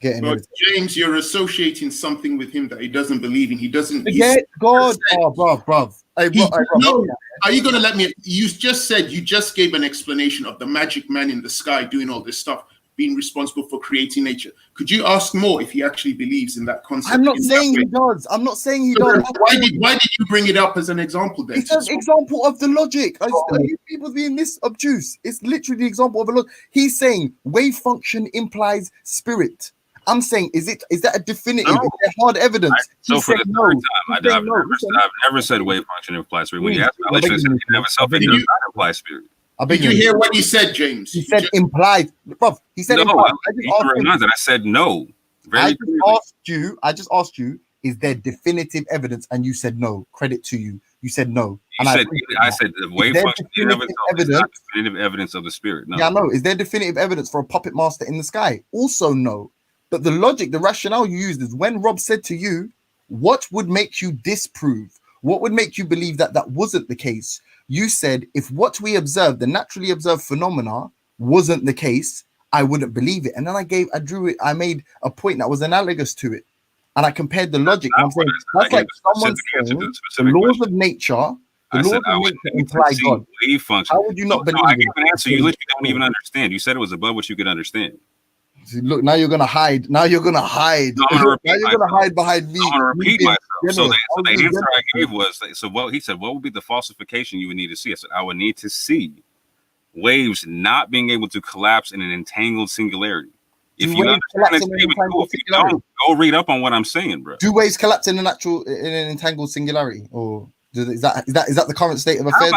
getting. But James, you're associating something with him that he doesn't believe in. He doesn't. Forget God. Oh, bro. Hey, no, are you gonna let me? You just gave an explanation of the magic man in the sky doing all this stuff, being responsible for creating nature. Could you ask more if he actually believes in that concept? I'm not saying he does. I'm not saying he does. Why did you bring it up as an example then? It's an example of the logic. Are you people being this obtuse? It's literally the example of a logic. He's saying wave function implies spirit. I'm saying, is that a definitive? No. Is there hard evidence? So for the third time, I've never said wave function implies spirit. When you ask me, it does not imply spirit. Did you hear what he said, James? He said implied. Bro, he said no. implied. I said no. I just asked you, is there definitive evidence? And you said no. Credit to you. You said no. I said the wave function is not definitive evidence of the spirit. No. Yeah, no. Is there definitive evidence for a puppet master in the sky? Also no. But the logic, the rationale you used is when Rob said to you, what would make you disprove? What would make you believe that that wasn't the case? You said, if what we observed, the naturally observed phenomena, wasn't the case, I wouldn't believe it. And then I made a point that was analogous to it. And I compared the logic. I'm saying, that's like someone saying the laws of nature I said I would need to see wave function. How would you not believe I it? gave an answer. You literally don't even understand. You said it was above what you could understand. See, look, now you're gonna hide. Now you're gonna hide. No, I'm gonna repeat now you're gonna hide behind me. I'm gonna repeat being myself. So generous. the answer I gave was, so what he said, what would be the falsification you would need to see? I said, I would need to see waves not being able to collapse in an entangled singularity. If you understand this statement, cool. If you don't, go read up on what I'm saying, bro. Do waves collapse in an entangled singularity, or is that the current state of affairs?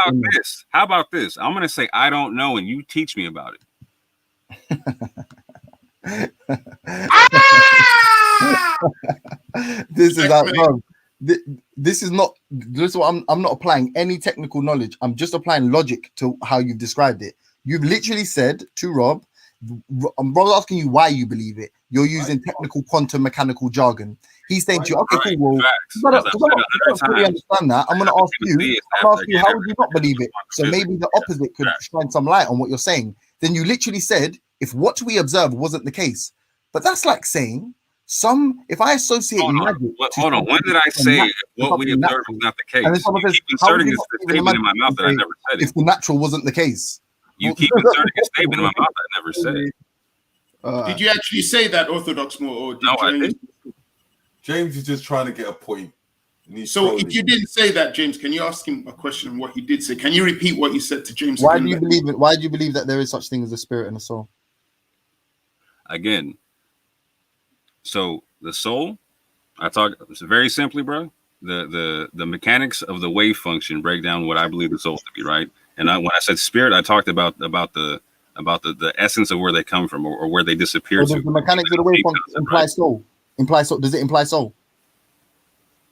How about this? I'm gonna say I don't know, and you teach me about it. This is bro. This is not. This is what I'm not applying any technical knowledge. I'm just applying logic to how you've described it. You've literally said to Rob. Rob's asking you why you believe it. You're using technical quantum mechanical jargon. He's saying to you, okay, cool. Well, I don't fully understand that. I'm going to ask you. How would you not believe it? So maybe the opposite could shine some light on what you're saying. Then you literally said, if what we observe wasn't the case, but that's like saying if I associate magic. Hold on. When did I say what we observed was not the case? You keep inserting this statement in my mouth that I never said it. If the natural wasn't the case. You keep inserting a statement in my mouth I never said. Did you actually say that, Orthodox Mo? Or did I didn't. James is just trying to get a point. So if you didn't say that, James, can you ask him a question on what he did say? Can you repeat what you said to James? Why do you believe it? Why do you believe that there is such thing as a spirit and a soul? Again, so the soul, it's very simply, bro. The mechanics of the wave function break down what I believe the soul to be, right? And when I said spirit, I talked about the essence of where they come from or where they disappear so to. The mechanics of the wave function imply soul. Does it imply soul?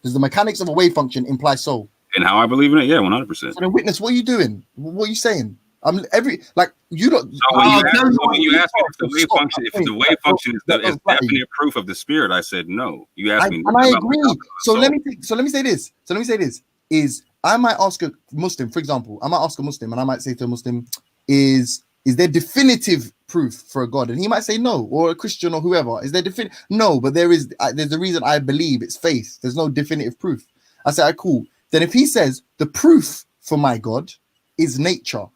Does the mechanics of a wave function imply soul? And how I believe in it, yeah, 100%. So then, witness, what are you doing? What are you saying? You don't. So when you ask me if the wave function, if the wave function is definite proof of the spirit, I said no. You asked me, and I agree. So let me say this. Is I might ask a Muslim, for example, and I might say to a Muslim, is there definitive proof for a God? And he might say no, or a Christian or whoever. Is there definitive? No, but there's a reason I believe it's faith. There's no definitive proof. I say, cool. Then if he says the proof for my God is nature,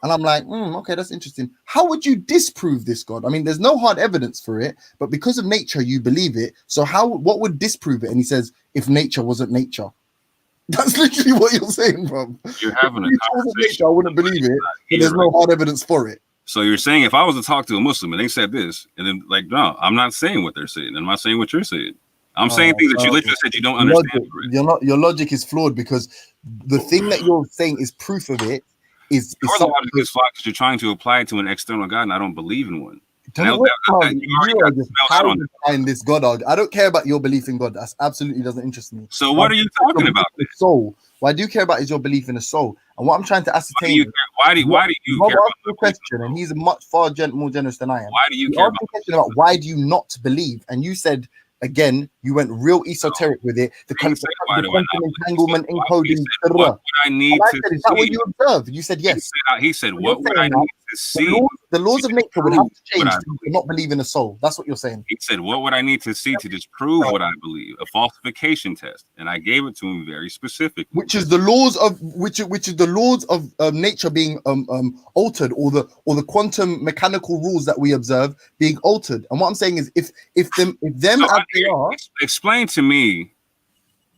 and I'm like, okay, that's interesting. How would you disprove this God? I mean, there's no hard evidence for it, but because of nature, you believe it. So what would disprove it? And he says, if nature wasn't nature. That's literally what you're saying, bro. You're having a conversation. I wouldn't believe it, but there's no hard evidence for it. So you're saying if I was to talk to a Muslim and they said this, and then no, I'm not saying what they're saying. I'm not saying what you're saying. I'm saying things that you literally said you don't understand. Your logic is flawed because the thing that you're saying is proof of it is your logic is flawed because you're trying to apply it to an external God, and I don't believe in one. You are just behind this God. I don't care about your belief in God. That absolutely doesn't interest me. So what are you talking about? Soul. What I do care about is your belief in a soul. And what I'm trying to ascertain. Why do you care about the question? And he's more generous than I am. Why do you care about the question about why do you not believe? And you said again, you went real esoteric with it. The quantum entanglement encoding. What would I need to see? Is that what you observed? You said yes. He said, what would I need to see? The laws of nature would have to change to not believe in a soul. That's what you're saying. He said, what would I need to see to disprove what I believe? A falsification test. And I gave it to him very specifically. Which is the laws of nature being altered, or the quantum mechanical rules that we observe being altered. And what I'm saying is if them as they are, explain to me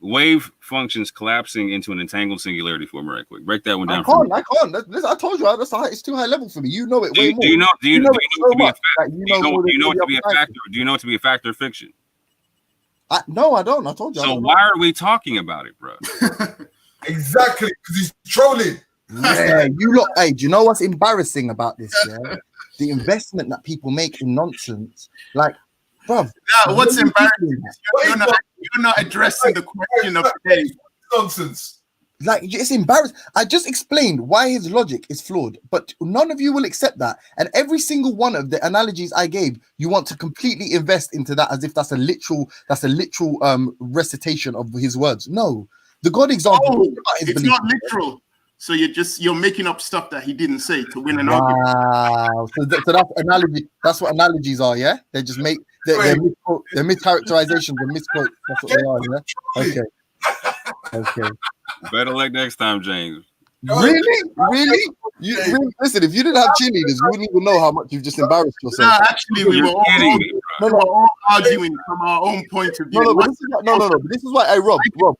wave functions collapsing into an entangled singularity for me right quick. Break that one down. I can't. I told you it's too high level for me. You know it way more. Do you know it to be a fact or fiction? No, I don't. I told you. So why are we talking about it, bro? Exactly, because he's trolling. Yeah, you look. Hey, do you know what's embarrassing about this? Yeah, the investment that people make in nonsense, like. Bruv, what's embarrassing? You're not addressing the question of today. Nonsense. Like, it's embarrassing. I just explained why his logic is flawed, but none of you will accept that. And every single one of the analogies I gave, you want to completely invest into that as if that's a literal recitation of his words. No, the God example. It's not literal. So you're making up stuff that he didn't say to win an argument. Wow. So that's analogy. That's what analogies are, yeah? They just make they're mischaracterizations and misquotes. That's what they are, yeah? Okay. Better luck next time, James. Really? Listen, if you didn't have cheerleaders, you wouldn't even know how much you've just embarrassed yourself. Nah, actually, we were all arguing from our own point of view. No. But this is why, hey, Rob,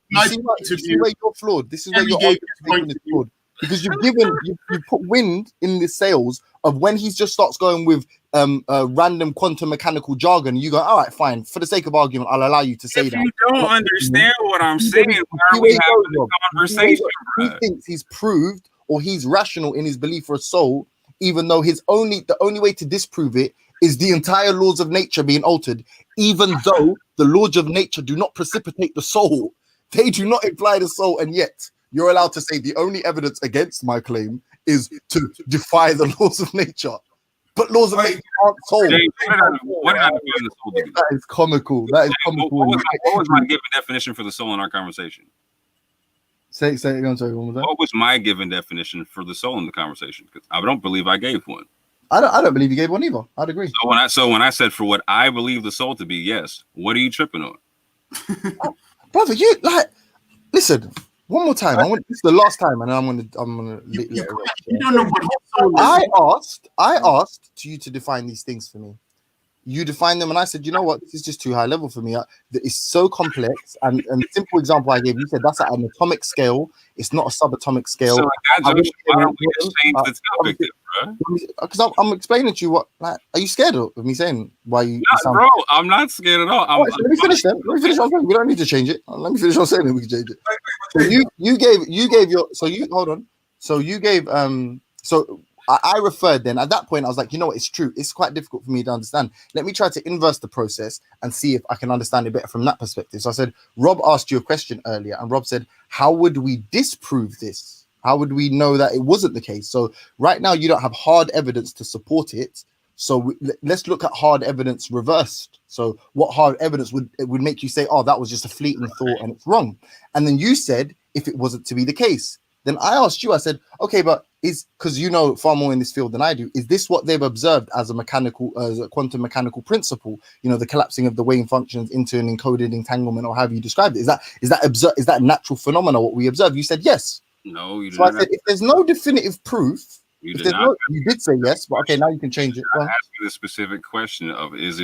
you see where you're flawed. This is where your argument is flawed. Because you've put wind in the sails of when he just starts going with random quantum mechanical jargon. You go, all right, fine. For the sake of argument, I'll allow you to say that. If you don't understand what I'm saying, why are we having this conversation? He thinks he's proved or he's rational in his belief for a soul, even though the only way to disprove it is the entire laws of nature being altered, even though the laws of nature do not precipitate the soul. They do not imply the soul, and yet you're allowed to say the only evidence against my claim is to defy the laws of nature. But laws of nature aren't soul. What did I define the soul to be? That is comical. That is comical. What was my given definition for the soul in our conversation? Say it again, sorry, one more time. What was my given definition for the soul in the conversation? Because I don't believe I gave one. I don't believe you gave one either. I'd agree. So when I said for what I believe the soul to be, yes. What are you tripping on? Brother, you listen. One more time. This is the last time, and I'm gonna. You don't know what soul is. I asked you to define these things for me. You defined them, and I said, you know what? This is just too high level for me. It's so complex. And the simple example I gave you said that's at an atomic scale. It's not a subatomic scale. So why don't we just change the topic, bro? Because I'm explaining to you what. Like, are you scared of me saying why you? Bro, I'm not scared at all. So let me finish then. Let me finish. We don't need to change it. Let me finish what I'm saying, and we can change it. So you gave your. So you hold on. So you gave So I referred then. At that point, I was like, you know what? It's true. It's quite difficult for me to understand. Let me try to inverse the process and see if I can understand it better from that perspective. So I said, Rob asked you a question earlier, and Rob said, how would we disprove this? How would we know that it wasn't the case? So right now, you don't have hard evidence to support it. So let's look at hard evidence reversed. So what hard evidence would make you say, oh, that was just a fleeting thought and it's wrong? And then you said, if it wasn't to be the case, then I asked you, I said, okay, but because you know far more in this field than I do, is this what they've observed as a quantum mechanical principle? You know, the collapsing of the wave functions into an encoded entanglement, or however you described it. Is that natural phenomena what we observe? You said yes. No, you did so not. I said, if there's no definitive proof, You did say yes, but okay, now you can change it. I asked you the specific question of is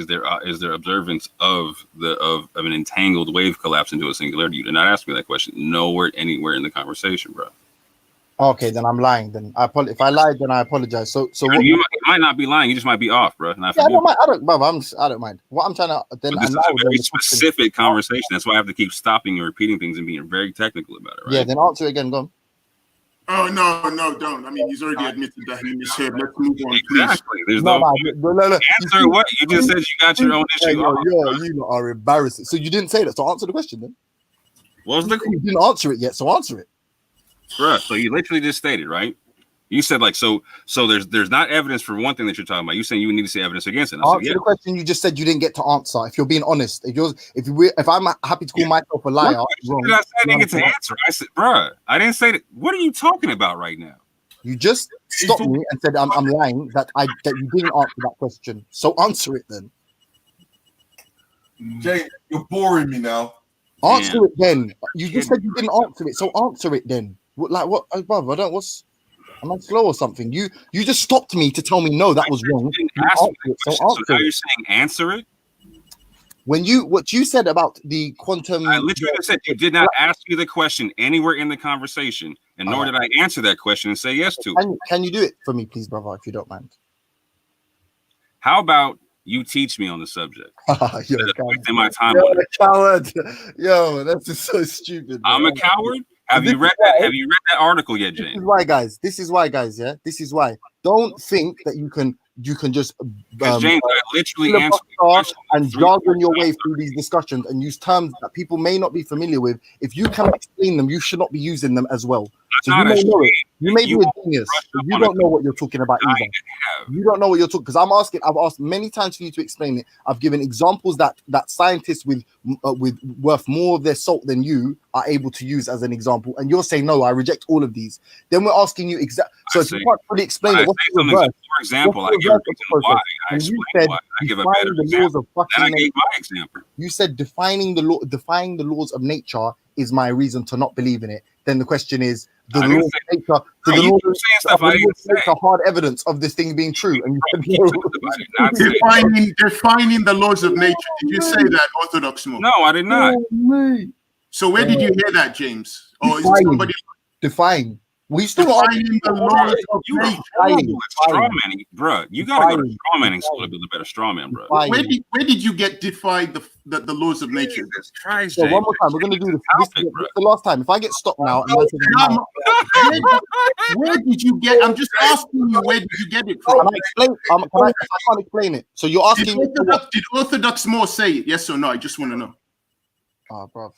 there observance of an entangled wave collapse into a singularity? You did not ask me that question nowhere anywhere in the conversation, bro. Okay, then I'm lying. Then if I lied, then I apologize. So you might not be lying. You just might be off, bro. I don't mind. I don't mind. What I'm trying to then. This is a very specific conversation. That's why I have to keep stopping and repeating things and being very technical about it. Right? Yeah. Then answer it again. Go on. Oh no, don't. I mean, he's already admitted that he misheard. Let's move on, please. Exactly. There's no answer. What you just said, you got your own issue. You are embarrassing. So you didn't say that. So answer the question then. What was the? You didn't answer it yet. So answer it. Right. So you literally just stated, right? You said like so there's not evidence for one thing that you're talking about. You saying you need to see evidence against it. Answer the question you just said you didn't get to answer. If you're being honest, if I'm happy to call myself a liar, wrong, did I say I didn't get to answer? I said, bruh, I didn't say that. What are you talking about right now? You just stopped me and said I'm lying that you didn't answer that question. So answer it then. Jay, you're boring me now. Answer it then. You just said you didn't answer it, so answer it then. What, brother? Am I slow or something? You just stopped me to tell me no, that was wrong. So now you're saying answer it? What you said about the quantum, I literally said you did not ask me the question anywhere in the conversation, and nor did I answer that question and say yes to it. Can you do it for me, please, brother, if you don't mind? How about you teach me on the subject? You're wasting my time. You're a coward. Yo, that's just so stupid. I'm a coward. Have you read that article yet, James? This is why, guys. Yeah, this is why. Don't think that you can just James, I literally answered and jargon your way through these discussions and use terms that people may not be familiar with. If you cannot explain them, you should not be using them as well. So you may know it. You may be a genius, but you don't know what you're talking about either. You don't know what you're talking, because I've asked many times for you to explain it. I've given examples that scientists with worth more of their salt than you are able to use as an example, and you're saying no, I reject all of these. Then we're asking you so if you can't really explain it, what's the reverse? For example, I give a reason why. I explain why. I give a better example. Then I gave my example. You said defying the laws of nature is my reason to not believe in it. Then the question is, the laws of nature, hard evidence of this thing being true? And defining the laws of nature. Did you say that, Orthodox Mo? No, I did not. So where did you hear that, James? Or is it somebody define? We still defining the laws of nature. Straw manning, bro. You gotta go to straw manning school to build a better straw man, bro. Where did you get defied the laws of nature? Christ, so one more time, we're gonna do this. This is the last time. If I get stopped now, where did you get? I'm just asking you, where did you get it from? Can I explain? I can't explain it. So you're asking. Did Orthodox Mo say it? Yes or no? I just want to know. Oh, bro.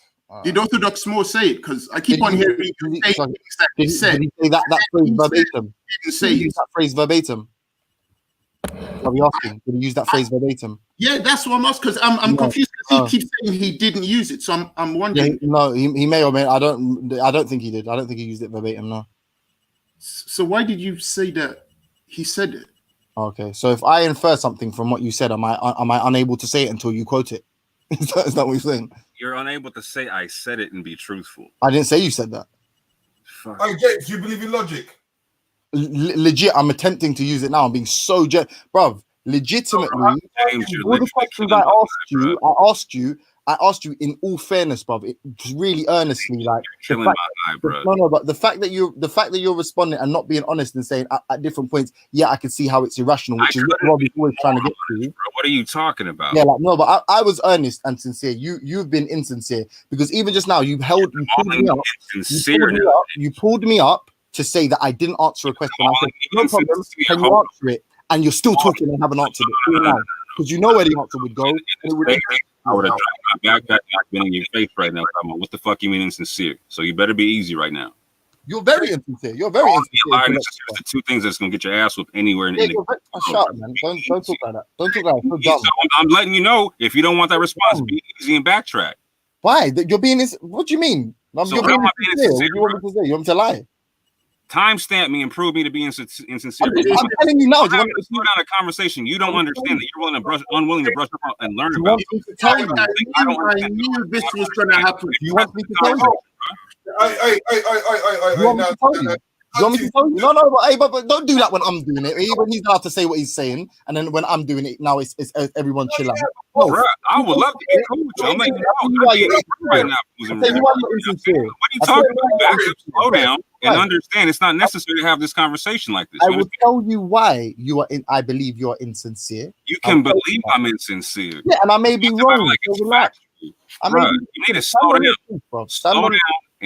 Did Orthodox Mo say it? Because I keep on hearing you say things that he said. Did he say that phrase verbatim? Didn't say use that phrase verbatim. Are we asking? Did he use that phrase verbatim? Yeah, that's what I'm asking. Because I'm confused because he keeps saying he didn't use it. So I'm wondering. Yeah, no, he may or may. I don't think he did. I don't think he used it verbatim. No. So why did you say that he said it? Okay, so if I infer something from what you said, am I unable to say it until you quote it? Is that what you're saying? You're unable to say I said it and be truthful. I didn't say you said that. Hey, James, you believe in logic? Legit, I'm attempting to use it now. I'm being so bruv. Legitimately, all the questions I asked you in all fairness, bruv. It really earnestly, like but the fact that you're responding and not being honest and saying at different points, yeah, I can see how it's irrational, which is what Robbie's always trying to get to. What are you talking about? Yeah, like no, but I was earnest and sincere. You've been insincere, because even just now you pulled me up to say that I didn't answer a question. I said, no problem, can you answer it? And you're still talking and haven't answered it because you know where the answer would go. I would have dropped my backpack and I've been in your face right now. What the fuck you mean insincere? So you better be easy right now. You're very insincere. You're very insincere. It's the two things that's gonna get your ass whooped anywhere in any. Shut up, man. Don't talk like that. Don't talk like that. So I'm letting you know, if you don't want that response, be easy and backtrack. Why? You're being what do you mean? So you're being insincere. What do you want me to say? You want me to lie? Timestamp me and prove me to be insincere. I'm telling you now. I'm having to slow down a conversation. You don't understand that you're unwilling to brush up and learn about. I knew this was going to happen. You want me to tell you? You want me to tell you? You want me to tell you? No, but don't do that when I'm doing it. When he's allowed to say what he's saying, and then when I'm doing it, now it's everyone chill out. No, bro, I would love to be cool with you. I'm letting you know right now. What are you talking about? Back up, slow down, and understand it's not necessary to have this conversation like this. I will tell you why you are in. I believe you are insincere. You can believe I'm insincere. Yeah, and I may be wrong. Like it's factual. Bro, you need to slow down.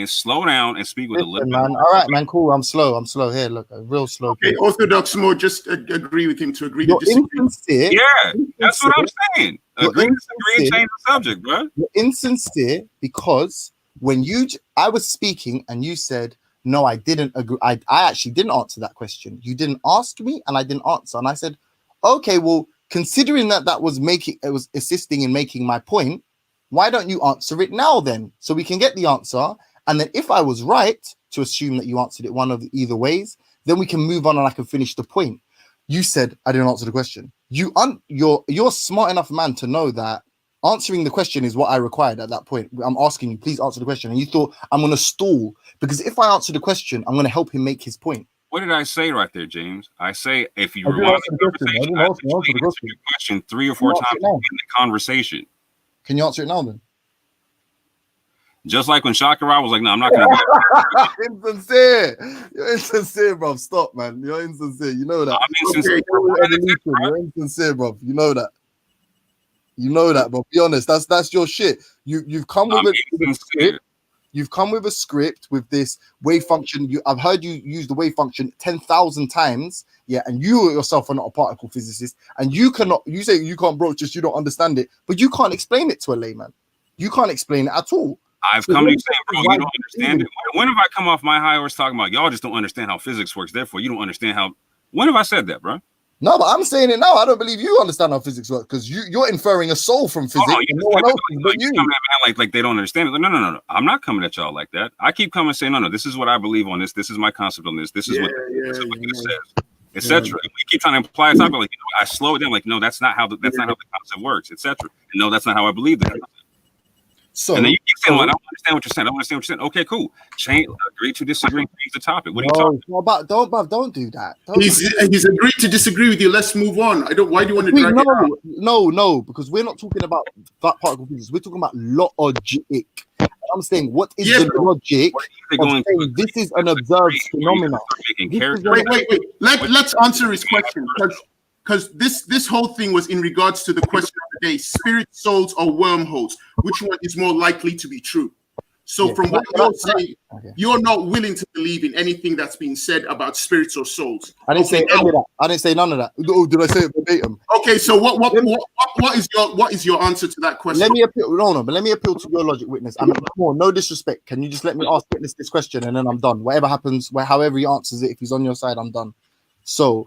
Slow down and speak with a little man. All right, man. Cool. I'm slow. Here, look, real slow. Okay, Orthodox Mo, just agree with him to agree to disagree. Insincere. Yeah, that's what I'm saying. Agree to disagree and change the subject, bro. You're insincere because when I was speaking and you said, no, I didn't agree. I actually didn't answer that question. You didn't ask me and I didn't answer. And I said, okay, well, considering that was assisting in making my point, why don't you answer it now then? So we can get the answer. And then if I was right to assume that you answered it one of either ways, then we can move on and I can finish the point. You said I didn't answer the question. You're smart enough man to know that answering the question is what I required at that point. I'm asking you, please answer the question. And you thought I'm going to stall because if I answer the question, I'm going to help him make his point. What did I say right there, James? I say if you rewind the conversation, I answer your question 3 or 4 times in the conversation. Can you answer it now then? Just like when Shakira was like, no, I'm not going to do it. Insincere. You're insincere, bro. Stop, man. You're insincere. You know that. I'm insincere. You're insincere, bro. You know that. You know that, bro. Be honest. That's your shit. You've come with a script. You've come with a script with this wave function. I've heard you use the wave function 10,000 times. Yeah, and you yourself are not a particle physicist. And you say you can't broach this, you don't understand it, but you can't explain it to a layman. You can't explain it at all. I've come to you saying, bro, you don't understand it. When have I come off my high horse talking about y'all just don't understand how physics works, therefore you don't understand how? When have I said that, bro? No, but I'm saying it now. I don't believe you understand how physics works because you're inferring a soul from physics, and no one else is but you. Coming at man like they don't understand it. Like, no. I'm not coming at y'all like that. I keep coming and saying, no. This is what I believe on this. This is my concept on this. This is what this says, etc. We keep trying to imply a topic like I slow it down. Like, no, that's not how the concept works, etc. And no, that's not how I believe the concept. So, and then you keep saying, well, I don't understand what you're saying. I don't understand what you're saying. Okay, cool. Change, agree to disagree, change the topic. What are you talking about? Don't do that. He's agreed to disagree with you. Let's move on. Why do you want to drag it out? No, because we're not talking about that particle physics. We're talking about logic. I'm saying, what is the logic of saying this is an observed phenomenon? Wait. Let's answer his question because this whole thing was in regards to the question of the day: spirit, souls, or wormholes. Which one is more likely to be true? So from what you're saying, you're not willing to believe in anything that's been said about spirits or souls. I didn't say any of that. I didn't say none of that. Oh, did I say it verbatim? Okay, so what is your answer to that question? Let me appeal. But let me appeal to your logic, witness. I mean, no disrespect. Can you just let me ask witness this question and then I'm done? Whatever happens, however he answers it, if he's on your side, I'm done. So,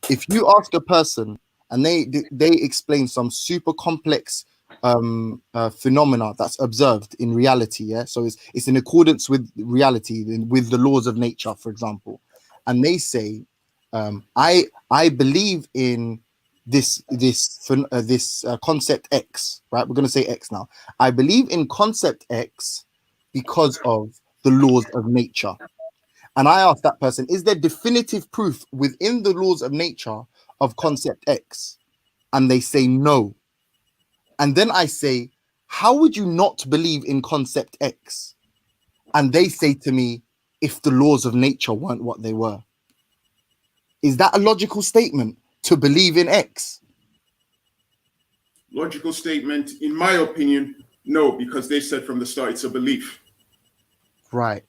if you ask a person and they explain some super complex phenomena that's observed in reality, so it's in accordance with reality, with the laws of nature, for example, and they say, I believe in this concept X, right? We're going to say X now. I believe in concept X because of the laws of nature. And I ask that person, is there definitive proof within the laws of nature of concept X? And they say no. And then I say, how would you not believe in concept X? And they say to me, if the laws of nature weren't what they were. Is that a logical statement to believe in X? Logical statement, in my opinion, no, because they said from the start it's a belief. Right.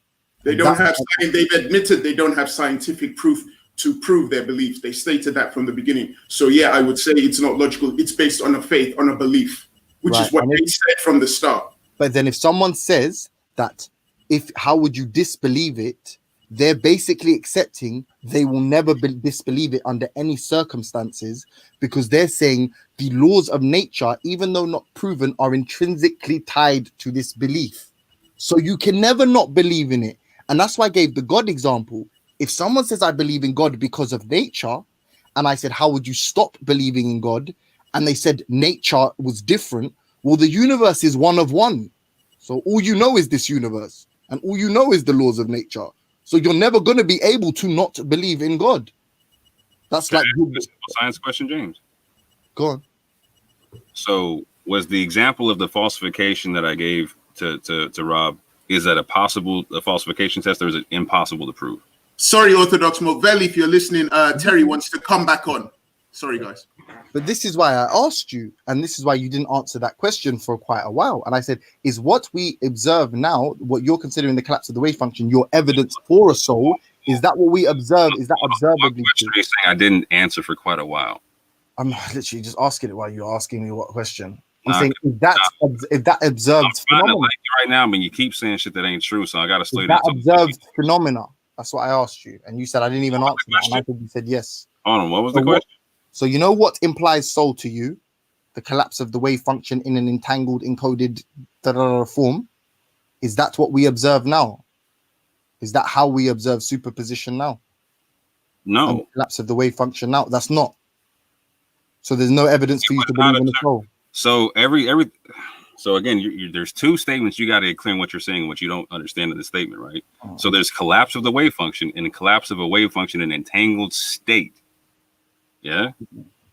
They've admitted they don't have scientific proof to prove their belief. They stated that from the beginning. So yeah, I would say it's not logical. It's based on a faith, on a belief, which is what they said from the start. But then if someone says that, how would you disbelieve it? They're basically accepting they will never disbelieve it under any circumstances because they're saying the laws of nature, even though not proven, are intrinsically tied to this belief. So you can never not believe in it. And that's why I gave the God example. If someone says, I believe in God because of nature, and I said, how would you stop believing in God? And they said nature was different. Well, the universe is one of one. So all you know is this universe. And all you know is the laws of nature. So you're never going to be able to not believe in God. That's like a science question, James. Go on. So was the example of the falsification that I gave to Rob, is that a falsification test, or is it impossible to prove? Sorry, Orthodox Movelli, if you're listening, Terry wants to come back on. Sorry, guys. But this is why I asked you, and this is why you didn't answer that question for quite a while. And I said, is what we observe now, what you're considering the collapse of the wave function, your evidence for a soul? Is that what we observe? Is that observably true? Saying I didn't answer for quite a while. I'm literally just asking it while you're asking me what question. I'm saying, if that observed phenomenon like you right now, but you keep saying shit that ain't true, so I got to slow down. That observed phenomena. That's what I asked you, and you said I didn't even answer that, and I think you said yes. Hold on, what was the question? So you know what implies soul to you? The collapse of the wave function in an entangled, encoded form. Is that what we observe now? Is that how we observe superposition now? No. And the collapse of the wave function now. That's not. So there's no evidence for you to believe in the soul. So so again, there's two statements you got to get clear on what you're saying and what you don't understand in the statement, right? So there's collapse of the wave function and collapse of a wave function in an entangled state. Yeah.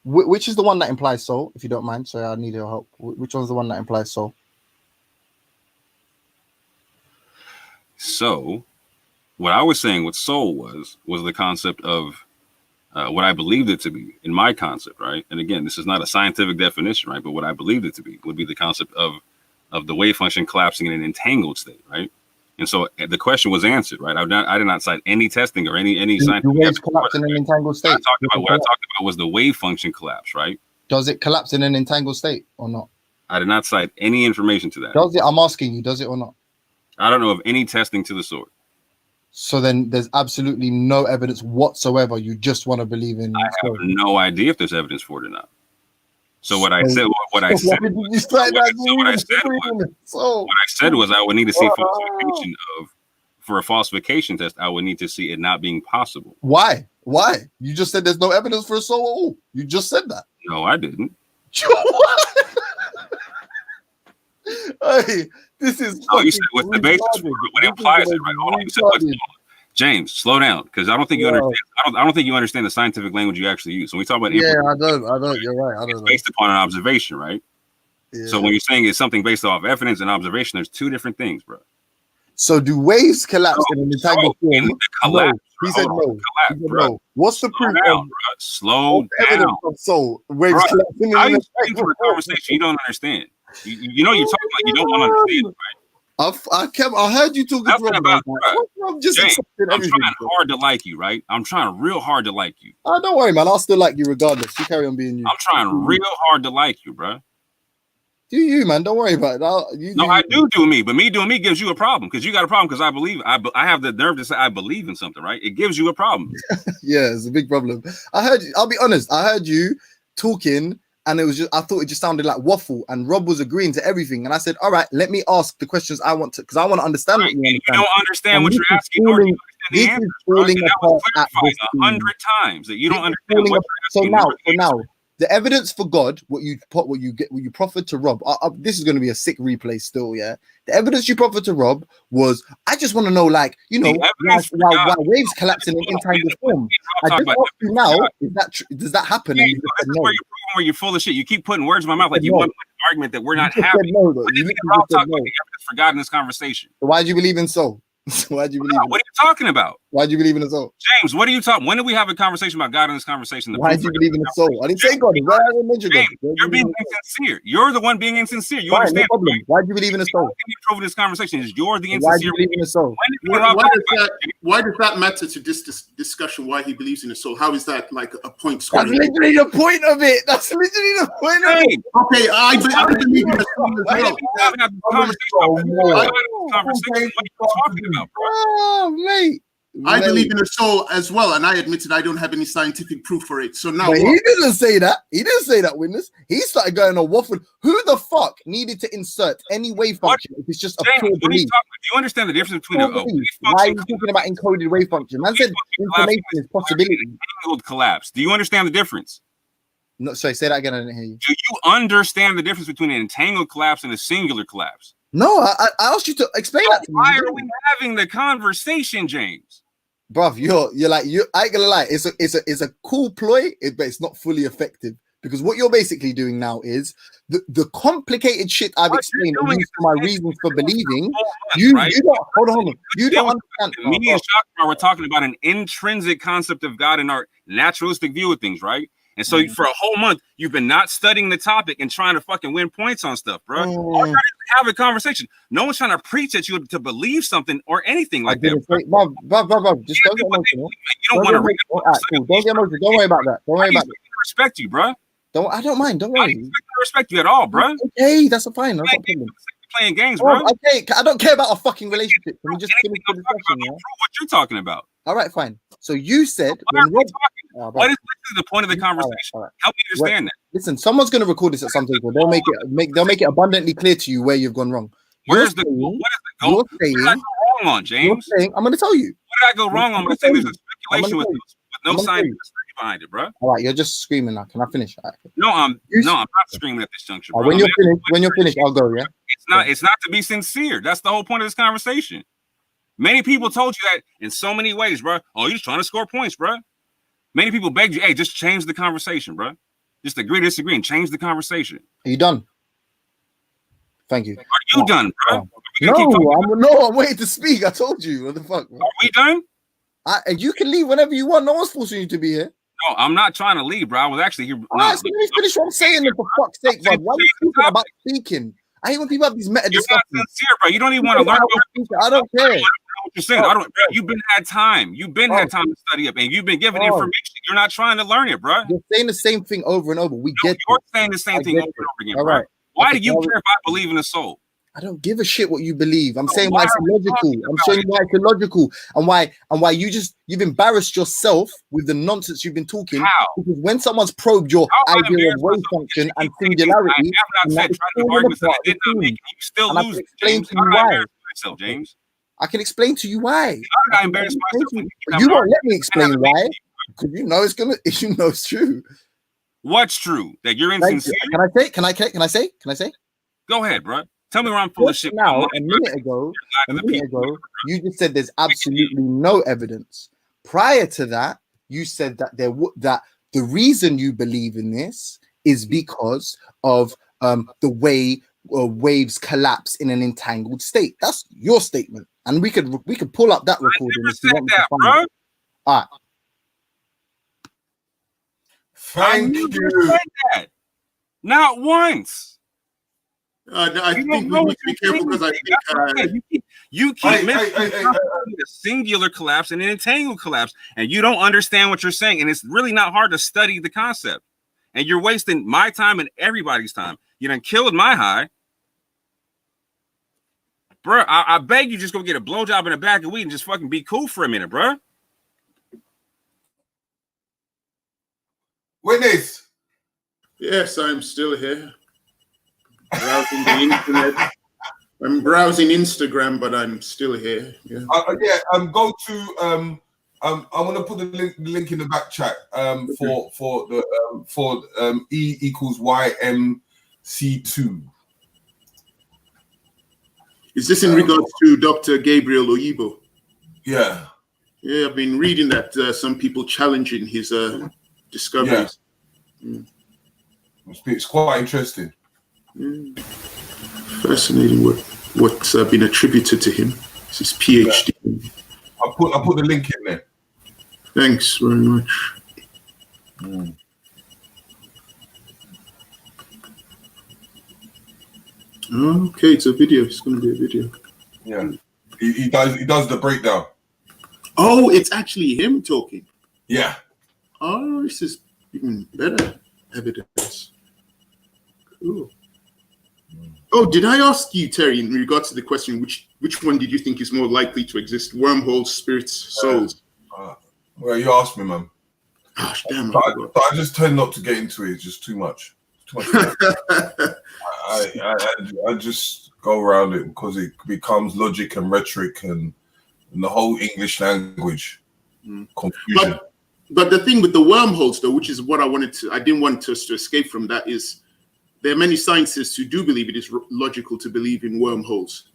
Which is the one that implies soul, if you don't mind? So I need your help. Which one's the one that implies soul? So what I was saying with soul was the concept of what I believed it to be in my concept, right? And again, this is not a scientific definition, right? But what I believed it to be would be the concept of the wave function collapsing in an entangled state, right? And so the question was answered, right? I did not cite any testing or any scientific. The waves collapse in an entangled state. What I talked about was the wave function collapse, right? Does it collapse in an entangled state or not? I did not cite any information to that. Does it? I'm asking you, does it or not? I don't know of any testing to the sword. So then there's absolutely no evidence whatsoever. You just want to believe in. I have no idea if there's evidence for it or not. So what I said, what I said was I would need to see falsification of, for a falsification test, I would need to see it not being possible. Why? Why? You just said there's no evidence for a soul at all. You just said that. No, I didn't. Hey, this is. Oh, you said what's the basis for it? What implies it, right? Hold on. You said what's James, slow down, because I don't think you understand. I don't think you understand the scientific language you actually use. When we talk about I don't. You're right. I don't it's know. based upon an observation, right? Yeah. So when you're saying it's something based off evidence and observation, there's two different things, bro. So do waves collapse in an entangled form? Collapse, no. He said no. Collapse, he said no. What's the proof? Slow down. Of soul waves collapsing. How you speaking for a conversation you don't understand? You know you're talking like you don't want to understand, right? I heard you talking about, I'm just James, accepting I'm everything. trying hard to like you, right? I'm trying real hard to like you. Oh, don't worry, man. I'll still like you regardless. You carry on being you. I'm trying real hard to like you, bro. Do you, man? Don't worry about it. I do me, but me doing me gives you a problem because you got a problem because I believe I have the nerve to say I believe in something, right? It gives you a problem. Yeah, it's a big problem. I heard you. I'll be honest. I heard you talking. And it was just, I thought it just sounded like waffle. And Rob was agreeing to everything. And I said, all right, let me ask the questions I want to, because I want to understand what you understand. You don't understand what you're asking, nor do you understand the answers, bro. And that was clarified 100 times that you don't understand what you're asking. So now, the evidence for God, what you proffered to Rob, this is going to be a sick replay still, yeah? The evidence you proffered to Rob was, I just want to know, like, you know, why waves collapse in an entangled form. I just ask you now, does that happen? And you just said no. Where you're full of shit. You keep putting words in my mouth like you want an argument that we're not having. No, what is it about talking about the evidence for God in this conversation? So why do you believe in soul? Why do you believe? What are you talking about? Why do you believe in the soul? James, what are you talking? When did we have a conversation about God in this conversation? Why do you believe in the soul? I didn't say God. Why I didn't mention God? You're being insincere. You're the one being insincere. You understand? No problem. Why do you believe in the soul? You prove this conversation is you're the insincere. Why do you believe in the soul? Why does that matter to this discussion? Why he believes in the soul? How is that like a point? That's literally the point of it. That's literally the point of it. Okay, I believe in the soul as well. Oh, mate. I believe in the soul as well, and I admitted I don't have any scientific proof for it. So now he didn't say that. He didn't say that, witness. He started going on waffle. Who the fuck needed to insert any wave function if it's just a pure belief? Do you understand the difference between a wave function? Why are you talking about encoded wave function? Man said information is possibility. Entangled collapse. Do you understand the difference? No, sorry, say that again. I didn't hear you. Do you understand the difference between an entangled collapse and a singular collapse? No, I asked you to explain that to me. Why are we having the conversation, James? Bruv, you're like I ain't gonna lie. It's a cool ploy, but it's not fully effective because what you're basically doing now is the complicated shit I've explained and used for my reasons for believing. You don't hold on. You don't understand. Me and Shakma were talking about an intrinsic concept of God and our naturalistic view of things, right? And so for a whole month, you've been not studying the topic and trying to fucking win points on stuff, bro. All trying to have a conversation. No one's trying to preach at you to believe something or anything like that. Bro, just don't get emotional. You don't want to read. Don't get emotional. Don't worry about that. Don't worry about that. I respect you, bro. I don't mind. Don't worry. I respect you at all, bro. Okay, that's fine. That's not a problem. Playing games, bro. Okay, I don't care about a fucking relationship. Can we just finish the discussion? Yeah? What you're talking about? All right, fine. So you said what is the point of the conversation? All right. Help me understand that. Listen, someone's going to record this at some point. They'll make it abundantly clear to you where you've gone wrong. What is the goal? What did I go wrong on, James? I'm going to tell you. What did I go wrong on by saying there's a speculation with no scientific study behind it, bro? All right, you're just screaming now. Can I finish? Right. No, I'm not screaming at this juncture, bro. When you're finished, I'll go. Yeah. It's not to be sincere. That's the whole point of this conversation. Many people told you that in so many ways, bro. Oh, you're just trying to score points, bro. Many people begged you, hey, just change the conversation, bro. Just agree to disagree and change the conversation. Are you done? Thank you. Are you done, bro? I'm waiting to speak. I told you. What the fuck? Bro? Are we done? You can leave whenever you want. No one's forcing you to be here. No, I'm not trying to leave, bro. I was actually here. All right, so let me finish what I'm saying. For fuck's sake, bro. Why are you talking about speaking? I hate when people have these meta discussions. You're not sincere, bro. You don't even want to learn. I don't care. What you're saying. You've been had time. You've been had time to study up, and you've been given information. You're not trying to learn it, bro. You're saying the same thing over and over. You're saying the same thing over and over again, bro. Right. Why do you care if I believe in the soul? I don't give a shit what you believe. I'm saying why it's illogical. I'm showing you why it's illogical and why you've embarrassed yourself with the nonsense you've been talking. How? Because when someone's probed your idea of wave function and singularity, I have not said trying to arguments that I did not make, and you still and I lose. can explain James. to you How did I why. embarrass myself, James? I can explain to you why. How did I embarrass myself? When But you won't let me explain why. Because you know it's true. What's true? That you're Thank you. insincere? Can I say? Go ahead, bro. Tell me where I'm full of shit. Now, a minute ago, you just said there's absolutely no evidence. Prior to that, you said that that the reason you believe in this is because of the way waves collapse in an entangled state. That's your statement, and we could pull up that recording. I never said that, bro. All right. Thank you. Said that. Not once. I think we need to be careful because I think you keep mentioning a singular collapse and an entangled collapse, and you don't understand what you're saying. And it's really not hard to study the concept. And you're wasting my time and everybody's time. You done killed my high. Bro, I beg you just go get a blowjob in a bag of weed and just fucking be cool for a minute, bro. Witness. Yes, I'm still here. Browsing the internet. I'm browsing Instagram, but I'm still here. Yeah. Go to I'm gonna put the link in the back chat for E equals YMC2. Is this in regards to Dr. Gabriel Oyibo? Yeah. Yeah, I've been reading that some people challenging his discoveries. Yeah. It's quite interesting. Fascinating what's been attributed to him. It's his PhD. Yeah. I put the link in there. Thanks very much. Okay, it's a video. It's going to be a video. Yeah, he does the breakdown. Oh, it's actually him talking. Yeah. Oh, this is even better evidence. Cool. Oh, did I ask you, Terry, in regards to the question, which one did you think is more likely to exist? Wormholes, spirits, souls? Well, you asked me, man. Gosh, damn. I just tend not to get into it. It's just too much. Too much. I just go around it because it becomes logic and rhetoric and the whole English language confusion. But the thing with the wormholes, though, which is what I didn't want us to escape from, that is there are many scientists who do believe it is logical to believe in wormholes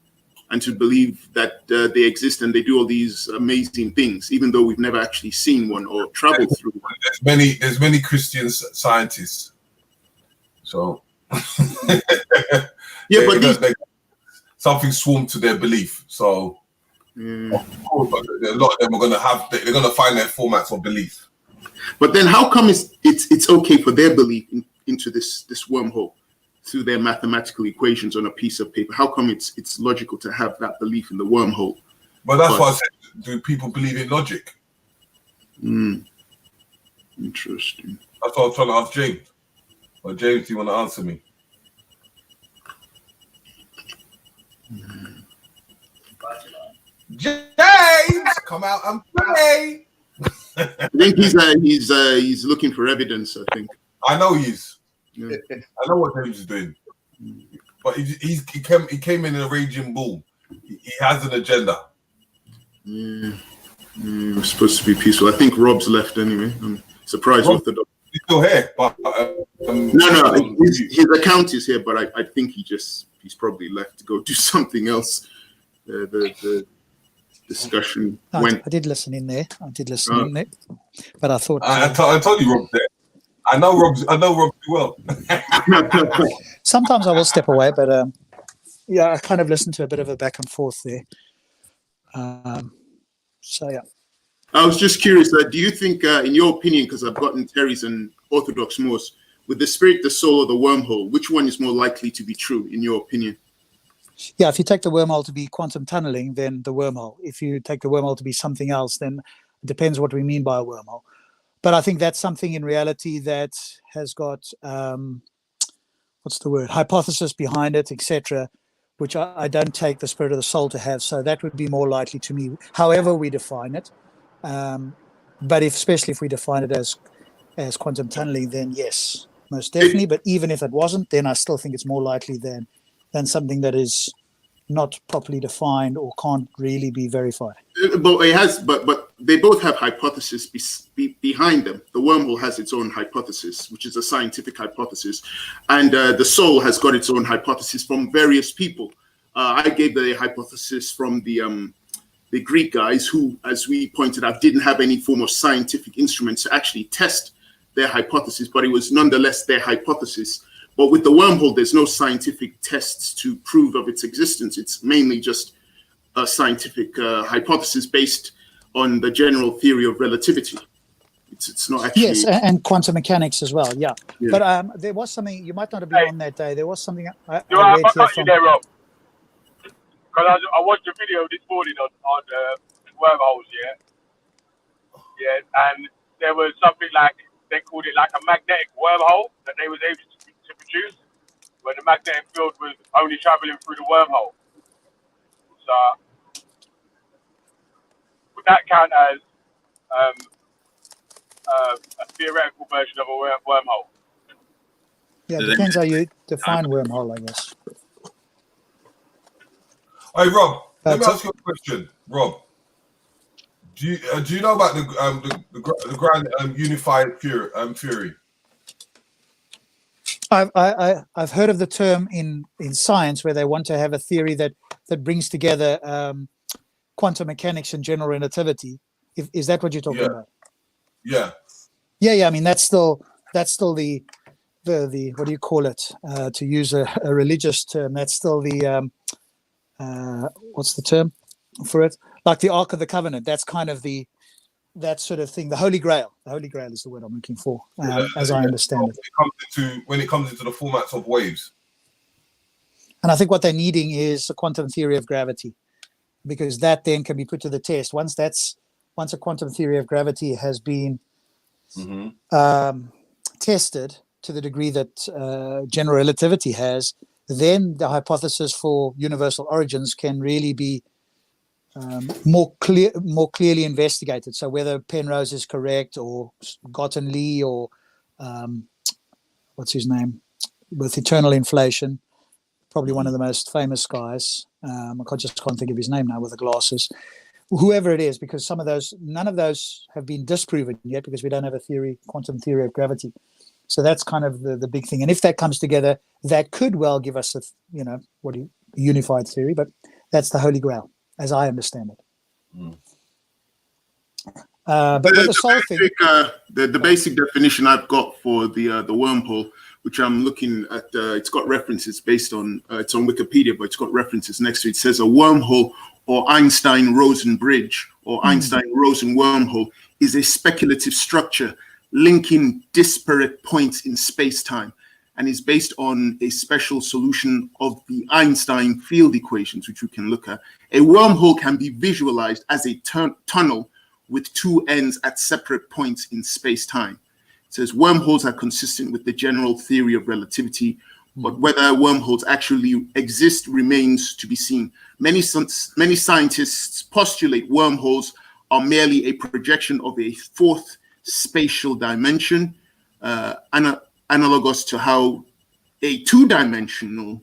and to believe that they exist and they do all these amazing things, even though we've never actually seen one or traveled through one. There's many Christian scientists. So yeah, but something swarmed to their belief. So of course, a lot of them are they're gonna find their formats of belief. But then how come it's okay for their belief into this wormhole through their mathematical equations on a piece of paper? How come it's logical to have that belief in the wormhole? But that's why I said, do people believe in logic? Interesting. That's what I was trying to ask James. Well, James, do you want to answer me? James, come out and play. I think he's looking for evidence. I think. I know he is. Yeah. I know what James is doing, but he came in a raging bull. He has an agenda. It's supposed to be peaceful. I think Rob's left anyway. I'm surprised with the. He's still here, but no. His account is here, but I think he's probably left to go do something else. The discussion went. I did listen in there. But I thought I told you Rob there. I know Rob too well. Sometimes I will step away, but I kind of listen to a bit of a back and forth there. So yeah. I was just curious. Do you think, in your opinion, because I've gotten Terry's and Orthodox Moors, with the spirit, the soul, or the wormhole, which one is more likely to be true, in your opinion? Yeah, if you take the wormhole to be quantum tunneling, then the wormhole. If you take the wormhole to be something else, then it depends what we mean by a wormhole. But I think that's something in reality that has got, hypothesis behind it, etc., which I don't take the spirit of the soul to have. So that would be more likely to me, however we define it. But especially if we define it as quantum tunneling, then yes, most definitely. But even if it wasn't, then I still think it's more likely than something that is not properly defined or can't really be verified. But it has, but they both have hypotheses behind them. The wormhole has its own hypothesis, which is a scientific hypothesis, and the soul has got its own hypothesis from various people. I gave the hypothesis from the Greek guys who, as we pointed out, didn't have any form of scientific instruments to actually test their hypothesis, but it was nonetheless their hypothesis. But with the wormhole, there's no scientific tests to prove of its existence. It's mainly just a scientific hypothesis based on the general theory of relativity. It's not actually... Yes, and quantum mechanics as well, yeah. But there was something, you might not have been on that day, there was something I read here from... Rob. Because I watched a video this morning on wormholes, and there was something like, they called it like a magnetic wormhole that they was able to produce, where the magnetic field was only traveling through the wormhole. So would that count as a theoretical version of a wormhole? Yeah, it depends how you define wormhole, I guess. Hey Rob, let me ask you a question. Rob, do you know about the grand unified theory? I've heard of the term in science where they want to have a theory that brings together quantum mechanics and general relativity. Is that what you're talking about? Yeah. Yeah. I mean, that's still the what do you call it? To use a religious term, that's still the what's the term for it? Like the Ark of the Covenant. That's kind of that sort of thing. The Holy Grail. The Holy Grail is the word I'm looking for, as I understand it. When it comes into the formats of waves. And I think what they're needing is a quantum theory of gravity, because that then can be put to the test. Once a quantum theory of gravity has been tested to the degree that general relativity has, then the hypothesis for universal origins can really be more clearly investigated. So whether Penrose is correct, or Gotten Lee, or what's his name with eternal inflation, probably one of the most famous guys. I just can't think of his name now with the glasses. Whoever it is, because none of those have been disproven yet, because we don't have a quantum theory of gravity. So that's kind of the big thing. And if that comes together, that could well give us a unified theory, but that's the Holy Grail, as I understand it. But the soul thing, the basic definition I've got for the wormhole, which I'm looking at, it's got references based on it's on Wikipedia, but it's got references next to it. It says a wormhole or Einstein-Rosen bridge or Einstein-Rosen wormhole is a speculative structure linking disparate points in space-time, and is based on a special solution of the Einstein field equations, which we can look at. A wormhole can be visualized as a tunnel with two ends at separate points in space-time. It says wormholes are consistent with the general theory of relativity, but whether wormholes actually exist remains to be seen. Many scientists postulate wormholes are merely a projection of a fourth spatial dimension, analogous to how a two-dimensional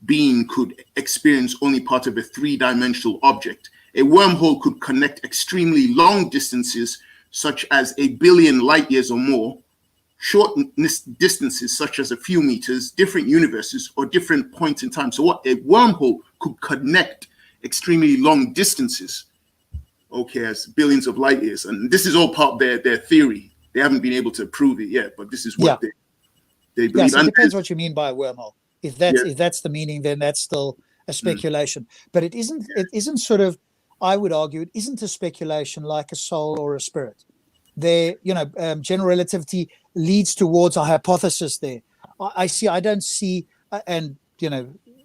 being could experience only part of a three-dimensional object. A wormhole could connect extremely long distances, such as 1 billion light years or more, short distances such as a few meters, different universes, or different points in time. So what a wormhole could connect extremely long distances, okay, as billions of light years. And this is all part of their theory. They haven't been able to prove it yet, but this is what they believe. Yes, it depends what you mean by a wormhole. If that's the meaning, then that's still a speculation. But it isn't sort of, I would argue, it isn't a speculation like a soul or a spirit. General relativity leads towards a hypothesis there. I don't see, and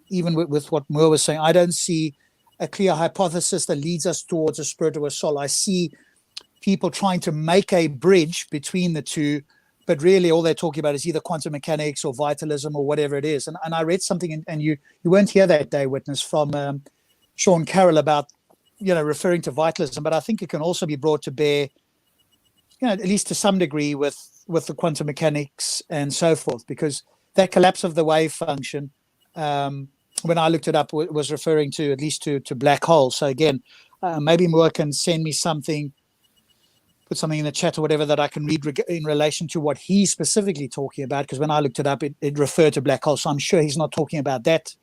even with what Moore was saying, I don't see a clear hypothesis that leads us towards a spirit or a soul. I see people trying to make a bridge between the two but really all they're talking about is either quantum mechanics or vitalism or whatever it is. And I read something, and you weren't here that day, Witness, from Sean Carroll about, referring to vitalism, but I think it can also be brought to bear, at least to some degree with the quantum mechanics and so forth, because that collapse of the wave function, when I looked it up, was referring to at least to black holes. So again, maybe Moore can send me something, put something in the chat or whatever that I can read in relation to what he's specifically talking about, because when I looked it up, it referred to black holes. So I'm sure he's not talking about that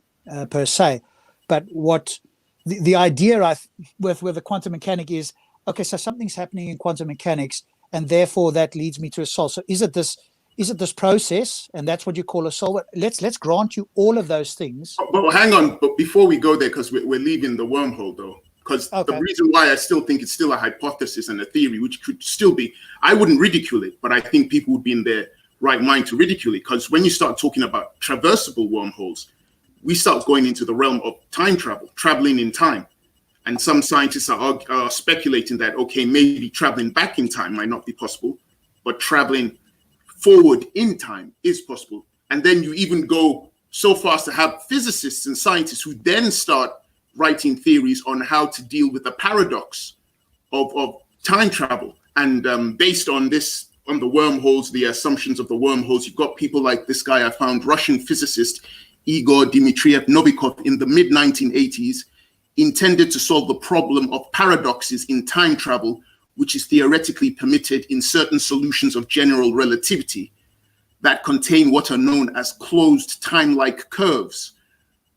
per se. But what the idea with the quantum mechanic is, okay, so something's happening in quantum mechanics, and therefore that leads me to a soul. So is it this process, and that's what you call a soul? Let's grant you all of those things. But hang on, but before we go there, because we're leaving the wormhole though. Because the reason why I still think it's still a hypothesis and a theory, which could still be, I wouldn't ridicule it, but I think people would be in their right mind to ridicule it. Because when you start talking about traversable wormholes, we start going into the realm of time travel, traveling in time. And some scientists are speculating that, okay, maybe traveling back in time might not be possible, but traveling forward in time is possible. And then you even go so far as to have physicists and scientists who then start writing theories on how to deal with the paradox of time travel. And based on this, on the wormholes, the assumptions of the wormholes, you've got people like this guy I found, Russian physicist Igor Dmitriev Novikov, in the mid-1980s, intended to solve the problem of paradoxes in time travel, which is theoretically permitted in certain solutions of general relativity that contain what are known as closed time-like curves.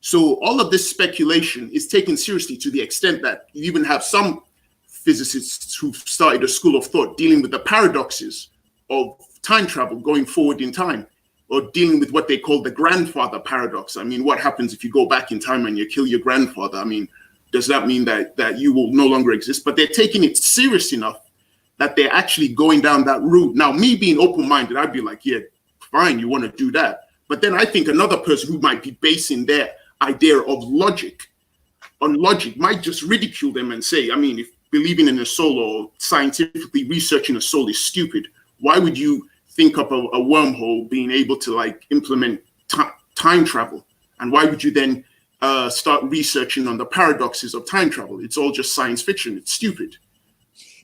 So all of this speculation is taken seriously to the extent that you even have some physicists who've started a school of thought dealing with the paradoxes of time travel going forward in time, or dealing with what they call the grandfather paradox. I mean, what happens if you go back in time and you kill your grandfather? I mean, does that mean that you will no longer exist? But they're taking it serious enough that they're actually going down that route. Now, me being open-minded, I'd be like, yeah, fine, you want to do that. But then I think another person who might be basing their idea of logic on logic might just ridicule them and say, I mean, if believing in a soul or scientifically researching a soul is stupid, why would you think up a wormhole being able to like implement time travel? And why would you then start researching on the paradoxes of time travel? It's all just science fiction. It's stupid.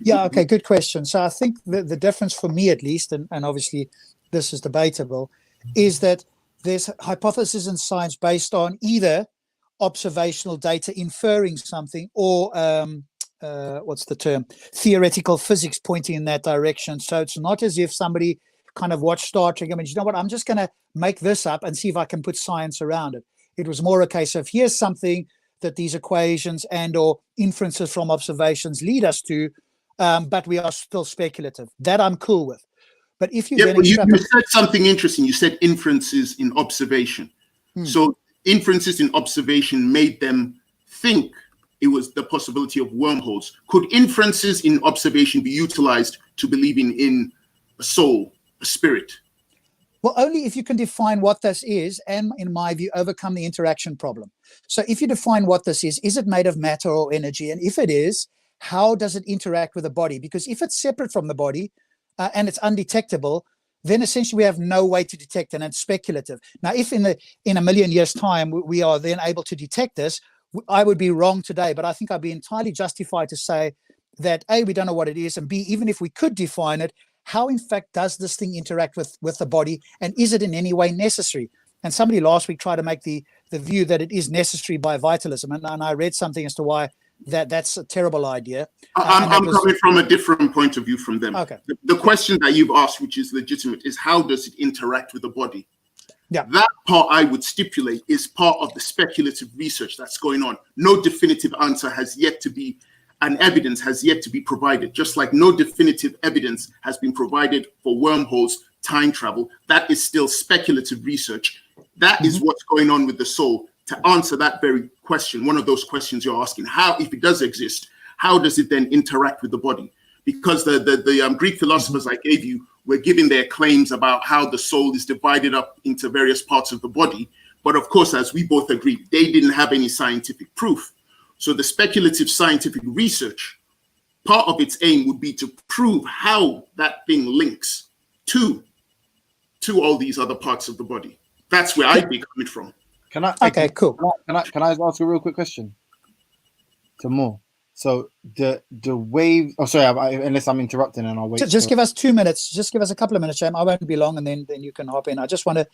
Yeah, okay, good question. So I think the difference for me, at least, and obviously this is debatable, is that there's hypothesis in science based on either observational data inferring something or what's the term? Theoretical physics pointing in that direction. So it's not as if somebody kind of watched Star Trek. I mean, you know what? I'm just going to make this up and see if I can put science around it. It was more a case of here's something that these equations and or inferences from observations lead us to, but we are still speculative. That I'm cool with. But if you then but you said something interesting. You said inferences in observation. So inferences in observation made them think it was the possibility of wormholes. Could inferences in observation be utilized to believing in a soul, a spirit? Well, only if you can define what this is and, in my view, overcome the interaction problem. So if you define what this is it made of matter or energy? And if it is, how does it interact with the body? Because if it's separate from the body and it's undetectable, then essentially we have no way to detect it, and it's speculative. Now, if in a million years' time we are then able to detect this, I would be wrong today, but I think I'd be entirely justified to say that A, we don't know what it is, and B, even if we could define it, how in fact does this thing interact with the body, and is it in any way necessary? And somebody last week tried to make the view that it is necessary by vitalism, and I read something as to why that's a terrible idea. I'm coming from a different point of view from them. Okay. The question that you've asked, which is legitimate, is how does it interact with the body? Yeah. That part I would stipulate is part of the speculative research that's going on. No definitive answer has yet to be, and evidence has yet to be provided, just like no definitive evidence has been provided for wormholes, time travel. That is still speculative research. That is what's going on with the soul. To answer that very question, one of those questions you're asking, how, if it does exist, how does it then interact with the body? Because the Greek philosophers I gave you were giving their claims about how the soul is divided up into various parts of the body. But of course, as we both agreed, they didn't have any scientific proof. So the speculative scientific research, part of its aim would be to prove how that thing links to to all these other parts of the body. That's where I'd be coming from. Can I? Okay, cool. Can I ask a real quick question to more? So the wave. Oh, sorry. Unless I'm interrupting, and I'll wait. Just give us 2 minutes. Just give us a couple of minutes, Jam. I won't be long, and then you can hop in. I just want to.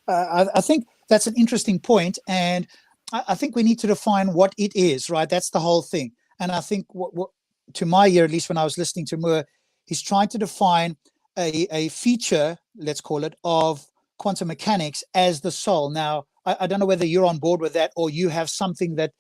I think that's an interesting point, and I think we need to define what it is. Right, that's the whole thing. And I think what to my ear, at least when I was listening to Moore, he's trying to define a feature, let's call it, of quantum mechanics as the soul. Now, I don't know whether you're on board with that or you have something that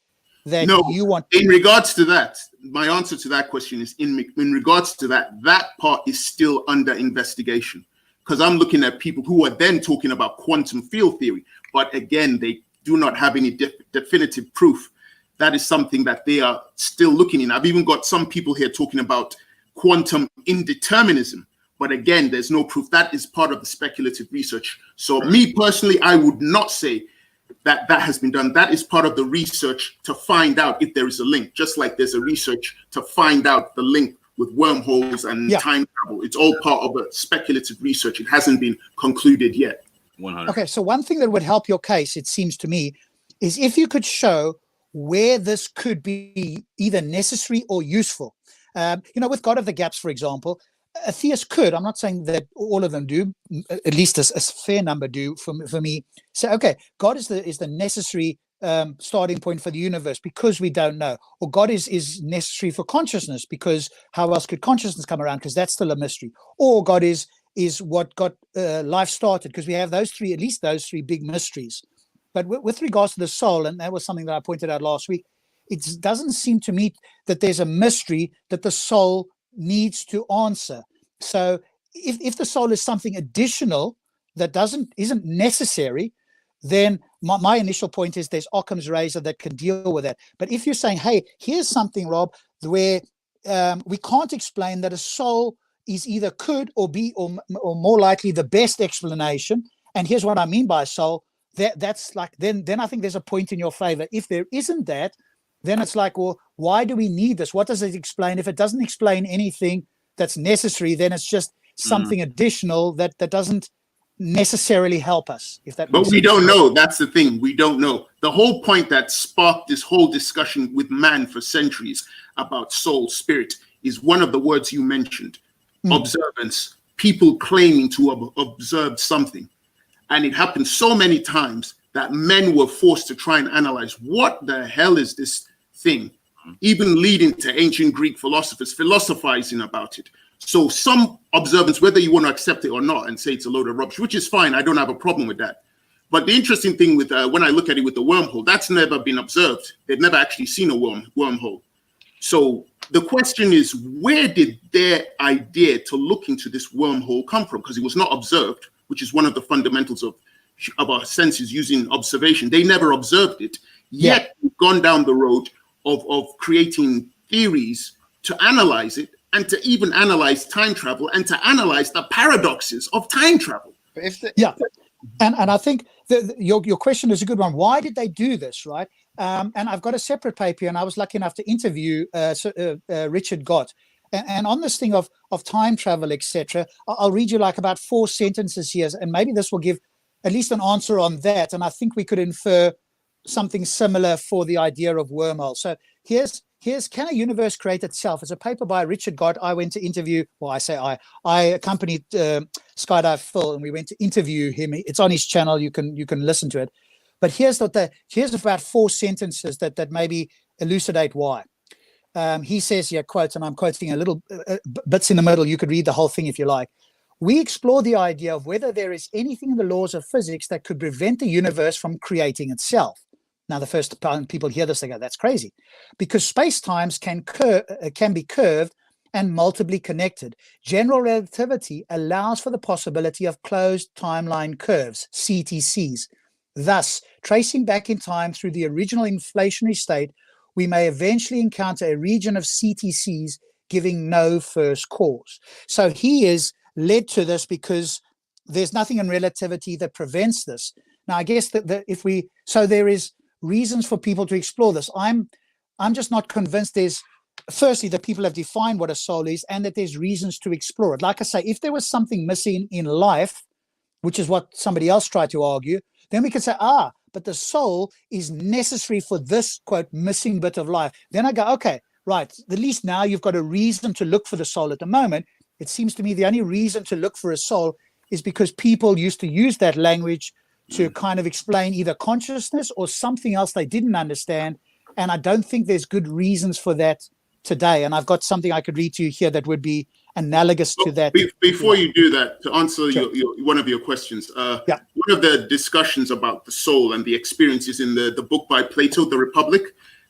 no, you want. In regards to that, my answer to that question is in regards to that part is still under investigation, because I'm looking at people who are then talking about quantum field theory, but again, they do not have any definitive proof. That is something that they are still looking in. I've even got some people here talking about quantum indeterminism, but again, there's no proof. That is part of the speculative research. So me personally, I would not say that has been done. That is part of the research to find out if there is a link, just like there's a research to find out the link with wormholes and time travel. It's all part of a speculative research. It hasn't been concluded yet. 100. Okay, so one thing that would help your case, it seems to me, is if you could show where this could be either necessary or useful. With God of the Gaps, for example, a theist could, I'm not saying that all of them do, at least a fair number do for me, say, okay, God is the necessary starting point for the universe because we don't know. Or God is necessary for consciousness because how else could consciousness come around, because that's still a mystery. Or God is what got life started, because we have those three, at least those three big mysteries. But with regards to the soul, and that was something that I pointed out last week, it doesn't seem to me that there's a mystery that the soul needs to answer. So if the soul is something additional that isn't necessary, then my initial point is there's Occam's razor that can deal with that. But if you're saying, hey, here's something, Rob, where we can't explain that a soul is either could or be or more likely the best explanation, and here's what I mean by soul, that's like then I think there's a point in your favor. If there isn't that, then it's like, well, why do we need this? What does it explain? If it doesn't explain anything that's necessary, then it's just something additional that doesn't necessarily help us. If that, but we don't know. That's the thing. We don't know. The whole point that sparked this whole discussion with man for centuries about soul, spirit, is one of the words you mentioned: observance. People claiming to have observed something, and it happened so many times that men were forced to try and analyze what the hell is this thing, even leading to ancient Greek philosophers philosophizing about it. So some observance, whether you want to accept it or not and say it's a load of rubbish, which is fine, I don't have a problem with that. But the interesting thing with when I look at it with the wormhole, that's never been observed. They've never actually seen a wormhole. So the question is, where did their idea to look into this wormhole come from? Because it was not observed, which is one of the fundamentals of our senses, using observation. They never observed it, yet we've gone down the road of creating theories to analyze it, and to even analyze time travel, and to analyze the paradoxes of time travel. And I think your question is a good one. Why did they do this, right? And I've got a separate paper, and I was lucky enough to interview Richard Gott. And on this thing of time travel, etc., I'll read you like about 4 sentences here, and maybe this will give at least an answer on that. And I think we could infer something similar for the idea of wormholes. So here's Can a Universe Create Itself? It's a paper by Richard Gott. I went to interview, well, I accompanied Skydive Phil, and we went to interview him. It's on his channel. You can listen to it. But here's about 4 sentences that maybe elucidate why. He says here, quote, and I'm quoting a little bits in the middle. You could read the whole thing if you like. We explore the idea of whether there is anything in the laws of physics that could prevent the universe from creating itself. Now, the first time people hear this, they go, that's crazy. Because space-times can be curved and multiply connected. General relativity allows for the possibility of closed timeline curves, CTCs. Thus, tracing back in time through the original inflationary state, we may eventually encounter a region of CTCs giving no first cause. So he is led to this because there's nothing in relativity that prevents this. Now, I guess that there is reasons for people to explore this. I'm just not convinced there's, firstly, that people have defined what a soul is, and that there's reasons to explore it. Like I say, if there was something missing in life, which is what somebody else tried to argue, then we can say, but the soul is necessary for this, quote, missing bit of life. Then I go, okay, right, at least now you've got a reason to look for the soul. At the moment, it seems to me the only reason to look for a soul is because people used to use that language to kind of explain either consciousness or something else they didn't understand. And I don't think there's good reasons for that today. And I've got something I could read to you here that would be analogous to that. Before you do that, to answer one of your questions, one of the discussions about the soul and the experiences in the book by Plato, The Republic,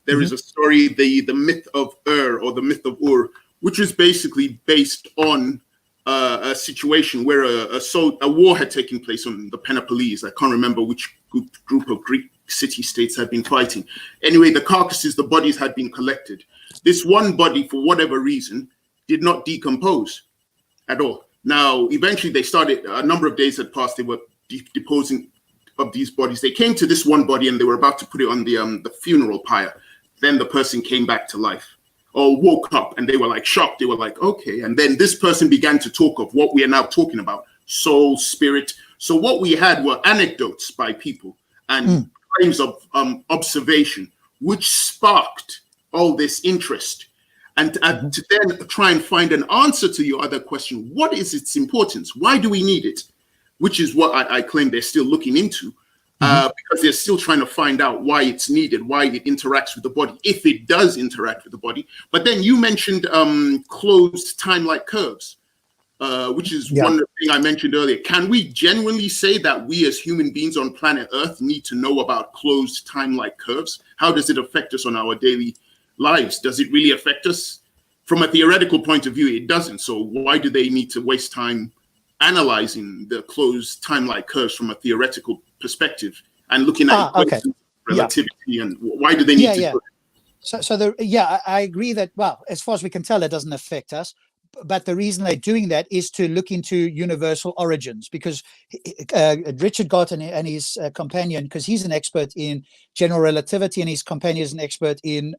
there is a story, the myth of or the myth of Ur, which is basically based on a situation where a war had taken place on the Peloponnese. I can't remember which group of Greek city-states had been fighting. Anyway, the carcasses, the bodies had been collected. This one body, for whatever reason, did not decompose at all. Now, eventually they started, a number of days had passed, they were deposing of these bodies. They came to this one body and they were about to put it on the funeral pyre. Then the person came back to life or woke up and they were like shocked. They were like, okay. And then this person began to talk of what we are now talking about, soul, spirit. So what we had were anecdotes by people and claims of observation, which sparked all this interest. And to then try and find an answer to your other question, what is its importance? Why do we need it? Which is what I claim they're still looking into, because they're still trying to find out why it's needed, why it interacts with the body, if it does interact with the body. But then you mentioned closed time-like curves, which is one thing I mentioned earlier. Can we genuinely say that we as human beings on planet Earth need to know about closed time-like curves? How does it affect us on our daily lives? Does it really affect us? From a theoretical point of view, it doesn't. So why do they need to waste time analyzing the closed time-like curves from a theoretical perspective and looking at relativity and why do they need to? I agree that, well, as far as we can tell, it doesn't affect us. But the reason they're doing that is to look into universal origins, because Richard Gott and his companion, because he's an expert in general relativity and his companion is an expert in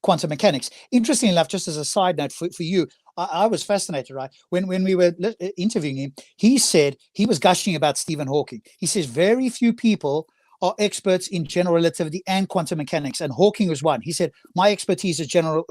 quantum mechanics. Interestingly enough, just as a side note for you, I was fascinated, right? When we were interviewing him, he said he was gushing about Stephen Hawking. He says very few people are experts in general relativity and quantum mechanics, and Hawking was one. He said, my expertise is general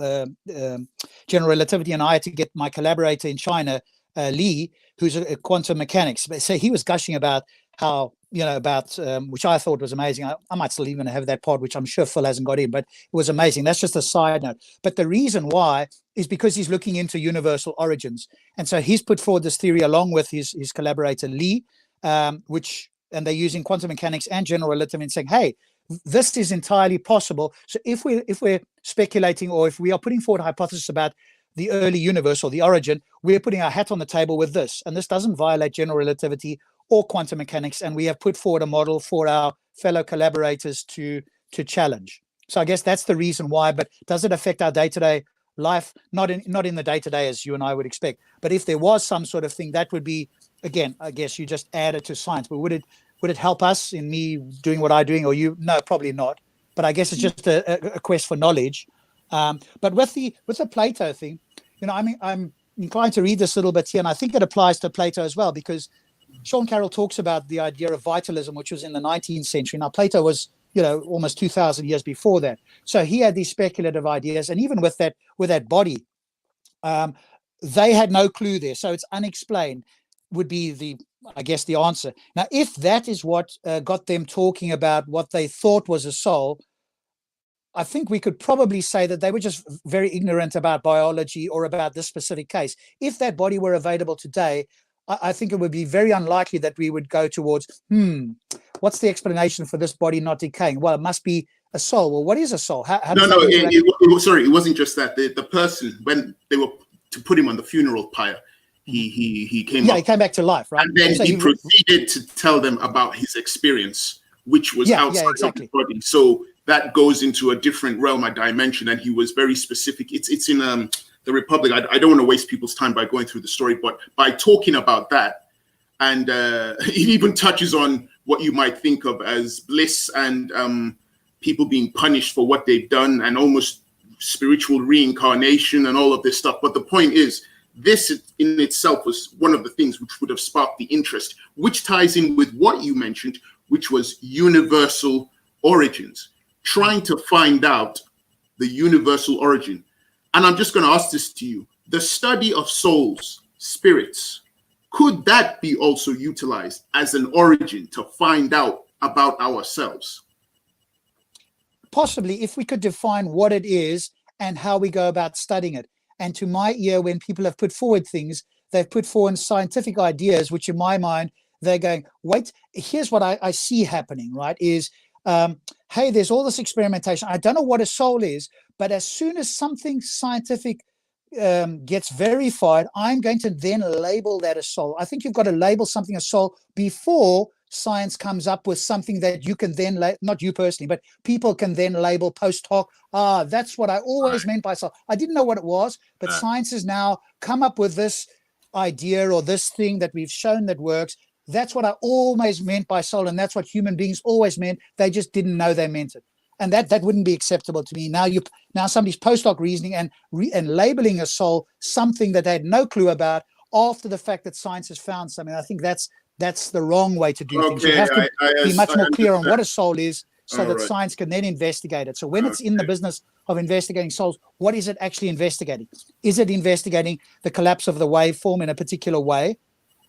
relativity, and I had to get my collaborator in China, Lee, who's a quantum mechanics. So he was gushing about how, which I thought was amazing. I might still even have that pod, which I'm sure Phil hasn't got in, but it was amazing. That's just a side note. But the reason why is because he's looking into universal origins. And so he's put forward this theory along with his collaborator, Lee, and they're using quantum mechanics and general relativity and saying, hey, this is entirely possible. So if we're speculating, or if we are putting forward a hypothesis about the early universe or the origin, we're putting our hat on the table with this. And this doesn't violate general relativity or quantum mechanics. And we have put forward a model for our fellow collaborators to challenge. So I guess that's the reason why. But does it affect our day-to-day life? Not in the day-to-day as you and I would expect. But if there was some sort of thing, that would be, again, I guess you just add it to science. But would it help us in me doing what I'm doing, or you? No, probably not. But I guess it's just a quest for knowledge. But with the Plato thing, I'm inclined to read this a little bit here, and I think it applies to Plato as well, because Sean Carroll talks about the idea of vitalism, which was in the 19th century. Now, Plato was, almost 2,000 years before that. So he had these speculative ideas, and even with that body, they had no clue there. So it's unexplained would be the answer. Now, if that is what got them talking about what they thought was a soul, I think we could probably say that they were just very ignorant about biology or about this specific case. If that body were available today, I think it would be very unlikely that we would go towards, what's the explanation for this body not decaying? Well, it must be a soul. Well, what is a soul? It wasn't just that. The person, when they were to put him on the funeral pyre, he came up. He came back to life, right? And then so he proceeded to tell them about his experience, which was outside of the body. So that goes into a different realm, a dimension, and he was very specific. It's in the Republic. I don't want to waste people's time by going through the story, but by talking about that, and it even touches on what you might think of as bliss and people being punished for what they've done, and almost spiritual reincarnation and all of this stuff. But the point is, this in itself was one of the things which would have sparked the interest, which ties in with what you mentioned, which was universal origins, trying to find out the universal origin. And I'm just going to ask this to you. The study of souls, spirits, could that be also utilized as an origin to find out about ourselves? Possibly, if we could define what it is and how we go about studying it. And to my ear, when people have put forward things, they've put forward scientific ideas, which in my mind, they're going, wait, here's what I see happening, right? Is, hey, there's all this experimentation. I don't know what a soul is, but as soon as something scientific gets verified, I'm going to then label that a soul. I think you've got to label something a soul before science comes up with something that you can then, not you personally, but people can then label post hoc. That's what I always meant by soul. I didn't know what it was, but science has now come up with this idea or this thing that we've shown that works. That's what I always meant by soul, and that's what human beings always meant. They just didn't know they meant it. And that wouldn't be acceptable to me. Now somebody's post hoc reasoning and labeling a soul something that they had no clue about after the fact that science has found something. I think that's the wrong way to do things. You have to be much more clear on what a soul is, so that science can then investigate it. So when it's in the business of investigating souls, what is it actually investigating? Is it investigating the collapse of the waveform in a particular way?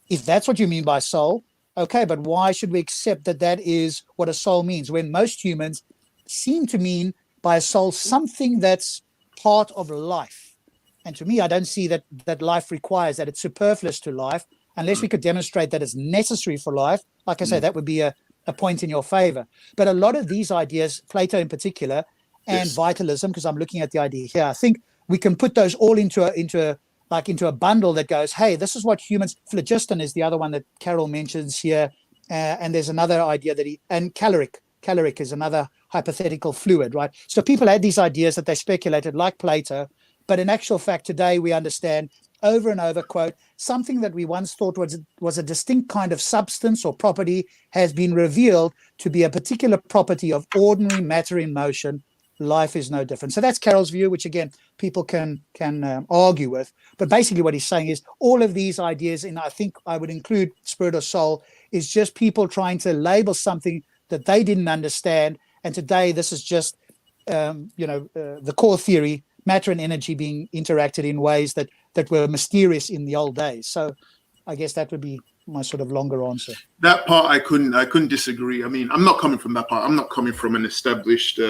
If that's what you mean by soul, okay, but why should we accept that that is what a soul means when most humans seem to mean by a soul something that's part of life? And to me, I don't see that life requires that. It's superfluous to life unless we could demonstrate that it's necessary for life. Like I say, that would be a point in your favor. But a lot of these ideas, Plato in particular, and vitalism, because I'm looking at the idea here, I think we can put those all into a bundle that goes, hey, this is what humans. Phlogiston is the other one that Carol mentions here, and there's another idea and caloric is another hypothetical fluid, right? So people had these ideas that they speculated, like Plato, but in actual fact, today we understand over and over, quote, something that we once thought was a distinct kind of substance or property has been revealed to be a particular property of ordinary matter in motion. Life is no different. So that's Carroll's view, which again, people can argue with. But basically what he's saying is all of these ideas, and I think I would include spirit or soul, is just people trying to label something that they didn't understand. And today this is just, the core theory, matter and energy being interacted in ways that were mysterious in the old days. So I guess that would be my sort of longer answer. That part I couldn't disagree. I mean, I'm not coming from that part. I'm not coming from an established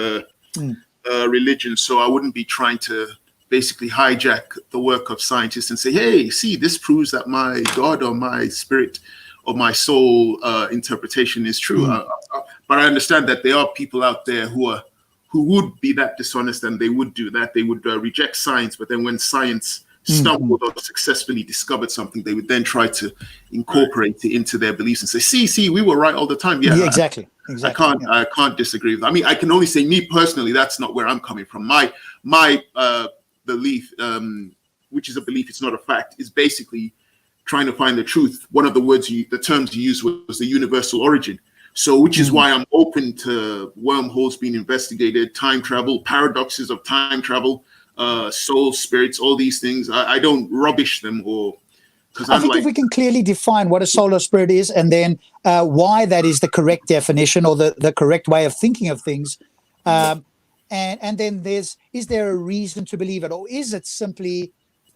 religion, so I wouldn't be trying to basically hijack the work of scientists and say, hey, see, this proves that my God or my spirit or my soul interpretation is true. But I understand that there are people out there who would be that dishonest, and they would do that. They would reject science, but then when science stumbled or successfully discovered something, they would then try to incorporate it into their beliefs and say, see, we were right all the time. Yeah, exactly. I can't disagree with that. I mean, I can only say, me personally, that's not where I'm coming from. My belief, which is a belief, it's not a fact, is basically trying to find the truth. One of the terms you used was the universal origin. So, which is why I'm open to wormholes being investigated, time travel, paradoxes of time travel, soul, spirits, all these things. I don't rubbish them, I think if we can clearly define what a soul or spirit is, and then why that is the correct definition or the correct way of thinking of things, and then is there a reason to believe it, or is it simply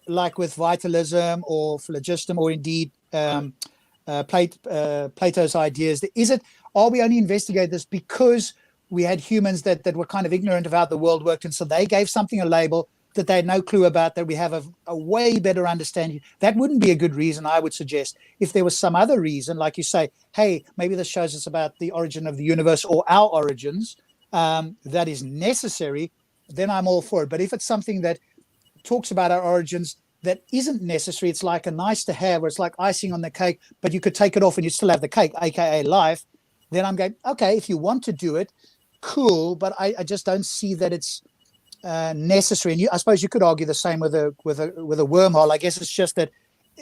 like with vitalism or phlogiston, or indeed Plato's ideas? Are we only investigate this because we had humans that were kind of ignorant of how the world worked, and so they gave something a label that they had no clue about, that we have a way better understanding? That wouldn't be a good reason, I would suggest. If there was some other reason, like you say, hey, maybe this shows us about the origin of the universe or our origins, that is necessary, then I'm all for it. But if it's something that talks about our origins that isn't necessary, it's like a nice to have, or it's like icing on the cake, but you could take it off and you still have the cake, aka life, then I'm going, okay, if you want to do it, cool, but I just don't see that it's necessary. And I suppose you could argue the same with a wormhole. I guess it's just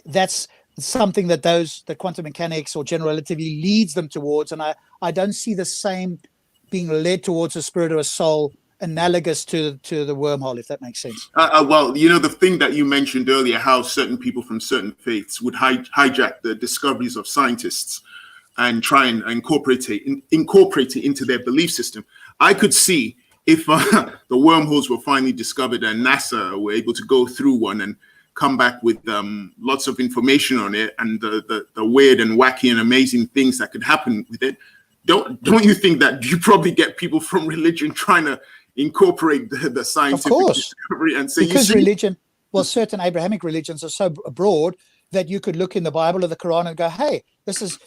that's something that the quantum mechanics or general relativity leads them towards, and I don't see the same being led towards a spirit or a soul analogous to the wormhole, if that makes sense. Well, you know, the thing that you mentioned earlier, how certain people from certain faiths would hijack the discoveries of scientists and try and incorporate it into their belief system. I could see if the wormholes were finally discovered and NASA were able to go through one and come back with lots of information on it and the weird and wacky and amazing things that could happen with it. Don't you think that you probably get people from religion trying to incorporate the scientific discovery and say, because religion, well, certain Abrahamic religions are so broad that you could look in the Bible or the Quran and go, hey, this is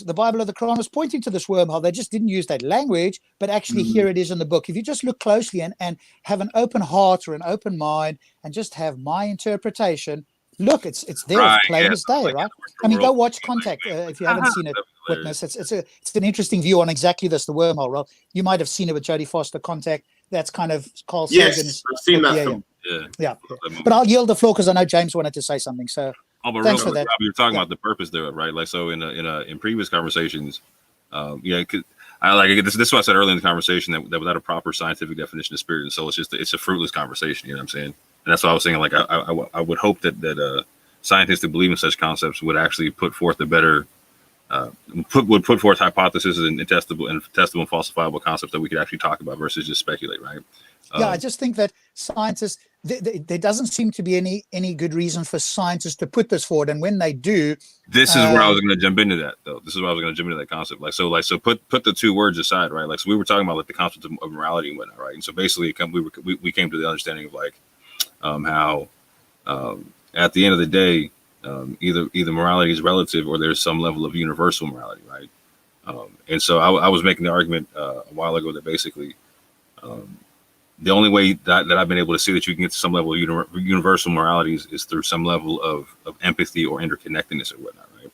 the Bible or the Quran is pointing to this wormhole. They just didn't use that language, but actually here it is in the book. If you just look closely and have an open heart or an open mind and just have my interpretation, look, it's there, it's plain as day, right? I mean, go watch Contact if you haven't seen it, Witness. It's an interesting view on exactly this, the wormhole. Well, you might have seen it with Jodie Foster, Contact. That's kind of Carl Sagan's. I've seen that film. Yeah. But I'll yield the floor because I know James wanted to say something. So but thanks for that. You're talking about the purpose there, right? Like, so in previous conversations, I like this. This is what I said earlier in the conversation that without a proper scientific definition of spirit and soul, it's a fruitless conversation. You know what I'm saying? And that's what I was saying. Like, I would hope that scientists that believe in such concepts would actually put forth a better would put forth hypotheses and testable and falsifiable concepts that we could actually talk about versus just speculate, right? I just think that scientists, there doesn't seem to be any good reason for scientists to put this forward, and when they do, this is where I was going to jump into that, though. This is where I was going to jump into that concept. So put the two words aside, right? Like, so we were talking about like the concept of morality and whatnot, right? And so basically, we came to the understanding of like how at the end of the day, either morality is relative or there's some level of universal morality, right? And so I was making the argument a while ago that basically the only way that I've been able to see that you can get to some level of universal morality is through some level of empathy or interconnectedness or whatnot, right?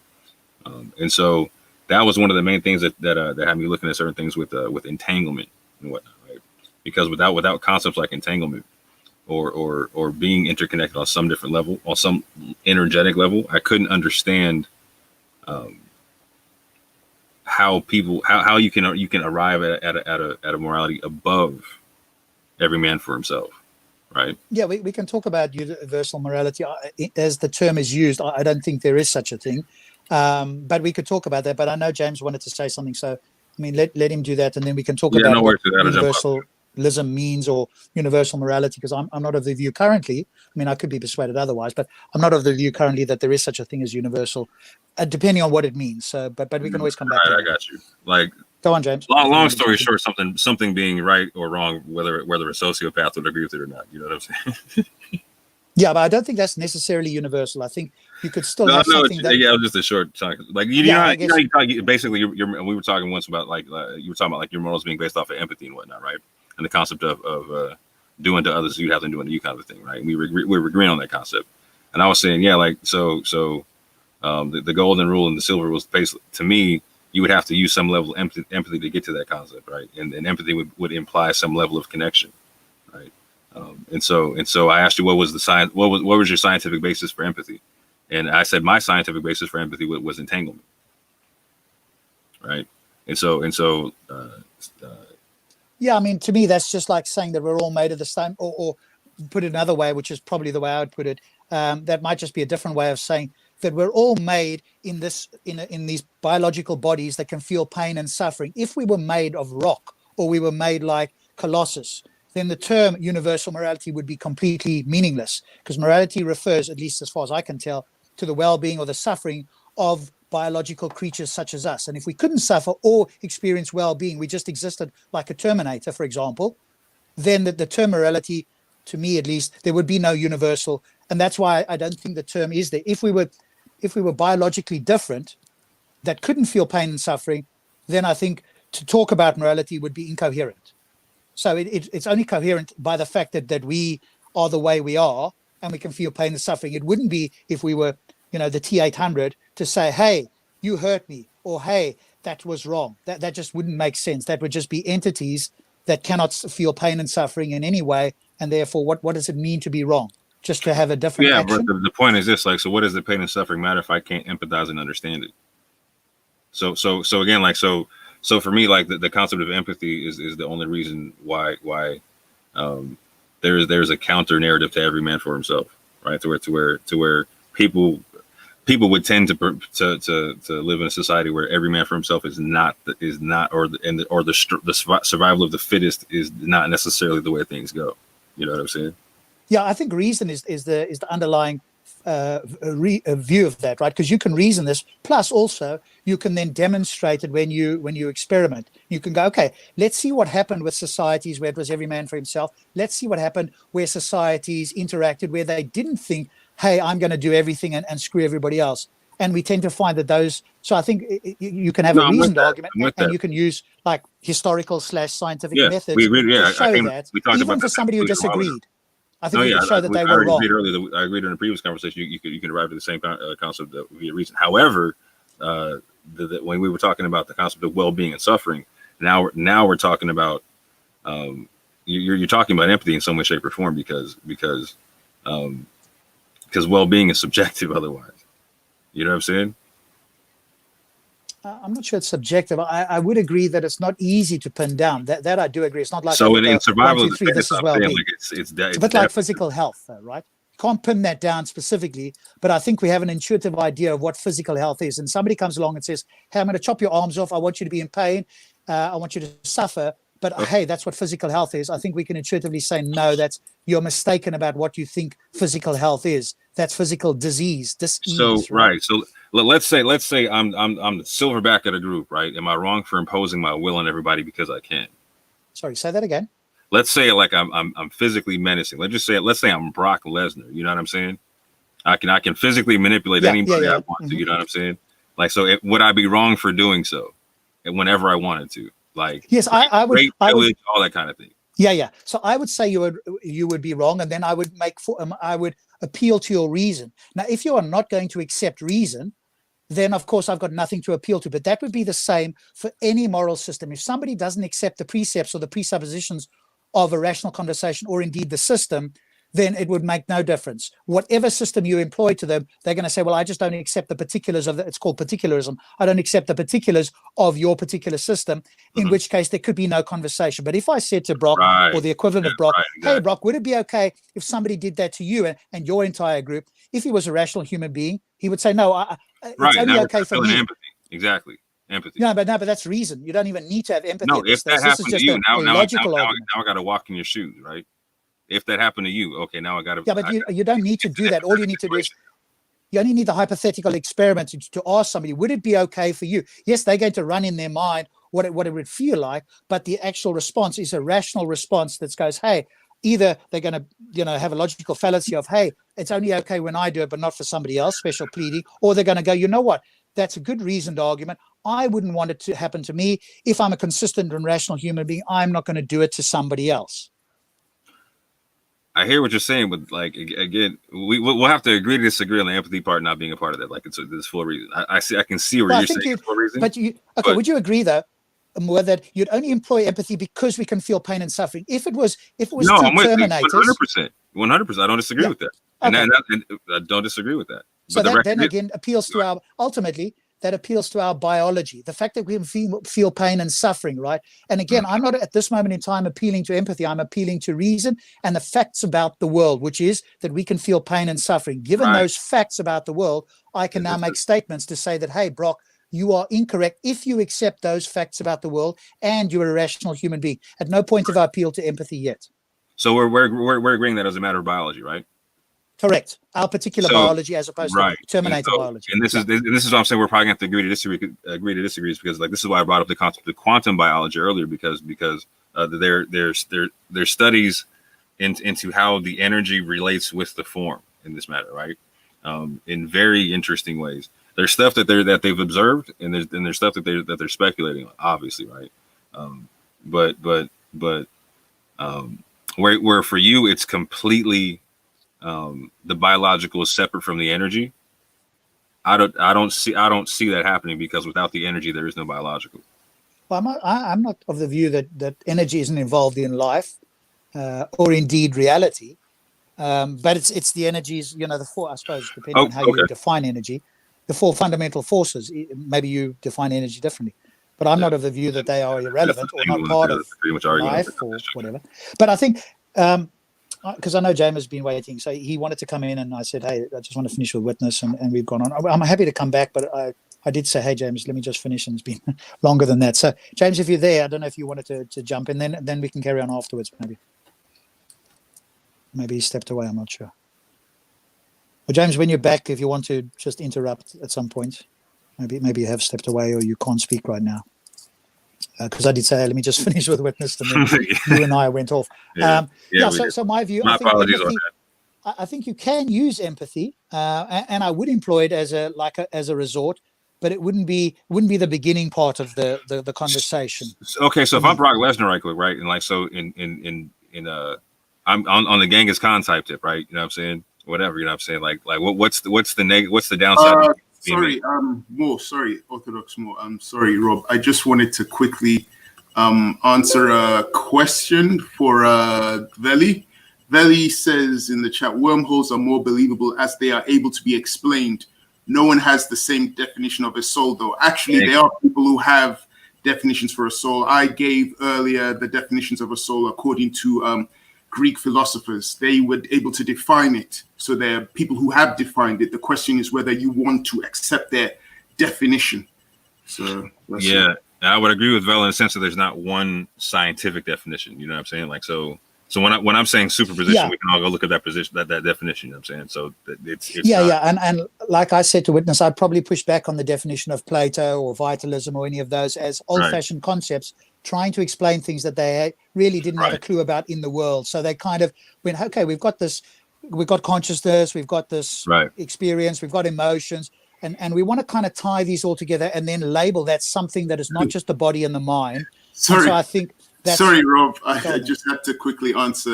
And so that was one of the main things that had me looking at certain things with entanglement and whatnot, right? Because without concepts like entanglement or being interconnected on some different level, on some energetic level, I couldn't understand how you can arrive at a morality above every man for himself, right? Yeah, we can talk about universal morality as the term is used. I don't think there is such a thing, but we could talk about that. But I know James wanted to say something, so I mean, let him do that, and then we can talk about what universalism means or universal morality. Because I'm not of the view currently. I mean, I could be persuaded otherwise, but I'm not of the view currently that there is such a thing as universal, depending on what it means. So, but we can always come back. I got you. Like, go on, James. Long story short, something being right or wrong, whether a sociopath would agree with it or not. You know what I'm saying? Yeah, but I don't think that's necessarily universal. I think you could still have something that. Yeah, it was just a short talk. Like basically, we were talking once about like you were talking about like your morals being based off of empathy and whatnot, right? And the concept of doing to others, you'd have them doing to you kind of thing, right? And we were agreeing on that concept, and I was saying, yeah, like so the golden rule and the silver rule, to me, you would have to use some level of empathy to get to that concept, right? And empathy would imply some level of connection, right? And so I asked you what was your scientific basis for empathy, and I said my scientific basis for empathy was entanglement, right? And so yeah, I mean, to me that's just like saying that we're all made of the same, or put it another way, which is probably the way I would put it. That might just be a different way of saying that we're all made in these biological bodies that can feel pain and suffering. If we were made of rock or we were made like Colossus, then the term universal morality would be completely meaningless, because morality refers, at least as far as I can tell, to the well-being or the suffering of biological creatures such as us. And if we couldn't suffer or experience well-being, we just existed like a Terminator, for example, then the term morality, to me at least, there would be no universal. And that's why I don't think the term is there. If we were biologically different, that couldn't feel pain and suffering, then I think to talk about morality would be incoherent. So it's only coherent by the fact that we are the way we are and we can feel pain and suffering. It wouldn't be if we were, the T-800 to say, hey, you hurt me, or hey, that was wrong. That just wouldn't make sense. That would just be entities that cannot feel pain and suffering in any way. And therefore, what does it mean to be wrong? Just to have a different action? But the point is this, like, so what does the pain and suffering matter if I can't empathize and understand it? So again, like, so for me, like the concept of empathy is the only reason why there's a counter narrative to every man for himself, right? To where people would tend to live in a society where every man for himself is not, or the survival of the fittest is not necessarily the way things go. You know what I'm saying? Yeah, I think reason is the underlying view of that, right? Because you can reason this, plus also you can then demonstrate it when you experiment. You can go, okay, let's see what happened with societies where it was every man for himself. Let's see what happened where societies interacted where they didn't think, hey, I'm going to do everything and screw everybody else. And we tend to find that those. So I think you can have a reasoned argument, and you can use like historical / scientific methods to show that, even for somebody who disagreed. I think you could show that they were wrong. I agreed in a previous conversation. You can arrive at the same concept via reason. However, when we were talking about the concept of well-being and suffering, now we're talking about you're talking about empathy in some way, shape, or form because well-being is subjective otherwise. You know what I'm saying? I'm not sure it's subjective. I would agree that it's not easy to pin down. That I do agree. It's not like so in survival 1, 2, 3, this is well-being. Like it's a bit like physical health, though, right? You can't pin that down specifically, but I think we have an intuitive idea of what physical health is. And somebody comes along and says, "Hey, I'm going to chop your arms off. I want you to be in pain. I want you to suffer." But hey, that's what physical health is. I think we can intuitively say, no, you're mistaken about what you think physical health is. That's physical disease. So right. So let's say I'm the silverback of the group, right? Am I wrong for imposing my will on everybody because I can? Sorry, say that again. Let's say like I'm physically menacing. Let's say I'm Brock Lesnar. You know what I'm saying? I can physically manipulate anybody I want to. You know what I'm saying? Like, so would I be wrong for doing so? And whenever I wanted to. Like, yes, I would all that kind of thing. Yeah. So I would say you would be wrong, and then I would I would appeal to your reason. Now, if you are not going to accept reason, then of course I've got nothing to appeal to. But that would be the same for any moral system. If somebody doesn't accept the precepts or the presuppositions of a rational conversation, or indeed the system, then it would make no difference. Whatever system you employ to them, they're going to say, well, I just don't accept the particulars of it's called particularism. I don't accept the particulars of your particular system, in which case there could be no conversation. But if I said to Brock or the equivalent of Brock, hey, Brock, would it be okay if somebody did that to you and your entire group? If he was a rational human being, he would say, no, it's only okay for me. Empathy. Exactly. Empathy. No, but that's reason. You don't even need to have empathy. No, if that happened to you, now I got to walk in your shoes, right? If that happened to you, okay, now I got to. Yeah, but you don't need to do that. All you need to do is you only need the hypothetical experiment to ask somebody, would it be okay for you? Yes, they're going to run in their mind what it would feel like, but the actual response is a rational response that goes, hey, either they're going to have a logical fallacy of, hey, it's only okay when I do it, but not for somebody else, special pleading, or they're going to go, you know what? That's a good reasoned argument. I wouldn't want it to happen to me. If I'm a consistent and rational human being, I'm not going to do it to somebody else. I hear what you're saying, but like again, we'll have to agree to disagree on the empathy part not being a part of that. Like it's for a reason. I can see where you're saying it's for a reason. But would you agree though, more that you'd only employ empathy because we can feel pain and suffering? If it was two Terminators, 100%. I don't disagree with that, and I don't disagree with that. So that then again appeals to our that appeals to our biology, the fact that we can feel pain and suffering, right? And again, I'm not at this moment in time appealing to empathy. I'm appealing to reason and the facts about the world, which is that we can feel pain and suffering. Given those facts about the world, I can now make statements to say that, hey, Brock, you are incorrect if you accept those facts about the world and you're a rational human being. At no point have I appealed to empathy yet. So we're agreeing that as a matter of biology, right? Correct. Our particular biology as opposed to Terminator biology. And this is what I'm saying. We're probably going to have to agree to disagree is because like this is why I brought up the concept of quantum biology earlier because there's studies into how the energy relates with the form in this matter, right? In very interesting ways. There's stuff that they've observed, and there's stuff that they're speculating on, obviously, right? But where for you it's completely the biological is separate from the energy. I don't see that happening because without the energy there is no biological. Well, I'm not of the view that energy isn't involved in life or indeed reality, but it's the energies, the four, I suppose, depending on how you define energy, the four fundamental forces. Maybe you define energy differently, but I'm not of the view that they are irrelevant or not part of life or whatever. But I think because I know James has been waiting, so he wanted to come in, and I said, "Hey, I just want to finish with witness," and we've gone on. I'm happy to come back, but I did say, "Hey, James, let me just finish," and it's been longer than that. So, James, if you're there, I don't know if you wanted to jump in, then we can carry on afterwards. Maybe he stepped away. I'm not sure. But James, when you're back, if you want to just interrupt at some point, maybe you have stepped away or you can't speak right now. Because I did say, hey, let me just finish with witness, and then you and I went off. So my view, my apologies on that. I think you can use empathy, and I would employ it as a resort, but it wouldn't be the beginning part of the conversation. Okay, so if I'm Brock Lesnar, right, and like so I'm on the Genghis Khan type tip, right? You know what I'm saying? Whatever, you know what I'm saying? Like what's the downside? Sorry, Orthodox Mo. I'm sorry, Rob. I just wanted to quickly answer a question for Veli. Veli says in the chat, wormholes are more believable as they are able to be explained. No one has the same definition of a soul, though. Actually, there are people who have definitions for a soul. I gave earlier the definitions of a soul according to Greek philosophers. They were able to define it. So there are people who have defined it. The question is whether you want to accept their definition. So yeah, I would agree with Vel in the sense that there's not one scientific definition. You know what I'm saying? Like so when I'm saying superposition, we can all go look at that position, that definition. You know what I'm saying? So it's and like I said to witness, I'd probably push back on the definition of Plato or vitalism or any of those as old-fashioned concepts, trying to explain things that they really didn't have a clue about in the world. So they kind of went, okay, we've got consciousness, we've got this experience, we've got emotions, and we want to kind of tie these all together and then label that something that is not just the body and the mind. Sorry, so I think sorry, Rob, I just had to quickly answer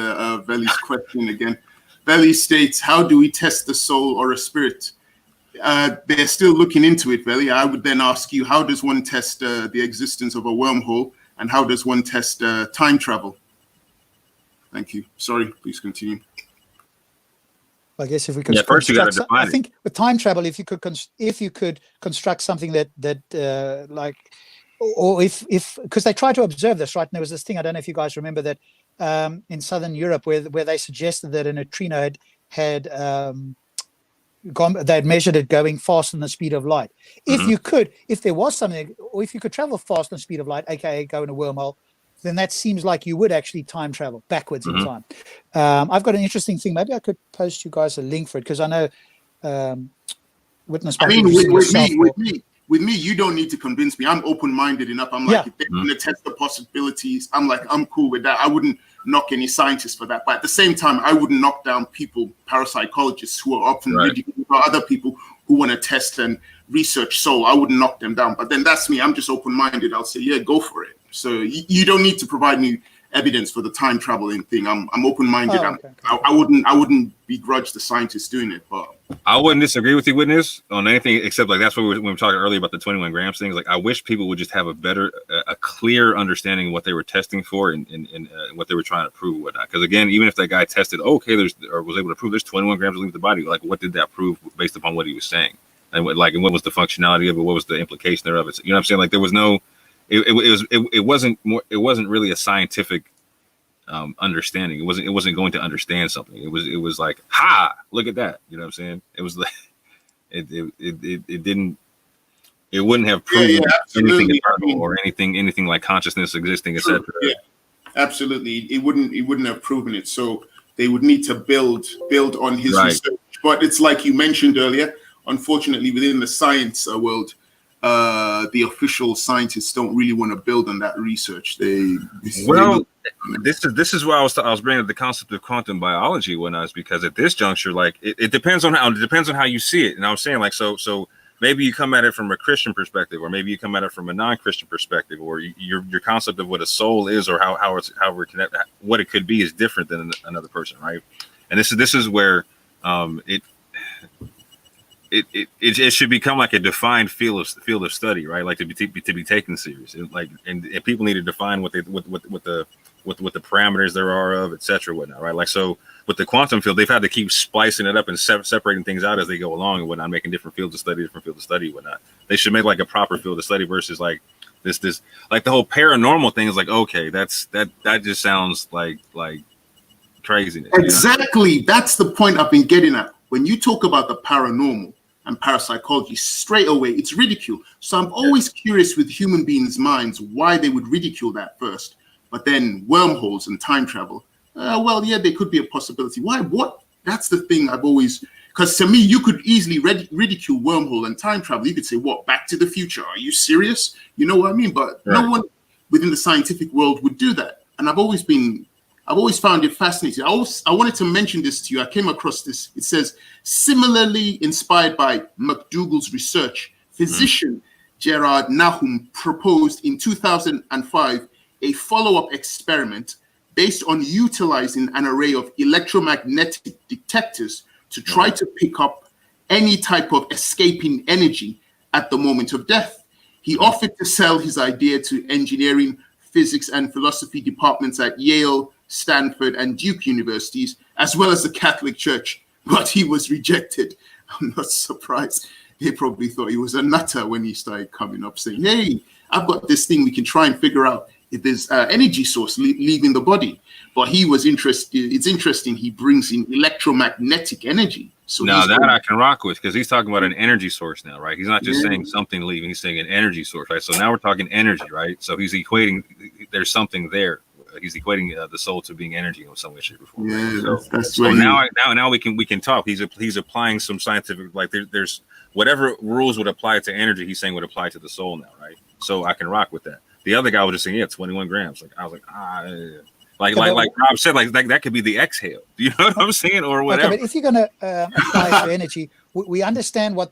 Veli's question again. Veli states, how do we test the soul or a spirit? They're still looking into it, Veli. I would then ask you, how does one test the existence of a wormhole? And how does one test time travel? Thank you. Sorry, please continue. I guess if we could, I think with time travel, if you could construct something that like, or if because they tried to observe this, right? And there was this thing, I don't know if you guys remember that in Southern Europe where they suggested that a neutrino had they'd measured it going faster than the speed of light. If there was something, or if you could travel faster than the speed of light, aka go in a wormhole, then that seems like you would actually time travel backwards in time. I've got an interesting thing. Maybe I could post you guys a link for it, because I know witness. I mean, with me, you don't need to convince me. I'm open-minded enough. I'm like, if they're going to test the possibilities, I'm cool with that. I wouldn't knock any scientists for that. But at the same time, I wouldn't knock down people, parapsychologists, who are often ridiculed, or other people who want to test and research soul. I wouldn't knock them down. But then that's me. I'm just open-minded. I'll say, yeah, go for it. So you don't need to provide me evidence for the time traveling thing. I'm open-minded. I wouldn't begrudge the scientists doing it, but I wouldn't disagree with you, witness, on anything except like that's what we were talking earlier about the 21 grams things. Like I wish people would just have a clear understanding of what they were testing for and what they were trying to prove and whatnot. Because again, even if that guy tested, or was able to prove there's 21 grams to leave the body, like what did that prove based upon what he was saying, and what was the functionality of it, what was the implication thereof? You know what I'm saying? Like there was no. It wasn't really a scientific understanding. It wasn't going to understand something. It was like, ha, look at that. You know what I'm saying? It was like it wouldn't have proven anything eternal or anything like consciousness existing, etc. Yeah, absolutely. It wouldn't have proven it. So they would need to build on his research. But it's like you mentioned earlier, unfortunately within the science world, the official scientists don't really want to build on that research. This is why I was bringing up the concept of quantum biology when I was, because at this juncture, like it depends on how you see it. And I was saying like so maybe you come at it from a Christian perspective, or maybe you come at it from a non-Christian perspective, or your concept of what a soul is, or how we're connected, what it could be is different than another person, right? And this is where it should become like a defined field of study, right? Like to be taken serious, and people need to define what the parameters there are of, etc., whatnot, right? Like so with the quantum field, they've had to keep splicing it up and separating things out as they go along and whatnot, making different fields of study, whatnot. They should make like a proper field of study versus like this like the whole paranormal thing is like, okay, that just sounds like craziness. Exactly. That's the point I've been getting at. When you talk about the paranormal and parapsychology, straight away it's ridicule. So I'm always curious with human beings' minds why they would ridicule that first. But then wormholes and time travel, well, yeah, they could be a possibility. Why? What? That's the thing I've always, because to me, you could easily ridicule wormhole and time travel. You could say, what, Back to the Future? Are you serious? You know what I mean? But no one within the scientific world would do that. And I've always found it fascinating. I wanted to mention this to you. I came across this. It says, similarly inspired by McDougall's research, physician Gerard Nahum proposed in 2005 a follow-up experiment based on utilizing an array of electromagnetic detectors to try to pick up any type of escaping energy at the moment of death. He offered to sell his idea to engineering, physics, and philosophy departments at Yale, Stanford, and Duke universities, as well as the Catholic Church, but he was rejected. I'm not surprised. They probably thought he was a nutter when he started coming up saying, hey, I've got this thing, we can try and figure out if there's energy source leaving the body. But he was interested. It's interesting. He brings in electromagnetic energy. So now that I can rock with, because he's talking about an energy source now, right? He's not just saying something leaving. He's saying an energy source, right? So now we're talking energy, right? So he's equating, there's something there. He's equating the soul to being energy in some way, shape, or form. Yeah, right? So now we can talk. He's applying some scientific, like there's whatever rules would apply to energy. He's saying would apply to the soul now, right? So I can rock with that. The other guy was just saying, yeah, 21 grams. Like I was like, like Rob said, like that could be the exhale. Do you know what I'm saying, or whatever? Okay, but if you're going to apply to energy, we understand what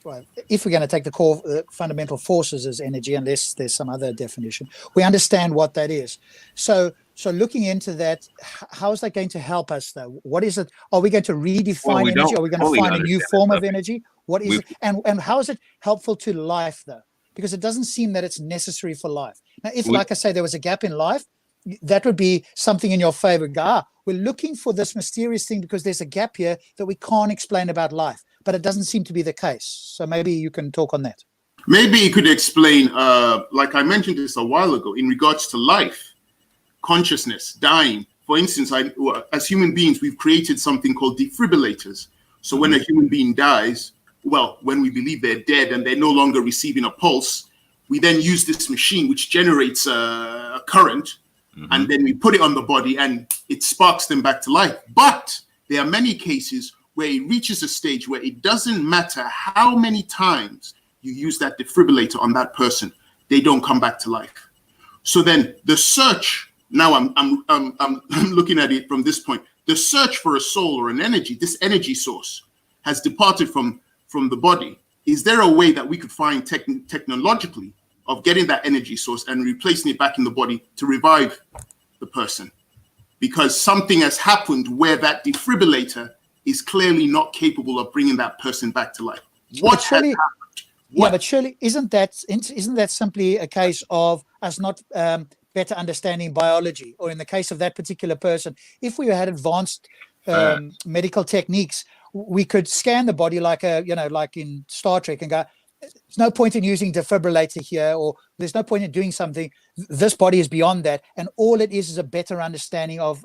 well, if we're going to take the core fundamental forces as energy, unless there's some other definition, we understand what that is. So looking into that, how is that going to help us, though? What is it? Are we going to redefine energy? Are we going to find a new form of energy? What is it? And how is it helpful to life, though? Because it doesn't seem that it's necessary for life. Now, if, like I say, there was a gap in life, that would be something in your favor. We're looking for this mysterious thing because there's a gap here that we can't explain about life, but it doesn't seem to be the case. So maybe you can talk on that. Maybe you could explain, like I mentioned this a while ago, in regards to life, consciousness, dying. For instance, as human beings, we've created something called defibrillators. So when a human being dies, well, when we believe they're dead and they're no longer receiving a pulse, we then use this machine which generates a current, and then we put it on the body and it sparks them back to life. But there are many cases where it reaches a stage where it doesn't matter how many times you use that defibrillator on that person, they don't come back to life. So then the search, now I'm looking at it from this point, the search for a soul or an energy, this energy source has departed from the body. Is there a way that we could find technologically of getting that energy source and replacing it back in the body to revive the person? Because something has happened where that defibrillator is clearly not capable of bringing that person back to life. What has happened? Yeah, but surely isn't that simply a case of us not better understanding biology? Or in the case of that particular person, if we had advanced medical techniques, we could scan the body like in Star Trek and go, there's no point in using defibrillator here, or there's no point in doing something. This body is beyond that, and all it is a better understanding of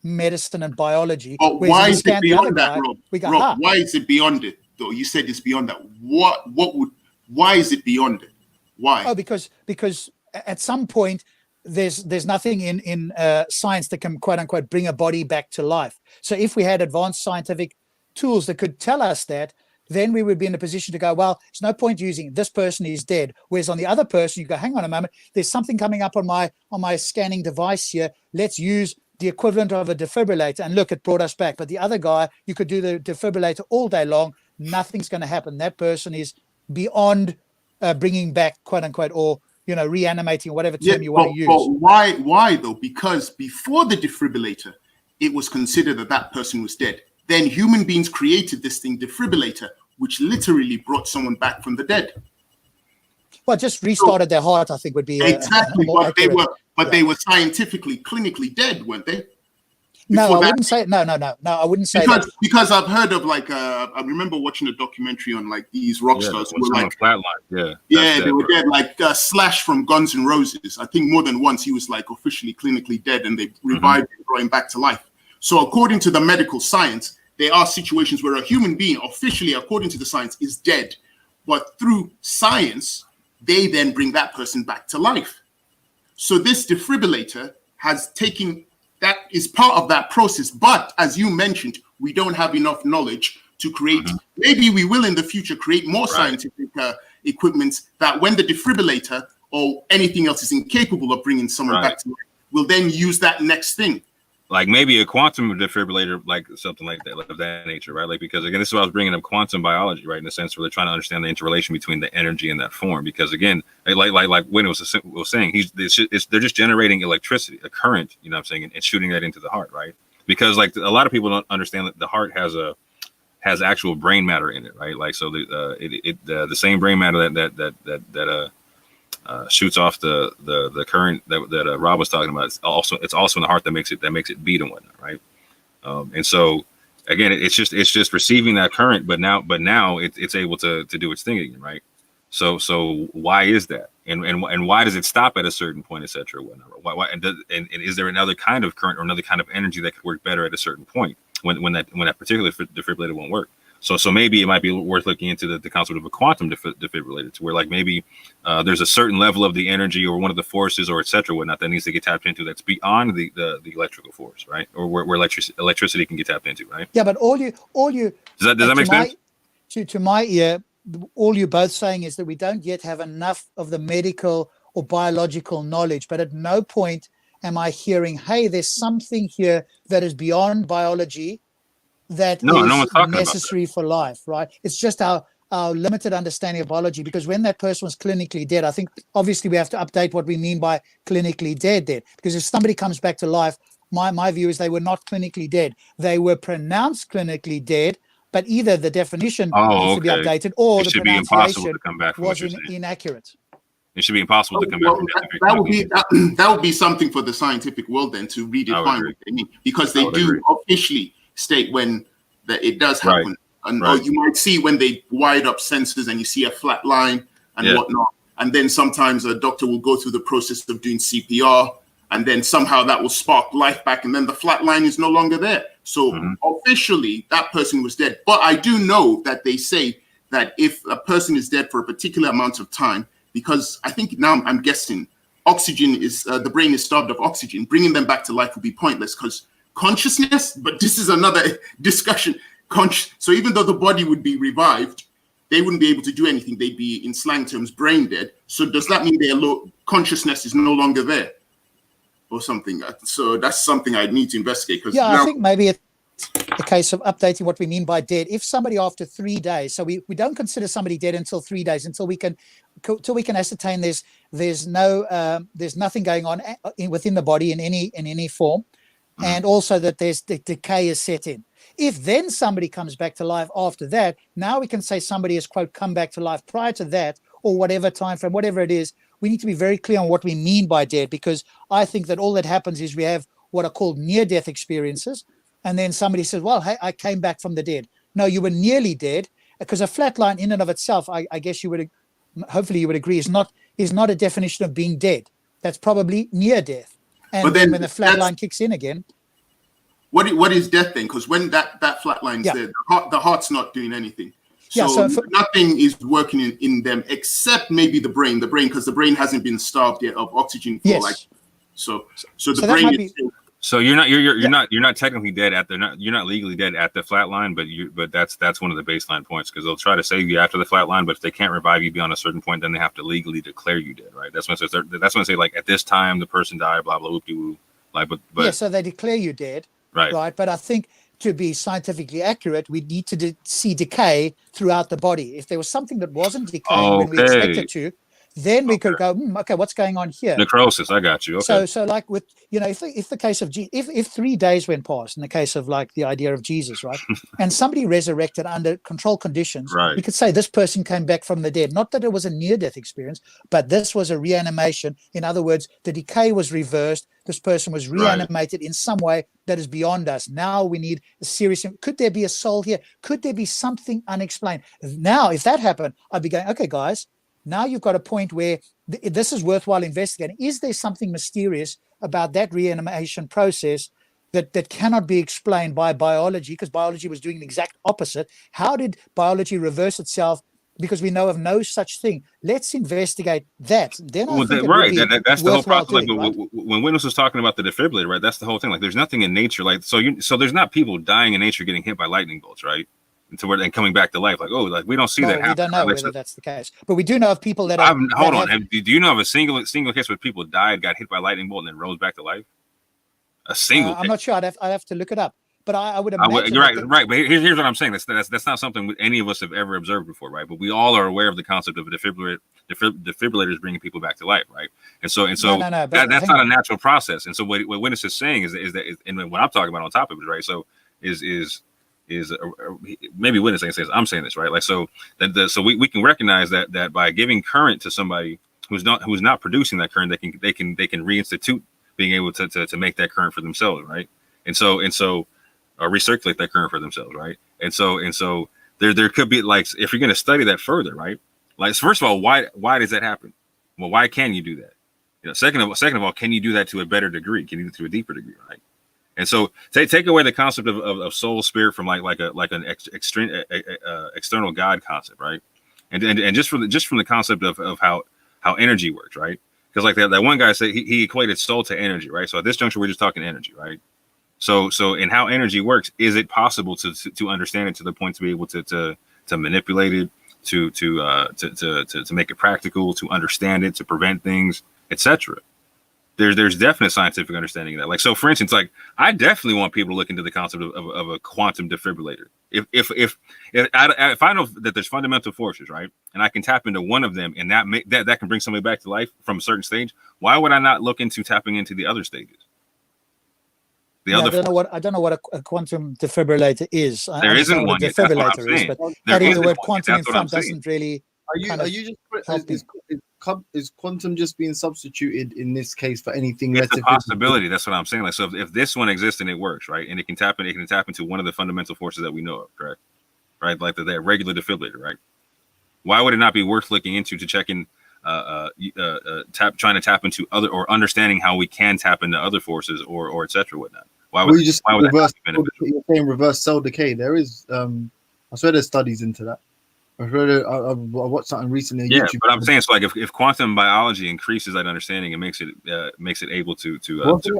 medicine and biology. But why is it beyond that, Rob? Why is it beyond it, though? You said it's beyond that. Why is it beyond it? Why? Oh, because at some point there's nothing in science that can quote unquote bring a body back to life. So if we had advanced scientific tools that could tell us that, then we would be in a position to go, well, there's no point using this person is dead. Whereas on the other person, you go, hang on a moment, there's something coming up on my scanning device here. Let's use the equivalent of a defibrillator, and look, it brought us back. But the other guy, you could do the defibrillator all day long. Nothing's going to happen. That person is beyond bringing back, quote unquote, or reanimating, whatever term you want to use. But why though? Because before the defibrillator, it was considered that person was dead. Then human beings created this thing, defibrillator, which literally brought someone back from the dead. Well, just restarted their heart, I think, would be exactly. But they were scientifically, clinically dead, weren't they? No, I wouldn't say no. I wouldn't say that. Because I've heard of I remember watching a documentary on these rock stars who were like flatline. They were dead. Like Slash from Guns N' Roses. I think more than once he was like officially clinically dead, and they revived him, brought him back to life. So according to the medical science, there are situations where a human being, officially, according to the science, is dead. But through science, they then bring that person back to life. So this defibrillator has taken, that is part of that process. But as you mentioned, we don't have enough knowledge to create, maybe we will in the future create more scientific equipment that when the defibrillator or anything else is incapable of bringing someone back to life, we'll then use that next thing. Like maybe a quantum defibrillator, like something like that, like of that nature, right? Like, because again, this is what I was bringing up, quantum biology, right? In the sense where they're trying to understand the interrelation between the energy and that form. Because again, like when it was saying, they're just generating electricity, a current, you know what I'm saying, and shooting that into the heart, right? Because like a lot of people don't understand that the heart has actual brain matter in it, right? Like, so the same brain matter that shoots off the current that Rob was talking about. It's also in the heart that makes it beat and whatnot, right? And so again, it's just receiving that current, but now it's able to do its thing again, right? So why is that? And why does it stop at a certain point, etc. Why and is there another kind of current or another kind of energy that could work better at a certain point when that particular defibrillator won't work? So maybe it might be worth looking into the concept of a quantum defibrillator, to where like maybe there's a certain level of the energy or one of the forces or et cetera, whatnot, that needs to get tapped into that's beyond the electrical force, right? Or where electricity can get tapped into, right? Yeah, but all you does that make sense? To my ear, all you're both saying is that we don't yet have enough of the medical or biological knowledge, but at no point am I hearing, hey, there's something here that is beyond biology that no is one's talking necessary for life, right? It's just our limited understanding of biology, because when that person was clinically dead, I think obviously we have to update what we mean by clinically dead, because if somebody comes back to life, my view is they were not clinically dead. They were pronounced clinically dead, but either the definition needs to be updated or it the should be impossible pronunciation to come back from was what you're saying. inaccurate. It should be impossible to come back from that would be something for the scientific world then to redefine what they mean, because they do officially state when that it does happen. And or you might see when they wide up sensors and you see a flat line and whatnot. And then sometimes a doctor will go through the process of doing CPR, and then somehow that will spark life back, and then the flat line is no longer there. So officially that person was dead. But I do know that they say that if a person is dead for a particular amount of time, because I think now I'm guessing oxygen is the brain is starved of oxygen, bringing them back to life would be pointless, because consciousness, but this is another discussion. So even though the body would be revived, they wouldn't be able to do anything. They'd be, in slang terms, brain dead. So does that mean their consciousness is no longer there or something? So that's something I need to investigate. I think maybe it's a case of updating what we mean by dead. If somebody after 3 days, so we don't consider somebody dead until 3 days, until we can ascertain there's nothing going on within the body in any form. And also that there's the decay is set in. If then somebody comes back to life after that, now we can say somebody has, quote, come back to life prior to that, or whatever time frame, whatever it is. We need to be very clear on what we mean by dead, because I think that all that happens is we have what are called near-death experiences, and then somebody says, well, hey, I came back from the dead. No, you were nearly dead, because a flatline in and of itself, I guess hopefully you would agree, is not a definition of being dead. That's probably near death. And but then when the flat line kicks in again. What is death then? Because when that flat line's there, the heart's not doing anything. So, nothing is working in them except maybe the brain, because the brain hasn't been starved yet of oxygen for so the brain is still. So you're not technically dead you're not legally dead at the flat line, but that's one of the baseline points, because they'll try to save you after the flat line, but if they can't revive you beyond a certain point, then they have to legally declare you dead, right? That's when they say like at this time the person died, blah blah whoop-de woo. Like but so they declare you dead, right? But I think to be scientifically accurate, we need to see decay throughout the body. If there was something that wasn't decaying when we expected to, then we could go, okay, what's going on here? Necrosis, I got you. Okay. So like with, if the case of if 3 days went past, in the case of like the idea of Jesus, right, and somebody resurrected under controlled conditions, we could say this person came back from the dead. Not that it was a near-death experience, but this was a reanimation. In other words, the decay was reversed. This person was reanimated in some way that is beyond us. Now we need a serious. Could there be a soul here? Could there be something unexplained? Now, if that happened, I'd be going, okay, guys. Now you've got a point where this is worthwhile investigating. Is there something mysterious about that reanimation process that cannot be explained by biology, because biology was doing the exact opposite. How did biology reverse itself? Because we know of no such thing. Let's investigate that. Then I Well, think that, it would right. be That's the whole worthwhile process. Like doing, right? when Witness was talking about the defibrillator, right? That's the whole thing. Like, there's nothing in nature, like so there's not people dying in nature getting hit by lightning bolts, right? And coming back to life. Like, oh, like we don't see that Well, we happen. don't know Right? whether that's the case, but we do know of people that have. Hold on. Do you know of a single case where people died, got hit by lightning bolt, and then rose back to life? A single. I'm not sure. I'd have to look it up. But I would imagine. You're right. But here's what I'm saying. That's not something any of us have ever observed before, right? But we all are aware of the concept of a defibrillators bringing people back to life, right? And so that's not a natural process. And so what Witness is saying is that and what I'm talking about on top of it, right? So is maybe Witness says I'm saying this, right? Like so so we can recognize that by giving current to somebody who's not producing that current, they can reinstitute being able to make that current for themselves, right? And so or recirculate that current for themselves, right? And so there could be, like, if you're going to study that further, right? Like, first of all, why does that happen? Well, why can you do that? You know, second of all, can you do that to a better degree? Can you do it to a deeper degree, right? And so take away the concept of soul, spirit from an external God concept, right? And just from the concept of how energy works, right? Because like that one guy said, he equated soul to energy, right? So at this juncture, we're just talking energy, right? So in how energy works, is it possible to understand it to the point to be able to manipulate it, to make it practical, to understand it, to prevent things, etc. There's definite scientific understanding of that. Like, so for instance, like, I definitely want people to look into the concept of a quantum defibrillator. If I know that there's fundamental forces, right, and I can tap into one of them, and that can bring somebody back to life from a certain stage, why would I not look into tapping into the other stages? I don't know what a quantum defibrillator is. There isn't what one a yet. That's what I'm defibrillator is, saying. but There adding the isn't word one yet. quantum in That's what I'm front saying. doesn't really. Is quantum just being substituted in this case for anything? It's a possibility. That's what I'm saying. Like, so if this one exists and it works, right, and it can tap into one of the fundamental forces that we know of, correct? Right, like that regular defibrillator, right? Why would it not be worth looking into to check in, trying to tap into other, or understanding how we can tap into other forces, or etc. whatnot? Why would that not be beneficial? You're saying reverse cell decay. There is, I swear, there's studies into that. I watched something recently. Yeah, YouTube. but I'm saying, so like, if quantum biology increases that understanding and makes it able to further, so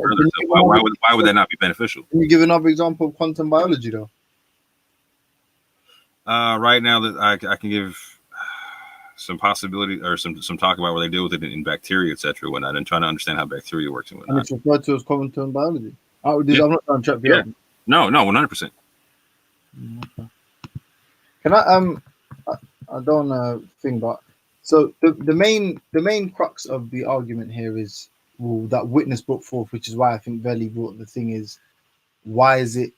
why would that not be beneficial? Can you give another example of quantum biology, though? Right now, that I can give some possibility or some talk about where they deal with it in bacteria, etc. whatnot, and trying to understand how bacteria works and whatnot. And it's referred to as quantum biology. I'm not trying to trap you up. No, 100%. Can I don't think, but so the main crux of the argument here is, well, that Witness brought forth, which is why I think Veli brought the thing is, why is it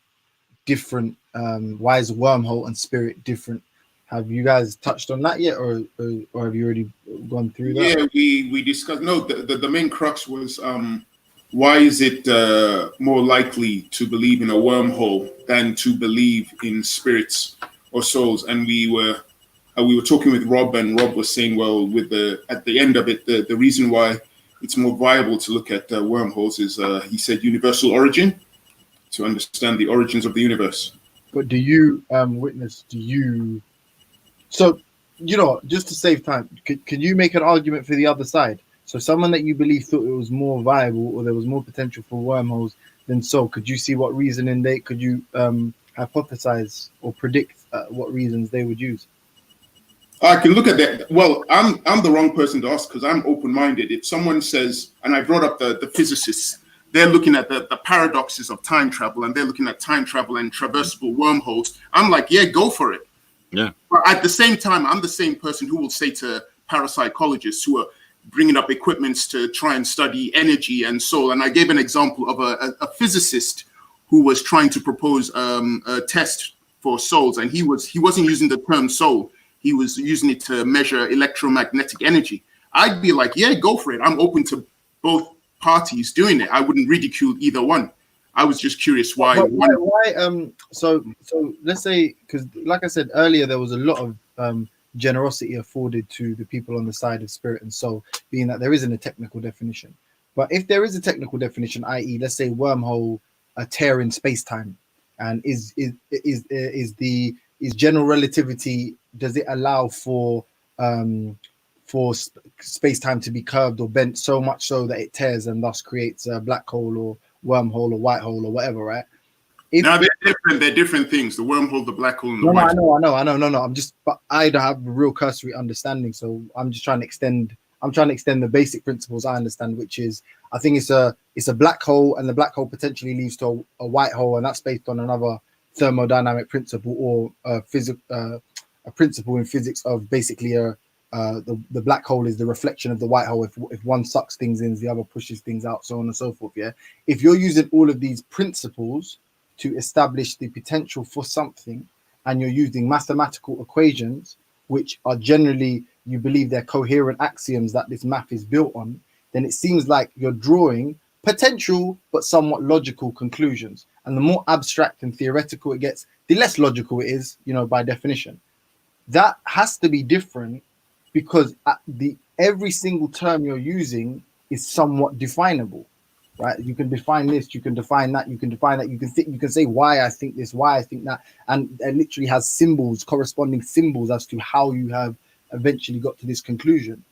different? Why is Wormhole and Spirit different? Have you guys touched on that yet, or have you already gone through that? Yeah, we discussed. No, the main crux was why is it more likely to believe in a wormhole than to believe in spirits or souls? And we were talking with Rob, and Rob was saying, well, at the end of it, the reason why it's more viable to look at wormholes is, he said, universal origin, to understand the origins of the universe. But do you, Witness? So, just to save time, can you make an argument for the other side? So someone that you believe thought it was more viable, or there was more potential for wormholes than so. Could you see what reasoning could you hypothesize or predict what reasons they would use? I can look at that. Well, I'm the wrong person to ask, because I'm open-minded. If someone says, and I brought up the physicists, they're looking at the paradoxes of time travel, and they're looking at time travel and traversable wormholes. I'm like, yeah, go for it. Yeah. But at the same time, I'm the same person who will say to parapsychologists who are bringing up equipments to try and study energy and soul. And I gave an example of a physicist who was trying to propose a test for souls, and he wasn't using the term soul. He was using it to measure electromagnetic energy. I'd be like, yeah, go for it. I'm open to both parties doing it. I wouldn't ridicule either one. I was just curious why. So let's say, because like I said earlier, there was a lot of generosity afforded to the people on the side of spirit and soul, being that there isn't a technical definition. But if there is a technical definition, i.e., let's say wormhole a tear in space time? And is general relativity, does it allow for space time to be curved or bent so much so that it tears and thus creates a black hole or wormhole or white hole or whatever, right? Now they're different. They're different things. The wormhole, the black hole, and the No, white hole. I know. But I don't have a real cursory understanding, so I'm just trying to extend. I'm trying to extend the basic principles I understand, which is I think it's a black hole, and the black hole potentially leads to a white hole, and that's based on another thermodynamic principle or a principle in physics of basically the black hole is the reflection of the white hole. If one sucks things in, the other pushes things out, so on and so forth. Yeah, if you're using all of these principles to establish the potential for something, and you're using mathematical equations, which are generally, you believe they're coherent axioms that this math is built on, then it seems like you're drawing potential but somewhat logical conclusions. And the more abstract and theoretical it gets, the less logical it is, by definition. That has to be different because every single term you're using is somewhat definable. Right, you can define this, you can define that, you can define that, you can say why I think this, why I think that, and it literally has symbols, corresponding symbols as to how you have eventually got to this conclusion.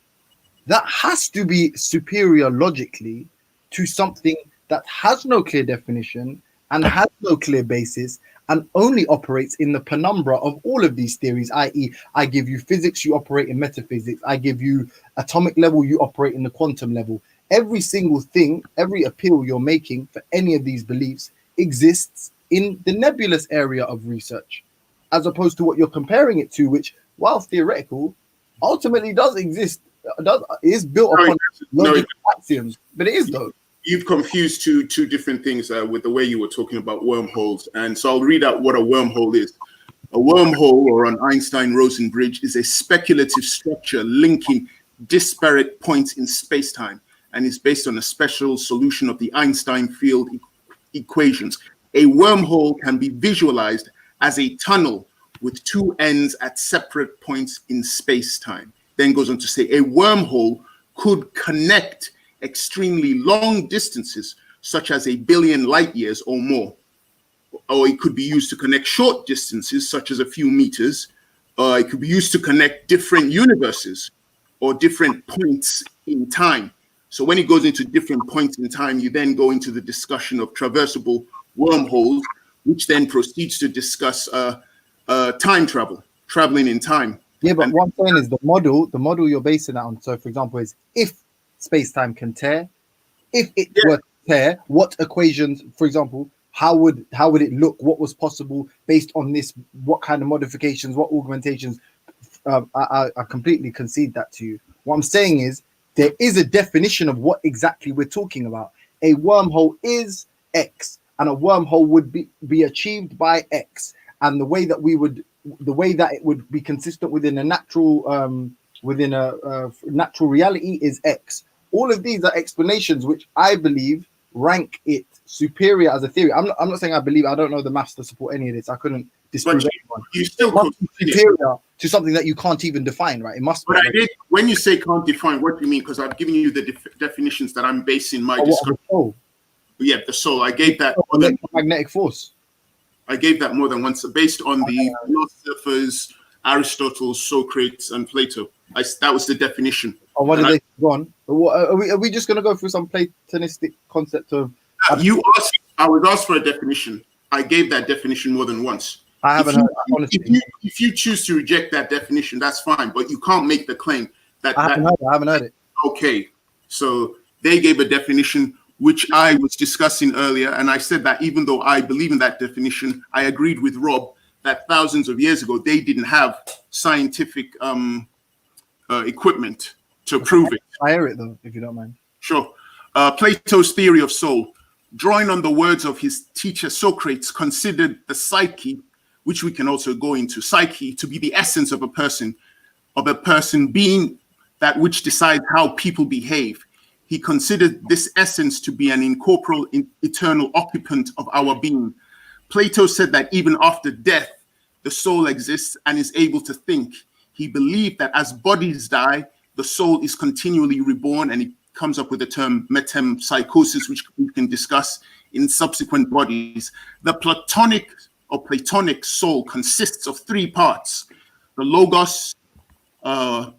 That has to be superior logically to something that has no clear definition and has no clear basis and only operates in the penumbra of all of these theories, i.e., I give you physics, you operate in metaphysics, I give you atomic level, you operate in the quantum level. Every single thing, every appeal you're making for any of these beliefs exists in the nebulous area of research, as opposed to what you're comparing it to, which, while theoretical, ultimately does exist, is built upon logical axioms. But it is, though. You've confused two different things with the way you were talking about wormholes. And so I'll read out what a wormhole is. A wormhole, or an Einstein-Rosen bridge, is a speculative structure linking disparate points in space-time, and is based on a special solution of the Einstein field equations. A wormhole can be visualized as a tunnel with two ends at separate points in space-time. Then goes on to say a wormhole could connect extremely long distances, such as 1 billion light years or more. Or it could be used to connect short distances, such as a few meters. It could be used to connect different universes or different points in time. So when it goes into different points in time, you then go into the discussion of traversable wormholes, which then proceeds to discuss time travel, traveling in time. Yeah, but what I'm saying is the model you're basing that on. So, for example, is if space-time can tear, if it were to tear, what equations, for example, how would it look? What was possible based on this? What kind of modifications? What augmentations? I completely concede that to you. What I'm saying is, there is a definition of what exactly we're talking about. A wormhole is X, and a wormhole would be achieved by X. And the way that it would be consistent within a natural natural reality is X. All of these are explanations which I believe rank it superior as a theory. I'm not saying I believe. I don't know the maths to support any of this. I couldn't disprove anyone. You still must be superior to something that you can't even define, right? It must be. But when you say can't define, what do you mean? Because I've given you the definitions that I'm basing my discussion. Yeah, the soul. I gave that magnetic force. I gave that more than once, based on the philosophers Aristotle, Socrates, and Plato. That was the definition. Oh, what did they go on? Are we just going to go through some Platonistic concept of? You asked. I was asked for a definition. I gave that definition more than once. I haven't heard that, honestly. If you choose to reject that definition, that's fine. But you can't make the claim that. I haven't heard it. Okay, so they gave a definition which I was discussing earlier, and I said that even though I believe in that definition, I agreed with Rob that thousands of years ago they didn't have scientific equipment to prove it. I hear it though, if you don't mind. Sure. Plato's theory of soul, drawing on the words of his teacher Socrates, considered the psyche, which we can also go into, psyche, to be the essence of a person being that which decides how people behave. He considered this essence to be an incorporeal, eternal occupant of our being. Plato said that even after death, the soul exists and is able to think. He believed that as bodies die, the soul is continually reborn and comes up with the term metempsychosis, which we can discuss in subsequent bodies. The Platonic soul consists of three parts: the logos, the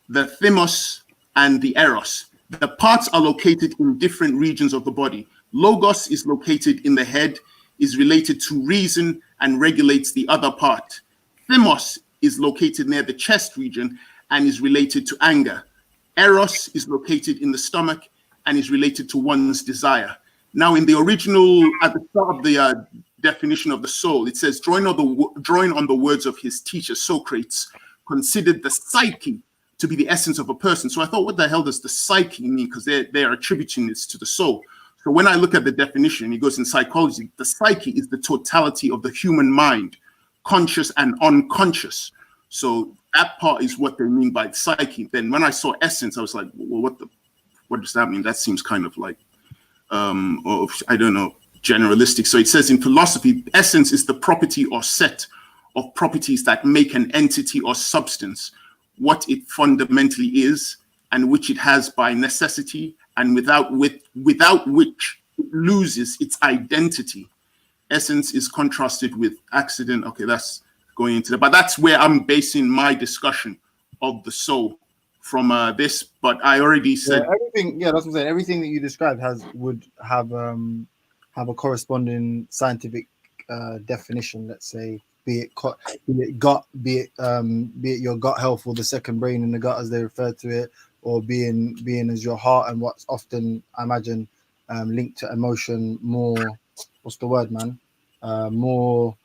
thymos, and the eros. The parts are located in different regions of the body. Logos is located in the head, is related to reason, and regulates the other part. Thymos is located near the chest region and is related to anger. Eros is located in the stomach and is related to one's desire. Now, in the original, at the start of the definition of the soul, it says, drawing on the words of his teacher Socrates, considered the psyche to be the essence of a person. So I thought, what the hell does the psyche mean? Because they are attributing this to the soul. So when I look at the definition, it goes in psychology, the psyche is the totality of the human mind, conscious and unconscious. So that part is what they mean by psyche. Then when I saw essence, I was like, well, what does that mean? That seems kind of like, I don't know, generalistic. So it says in philosophy, essence is the property or set of properties that make an entity or substance what it fundamentally is, and which it has by necessity, and without which it loses its identity. Essence is contrasted with accident. Okay, that's going into that, but that's where I'm basing my discussion of the soul from this. But I already said everything. Yeah, that's what I'm saying. Everything that you described would have a corresponding scientific definition. Let's say, be it gut, be it your gut health, or the second brain in the gut, as they refer to it, or being as your heart, and what's often, I imagine, linked to emotion more. What's the word, man? More,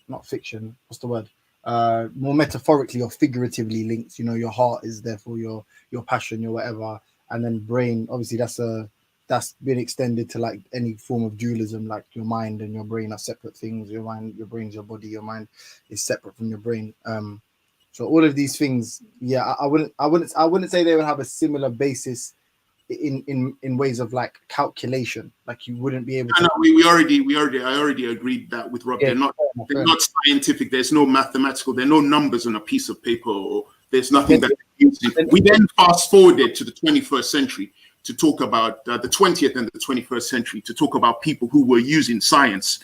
not fiction. What's the word? More metaphorically or figuratively linked. You know, your heart is therefore your passion, your whatever, and then brain. Obviously, that's been extended to like any form of dualism, like your mind and your brain are separate things. Your mind, your brain's your body. Your mind is separate from your brain. So all of these things, yeah, I wouldn't say they would have a similar basis in ways of like calculation. Like you wouldn't be able to. No, I already agreed that with Rob. Yeah, they're not scientific. There's no mathematical. There are no numbers on a piece of paper, or there's nothing that. We then fast forwarded to the 21st century to talk about the 20th and the 21st century to talk about people who were using science,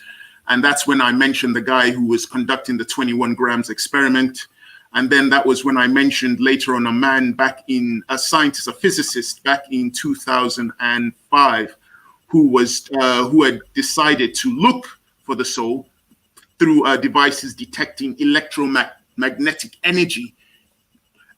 and that's when I mentioned the guy who was conducting the 21 grams experiment. And then that was when I mentioned later on a scientist, a physicist back in 2005, who had decided to look for the soul through devices detecting electromagnetic energy.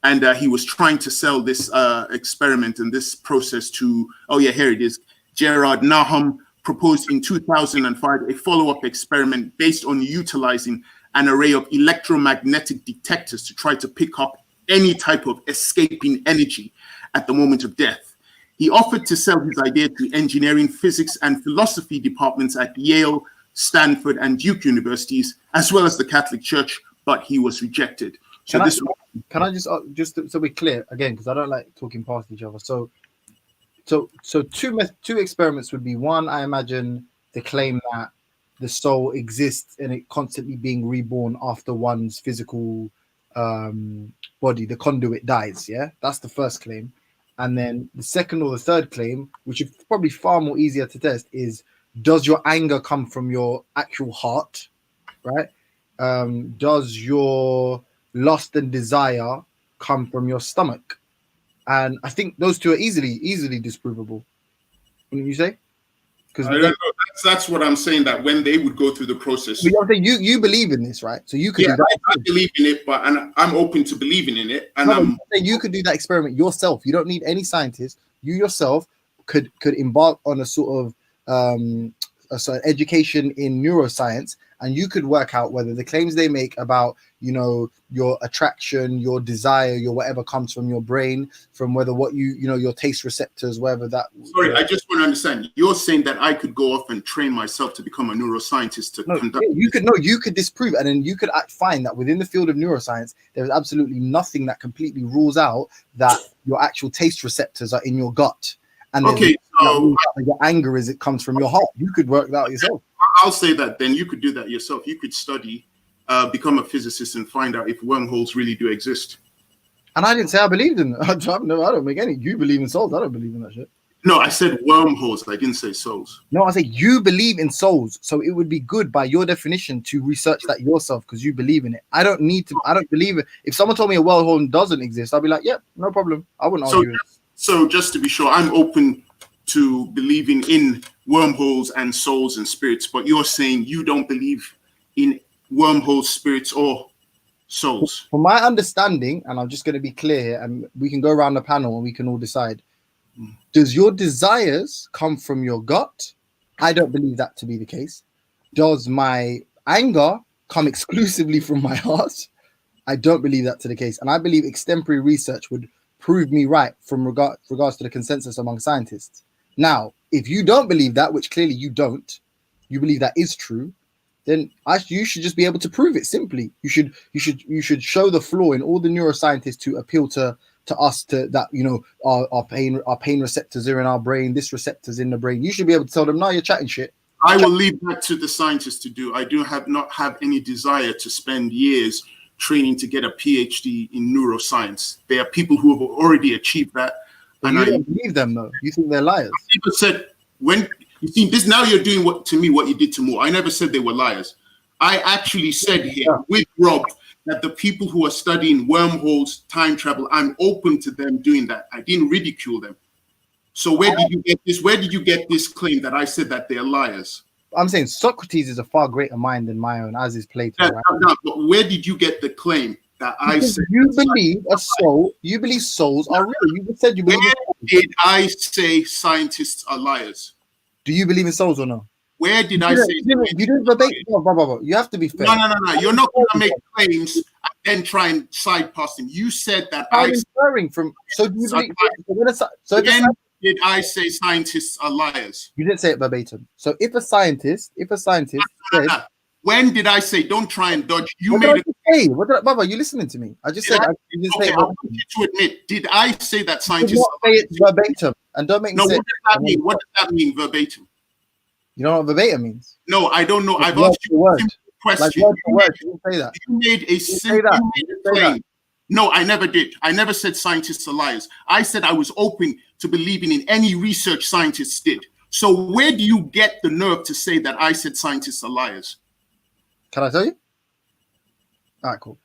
And he was trying to sell this experiment and this process to, here it is. Gerard Nahum proposed in 2005 a follow-up experiment based on utilizing an array of electromagnetic detectors to try to pick up any type of escaping energy at the moment of death. He offered to sell his idea to engineering, physics, and philosophy departments at Yale, Stanford, and Duke universities, as well as the Catholic Church, but he was rejected. Can I just so we're clear again, because I don't like talking past each other. So two experiments would be: one, I imagine, the claim that the soul exists and it constantly being reborn after one's physical body, the conduit dies. Yeah, that's the first claim. And then the second or the third claim, which is probably far more easier to test, is does your anger come from your actual heart, right? Does your lust and desire come from your stomach? And I think those two are easily disprovable. Wouldn't you say? Because that's what I'm saying, that when they would go through the process. You believe in this, right? So you could do that. I believe in it, but I'm open to believing in it. And you could do that experiment yourself. You don't need any scientist. You yourself could embark on a sort of education in neuroscience, and you could work out whether the claims they make about, you know, your attraction, your desire, your whatever comes from your brain, from whether what your taste receptors, whether that. Sorry, I just want to understand. You're saying that I could go off and train myself to become a neuroscientist to conduct. You could disprove, and then you could find that within the field of neuroscience, there is absolutely nothing that completely rules out that your actual taste receptors are in your gut. And okay, so your anger it comes from your heart. You could work that out yourself. I'll say that then you could do that yourself. You could study, become a physicist, and find out if wormholes really do exist. And I didn't say I believed in it. I don't make any. You believe in souls. I don't believe in that shit. No, I said wormholes. I didn't say souls. No, I say you believe in souls. So it would be good by your definition to research that yourself because you believe in it. I don't need to. I don't believe it. If someone told me a wormhole doesn't exist, I'll be like, yep, no problem. I wouldn't argue it. So just to be sure, I'm open to believing in wormholes and souls and spirits, but you're saying you don't believe in wormholes, spirits, or souls. From my understanding, and I'm just going to be clear here, and we can go around the panel and we can all decide. Does your desires come from your gut? I don't believe that to be the case. Does my anger come exclusively from my heart? I don't believe that to the case. And I believe extemporary research would prove me right from regards to the consensus among scientists. Now, if you don't believe that, which clearly you don't, you believe that is true, then you should just be able to prove it simply. You should show the flaw in all the neuroscientists to appeal to us to that, you know, our pain receptors are in our brain, this receptor's in the brain. You should be able to tell them, no, you're chatting shit. I will leave that to the scientists to do. I do not have any desire to spend years training to get a PhD in neuroscience. There are people who have already achieved that. But you don't believe them though. You think they're liars. People said when you see this now, you're doing what you did to Moore. I never said they were liars. I actually said here with Rob that the people who are studying wormholes, time travel, I'm open to them doing that. I didn't ridicule them. So where did you get this? Where did you get this claim that I said that they're liars? I'm saying Socrates is a far greater mind than my own, as is Plato. Right? No, but where did you get the claim that I said? You believe a soul. You believe souls are real. You just said you believe. Where did I say scientists are liars? Do you believe in souls or no? Where did I say? You didn't verbatim. You have to be fair. No. You're not going to make claims and then try and side past them. You said that I'm inferring from. So do you believe? When did I say scientists are liars? You didn't say it verbatim. So if a scientist said, when did I say? Don't try and dodge. You what made did I say? What did I, Baba? You listening to me? I just said. You didn't say it I want you to admit. Did I say that scientists? You not say it verbatim, and don't make me say. What does that mean? What does that mean verbatim? You know what verbatim means? No, I don't know. I've word asked you a simple question. Like word. You didn't say that. You made a simple claim. No, I never did. I never said scientists are liars. I said I was open to believing in any research scientists did. So where do you get the nerve to say that I said scientists are liars? Can I tell you? All right, cool.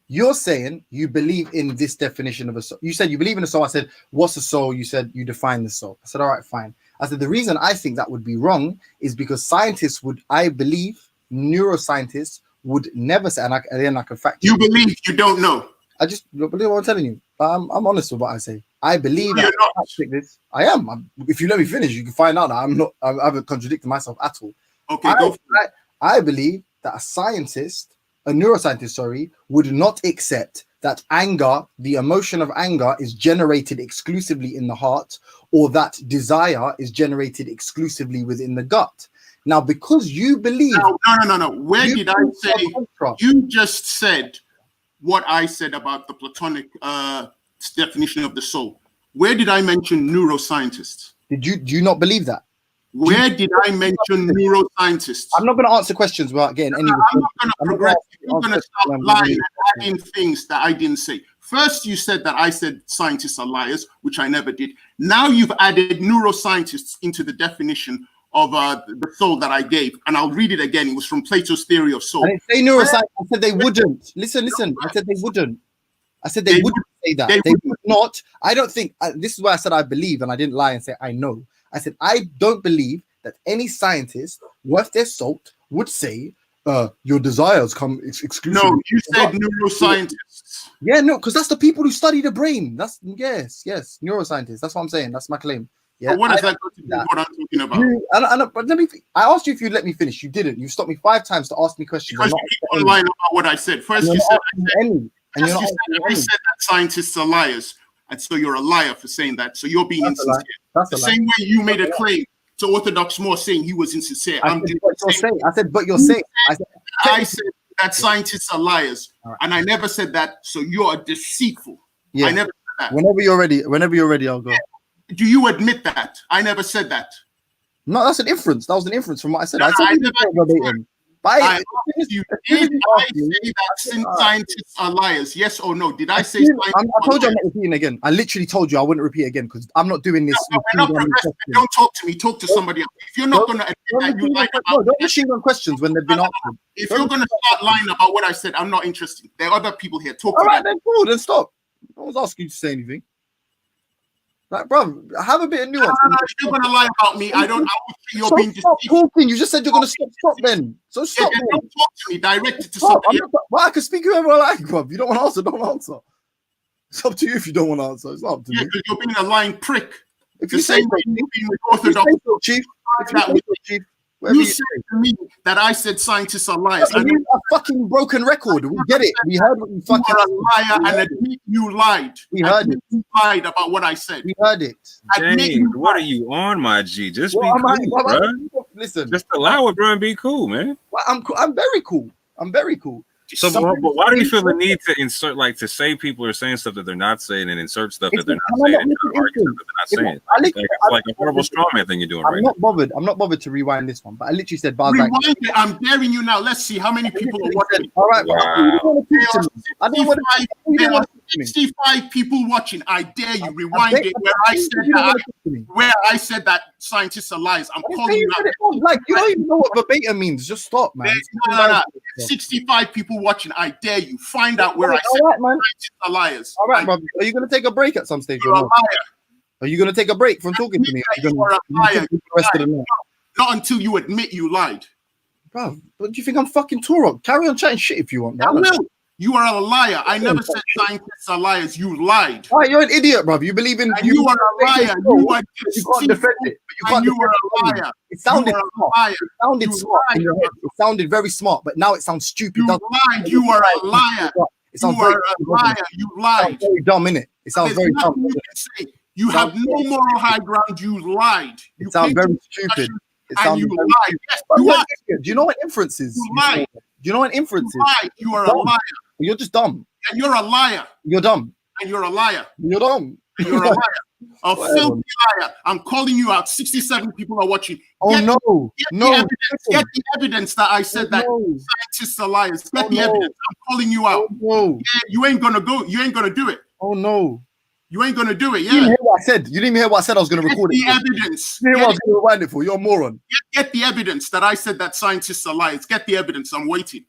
You're saying you believe in this definition of a soul. You said you believe in a soul. I said, what's a soul? You said you define the soul. I said, all right, fine. I said, the reason I think that would be wrong is because scientists would, I believe, neuroscientists would never say, and then I can fact you believe, you don't know. I just believe what I'm telling you. I'm honest with what I say. I believe you're not. This. I am. If you let me finish, you can find out that I'm not. I haven't contradicted myself at all. Okay, I believe that a neuroscientist, would not accept that anger, the emotion of anger, is generated exclusively in the heart, or that desire is generated exclusively within the gut. Now, because you believe, no. Where did I say? You just said what I said about the Platonic definition of the soul. Where did I mention neuroscientists? Do you not believe that? Where did I mention neuroscientists? I'm not going to answer questions without getting any. I'm not going to progress. You're going to start lying and adding things that I didn't say. First, you said that I said scientists are liars, which I never did. Now you've added neuroscientists into the definition of the soul that I gave, and I'll read it again. It was from Plato's theory of soul. I didn't say neuroscience. I said they wouldn't. Listen. I said they wouldn't. I said they wouldn't say that. They would not. I don't think. This is why I said I believe, and I didn't lie and say I know. I said I don't believe that any scientist worth their salt would say your desires come exclusively. No, you said neuroscientists. Yeah, no, because that's the people who study the brain. That's yes, neuroscientists. That's what I'm saying. That's my claim. Yeah, but what does that got to do with what I'm talking about? But I asked you if you'd let me finish. You didn't. You stopped me 5 times to ask me questions. Because you keep on lying about what I said. First, you said I said that scientists are liars, and so you're a liar for saying that. So you're being insincere. The same way you made a claim to Orthodox Moore saying he was insincere. I said, but you're saying. I said that scientists are liars, and I never said that. So you're deceitful. Yeah. I never said that. Whenever you're ready, I'll go. Do you admit that? I never said that. No, that's an inference. That was an inference from what I said. No, I said But I asked you, did I say that scientists are liars? Yes or no? Did I say scientists I told you I'm not repeating again. I literally told you I wouldn't repeat again because I'm not doing this. No, we're not progressive. Don't talk to me. Talk to somebody else. If you're not going to admit that you lied about, don't machine on questions when they've been answered. If you're going to start lying about what I said, I'm not interested. There are other people here. Talk All to right, them. then cool. Then stop. No one's asking you to say anything. Like, bro, have a bit of nuance. If you're going to lie about me, I would say you're being stop talking. You just said you're going to stop then. So stop. Yeah, don't talk to me. Direct it to Stop. somebody else. Well, I can speak whoever I like, bro. If you don't want to answer, don't answer. It's up to you if you don't want to answer. It's not up to me. Because you're being a lying prick. If The you say same so, way you're being with Orthodox. Chief. Chief. You said to me that I said scientists are liars. You have a fucking broken record. We get it. We heard what you fucking are a liar and admit you lied. We heard it. You lied about what I said. We heard it. James, what are you on, my G? Just be cool, bro. Listen. Just allow it, bro, and be cool, man. Well, I'm very cool. I'm very cool. So, but why do you feel the need to insert, like, to say people are saying stuff that they're not saying and insert stuff that they're not saying and argue stuff that they're not saying? It's like a horrible straw man thing you're doing right now. I'm not bothered to rewind this one, but I literally said bars Rewind it. I'm daring you now. Let's see how many people are watching. All right, wow. There are 65 people watching. I dare you. Rewind it where I said that scientists are lies. I'm calling you out. Like, you don't even know what verbatim means. Just stop, man. No. 65 people watching. I dare you. Find out where I said scientists are liars. All right, brother. Are you going to take a break at some stage? You're a liar. Are you going to take a break from talking to me? You are a liar. Not until you admit you lied. Bro, what do you think I'm fucking Torok? Carry on chatting shit if you want. I will. You are a liar. I never said scientists are liars. You lied. All right, you're an idiot, bro. You believe in you are a liar. You are you can't defend it. But you are a liar. It sounded smart. It sounded smart in your head. It sounded very smart, but now it sounds stupid. You lied. You are a liar. You are a liar. You lied. It's very dumb, innit? It sounds very dumb. You have no moral high ground. You lied. It sounds very stupid. And you lied. Yes, you are. Do you know what inference is? You lied. Do you know what inference is? Lied. You are a liar. You're just dumb. And you're a liar. You're dumb. And you're a liar. You're dumb. And you're a liar. A filthy liar. I'm calling you out. 67 people are watching. Get the evidence that I said that scientists are liars. Get the evidence. I'm calling you out. Yeah, you ain't gonna go. You ain't gonna do it. Oh no. You ain't gonna do it. Yeah. You didn't hear what I said. You didn't even hear what I said. I was gonna record it. The evidence. You didn't hear what I was gonna rewind it for. You're a moron. Get the evidence that I said that scientists are liars. Get the evidence. I'm waiting.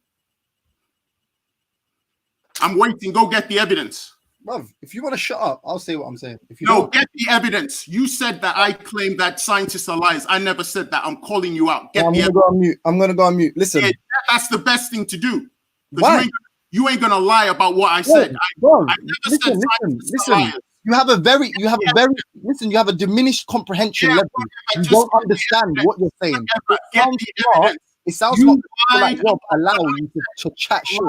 I'm waiting. Go get the evidence. Bruv, if you want to shut up, I'll say what I'm saying. If you don't, get the evidence. You said that I claim that scientists are liars. I never said that. I'm calling you out. Get the evidence. Go on mute. I'm gonna go on mute. Listen. Yeah, that's the best thing to do. Why? You ain't gonna lie about what I said. I never said scientists are liars. You have a diminished comprehension level. You don't understand what you're saying. It sounds smart. Like Rob allow you to chat shit.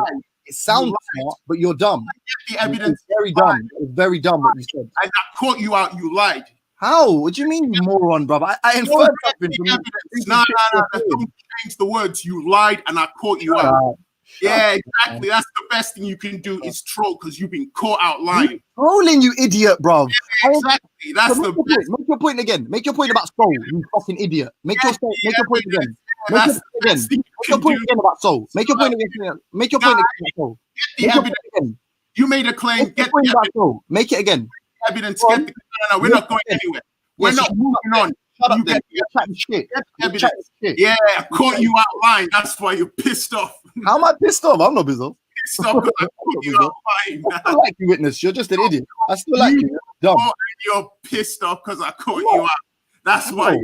It sounds smart, but you're dumb. Get the evidence. It's very dumb. It's very dumb what you said. And I caught you out. You lied. How? What do you mean, you moron, brother? I inferred something from you. No. Don't change the words. You lied, and I caught you out. Yeah, exactly. That's the best thing you can do is troll because you've been caught out lying. Trolling, you idiot, bro. Yeah, exactly. That's the best. Make your point again. Make your point about soul, you fucking idiot. Make your point again. Make your point again about soul. Make your point again. Make your point again about soul. Get the evidence. You made a claim. Get the evidence. Make it again. Evidence. Get the. No, we're not going anywhere. We're not moving on. Shut up, then. You're chatting shit. Yeah, I caught you out lying. That's why you're pissed off. How am I pissed off? I'm not pissed off. Pissed off because I caught you out lying. I still like you, witness. You're just an idiot. I still like you. Dumb. You're pissed off because I caught you out. That's why.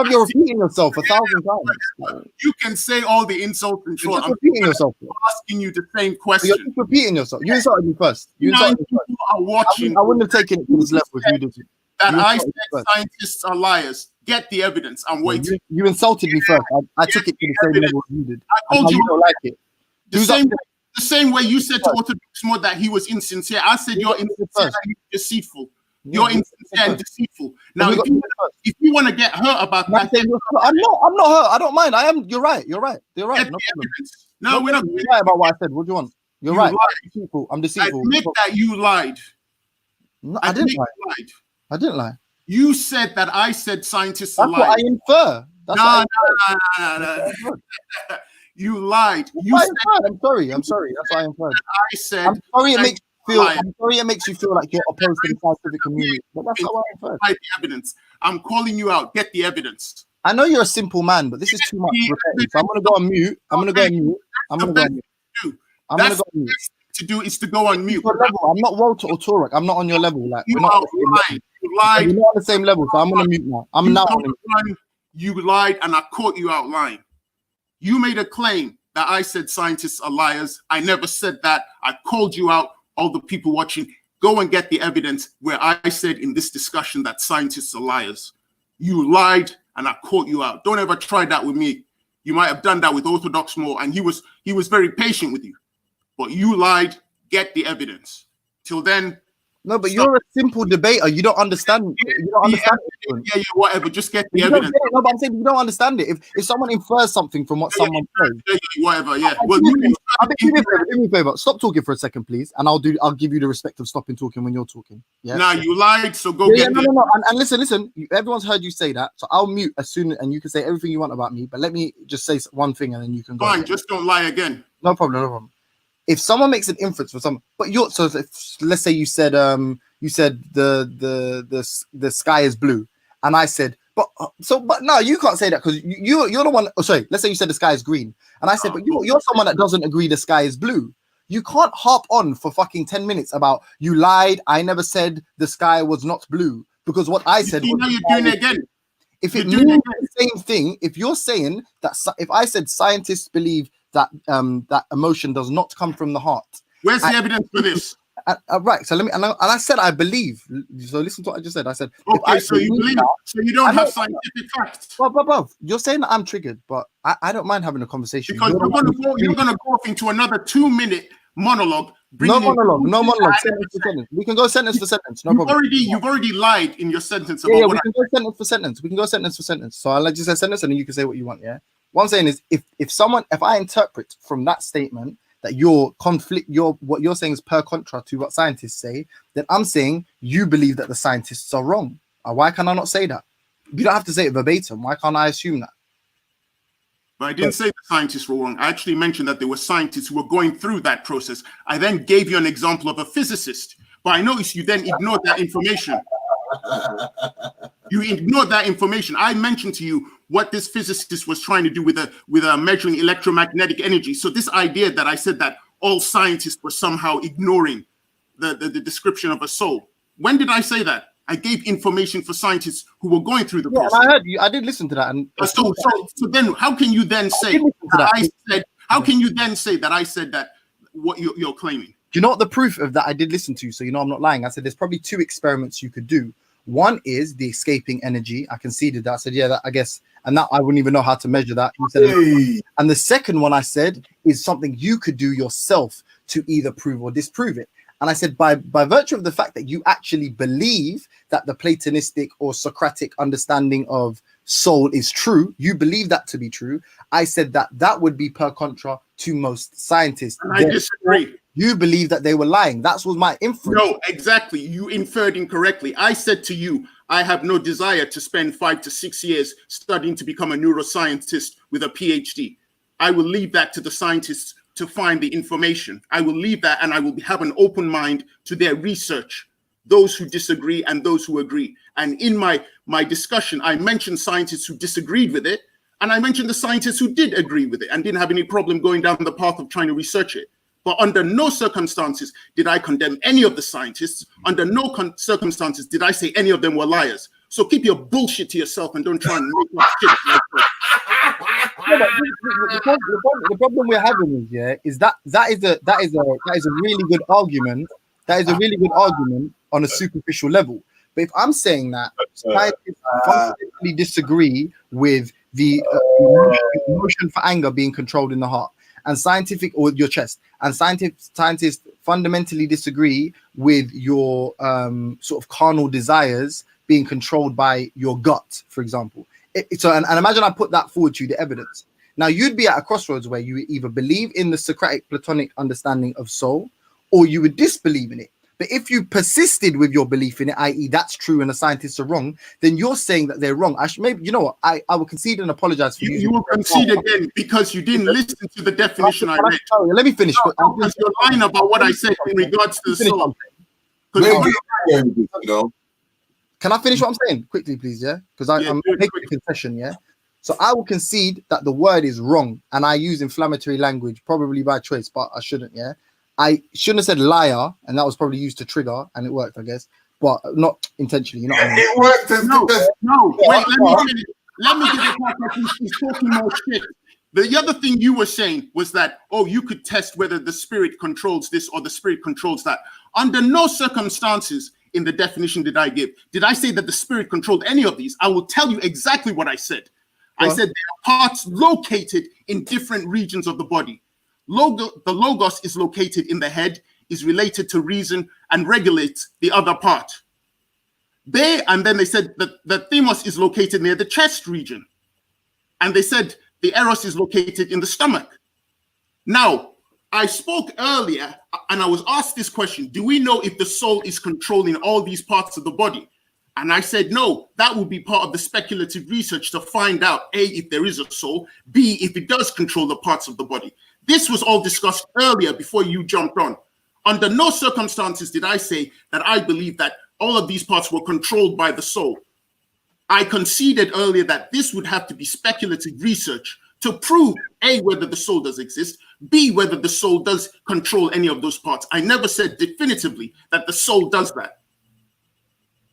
You're repeating yourself 1,000 times. You can say all the insults and you're just repeating yourself. I'm asking you the same question. You're just repeating yourself. You insulted me first. People are watching. I wouldn't have taken it to this level if you did. That I said scientists are liars. Get the evidence. I'm waiting. You insulted me first. I took it to the same level you did. I told you don't like it. The same way you said to Orthodox Mod that he was insincere. I said you're insincere and you're deceitful. You're insincere and deceitful. Now, if you want to get hurt about that, I'm not hurt. I don't mind. I am. You're right. You're right. No problem. No, we're not. You're right about what I said. What do you want? You're right. I'm deceitful. Admit that you lied. No, I didn't lie. I didn't lie. You said that I said scientists are lying. That's what I infer. No. You lied. You Why said, I'm sorry. That's why I'm sorry. I said. I'm sorry. that I'm sorry. It makes you feel like you're opposed to the scientific community. But that's not why I'm first. Hide the evidence. I'm calling you out. Get the evidence. I know you're a simple man, but this is too much repetitive. So I'm gonna go on mute. That's the best to do is to go on mute. I'm not Walter or Torek. I'm not on your level. Like You we're not. lied. You lied. We're not on the same level. So I'm gonna mute now. You lied, and I caught you out lying. You made a claim that I said scientists are liars. I never said that. I called you out. All the people watching, go and get the evidence where I said in this discussion that scientists are liars. You lied, and I caught you out. Don't ever try that with me. You might have done that with Orthodox Mo, and he was very patient with you. But you lied. Get the evidence. Till then. No, but you're a simple debater. You don't understand. You don't understand it. Yeah, whatever. Just get the evidence. No, but I'm saying you don't understand it. If someone infers something from what someone says, whatever. Yeah. Well, do me a favor. Stop talking for a second, please, and I'll give you the respect of stopping talking when you're talking. Yeah. Now you lied, so go get. No. And listen. Everyone's heard you say that, so I'll mute as soon, and you can say everything you want about me. But let me just say one thing, and then you can go. Fine. Just don't lie again. No problem. If someone makes an inference for someone, but let's say you said the sky is blue, and I said but no, you can't say that because you're the one. Oh, sorry, let's say you said the sky is green, and I said but you're someone that doesn't agree the sky is blue. You can't harp on for fucking 10 minutes about you lied. I never said the sky was not blue because what I said. You know you're doing it again. If it means the same thing, if you're saying that, if I said scientists believe that that emotion does not come from the heart, where's the evidence for this? Right. So let me, and I said I believe. So listen to what I just said. I said, okay, so you believe that, so you don't have scientific facts. Well, you're saying that I'm triggered, but I don't mind having a conversation because you're going to go off into another 2-minute monologue. No monologue. Sentence for sentence. We can go sentence for sentence. No problem. You've already lied in your sentence. Yeah, we can go sentence for sentence. We can go sentence for sentence. So I'll let you say sentence, and then you can say what you want. Yeah. What I'm saying is, if I interpret from that statement that what you're saying is per contra to what scientists say, then I'm saying you believe that the scientists are wrong. Why can I not say that? You don't have to say it verbatim. Why can't I assume that? But I didn't say the scientists were wrong. I actually mentioned that there were scientists who were going through that process. I then gave you an example of a physicist, but I noticed you then ignored that information. You ignored that information. I mentioned to you what this physicist was trying to do with a measuring electromagnetic energy. So this idea that I said that all scientists were somehow ignoring the description of a soul. When did I say that? I gave information for scientists who were going through the process. I heard you. I did listen to that. And so then, how can you then say that I said? How can you then say that I said that what you're claiming? Do you know what the proof of that I did listen to? So you know I'm not lying. I said there's probably 2 experiments you could do. One is the escaping energy. I conceded that. I said, yeah, that, I guess, and that I wouldn't even know how to measure that. You said, and the second one I said is something you could do yourself to either prove or disprove it. And I said, by virtue of the fact that you actually believe that the Platonistic or Socratic understanding of soul is true, you believe that to be true. I said that would be per contra to most scientists. And I disagree. You believe that they were lying. That was my inference. No, exactly. You inferred incorrectly. I said to you, I have no desire to spend 5 to 6 years studying to become a neuroscientist with a PhD. I will leave that to the scientists to find the information. I will leave that, and I will have an open mind to their research, those who disagree and those who agree. And in my discussion, I mentioned scientists who disagreed with it, and I mentioned the scientists who did agree with it and didn't have any problem going down the path of trying to research it. But under no circumstances did I condemn any of the scientists. Under no circumstances did I say any of them were liars. So keep your bullshit to yourself and don't try and make up shit. The problem we're having is that is a really good argument. That is a really good argument on a superficial level. But if I'm saying that scientists fundamentally disagree with the emotion for anger being controlled in the heart, and scientific or your chest, and scientists fundamentally disagree with your sort of carnal desires being controlled by your gut, for example. And imagine I put that forward to you, the evidence. Now you'd be at a crossroads where you either believe in the Socratic Platonic understanding of soul, or you would disbelieve in it. But if you persisted with your belief in it, i.e., that's true and the scientists are wrong, then you're saying that they're wrong. I should maybe, you know what? I will concede and apologize for you will concede again because you didn't listen to the definition I read. Let me finish. No, because you're lying about what I said in regards to the soul. Can I finish what I'm saying quickly, please? Yeah, because I'm making a concession. Yeah, so I will concede that the word is wrong, and I use inflammatory language probably by choice, but I shouldn't. Yeah, I shouldn't have said liar, and that was probably used to trigger, and it worked, I guess, but not intentionally. You know what I mean? It worked. No. Wait, let me give it. He's talking more shit. The other thing you were saying was that, oh, you could test whether the spirit controls this or the spirit controls that. Under no circumstances in the definition did I give, did I say that the spirit controlled any of these? I will tell you exactly what I said. I said there are parts located in different regions of the body. The logos is located in the head, is related to reason, and regulates the other part. And then they said that the themos is located near the chest region. And they said the eros is located in the stomach. Now, I spoke earlier and I was asked this question: do we know if the soul is controlling all these parts of the body? And I said, no, that will be part of the speculative research to find out, A, if there is a soul, B, if it does control the parts of the body. This was all discussed earlier before you jumped on. Under no circumstances did I say that I believe that all of these parts were controlled by the soul. I conceded earlier that this would have to be speculative research to prove, A, whether the soul does exist, B, whether the soul does control any of those parts. I never said definitively that the soul does that.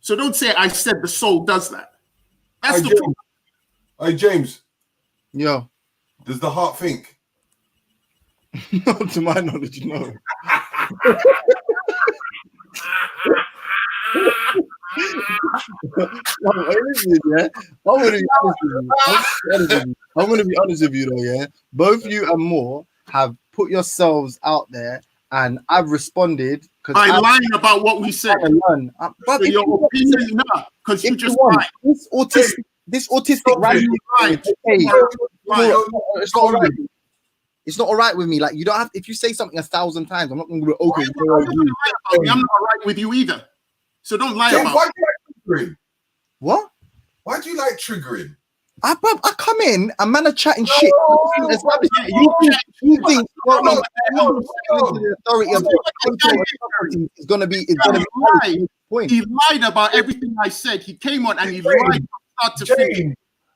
So don't say I said the soul does that. That's the truth. Hey, James. Yeah. Does the heart think? No, to my knowledge, no. I'm gonna be honest with you though, yeah. Both you and more have put yourselves out there, and I've responded by lying about what we said. But your opinion, because you just lied. This autistic random it's not right. It's not all right with me. Like, you don't have, if you say something 1,000 times, I'm not going to go, okay. I'm not right with you either. So don't lie James, about why do you like triggering? What? Why do you like triggering? I come in and man are chatting shit. You think the authority of is gonna be point. He lied about everything I said. He came on and he lied from start to finish.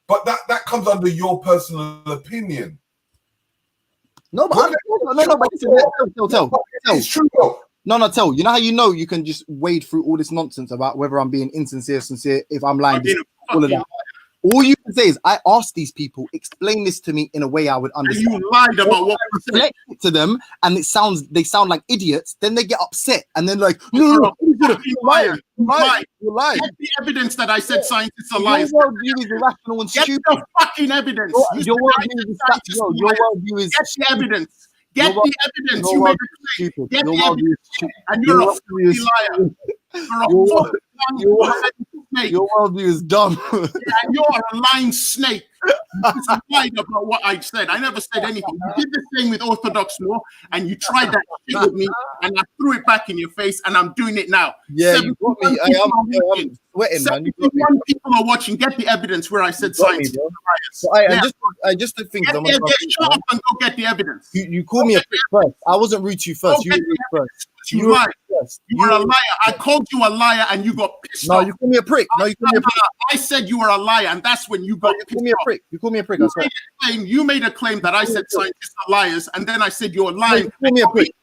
But that comes under your personal opinion. No, but it's true. No, tell. You know how you can just wade through all this nonsense about whether I'm being insincere, sincere, if I'm lying, all of that. All you can say is, I asked these people, explain this to me in a way I would understand. And you lied about what I said to them, and they sound like idiots. Then they get upset, and then like, no, you're lying. Get the evidence that I said scientists are liars. Your worldview is irrational and stupid. Get the fucking evidence. Your worldview is get the evidence. Get the evidence. You made a claim. Get the evidence. And you're a fucking liar. You're a snake. Your worldview is dumb. Yeah, you're a lying snake. You just lied about what I said. I never said anything. You did the same with Orthodox law, and you tried that shit with me, and I threw it back in your face, and I'm doing it now. Yeah, you got me. I'm sweating, man. 71 people are watching. Get the evidence where I said science. I just think shut up and go get the evidence. You call me a prick first. I wasn't rude to you first. You were rude first. You lied. You were a liar. I called you a liar, and you got pissed off. No, you call me a prick. No, you call me a prick. I said you were a liar, and that's when you got pissed off. You call me a prick. You made a claim that I said scientists are liars, and then I said you're lying. You call me a prick.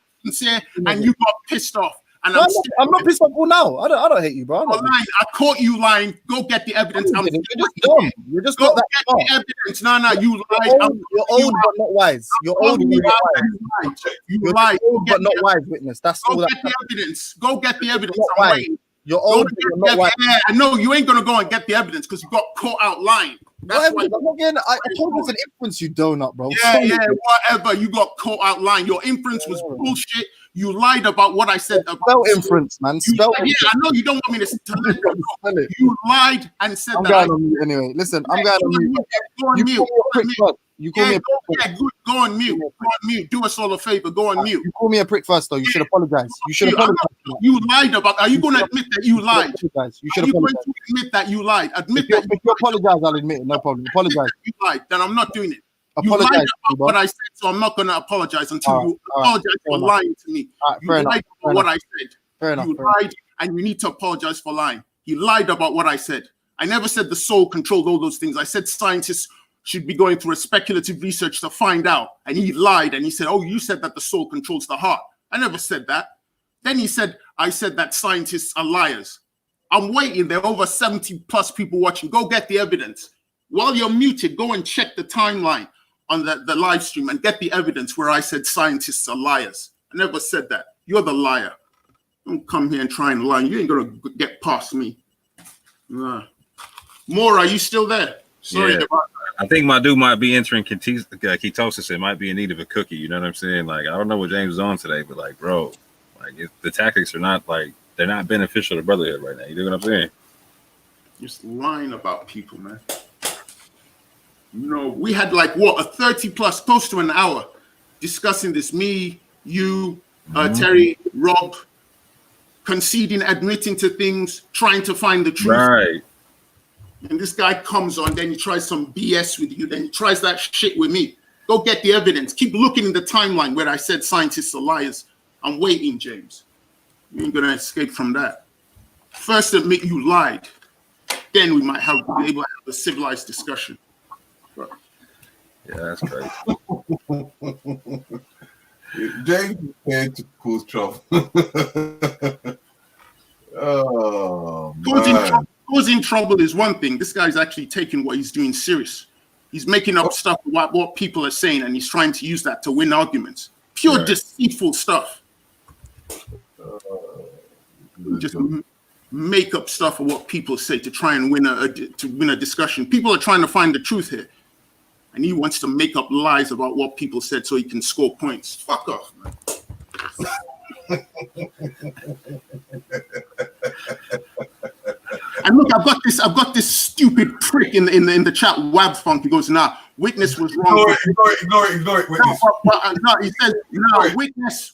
And you got pissed off. And no, I'm not pissed off now. I don't hate you, bro. Lying. I caught you lying. Go get the evidence. You're just dumb. You're just go get the evidence. No, you lied. You're old but not wise. You're old but not wise. You lied. But not wise, witness. That's all. Go get the evidence. Go get the evidence. I'm waiting. You're old but you're not wise. Yeah, I know you ain't gonna go and get the evidence because you got caught out lying. That's why I told you it's an inference, you donut, bro. Yeah, whatever. You got caught out lying. Your inference was bullshit. You lied about what I said. Spell inference, man. Spell Yeah, I know you don't want me to spell it. You lied and said I'm that. going on mute anyway. Listen, I'm going on mute. Go on mute. You call me a prick. Yeah, good. Go on mute. Go on mute. Do us all a favor. Go on mute. You call me a prick first, though. You should apologize. You should apologize. You lied about. Are you going to admit that you lied? You should Are you going apologize. to admit that you lied? Admit If that you apologize, I'll admit it. No problem. Apologize. you lied. Then I'm not doing it. Apologize, You lied about bro. what I said, so I'm not going to apologize until you all right. apologize Fair for enough. lying to me. You fair enough. lied Fair about what enough. I said. Fair enough. You Fair enough. lied, and you need to apologize for lying. He lied about what I said. I never said the soul controlled all those things. I said scientists should be going through a speculative research to find out. And he lied, and he said, oh, you said that the soul controls the heart. I never said that. Then he said, I said that scientists are liars. I'm waiting. There are over 70 plus people watching. Go get the evidence. While you're muted, go and check the timeline on the live stream and get the evidence where I said scientists are liars. I never said that. You're the liar. Don't come here and try and lie. You ain't going to get past me. Maura, are you still there? Sorry. Yeah. I think my dude might be entering ketosis. It might be in need of a cookie. You know what I'm saying? Like, I don't know what James is on today, but like, bro, like the tactics are not like, they're not beneficial to brotherhood right now. You know what I'm saying? Just lying about people, man. No, we had like what, a 30 plus, close to an hour discussing this. Me, you, Terry, Rob, conceding, admitting to things, trying to find the truth. Right. And this guy comes on, then he tries some BS with you, then he tries that shit with me. Go get the evidence. Keep looking in the timeline where I said scientists are liars. I'm waiting, James. You ain't gonna escape from that. First admit you lied. Then we might be able to have a civilized discussion. Yeah, that's crazy. James is here to cause trouble. Oh, man. Causing trouble is one thing. This guy's actually taking what he's doing serious. He's making up stuff about what people are saying, and he's trying to use that to win arguments. Pure deceitful stuff. Just make up stuff of what people say to try and win a discussion. People are trying to find the truth here, and he wants to make up lies about what people said so he can score points. Fuck off, man. And look, I've got this stupid prick in the chat. Wab Funk. He goes, "Nah, witness was wrong." Ignore it. Witness. No, he said, "No,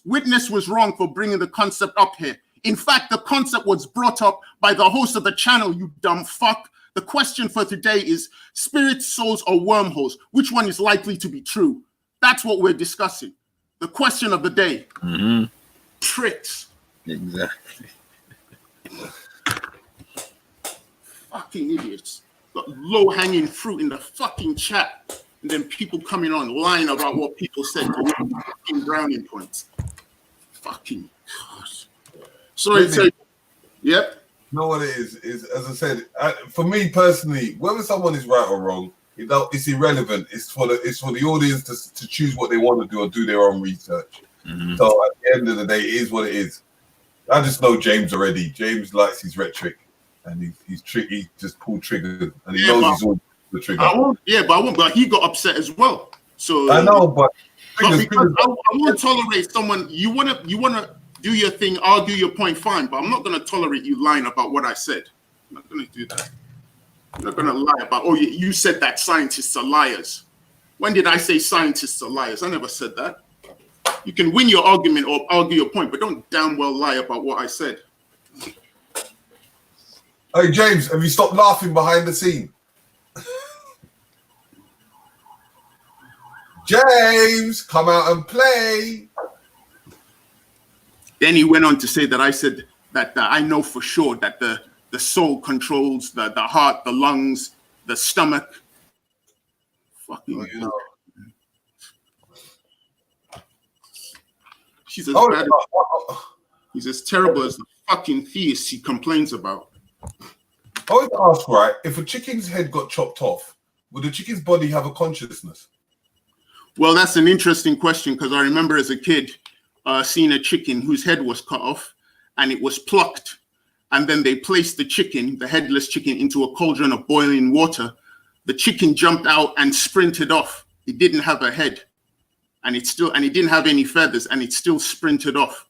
witness was wrong for bringing the concept up here. In fact, the concept was brought up by the host of the channel. You dumb fuck. The question for today is spirits, souls, or wormholes. Which one is likely to be true? That's what we're discussing. The question of the day. Mm-hmm. Tricks. Exactly. Fucking idiots. Got low-hanging fruit in the fucking chat. And then people coming on lying about what people said. Fucking browning points. Fucking gosh. Sorry, yep. You know what it is as I said, for me personally, whether someone is right or wrong, it's irrelevant. It's for the audience to choose what they want to do or do their own research. Mm-hmm. So at the end of the day, it is what it is. I just know James already. James likes his rhetoric, and he's tricky. He just pulled triggers, and he knows he's all the trigger. I won't. But he got upset as well. So I know, but because I won't tolerate someone. You wanna do your thing, argue your point, fine. But I'm not gonna tolerate you lying about what I said. I'm not gonna do that. I'm not gonna lie about. Oh, you said that scientists are liars. When did I say scientists are liars? I never said that. You can win your argument or argue your point, but don't damn well lie about what I said. Hey, James, have you stopped laughing behind the scene? James, come out and play. Then he went on to say that I said that I know for sure that the soul controls the heart, the lungs, the stomach. Fucking hell. She's as bad. He's as terrible as the fucking theist he complains about. I want to ask, right? If a chicken's head got chopped off, would the chicken's body have a consciousness? Well, that's an interesting question because I remember as a kid seeing a chicken whose head was cut off and it was plucked. And then they placed the chicken, the headless chicken, into a cauldron of boiling water. The chicken jumped out and sprinted off. It didn't have a head. and it didn't have any feathers, and it still sprinted off,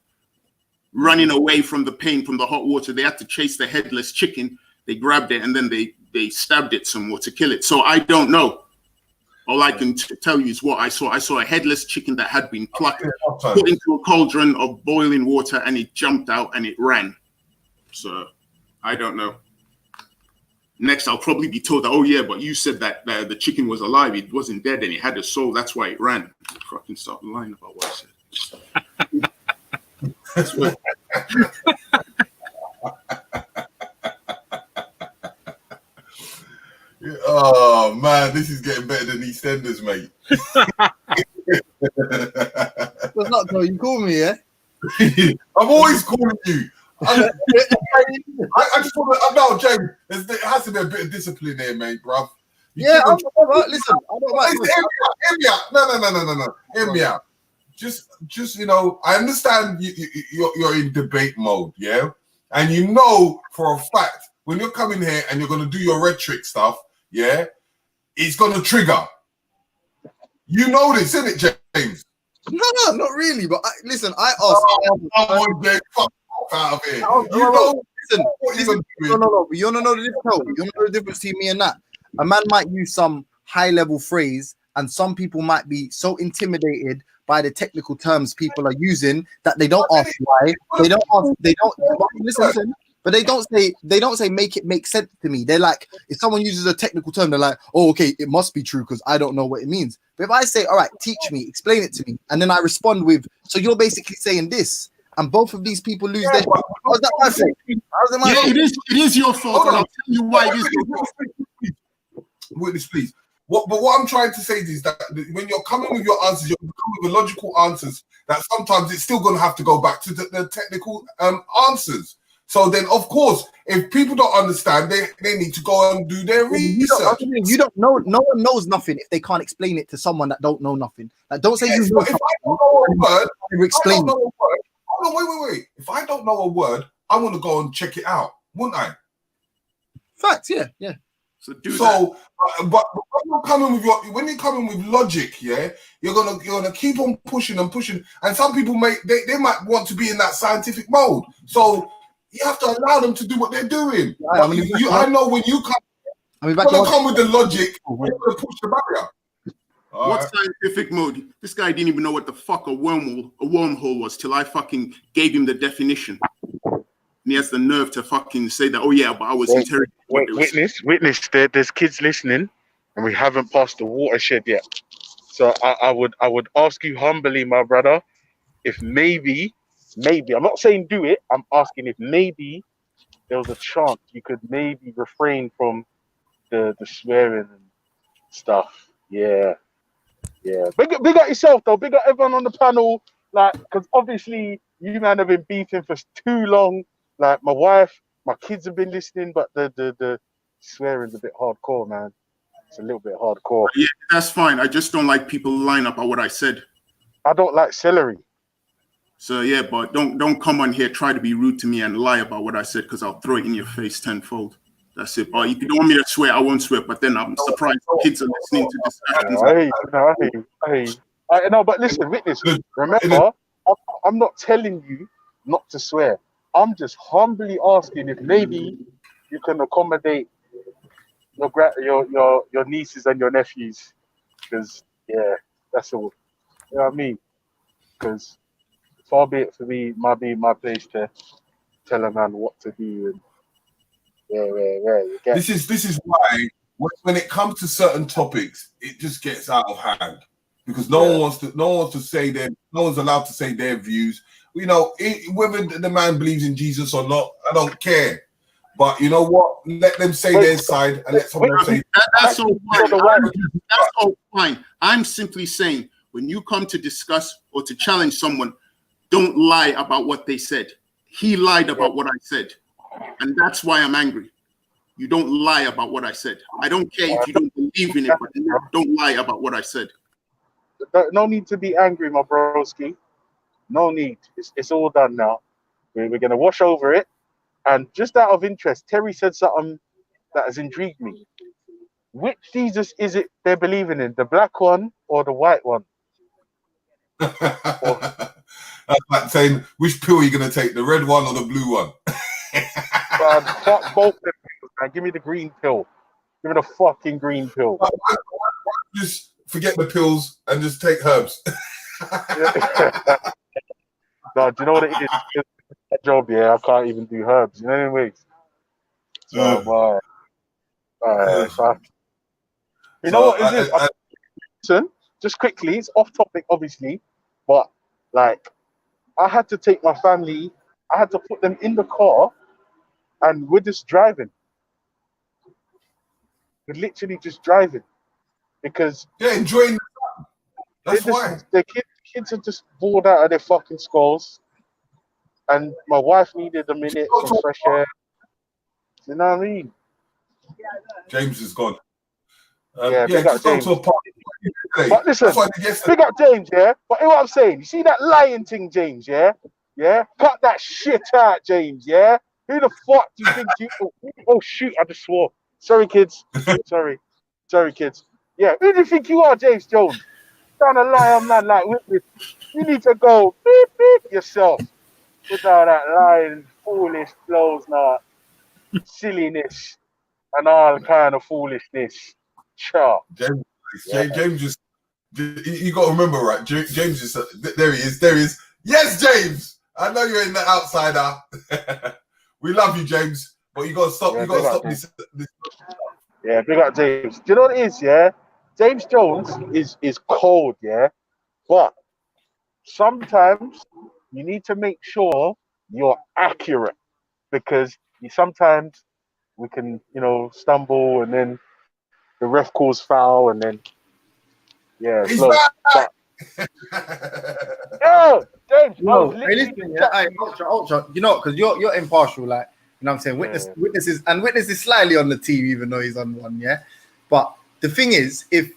running away from the pain, from the hot water. They had to chase the headless chicken. They grabbed it and then they stabbed it some more to kill it. So I don't know. All I can tell you is what I saw. I saw a headless chicken that had been plucked, put into a cauldron of boiling water, and it jumped out and it ran. So I don't know. Next, I'll probably be told that, oh yeah, but you said that the chicken was alive. It wasn't dead and it had a soul. That's why it ran. Fucking stop lying about what I said. Oh man, this is getting better than EastEnders, mate. What's not though? You call me, yeah? I'm always calling you. I just want to. No, James, there has to be a bit of discipline there, mate, bruv. Yeah, listen. I don't mind. Hear me out. No. Hear me out. Just you know, I understand you're in debate mode, yeah, and you know for a fact when you're coming here and you're gonna do your rhetoric stuff, yeah, it's gonna trigger. You know this, isn't it, James? No, not really. But listen, I asked. Oh, James, fuck out of here. Listen, no. You wanna know the difference? You wanna know the difference between me and that? A man might use some high-level phrase, and some people might be so intimidated by the technical terms people are using that they don't ask why. They don't ask. They don't listen. But they don't say make it make sense to me. They're like, if someone uses a technical term, they're like, oh, okay, it must be true because I don't know what it means. But if I say, all right, teach me, explain it to me, and then I respond with, so you're basically saying this, and both of these people lose their. How's that my fault? How's it my fault? It is your fault, and I'll tell you why it is your fault. Witness, please. But what I'm trying to say is that when you're coming with your answers, you're coming with logical answers. That sometimes it's still going to have to go back to the technical answers. So then, of course, if people don't understand, they need to go and do their research. You don't know. No one knows nothing if they can't explain it to someone that don't know nothing. Like, don't say you know. If I don't know a word, explain. Wait. If I don't know a word, I want to go and check it out, wouldn't I? Facts, yeah. So but when you're coming with logic, yeah, you're gonna keep on pushing, and some people they might want to be in that scientific mode. So you have to allow them to do what they're doing. I know when you come, you're gonna come with the logic, you're gonna push the barrier. What scientific mode? This guy didn't even know what the fuck a wormhole was till I fucking gave him the definition. And he has the nerve to fucking say that, oh yeah, but I was interrogating. Witness, there's kids listening, and we haven't passed the watershed yet. So I would ask you humbly, my brother, if maybe, I'm not saying do it, I'm asking if maybe there was a chance you could maybe refrain from the swearing and stuff. Yeah. Big up yourself though, big up everyone on the panel, like, because obviously you man have been beefing for too long. Like my wife, my kids have been listening, but the swearing's a bit hardcore, man. It's a little bit hardcore. Yeah, that's fine. I just don't like people lying about what I said. I don't like celery. So yeah, but don't come on here, try to be rude to me and lie about what I said, because I'll throw it in your face tenfold. That's it. But if you don't want me to swear, I won't swear. But then I'm surprised kids are listening to discussions. No, but listen, witness. Remember, I'm not telling you not to swear. I'm just humbly asking if maybe you can accommodate your nieces and your nephews, because that's all. You know what I mean? Because far be it for me, might be my place to tell a man what to do. And This is why when it comes to certain topics, it just gets out of hand because no one wants to say no one's allowed to say their views. You know, whether the man believes in Jesus or not, I don't care. But you know what? Let them say their side and let someone else say. That's all fine. That's all fine. I'm simply saying, when you come to discuss or to challenge someone, don't lie about what they said. He lied about what I said, and that's why I'm angry. You don't lie about what I said. I don't care if you don't believe in it, but don't lie about what I said. No need to be angry, my broski. No need. It's all done now. We're going to wash over it. And just out of interest, Terry said something that has intrigued me. Which Jesus is it they're believing in? The black one or the white one? That's like saying, which pill are you going to take, the red one or the blue one? Man, fuck both them pills, man. Give me the green pill. Give me the fucking green pill. Just forget the pills and just take herbs. No, do you know what it is? That job, yeah, I can't even do herbs. You know what I mean? So, so you know what it is? Listen, just quickly, it's off topic, obviously, but like, I had to take my family. I had to put them in the car, and we're just driving. We're literally just driving because enjoying. That's why the kids are just bored out of their fucking skulls, and my wife needed a minute some fresh air. You know what I mean? James is gone. Big up just go James. to a party. But listen, big up James, yeah. But hear what I'm saying. You see that lying thing, James, yeah? Yeah? Cut that shit out, James, yeah? Who the fuck do you think you... Oh, shoot, I just swore. Sorry, kids. Sorry, kids. Yeah, who do you think you are, James Jones? Trying to lie on man like witness. You need to go beep, beep yourself with all that lying, foolish flows now, silliness, and all kind of foolishness. Sure. James just, you got to remember, right? James is, there he is. Yes, James! I know you're in the outsider. We love you, James, but you got to stop. You got to stop this. Yeah, big up James. Do you know what it is? Yeah, James Jones is cold. Yeah, but sometimes you need to make sure you're accurate because sometimes we can, stumble and then the ref calls foul and then he's slow. back. Yo, James, Ultra, you know, because you're impartial, like, you know what I'm saying? Witnesses slightly on the team, even though he's on one, yeah. But the thing is, if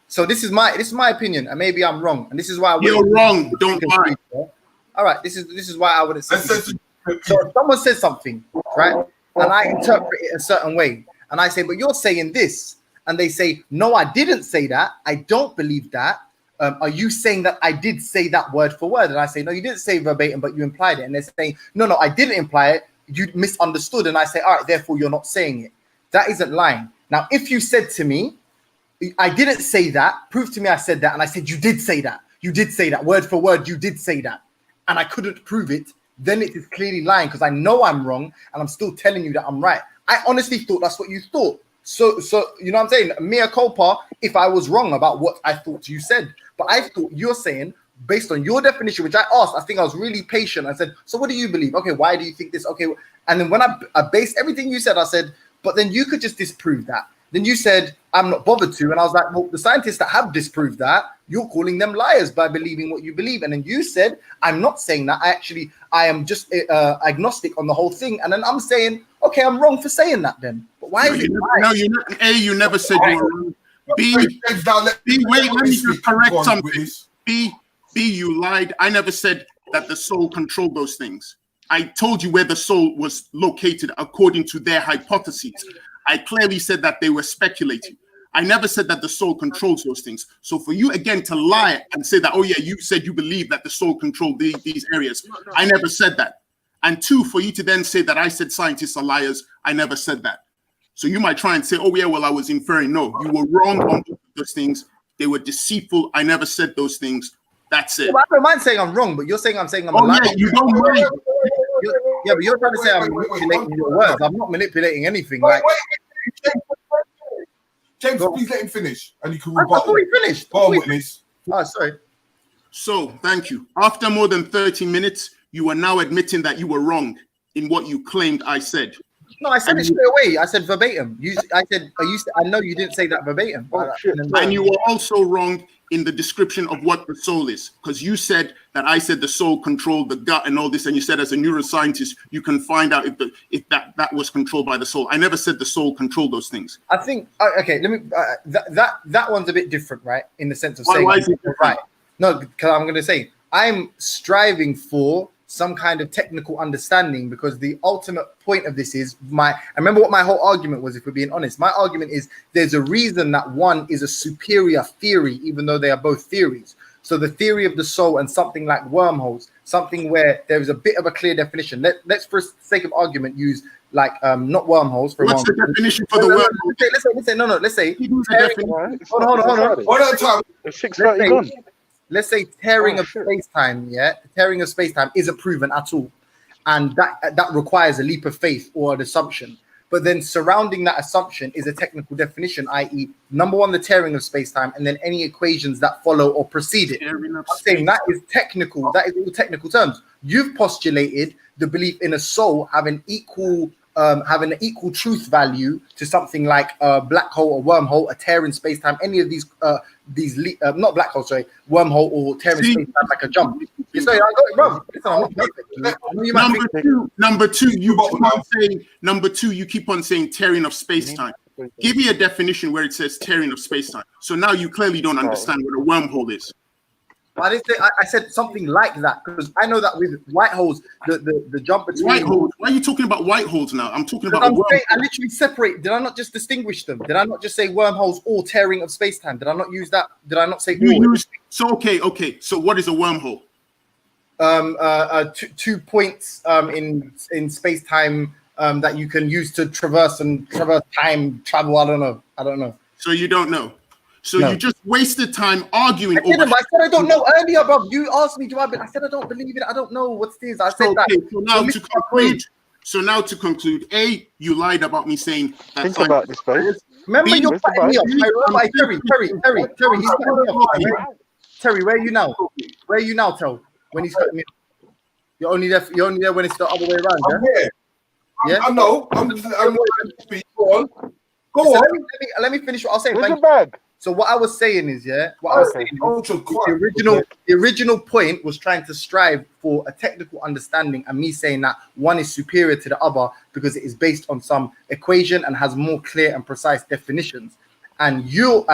so, this is my opinion, and maybe I'm wrong, and this is why you're wrong. Don't lie. All right, this is why I wouldn't say. So if someone says something, right, and I interpret it a certain way, and I say, but you're saying this, and they say, no, I didn't say that. I don't believe that. Are you saying that I did say that word for word? And I say, no, you didn't say verbatim, but you implied it. And they're saying, no, I didn't imply it. You misunderstood. And I say, all right, therefore you're not saying it. That isn't lying. Now, if you said to me, I didn't say that, prove to me I said that, and I said, you did say that. You did say that. Word for word, you did say that. And I couldn't prove it. Then it is clearly lying because I know I'm wrong and I'm still telling you that I'm right. I honestly thought that's what you thought. So you know what I'm saying? Mea culpa if I was wrong about what I thought you said. But I thought you're saying, based on your definition, which I asked, I think I was really patient. I said, so what do you believe? Okay, why do you think this? Okay. And then when I based everything you said, I said, but then you could just disprove that. Then you said, I'm not bothered to. And I was like, well, the scientists that have disproved that, you're calling them liars by believing what you believe. And then you said, I'm not saying that. I am just agnostic on the whole thing. And then I'm saying, okay, I'm wrong for saying that then. But why is it? No, you never said you were wrong. B, wait, let me just correct something. B, you lied. I never said that the soul controlled those things. I told you where the soul was located according to their hypotheses. I clearly said that they were speculating. I never said that the soul controls those things. So for you again to lie and say that, oh yeah, you said you believe that the soul controlled these areas. I never said that. And two, for you to then say that I said scientists are liars, I never said that. So you might try and say, oh yeah, well, I was inferring. No, you were wrong on those things. They were deceitful. I never said those things. That's it. Well, I don't mind saying I'm wrong, but you're saying I'm a liar. Yeah, you don't mind. Yeah, but you're trying to say I'm manipulating your words. I'm not manipulating anything. Like, James, please let him finish, and you can rebuttal. I thought he finished. Go on, witness. Oh, sorry. So, thank you. After more than 30 minutes, you are now admitting that you were wrong in what you claimed I said. No, I said it straight away. I said verbatim. I know you didn't say that verbatim. And you were also wrong in the description of what the soul is, because you said that I said the soul controlled the gut and all this, and you said as a neuroscientist you can find out if that was controlled by the soul. I never said the soul controlled those things. I think okay. Let me that one's a bit different, right? In the sense of saying why is it right. No, because I'm going to say I'm striving for some kind of technical understanding, because the ultimate point of this is I remember what my whole argument was, if we're being honest. My argument is there's a reason that one is a superior theory, even though they are both theories. So the theory of the soul and something like wormholes, something where there is a bit of a clear definition. Let's for sake of argument use like not wormholes for What's the definition for the wormhole? Let's say It's 6:30 gone. Let's say tearing of space-time, tearing of space-time isn't proven at all. And that requires a leap of faith or an assumption. But then surrounding that assumption is a technical definition, i.e., number one, the tearing of space-time, and then any equations that follow or precede it. I'm saying that is technical. That is all technical terms. You've postulated the belief in a soul having an equal truth value to something like a black hole or wormhole, a tear in space-time, any of these not black hole, sorry, wormhole or tear in space-time like a jump. Sorry, I got it wrong. Listen, I'm not perfect. Number two, you keep on saying tearing of space-time. Give me a definition where it says tearing of space-time. So now you clearly don't understand what a wormhole is. I didn't say, I said something like that because I know that with white holes, the jump between white holes. Why are you talking about white holes now? I'm talking about. I literally separate. Did I not just distinguish them? Did I not just say wormholes or tearing of space-time? Did I not use that? Did I not say So okay. So what is a wormhole? 2 points in space-time that you can use to traverse time travel. I don't know. So you don't know. So you just wasted time arguing. I didn't. I said I don't know earlier, bro. You asked me, I said I don't believe it. I don't know what it is. I said that. So now to conclude, A, you lied about me saying that. Think about this, bro. Remember, you're cutting me off. Terry, he's cutting me off. Terry, where are you now? Where are you now, Tel? When he's cutting me off? You're only there when it's the other way around, yeah? I know. I'm Go on. Go on. Let me finish what I was saying. Where's the bag? So what I was saying is, the original point was trying to strive for a technical understanding and me saying that one is superior to the other because it is based on some equation and has more clear and precise definitions. And you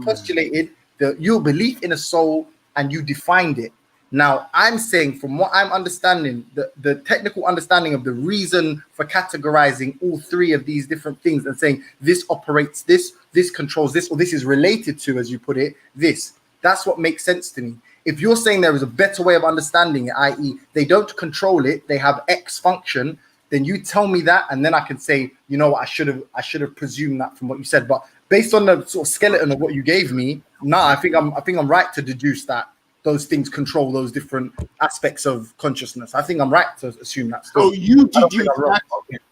postulated your belief in a soul and you defined it. Now, I'm saying from what I'm understanding, the technical understanding of the reason for categorizing all three of these different things and saying this operates this controls this, or this is related to, as you put it, this. That's what makes sense to me. If you're saying there is a better way of understanding it, i.e. they don't control it, they have X function, then you tell me that, and then I can say, you know what, I should have presumed that from what you said. But based on the sort of skeleton of what you gave me, I think I'm right to deduce that those things control those different aspects of consciousness. I think I'm right to assume that. So you deduce that.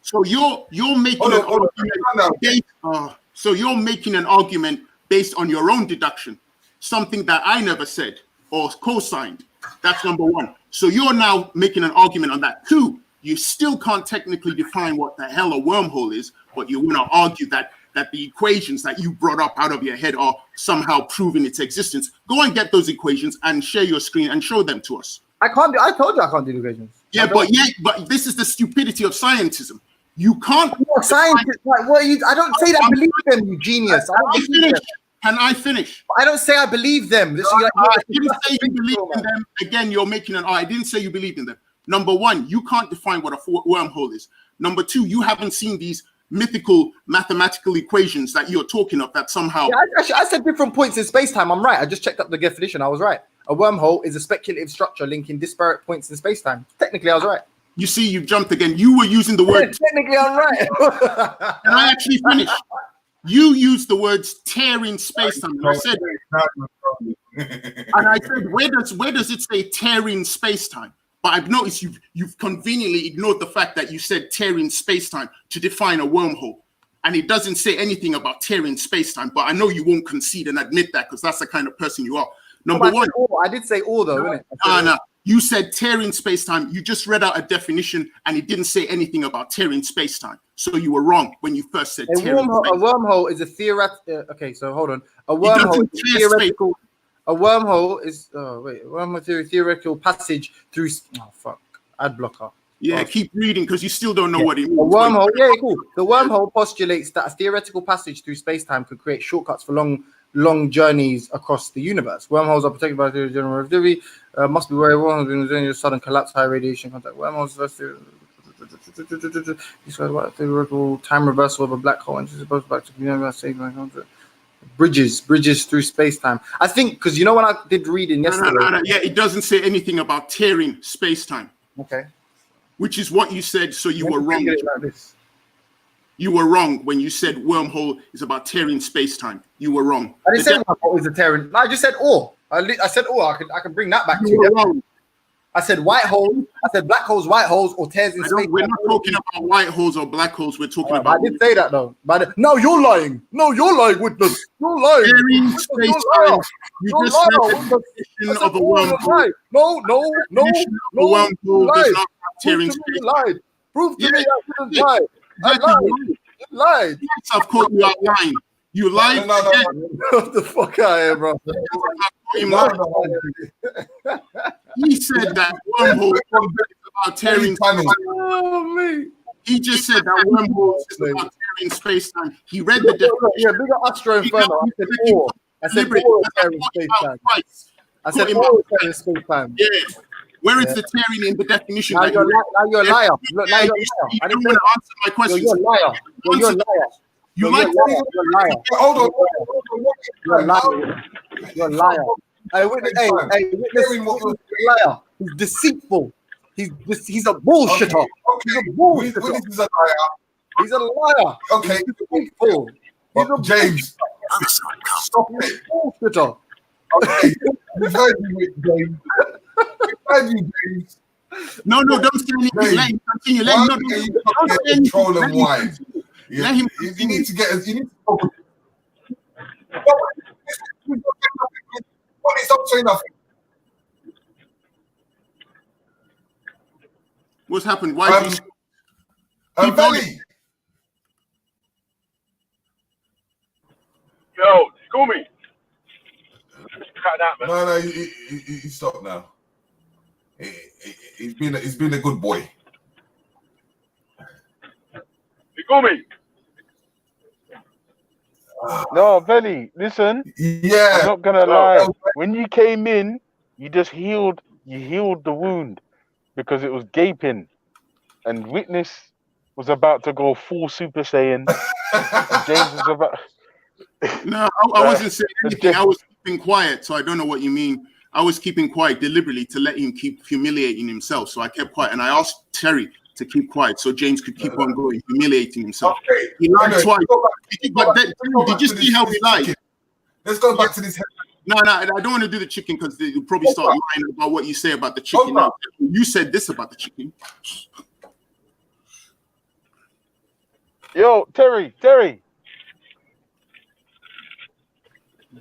So you're making an argument. So you're making an argument based on your own deduction, something that I never said or co-signed. That's number one. So you're now making an argument on that. Two, you still can't technically define what the hell a wormhole is, but you want to argue that the equations that you brought up out of your head are somehow proving its existence. Go and get those equations and share your screen and show them to us. I told you I can't do the equations. But this is the stupidity of scientism. You can't. Scientists, like, what are you? I don't say that I believe them, you genius. Can I finish? I don't say I believe them. I didn't say you believe in them. Again, you're making an. I didn't say you believe in them. Number one, you can't define what a wormhole is. Number two, you haven't seen these mythical mathematical equations that you're talking of that somehow. Yeah, I said different points in space-time. I'm right. I just checked up the definition. I was right. A wormhole is a speculative structure linking disparate points in space-time. Technically, I was right. You see, you've jumped again. You were using the word. Technically, I'm right. And I actually finished. You used the words tearing space-time. And I said, where does it say tearing space-time? But I've noticed you've conveniently ignored the fact that you said tearing space-time to define a wormhole. And it doesn't say anything about tearing space-time. But I know you won't concede and admit that because that's the kind of person you are. Number one. I did say all though, innit? No. You said tearing space-time. You just read out a definition and it didn't say anything about tearing space-time. So you were wrong when you first said tearing space-time. A wormhole is a theoretical... okay, so hold on. A wormhole is theoretical... A wormhole is theoretical passage through. Oh fuck! Ad blocker. Yeah, keep reading because you still don't know what it means. A wormhole, cool. The wormhole postulates that a theoretical passage through space-time could create shortcuts for long journeys across the universe. Wormholes are protected by the general relativity. Must be where wormholes in sudden collapse, high radiation contact. Wormholes theoretical time reversal of a black hole and supposed back to the universe. bridges through space-time. I think because you know when I did reading yesterday. No. Yeah, it doesn't say anything about tearing space-time. Okay. Which is what you said, so you were wrong. Like this. You were wrong when you said wormhole is about tearing space-time. You were wrong. I didn't say wormhole is a tearing. I just said or. I said or. I can bring that back to you. Wrong. I said white hole. I said black holes, white holes, or tears in space. We're not talking about white holes or black holes. We're talking about. I did say that though. But no, you're lying. No, you're lying, witness. You're lying. Tearing space-time. You just read the definition of a wormhole. No. Wormhole does not have tearing space-time. Prove to me I didn't lie. You lied. Yes, I've caught you out lying. You lied. No. What the fuck out of here, bro? He said that wormhole is about tearing space-time. Oh, me. He just said that wormhole is about tearing space-time. He read the definition. Yeah, big up Astro Inferno. I said or. I said or tearing space-time. I said or tearing space-time. Yeah. Where is the tearing in the definition? Now you're a liar. Look, now you're a liar. I didn't want to answer my question. You're a liar. You're a liar. You like You're a liar. Hold on. You're a liar. You're a liar. Hey, witness, liar. He's deceitful. He's a bullshitter. He's a bullshitter. He's a liar. He's a liar. Okay. He's deceitful. He's a James. Stop it. Bullshitter. Okay. We've heard you, James. James. No, don't say anything. Let him continue. Let him not control and wine. Yeah. Let him. You need to get. You need to. Stop saying nothing. What's happened? Why? Belly. Yo, school me. Cut that, man. No, you stop now. He's been a good boy. School me. No, Veli, listen. Yeah. I'm not gonna lie. When you came in, you just healed the wound because it was gaping, and Witness was about to go full Super Saiyan. And James was about. No, I wasn't saying anything. I was keeping quiet, so I don't know what you mean. I was keeping quiet deliberately to let him keep humiliating himself. So I kept quiet, and I asked Terry to keep quiet so James could keep on going, humiliating himself. Okay. He lied twice. Did you see how he lied? Let's go back to this. No, I don't want to do the chicken because you'll probably start lying about what you say about the chicken. Now, you said this about the chicken. Yo, Terry.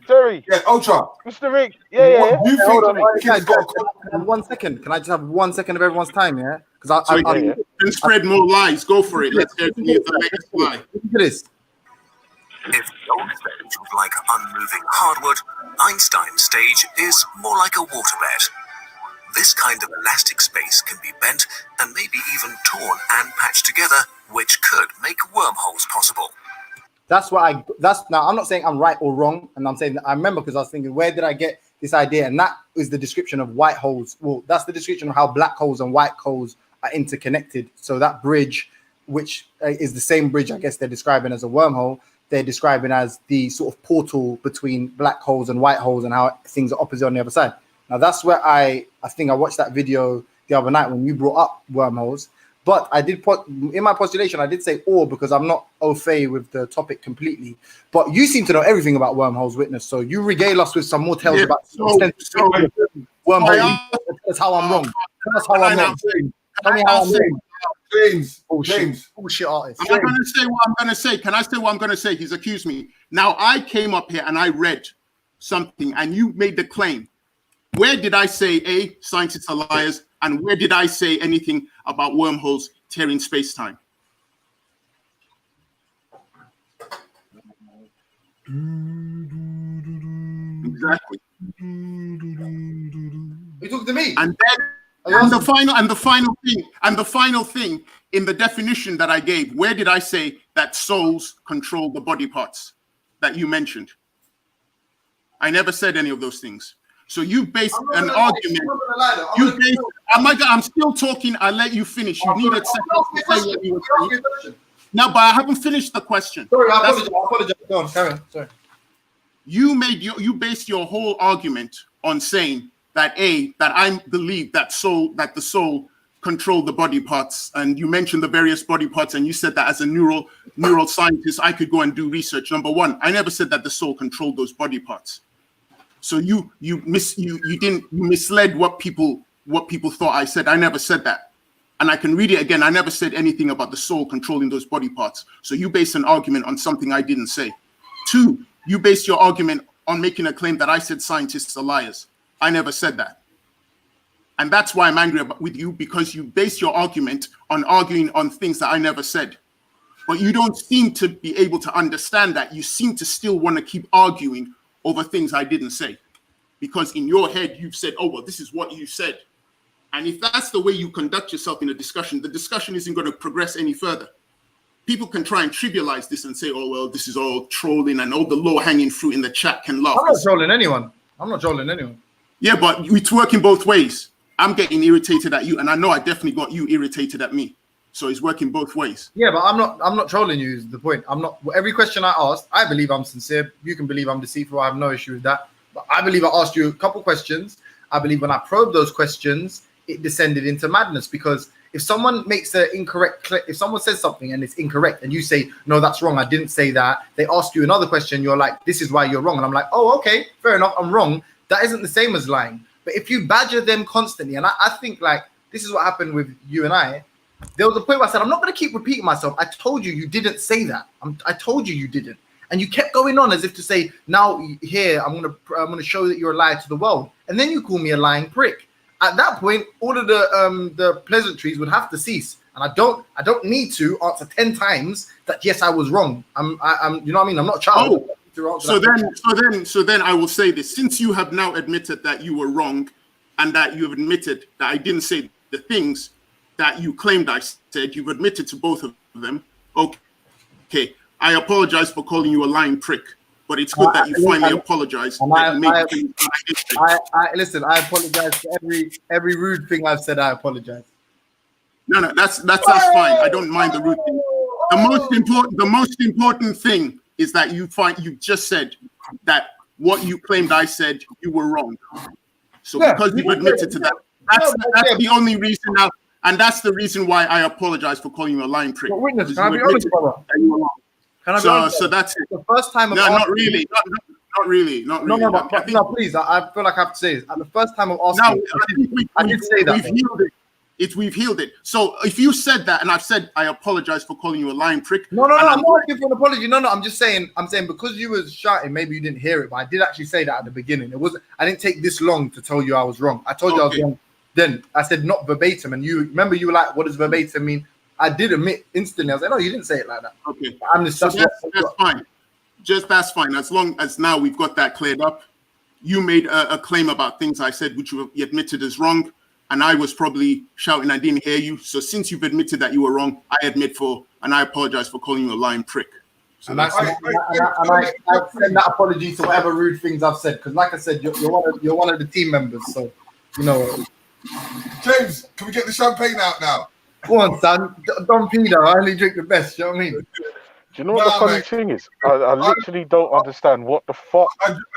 Yeah, Ultra. Mr. Rick. Yeah. You hold on. think 1 second. Can I just have 1 second of everyone's time? Yeah. Because I can spread more lies. Go for it. Let's hear the latest lie. Look at this. If the old stage was like unmoving hardwood, Einstein's stage is more like a waterbed. This kind of elastic space can be bent and maybe even torn and patched together, which could make wormholes possible. That's now I'm not saying I'm right or wrong, and I'm saying that I remember because I was thinking, where did I get this idea? And that is the description of white holes. Well, that's the description of how black holes and white holes are interconnected. So that bridge, which is the same bridge, I guess they're describing as a wormhole, they're describing as the sort of portal between black holes and white holes and how things are opposite on the other side. Now that's where I think I watched that video the other night when you brought up wormholes. But I did put in my postulation, I did say or because I'm not au fait with the topic completely. But you seem to know everything about wormholes, Witness. So you regale us with some more tales about wormholes. That's how I'm wrong. That's how I'm wrong. Tell me how I'm wrong. James. Bullshit artist. I'm not going to say what I'm going to say. Can I say what I'm going to say? He's accused me. Now, I came up here and I read something and you made the claim. Where did I say, A, scientists are liars? And where did I say anything about wormholes tearing space-time? Exactly. You talk to me. And the final thing in the definition that I gave, where did I say that souls control the body parts that you mentioned? I never said any of those things. So you based an argument. I'm still talking. I'll let you finish. You needed seconds to say what you were saying. No, but I haven't finished the question. Sorry, I apologize. Go on, carry on. Sorry. you based your whole argument on saying that I believe that the soul controlled the body parts, and you mentioned the various body parts, and you said that as a neural scientist, I could go and do research. Number one, I never said that the soul controlled those body parts. So you misled what people thought I said. I never said that. And I can read it again. I never said anything about the soul controlling those body parts. So you based an argument on something I didn't say. Two, you based your argument on making a claim that I said scientists are liars. I never said that. And that's why I'm angry with you, because you base your argument on arguing on things that I never said. But you don't seem to be able to understand that. You seem to still want to keep arguing over things I didn't say. Because in your head, you've said, oh, well, this is what you said. And if that's the way you conduct yourself in a discussion, the discussion isn't going to progress any further. People can try and trivialize this and say, oh, well, this is all trolling and all the low-hanging fruit in the chat can laugh. I'm not trolling anyone. Yeah, but it's working both ways. I'm getting irritated at you, and I know I definitely got you irritated at me. So it's working both ways. Yeah, but I'm not trolling you is the point. I'm not. Every question I asked, I believe I'm sincere. You can believe I'm deceitful. I have no issue with that. But I believe I asked you a couple questions. I believe when I probed those questions, it descended into madness, because if someone makes an incorrect, if someone says something and it's incorrect and you say, no, that's wrong, I didn't say that, they ask you another question, you're like, this is why you're wrong. And I'm like, oh, okay, fair enough, I'm wrong. That isn't the same as lying. But if you badger them constantly, and I think like this is what happened with you and I, there was a point where I said, I'm not going to keep repeating myself. I told you didn't say that. I told you didn't. And you kept going on as if to say, now here, I'm gonna show that you're a liar to the world. And then you call me a lying prick. At that point, all of the pleasantries would have to cease, and I don't need to answer 10 times that yes, I was wrong. I'm you know what I mean? I'm not a child. So then I will say this: since you have now admitted that you were wrong, and that you have admitted that I didn't say the things that you claimed I said, you've admitted to both of them. Okay, I apologize for calling you a lying prick. But it's good that you finally apologize. Listen, I apologize for every rude thing I've said. I apologize. No, that's fine. I don't mind the rude thing. The most important thing is that you just said that what you claimed I said, you were wrong. So because you've admitted to that, that's the only reason now, and that's the reason why I apologize for calling you a lying prick. But witness, can I be honest, brother? So that's it. The first time. No, not really. Not really. No, please. I feel like I have to say this. At the first time of asking, I did say that. We've healed it. So if you said that, and I've said I apologize for calling you a lying prick. No, I'm not asking for an apology. No, I'm just saying. I'm saying because you was shouting, maybe you didn't hear it, but I did actually say that at the beginning. I didn't take this long to tell you I was wrong. I told you I was wrong. Then I said not verbatim, and you remember you were like, "What does verbatim mean?" I did admit instantly. I was like, "No, you didn't say it like that." Okay, that's fine. That's fine. As long as now we've got that cleared up. You made a claim about things I said, which you admitted is wrong, and I was probably shouting. I didn't hear you. So since you've admitted that you were wrong, I apologize for calling you a lying prick. So and I send that apology to whatever rude things I've said, because, like I said, you're one of the team members. So you know. James, can we get the champagne out now? Go on, son. Don Peter, I only drink the best. You know what I mean? Do you know what the funny thing is? I literally don't understand what the fuck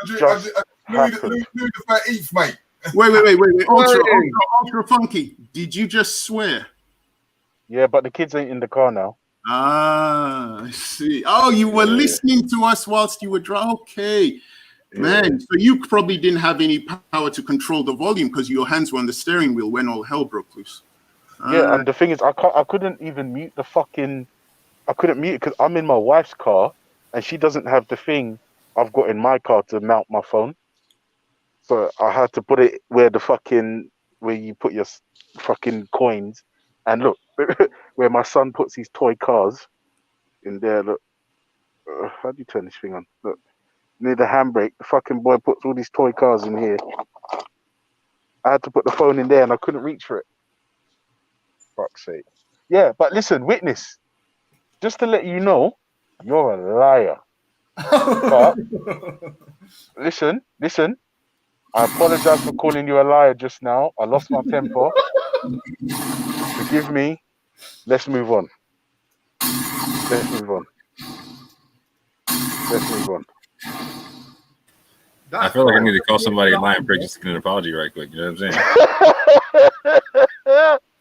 just happened. Louis the 13th, mate. Wait. Ultra Funky. Did you just swear? Yeah, but the kids ain't in the car now. Ah, I see. Oh, you were listening to us whilst you were driving. Okay. Man, so you probably didn't have any power to control the volume because your hands were on the steering wheel when all hell broke loose. Yeah, and the thing is, I couldn't even mute the fucking... I couldn't mute it because I'm in my wife's car and she doesn't have the thing I've got in my car to mount my phone. So I had to put it where you put your fucking coins. And look, where my son puts his toy cars in there, look. How do you turn this thing on? Look. Near the handbrake, the fucking boy puts all these toy cars in here. I had to put the phone in there and I couldn't reach for it. Fuck's sake. Yeah, but listen, witness. Just to let you know, you're a liar. But listen. I apologize for calling you a liar just now. I lost my temper. Forgive me. Let's move on. I feel like I need to call somebody a lion prick just to get an apology right quick. You know what I'm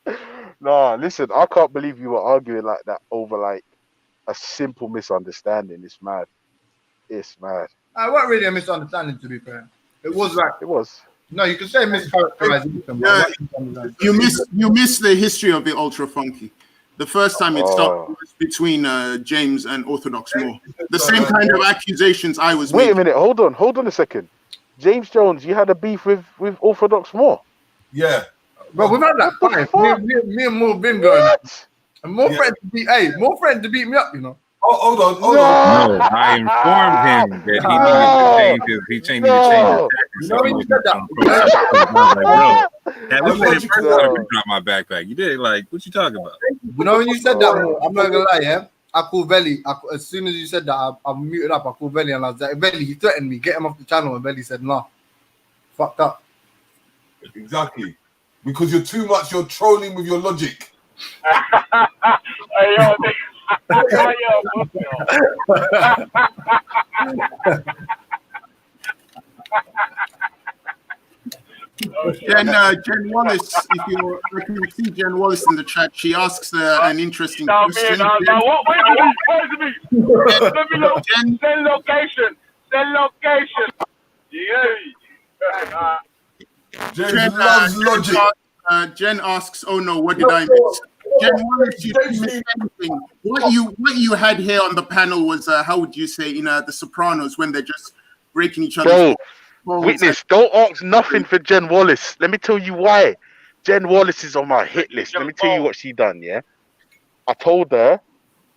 saying? Nah, listen, I can't believe you were arguing like that over like a simple misunderstanding. It's mad. It's mad. I wasn't really a misunderstanding, to be fair. It was like It was. no, you can say mischaracterization. Yeah, But you miss the history of the ultra funky. The first time it started was between James and Orthodox Moore. The same kind of accusations I was Wait making. a minute, hold on a second. James Jones, you had a beef with Orthodox Moore. Yeah. But we've had that fight. Me and Moore been going. And more friends to beat me up, you know. Oh, hold on. No, I informed him that he needed to change his tactics. You know when you said that? I drop my backpack. You did like what you talking about? You know when you said that, Moore, I'm not gonna lie, yeah. I called Veli. As soon as you said that, I muted up. I called Veli and I was like, Veli, he threatened me, get him off the channel. And Veli said, nah, fucked up. Exactly. Because you're too much, you're trolling with your logic. Hey, yo, Jen Wallace, if you can see Jen Wallace in the chat, she asks an interesting question. Send location. Yeah. Jen loves logic. Jen asks, "Oh no, what did I miss?" Jen Wallace, you didn't miss anything. What you had here on the panel was how would you say in The Sopranos when they're just breaking each other's Witness, don't ask nothing for Jen Wallace. Let me tell you why. Jen Wallace is on my hit list. Let me tell you what she done, yeah? I told her,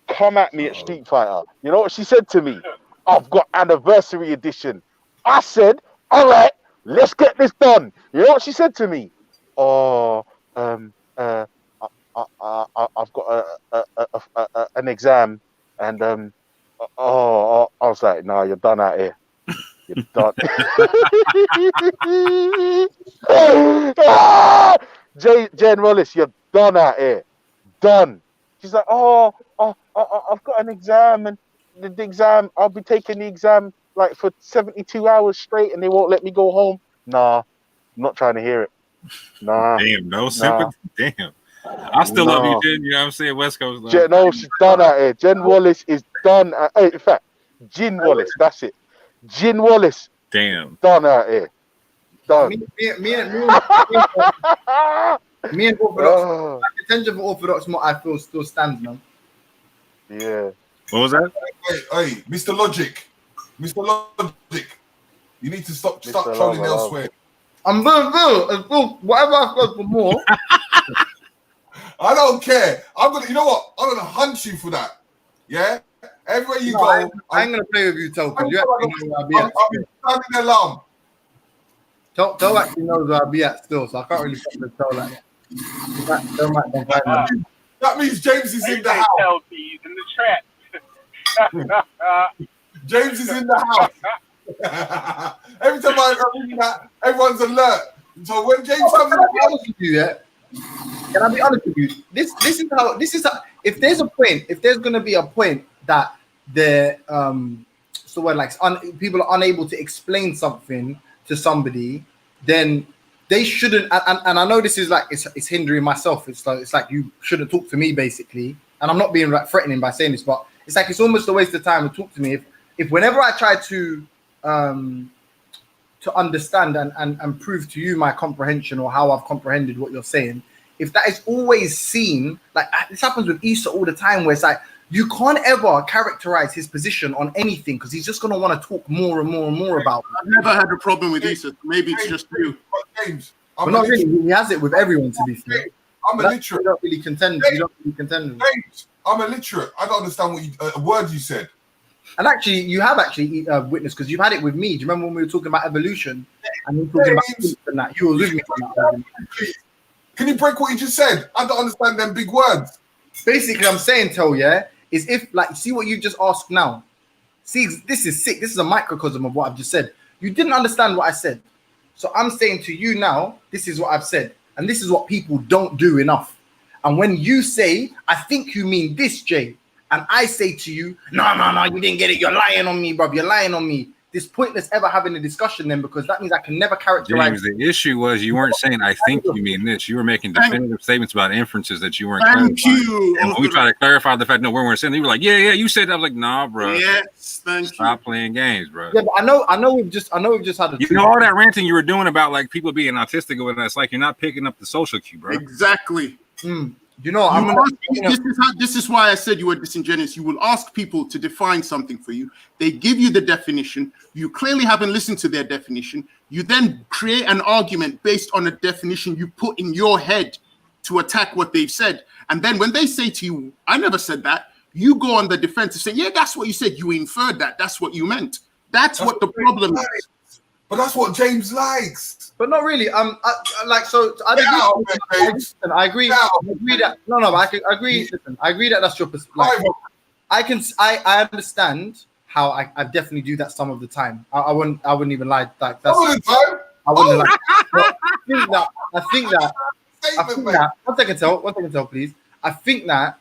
come at me at Street Fighter. You know what she said to me? I've got anniversary edition. I said, all right, let's get this done. You know what she said to me? Oh, I've got an exam, and I was like, nah, you're done out here. You're done. Jen Wallace, you're done out here. Done. She's like, I've got an exam, and the exam, I'll be taking the exam like for 72 hours straight, and they won't let me go home. Nah, I'm not trying to hear it. Nah. Damn, no sympathy. Damn. I still love you, Jen. You know what I'm saying? West Coast. No, she's done out here. Jen Wallace is done. In fact, Gin Wallace. That's it. Gin Wallace. Damn. Done out here. Done. Me and Orthodox. Attention for Orthodox, I feel still stands, man. Yeah. What was that? Hey, Mr. Logic. Mr. Logic. You need to stop trolling elsewhere. I'm whatever I've got for more. I don't care. You know what? I'm gonna hunt you for that. Yeah? Everywhere you go. I ain't gonna play with you, Token. You actually know where I'll be at. I'm in the alarm. Toe actually knows where I'll be at still, so I can't really tell that. That means James is in the house. He's in the trap. James is in the house. Every time I read that, everyone's alert. So when James comes in the house, can I be honest with you? This is how if there's gonna be a point that the people are unable to explain something to somebody, then they shouldn't. And I know this is like it's hindering myself. It's like you shouldn't talk to me basically. And I'm not being like threatening by saying this, but it's like it's almost a waste of time to talk to me if whenever I try to understand and prove to you my comprehension or how I've comprehended what you're saying, if that is always seen, like this happens with Issa all the time, where it's like you can't ever characterize his position on anything because he's just going to want to talk more and more and more about it. I've never had a problem with Issa. Maybe it's just you. James, but not really. He has it with everyone, to be fair. I'm illiterate. You don't really contend. James, I'm illiterate. I don't understand what a word you said. And actually, you have actually witnessed because you've had it with me. Do you remember when we were talking about evolution and we were talking about that? You were with me on that. Can you break what you just said? I don't understand them big words. Basically, I'm saying, is if like see what you just asked now. See, this is sick. This is a microcosm of what I've just said. You didn't understand what I said. So I'm saying to you now, this is what I've said. And this is what people don't do enough. And when you say, I think you mean this, Jay, and I say to you, no, you didn't get it. You're lying on me, bro. You're lying on me. it's pointless ever having a discussion then, because that means I can never characterize. James, the issue was you weren't saying I think you mean this. You were making definitive statements about inferences that you weren't Thank clarifying. you. And when we try to clarify the fact no, we weren't saying, you were like, yeah, you said that. I was like, nah, bro. Yes, thank you. Stop playing games, bro. Yeah, but I know we've just had a. You know all that ranting you were doing about like people being autistic or whatever. It's like you're not picking up the social cue, bro. Exactly. You know, this is why I said you were disingenuous. You will ask people to define something for you. They give you the definition. You clearly haven't listened to their definition. You then create an argument based on a definition you put in your head to attack what they've said. And then when they say to you, I never said that, you go on the defensive saying, yeah, that's what you said. You inferred that. That's what you meant. That's what the problem is. But that's what James likes. But not really. I agree. I agree that I agree. Listen, I agree that that's your perspective. I understand how I definitely do that some of the time. I wouldn't even lie. Like that's all the time. I wouldn't lie. I think that. One second, tell, please. I think that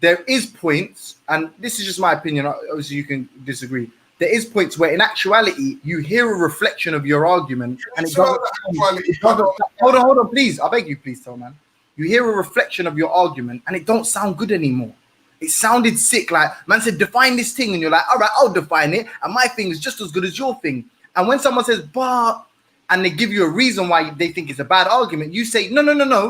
there is points, and this is just my opinion. Obviously, you can disagree. There is points where, in actuality, you hear a reflection of your argument, and it doesn't. Hold on, please. I beg you, please, tell man. You hear a reflection of your argument, and it don't sound good anymore. It sounded sick. Like man said, define this thing, and you're like, all right, I'll define it, and my thing is just as good as your thing. And when someone says, but, and they give you a reason why they think it's a bad argument, you say, no,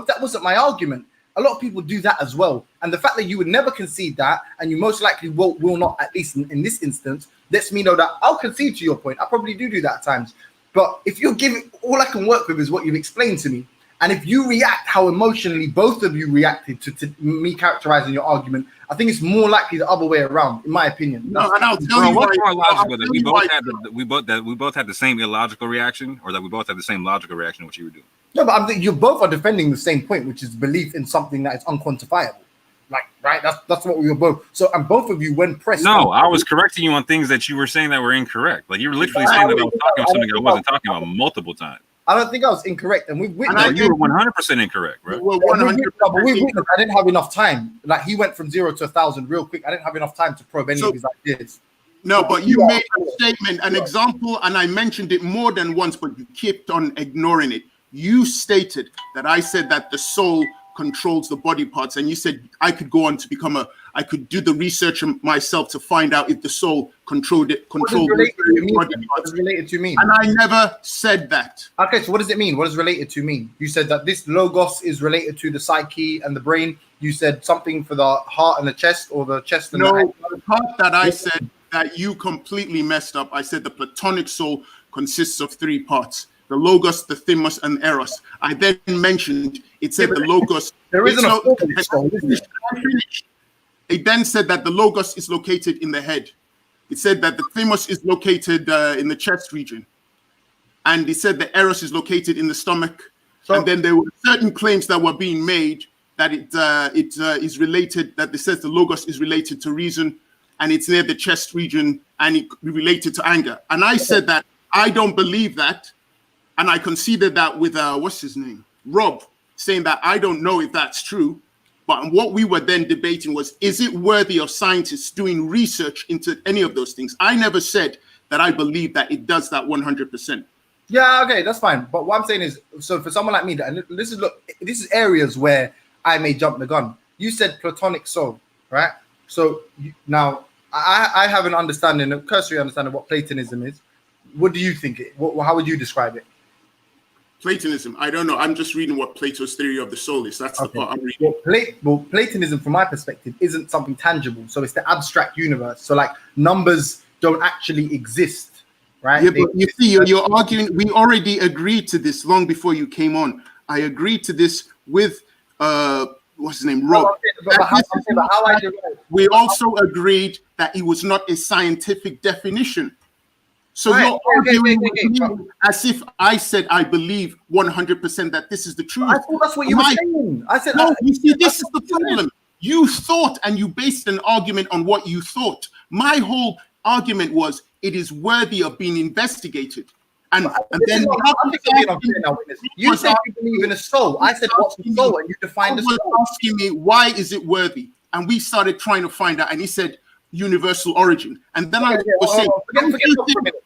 that wasn't my argument. A lot of people do that as well. And the fact that you would never concede that, and you most likely will not, at least in this instance, lets me know that I'll concede to your point. I probably do that at times. But if you're giving, all I can work with is what you've explained to me. And if you react how emotionally both of you reacted to me characterizing your argument, I think it's more likely the other way around, in my opinion. No, and I'll tell you what's more logical, that we both had the same illogical reaction, or that we both had the same logical reaction to what you were doing. No, but you both are defending the same point, which is belief in something that is unquantifiable. Like, right? That's what we were both. So, and both of you, when pressed. No, I was correcting you on things that you were saying that were incorrect. Like you were literally saying that I was talking about something I wasn't talking about multiple times. I don't think I was incorrect, and we've witnessed. No, you were 100% incorrect, bro. We're 100%. We witnessed. I didn't have enough time. Like he went from 0 to 1,000 real quick. I didn't have enough time to probe any of his ideas. No, but you made a statement, an example, and I mentioned it more than once, but you kept on ignoring it. You stated that I said that the soul controls the body parts, and you said I could go on to I could do the research myself to find out if the soul controlled the body parts. Related to mean? And I never said that. Okay, so what does it mean? What does related to mean? You said that this logos is related to the psyche and the brain. You said something for the heart and the chest, or the chest and the head. The part that I said that you completely messed up, I said the platonic soul consists of 3 parts: the logos, the thymos, and eros. I then mentioned it said the logos. There isn't a soul. It then said that the logos is located in the head. It said that the thymos is located in the chest region, and it said the eros is located in the stomach. And then there were certain claims that were being made that it is related. That it says the logos is related to reason, and it's near the chest region, and it related to anger. And I said that I don't believe that. And I conceded that with what's his name, Rob, saying that I don't know if that's true. But what we were then debating was, is it worthy of scientists doing research into any of those things? I never said that I believe that it does that 100%. Yeah, okay, that's fine. But what I'm saying is, so for someone like me, and this is areas where I may jump the gun. You said platonic soul, right? So now I have an understanding, a cursory understanding of what Platonism is. What do you think? How would you describe it? Platonism, I don't know. I'm just reading what Plato's theory of the soul is. That's the part I'm reading. Well, Platonism, from my perspective, isn't something tangible. So it's the abstract universe. So like numbers don't actually exist, right? Yeah, but you see, you're arguing. We already agreed to this long before you came on. I agreed to this with what's his name, Rob. We also agreed that it was not a scientific definition. So you're arguing as if I said I believe 100% that this is the truth. I thought that's what you were saying. I said, no, you see, this is the problem. You thought, and you based an argument on what you thought. My whole argument was it is worthy of being investigated. And then you said you believe in a soul. I said, what's the soul? And you defined the soul. Asking me, why is it worthy? And we started trying to find out. And he said, universal origin. And then I was saying,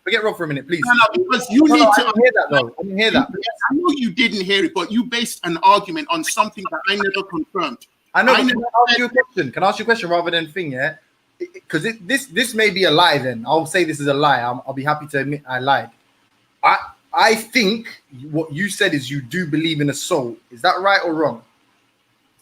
forget Rob for a minute, please. No, because you need to. I didn't hear that though. I didn't hear that. I know you didn't hear it, but you based an argument on something that I never confirmed. I know. Can I ask you a question? Can I ask you a question rather than thing? Yeah, because this may be a lie. Then I'll say this is a lie. I'll be happy to admit I lied. I think what you said is you do believe in a soul. Is that right or wrong?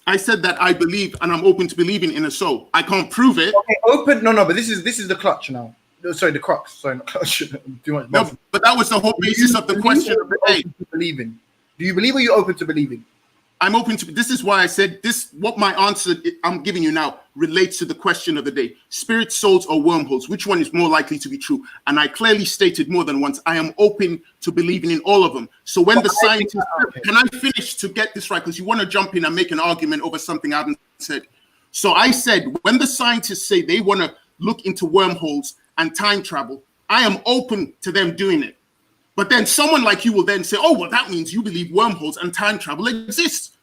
I said that I believe and I'm open to believing in a soul. I can't prove it. Okay, open. No, but this is the clutch now. No, sorry, the crux. Sorry, not clutch. Too much. No, but that was the whole basis of the question of the day. Believing. Do you believe or you're open to believing? I'm open to. This is why I said this. What my answer I'm giving you now relates to the question of the day: spirit, souls, or wormholes. Which one is more likely to be true? And I clearly stated more than once, I am open to believing in all of them. So when the scientists, can I finish to get this right? Because you want to jump in and make an argument over something I haven't said. So I said, when the scientists say they want to look into wormholes and time travel, I am open to them doing it. But then someone like you will then say, oh, well, that means you believe wormholes and time travel exist.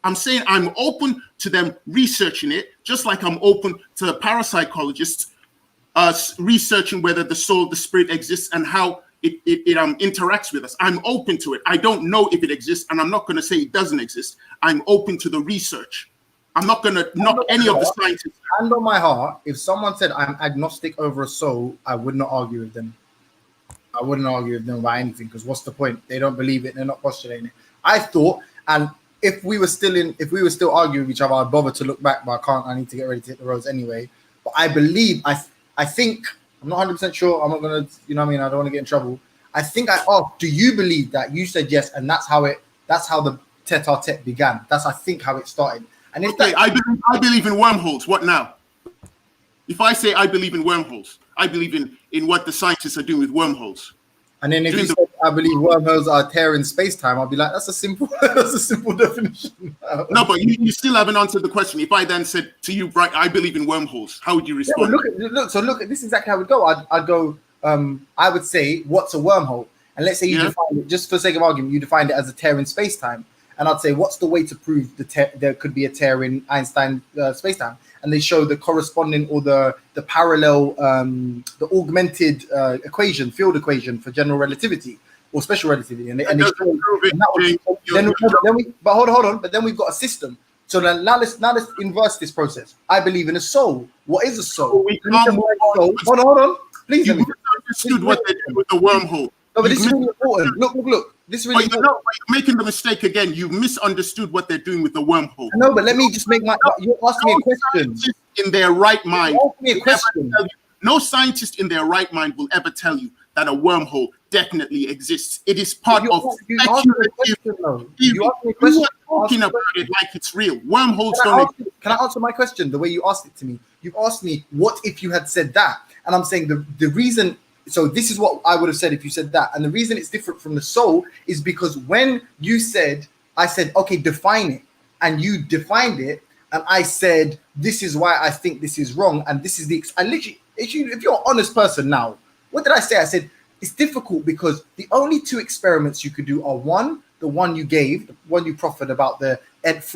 I'm saying I'm open to them researching it, just like I'm open to the parapsychologists researching whether the soul, the spirit exists and how it interacts with us. I'm open to it. I don't know if it exists, and I'm not going to say it doesn't exist. I'm open to the research. I'm not going to knock any of the scientists. Hand on my heart, if someone said I'm agnostic over a soul, I would not argue with them. I wouldn't argue with them about anything, because what's the point? They don't believe it. They're not postulating it. I thought, and if we were still arguing with each other, I'd bother to look back, but I can't. I need to get ready to hit the roads anyway. But I believe, I think, I'm not 100% sure. I'm not gonna, you know what I mean? I don't want to get in trouble. I think I asked, do you believe that? You said yes, and that's how the tete-a-tete began. That's I think how it started. And if okay, I believe in wormholes. What now? If I say I believe in wormholes, I believe in what the scientists are doing with wormholes. And then if you said I believe wormholes are tearing space-time, I'll be like, that's a simple definition. No, but you still haven't answered the question. If I then said to you, right, I believe in wormholes, how would you respond? Yeah, well, look, this is exactly how it would go. I'd go, I would say, what's a wormhole? And let's say you define it, just for sake of argument, you defined it as a tear in space-time. And I'd say, what's the way to prove there could be a tear in Einstein space-time? And they show the corresponding or the parallel, the augmented equation, field equation for general relativity or special relativity. But hold on. But then we've got a system. So then now let's inverse this process. I believe in a soul. What is a soul? Hold on. Please. You misunderstood what they did with the wormhole. No, but this is really important. Look. This is really important. You're making the mistake again. You misunderstood what they're doing with the wormhole. No, but let me just make you asked me a question. In their right mind. You asked me a question. No scientist in their right mind will ever tell you that a wormhole definitely exists. It is part of speculative. You are talking about it like it's real. Wormholes don't exist. Can I answer my question the way you asked it to me? You asked me, what if you had said that? And I'm saying the reason. So this is what I would have said if you said that. And the reason it's different from the soul is because when you said, I said, okay, define it. And you defined it. And I said, this is why I think this is wrong. And this is if you're an honest person now, what did I say? I said, it's difficult because the only two experiments you could do are the one you gave, the one you proffered about the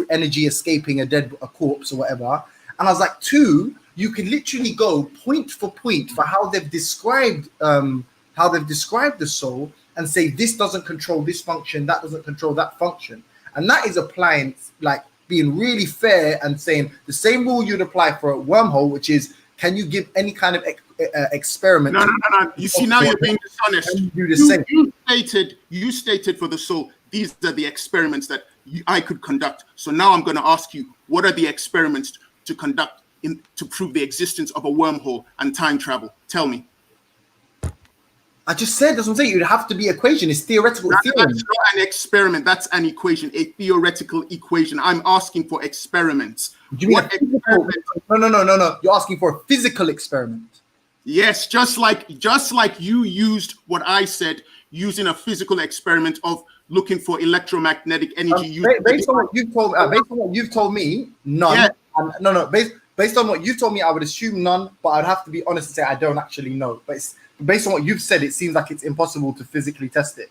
energy escaping a corpse or whatever. And I was like, two, you can literally go point for point for how they've described the soul and say this doesn't control this function, that doesn't control that function. And that is applying, like being really fair and saying the same rule you'd apply for a wormhole, which is, can you give any kind of experiment? No. You see, now you're being dishonest. You stated for the soul, these are the experiments that I could conduct. So now I'm going to ask you, what are the experiments to conduct to prove the existence of a wormhole and time travel? Tell me. I just said, that's what I'm saying. It would have to be equation. It's theoretical. That's not an experiment. That's an equation, a theoretical equation. I'm asking for experiments. No. You're asking for a physical experiment. Yes, just like you used what I said, using a physical experiment of looking for electromagnetic energy. Based on what you've told me, none. Yeah. Based on what you've told me, I would assume none, but I'd have to be honest and say I don't actually know. But based on what you've said, it seems like it's impossible to physically test it.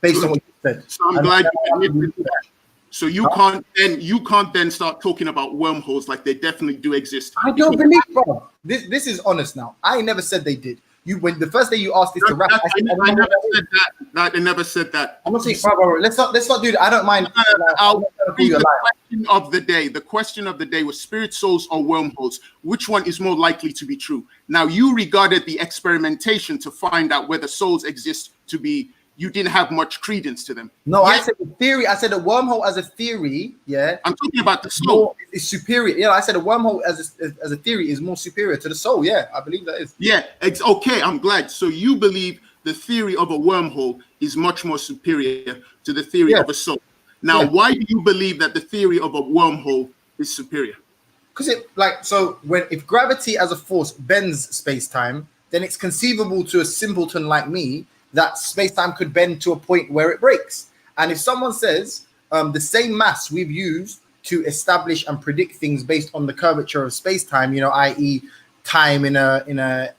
Based on what you said. So I'm glad you admitted that. So you can't then start talking about wormholes like they definitely do exist. I don't believe, bro. This is honest now. I never said they did. You when the first day you asked this to rap, I never said that. I never said that. I'm not saying, bro. Let's not do that. I don't mind. The question of the day was spirit souls or wormholes. Which one is more likely to be true? Now you regarded the experimentation to find out whether souls exist to be. You didn't have much credence to them. No, I said the theory. I said a wormhole as a theory. Yeah, I'm talking about the soul. Is superior. Yeah, I said a wormhole as a theory is more superior to the soul. Yeah, I believe that is. Yeah, it's okay. I'm glad. So you believe the theory of a wormhole is much more superior to the theory of a soul. Now, why do you believe that the theory of a wormhole is superior? Because if gravity as a force bends space-time, then it's conceivable to a simpleton like me that space-time could bend to a point where it breaks. And if someone says the same mass we've used to establish and predict things based on the curvature of space-time, i.e., time in a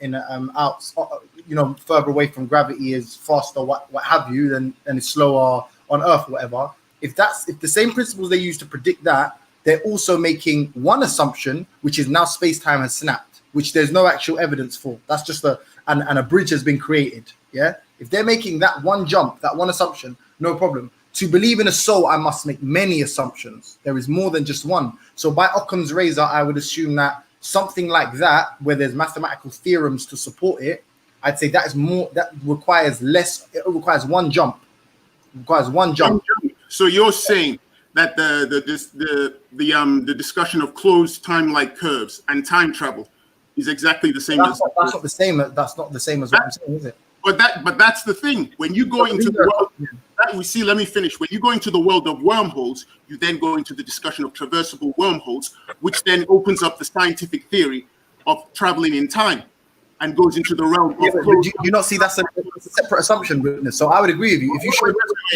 further away from gravity is faster, what have you, and it's slower on Earth, whatever. If the same principles they use to predict that, they're also making one assumption, which is now space-time has snapped, which there's no actual evidence for. That's just and a bridge has been created. Yeah. If they're making that one jump, that one assumption, no problem. To believe in a soul, I must make many assumptions. There is more than just one. So by Occam's razor, I would assume that something like that, where there's mathematical theorems to support it, I'd say that requires less. It requires one jump. It requires one jump. So you're saying that the discussion of closed time-like curves and time travel is exactly the same. That's not the same. That's not the same as what I'm saying, is it? But that's the thing. When you go into the world, let me finish. When you go into the world of wormholes, you then go into the discussion of traversable wormholes, which then opens up the scientific theory of traveling in time and goes into the realm of. Do you not see that's a separate assumption, witness? So I would agree with you. If you show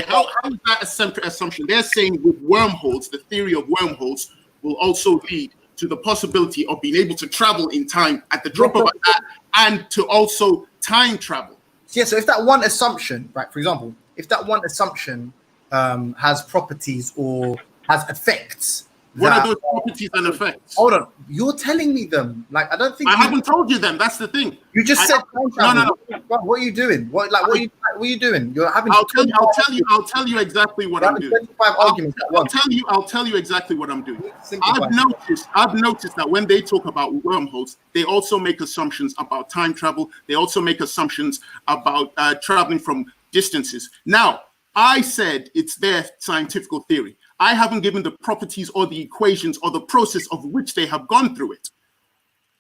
how is that a separate assumption? They're saying with wormholes, the theory of wormholes will also lead to the possibility of being able to travel in time at the drop of a hat and to also time travel. Yeah, so if that one assumption, right, for example, if that one assumption has properties or has effects. What are those properties and effects? Hold on, you're telling me them. Like, I don't think I haven't told you them. That's the thing. You just said no. What are you doing? What are you doing? You're having. I'll tell you exactly what I'm doing. I'll tell you exactly what I'm doing. I've noticed that when they talk about wormholes, they also make assumptions about time travel. They also make assumptions about traveling from distances. Now, I said it's their scientific theory. I haven't given the properties or the equations or the process of which they have gone through it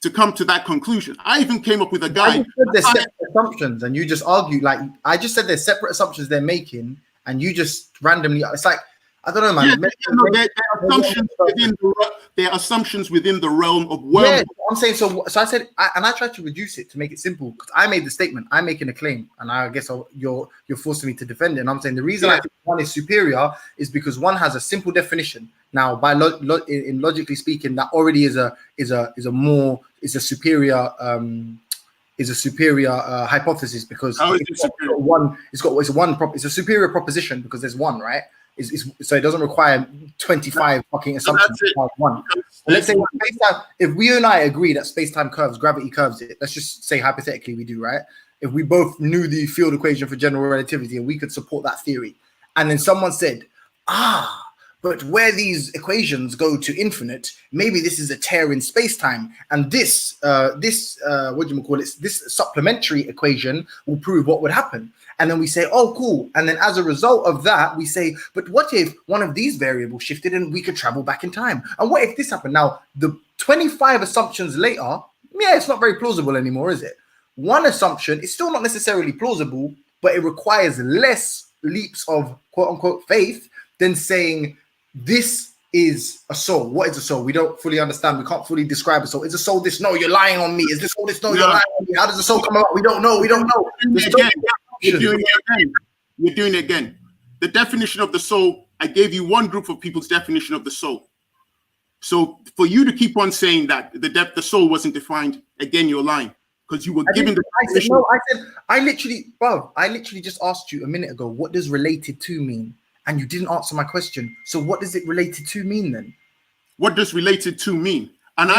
to come to that conclusion. I even came up with a guide. I just said they're separate assumptions, and you just argue. Like, I just said there's separate assumptions they're making, and you just randomly. It's like, I don't know, man. They're assumptions within the realm of wormholes. Yeah, I'm saying so. So I said, I tried to reduce it to make it simple because I made the statement. I'm making a claim, and I guess you're forcing me to defend it. And I'm saying the reason I think one is superior is because one has a simple definition. Now, by logically speaking, that already is a superior hypothesis because it's a superior proposition because there's one, right? So it doesn't require 25 fucking assumptions. One. Let's say if we and I agree that space-time curves, gravity curves it, let's just say hypothetically we do, right? If we both knew the field equation for general relativity and we could support that theory, and then someone said, but where these equations go to infinite, maybe this is a tear in space-time, and this supplementary equation will prove what would happen. And then we say, oh, cool. And then as a result of that, we say, but what if one of these variables shifted and we could travel back in time? And what if this happened? Now, the 25 assumptions later, it's not very plausible anymore, is it? One assumption is still not necessarily plausible, but it requires less leaps of quote unquote faith than saying this is a soul. What is a soul? We don't fully understand. We can't fully describe a soul. Is a soul this? No, you're lying on me. Is this soul this? No, you're lying on me. How does the soul come out? We don't know. You're doing it again. The definition of the soul, I gave you one group of people's definition of the soul. So for you to keep on saying that the soul wasn't defined, again, you're lying. Because you were given the definition. I literally just asked you a minute ago, what does related to mean? and you didn't answer my question. So what does it related to mean then? What does related to mean? And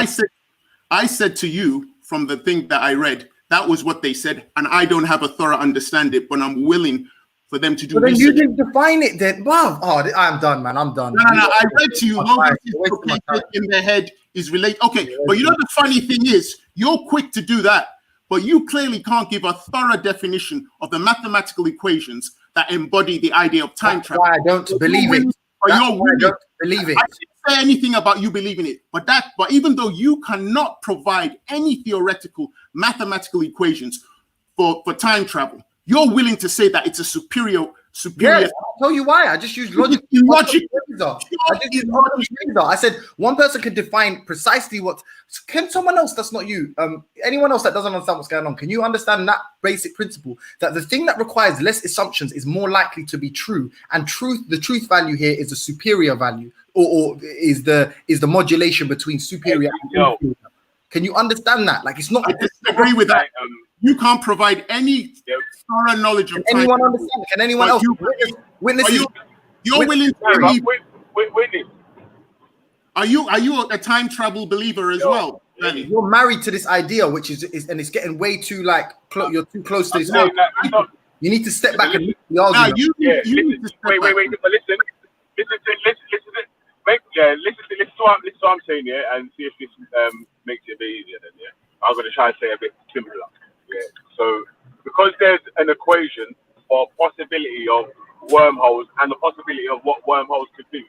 I said to you from the thing that I read, that was what they said, and I don't have a thorough understanding, but I'm willing for them to do But then research. you didn't define it then. Wow. Oh, I'm done, man. I'm done. No, I read to you, logos is located in the head is related. Okay, but you know the funny thing is, you're quick to do that, but you clearly can't give a thorough definition of the mathematical equations that embody the idea of time travel. Why I don't believe it. That's why I don't believe it. I didn't say anything about you believing it, but even though you cannot provide any theoretical mathematical equations for time travel, you're willing to say that it's a superior. Yes, I'll tell you why. I just use logic. I said one person can define precisely what. Can someone else that's not you, anyone else that doesn't understand what's going on, can you understand that basic principle that the thing that requires less assumptions is more likely to be true, and the truth value here is a superior value, or is the modulation between superior and inferior. Can you understand that? Like, it's not. I disagree with that. You can't provide any thorough knowledge of time. Anyone understand? Can anyone else? Witnesses. You're willing to believe. Witness. Are you a time travel believer as well? Really? You're married to this idea, which is and it's getting way too you're too close to this. You need to step back and the argument. Wait. But listen to what I'm saying here, and see if this makes it a bit easier. Then I'm going to try and say a bit simpler. Yeah. So because there's an equation for possibility of wormholes and the possibility of what wormholes could do,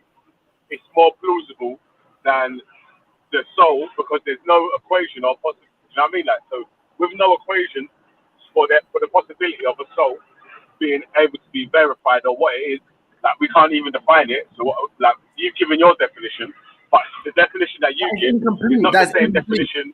it's more plausible than the soul because there's no equation or possibility. You know what I mean? Like, so with no equation for the possibility of a soul being able to be verified or what it is, like we can't even define it. So like you've given your definition, but the definition that you give is not the same definition.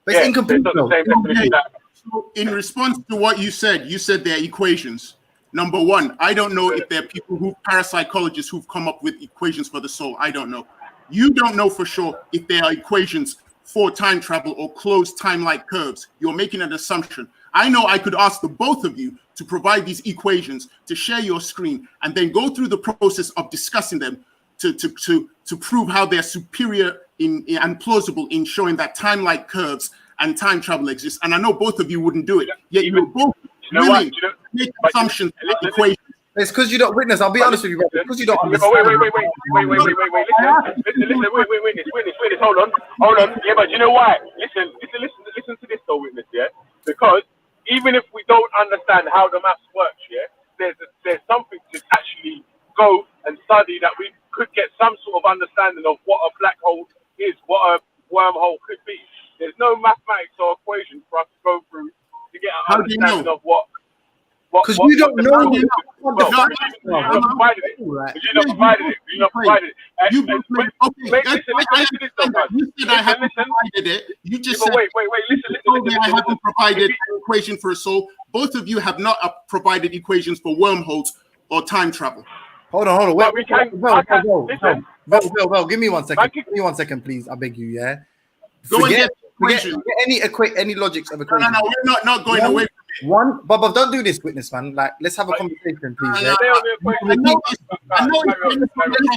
It's incomplete. It's not the same definition that. So in response to what you said they're equations. Number one, I don't know if there are people parapsychologists who've come up with equations for the soul. I don't know. You don't know for sure if there are equations for time travel or closed time-like curves. You're making an assumption. I know I could ask the both of you to provide these equations, to share your screen, and then go through the process of discussing them to prove how they're superior and plausible in showing that time-like curves and time travel exists. And I know both of you wouldn't do it. Yet you're both willing to make assumptions about equations. It's because you don't witness. I'll be honest with you, brother. Because you don't understand. Wait. Witness. Hold on. Yeah, but you know why? Listen to this though, witness. Yeah, because even if we don't understand how the maths works, yeah, there's something to actually go and study that we could get some sort of understanding of what a black hole is, what a wormhole could be. There's no mathematics or equation for us to go through to get an understanding of what. Because you don't know. You not provided it. You not provided it. You said I haven't provided it. You just said wait. Listen. I haven't provided an equation for a soul. Both of you have not provided equations for wormholes or time travel. Hold on. Wait. Well, give me 1 second. Give me 1 second, please. I beg you. Yeah. Go and get any logics of equations. No, we're not going away from it. One, Bob, don't do this, witness, man. Like, let's have a conversation, please. Yeah?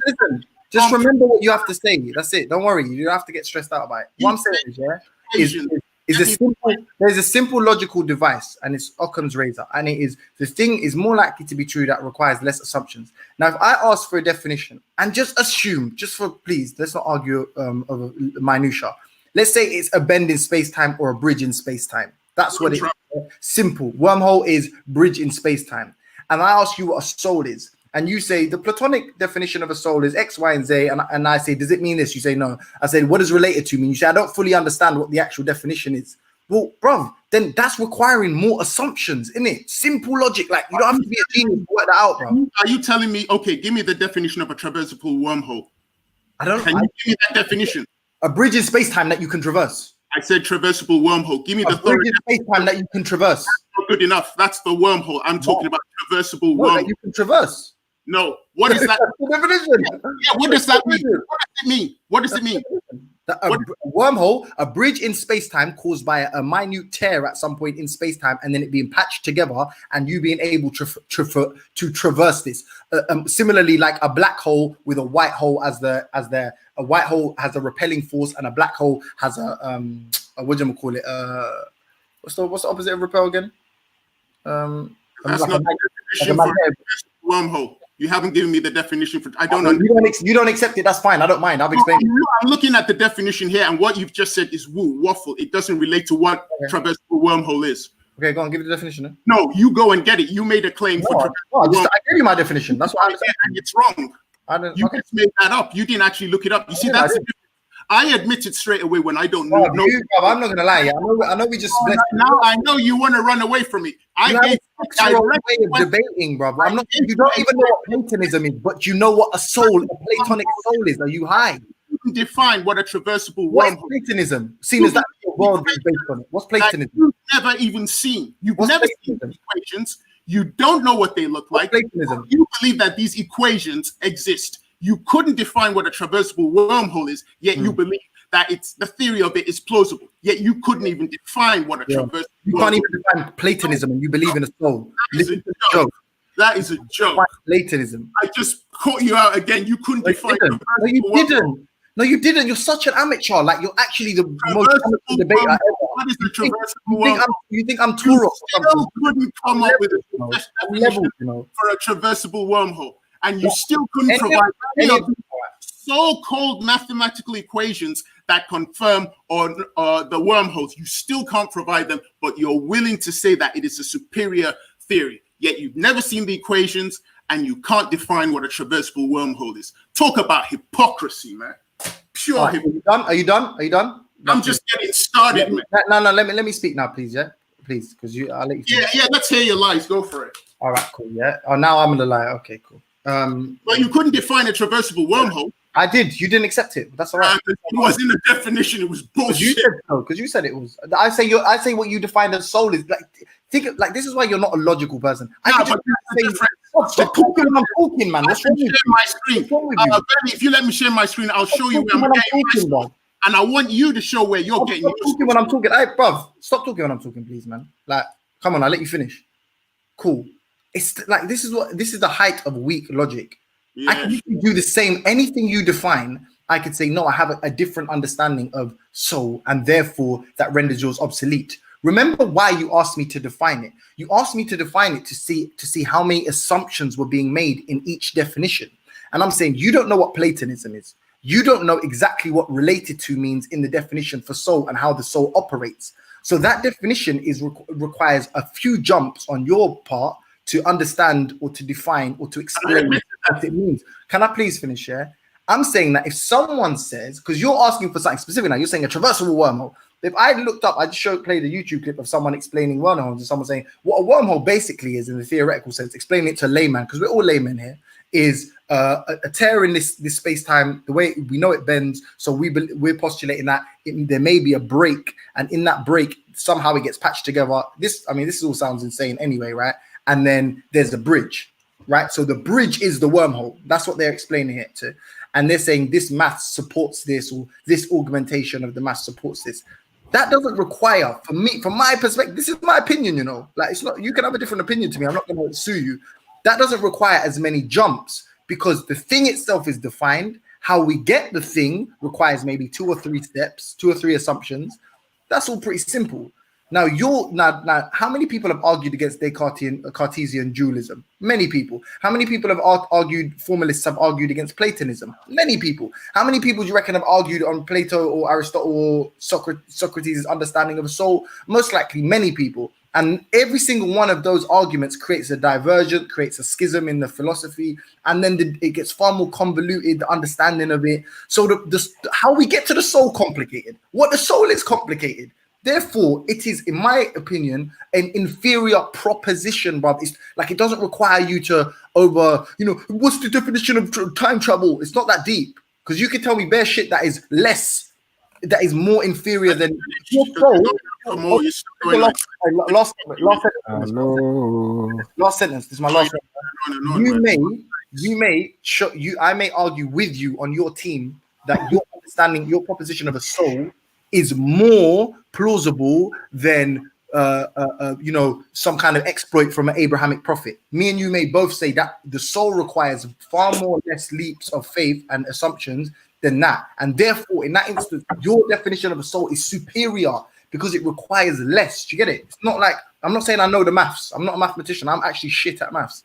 Listen, just remember what you have to say. That's it. Don't worry. You don't have to get stressed out about it. What I'm saying is there's a simple logical device, and it's Occam's razor, and it is the thing is more likely to be true that requires less assumptions. Now, if I ask for a definition and just assume, please, let's not argue over minutia. Let's say it's a bend in space-time or a bridge in space-time. That's what it is. Simple. Wormhole is bridge in space-time. And I ask you what a soul is. And you say the Platonic definition of a soul is X, Y, and Z. And I say, does it mean this? You say, no. I say, what does related to mean? You say, I don't fully understand what the actual definition is. Well, bruv, then that's requiring more assumptions, innit? Simple logic. Like, you don't have to be a genius to work that out, bro. Are you telling me, okay, give me the definition of a traversable wormhole? Can you give me that definition? A bridge in space-time that you can traverse. I said traversable wormhole. Give me the bridge in space-time that you can traverse. That's not good enough. That's the wormhole. I'm talking about traversable wormhole. That you can traverse. No. What is that? Definition. Yeah, what does that mean? What does it mean? That a wormhole, a bridge in space-time caused by a minute tear at some point in space-time, and then it being patched together, and you being able to traverse this. Similarly, like a black hole with a white hole as a white hole has a repelling force, and a black hole has a what do you call it? What's the opposite of repel again? That's like not a, the definition like for wormhole. You haven't given me the definition for. I don't you don't accept it. That's fine. I don't mind. I've explained. I'm looking at the definition here, and what you've just said is waffle. It doesn't relate to what traversable wormhole is. Okay, go on. Give me the definition. Then. No, you go and get it. You made a claim for traversable wormhole. I gave you my definition. That's what I'm saying. And it's wrong. You just made that up. You didn't actually look it up. You see, that's the difference. I admit it straight away when I don't know. I'm not gonna lie. I know we just. Now I know you want to run away from it. I gave a way of debating, bro. I'm not. You don't even know what Platonism is, but you know what a Platonic soul is. Are you high? You can define what a traversable What's wormhole. Platonism? Seen as that your world is based on it. What's Platonism? You've never even seen. You've never seen the equations. You don't know what they look like. Platonism? You believe that these equations exist. You couldn't define what a traversable wormhole is, yet you believe that it's the theory of it is plausible. Yet you couldn't even define what a traversable. You can't even define Platonism, and you believe in a soul. That is a joke. That is a joke. Platonism. I just caught you out again. You couldn't define. No, you didn't. No, you didn't. You're such an amateur. Like you're actually the most amateur debater ever. What is the traversable wormhole? You think I'm Turo? You couldn't come up with a definition for a traversable wormhole. And you still couldn't provide any of the so-called mathematical equations that confirm the wormholes. You still can't provide them, but you're willing to say that it is a superior theory. Yet you've never seen the equations, and you can't define what a traversable wormhole is. Talk about hypocrisy, man. Pure hypocrisy. Are you done? I'm just getting started, man. No. Let me speak now, please. Yeah, please, because I'll let you. Yeah. Let's hear your lies. Go for it. All right, cool. Yeah. Oh, now I'm gonna lie. Okay, cool. But you couldn't define a traversable wormhole. I did. You didn't accept it. That's all right. It was in the definition. It was bullshit. Because you said it was. I say what you define as soul is like. This is why you're not a logical person. Stop talking when I'm talking, man. What's wrong with you? My screen. Benny, if you let me share my screen, I'll show you where I'm getting my stuff. And I want you to show where you're getting your stuff. When I'm talking, bruv, stop talking when I'm talking, please, man. Like, come on, I'll let you finish. Cool. It's like this is the height of weak logic. Yeah. I can do the same. Anything you define, I could say no. I have a different understanding of soul, and therefore that renders yours obsolete. Remember why you asked me to define it. You asked me to define it to see how many assumptions were being made in each definition. And I'm saying you don't know what Platonism is. You don't know exactly what related to means in the definition for soul and how the soul operates. So that definition requires a few jumps on your part to understand or to define or to explain what it means. Can I please finish here? I'm saying that if someone says, because you're asking for something specific now, you're saying a traversable wormhole. If I looked up, I just played a YouTube clip of someone explaining wormholes and someone saying what a wormhole basically is in the theoretical sense, explaining it to a layman, because we're all laymen here, is a tear in this space-time, the way we know it bends. So we're postulating that there may be a break, and in that break, somehow it gets patched together. This all sounds insane anyway, right? And then there's a bridge, right? So the bridge is the wormhole. That's what they're explaining it to. And they're saying this math supports this, or this augmentation of the math supports this. That doesn't require, for me, from my perspective, this is my opinion, like it's not, you can have a different opinion to me. I'm not going to sue you. That doesn't require as many jumps because the thing itself is defined. How we get the thing requires maybe 2 or 3 steps, 2 or 3 assumptions. That's all pretty simple. Now, how many people have argued against Cartesian dualism? Many people. How many people have argued, formalists have argued against Platonism? Many people. How many people do you reckon have argued on Plato or Aristotle or Socrates' understanding of a soul? Most likely many people. And every single one of those arguments creates a divergence, creates a schism in the philosophy, and then it gets far more convoluted, the understanding of it. So how we get to the soul complicated. What the soul is complicated. Therefore, it is, in my opinion, an inferior proposition, bruv. It's like it doesn't require you to what's the definition of time travel? It's not that deep. Because you can tell me bare shit that is less, that is more inferior than your soul. Last sentence. This is my last sentence. I may argue with you on your team that your understanding, your proposition of a soul is more plausible than some kind of exploit from an Abrahamic prophet. Me and you may both say that the soul requires far more less leaps of faith and assumptions than that. And therefore, in that instance, your definition of a soul is superior because it requires less. Do you get it? It's not like, I'm not saying I know the maths. I'm not a mathematician. I'm actually shit at maths.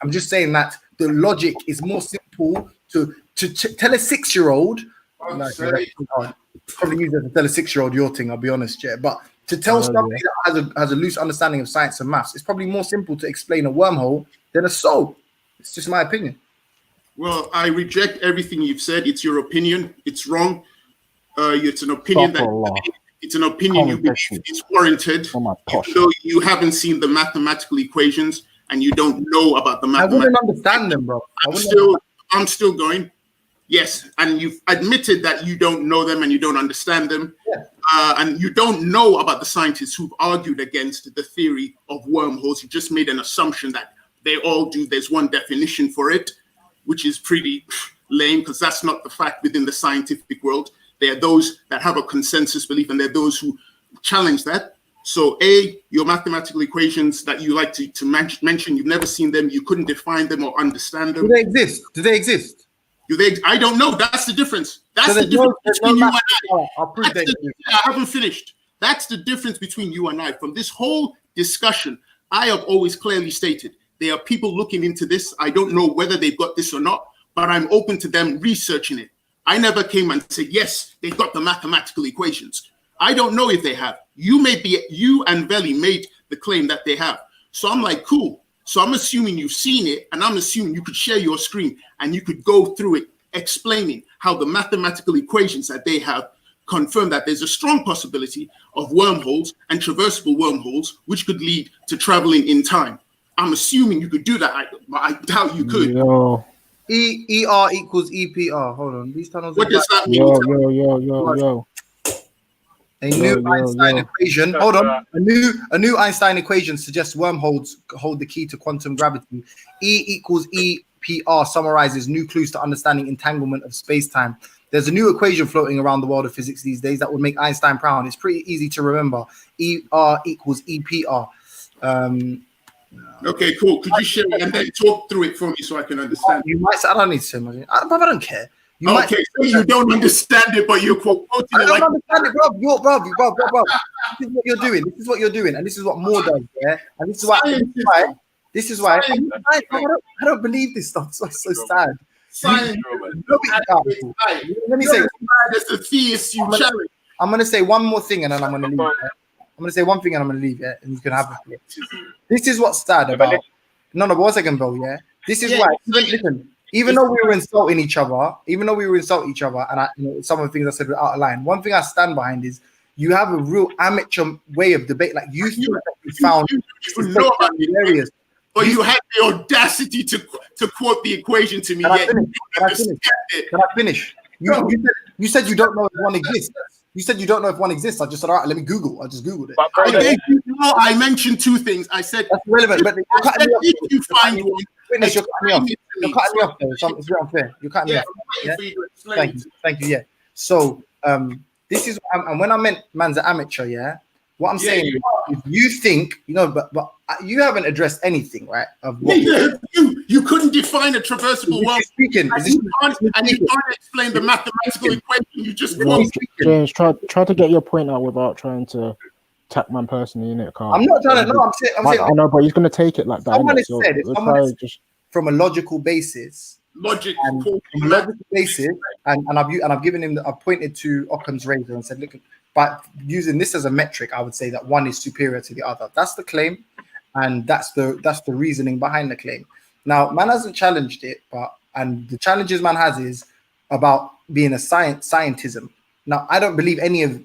I'm just saying that the logic is more simple to tell a 6-year-old. Probably use it to tell a 6-year-old your thing, I'll be honest, yeah. But to tell somebody that has a loose understanding of science and maths, it's probably more simple to explain a wormhole than a soul. It's just my opinion. Well, I reject everything you've said. It's your opinion. It's wrong. It's an opinion you believe is warranted, even though you haven't seen the mathematical equations and you don't know about the mathematics. I wouldn't understand them, bro. I'm still going. Yes, and you've admitted that you don't know them and you don't understand them. Yeah. And you don't know about the scientists who've argued against the theory of wormholes. You just made an assumption that they all do. There's one definition for it, which is pretty lame because that's not the fact within the scientific world. There are those that have a consensus belief and there are those who challenge that. So your mathematical equations that you like to mention, you've never seen them, you couldn't define them or understand them. Do they exist? I don't know. That's the difference. That's the difference between you and I. I haven't finished. That's the difference between you and I. From this whole discussion, I have always clearly stated there are people looking into this. I don't know whether they've got this or not, but I'm open to them researching it. I never came and said, yes, they've got the mathematical equations. I don't know if they have. You and Veli made the claim that they have. So I'm like, cool. So I'm assuming you've seen it, and I'm assuming you could share your screen and you could go through it, explaining how the mathematical equations that they have confirm that there's a strong possibility of wormholes and traversable wormholes, which could lead to traveling in time. I'm assuming you could do that, but I doubt you could. Yo. ER equals EPR. Hold on. These tunnels. What does that mean? Yo. A new Einstein equation. Hold on. A new Einstein equation suggests wormholes hold the key to quantum gravity. E equals EPR summarizes new clues to understanding entanglement of space-time. There's a new equation floating around the world of physics these days that would make Einstein proud. It's pretty easy to remember. ER equals EPR. Okay, cool. Could you share it and then talk through it for me so I can understand? You might say, I don't need to say much. I don't care. So you don't understand it, but you're quoting it like... I don't understand it, bro. Bro. This is what you're doing. This is what you're doing. And this is what more does, yeah? And this is why I don't believe this stuff. It's so sad. Science. Let me say... That's the theist you challenge. I'm going to say one more thing and then I'm going to leave. Yeah? I'm going to say one thing and I'm going to leave, yeah? And you can have it. This is what's sad about... No, 1 second, bro, yeah? This is why... Even though we were insulting each other, and some of the things I said were out of line, one thing I stand behind is you have a real amateur way of debate. Like you think that you found hilarious. But you had the audacity to quote the equation to me. Can I finish? You said you don't know if one exists. You said you don't know if one exists. I just said, all right, let me Google. I just Googled it. I mentioned two things. I said that's relevant, but if you find one, witness, you're cutting me off. You're cutting me off though. It's very unfair. You're cutting me off. Yeah? Thank you. Yeah. So this is and when I meant man's an amateur, yeah. What I'm saying is, if you think, but you haven't addressed anything, right? Of what you couldn't define a traversable world. And you can't explain the mathematical equation you just quoted. James, try to get your point out without trying to attack man personally, innit? I'm not trying to. No, I'm saying. I know, but he's going to take it like that. Someone has said it. From a logical basis. And I've given him. I've pointed to Occam's razor and said, look, by using this as a metric, I would say that one is superior to the other. That's the claim, and that's the reasoning behind the claim. Now, man hasn't challenged it, and the challenges man has is about being a scientism. Now, I don't believe in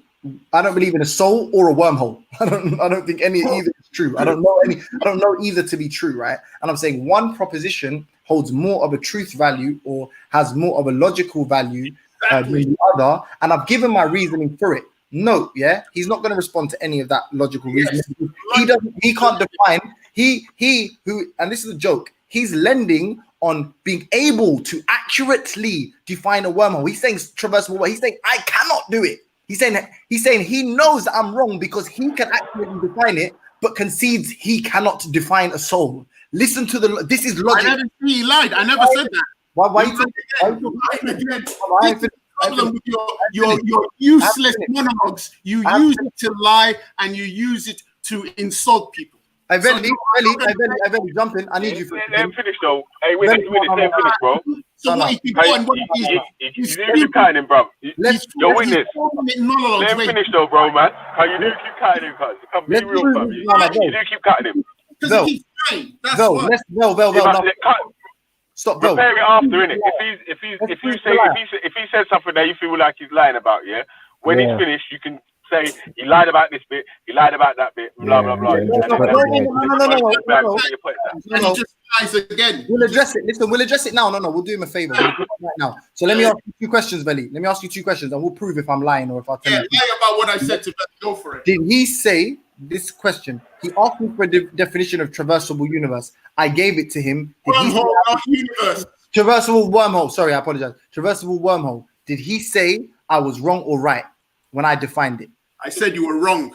a soul or a wormhole. I don't think either is true. I don't know either to be true, right? And I'm saying one proposition holds more of a truth value or has more of a logical value than the other, and I've given my reasoning for it. No, yeah, he's not going to respond to any of that logical reasoning. He can't define. He who, and this is a joke. he's lending on being able to accurately define a wormhole. He's saying traversable wormhole. He's saying I cannot do it. He's saying he knows that I'm wrong because he can accurately define it, but concedes he cannot define a soul. Listen to this is logic. I never see he lied. I never said that. Why This is the problem with your useless monologues. You use it to lie and you use it to insult people. I very jump in. I need you. Let him finish though. Hey, win it, let him finish, bro. So what he go and what you keep cutting him, bro. You're witness. Let him finish though, bro, man. How you do keep cutting him, cuz. Come be real, fam. You do keep cutting him. Because he keeps lying. That's why. Stop, Vel. Prepare it after, innit? If he says something that you feel like he's lying about, yeah. When he's finished, you can say he lied about this bit, he lied about that bit, blah blah blah. No. And he just lies again. We'll address it. Listen, we'll address it now. No, we'll do him a favor. We'll do it right now. So let me ask you 2 questions, Veli. Let me ask you 2 questions, and we'll prove if I'm lying or if I tell you. Lie about what I said to Veli. Go for it. Did he say this question? He asked me for a definition of traversable universe. I gave it to him. Wormhole, not universe. Traversable wormhole. Sorry, I apologize. Traversable wormhole. Did he say I was wrong or right when I defined it? I said you were wrong.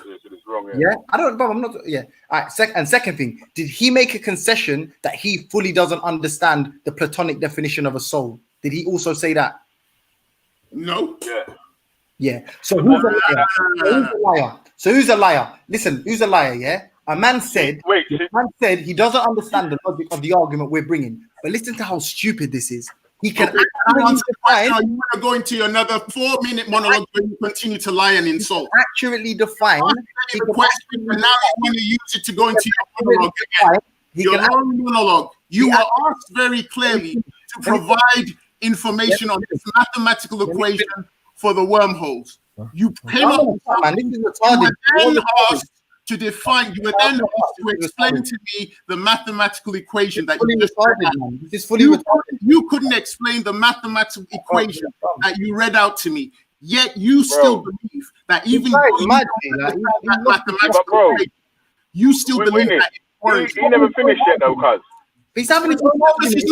Yeah, I don't, but I'm not. Yeah. All right. Second thing, did he make a concession that he fully doesn't understand the Platonic definition of a soul? Did he also say that? No. Yeah. So who's a liar? So who's a liar? Listen, who's a liar? Yeah. A man said. He doesn't understand the logic of the argument we're bringing. But listen to how stupid this is. He can. You want to go into another 4-minute monologue where you continue to lie and insult. Accurately define the question, and now you want to use it to go into your monologue again. Your own monologue. You were asked very clearly to provide information on this mathematical equation for the wormholes. You came up with something. You were then asked to define. You were then asked to explain to me the mathematical equation that you just read out. You couldn't explain the mathematical equation that you read out to me. Yet you still believe that even though you that mathematical equation, you still believe that it's he never finished yet though, cuz. He's having his You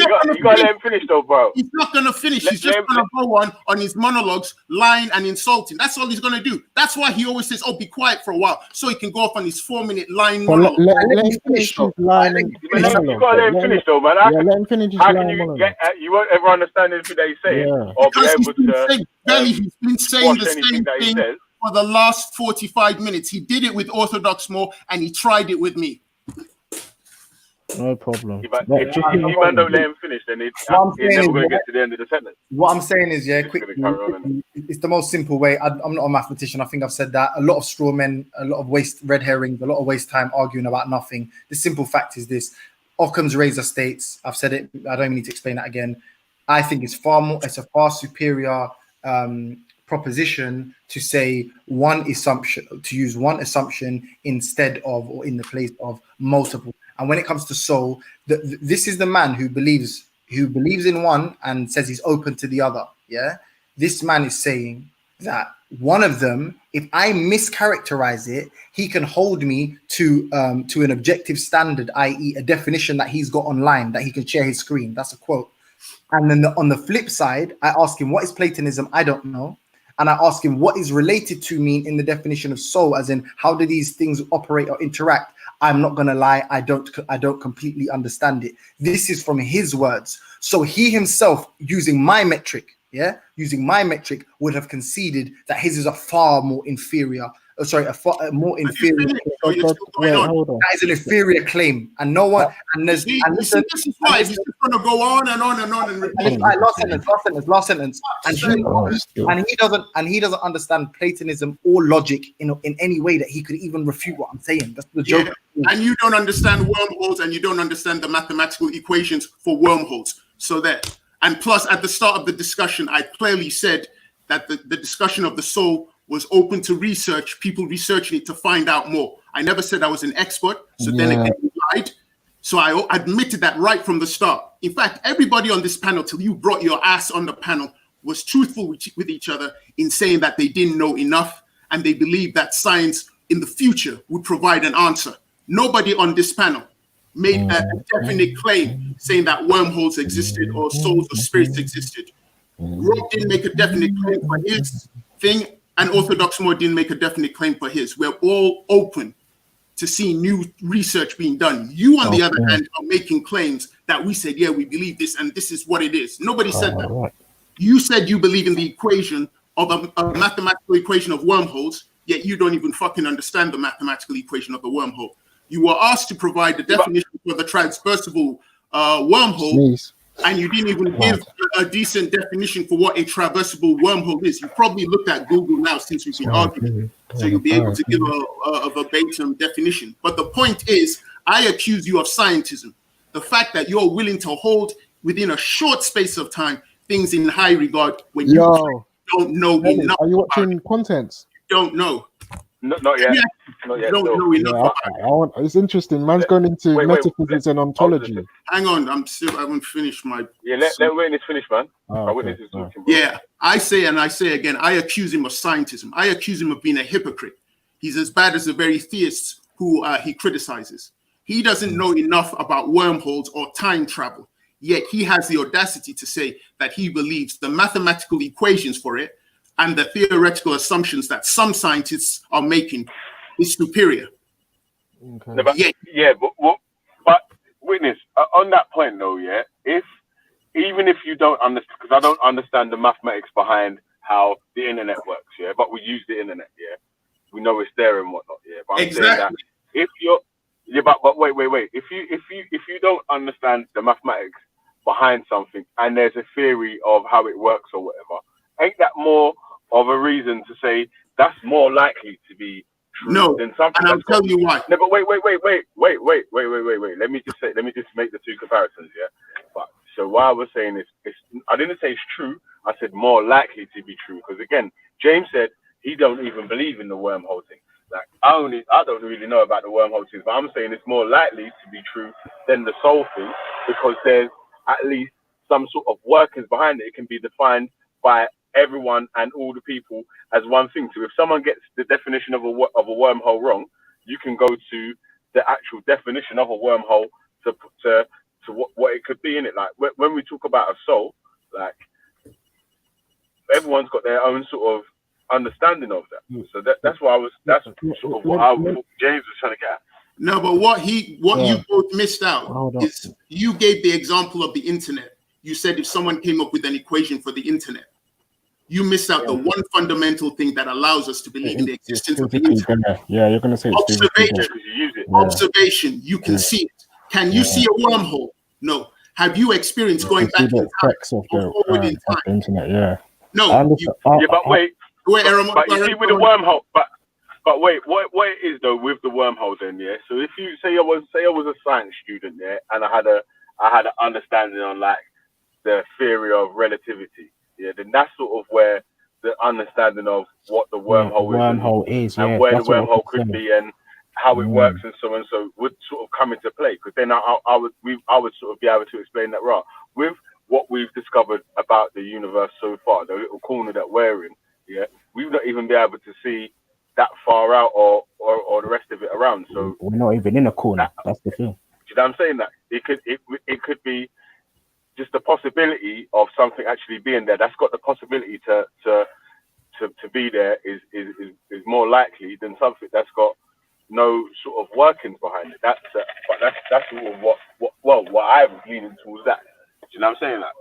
gotta let him finish though, bro. He's not gonna finish. He's just gonna go on his monologues, lying and insulting. That's all he's gonna do. That's why he always says, "Oh, be quiet for a while," so he can go off on his 4-minute lying monologue. Let him finish his line. You gotta let him finish though, man. Let him finish his how line. can you get? You won't ever understand anything that he's saying, or be able to. He's been saying the same thing for the last 45 minutes. He did it with Orthodox More, and he tried it with me. No problem. If you man don't let him finish, then he's never going to get to the end of the sentence. What I'm saying is, quickly, it's the most simple way. I'm not a mathematician. I think I've said that. A lot of straw men, a lot of red herrings, a lot of waste time arguing about nothing. The simple fact is this. Occam's razor states, I've said it, I don't even need to explain that again. I think it's a far superior proposition to say to use one assumption instead of or in the place of multiple. And when it comes to soul, this is the man who believes in one and says he's open to the other. Yeah, this man is saying that one of them, if I mischaracterize it, he can hold me to an objective standard, i.e., a definition that he's got online that he can share his screen. That's a quote. And then on the flip side, I ask him, what is Platonism? I don't know. And I ask him, what is related to mean in the definition of soul, as in how do these things operate or interact? I'm not gonna lie, I don't completely understand it. This is from his words. So he himself, using my metric, would have conceded that his is a far more inferior. A more inferior. That is an inferior claim, and no one. And there's. This is why he's just gonna go on and on and on and repeat. Last sentence. And he doesn't understand Platonism or logic in any way that he could even refute what I'm saying. That's the joke. And you don't understand wormholes, and you don't understand the mathematical equations for wormholes. So that, and plus, at the start of the discussion, I clearly said that the discussion of the soul was open to research, people researching it to find out more. I never said I was an expert, so then again, you lied. So I admitted that right from the start. In fact, everybody on this panel, till you brought your ass on the panel, was truthful with each other in saying that they didn't know enough, and they believed that science in the future would provide an answer. Nobody on this panel made a definite claim saying that wormholes existed or souls or spirits existed. Rob didn't make a definite claim for his thing, and Orthodox More didn't make a definite claim for his. We're all open to seeing new research being done. You, on the other hand, are making claims that we said, yeah, we believe this, and this is what it is. Nobody said that. Right. You said you believe in the equation of a mathematical equation of wormholes, yet you don't even fucking understand the mathematical equation of the wormhole. You were asked to provide the definition for the traversable wormhole, Sneeze. and you didn't even give a decent definition for what a traversable wormhole is. You probably looked at Google now since we've been arguing, so you'll be able to give a verbatim definition. But the point is, I accuse you of scientism. The fact that you're willing to hold within a short space of time things in high regard when you don't know Dennis, enough. are you watching Contents? Don't know. Not yet. Yeah. Not yet. Don't No. know enough. It's interesting. Man's going into metaphysics and ontology. Hang on, I haven't finished my. Yeah, let witness finish, man. Oh, My witness is talking. Bro. Yeah, I say and I say again, I accuse him of scientism. I accuse him of being a hypocrite. He's as bad as the very theists who he criticizes. He doesn't know enough about wormholes or time travel, yet he has the audacity to say that he believes the mathematical equations for it and the theoretical assumptions that some scientists are making is superior. Okay. No, but witness on that point though, yeah. Even if you don't understand, because I don't understand the mathematics behind how the internet works, yeah. But we use the internet, yeah. We know it's there and whatnot, yeah. But I'm saying that if you're, but wait. If you don't understand the mathematics behind something and there's a theory of how it works or whatever, ain't that more of a reason to say that's more likely to be true than something? And I'll tell you why. No, but wait. Let me just make the two comparisons, yeah. But so what I was saying is, I didn't say it's true. I said more likely to be true because again, James said he don't even believe in the wormhole thing. Like I don't really know about the wormhole thing, but I'm saying it's more likely to be true than the soul thing because there's at least some sort of workings behind it. It can be defined by everyone and all the people as one thing. So if someone gets the definition of a wormhole wrong, you can go to the actual definition of a wormhole to what it could be in it. Like when we talk about a soul, like everyone's got their own sort of understanding of that. So that's sort of what James was trying to get at. No, but what you both missed out is you gave the example of the internet. You said if someone came up with an equation for the internet, you missed out the one fundamental thing that allows us to believe in the existence of the internet. Yeah, you're going to say observation. You can see it. Can you see a wormhole? No. Have you experienced going back in time or forward in time? Internet, yeah. No. But wait. But you see with the wormhole, but wait, what it is though with the wormhole then, yeah. So if you say I was a science student, yeah, and I had an understanding on like the theory of relativity, yeah, then that's sort of where the understanding of what the wormhole is and where the wormhole could be and how it works and so would sort of come into play. Because then I would sort of be able to explain that right with what we've discovered about the universe so far, the little corner that we're in, yeah, we would not even be able to see that far out or the rest of it around. So we're not even in a corner. That's the thing. Do you know what I'm saying? That it could be just the possibility of something actually being there. That's got the possibility to be there is more likely than something that's got no sort of workings behind it. That's sort of what I was leaning towards that. Do you know what I'm saying? That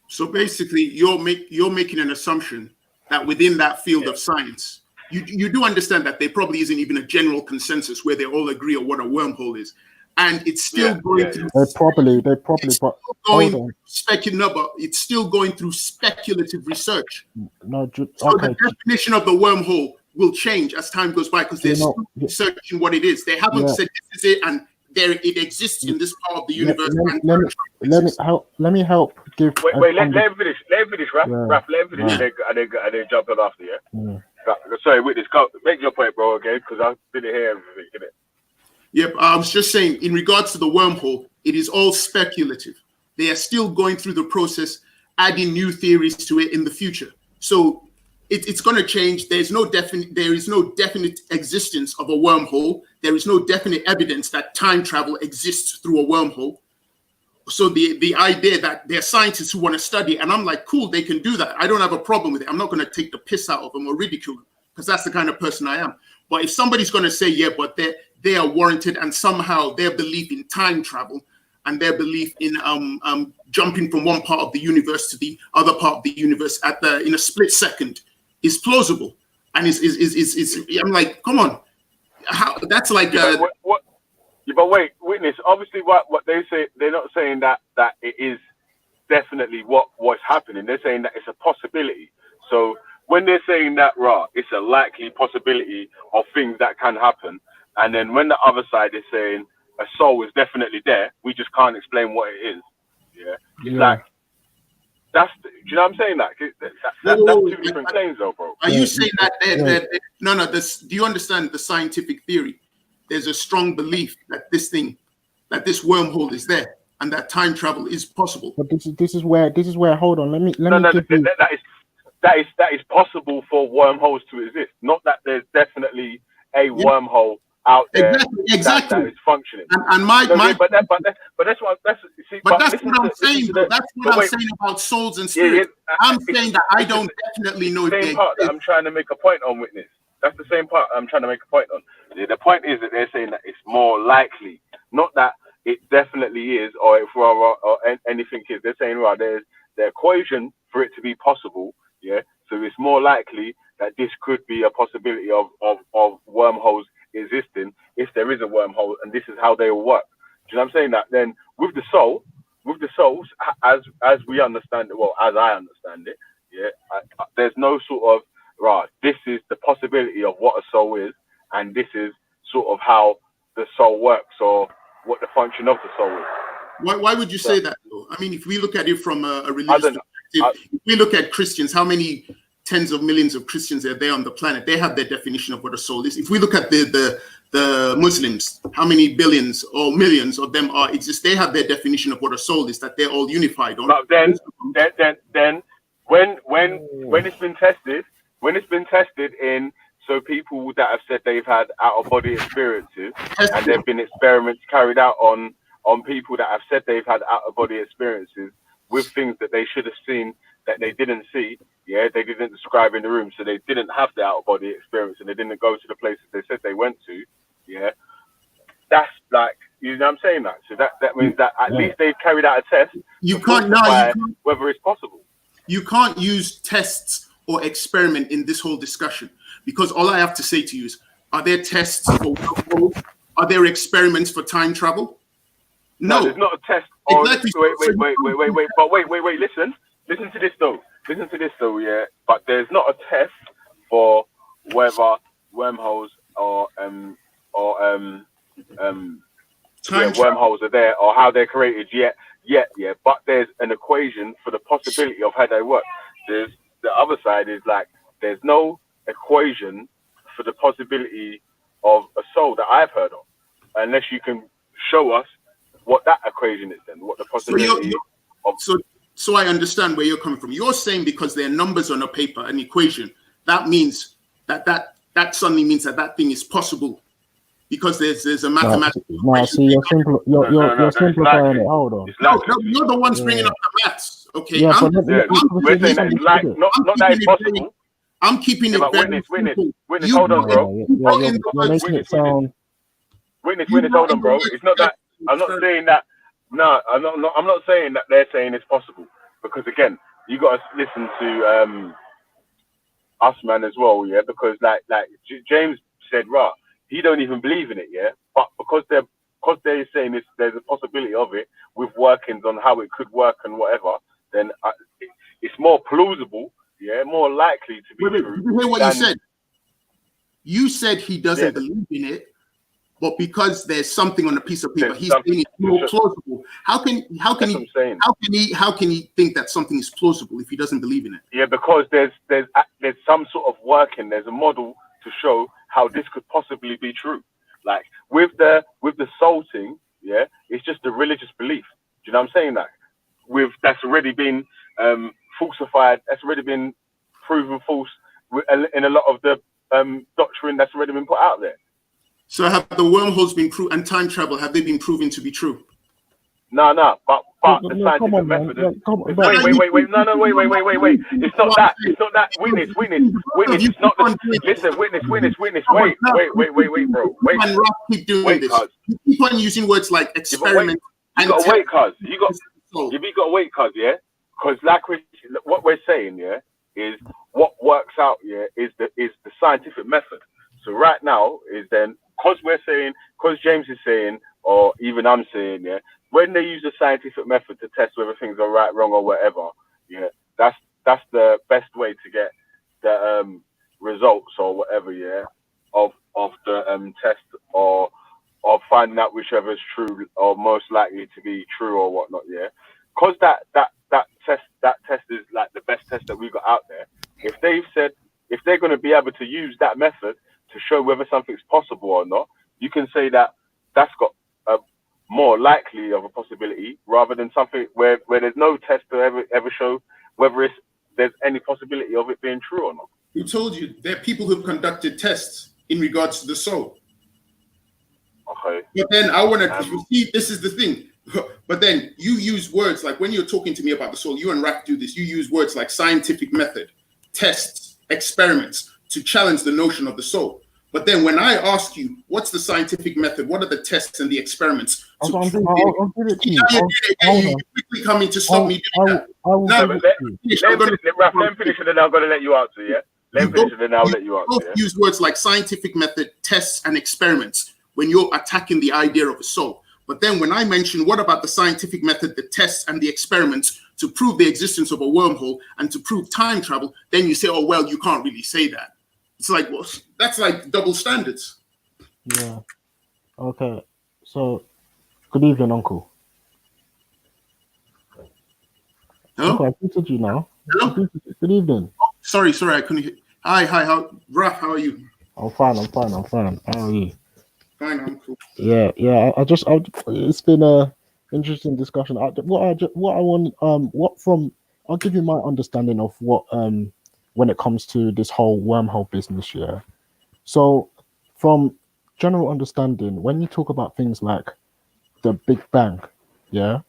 so basically you're making an assumption that within that field of science, you do understand that there probably isn't even a general consensus where they all agree on what a wormhole is, and it's still going through. They probably it's still going through speculative research. No, so the definition of the wormhole will change as time goes by because they're still researching what it is. They haven't said this is it and it exists in this part of the universe. Let me help. Give. Wait. Let him finish. Raph, let him finish. And then jump in after. Yeah. Sorry, witness. Go make your point, bro. Okay, because I didn't hear everything. Innit? Yep. I was just saying, in regards to the wormhole, it is all speculative. They are still going through the process, adding new theories to it in the future. So it's going to change. There is no definite existence of a wormhole. There is no definite evidence that time travel exists through a wormhole. So the idea that there are scientists who want to study, and I'm like, cool, they can do that. I don't have a problem with it. I'm not going to take the piss out of them or ridicule them, because that's the kind of person I am. But if somebody's going to say, yeah, but they are warranted, and somehow their belief in time travel and their belief in jumping from one part of the universe to the other part of the universe in a split second is plausible, and is I'm like, come on, how that's like Yeah, but wait, witness. Obviously, what they say, they're not saying that it is definitely what's happening. They're saying that it's a possibility. So when they're saying that, it's a likely possibility of things that can happen. And then when the other side is saying a soul is definitely there, we just can't explain what it is. Yeah, it's like do you know what I'm saying? Like that's two different things, though, bro. Are you saying that? No. Do you understand the scientific theory? There's a strong belief that this wormhole is there and that time travel is possible. But this is where hold on, let me that is possible for wormholes to exist. Not that there's definitely a wormhole out there exactly. that is functioning. And but that's what I'm saying. That's what I'm saying about souls and spirits. I'm saying that I don't definitely know. The same part that I'm trying to make a point on, witness. That's the same part I'm trying to make a point on. The point is that they're saying that it's more likely, not that it definitely is, or if or anything is. They're saying, well, there's the equation for it to be possible, yeah. So it's more likely that this could be a possibility of wormholes existing if there is a wormhole, and this is how they will work. Do you know what I'm saying? That then with the souls, as we understand it, well, as I understand it, yeah, there's no sort of this is the possibility of what a soul is, and this is sort of how the soul works, or what the function of the soul is. Why would you say that, though? I mean, if we look at it from a religious perspective, if we look at Christians, how many tens of millions of Christians are there on the planet? They have their definition of what a soul is. If we look at the Muslims, how many billions or millions of them exist? They have their definition of what a soul is, that they're all unified on. But then when it's been tested. When it's been tested in, so people that have said they've had out-of-body experiences, and there have been experiments carried out on people that have said they've had out-of-body experiences with things that they should have seen that they didn't see, yeah, they didn't describe in the room, so they didn't have the out-of-body experience, and they didn't go to the places they said they went to, yeah. That's like, you know what I'm saying? That so that means that at least they've carried out a test. You can't whether it's possible. You can't use tests or experiment in this whole discussion, because all I have to say to you is, are there tests for wormholes? Are there experiments for time travel? No, there's not a test. Exactly. Wait. Listen to this though. Yeah, but there's not a test for whether wormholes or wormholes are there or how they're created yet. But there's an equation for the possibility of how they work. There's the other side is like there's no equation for the possibility of a soul that I've heard of, unless you can show us what that equation is. Then what the possibility of. So I understand where you're coming from. You're saying because there are numbers on a paper, an equation, that means that suddenly means that thing is possible, because there's a mathematical. No, see, you're simplifying it. Hold on. No, you're the ones bringing up the maths. Okay, yeah, we're saying that it's like not that it's possible. I'm keeping it very simple. Witness, hold on, bro. You're making it sound. Witness, hold on, bro. It's not that. I'm not saying that. No, I'm not saying that they're saying it's possible, because again, you got to listen to us, man, as well, yeah. Because like James said, he don't even believe in it, yeah. But because they're saying there's a possibility of it with workings on how it could work and whatever, then it's more plausible, yeah, more likely to be true. Did you hear what you said? You said he doesn't believe in it, but because there's something on a piece of paper, he's saying it's more plausible. How can he think that something is plausible if he doesn't believe in it? Yeah, because there's some sort of working, there's a model to show how this could possibly be true. Like with the soul thing, yeah, it's just a religious belief. Do you know what I'm saying? That that's already been falsified, that's already been proven false in a lot of the doctrine that's already been put out there. So have the wormholes been proved and time travel, have they been proven to be true? No, but the No, come scientific on, man. method No, is. come on, Wait. No, wait. It's not that. Witness. It's not the. Listen, witness. Wait, bro. Wait. And Ralph keep doing Wait, this. cuz. You keep on using words like experiment. You gotta wait, cuz. You gotta wait, cuz, yeah? Because what we're saying, yeah, is what works out, yeah, is the scientific method. So right now is then, because James is saying, or even I'm saying, yeah, when they use the scientific method to test whether things are right, wrong, or whatever, yeah, that's the best way to get the results or whatever, yeah, of the test, or of finding out whichever is true or most likely to be true or whatnot, yeah. Because that test is like the best test that we got out there. If they're going to be able to use that method to show whether something's possible or not, you can say that that's got more likely of a possibility rather than something where there's no test to ever show whether there's any possibility of it being true or not. Who told you? There are people who've conducted tests in regards to the soul. Okay. But then I want to see, this is the thing. But then you use words like, when you're talking to me about the soul, you and Raf do this, you use words like scientific method, tests, experiments to challenge the notion of the soul. But then when I ask you, what's the scientific method? What are the tests and the experiments? I'll give it to you. You quickly coming to stop me doing that. Let him finish and then I'm going to let you answer, yeah? Let him finish and then I'll let you answer, yeah? Use words like scientific method, tests, and experiments when you're attacking the idea of a soul. But then when I mention, what about the scientific method, the tests, and the experiments to prove the existence of a wormhole and to prove time travel, then you say, oh, well, you can't really say that. It's like, well, that's like double standards. Yeah. Okay. So, good evening, Uncle. Hello? Uncle, I muted you now. Hello? Good evening. Oh, sorry, I couldn't hear. Hi, Raf, how are you? I'm fine. How are you? Fine, I'm cool. Yeah. It's been a interesting discussion. I'll give you my understanding of what when it comes to this whole wormhole business. Yeah. So, from general understanding, when you talk about things like the Big Bang, yeah,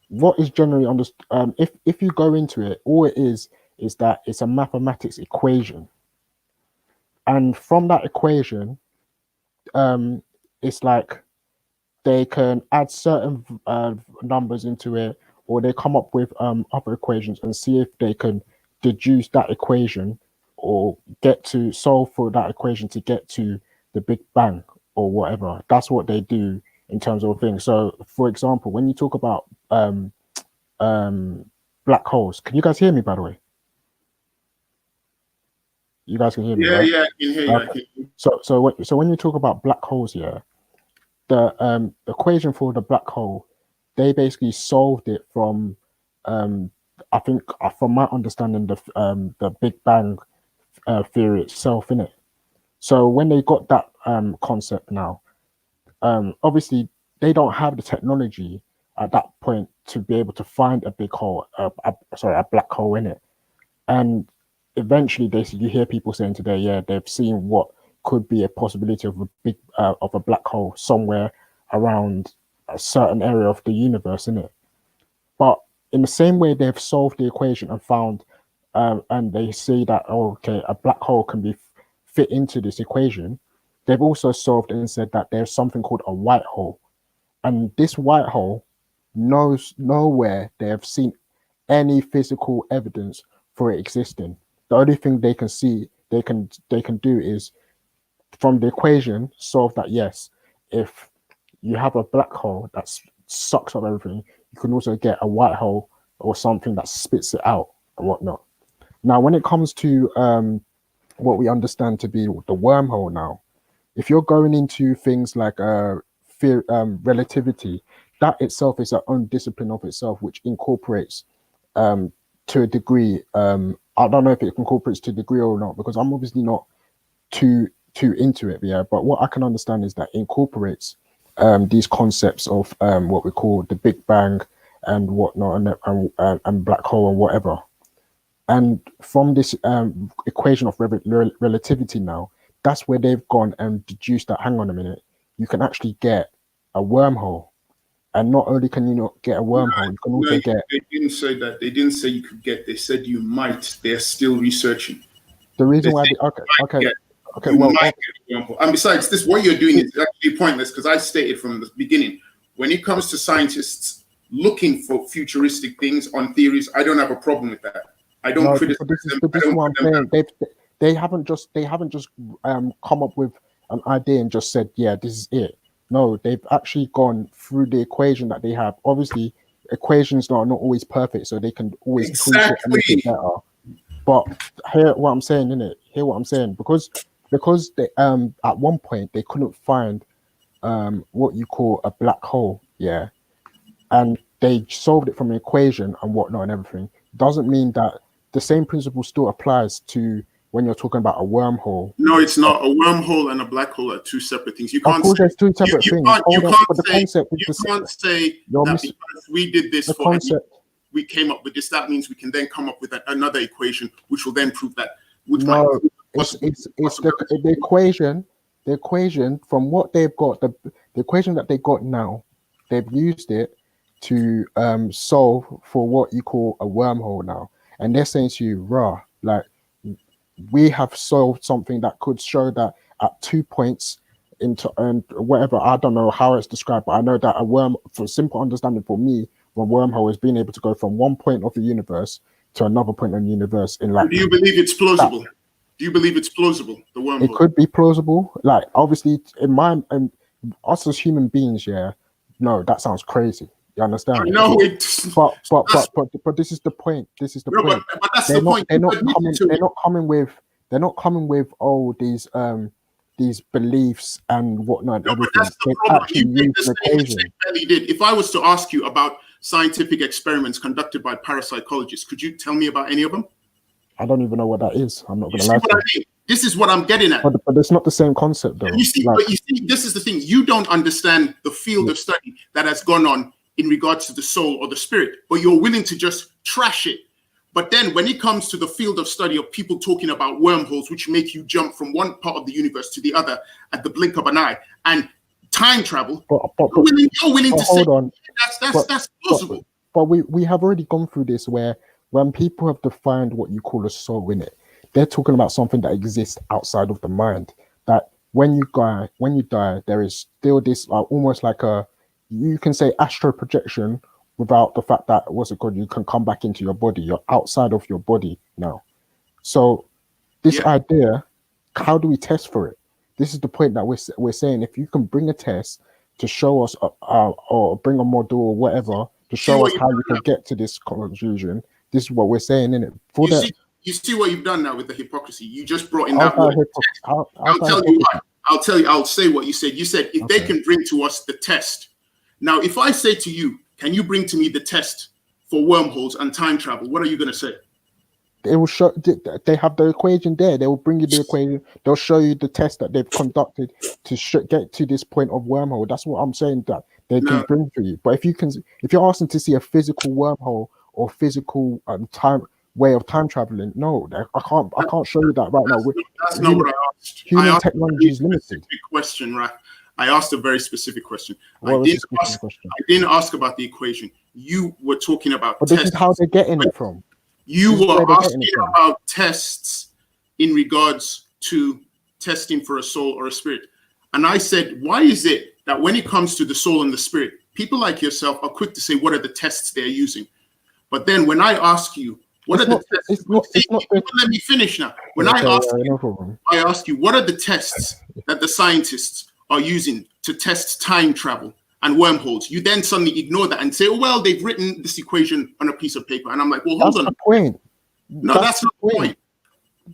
what is generally understood, if you go into it, all it is that it's a mathematics equation, and from that equation, it's like they can add certain numbers into it, or they come up with other equations and see if they can deduce that equation or get to solve for that equation to get to the Big Bang or whatever. That's what they do in terms of things. So, for example, when you talk about black holes, can you guys hear me, by the way? You guys can hear me, right? Yeah, I can hear you. Okay. I can hear you. So when you talk about black holes, yeah, the equation for the black hole, they basically solved it from I think from my understanding the Big Bang theory itself, innit? So when they got that concept now, obviously they don't have the technology at that point to be able to find a big hole, a black hole in it. And eventually, you hear people saying today, yeah, they've seen what could be a possibility of a black hole somewhere around a certain area of the universe, in it. But in the same way, they've solved the equation and found, and they see that, oh, okay, a black hole can be fit into this equation. They've also solved and said that there's something called a white hole, and this white hole knows nowhere they have seen any physical evidence for it existing. The only thing they can see, they can do is from the equation solve that. Yes, if you have a black hole that sucks up everything, you can also get a white hole or something that spits it out and whatnot. Now, when it comes to what we understand to be the wormhole, now, if you're going into things like relativity, that itself is its own discipline of itself, which incorporates to a degree. I don't know if it incorporates to a degree or not, because I'm obviously not too into it. Yeah, but what I can understand is that it incorporates these concepts of what we call the Big Bang and whatnot, and black hole and whatever. And from this equation of relativity now, that's where they've gone and deduced that, hang on a minute, you can actually get a wormhole. And not only can you not get a wormhole, you can also get... They didn't say that. They didn't say you could get. They said you might. They're still researching. The reason why... You might get a wormhole. And besides, this what you're doing is actually pointless, because I stated from the beginning, when it comes to scientists looking for futuristic things on theories, I don't have a problem with that. I don't criticize them. But this is what I'm saying. They haven't just come up with an idea and just said, yeah, this is it. No, they've actually gone through the equation that they have. Obviously, equations are not always perfect, so they can always tweak it and make it better. But hear what I'm saying, innit? Hear what I'm saying? Because they at one point they couldn't find what you call a black hole, yeah, and they solved it from an equation and whatnot and everything. Doesn't mean that the same principle still applies to when you're talking about a wormhole. No, it's not. A wormhole and a black hole are two separate things. You can't. Of course, there's two separate things. You can't say that because we did this for we came up with this. That means we can then come up with another equation, which will then prove that. It's the equation. The equation from what they've got, the equation that they got now, they've used it to solve for what you call a wormhole now, and they're saying to you, "Rah, like we have solved something that could show that at 2 points into and whatever, I don't know how it's described, but I know that a worm, for simple understanding for me, a wormhole is being able to go from one point of the universe to another point of the universe in like... Do you believe it's plausible? Do you believe it's plausible, the wormhole? It could be plausible. Like, obviously, in my... us as human beings, yeah, no, that sounds crazy. You understand? No, but this is the point. This is the point. But that's the point. They're not coming with these beliefs and whatnot and everything. That's the problem. You did the same Belly did. If I was to ask you about scientific experiments conducted by parapsychologists, could you tell me about any of them? I don't even know what that is. I'm not going to lie to you. This is what I'm getting at. But it's not the same concept, though. You see, but you see, this is the thing. You don't understand the field of study that has gone on in regards to the soul or the spirit, but you're willing to just trash it. But then when it comes to the field of study of people talking about wormholes, which make you jump from one part of the universe to the other at the blink of an eye, and time travel, you're willing to say that's possible. But we have already gone through this where when people have defined what you call a soul in it, they're talking about something that exists outside of the mind. That when you die, there is still this almost like you can say astral projection without the fact that you can come back into your body. You're outside of your body now. So this idea, how do we test for it? This is the point that we're saying. If you can bring a test to show us or bring a model or whatever to show us how you can get to this conclusion, this is what we're saying, innit? You see what you've done now with the hypocrisy. You just brought in that word. I'll say what you said. You said if they can bring to us the test. Now, if I say to you, can you bring to me the test for wormholes and time travel? What are you going to say? They will show. They have the equation there. They will bring you the equation. They'll show you the test that they've conducted to get to this point of wormhole. That's what I'm saying that they can bring to you. But if you're asking to see a physical wormhole or physical way of time traveling, no, I can't show you that right now. That's not what I asked. Human technology is limited. Question, right? I asked a very specific question. I didn't ask about the equation. You were talking about tests. This is how they're getting it from. You were asking about tests in regards to testing for a soul or a spirit. And I said, why is it that when it comes to the soul and the spirit, people like yourself are quick to say, what are the tests they're using? But then when I ask you, what are the tests? Let me finish now. When I ask you, what are the tests that the scientists are using to test time travel and wormholes? You then suddenly ignore that and say, oh, well, they've written this equation on a piece of paper. And I'm like, well, hold on. That's the point. No, that's not the point.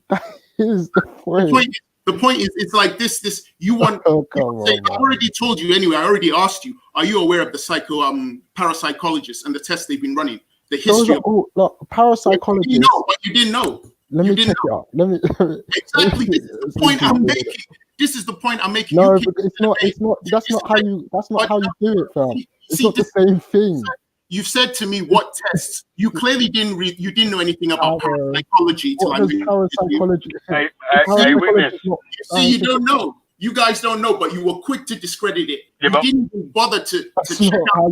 That is the point. The point is, it's like this. You want? I already told you anyway. I already asked you. Are you aware of the parapsychologists and the tests they've been running? The history of parapsychologists. You know, but you didn't know. Let me check it out. Exactly. This is the point I'm making. This is the point I'm making. No, it's not. That's not how you do it, fam. It's not the same thing. You've said to me what tests. You clearly didn't read. You didn't know anything about parapsychology till I What does made parapsychology? Hey, witness. See, you don't know. You guys don't know, but you were quick to discredit it. You didn't even bother to check out.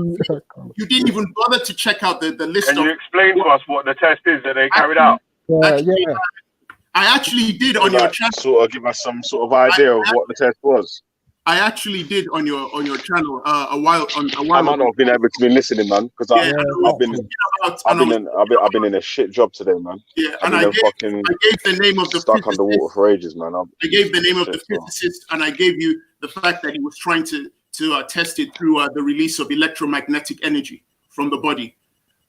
You didn't even bother to check out the list. Can you explain to us what the test is that they carried out? I actually did on your channel. Sort of give us some sort of idea of what the test was. I actually did on your channel a while I might not have been able to be listening, man, because I've been in a shit job today, man. Yeah, I've and been I gave the name of the stuck underwater for ages, man. I gave the name of the physicist, and I gave you the fact that he was trying to test it through the release of electromagnetic energy from the body.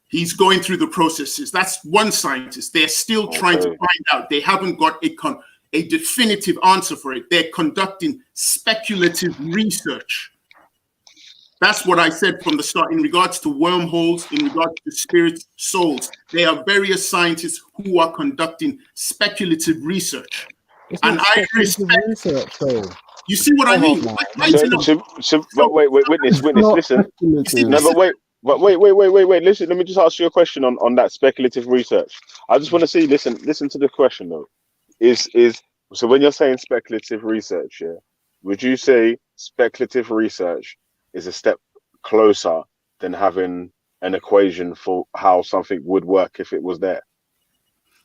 He's going through the processes. That's one scientist. They're still trying to find out. They haven't got a definitive answer for it. They're conducting speculative research. That's what I said from the start in regards to wormholes, in regards to spirits, souls. There are various scientists who are conducting speculative research. And I respect research, though. You see what I mean? Wait, witness, listen. No, but wait. Listen, let me just ask you a question on that speculative research. I just want to see. Listen to the question though. So when you're saying speculative research, yeah, would you say speculative research is a step closer than having an equation for how something would work if it was there?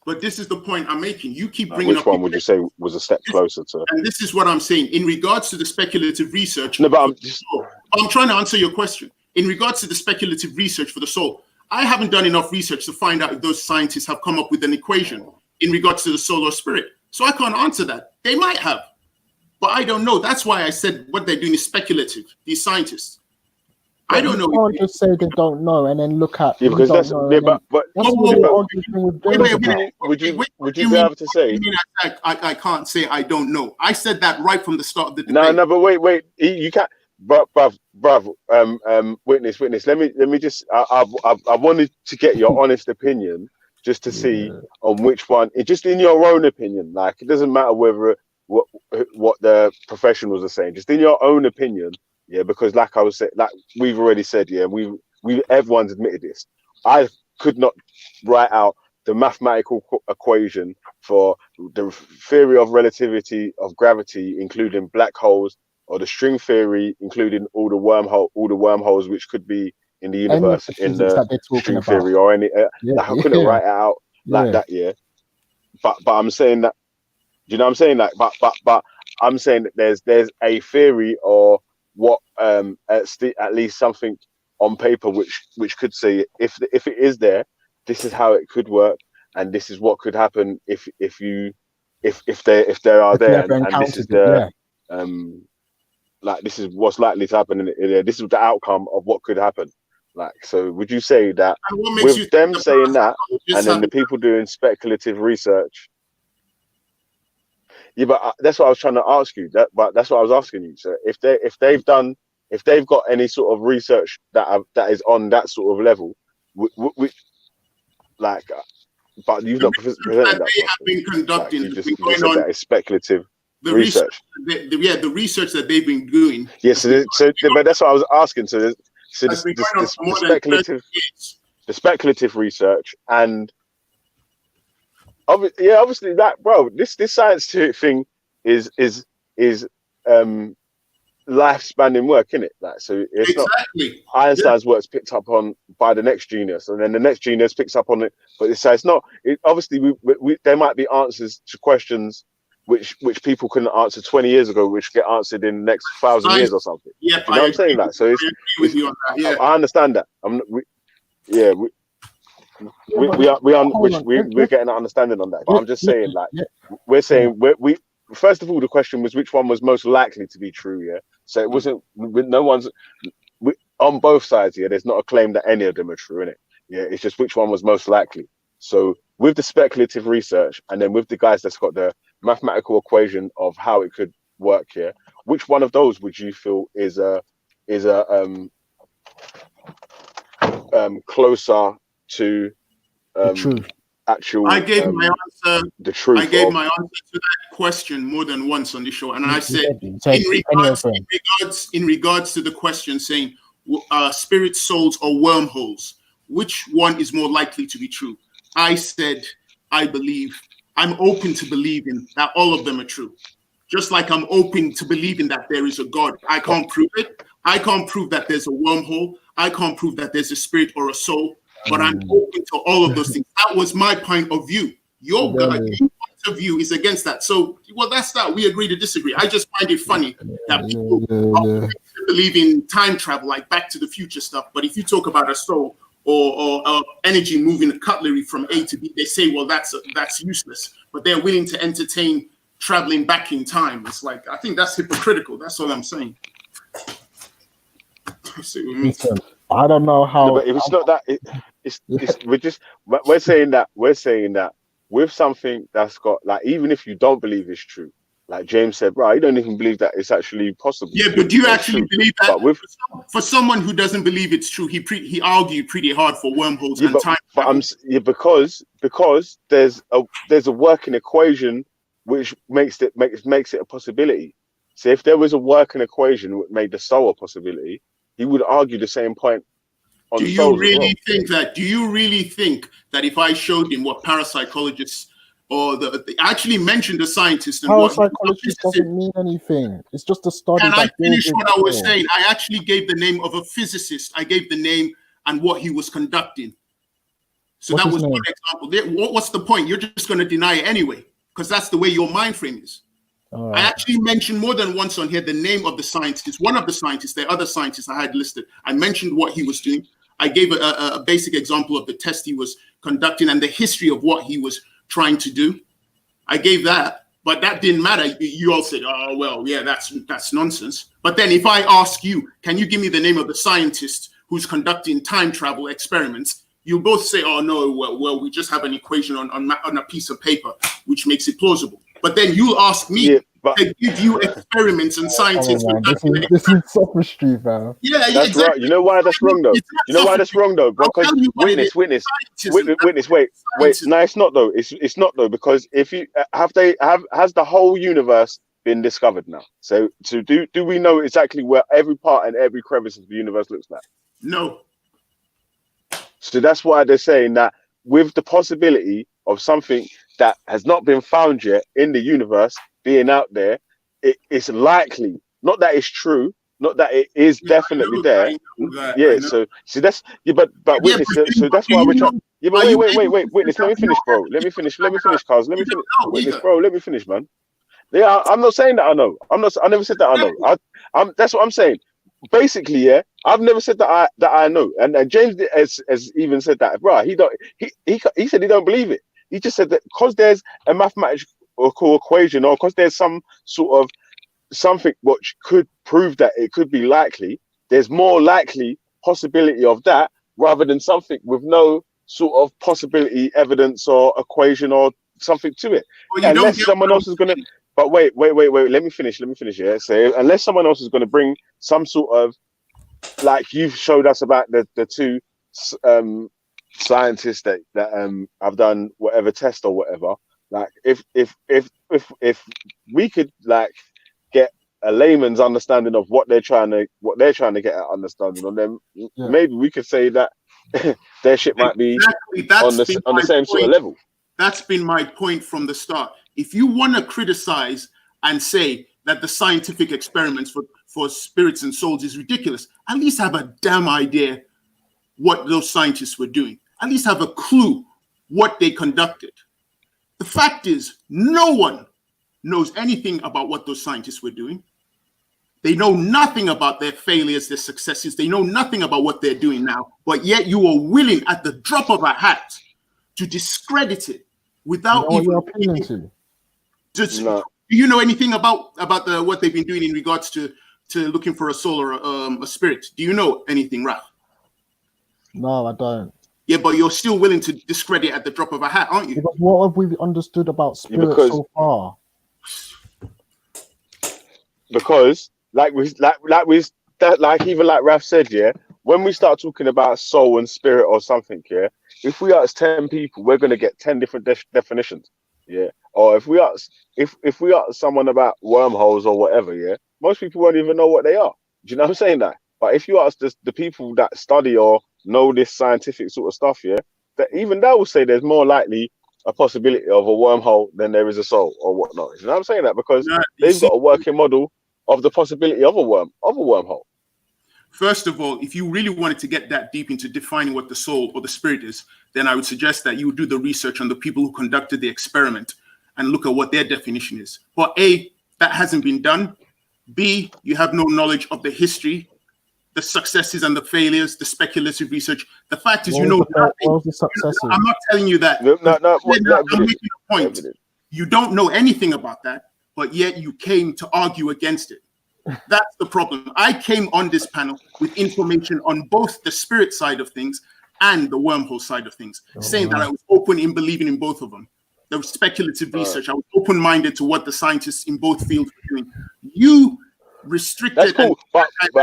But this is the point I'm making. You keep bringing Which one would you say was a step closer to? And this is what I'm saying in regards to the speculative research. No, but I'm trying to answer your question. In regards to the speculative research for the soul, I haven't done enough research to find out if those scientists have come up with an equation in regards to the soul or spirit. So I can't answer that. They might have, but I don't know. That's why I said what they're doing is speculative, these scientists. I don't know. You can't just say they don't know and then look at. Yeah, because that's would you be able to say? I can't say I don't know. I said that right from the start of the debate. No, but wait. You can't. Bruv, witness. Let me just. I wanted to get your honest opinion, just to see on which one. Just in your own opinion, like it doesn't matter whether what the professionals are saying. Just in your own opinion. Yeah, because like I was saying, like we've already said, yeah, everyone's admitted this. I could not write out the mathematical equation for the theory of relativity of gravity, including black holes, or the string theory, including all the wormholes which could be in the universe, in the string theory, or any. Like I couldn't write it out like that, yeah. But I'm saying that, you know what I'm saying? Like, but I'm saying that there's a theory or what at least something on paper which could say if it is there, this is how it could work, and this is what could happen if they are there, and this is the like this is what's likely to happen, and this is the outcome of what could happen. Like, so would you say that with them saying that, and then the people doing speculative research? Yeah, but that's what I was trying to ask you. But that's what I was asking you. So if they've got any sort of research that is on that sort of level, like, but you've not presented that. They have been conducting. Like, you just said that is speculative research. The research that they've been doing. Yes, but that's what I was asking. So the speculative research and. Obviously, that, bro. This science thing is life-spanning work, isn't it? Like, so it's exactly. Not Einstein's work's picked up on by the next genius, and then the next genius picks up on it. But it's not. Obviously, there might be answers to questions which people couldn't answer 20 years ago, which get answered in the next 1,000 years or something. Yeah, you know what I'm saying? Like, so I understand that. We're getting an understanding on that. But I'm just saying, like, we're saying we first of all, the question was which one was most likely to be true. Yeah, so it wasn't. No one's on both sides. Yeah, there's not a claim that any of them are true in it. Yeah, it's just which one was most likely. So with the speculative research, and then with the guys that's got the mathematical equation of how it could work here, which one of those would you feel is closer to the truth? Actual. I gave my answer. The truth. I gave my answer to that question more than once on the show, and I said in regards to the question saying spirits, souls, or wormholes. Which one is more likely to be true? I said, I'm open to believing that all of them are true. Just like I'm open to believing that there is a God. I can't prove it. I can't prove that there's a wormhole. I can't prove that there's a spirit or a soul, but I'm open to all of those things. That was my point of view. Your point of view is against that. So, well, that's that. We agree to disagree. I just find it funny that people believe in time travel, like Back to the Future stuff. But if you talk about a soul or energy moving cutlery from A to B, they say, well, that's useless. But they're willing to entertain traveling back in time. It's like, I think that's hypocritical. That's all I'm saying. Listen, I don't know how. No, but if it's not that, we're saying that with something that's got, like, even if you don't believe it's true, like James said, right, you don't even believe that it's actually possible. Yeah, but do you actually believe that? But for someone who doesn't believe it's true, he argued pretty hard for wormholes and time travel. Because there's a working equation which makes it a possibility. So if there was a working equation which made the soul a possibility, he would argue the same point. Do you really think that if I showed him what parapsychologists or I actually mentioned the scientist and parapsychology doesn't mean anything. It's just a study. And I finished what I was saying. I actually gave the name of a physicist. I gave the name and what he was conducting. So that was one example. What's the point? You're just going to deny it anyway, because that's the way your mind frame is. Right. I actually mentioned more than once on here the name of the scientist, one of the scientists, the other scientists I had listed. I mentioned what he was doing. I gave a basic example of the test he was conducting and the history of what he was trying to do. I gave that, but that didn't matter. You all said, oh, well, yeah, that's nonsense. But then if I ask you, can you give me the name of the scientist who's conducting time travel experiments? You both say, oh, no, well, we just have an equation on a piece of paper, which makes it plausible. But then you ask me to give you experiments and scientists. This is sophistry, man. Yeah, that's exactly. right. You know why that's wrong, though? You know why that's wrong, though? Because witness. Wait. No, it's not though. It's not though, because if you has the whole universe been discovered now? So do we know exactly where every part and every crevice of the universe looks like? No. So that's why they're saying that with the possibility of something that has not been found yet in the universe being out there, it's likely, not that it's true, not that it is definitely there. So see that's but witness. So that's why we're trying. Yeah, but wait, witness. Let me finish, bro. Let me finish, cuz. Let me finish, witness, bro. Let me finish, man. Yeah, I'm not saying that I know. I never said that I know. That's what I'm saying. Basically, yeah, I've never said that I know, and James has even said that, bro. He said he don't believe it. He just said that because there's a mathematical equation, or because there's some sort of something which could prove that it could be likely, there's more likely possibility of that rather than something with no sort of possibility, evidence, or equation or something to it. Well, unless someone else is gonna. But wait. Let me finish. Yeah. So unless someone else is going to bring some sort of, like you've showed us about the two scientists that have done whatever test or whatever. Like if we could like get a layman's understanding of what they're trying to get at understanding on them, maybe we could say that their shit might be on the same sort of level. That's been my point from the start. If you want to criticize and say that the scientific experiments for spirits and souls is ridiculous, at least have a damn idea what those scientists were doing. At least have a clue what they conducted. The fact is, no one knows anything about what those scientists were doing. They know nothing about their failures, their successes. They know nothing about what they're doing now. But yet you are willing at the drop of a hat to discredit it without even... Do you know anything about what they've been doing in regards to looking for a soul or a spirit? Do you know anything, Raf? No, I don't. Yeah, but you're still willing to discredit at the drop of a hat, aren't you? Because what have we understood about spirit so far? Because like even like Raf said, yeah, when we start talking about soul and spirit or something, yeah, if we ask 10 people, we're gonna get 10 different definitions, yeah. Or if we ask someone about wormholes or whatever, yeah, most people won't even know what they are. Do you know what I'm saying? That But if you ask the people that study or know this scientific sort of stuff, yeah, that even they will say there's more likely a possibility of a wormhole than there is a soul or whatnot. You know what I'm saying? That because they've got a working model of the possibility of a wormhole. First of all, if you really wanted to get that deep into defining what the soul or the spirit is, then I would suggest that you would do the research on the people who conducted the experiment and look at what their definition is. But A, that hasn't been done. B, you have no knowledge of the history, the successes and the failures, the speculative research. The fact is, What was the successes? I'm not telling you that. I'm making a point. You don't know anything about that, but yet you came to argue against it. That's the problem. I came on this panel with information on both the spirit side of things and the wormhole side of things, saying that I was open in believing in both of them. There was speculative research. I was open-minded to what the scientists in both fields were doing. You restricted and said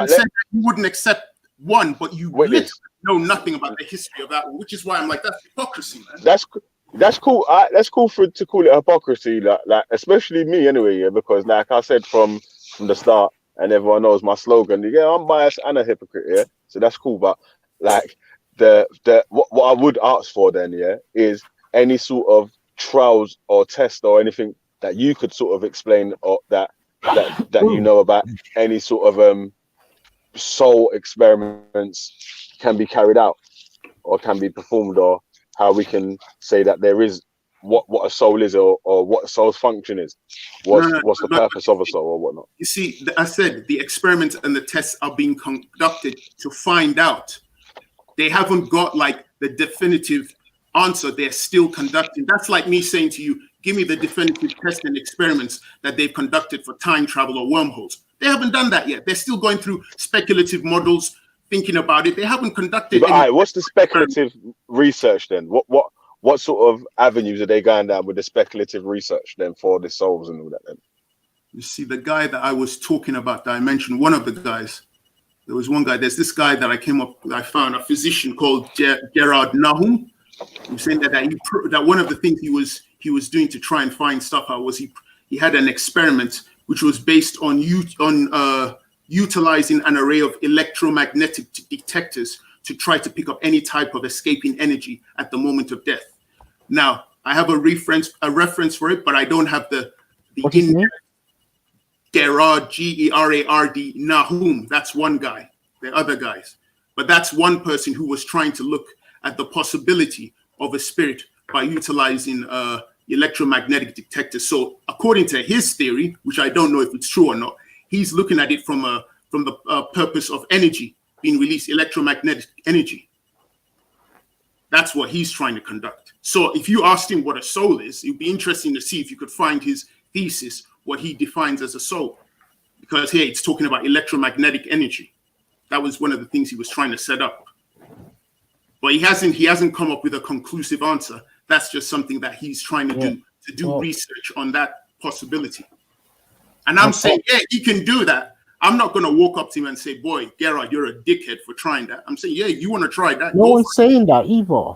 that you wouldn't accept one, but you literally know nothing about the history of that one, which is why I'm like, that's hypocrisy, man. That's cool. That's cool to call it hypocrisy, like especially me anyway, yeah, because like I said from the start, and everyone knows my slogan. Yeah, I'm biased and a hypocrite. Yeah, so that's cool. But like what I would ask for then, yeah, is any sort of trials or test or anything that you could sort of explain or that you know about any sort of soul experiments can be carried out or can be performed, or how we can say that there is what a soul is or what a soul's function is. What's the purpose of a soul or whatnot? You see, I said the experiments and the tests are being conducted to find out. They haven't got like the definitive answer. They're still conducting. That's like me saying to you, give me the definitive tests and experiments that they've conducted for time travel or wormholes. They haven't done that yet. They're still going through speculative models, thinking about it. They haven't conducted any. What's the speculative research then? What sort of avenues are they going down with the speculative research then for the souls and all that then? You see, the guy that I was talking about, that I mentioned, one of the guys, there was one guy, there's this guy that I found, a physician called Gerard Nahum. He was saying that one of the things he was doing to try and find stuff out was he had an experiment which was based on utilizing an array of electromagnetic detectors to try to pick up any type of escaping energy at the moment of death. Now, I have a reference for it, but I don't have the Gerard, Gerard Nahum. That's one guy. There are other guys, but that's one person who was trying to look at the possibility of a spirit by utilizing electromagnetic detectors. So, according to his theory, which I don't know if it's true or not, he's looking at it from the purpose of energy being released, electromagnetic energy. That's what he's trying to conduct. So if you asked him what a soul is, it'd be interesting to see if you could find his thesis, what he defines as a soul. Because here it's talking about electromagnetic energy. That was one of the things he was trying to set up. But he hasn't come up with a conclusive answer. That's just something that he's trying to do research on that possibility. And I'm saying, yeah, he can do that. I'm not going to walk up to him and say, boy, Gerard, you're a dickhead for trying that. I'm saying, yeah, you want to try that. No one's saying that either.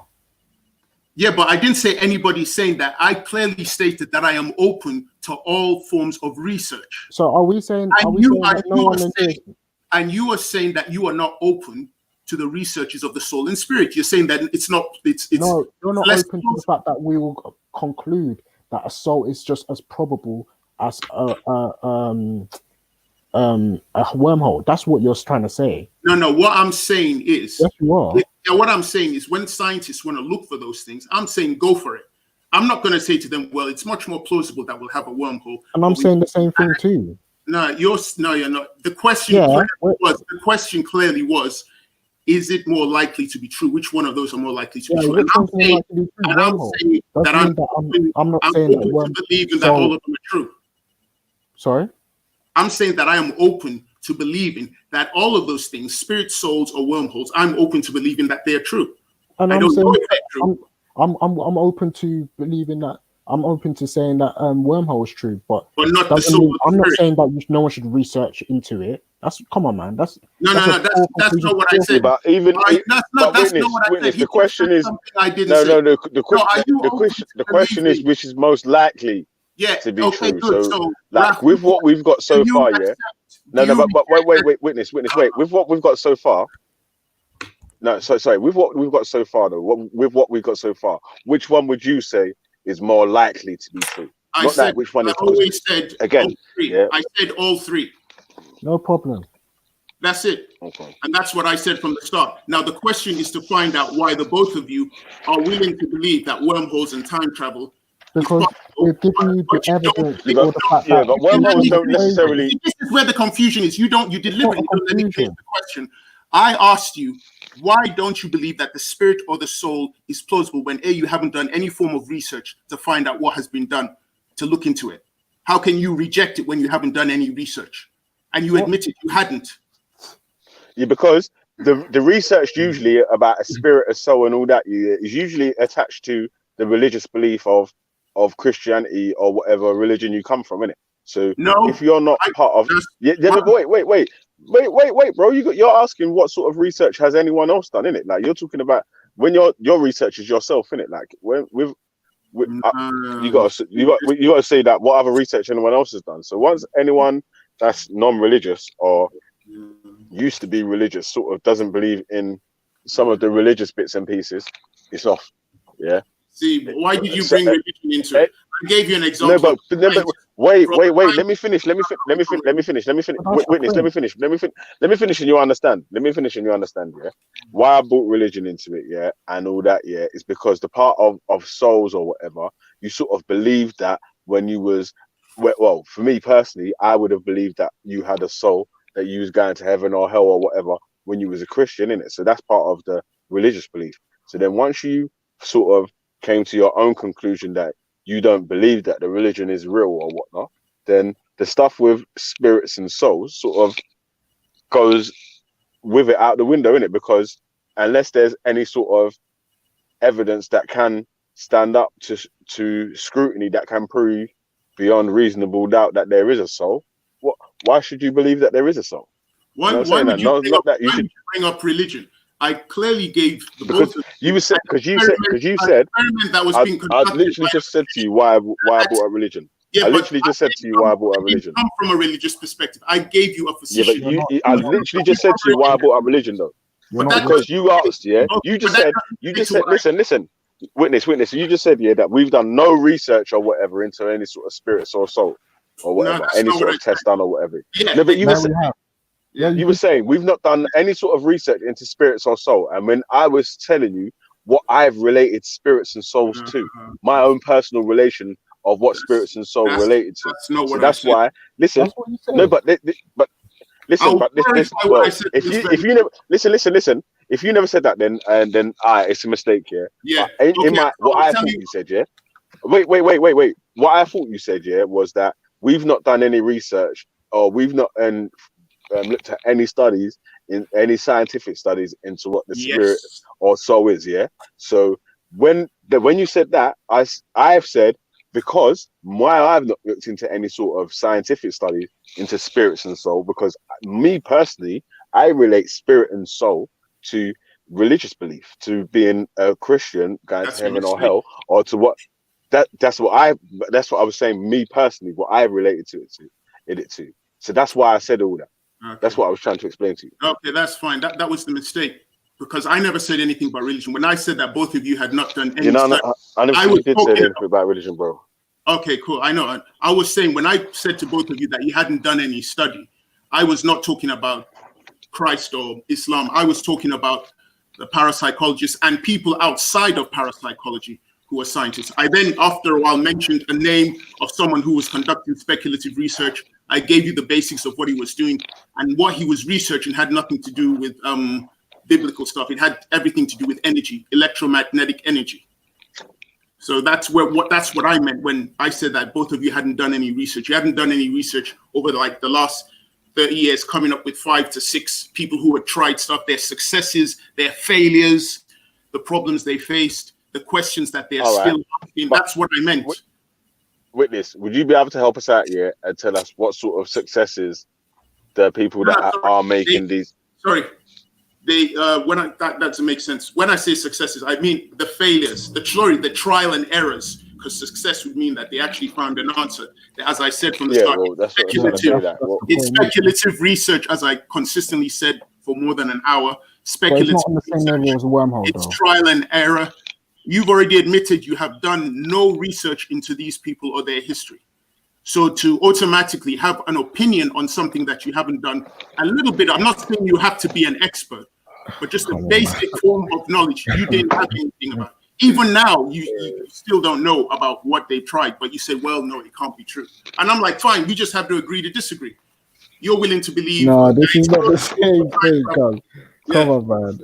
Yeah, but I didn't say anybody's saying that. I clearly stated that I am open to all forms of research. So are we saying that no one is? And you are saying that you are not open to the researches of the soul and spirit. You're saying that it's not. No, you're not open to the fact that we will conclude that a soul is just as probable as a wormhole. That's what you're trying to say. No. What I'm saying is, yes, you are. What I'm saying is, when scientists want to look for those things, I'm saying go for it. I'm not going to say to them, well, it's much more plausible that we'll have a wormhole. And I'm saying the same thing too. No, you're not. The question clearly was, is it more likely to be true? Which one of those are more likely to be true? And I'm saying that I'm not saying that believing that all of them are true. Sorry? I'm saying that I am open to believing that all of those things, spirit, souls, or wormholes, I'm open to believing that they're true. And I'm open to believing that. I'm open to saying that wormhole is true, but not the soul. I'm not saying that no one should research into it. Come on, man. That's not what I said. But even that's not what I said. The question is, the question is which is most likely to be true. So, like with what we've got so far, No, but wait, witness, wait. With what we've got so far, no, sorry. With what we've got so far, though, with what we've got so far, which one would you say is more likely to be true? I Not said, that which one I is always said again. all three. Yeah. I said all three. No problem. That's it. Okay. And that's what I said from the start. Now, the question is to find out why the both of you are willing to believe that wormholes and time travel Because we're giving you the evidence Yeah, for the fact yeah, that but wormholes don't necessarily. This is where the confusion is. You deliberately not a don't let me finish confusion. the question. I asked you, why don't you believe that the spirit or the soul is plausible when you haven't done any form of research to find out what has been done to look into it? How can you reject it when you haven't done any research? And you admitted you hadn't. Yeah, because the research usually about a spirit, a soul, and all that is usually attached to the religious belief of Christianity or whatever religion you come from, innit? So if you're not part of, but wait, bro, you're asking what sort of research has anyone else done, innit? Like you're talking about when your research is yourself, innit? Like you got to say that what other research anyone else has done. So once anyone that's non-religious or used to be religious sort of doesn't believe in some of the religious bits and pieces, it's off. Yeah. See, why did you bring religion into it? I gave you an example. Wait. Let me finish. Witness. Let me finish, and you understand. Yeah. Why I brought religion into it, yeah, and all that, yeah, is because the part of souls or whatever, you sort of believed that when you was, well, for me personally, I would have believed that you had a soul, that you was going to heaven or hell or whatever when you was a Christian, innit? So that's part of the religious belief. So then once you sort of came to your own conclusion that you don't believe that the religion is real or whatnot, then the stuff with spirits and souls sort of goes with it out the window, innit? Because unless there's any sort of evidence that can stand up to scrutiny, that can prove beyond reasonable doubt that there is a soul, why should you believe that there is a soul? Why would you bring up religion? I clearly gave the because you said that was being conducted. I literally just said to you why I brought up religion. Yeah, I literally just said to you why I brought up religion. Come from a religious perspective. I gave you a physician. Yeah, but I literally just said to you why I brought up religion, though. Because you asked, yeah, you just said, listen, witness. You just said, yeah, that we've done no research or whatever into any sort of spirits or soul or whatever, any sort of test done or whatever. No, but you were saying. Yeah, you were saying we've not done any sort of research into spirits or soul, and when I was telling you what I've related spirits and souls to, my own personal relation of what spirits and soul related to. That's not so what that's why. Listen, no, but listen, but this. Well, if you never listen. If you never said that, then it's a mistake. Yeah. What I thought you said, yeah. Wait. What I thought you said, yeah, was that we've not done any research or we've not looked at any studies in any scientific studies into what the spirit or soul is. Yeah. So when you said that, I've said because why I've not looked into any sort of scientific studies into spirits and soul, because me personally, I relate spirit and soul to religious belief, to being a Christian, going to heaven or hell, or to what that's what I was saying. Me personally, what I related it to. So that's why I said all that. Okay. That's what I was trying to explain to you. Okay, that's fine. That was the mistake, because I never said anything about religion. When I said that both of you had not done any study, I never did say anything about religion, bro. Okay, cool. I know. I was saying when I said to both of you that you hadn't done any study, I was not talking about Christ or Islam. I was talking about the parapsychologists and people outside of parapsychology who are scientists. I then, after a while, mentioned a name of someone who was conducting speculative research. I gave you the basics of what he was doing, and what he was researching had nothing to do with biblical stuff. It had everything to do with energy, electromagnetic energy. So that's what I meant when I said that both of you hadn't done any research. You hadn't done any research over the last 30 years, coming up with 5 to 6 people who had tried stuff, their successes, their failures, the problems they faced, the questions that they're still asking. That's what I meant. Witness, would you be able to help us out here and tell us what sort of successes the people that are making these? Sorry, that doesn't make sense. When I say successes, I mean the failures, the trial and errors. because success would mean that they actually found an answer. As I said from the Yeah, start, well, that's what I'm trying to speculative. say. That well, It's speculative research, as I consistently said for more than an hour. But it's Speculative not on the same level as a wormhole, it's though. trial and error. You've already admitted you have done no research into these people or their history. So to automatically have an opinion on something that you haven't done a little bit, I'm not saying you have to be an expert, but just a basic form of knowledge you didn't have anything about. Even now, you still don't know about what they tried, but you say, well, no, it can't be true. And I'm like, fine, we just have to agree to disagree. You're willing to believe. No, this is not the same thing, cuz. Come on, man.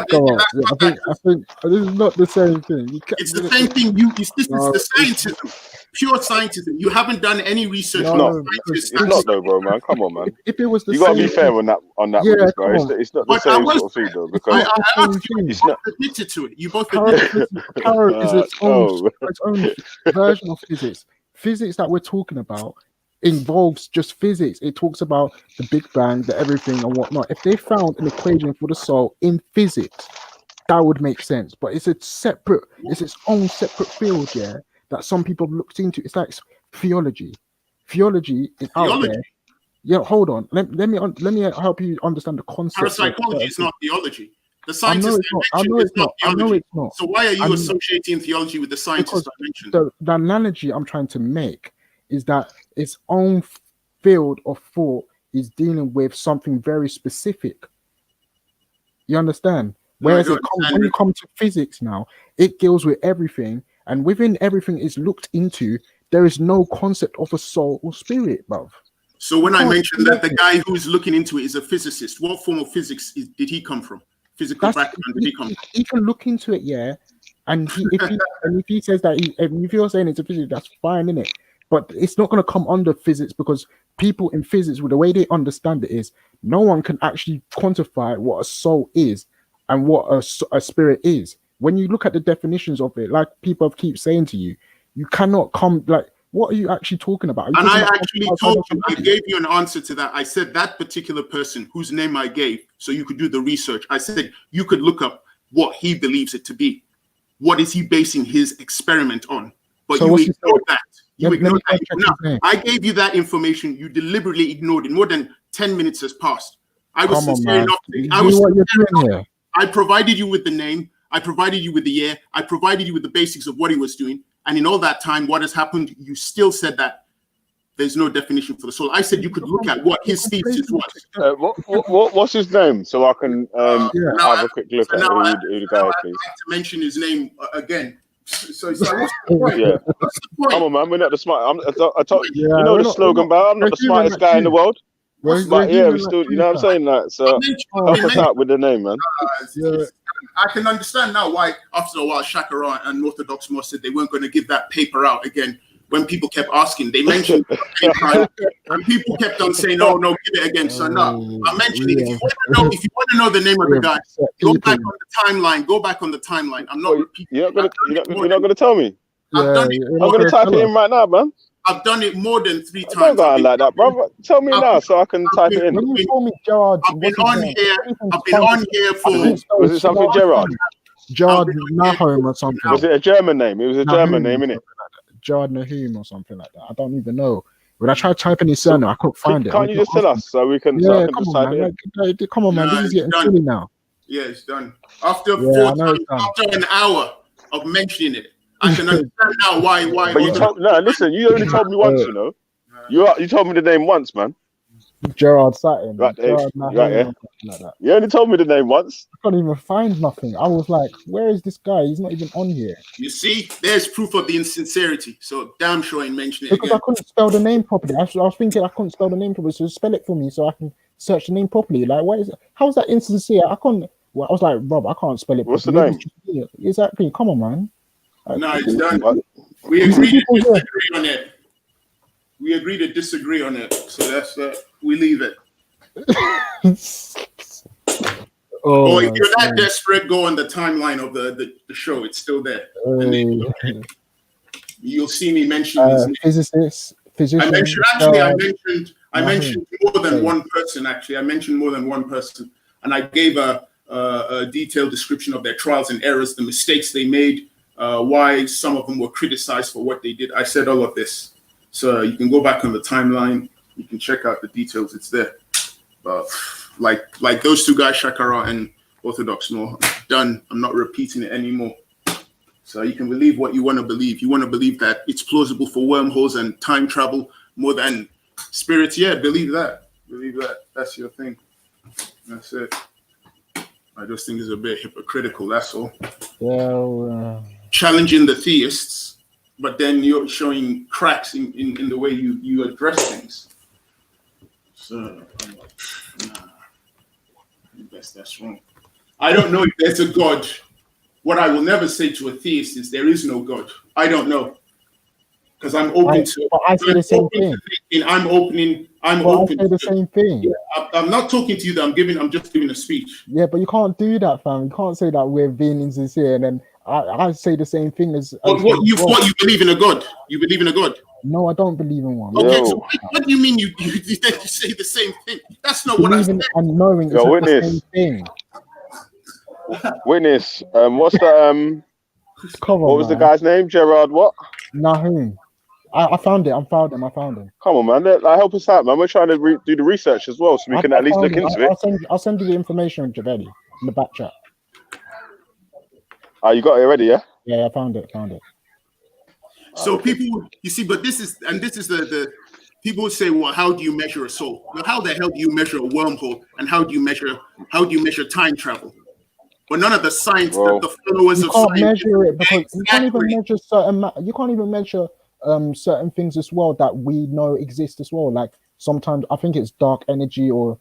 Come on. I think this is not the same thing. It's the same thing. This is the scientism, pure scientism. You haven't done any research. It's not though, bro, man. Come on, man. If it was the you gotta same be fair thing, on that yeah, with this guy. come It's not the But I same was- sort of thing though, because I asked you, you both admitted to it. You both admitted Tarot is its own, no. its own version of physics. Physics that we're talking about involves just physics. It talks about the Big Bang, the everything, and whatnot. If they found an equation for the soul in physics, that would make sense. But it's its own separate field, yeah, that some people have looked into. It's like theology. Theology is out there. Yeah, hold on. Let me help you understand the concept. parapsychology is not theology. The I know scientist it's not. I I know mentioned is it's not. not I know theology. it's not. So why are you I'm- associating theology with the scientist I mentioned? The analogy I'm trying to make is that its own field of thought is dealing with something very specific. You understand? No, I Whereas don't when understand. you come to physics now, it deals with everything, and within everything is looked into. There is no concept of a soul or spirit, bruv. So when I Can't mentioned that the imagine. guy who's looking into it is a physicist, what form of physics did he come from? Physical background did he come from? He can look into it, yeah. And if he says that if you're saying it's a physics, that's fine, innit? But it's not going to come under physics because people in physics, with the way they understand it, is no one can actually quantify what a soul is and what a spirit is. When you look at the definitions of it, like people keep saying to you, you cannot come like. What are you actually talking about? Are you And talking I about actually outside told of you, I the- gave you an answer to that. I said that particular person whose name I gave, so you could do the research. I said you could look up what he believes it to be. What is he basing his experiment on? But So you what's his ignored name? that. You Let me ignored that. check Now, his name. I gave you that information. You deliberately ignored it. More than 10 minutes has passed. I was Come on, sincere man. enough. You I do was what you're sincere doing enough. here. I provided you with the name. I provided you with the year. I provided you with the basics of what he was doing. And in all that time, what has happened? You still said that there's no definition for the soul. I said you could look at what his thesis was. What's his name, so I can have a quick look So at now who I the guy is, please. have to mention his name again. So it's like, what's the point? Yeah, What's the point? come on, man. We're not the smart. I told you Yeah, know we're the not- slogan, we're not- but I'm not we're the human smartest like guy in the you. world. We're But yeah, human we like still, you know what I'm you, saying? Like, so help us out with the name, man. I can understand now why, after a while, Shakara and Orthodox Moss said they weren't going to give that paper out again. When people kept asking, they mentioned paper, and people kept on saying, "Oh no, give it again." So now I'm mentioning. If you want to know the name of the guy, go back on the timeline. Go back on the timeline. I'm not repeating. You're not gonna tell me. I've done it. I'm gonna type it in right now, man. I've done it more than 3 Don't times. go on like that, brother. Tell me now so I can type it in. When you call me Gerard, I've been on here. I've been on here for. Was it something Gerard? Gerard Nahum or something. Was it a German name? It was a German name, innit? Gerard Nahum or something like that. I don't even know. When I tried typing his surname, I couldn't find it. Can't you just tell us so we can? so I Yeah, can come just on, type it man. in? Like, come on, man. This is getting silly now. Yeah, it's done. After Yeah, I know it's done. after an hour of mentioning it, I can understand now why. But you told listen. You only told me once, you know. You told me the name once, man. Gerard Satin. Right there, Gerard Nahum right there. or something like that. You only told me the name once. I can't even find nothing. I was like, where is this guy? He's not even on here. You see, there's proof of the insincerity. So damn sure I ain't mention it Because again. I couldn't spell the name properly. I was thinking I couldn't spell the name properly, so spell it for me so I can search the name properly. Like, what is it? How's that insincere? I couldn't. Well, I was like, Rob, I can't spell it. What's the properly. name? Exactly. Come on, man. No, it's done. We agree to disagree on it. We agree to disagree on it. So that's we leave it. Oh, Or if you're that desperate, go on the timeline of the show. It's still there. You'll see me mention his name. Physicist, physician. I mentioned more than one person. Actually, I mentioned more than one person, and I gave a detailed description of their trials and errors, the mistakes they made, why some of them were criticized for what they did. I said all of this. So you can go back on the timeline. You can check out the details. It's there. But like those two guys, Shakara and Orthodox, no, done. I'm not repeating it anymore. So you can believe what you want to believe. You want to believe that it's plausible for wormholes and time travel more than spirits. Yeah, believe that. Believe that. That's your thing. That's it. I just think it's a bit hypocritical. That's all. Well, Challenging the theists, but then you're showing cracks in the way you address things. So I'm like, nah, I guess that's wrong. I don't know if there's a God. What I will never say to a theist is there is no God. I don't know. Because I'm open to. But I say the same thing. I'm open. I say the same thing. Yeah, I'm not talking to you. I'm just giving a speech. Yeah, but you can't do that, fam. You can't say that we're being insincere, and then I say the same thing as. What you believe in a God? You believe in a God? No, I don't believe in one. Okay, so what do you mean you say the same thing? That's not what I said. And knowing it's not the same thing. Witness, what's the what was the guy's name? Gerard what? Nahum. I found it. I found him. Come on, man. Like, help us out, man. We're trying to do the research as well, so we can at least look into it. I'll send you the information, Javedi, in the back chat. You got it already, yeah? Yeah, I found it. So people, you see, but this is the people say, well, how do you measure a soul? Well, how the hell do you measure a wormhole, and how do you measure time travel? But none of the science, the followers of science, measure it because you can't even measure certain. You can't even measure certain things as well that we know exist as well. Like sometimes I think it's dark energy or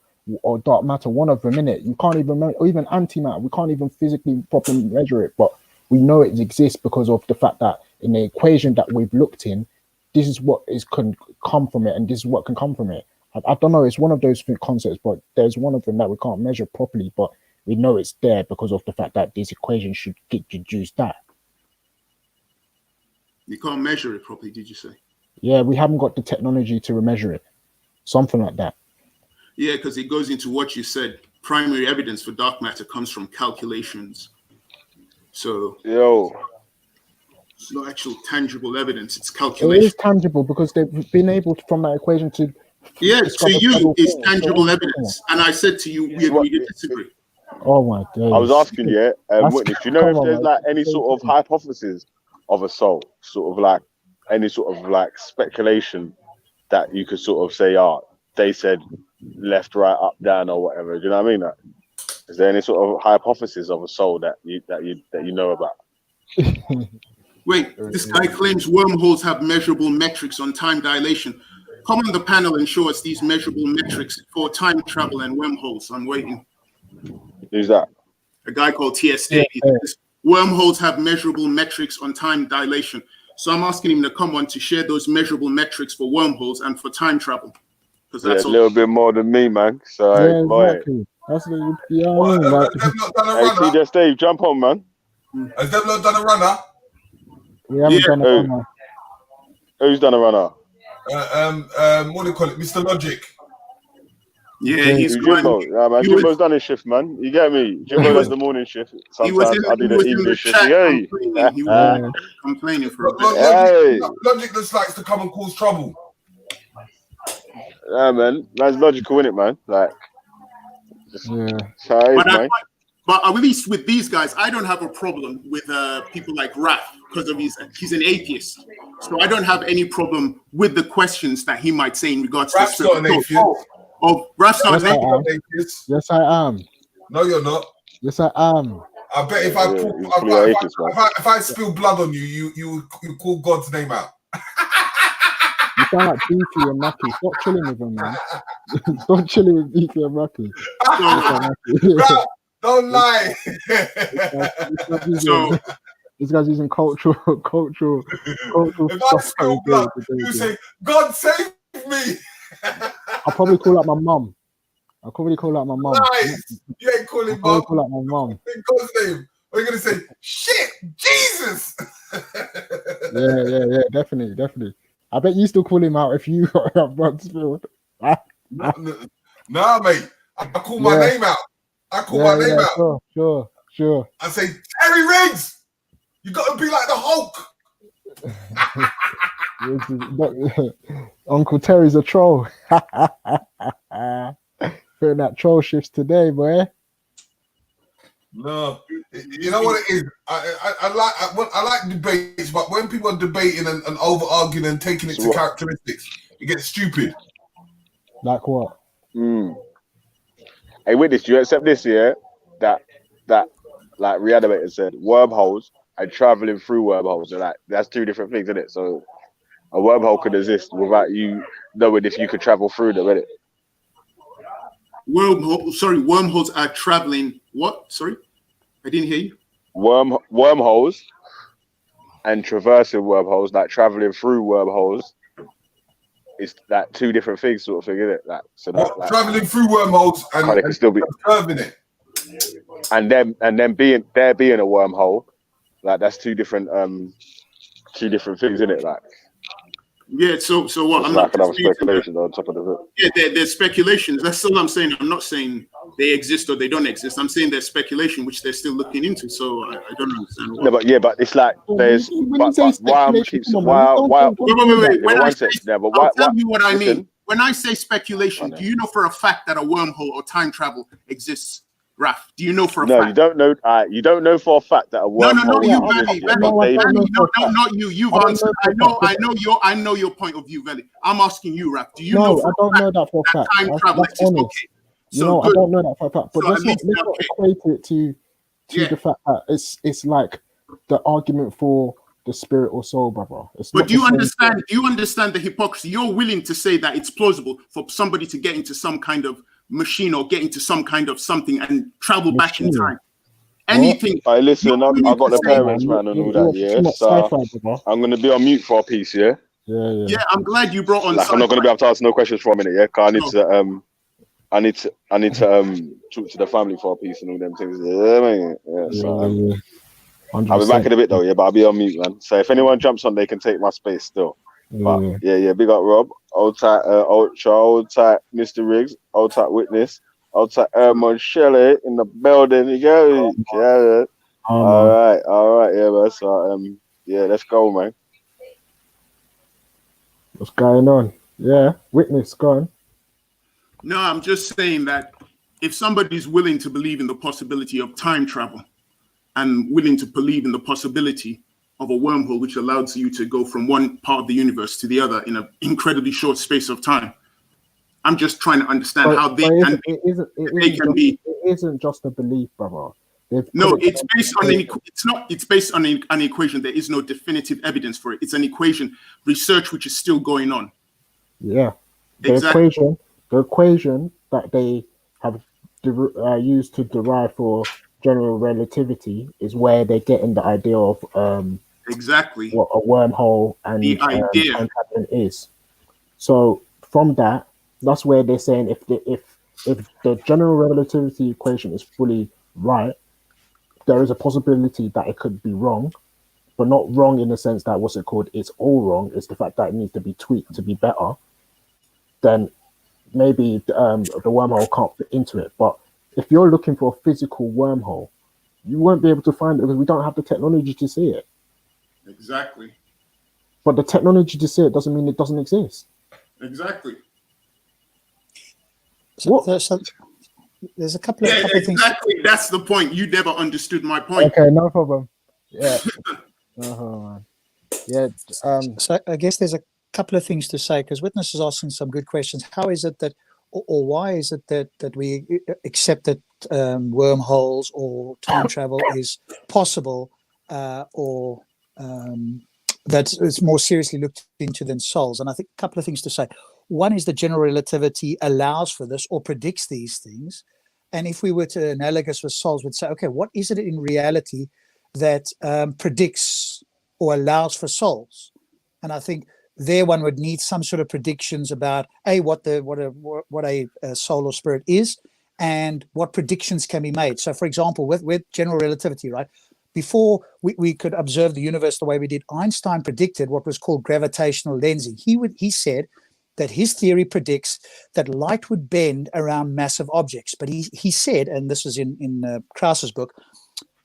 dark matter. One of them, innit? You can't even or even antimatter. We can't even physically properly measure it, but we know it exists because of the fact that in the equation that we've looked in, this is what can come from it, and this is what can come from it. I don't know. It's one of those concepts, but there's one of them that we can't measure properly, but we know it's there because of the fact that this equation should get deduced that. You can't measure it properly, did you say? Yeah, we haven't got the technology to measure it. Something like that. Yeah, because it goes into what you said. Primary evidence for dark matter comes from calculations. So it's not actual tangible evidence, it's calculation. It is tangible because they've been able to, from that equation to... Yeah, to you, it's tangible evidence. And I said to you, we agree to disagree. Oh my God! I was asking you, Witness, do you know if there's like any sort of hypothesis of a soul, sort of like any sort of like speculation that you could sort of say, they said left, right, up, down, or whatever. Do you know what I mean? Like, is there any sort of hypothesis of a soul that you know about? Wait, this guy claims wormholes have measurable metrics on time dilation. Come on the panel and show us these measurable metrics for time travel and wormholes. I'm waiting. Who's that? A guy called TSA. Wormholes have measurable metrics on time dilation. So I'm asking him to come on to share those measurable metrics for wormholes and for time travel. Because that's a little bit more than me, man. So, exactly. That's what I mean, right? Hey, TJ Steve, jump on, man. Has them not done a runner? We haven't done a runner. Who's done a runner? What do you call it? Mr. Logic. Yeah, he's Jimbo. Yeah, man. Jimbo's done his shift, man. You get me? Jimbo does the morning shift. Sometimes I do the evening shift. He was complaining for a bit. Logic just likes to come and cause trouble. Yeah, man. That's logical, isn't it, man? Like, but at least with these guys, I don't have a problem with people like Raph because of he's an atheist. So I don't have any problem with the questions that he might say in regards Raph's to not an atheist. Oh, Raph's not an atheist. Yes, I am. No, you're not. Yes, I am. I bet if I spill blood on you, you call God's name out. You sound like Beefy and Mackie. Stop chilling with him, man. Stop chilling with Beefy and Mackie. Don't lie. This guy's using cultural if I spill blood, you say, God save me. I'll probably call out my mum. Nice. You ain't calling mum. I'll call out my mum. In God's name. Are you going to say, shit, Jesus? Yeah, definitely. I bet you still call him out if you got a blood spilled. Nah, mate. I call my name out. My name out. Sure. I say, Terry Riggs. You got to be like the Hulk. Uncle Terry's a troll. Putting that troll shifts today, boy. No, you know what it is. I like debates, but when people are debating and over arguing and taking it to characteristics, it gets stupid. Like what? Hey, witness, do you accept this? Yeah, that like Reanimator said, wormholes and traveling through wormholes. Are that's two different things, isn't it? So a wormhole could exist without you knowing if you could travel through them, innit? Wormholes are traveling. What? Sorry, I didn't hear you. Wormholes and traversing wormholes, like traveling through wormholes, is that two different things, sort of thing, isn't it? Like, so that like, traveling through wormholes and it can still be observing it, and then being a wormhole, like that's two different things, isn't it? Like. Yeah, so what? I'm like another speculation on top of the hook. Yeah, there's speculations. That's all I'm saying. I'm not saying they exist or they don't exist. I'm saying there's speculation which they're still looking into. So I don't understand. No, but it's like there's. But why I'm keeps why? Wait. One sec. Yeah, but why? I'll tell you what I listen. mean. When I say speculation, do you know for a fact that a wormhole or time travel exists? Raf, do you know for a fact? No, you don't know. You don't know for a fact that a wormhole. No, not you, Valley. Not you. You've answered. I know your point of view, Valley. I'm asking you, Raf. Do you know? I don't know that for a fact. Time travel exists? Okay. So I don't know that for a fact. But let's not equate it to the fact that it's like the argument for the spirit or soul, brother. But do you understand? Do you understand the hypocrisy? You're willing to say that it's plausible for somebody to get into some kind of machine or get into some kind of something and travel back in time. Anything. Hey, listen, I've got the parents, man, and all that. Yeah, so I'm gonna be on mute for a piece. Yeah. Yeah, I'm glad you brought on. Like, I'm not gonna be able to answer no questions for a minute. Yeah, cause I need to talk to the family for a piece and all them things. Yeah, man. Yeah, so I'll be back in a bit though. Yeah, but I'll be on mute, man. So if anyone jumps on, they can take my space still. But yeah, big up Rob, old tight, old tight, Mr. Riggs, old tight Witness, old tight Herman Shelley in the building. You go, yeah. All right, yeah, man. So yeah, let's go, man. What's going on? Yeah, Witness, go on. No, I'm just saying that if somebody's willing to believe in the possibility of time travel and willing to believe in the possibility of a wormhole which allows you to go from one part of the universe to the other in an incredibly short space of time. I'm just trying to understand how they can be. It isn't just a belief, brother. No, it's based on it's based on an equation. There is no definitive evidence for it. It's an equation, research which is still going on. Yeah. The equation that they have used to derive for general relativity is where they're getting the idea of exactly what a wormhole and the idea time traveling is. So from that's where they're saying if the general relativity equation is fully right, there is a possibility that it could be wrong, but not wrong in the sense that it's all wrong. It's the fact that it needs to be tweaked to be better. Then maybe the wormhole can't fit into it. But if you're looking for a physical wormhole, you won't be able to find it because we don't have the technology to see it. Exactly. But the technology to see it doesn't mean it doesn't exist. Exactly. So there's a couple of things. Exactly. That's the point. You never understood my point. Okay, no problem. Yeah. Yeah. So I guess there's a couple of things to say because Witness is asking some good questions. How is it that, or why is it that we accept that wormholes or time travel is possible, or that it's more seriously looked into than souls? And I think a couple of things to say. One is that general relativity allows for this or predicts these things. And if we were to analogous with souls, we'd say, okay, what is it in reality that predicts or allows for souls? And I think there one would need some sort of predictions about what a soul or spirit is and what predictions can be made. So, for example, with general relativity, right? Before we could observe the universe the way we did, Einstein predicted what was called gravitational lensing. He said that his theory predicts that light would bend around massive objects. But he said, and this is in Krauss's book,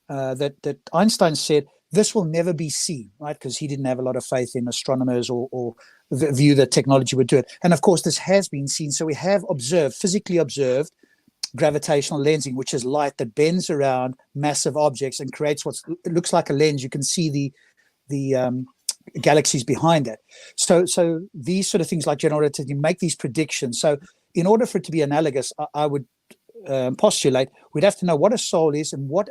that Einstein said this will never be seen, right? Because he didn't have a lot of faith in astronomers or view that technology would do it. And of course, this has been seen. So we have observed, physically observed, gravitational lensing, which is light that bends around massive objects and creates it looks like a lens. You can see the galaxies behind it. So these sort of things, like in order to make these predictions. So in order for it to be analogous, I would postulate we'd have to know what a soul is and what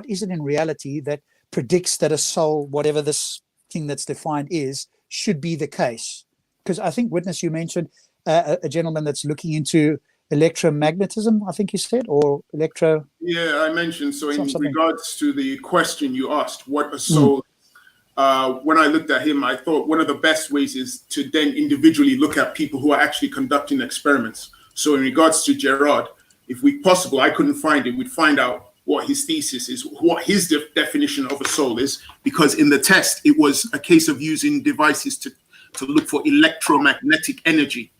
is it in reality that predicts that a soul, whatever this thing that's defined is, should be the case. Because I think, Witness, you mentioned a gentleman that's looking into electromagnetism, I think you said, or electro. Yeah, I mentioned. So in something. regards to the question you asked, what a soul when I looked at him, I thought one of the best ways is to then individually look at people who are actually conducting experiments. So in regards to Gerard, if we possible, I couldn't find it, we'd find out what his thesis is, what his definition of a soul is, because in the test, it was a case of using devices to look for electromagnetic energy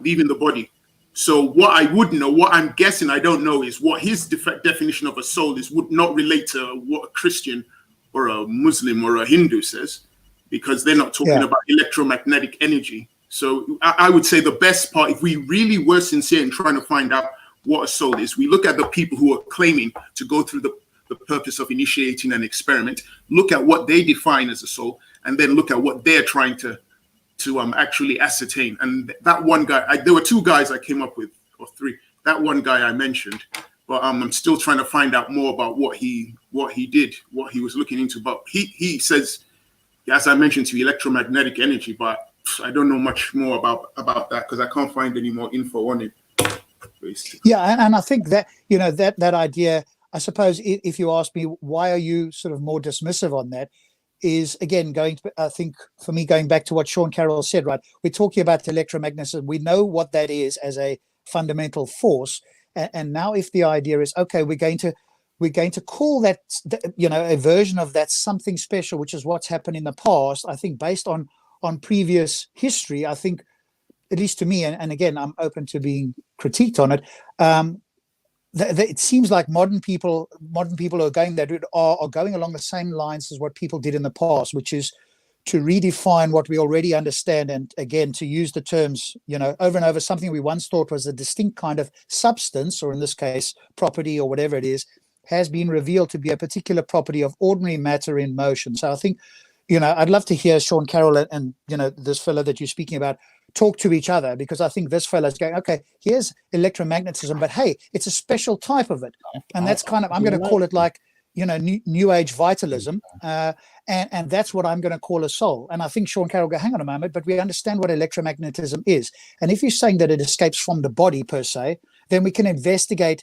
leaving the body. So what I would know, what I'm guessing I don't know, is what his definition of a soul is would not relate to what a Christian or a Muslim or a Hindu says, because they're not talking about electromagnetic energy. So I would say the best part, if we really were sincere in trying to find out what a soul is, we look at the people who are claiming to go through the purpose of initiating an experiment, look at what they define as a soul, and then look at what they're trying to actually ascertain. And that one guy, there were two guys I came up with, or three. That one guy I mentioned, but I'm still trying to find out more about what he did, what he was looking into. But he says, as I mentioned to you, electromagnetic energy, but I don't know much more about that because I can't find any more info on it. Basically. Yeah, and I think that that idea, I suppose, if you ask me why are you sort of more dismissive on that, is again I think for me going back to what Sean Carroll said, right? We're talking about electromagnetism. We know what that is as a fundamental force, and now if the idea is okay, we're going to call that a version of that something special, which is what's happened in the past. I think based on previous history, I think, at least to me, and again, I'm open to being critiqued on it. It seems like modern people who are going that route are going along the same lines as what people did in the past, which is to redefine what we already understand, and again to use the terms over and over. Something we once thought was a distinct kind of substance, or in this case property or whatever it is, has been revealed to be a particular property of ordinary matter in motion. So I think I'd love to hear Sean Carroll and this fellow that you're speaking about talk to each other, because I think this fellow's going, okay, here's electromagnetism, but hey, it's a special type of it. And that's kind of, I'm going to call it like, new age vitalism. And that's what I'm going to call a soul. And I think Sean Carroll go, hang on a moment, but we understand what electromagnetism is. And if you're saying that it escapes from the body per se, then we can investigate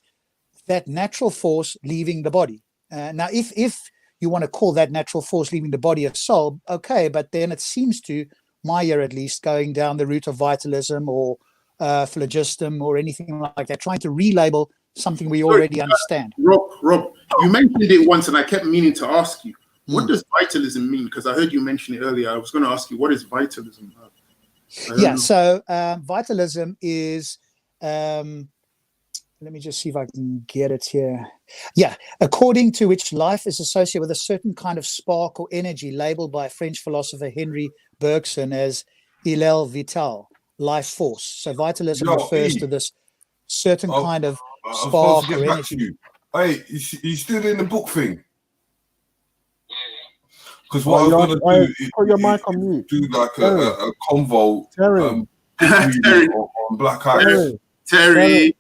that natural force leaving the body. Now, if you want to call that natural force leaving the body a soul, okay, but then it seems to my ear at least going down the route of vitalism or phlogiston or anything like that, trying to relabel something we already understand. Rob, you mentioned it once and I kept meaning to ask you, what does vitalism mean? Because I heard you mention it earlier. I was going to ask you, what is vitalism? So vitalism is, let me just see if I can get it here. Yeah, according to which life is associated with a certain kind of spark or energy labeled by French philosopher Henry Bergson as Ilel Vital, life force. So vitalism refers to this certain kind of spark or energy. Hey, you still in the book thing? Because what I was going to do is put your mic on mute. Do like a convo on Black Eyes. Terry,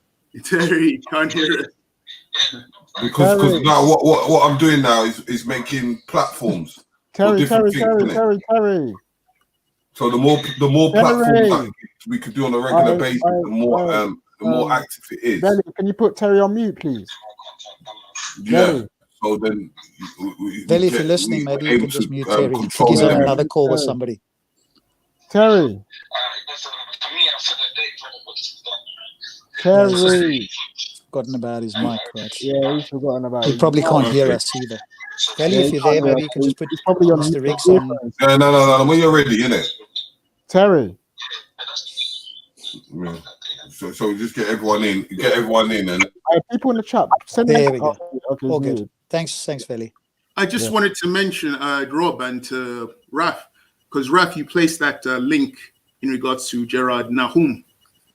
can't hear it. Because now what I'm doing now is making platforms. Terry. So the more platforms that we could do on a regular basis, the more active it is. Belly, can you put Terry on mute, please? Yeah. Belly. So then, Belly, if you're listening, maybe you can just mute Terry. He's on another call with somebody. Terry. Forgotten about his mic, right? Yeah, he's forgotten about He probably can't hear us either. Belly, if you're there, maybe you can just put Mr. Riggs on. No. When you're ready, innit? Terry. Yeah. So just get everyone in, and people in the chat. There we go. Okay, all good. Thanks, Belly. I just wanted to mention Rob and Raf, because Raf, you placed that link in regards to Gerard Nahum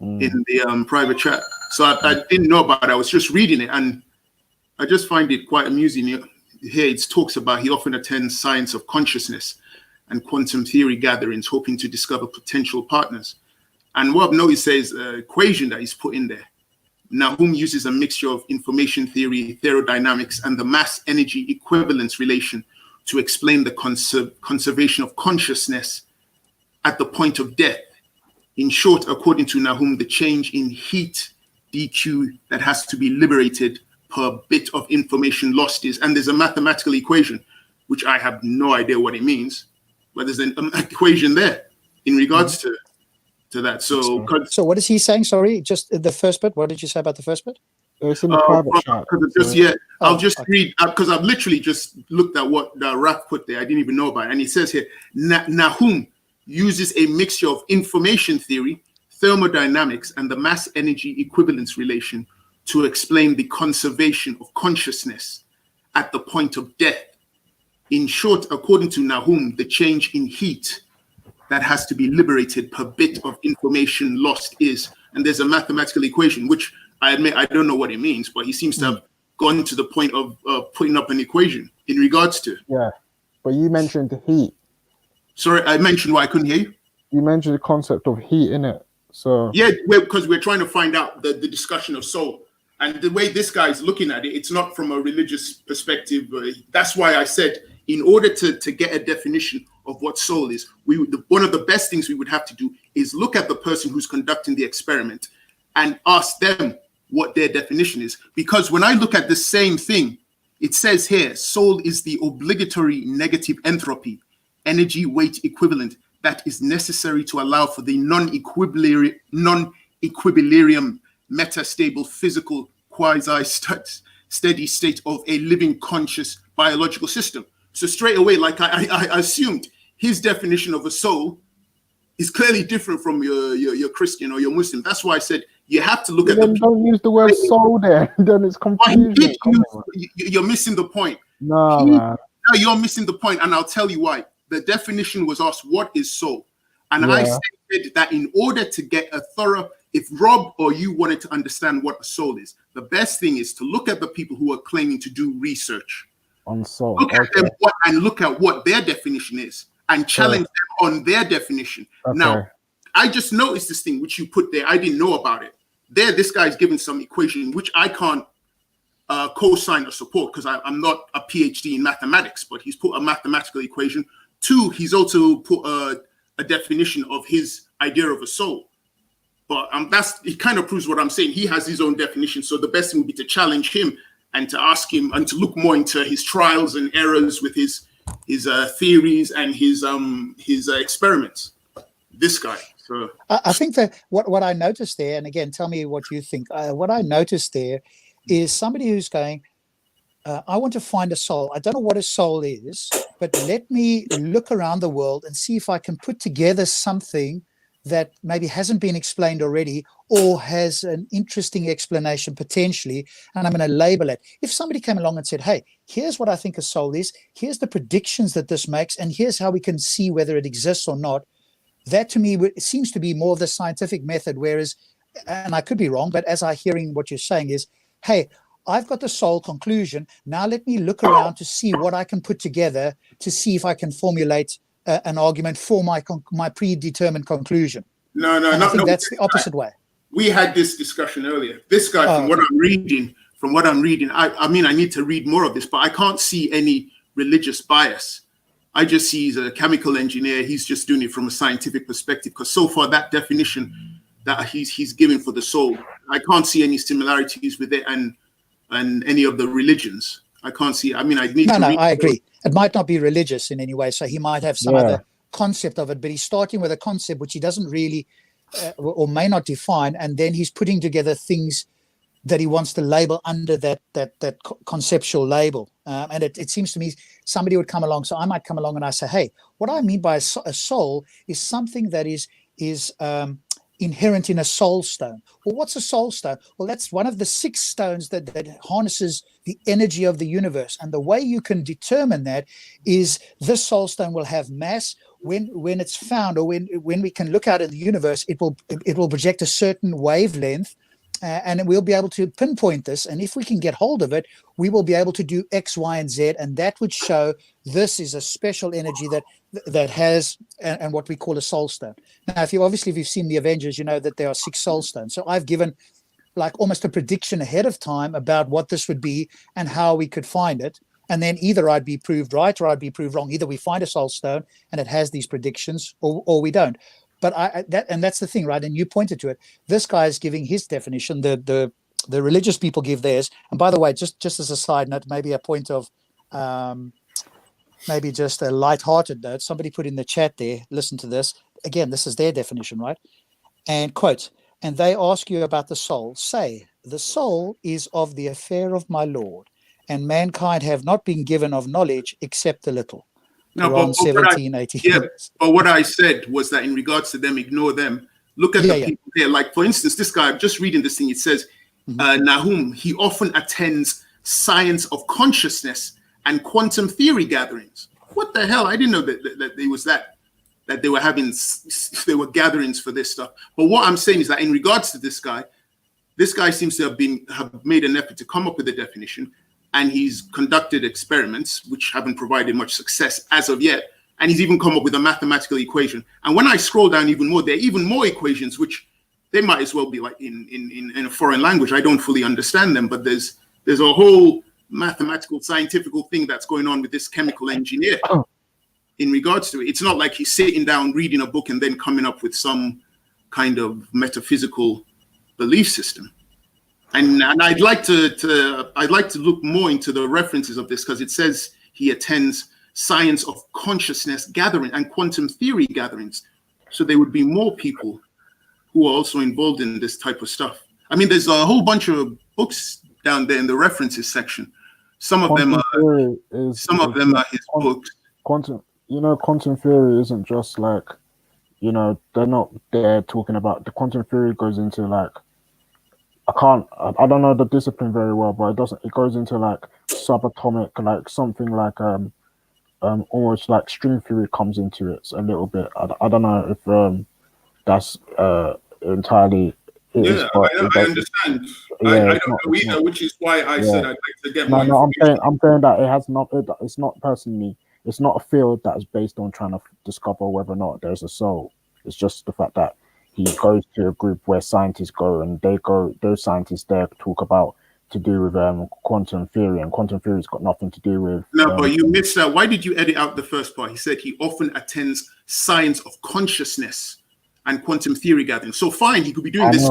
in the private chat. So I didn't know about it. I was just reading it, and I just find it quite amusing. Here it talks about he often attends science of consciousness and quantum theory gatherings, hoping to discover potential partners. And what I've noticed says equation that he's put in there. Nahum uses a mixture of information theory, thermodynamics, and the mass-energy equivalence relation to explain the conservation of consciousness at the point of death. In short, according to Nahum, the change in heat dq that has to be liberated per bit of information lost is, and there's a mathematical equation, which I have no idea what it means, but there's an equation there in regards to that. So what is he saying? Sorry, just the first bit. What did you say about the first bit? It's in the private chat. I'll just read because I've literally just looked at what Raf put there. I didn't even know about it. And it says here, Nahum uses a mixture of information theory, thermodynamics, and the mass energy equivalence relation to explain the conservation of consciousness at the point of death. In short, according to Nahum, the change in heat that has to be liberated per bit of information lost is, and there's a mathematical equation, which I admit I don't know what it means, but he seems to have gone to the point of putting up an equation in regards to. Yeah, but you mentioned heat. Sorry, I mentioned why I couldn't hear you. You mentioned the concept of heat in it. So yeah, because we're trying to find out the discussion of soul. And the way this guy is looking at it, it's not from a religious perspective. That's why I said, in order to get a definition of what soul is, one of the best things we would have to do is look at the person who's conducting the experiment and ask them what their definition is. Because when I look at the same thing, it says here, soul is the obligatory negative entropy, energy weight equivalent that is necessary to allow for the non-equilibrium metastable physical quasi-steady state of a living conscious biological system. So straight away, like I assumed, his definition of a soul is clearly different from your Christian or your Muslim. That's why I said you have to look at the. Don't use the word soul there. Then it's confusion. You're missing the point. No, man. No, you're missing the point, and I'll tell you why. The definition was asked, "What is soul?" And I said that in order to get a thorough, if Rob or you wanted to understand what a soul is, the best thing is to look at the people who are claiming to do research on soul. Look at them and look at what their definition is and challenge them on their definition. Now, I just noticed this thing which you put there. I didn't know about it. There, this guy's given some equation which I can't co-sign or support because I'm not a PhD in mathematics, but he's put a mathematical equation. Two, he's also put a definition of his idea of a soul. But it kind of proves what I'm saying. He has his own definition. So the best thing would be to challenge him and to ask him and to look more into his trials and errors with his theories and his experiments. This guy. So I think that what I noticed there, and again, tell me what you think. What I noticed there is somebody who's going, I want to find a soul. I don't know what a soul is, but let me look around the world and see if I can put together something that maybe hasn't been explained already or has an interesting explanation potentially, and I'm going to label it. If somebody came along and said, hey, here's what I think a soul is, here's the predictions that this makes, and here's how we can see whether it exists or not, that to me seems to be more of the scientific method, whereas, and I could be wrong, but as I'm hearing what you're saying is, hey, I've got the soul conclusion. Now let me look around to see what I can put together to see if I can formulate an argument for my predetermined conclusion. No, and I think that's the opposite way. We had this discussion earlier. This guy, from what I'm reading, I mean, I need to read more of this, but I can't see any religious bias. I just see he's a chemical engineer. He's just doing it from a scientific perspective, because so far that definition that he's given for the soul, I can't see any similarities with it and any of the religions. I can't see. I mean, I need to. No, I agree. It might not be religious in any way, so he might have some other concept of it, but he's starting with a concept which he doesn't really or may not define, and then he's putting together things that he wants to label under that conceptual label. And it seems to me somebody would come along, so I might come along and I say, hey, what I mean by a soul is something that is inherent in a soul stone. Well, what's a soul stone? Well, that's one of the 6 stones that harnesses the energy of the universe. And the way you can determine that is this soul stone will have mass. When it's found, or when we can look out at the universe, it will project a certain wavelength, and we'll be able to pinpoint this. And if we can get hold of it, we will be able to do X, Y, and Z, and that would show this is a special energy that has and what we call a soul stone. Now, if you've seen the Avengers, you know that there are 6 soul stones. So I've given like almost a prediction ahead of time about what this would be and how we could find it. And then either I'd be proved right or I'd be proved wrong. Either we find a soul stone and it has these predictions, or we don't. But that's the thing, right? And you pointed to it. This guy is giving his definition. The religious people give theirs. And by the way, just as a side note, maybe a point of maybe just a light-hearted note. Somebody put in the chat there. Listen to this again. This is their definition, right? And quote. And they ask you about the soul. Say, the soul is of the affair of my Lord, and mankind have not been given of knowledge except a little. No, Quran but 17, 18. Yeah, but what I said was that in regards to them, ignore them. Look at the people there. Like, for instance, this guy, I'm just reading this thing. It says, Nahum, he often attends science of consciousness and quantum theory gatherings. What the hell? I didn't know that there was that they were having, there were gatherings for this stuff. But what I'm saying is that in regards to this guy seems to have made an effort to come up with a definition, and he's conducted experiments which haven't provided much success as of yet. And he's even come up with a mathematical equation. And when I scroll down even more, there are even more equations, which they might as well be like in a foreign language. I don't fully understand them, but there's a whole mathematical, scientific thing that's going on with this chemical engineer in regards to it. It's not like he's sitting down, reading a book, and then coming up with some kind of metaphysical belief system. And I'd like to look more into the references of this, because it says he attends science of consciousness gathering and quantum theory gatherings. So there would be more people who are also involved in this type of stuff. I mean, there's a whole bunch of books down there in the references section. Some of them are his books. Quantum theory isn't just like, they're not there talking about the quantum theory goes into like, I don't know the discipline very well, but it goes into like subatomic, like something like almost like string theory comes into it a little bit. I don't know if that's entirely I understand. I don't know either, which is why I said I'd like to get more information. I'm saying that it has not. It's not personally. It's not a field that is based on trying to discover whether or not there's a soul. It's just the fact that he goes to a group where scientists go, and those scientists there talk about to do with quantum theory, and quantum theory's got nothing to do with. No, but you missed that. Why did you edit out the first part? He said he often attends science of consciousness and quantum theory gathering. So fine, he could be doing this.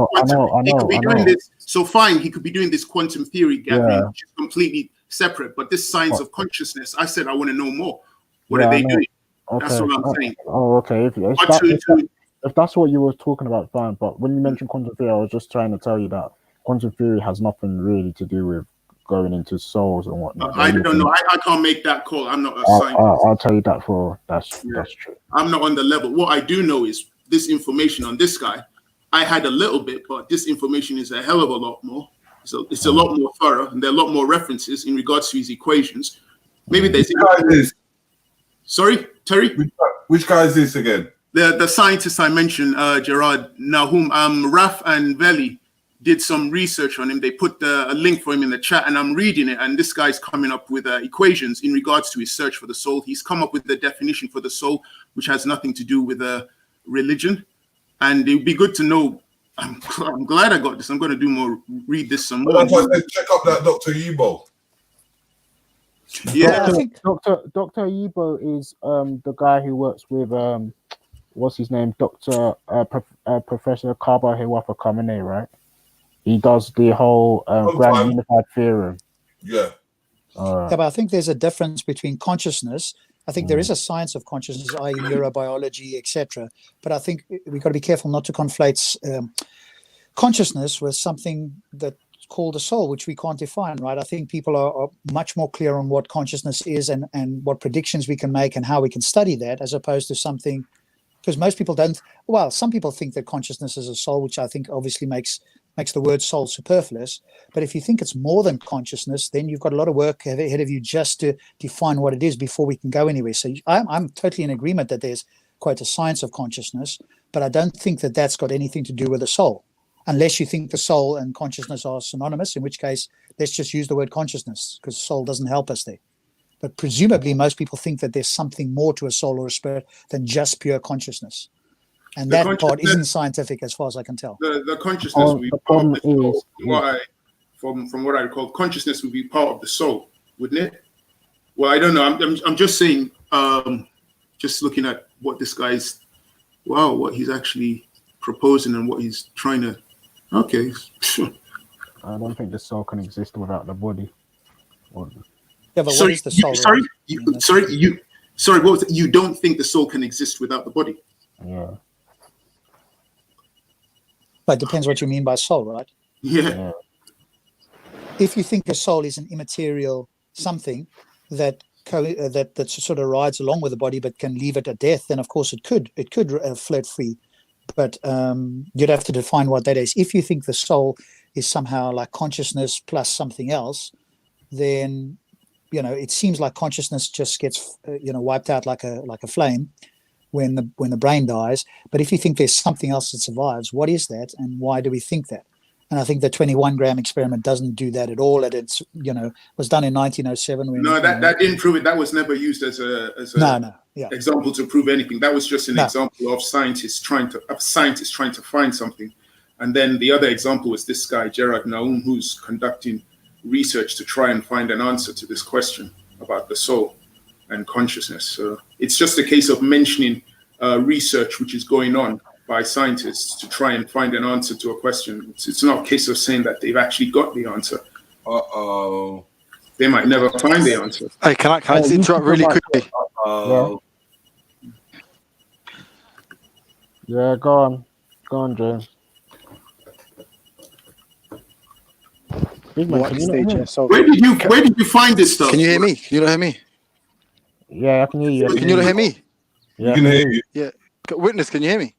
So fine, he could be doing this quantum theory gathering, which is completely separate. But this science of consciousness, I said I want to know more. What are they doing? Okay. That's what I'm saying. Oh, okay. If that's what you were talking about, fine. But when you mentioned quantum theory, I was just trying to tell you that quantum theory has nothing really to do with going into souls and whatnot. I don't know. I can't make that call. I'm not a scientist. I'll tell you that that's true. I'm not on the level. What I do know is this information on this guy. I had a little bit, but this information is a hell of a lot more. So it's a lot more thorough, and there are a lot more references in regards to his equations. Maybe there's. Sorry, Terry. Which guy is this again? The scientist I mentioned, Gerard Nahum, Raf and Veli did some research on him. They put a link for him in the chat, and I'm reading it. And this guy's coming up with equations in regards to his search for the soul. He's come up with the definition for the soul, which has nothing to do with religion. And it would be good to know. I'm glad I got this. I'm going to read this some more. Check up that Dr. Yibo. Yeah, Dr. Yibo is the guy who works with what's his name, Professor Kaba Hewapa Kamene, right? He does the whole Grand Unified Theorem. Yeah. Yeah, but I think there's a difference between consciousness. I think there is a science of consciousness, i.e. neurobiology, etc. But I think we've got to be careful not to conflate consciousness with something that's called a soul, which we can't define, right? I think people are much more clear on what consciousness is and what predictions we can make and how we can study that, as opposed to something because most people don't. Well, some people think that consciousness is a soul, which I think obviously makes the word soul superfluous. But if you think it's more than consciousness, then you've got a lot of work ahead of you just to define what it is before we can go anywhere. So I'm totally in agreement that there's quite a science of consciousness, but I don't think that that's got anything to do with the soul, unless you think the soul and consciousness are synonymous, in which case let's just use the word consciousness, because soul doesn't help us there. But presumably most people think that there's something more to a soul or a spirit than just pure consciousness. And The that part consciousness- isn't scientific as far as I can tell. The consciousness would be the part of problem the soul. is- From what I recall, consciousness would be part of the soul, wouldn't it? Well, I don't know. I'm just saying. Just looking at what this guy's, what he's actually proposing and what he's trying to. Okay. I don't think the soul can exist without the body. Yeah, but what is the soul? Sorry, sorry. What was it? You don't think the soul can exist without the body? Yeah. But it depends what you mean by soul, right? Yeah. If you think a soul is an immaterial something that that sort of rides along with the body but can leave it at death, then of course it could float free. But you'd have to define what that is. If you think the soul is somehow like consciousness plus something else, then it seems like consciousness just gets wiped out like a flame when the brain dies. But if you think there's something else that survives, what is that, and why do we think that? And I think the 21-gram experiment doesn't do that at all. And it's was done in 1907. When, No, that didn't prove it. That was never used as a example to prove anything. That was just an example of scientists trying to find something. And then the other example was this guy Gerard Naum, who's conducting research to try and find an answer to this question about the soul and consciousness. So it's just a case of mentioning research which is going on by scientists to try and find an answer to a question. It's not a case of saying that they've actually got the answer. They might never find the answer. Hey, can I just interrupt really quickly? Yeah, go on, James. Big man, can you not hear me? Where did you find this stuff? Can you hear me? Can you not hear me? Yeah, I can hear you. Can you not hear me? Yeah, can hear you. Yeah. Witness, can you hear me?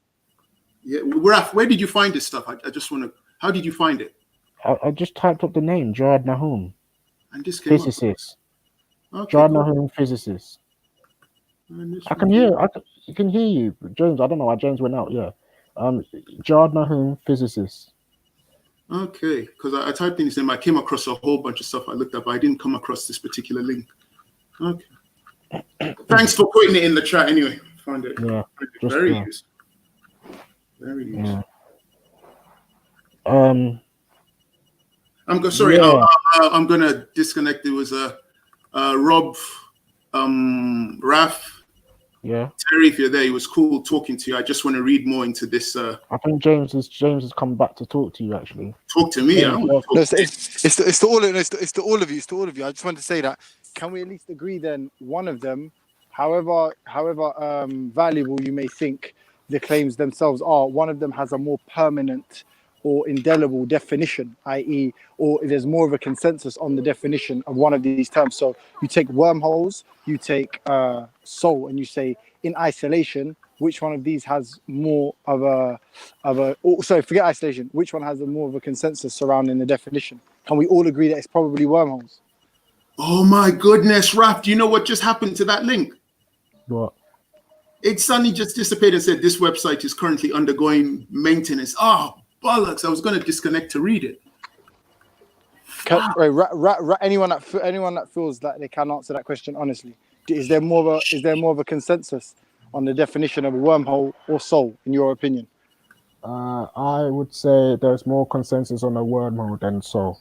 Yeah, Raf, where did you find this stuff? I just want to. How did you find it? I just typed up the name, Gerard Nahum. And this came physicist. Okay, Gerard cool. Nahum, physicist. And this I can hear. I can hear you, James. I don't know why James went out. Yeah. Gerard Nahum, physicist. Okay, because I typed in his name. I came across a whole bunch of stuff I looked up. I didn't come across this particular link. Okay. Thanks for putting it in the chat. Anyway, found it. Yeah. Very useful. Very useful. Yeah. Sorry. Yeah. I'm gonna disconnect. It was Rob, Raf. Yeah. Terry, if you're there, it was cool talking to you. I just want to read more into this. I think James has come back to talk to you actually. Talk to me. It's to all of you. I just wanted to say that. Can we at least agree then? One of them, however valuable you may think the claims themselves are, one of them has a more permanent or indelible definition, i.e., or there's more of a consensus on the definition of one of these terms. So you take wormholes, you take soul, and you say in isolation, which one of these has more of forget isolation. Which one has more of a consensus surrounding the definition? Can we all agree that it's probably wormholes? Oh my goodness, Raf! Do you know what just happened to that link? What? It suddenly just dissipated and said this website is currently undergoing maintenance. Oh, bollocks! I was going to disconnect to read it. Anyone that feels that they can answer that question honestly, is there more of a consensus on the definition of a wormhole or soul, in your opinion? I would say there's more consensus on a wormhole than soul.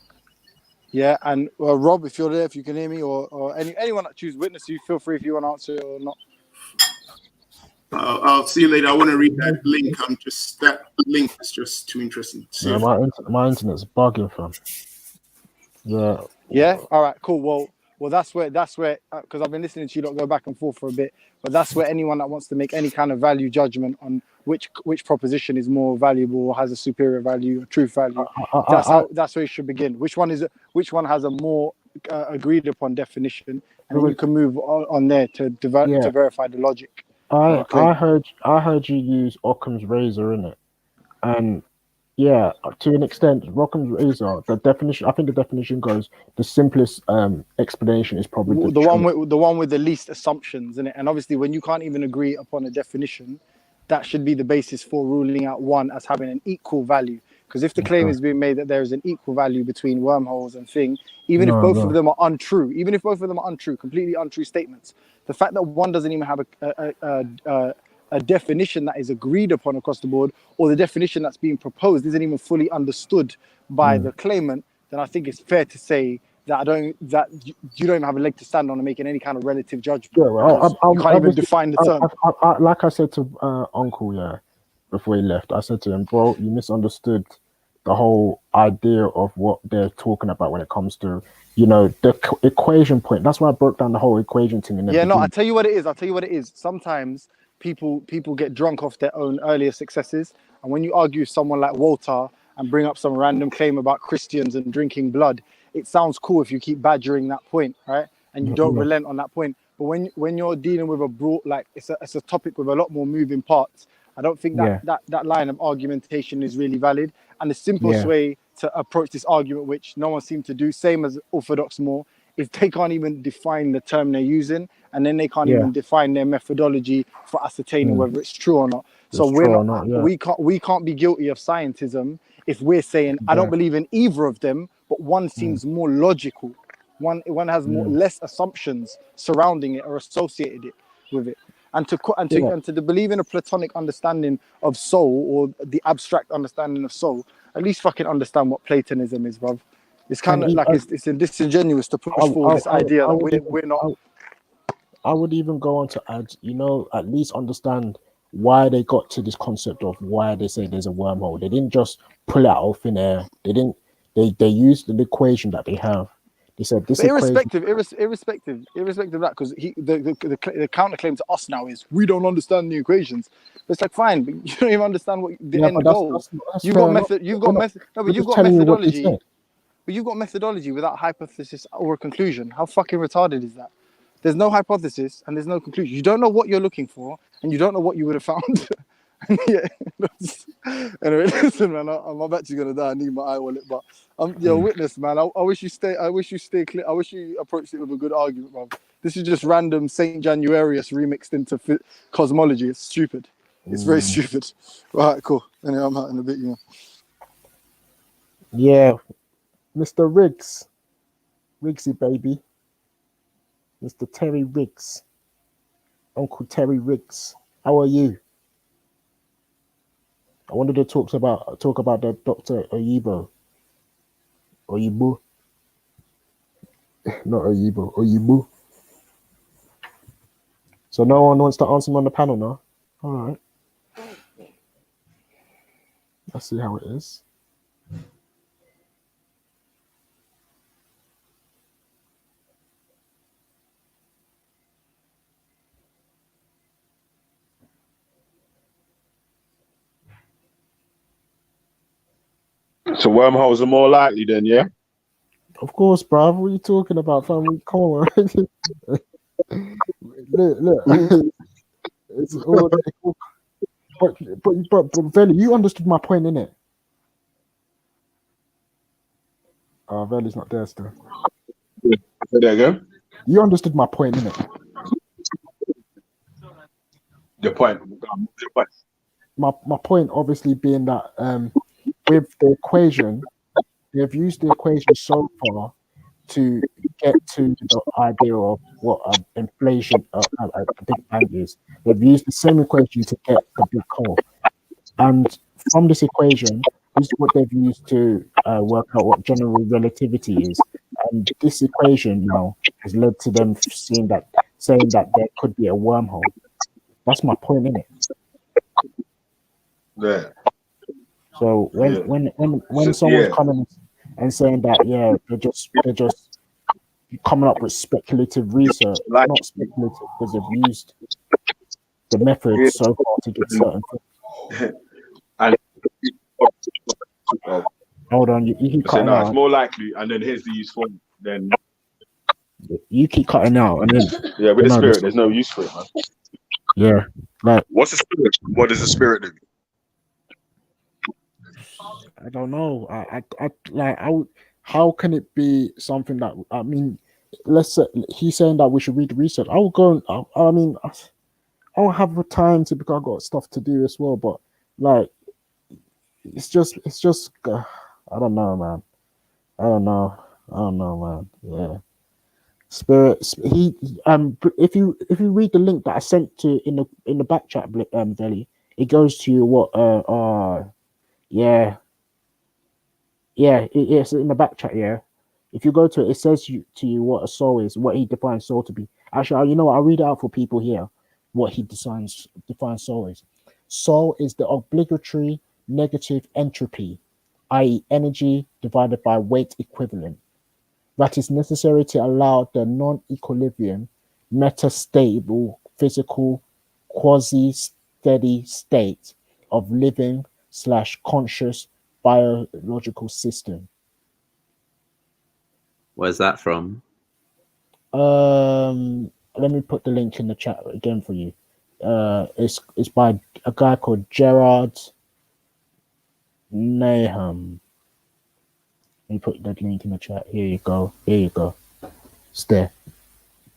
Yeah, and Rob, if you're there, if you can hear me, or anyone that chooses witness, you feel free if you want to answer it or not. I'll see you later. I want to read that link. That link is just too interesting. Yeah, my internet's bugging, fam. Yeah. Yeah. All right. Cool. Well, that's where because I've been listening to you lot go back and forth for a bit, but that's where anyone that wants to make any kind of value judgment on which proposition is more valuable or has a superior value or truth value, that's where you should begin. Which one has a more agreed upon definition, and then you can move on there to verify the logic. I heard you use Occam's razor in it, and yeah, to an extent, Occam's razor. The definition, I think, the definition goes the simplest explanation is probably the The truth. one with the least assumptions in it, and obviously when you can't even agree upon a definition, that should be the basis for ruling out one as having an equal value. Because if the claim is being made that there is an equal value between wormholes and thing, even if both of them are untrue, completely untrue statements, the fact that one doesn't even have a definition that is agreed upon across the board, or the definition that's being proposed isn't even fully understood by the claimant, then I think it's fair to say that you don't even have a leg to stand on and making any kind of relative judgment. Yeah, well, You can't even define the term. like I said to Uncle, yeah, before he left, I said to him, bro, you misunderstood the whole idea of what they're talking about when it comes to, the equation point. That's why I broke down the whole equation thing in the Yeah, no, I'll beginning. tell you what it is. Sometimes people get drunk off their own earlier successes. And when you argue with someone like Walter and bring up some random claim about Christians and drinking blood, it sounds cool if you keep badgering that point, right? And you don't relent on that point. But when you're dealing with a broad, like it's a topic with a lot more moving parts, I don't think Yeah. that line of argumentation is really valid. And the simplest Yeah. way to approach this argument, which no one seemed to do, same as Orthodox more, is they can't even define the term they're using, and then they can't Yeah. even define their methodology for ascertaining whether it's true or not. So It's true or not, yeah. we can't be guilty of scientism if we're saying I don't Yeah. believe in either of them, but one seems more logical. One has less assumptions surrounding it or associated it with it. And to believe in a platonic understanding of soul, or the abstract understanding of soul, at least fucking understand what Platonism is, bruv. It's kind of like it's disingenuous to push forward this idea that we're not. I would even go on to add, at least understand why they got to this concept of why they say there's a wormhole. They didn't just pull it out of thin air. They didn't. They used the equation that they have. They said this But equation. irrespective of that, because the counterclaim to us now is we don't understand the equations. But it's like, fine, but you don't even understand what the Yeah, end but goal. that's You've fair got enough. method. You've We're got not- method. No, we're but you've just got telling you what they methodology. said. But you've got methodology without hypothesis or a conclusion. How fucking retarded is that? There's no hypothesis and there's no conclusion. You don't know what you're looking for, and you don't know what you would have found. Yeah. Anyway, listen, man. I'm actually gonna die. I need my eye wallet, but witness, man. I wish you stay. I wish you stay clear. I wish you approached it with a good argument, man. This is just random Saint Januarius remixed into cosmology. It's stupid. It's very stupid. All right, cool. Anyway, I'm out in a bit, Yeah, Mr. Riggsy baby, Mr. Terry Riggs, Uncle Terry Riggs. How are you? I wanted to talk about the Dr. Oyibo. Oyibo. Not Oyibo. Oyibo. So no one wants to answer me on the panel now. All right. Let's see how it is. So wormholes are more likely then, yeah? Of course, bruv. What are you talking about, family? Come on. Look. It's all, but Veli, you understood my point, innit? Oh, Veli's not there still. Say that again. You understood my point, innit? Your point. My point obviously being that with the equation, they've used the equation so far to get to the idea of what inflation, a big bang is. They've used the same equation to get the big hole. And from this equation, this is what they've used to work out what general relativity is. And this equation now has led to them saying that there could be a wormhole. That's my point, innit? Yeah. So when someone's coming and saying that they're just coming up with speculative research, not speculative because they've used the method so far to get certain things. And Hold on, you keep cutting it's out. more likely, and then here's the use for it. Then You keep cutting out, and then yeah, with the spirit, there's no use for it, man. Yeah, like What's the spirit? What does the spirit do? I don't know. I like I would. How can it be something that I mean? Let's say he's saying that we should read the research. I will go. I mean, I don't have the time to because I got stuff to do as well. But like, it's just. I don't know, man. I don't know. I don't know, man. Yeah. Spirit. If you read the link that I sent to in the back chat, Belly, it goes to you what yeah. Yeah, it's in the back chat. Yeah, if you go to it, it says to you what a soul is, what he defines soul to be. Actually, you know what? I'll read it out for people here. What he defines soul is. Soul is the obligatory negative entropy, i.e., energy divided by weight equivalent, that is necessary to allow the non-equilibrium, metastable, physical, quasi-steady state of living / conscious biological system. Where's that from? Let me put the link in the chat again for you. It's by a guy called Gerard Nahum. Let me put that link in the chat. Here you go. Here you go. It's there.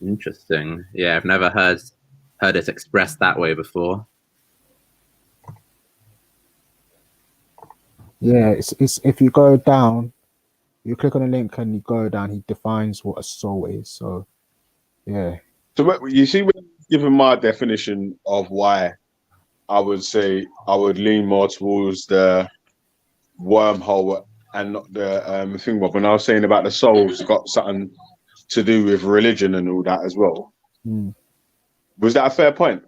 Interesting. Yeah, I've never heard it expressed that way before. Yeah, it's if you go down, you click on the link and you go down, he defines what a soul is. So yeah. So you see, when given my definition of why I would say I would lean more towards the wormhole and not the thing. But when I was saying about the soul's got something to do with religion and all that as well. Was that a fair point?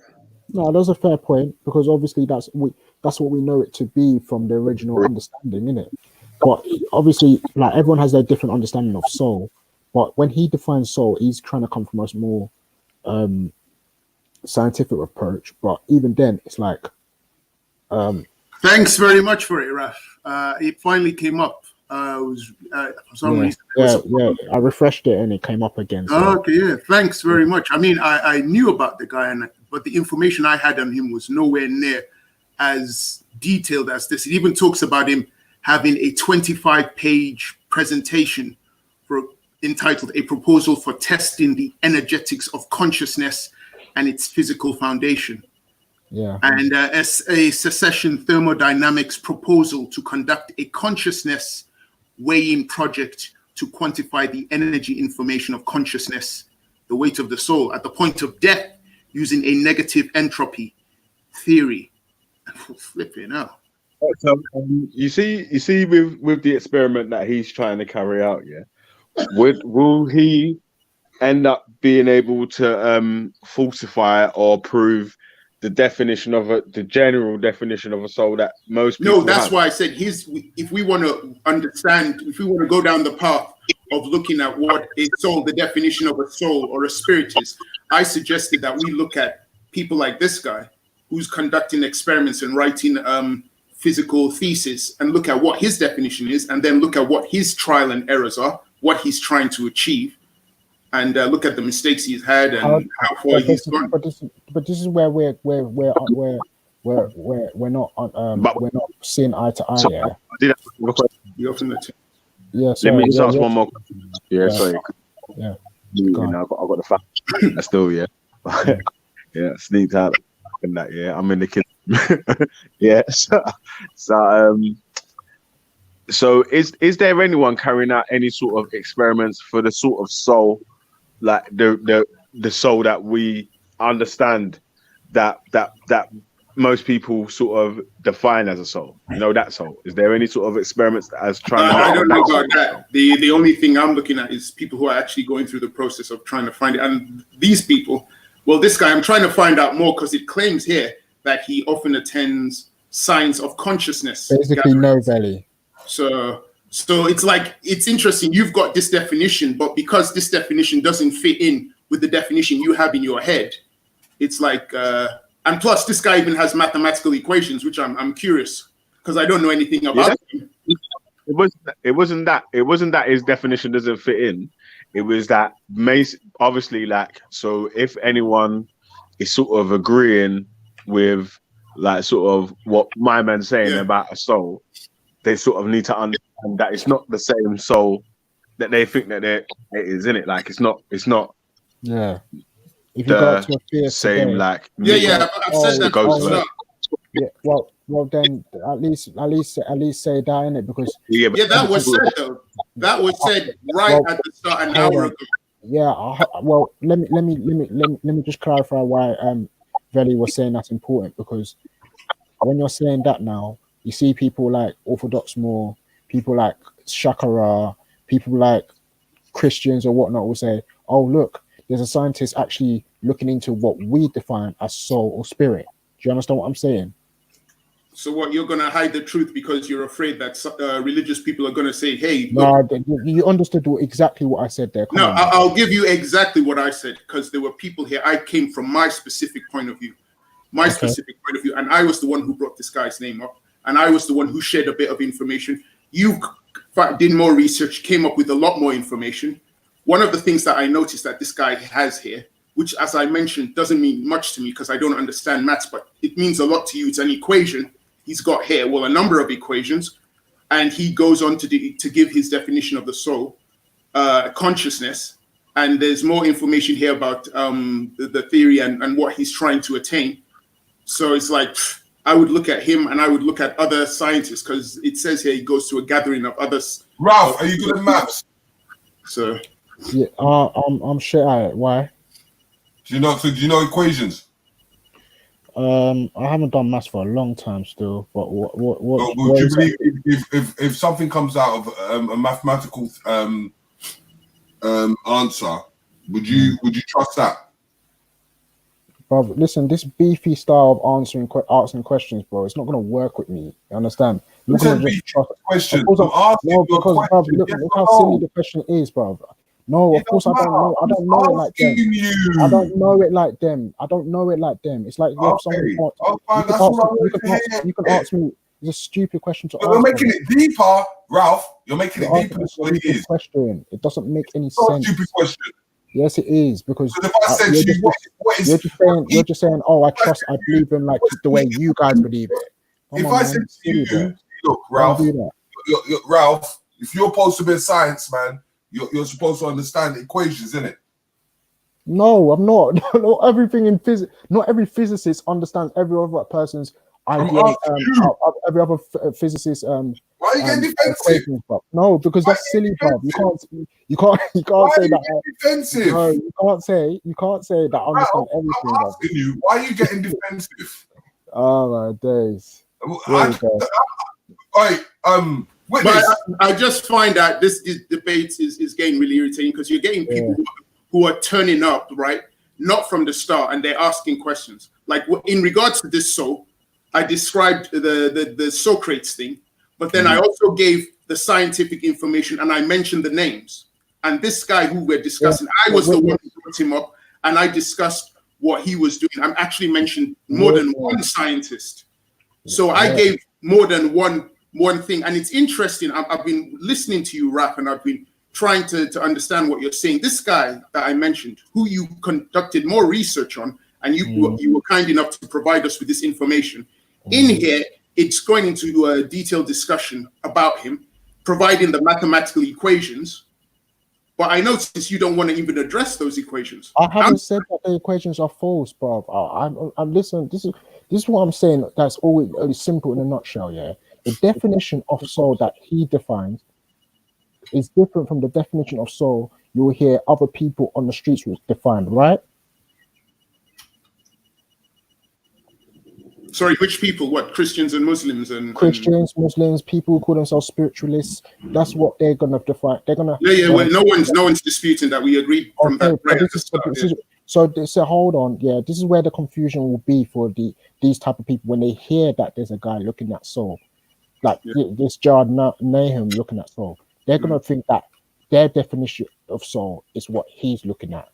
No, that's a fair point because obviously that's what we know it to be from the original understanding, isn't it? But obviously, like everyone has their different understanding of soul. But when he defines soul, he's trying to come from a more scientific approach. But even then, it's like. Thanks very much for it, Raf. It finally came up. For some reason. Yeah. I refreshed it and it came up again. So. Okay, yeah. Thanks very much. I mean, I knew about the guy, but the information I had on him was nowhere near as detailed as this. It even talks about him having a 25-page presentation entitled "A Proposal for Testing the Energetics of Consciousness and Its Physical Foundation." Yeah. And a secession thermodynamics proposal to conduct a consciousness weighing project to quantify the energy information of consciousness, the weight of the soul at the point of death using a negative entropy theory. Flipping out. So, you see, with the experiment that he's trying to carry out, will he end up being able to falsify or prove the definition of the general definition of a soul that most people No, that's have? why I said if we want to understand, if we want to go down the path of looking at what a soul, the definition of a soul or a spirit is, I suggested that we look at people like this guy who's conducting experiments and writing physical thesis and look at what his definition is, and then look at what his trial and errors are, what he's trying to achieve, and look at the mistakes he's had and how far he's gone. But this is where we're not we're not seeing eye to eye. So, Yeah. I did have a question. Yeah. Let me just sorry, ask yeah, one more question. Yeah, sorry. Yeah. You know, I've got the fact. Still, yeah. Yeah, sneaked out and that. Yeah, I'm in the kitchen. Yeah. So is there anyone carrying out any sort of experiments for the sort of soul, like the soul that we understand that most people sort of define as a soul? You know, that soul. Is there any sort of experiments as trying to? I don't know about that. The only thing I'm looking at is people who are actually going through the process of trying to find it. And these people, well, this guy, I'm trying to find out more because it claims here that he often attends Science of Consciousness. Basically, no belly. So it's like, it's interesting. You've got this definition, but because this definition doesn't fit in with the definition you have in your head, it's like, and plus this guy even has mathematical equations, which I'm curious because I don't know anything about him. It wasn't that his definition doesn't fit in. It was that obviously, like, so if anyone is sort of agreeing with like sort of what my man's saying about a soul, they sort of need to understand that it's not the same soul that they think that it is, in it. Like it's not Yeah. If you go up to a theist same today, like Yeah, me. yeah, I've said that from the start. Yeah, well, then at least say that in it, because Yeah, that was said though. That was said right at the start an hour ago. Yeah, well, let me just clarify why Veli was saying that's important, because when you're saying that now, you see people like Orthodox more, people like Shakara, people like Christians or whatnot will say, "Oh, look, there's a scientist actually looking into what we define as soul or spirit." Do you understand what I'm saying? So what, you're going to hide the truth because you're afraid that religious people are going to say, hey, look. No, you understood exactly what I said there. Come No, on, man. I'll give you exactly what I said, because there were people here. I came from my specific point of view, and I was the one who brought this guy's name up, and I was the one who shared a bit of information. You did more research, came up with a lot more information. One of the things that I noticed that this guy has here, which, as I mentioned, doesn't mean much to me because I don't understand maths, but it means a lot to you. It's an equation he's got here, well, a number of equations, and he goes on to give his definition of the soul, consciousness, and there's more information here about the theory and what he's trying to attain. So it's like, I would look at him and I would look at other scientists, because it says here he goes to a gathering of others. Ralph, are you good at maths? So yeah, I'm shit at it. Why? Do you know equations? I haven't done maths for a long time still, but what would you believe if something comes out of a mathematical answer, would you trust that? Bro, listen, this beefy style of asking questions, bro, it's not gonna work with me. You understand? I'm not gonna just trust question. Because, bro, look how silly the question is, bro. No, of course I don't know. I don't know it like them. I don't know it like them. I don't know it like them. It's like you can ask me. It's a stupid question to ask. You're making it deeper, Ralph. You're making it deeper than what it is. Question. It doesn't make any It's not sense. a stupid question. Yes, it is, because if I said to you, you're just saying, oh, I believe in like the way you guys believe it. If I said to you, look, Ralph, Ralph, if you're supposed to be a science man, you're supposed to understand equations, innit? No, I'm not. Not everything in physics. Not every physicist understands every other person's idea. Every other physicist. Why are you getting defensive? No, because that's silly, bro. You can't say that. Defensive? No, you can't say that I understand everything. I'm asking you, why are you getting defensive? Oh my days. Witness. But I just find that this debate is getting really irritating, because you're getting people who are turning up, right? Not from the start, and they're asking questions. Like in regards to this soul, I described the Socrates thing, but then I also gave the scientific information and I mentioned the names. And this guy who we're discussing, I was the one who brought him up, and I discussed what he was doing. I actually mentioned more than one scientist. So I gave more than one thing. And it's interesting. I've been listening to you rap, and I've been trying to understand what you're saying. This guy that I mentioned, who you conducted more research on, and you were kind enough to provide us with this information. In here, it's going into a detailed discussion about him, providing the mathematical equations. But I notice you don't want to even address those equations. I haven't said that the equations are false, bro. I'm listen. This is what I'm saying. That's always simple in a nutshell. Yeah, the definition of soul that he defines is different from the definition of soul you will hear other people on the streets will define, right? Sorry, which people? What, Christians and Muslims and Christians, Muslims, people who call themselves spiritualists. That's what they're gonna define. They're gonna. Well, no one's disputing that. We agree from that. So hold on. Yeah, this is where the confusion will be for these type of people when they hear that there's a guy looking at soul, like this Jard Nahum looking at soul. They're gonna think that their definition of soul is what he's looking at.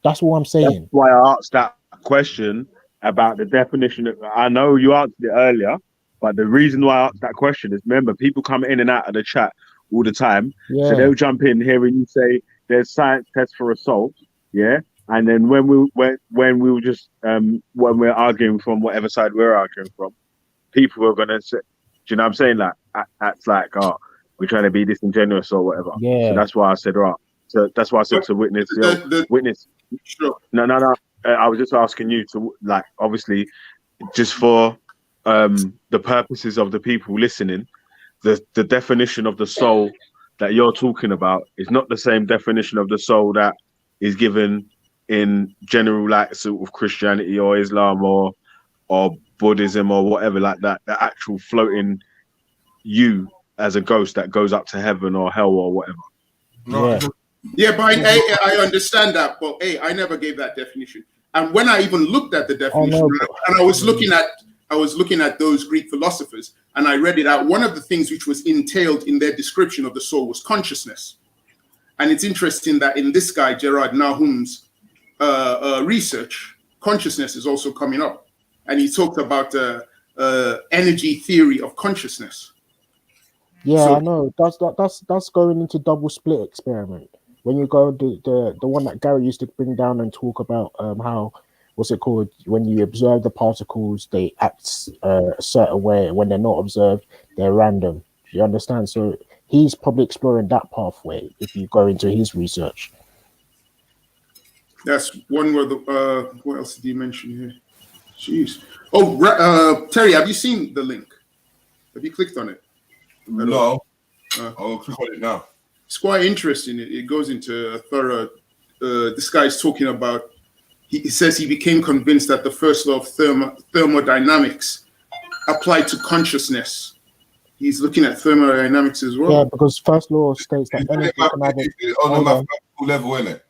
That's what I'm saying. That's why I asked that question about the definition. I know you answered it earlier, but the reason why I asked that question is, remember, people come in and out of the chat all the time. So they'll jump in hearing you say there's science tests for a soul, And then when we were just when we're arguing from whatever side we're arguing from, people are gonna say, do you know what I'm saying? Like that's like, oh, we're trying to be disingenuous or whatever. Yeah. So that's why I said, right. So that's why I said to Witness, Witness. Sure. No. I was just asking you to, like, obviously, just for the purposes of the people listening, the definition of the soul that you're talking about is not the same definition of the soul that is given in general, like sort of Christianity or Islam or Buddhism or whatever, like that. The actual floating you as a ghost that goes up to heaven or hell or whatever. Yeah, but I understand that, but I never gave that definition. And when I even looked at the definition, and I was looking at those Greek philosophers, and I read it out. One of the things which was entailed in their description of the soul was consciousness. And it's interesting that in this guy Gerard Nahum's research, consciousness is also coming up, and he talked about energy theory of consciousnness. Yeah, I know. That's going into double split experiment. When you go the one that Gary used to bring down and talk about how, what's it called, when you observe the particles, they act a certain way. When they're not observed, they're random. Do you understand? So he's probably exploring that pathway if you go into his research. That's one where the what else did you mention here? Jeez. Oh, Terry, have you seen the link? Have you clicked on it? No. I'll click on it now. It's quite interesting. It goes into a thorough. This guy's talking about. He says he became convinced that the first law of thermodynamics applied to consciousness. He's looking at thermodynamics as well. Yeah, because first law states that energy can either on a mathematical level, innit?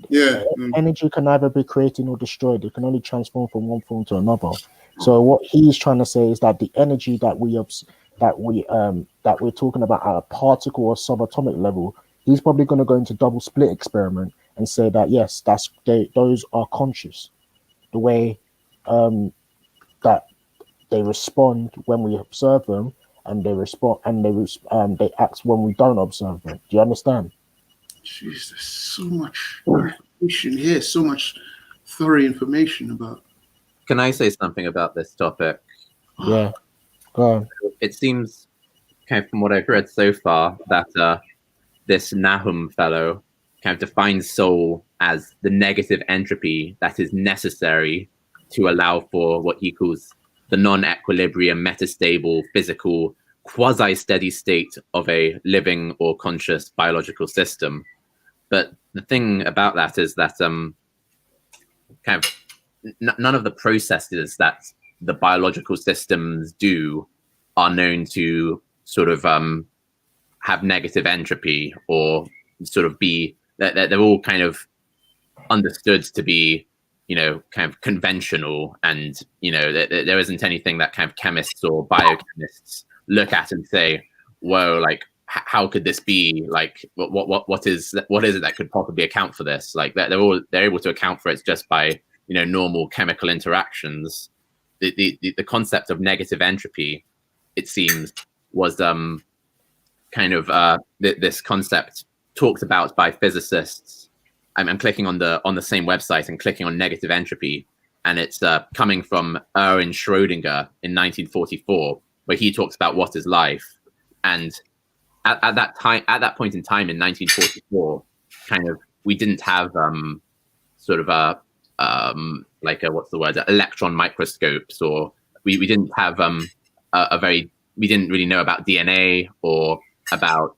Yeah. Energy can neither be created nor destroyed. It can only transform from one form to another. So what he's trying to say is that the energy that we're talking about at a particle or subatomic level, he's probably going to go into double split experiment and say that yes, those are conscious, the way that they respond when we observe them, and they respond and they act when we don't observe them. Do you understand? Jeez, there's so much information here, so much thorough information about. Can I say something about this topic? Yeah, go on. It seems, kind of from what I've read so far, that this Nahum fellow kind of defines soul as the negative entropy that is necessary to allow for what he calls the non-equilibrium, metastable, physical, quasi-steady state of a living or conscious biological system. But the thing about that is that kind of none of the processes that the biological systems do are known to sort of have negative entropy or sort of be, they're all kind of understood to be, kind of conventional, and, there isn't anything that kind of chemists or biochemists look at and say, whoa, like, how could this be? Like, what is it that could possibly account for this? Like, they're able to account for it just by, normal chemical interactions. The concept of negative entropy, it seems, was kind of this concept talked about by physicists. I'm clicking on the same website and clicking on negative entropy, and it's coming from Erwin Schrödinger in 1944, where he talks about what is life. And at that point in time in 1944, kind of, we didn't have sort of what's the word, electron microscopes, or we didn't have we didn't really know about DNA or about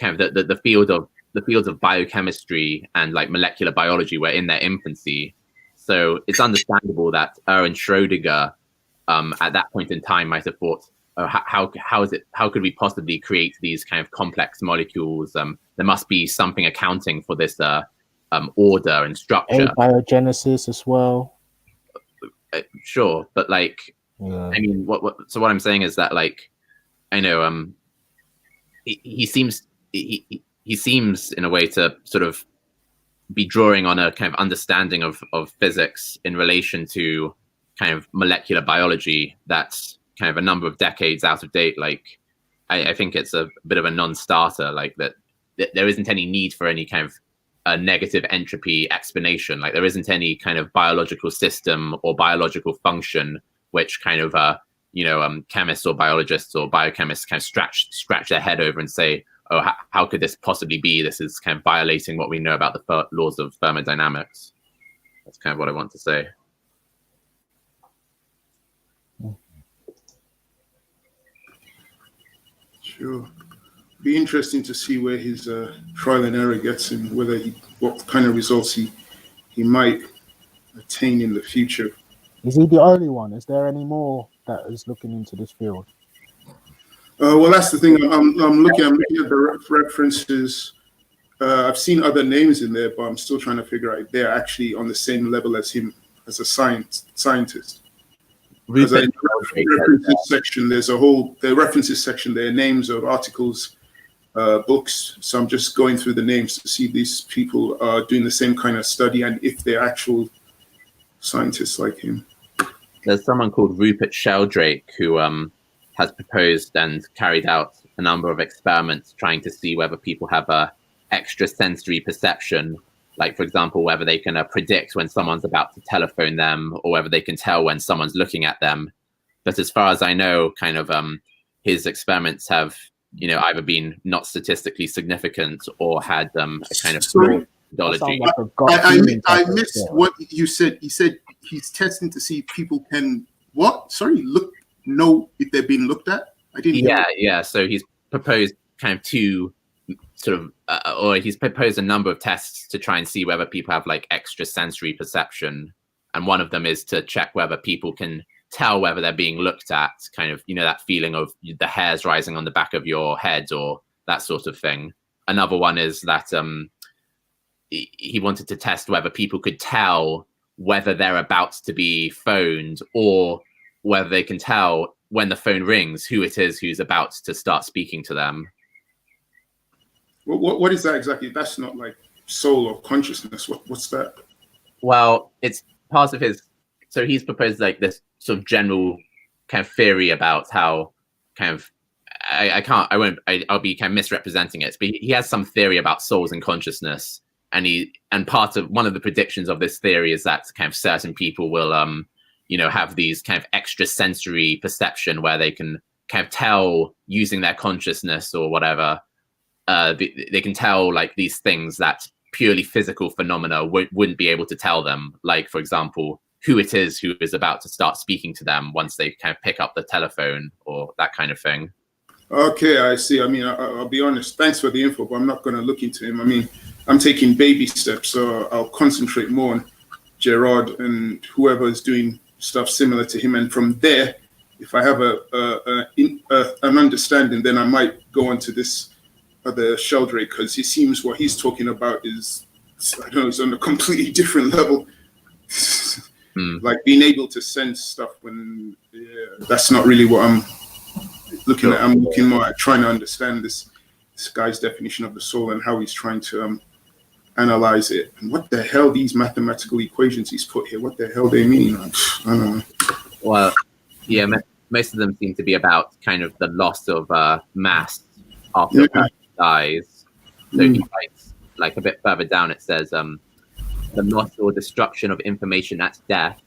kind of the fields of biochemistry and like molecular biology were in their infancy. So it's understandable that Erwin Schrödinger at that point in time might have thought, oh, how could we possibly create these kind of complex molecules? There must be something accounting for this order and structure. Abiogenesis as well. Sure, but like, yeah. I mean, what I'm saying is that, like, I know he seems in a way to sort of be drawing on a kind of understanding of physics in relation to kind of molecular biology that's kind of a number of decades out of date. Like, I think it's a bit of a non-starter, like that there isn't any need for any kind of a negative entropy explanation. Like there isn't any kind of biological system or biological function which kind of chemists or biologists or biochemists kind of scratch their head over and say, oh, how could this possibly be? This is kind of violating what we know about the laws of thermodynamics. That's kind of what I want to say. Sure. Be interesting to see where his trial and error gets him, what kind of results he might attain in the future. Is he the only one? Is there any more that is looking into this field? Well, that's the thing. I'm looking at the references. I've seen other names in there, but I'm still trying to figure out if they're actually on the same level as him as a scientist. Because in the references section, there's the references section, there are names of articles, books. So I'm just going through the names to see if these people are doing the same kind of study and if they're actual scientists like him. There's someone called Rupert Sheldrake who has proposed and carried out a number of experiments trying to see whether people have a extrasensory perception, like, for example, whether they can predict when someone's about to telephone them or whether they can tell when someone's looking at them. But as far as I know, kind of his experiments have, either been not statistically significant or had a kind of flawed methodology. I missed what you said. He said he's testing to see if people can what? Sorry, know if they're being looked at. I didn't. Yeah. So he's proposed kind of two sort of, or he's proposed a number of tests to try and see whether people have like extrasensory perception, and one of them is to check whether people can tell whether they're being looked at. Kind of, that feeling of the hairs rising on the back of your head or that sort of thing. Another one is that he wanted to test whether people could tell whether they're about to be phoned or whether they can tell when the phone rings who it is who's about to start speaking to them. What is that exactly? That's not like soul or consciousness. What's that? Well, it's part of his. So he's proposed like this sort of general kind of theory about how kind of I'll be kind of misrepresenting it, but he has some theory about souls and consciousness, and part of one of the predictions of this theory is that kind of certain people will have these kind of extrasensory perception where they can kind of tell using their consciousness or whatever. They can tell like these things that purely physical phenomena wouldn't be able to tell them. Like, for example, who it is who is about to start speaking to them once they kind of pick up the telephone or that kind of thing. Okay, I see. I mean, I'll be honest. Thanks for the info, but I'm not going to look into him. I mean, I'm taking baby steps, so I'll concentrate more on Gerard and whoever is doing stuff similar to him. And from there, if I have an understanding, then I might go on to this other Sheldrake, because he seems what he's talking about is, I don't know, it's on a completely different level. Like being able to sense stuff when that's not really what I'm looking at. I'm looking more at trying to understand this guy's definition of the soul and how he's trying to analyze it. And what the hell these mathematical equations he's put here, what the hell they mean? I don't know. Well, yeah, most of them seem to be about kind of the loss of mass after a person dies. So he writes, like a bit further down, it says, the loss or destruction of information at death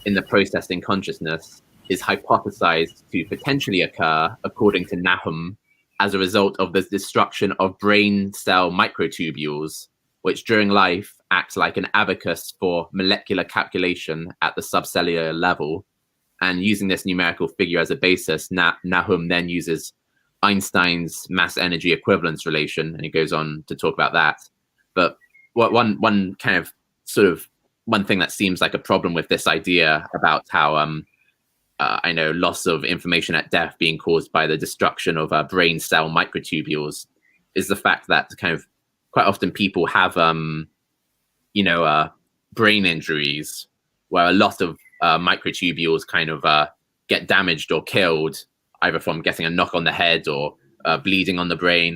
in the processing consciousness is hypothesized to potentially occur, according to Nahum, as a result of the destruction of brain cell microtubules, which during life act like an abacus for molecular calculation at the subcellular level. And using this numerical figure as a basis, Nahum then uses Einstein's mass-energy equivalence relation, and he goes on to talk about that. But one kind of sort of one thing that seems like a problem with this idea about how I know loss of information at death being caused by the destruction of brain cell microtubules is the fact that kind of quite often people have brain injuries where a lot of microtubules kind of get damaged or killed, either from getting a knock on the head or bleeding on the brain.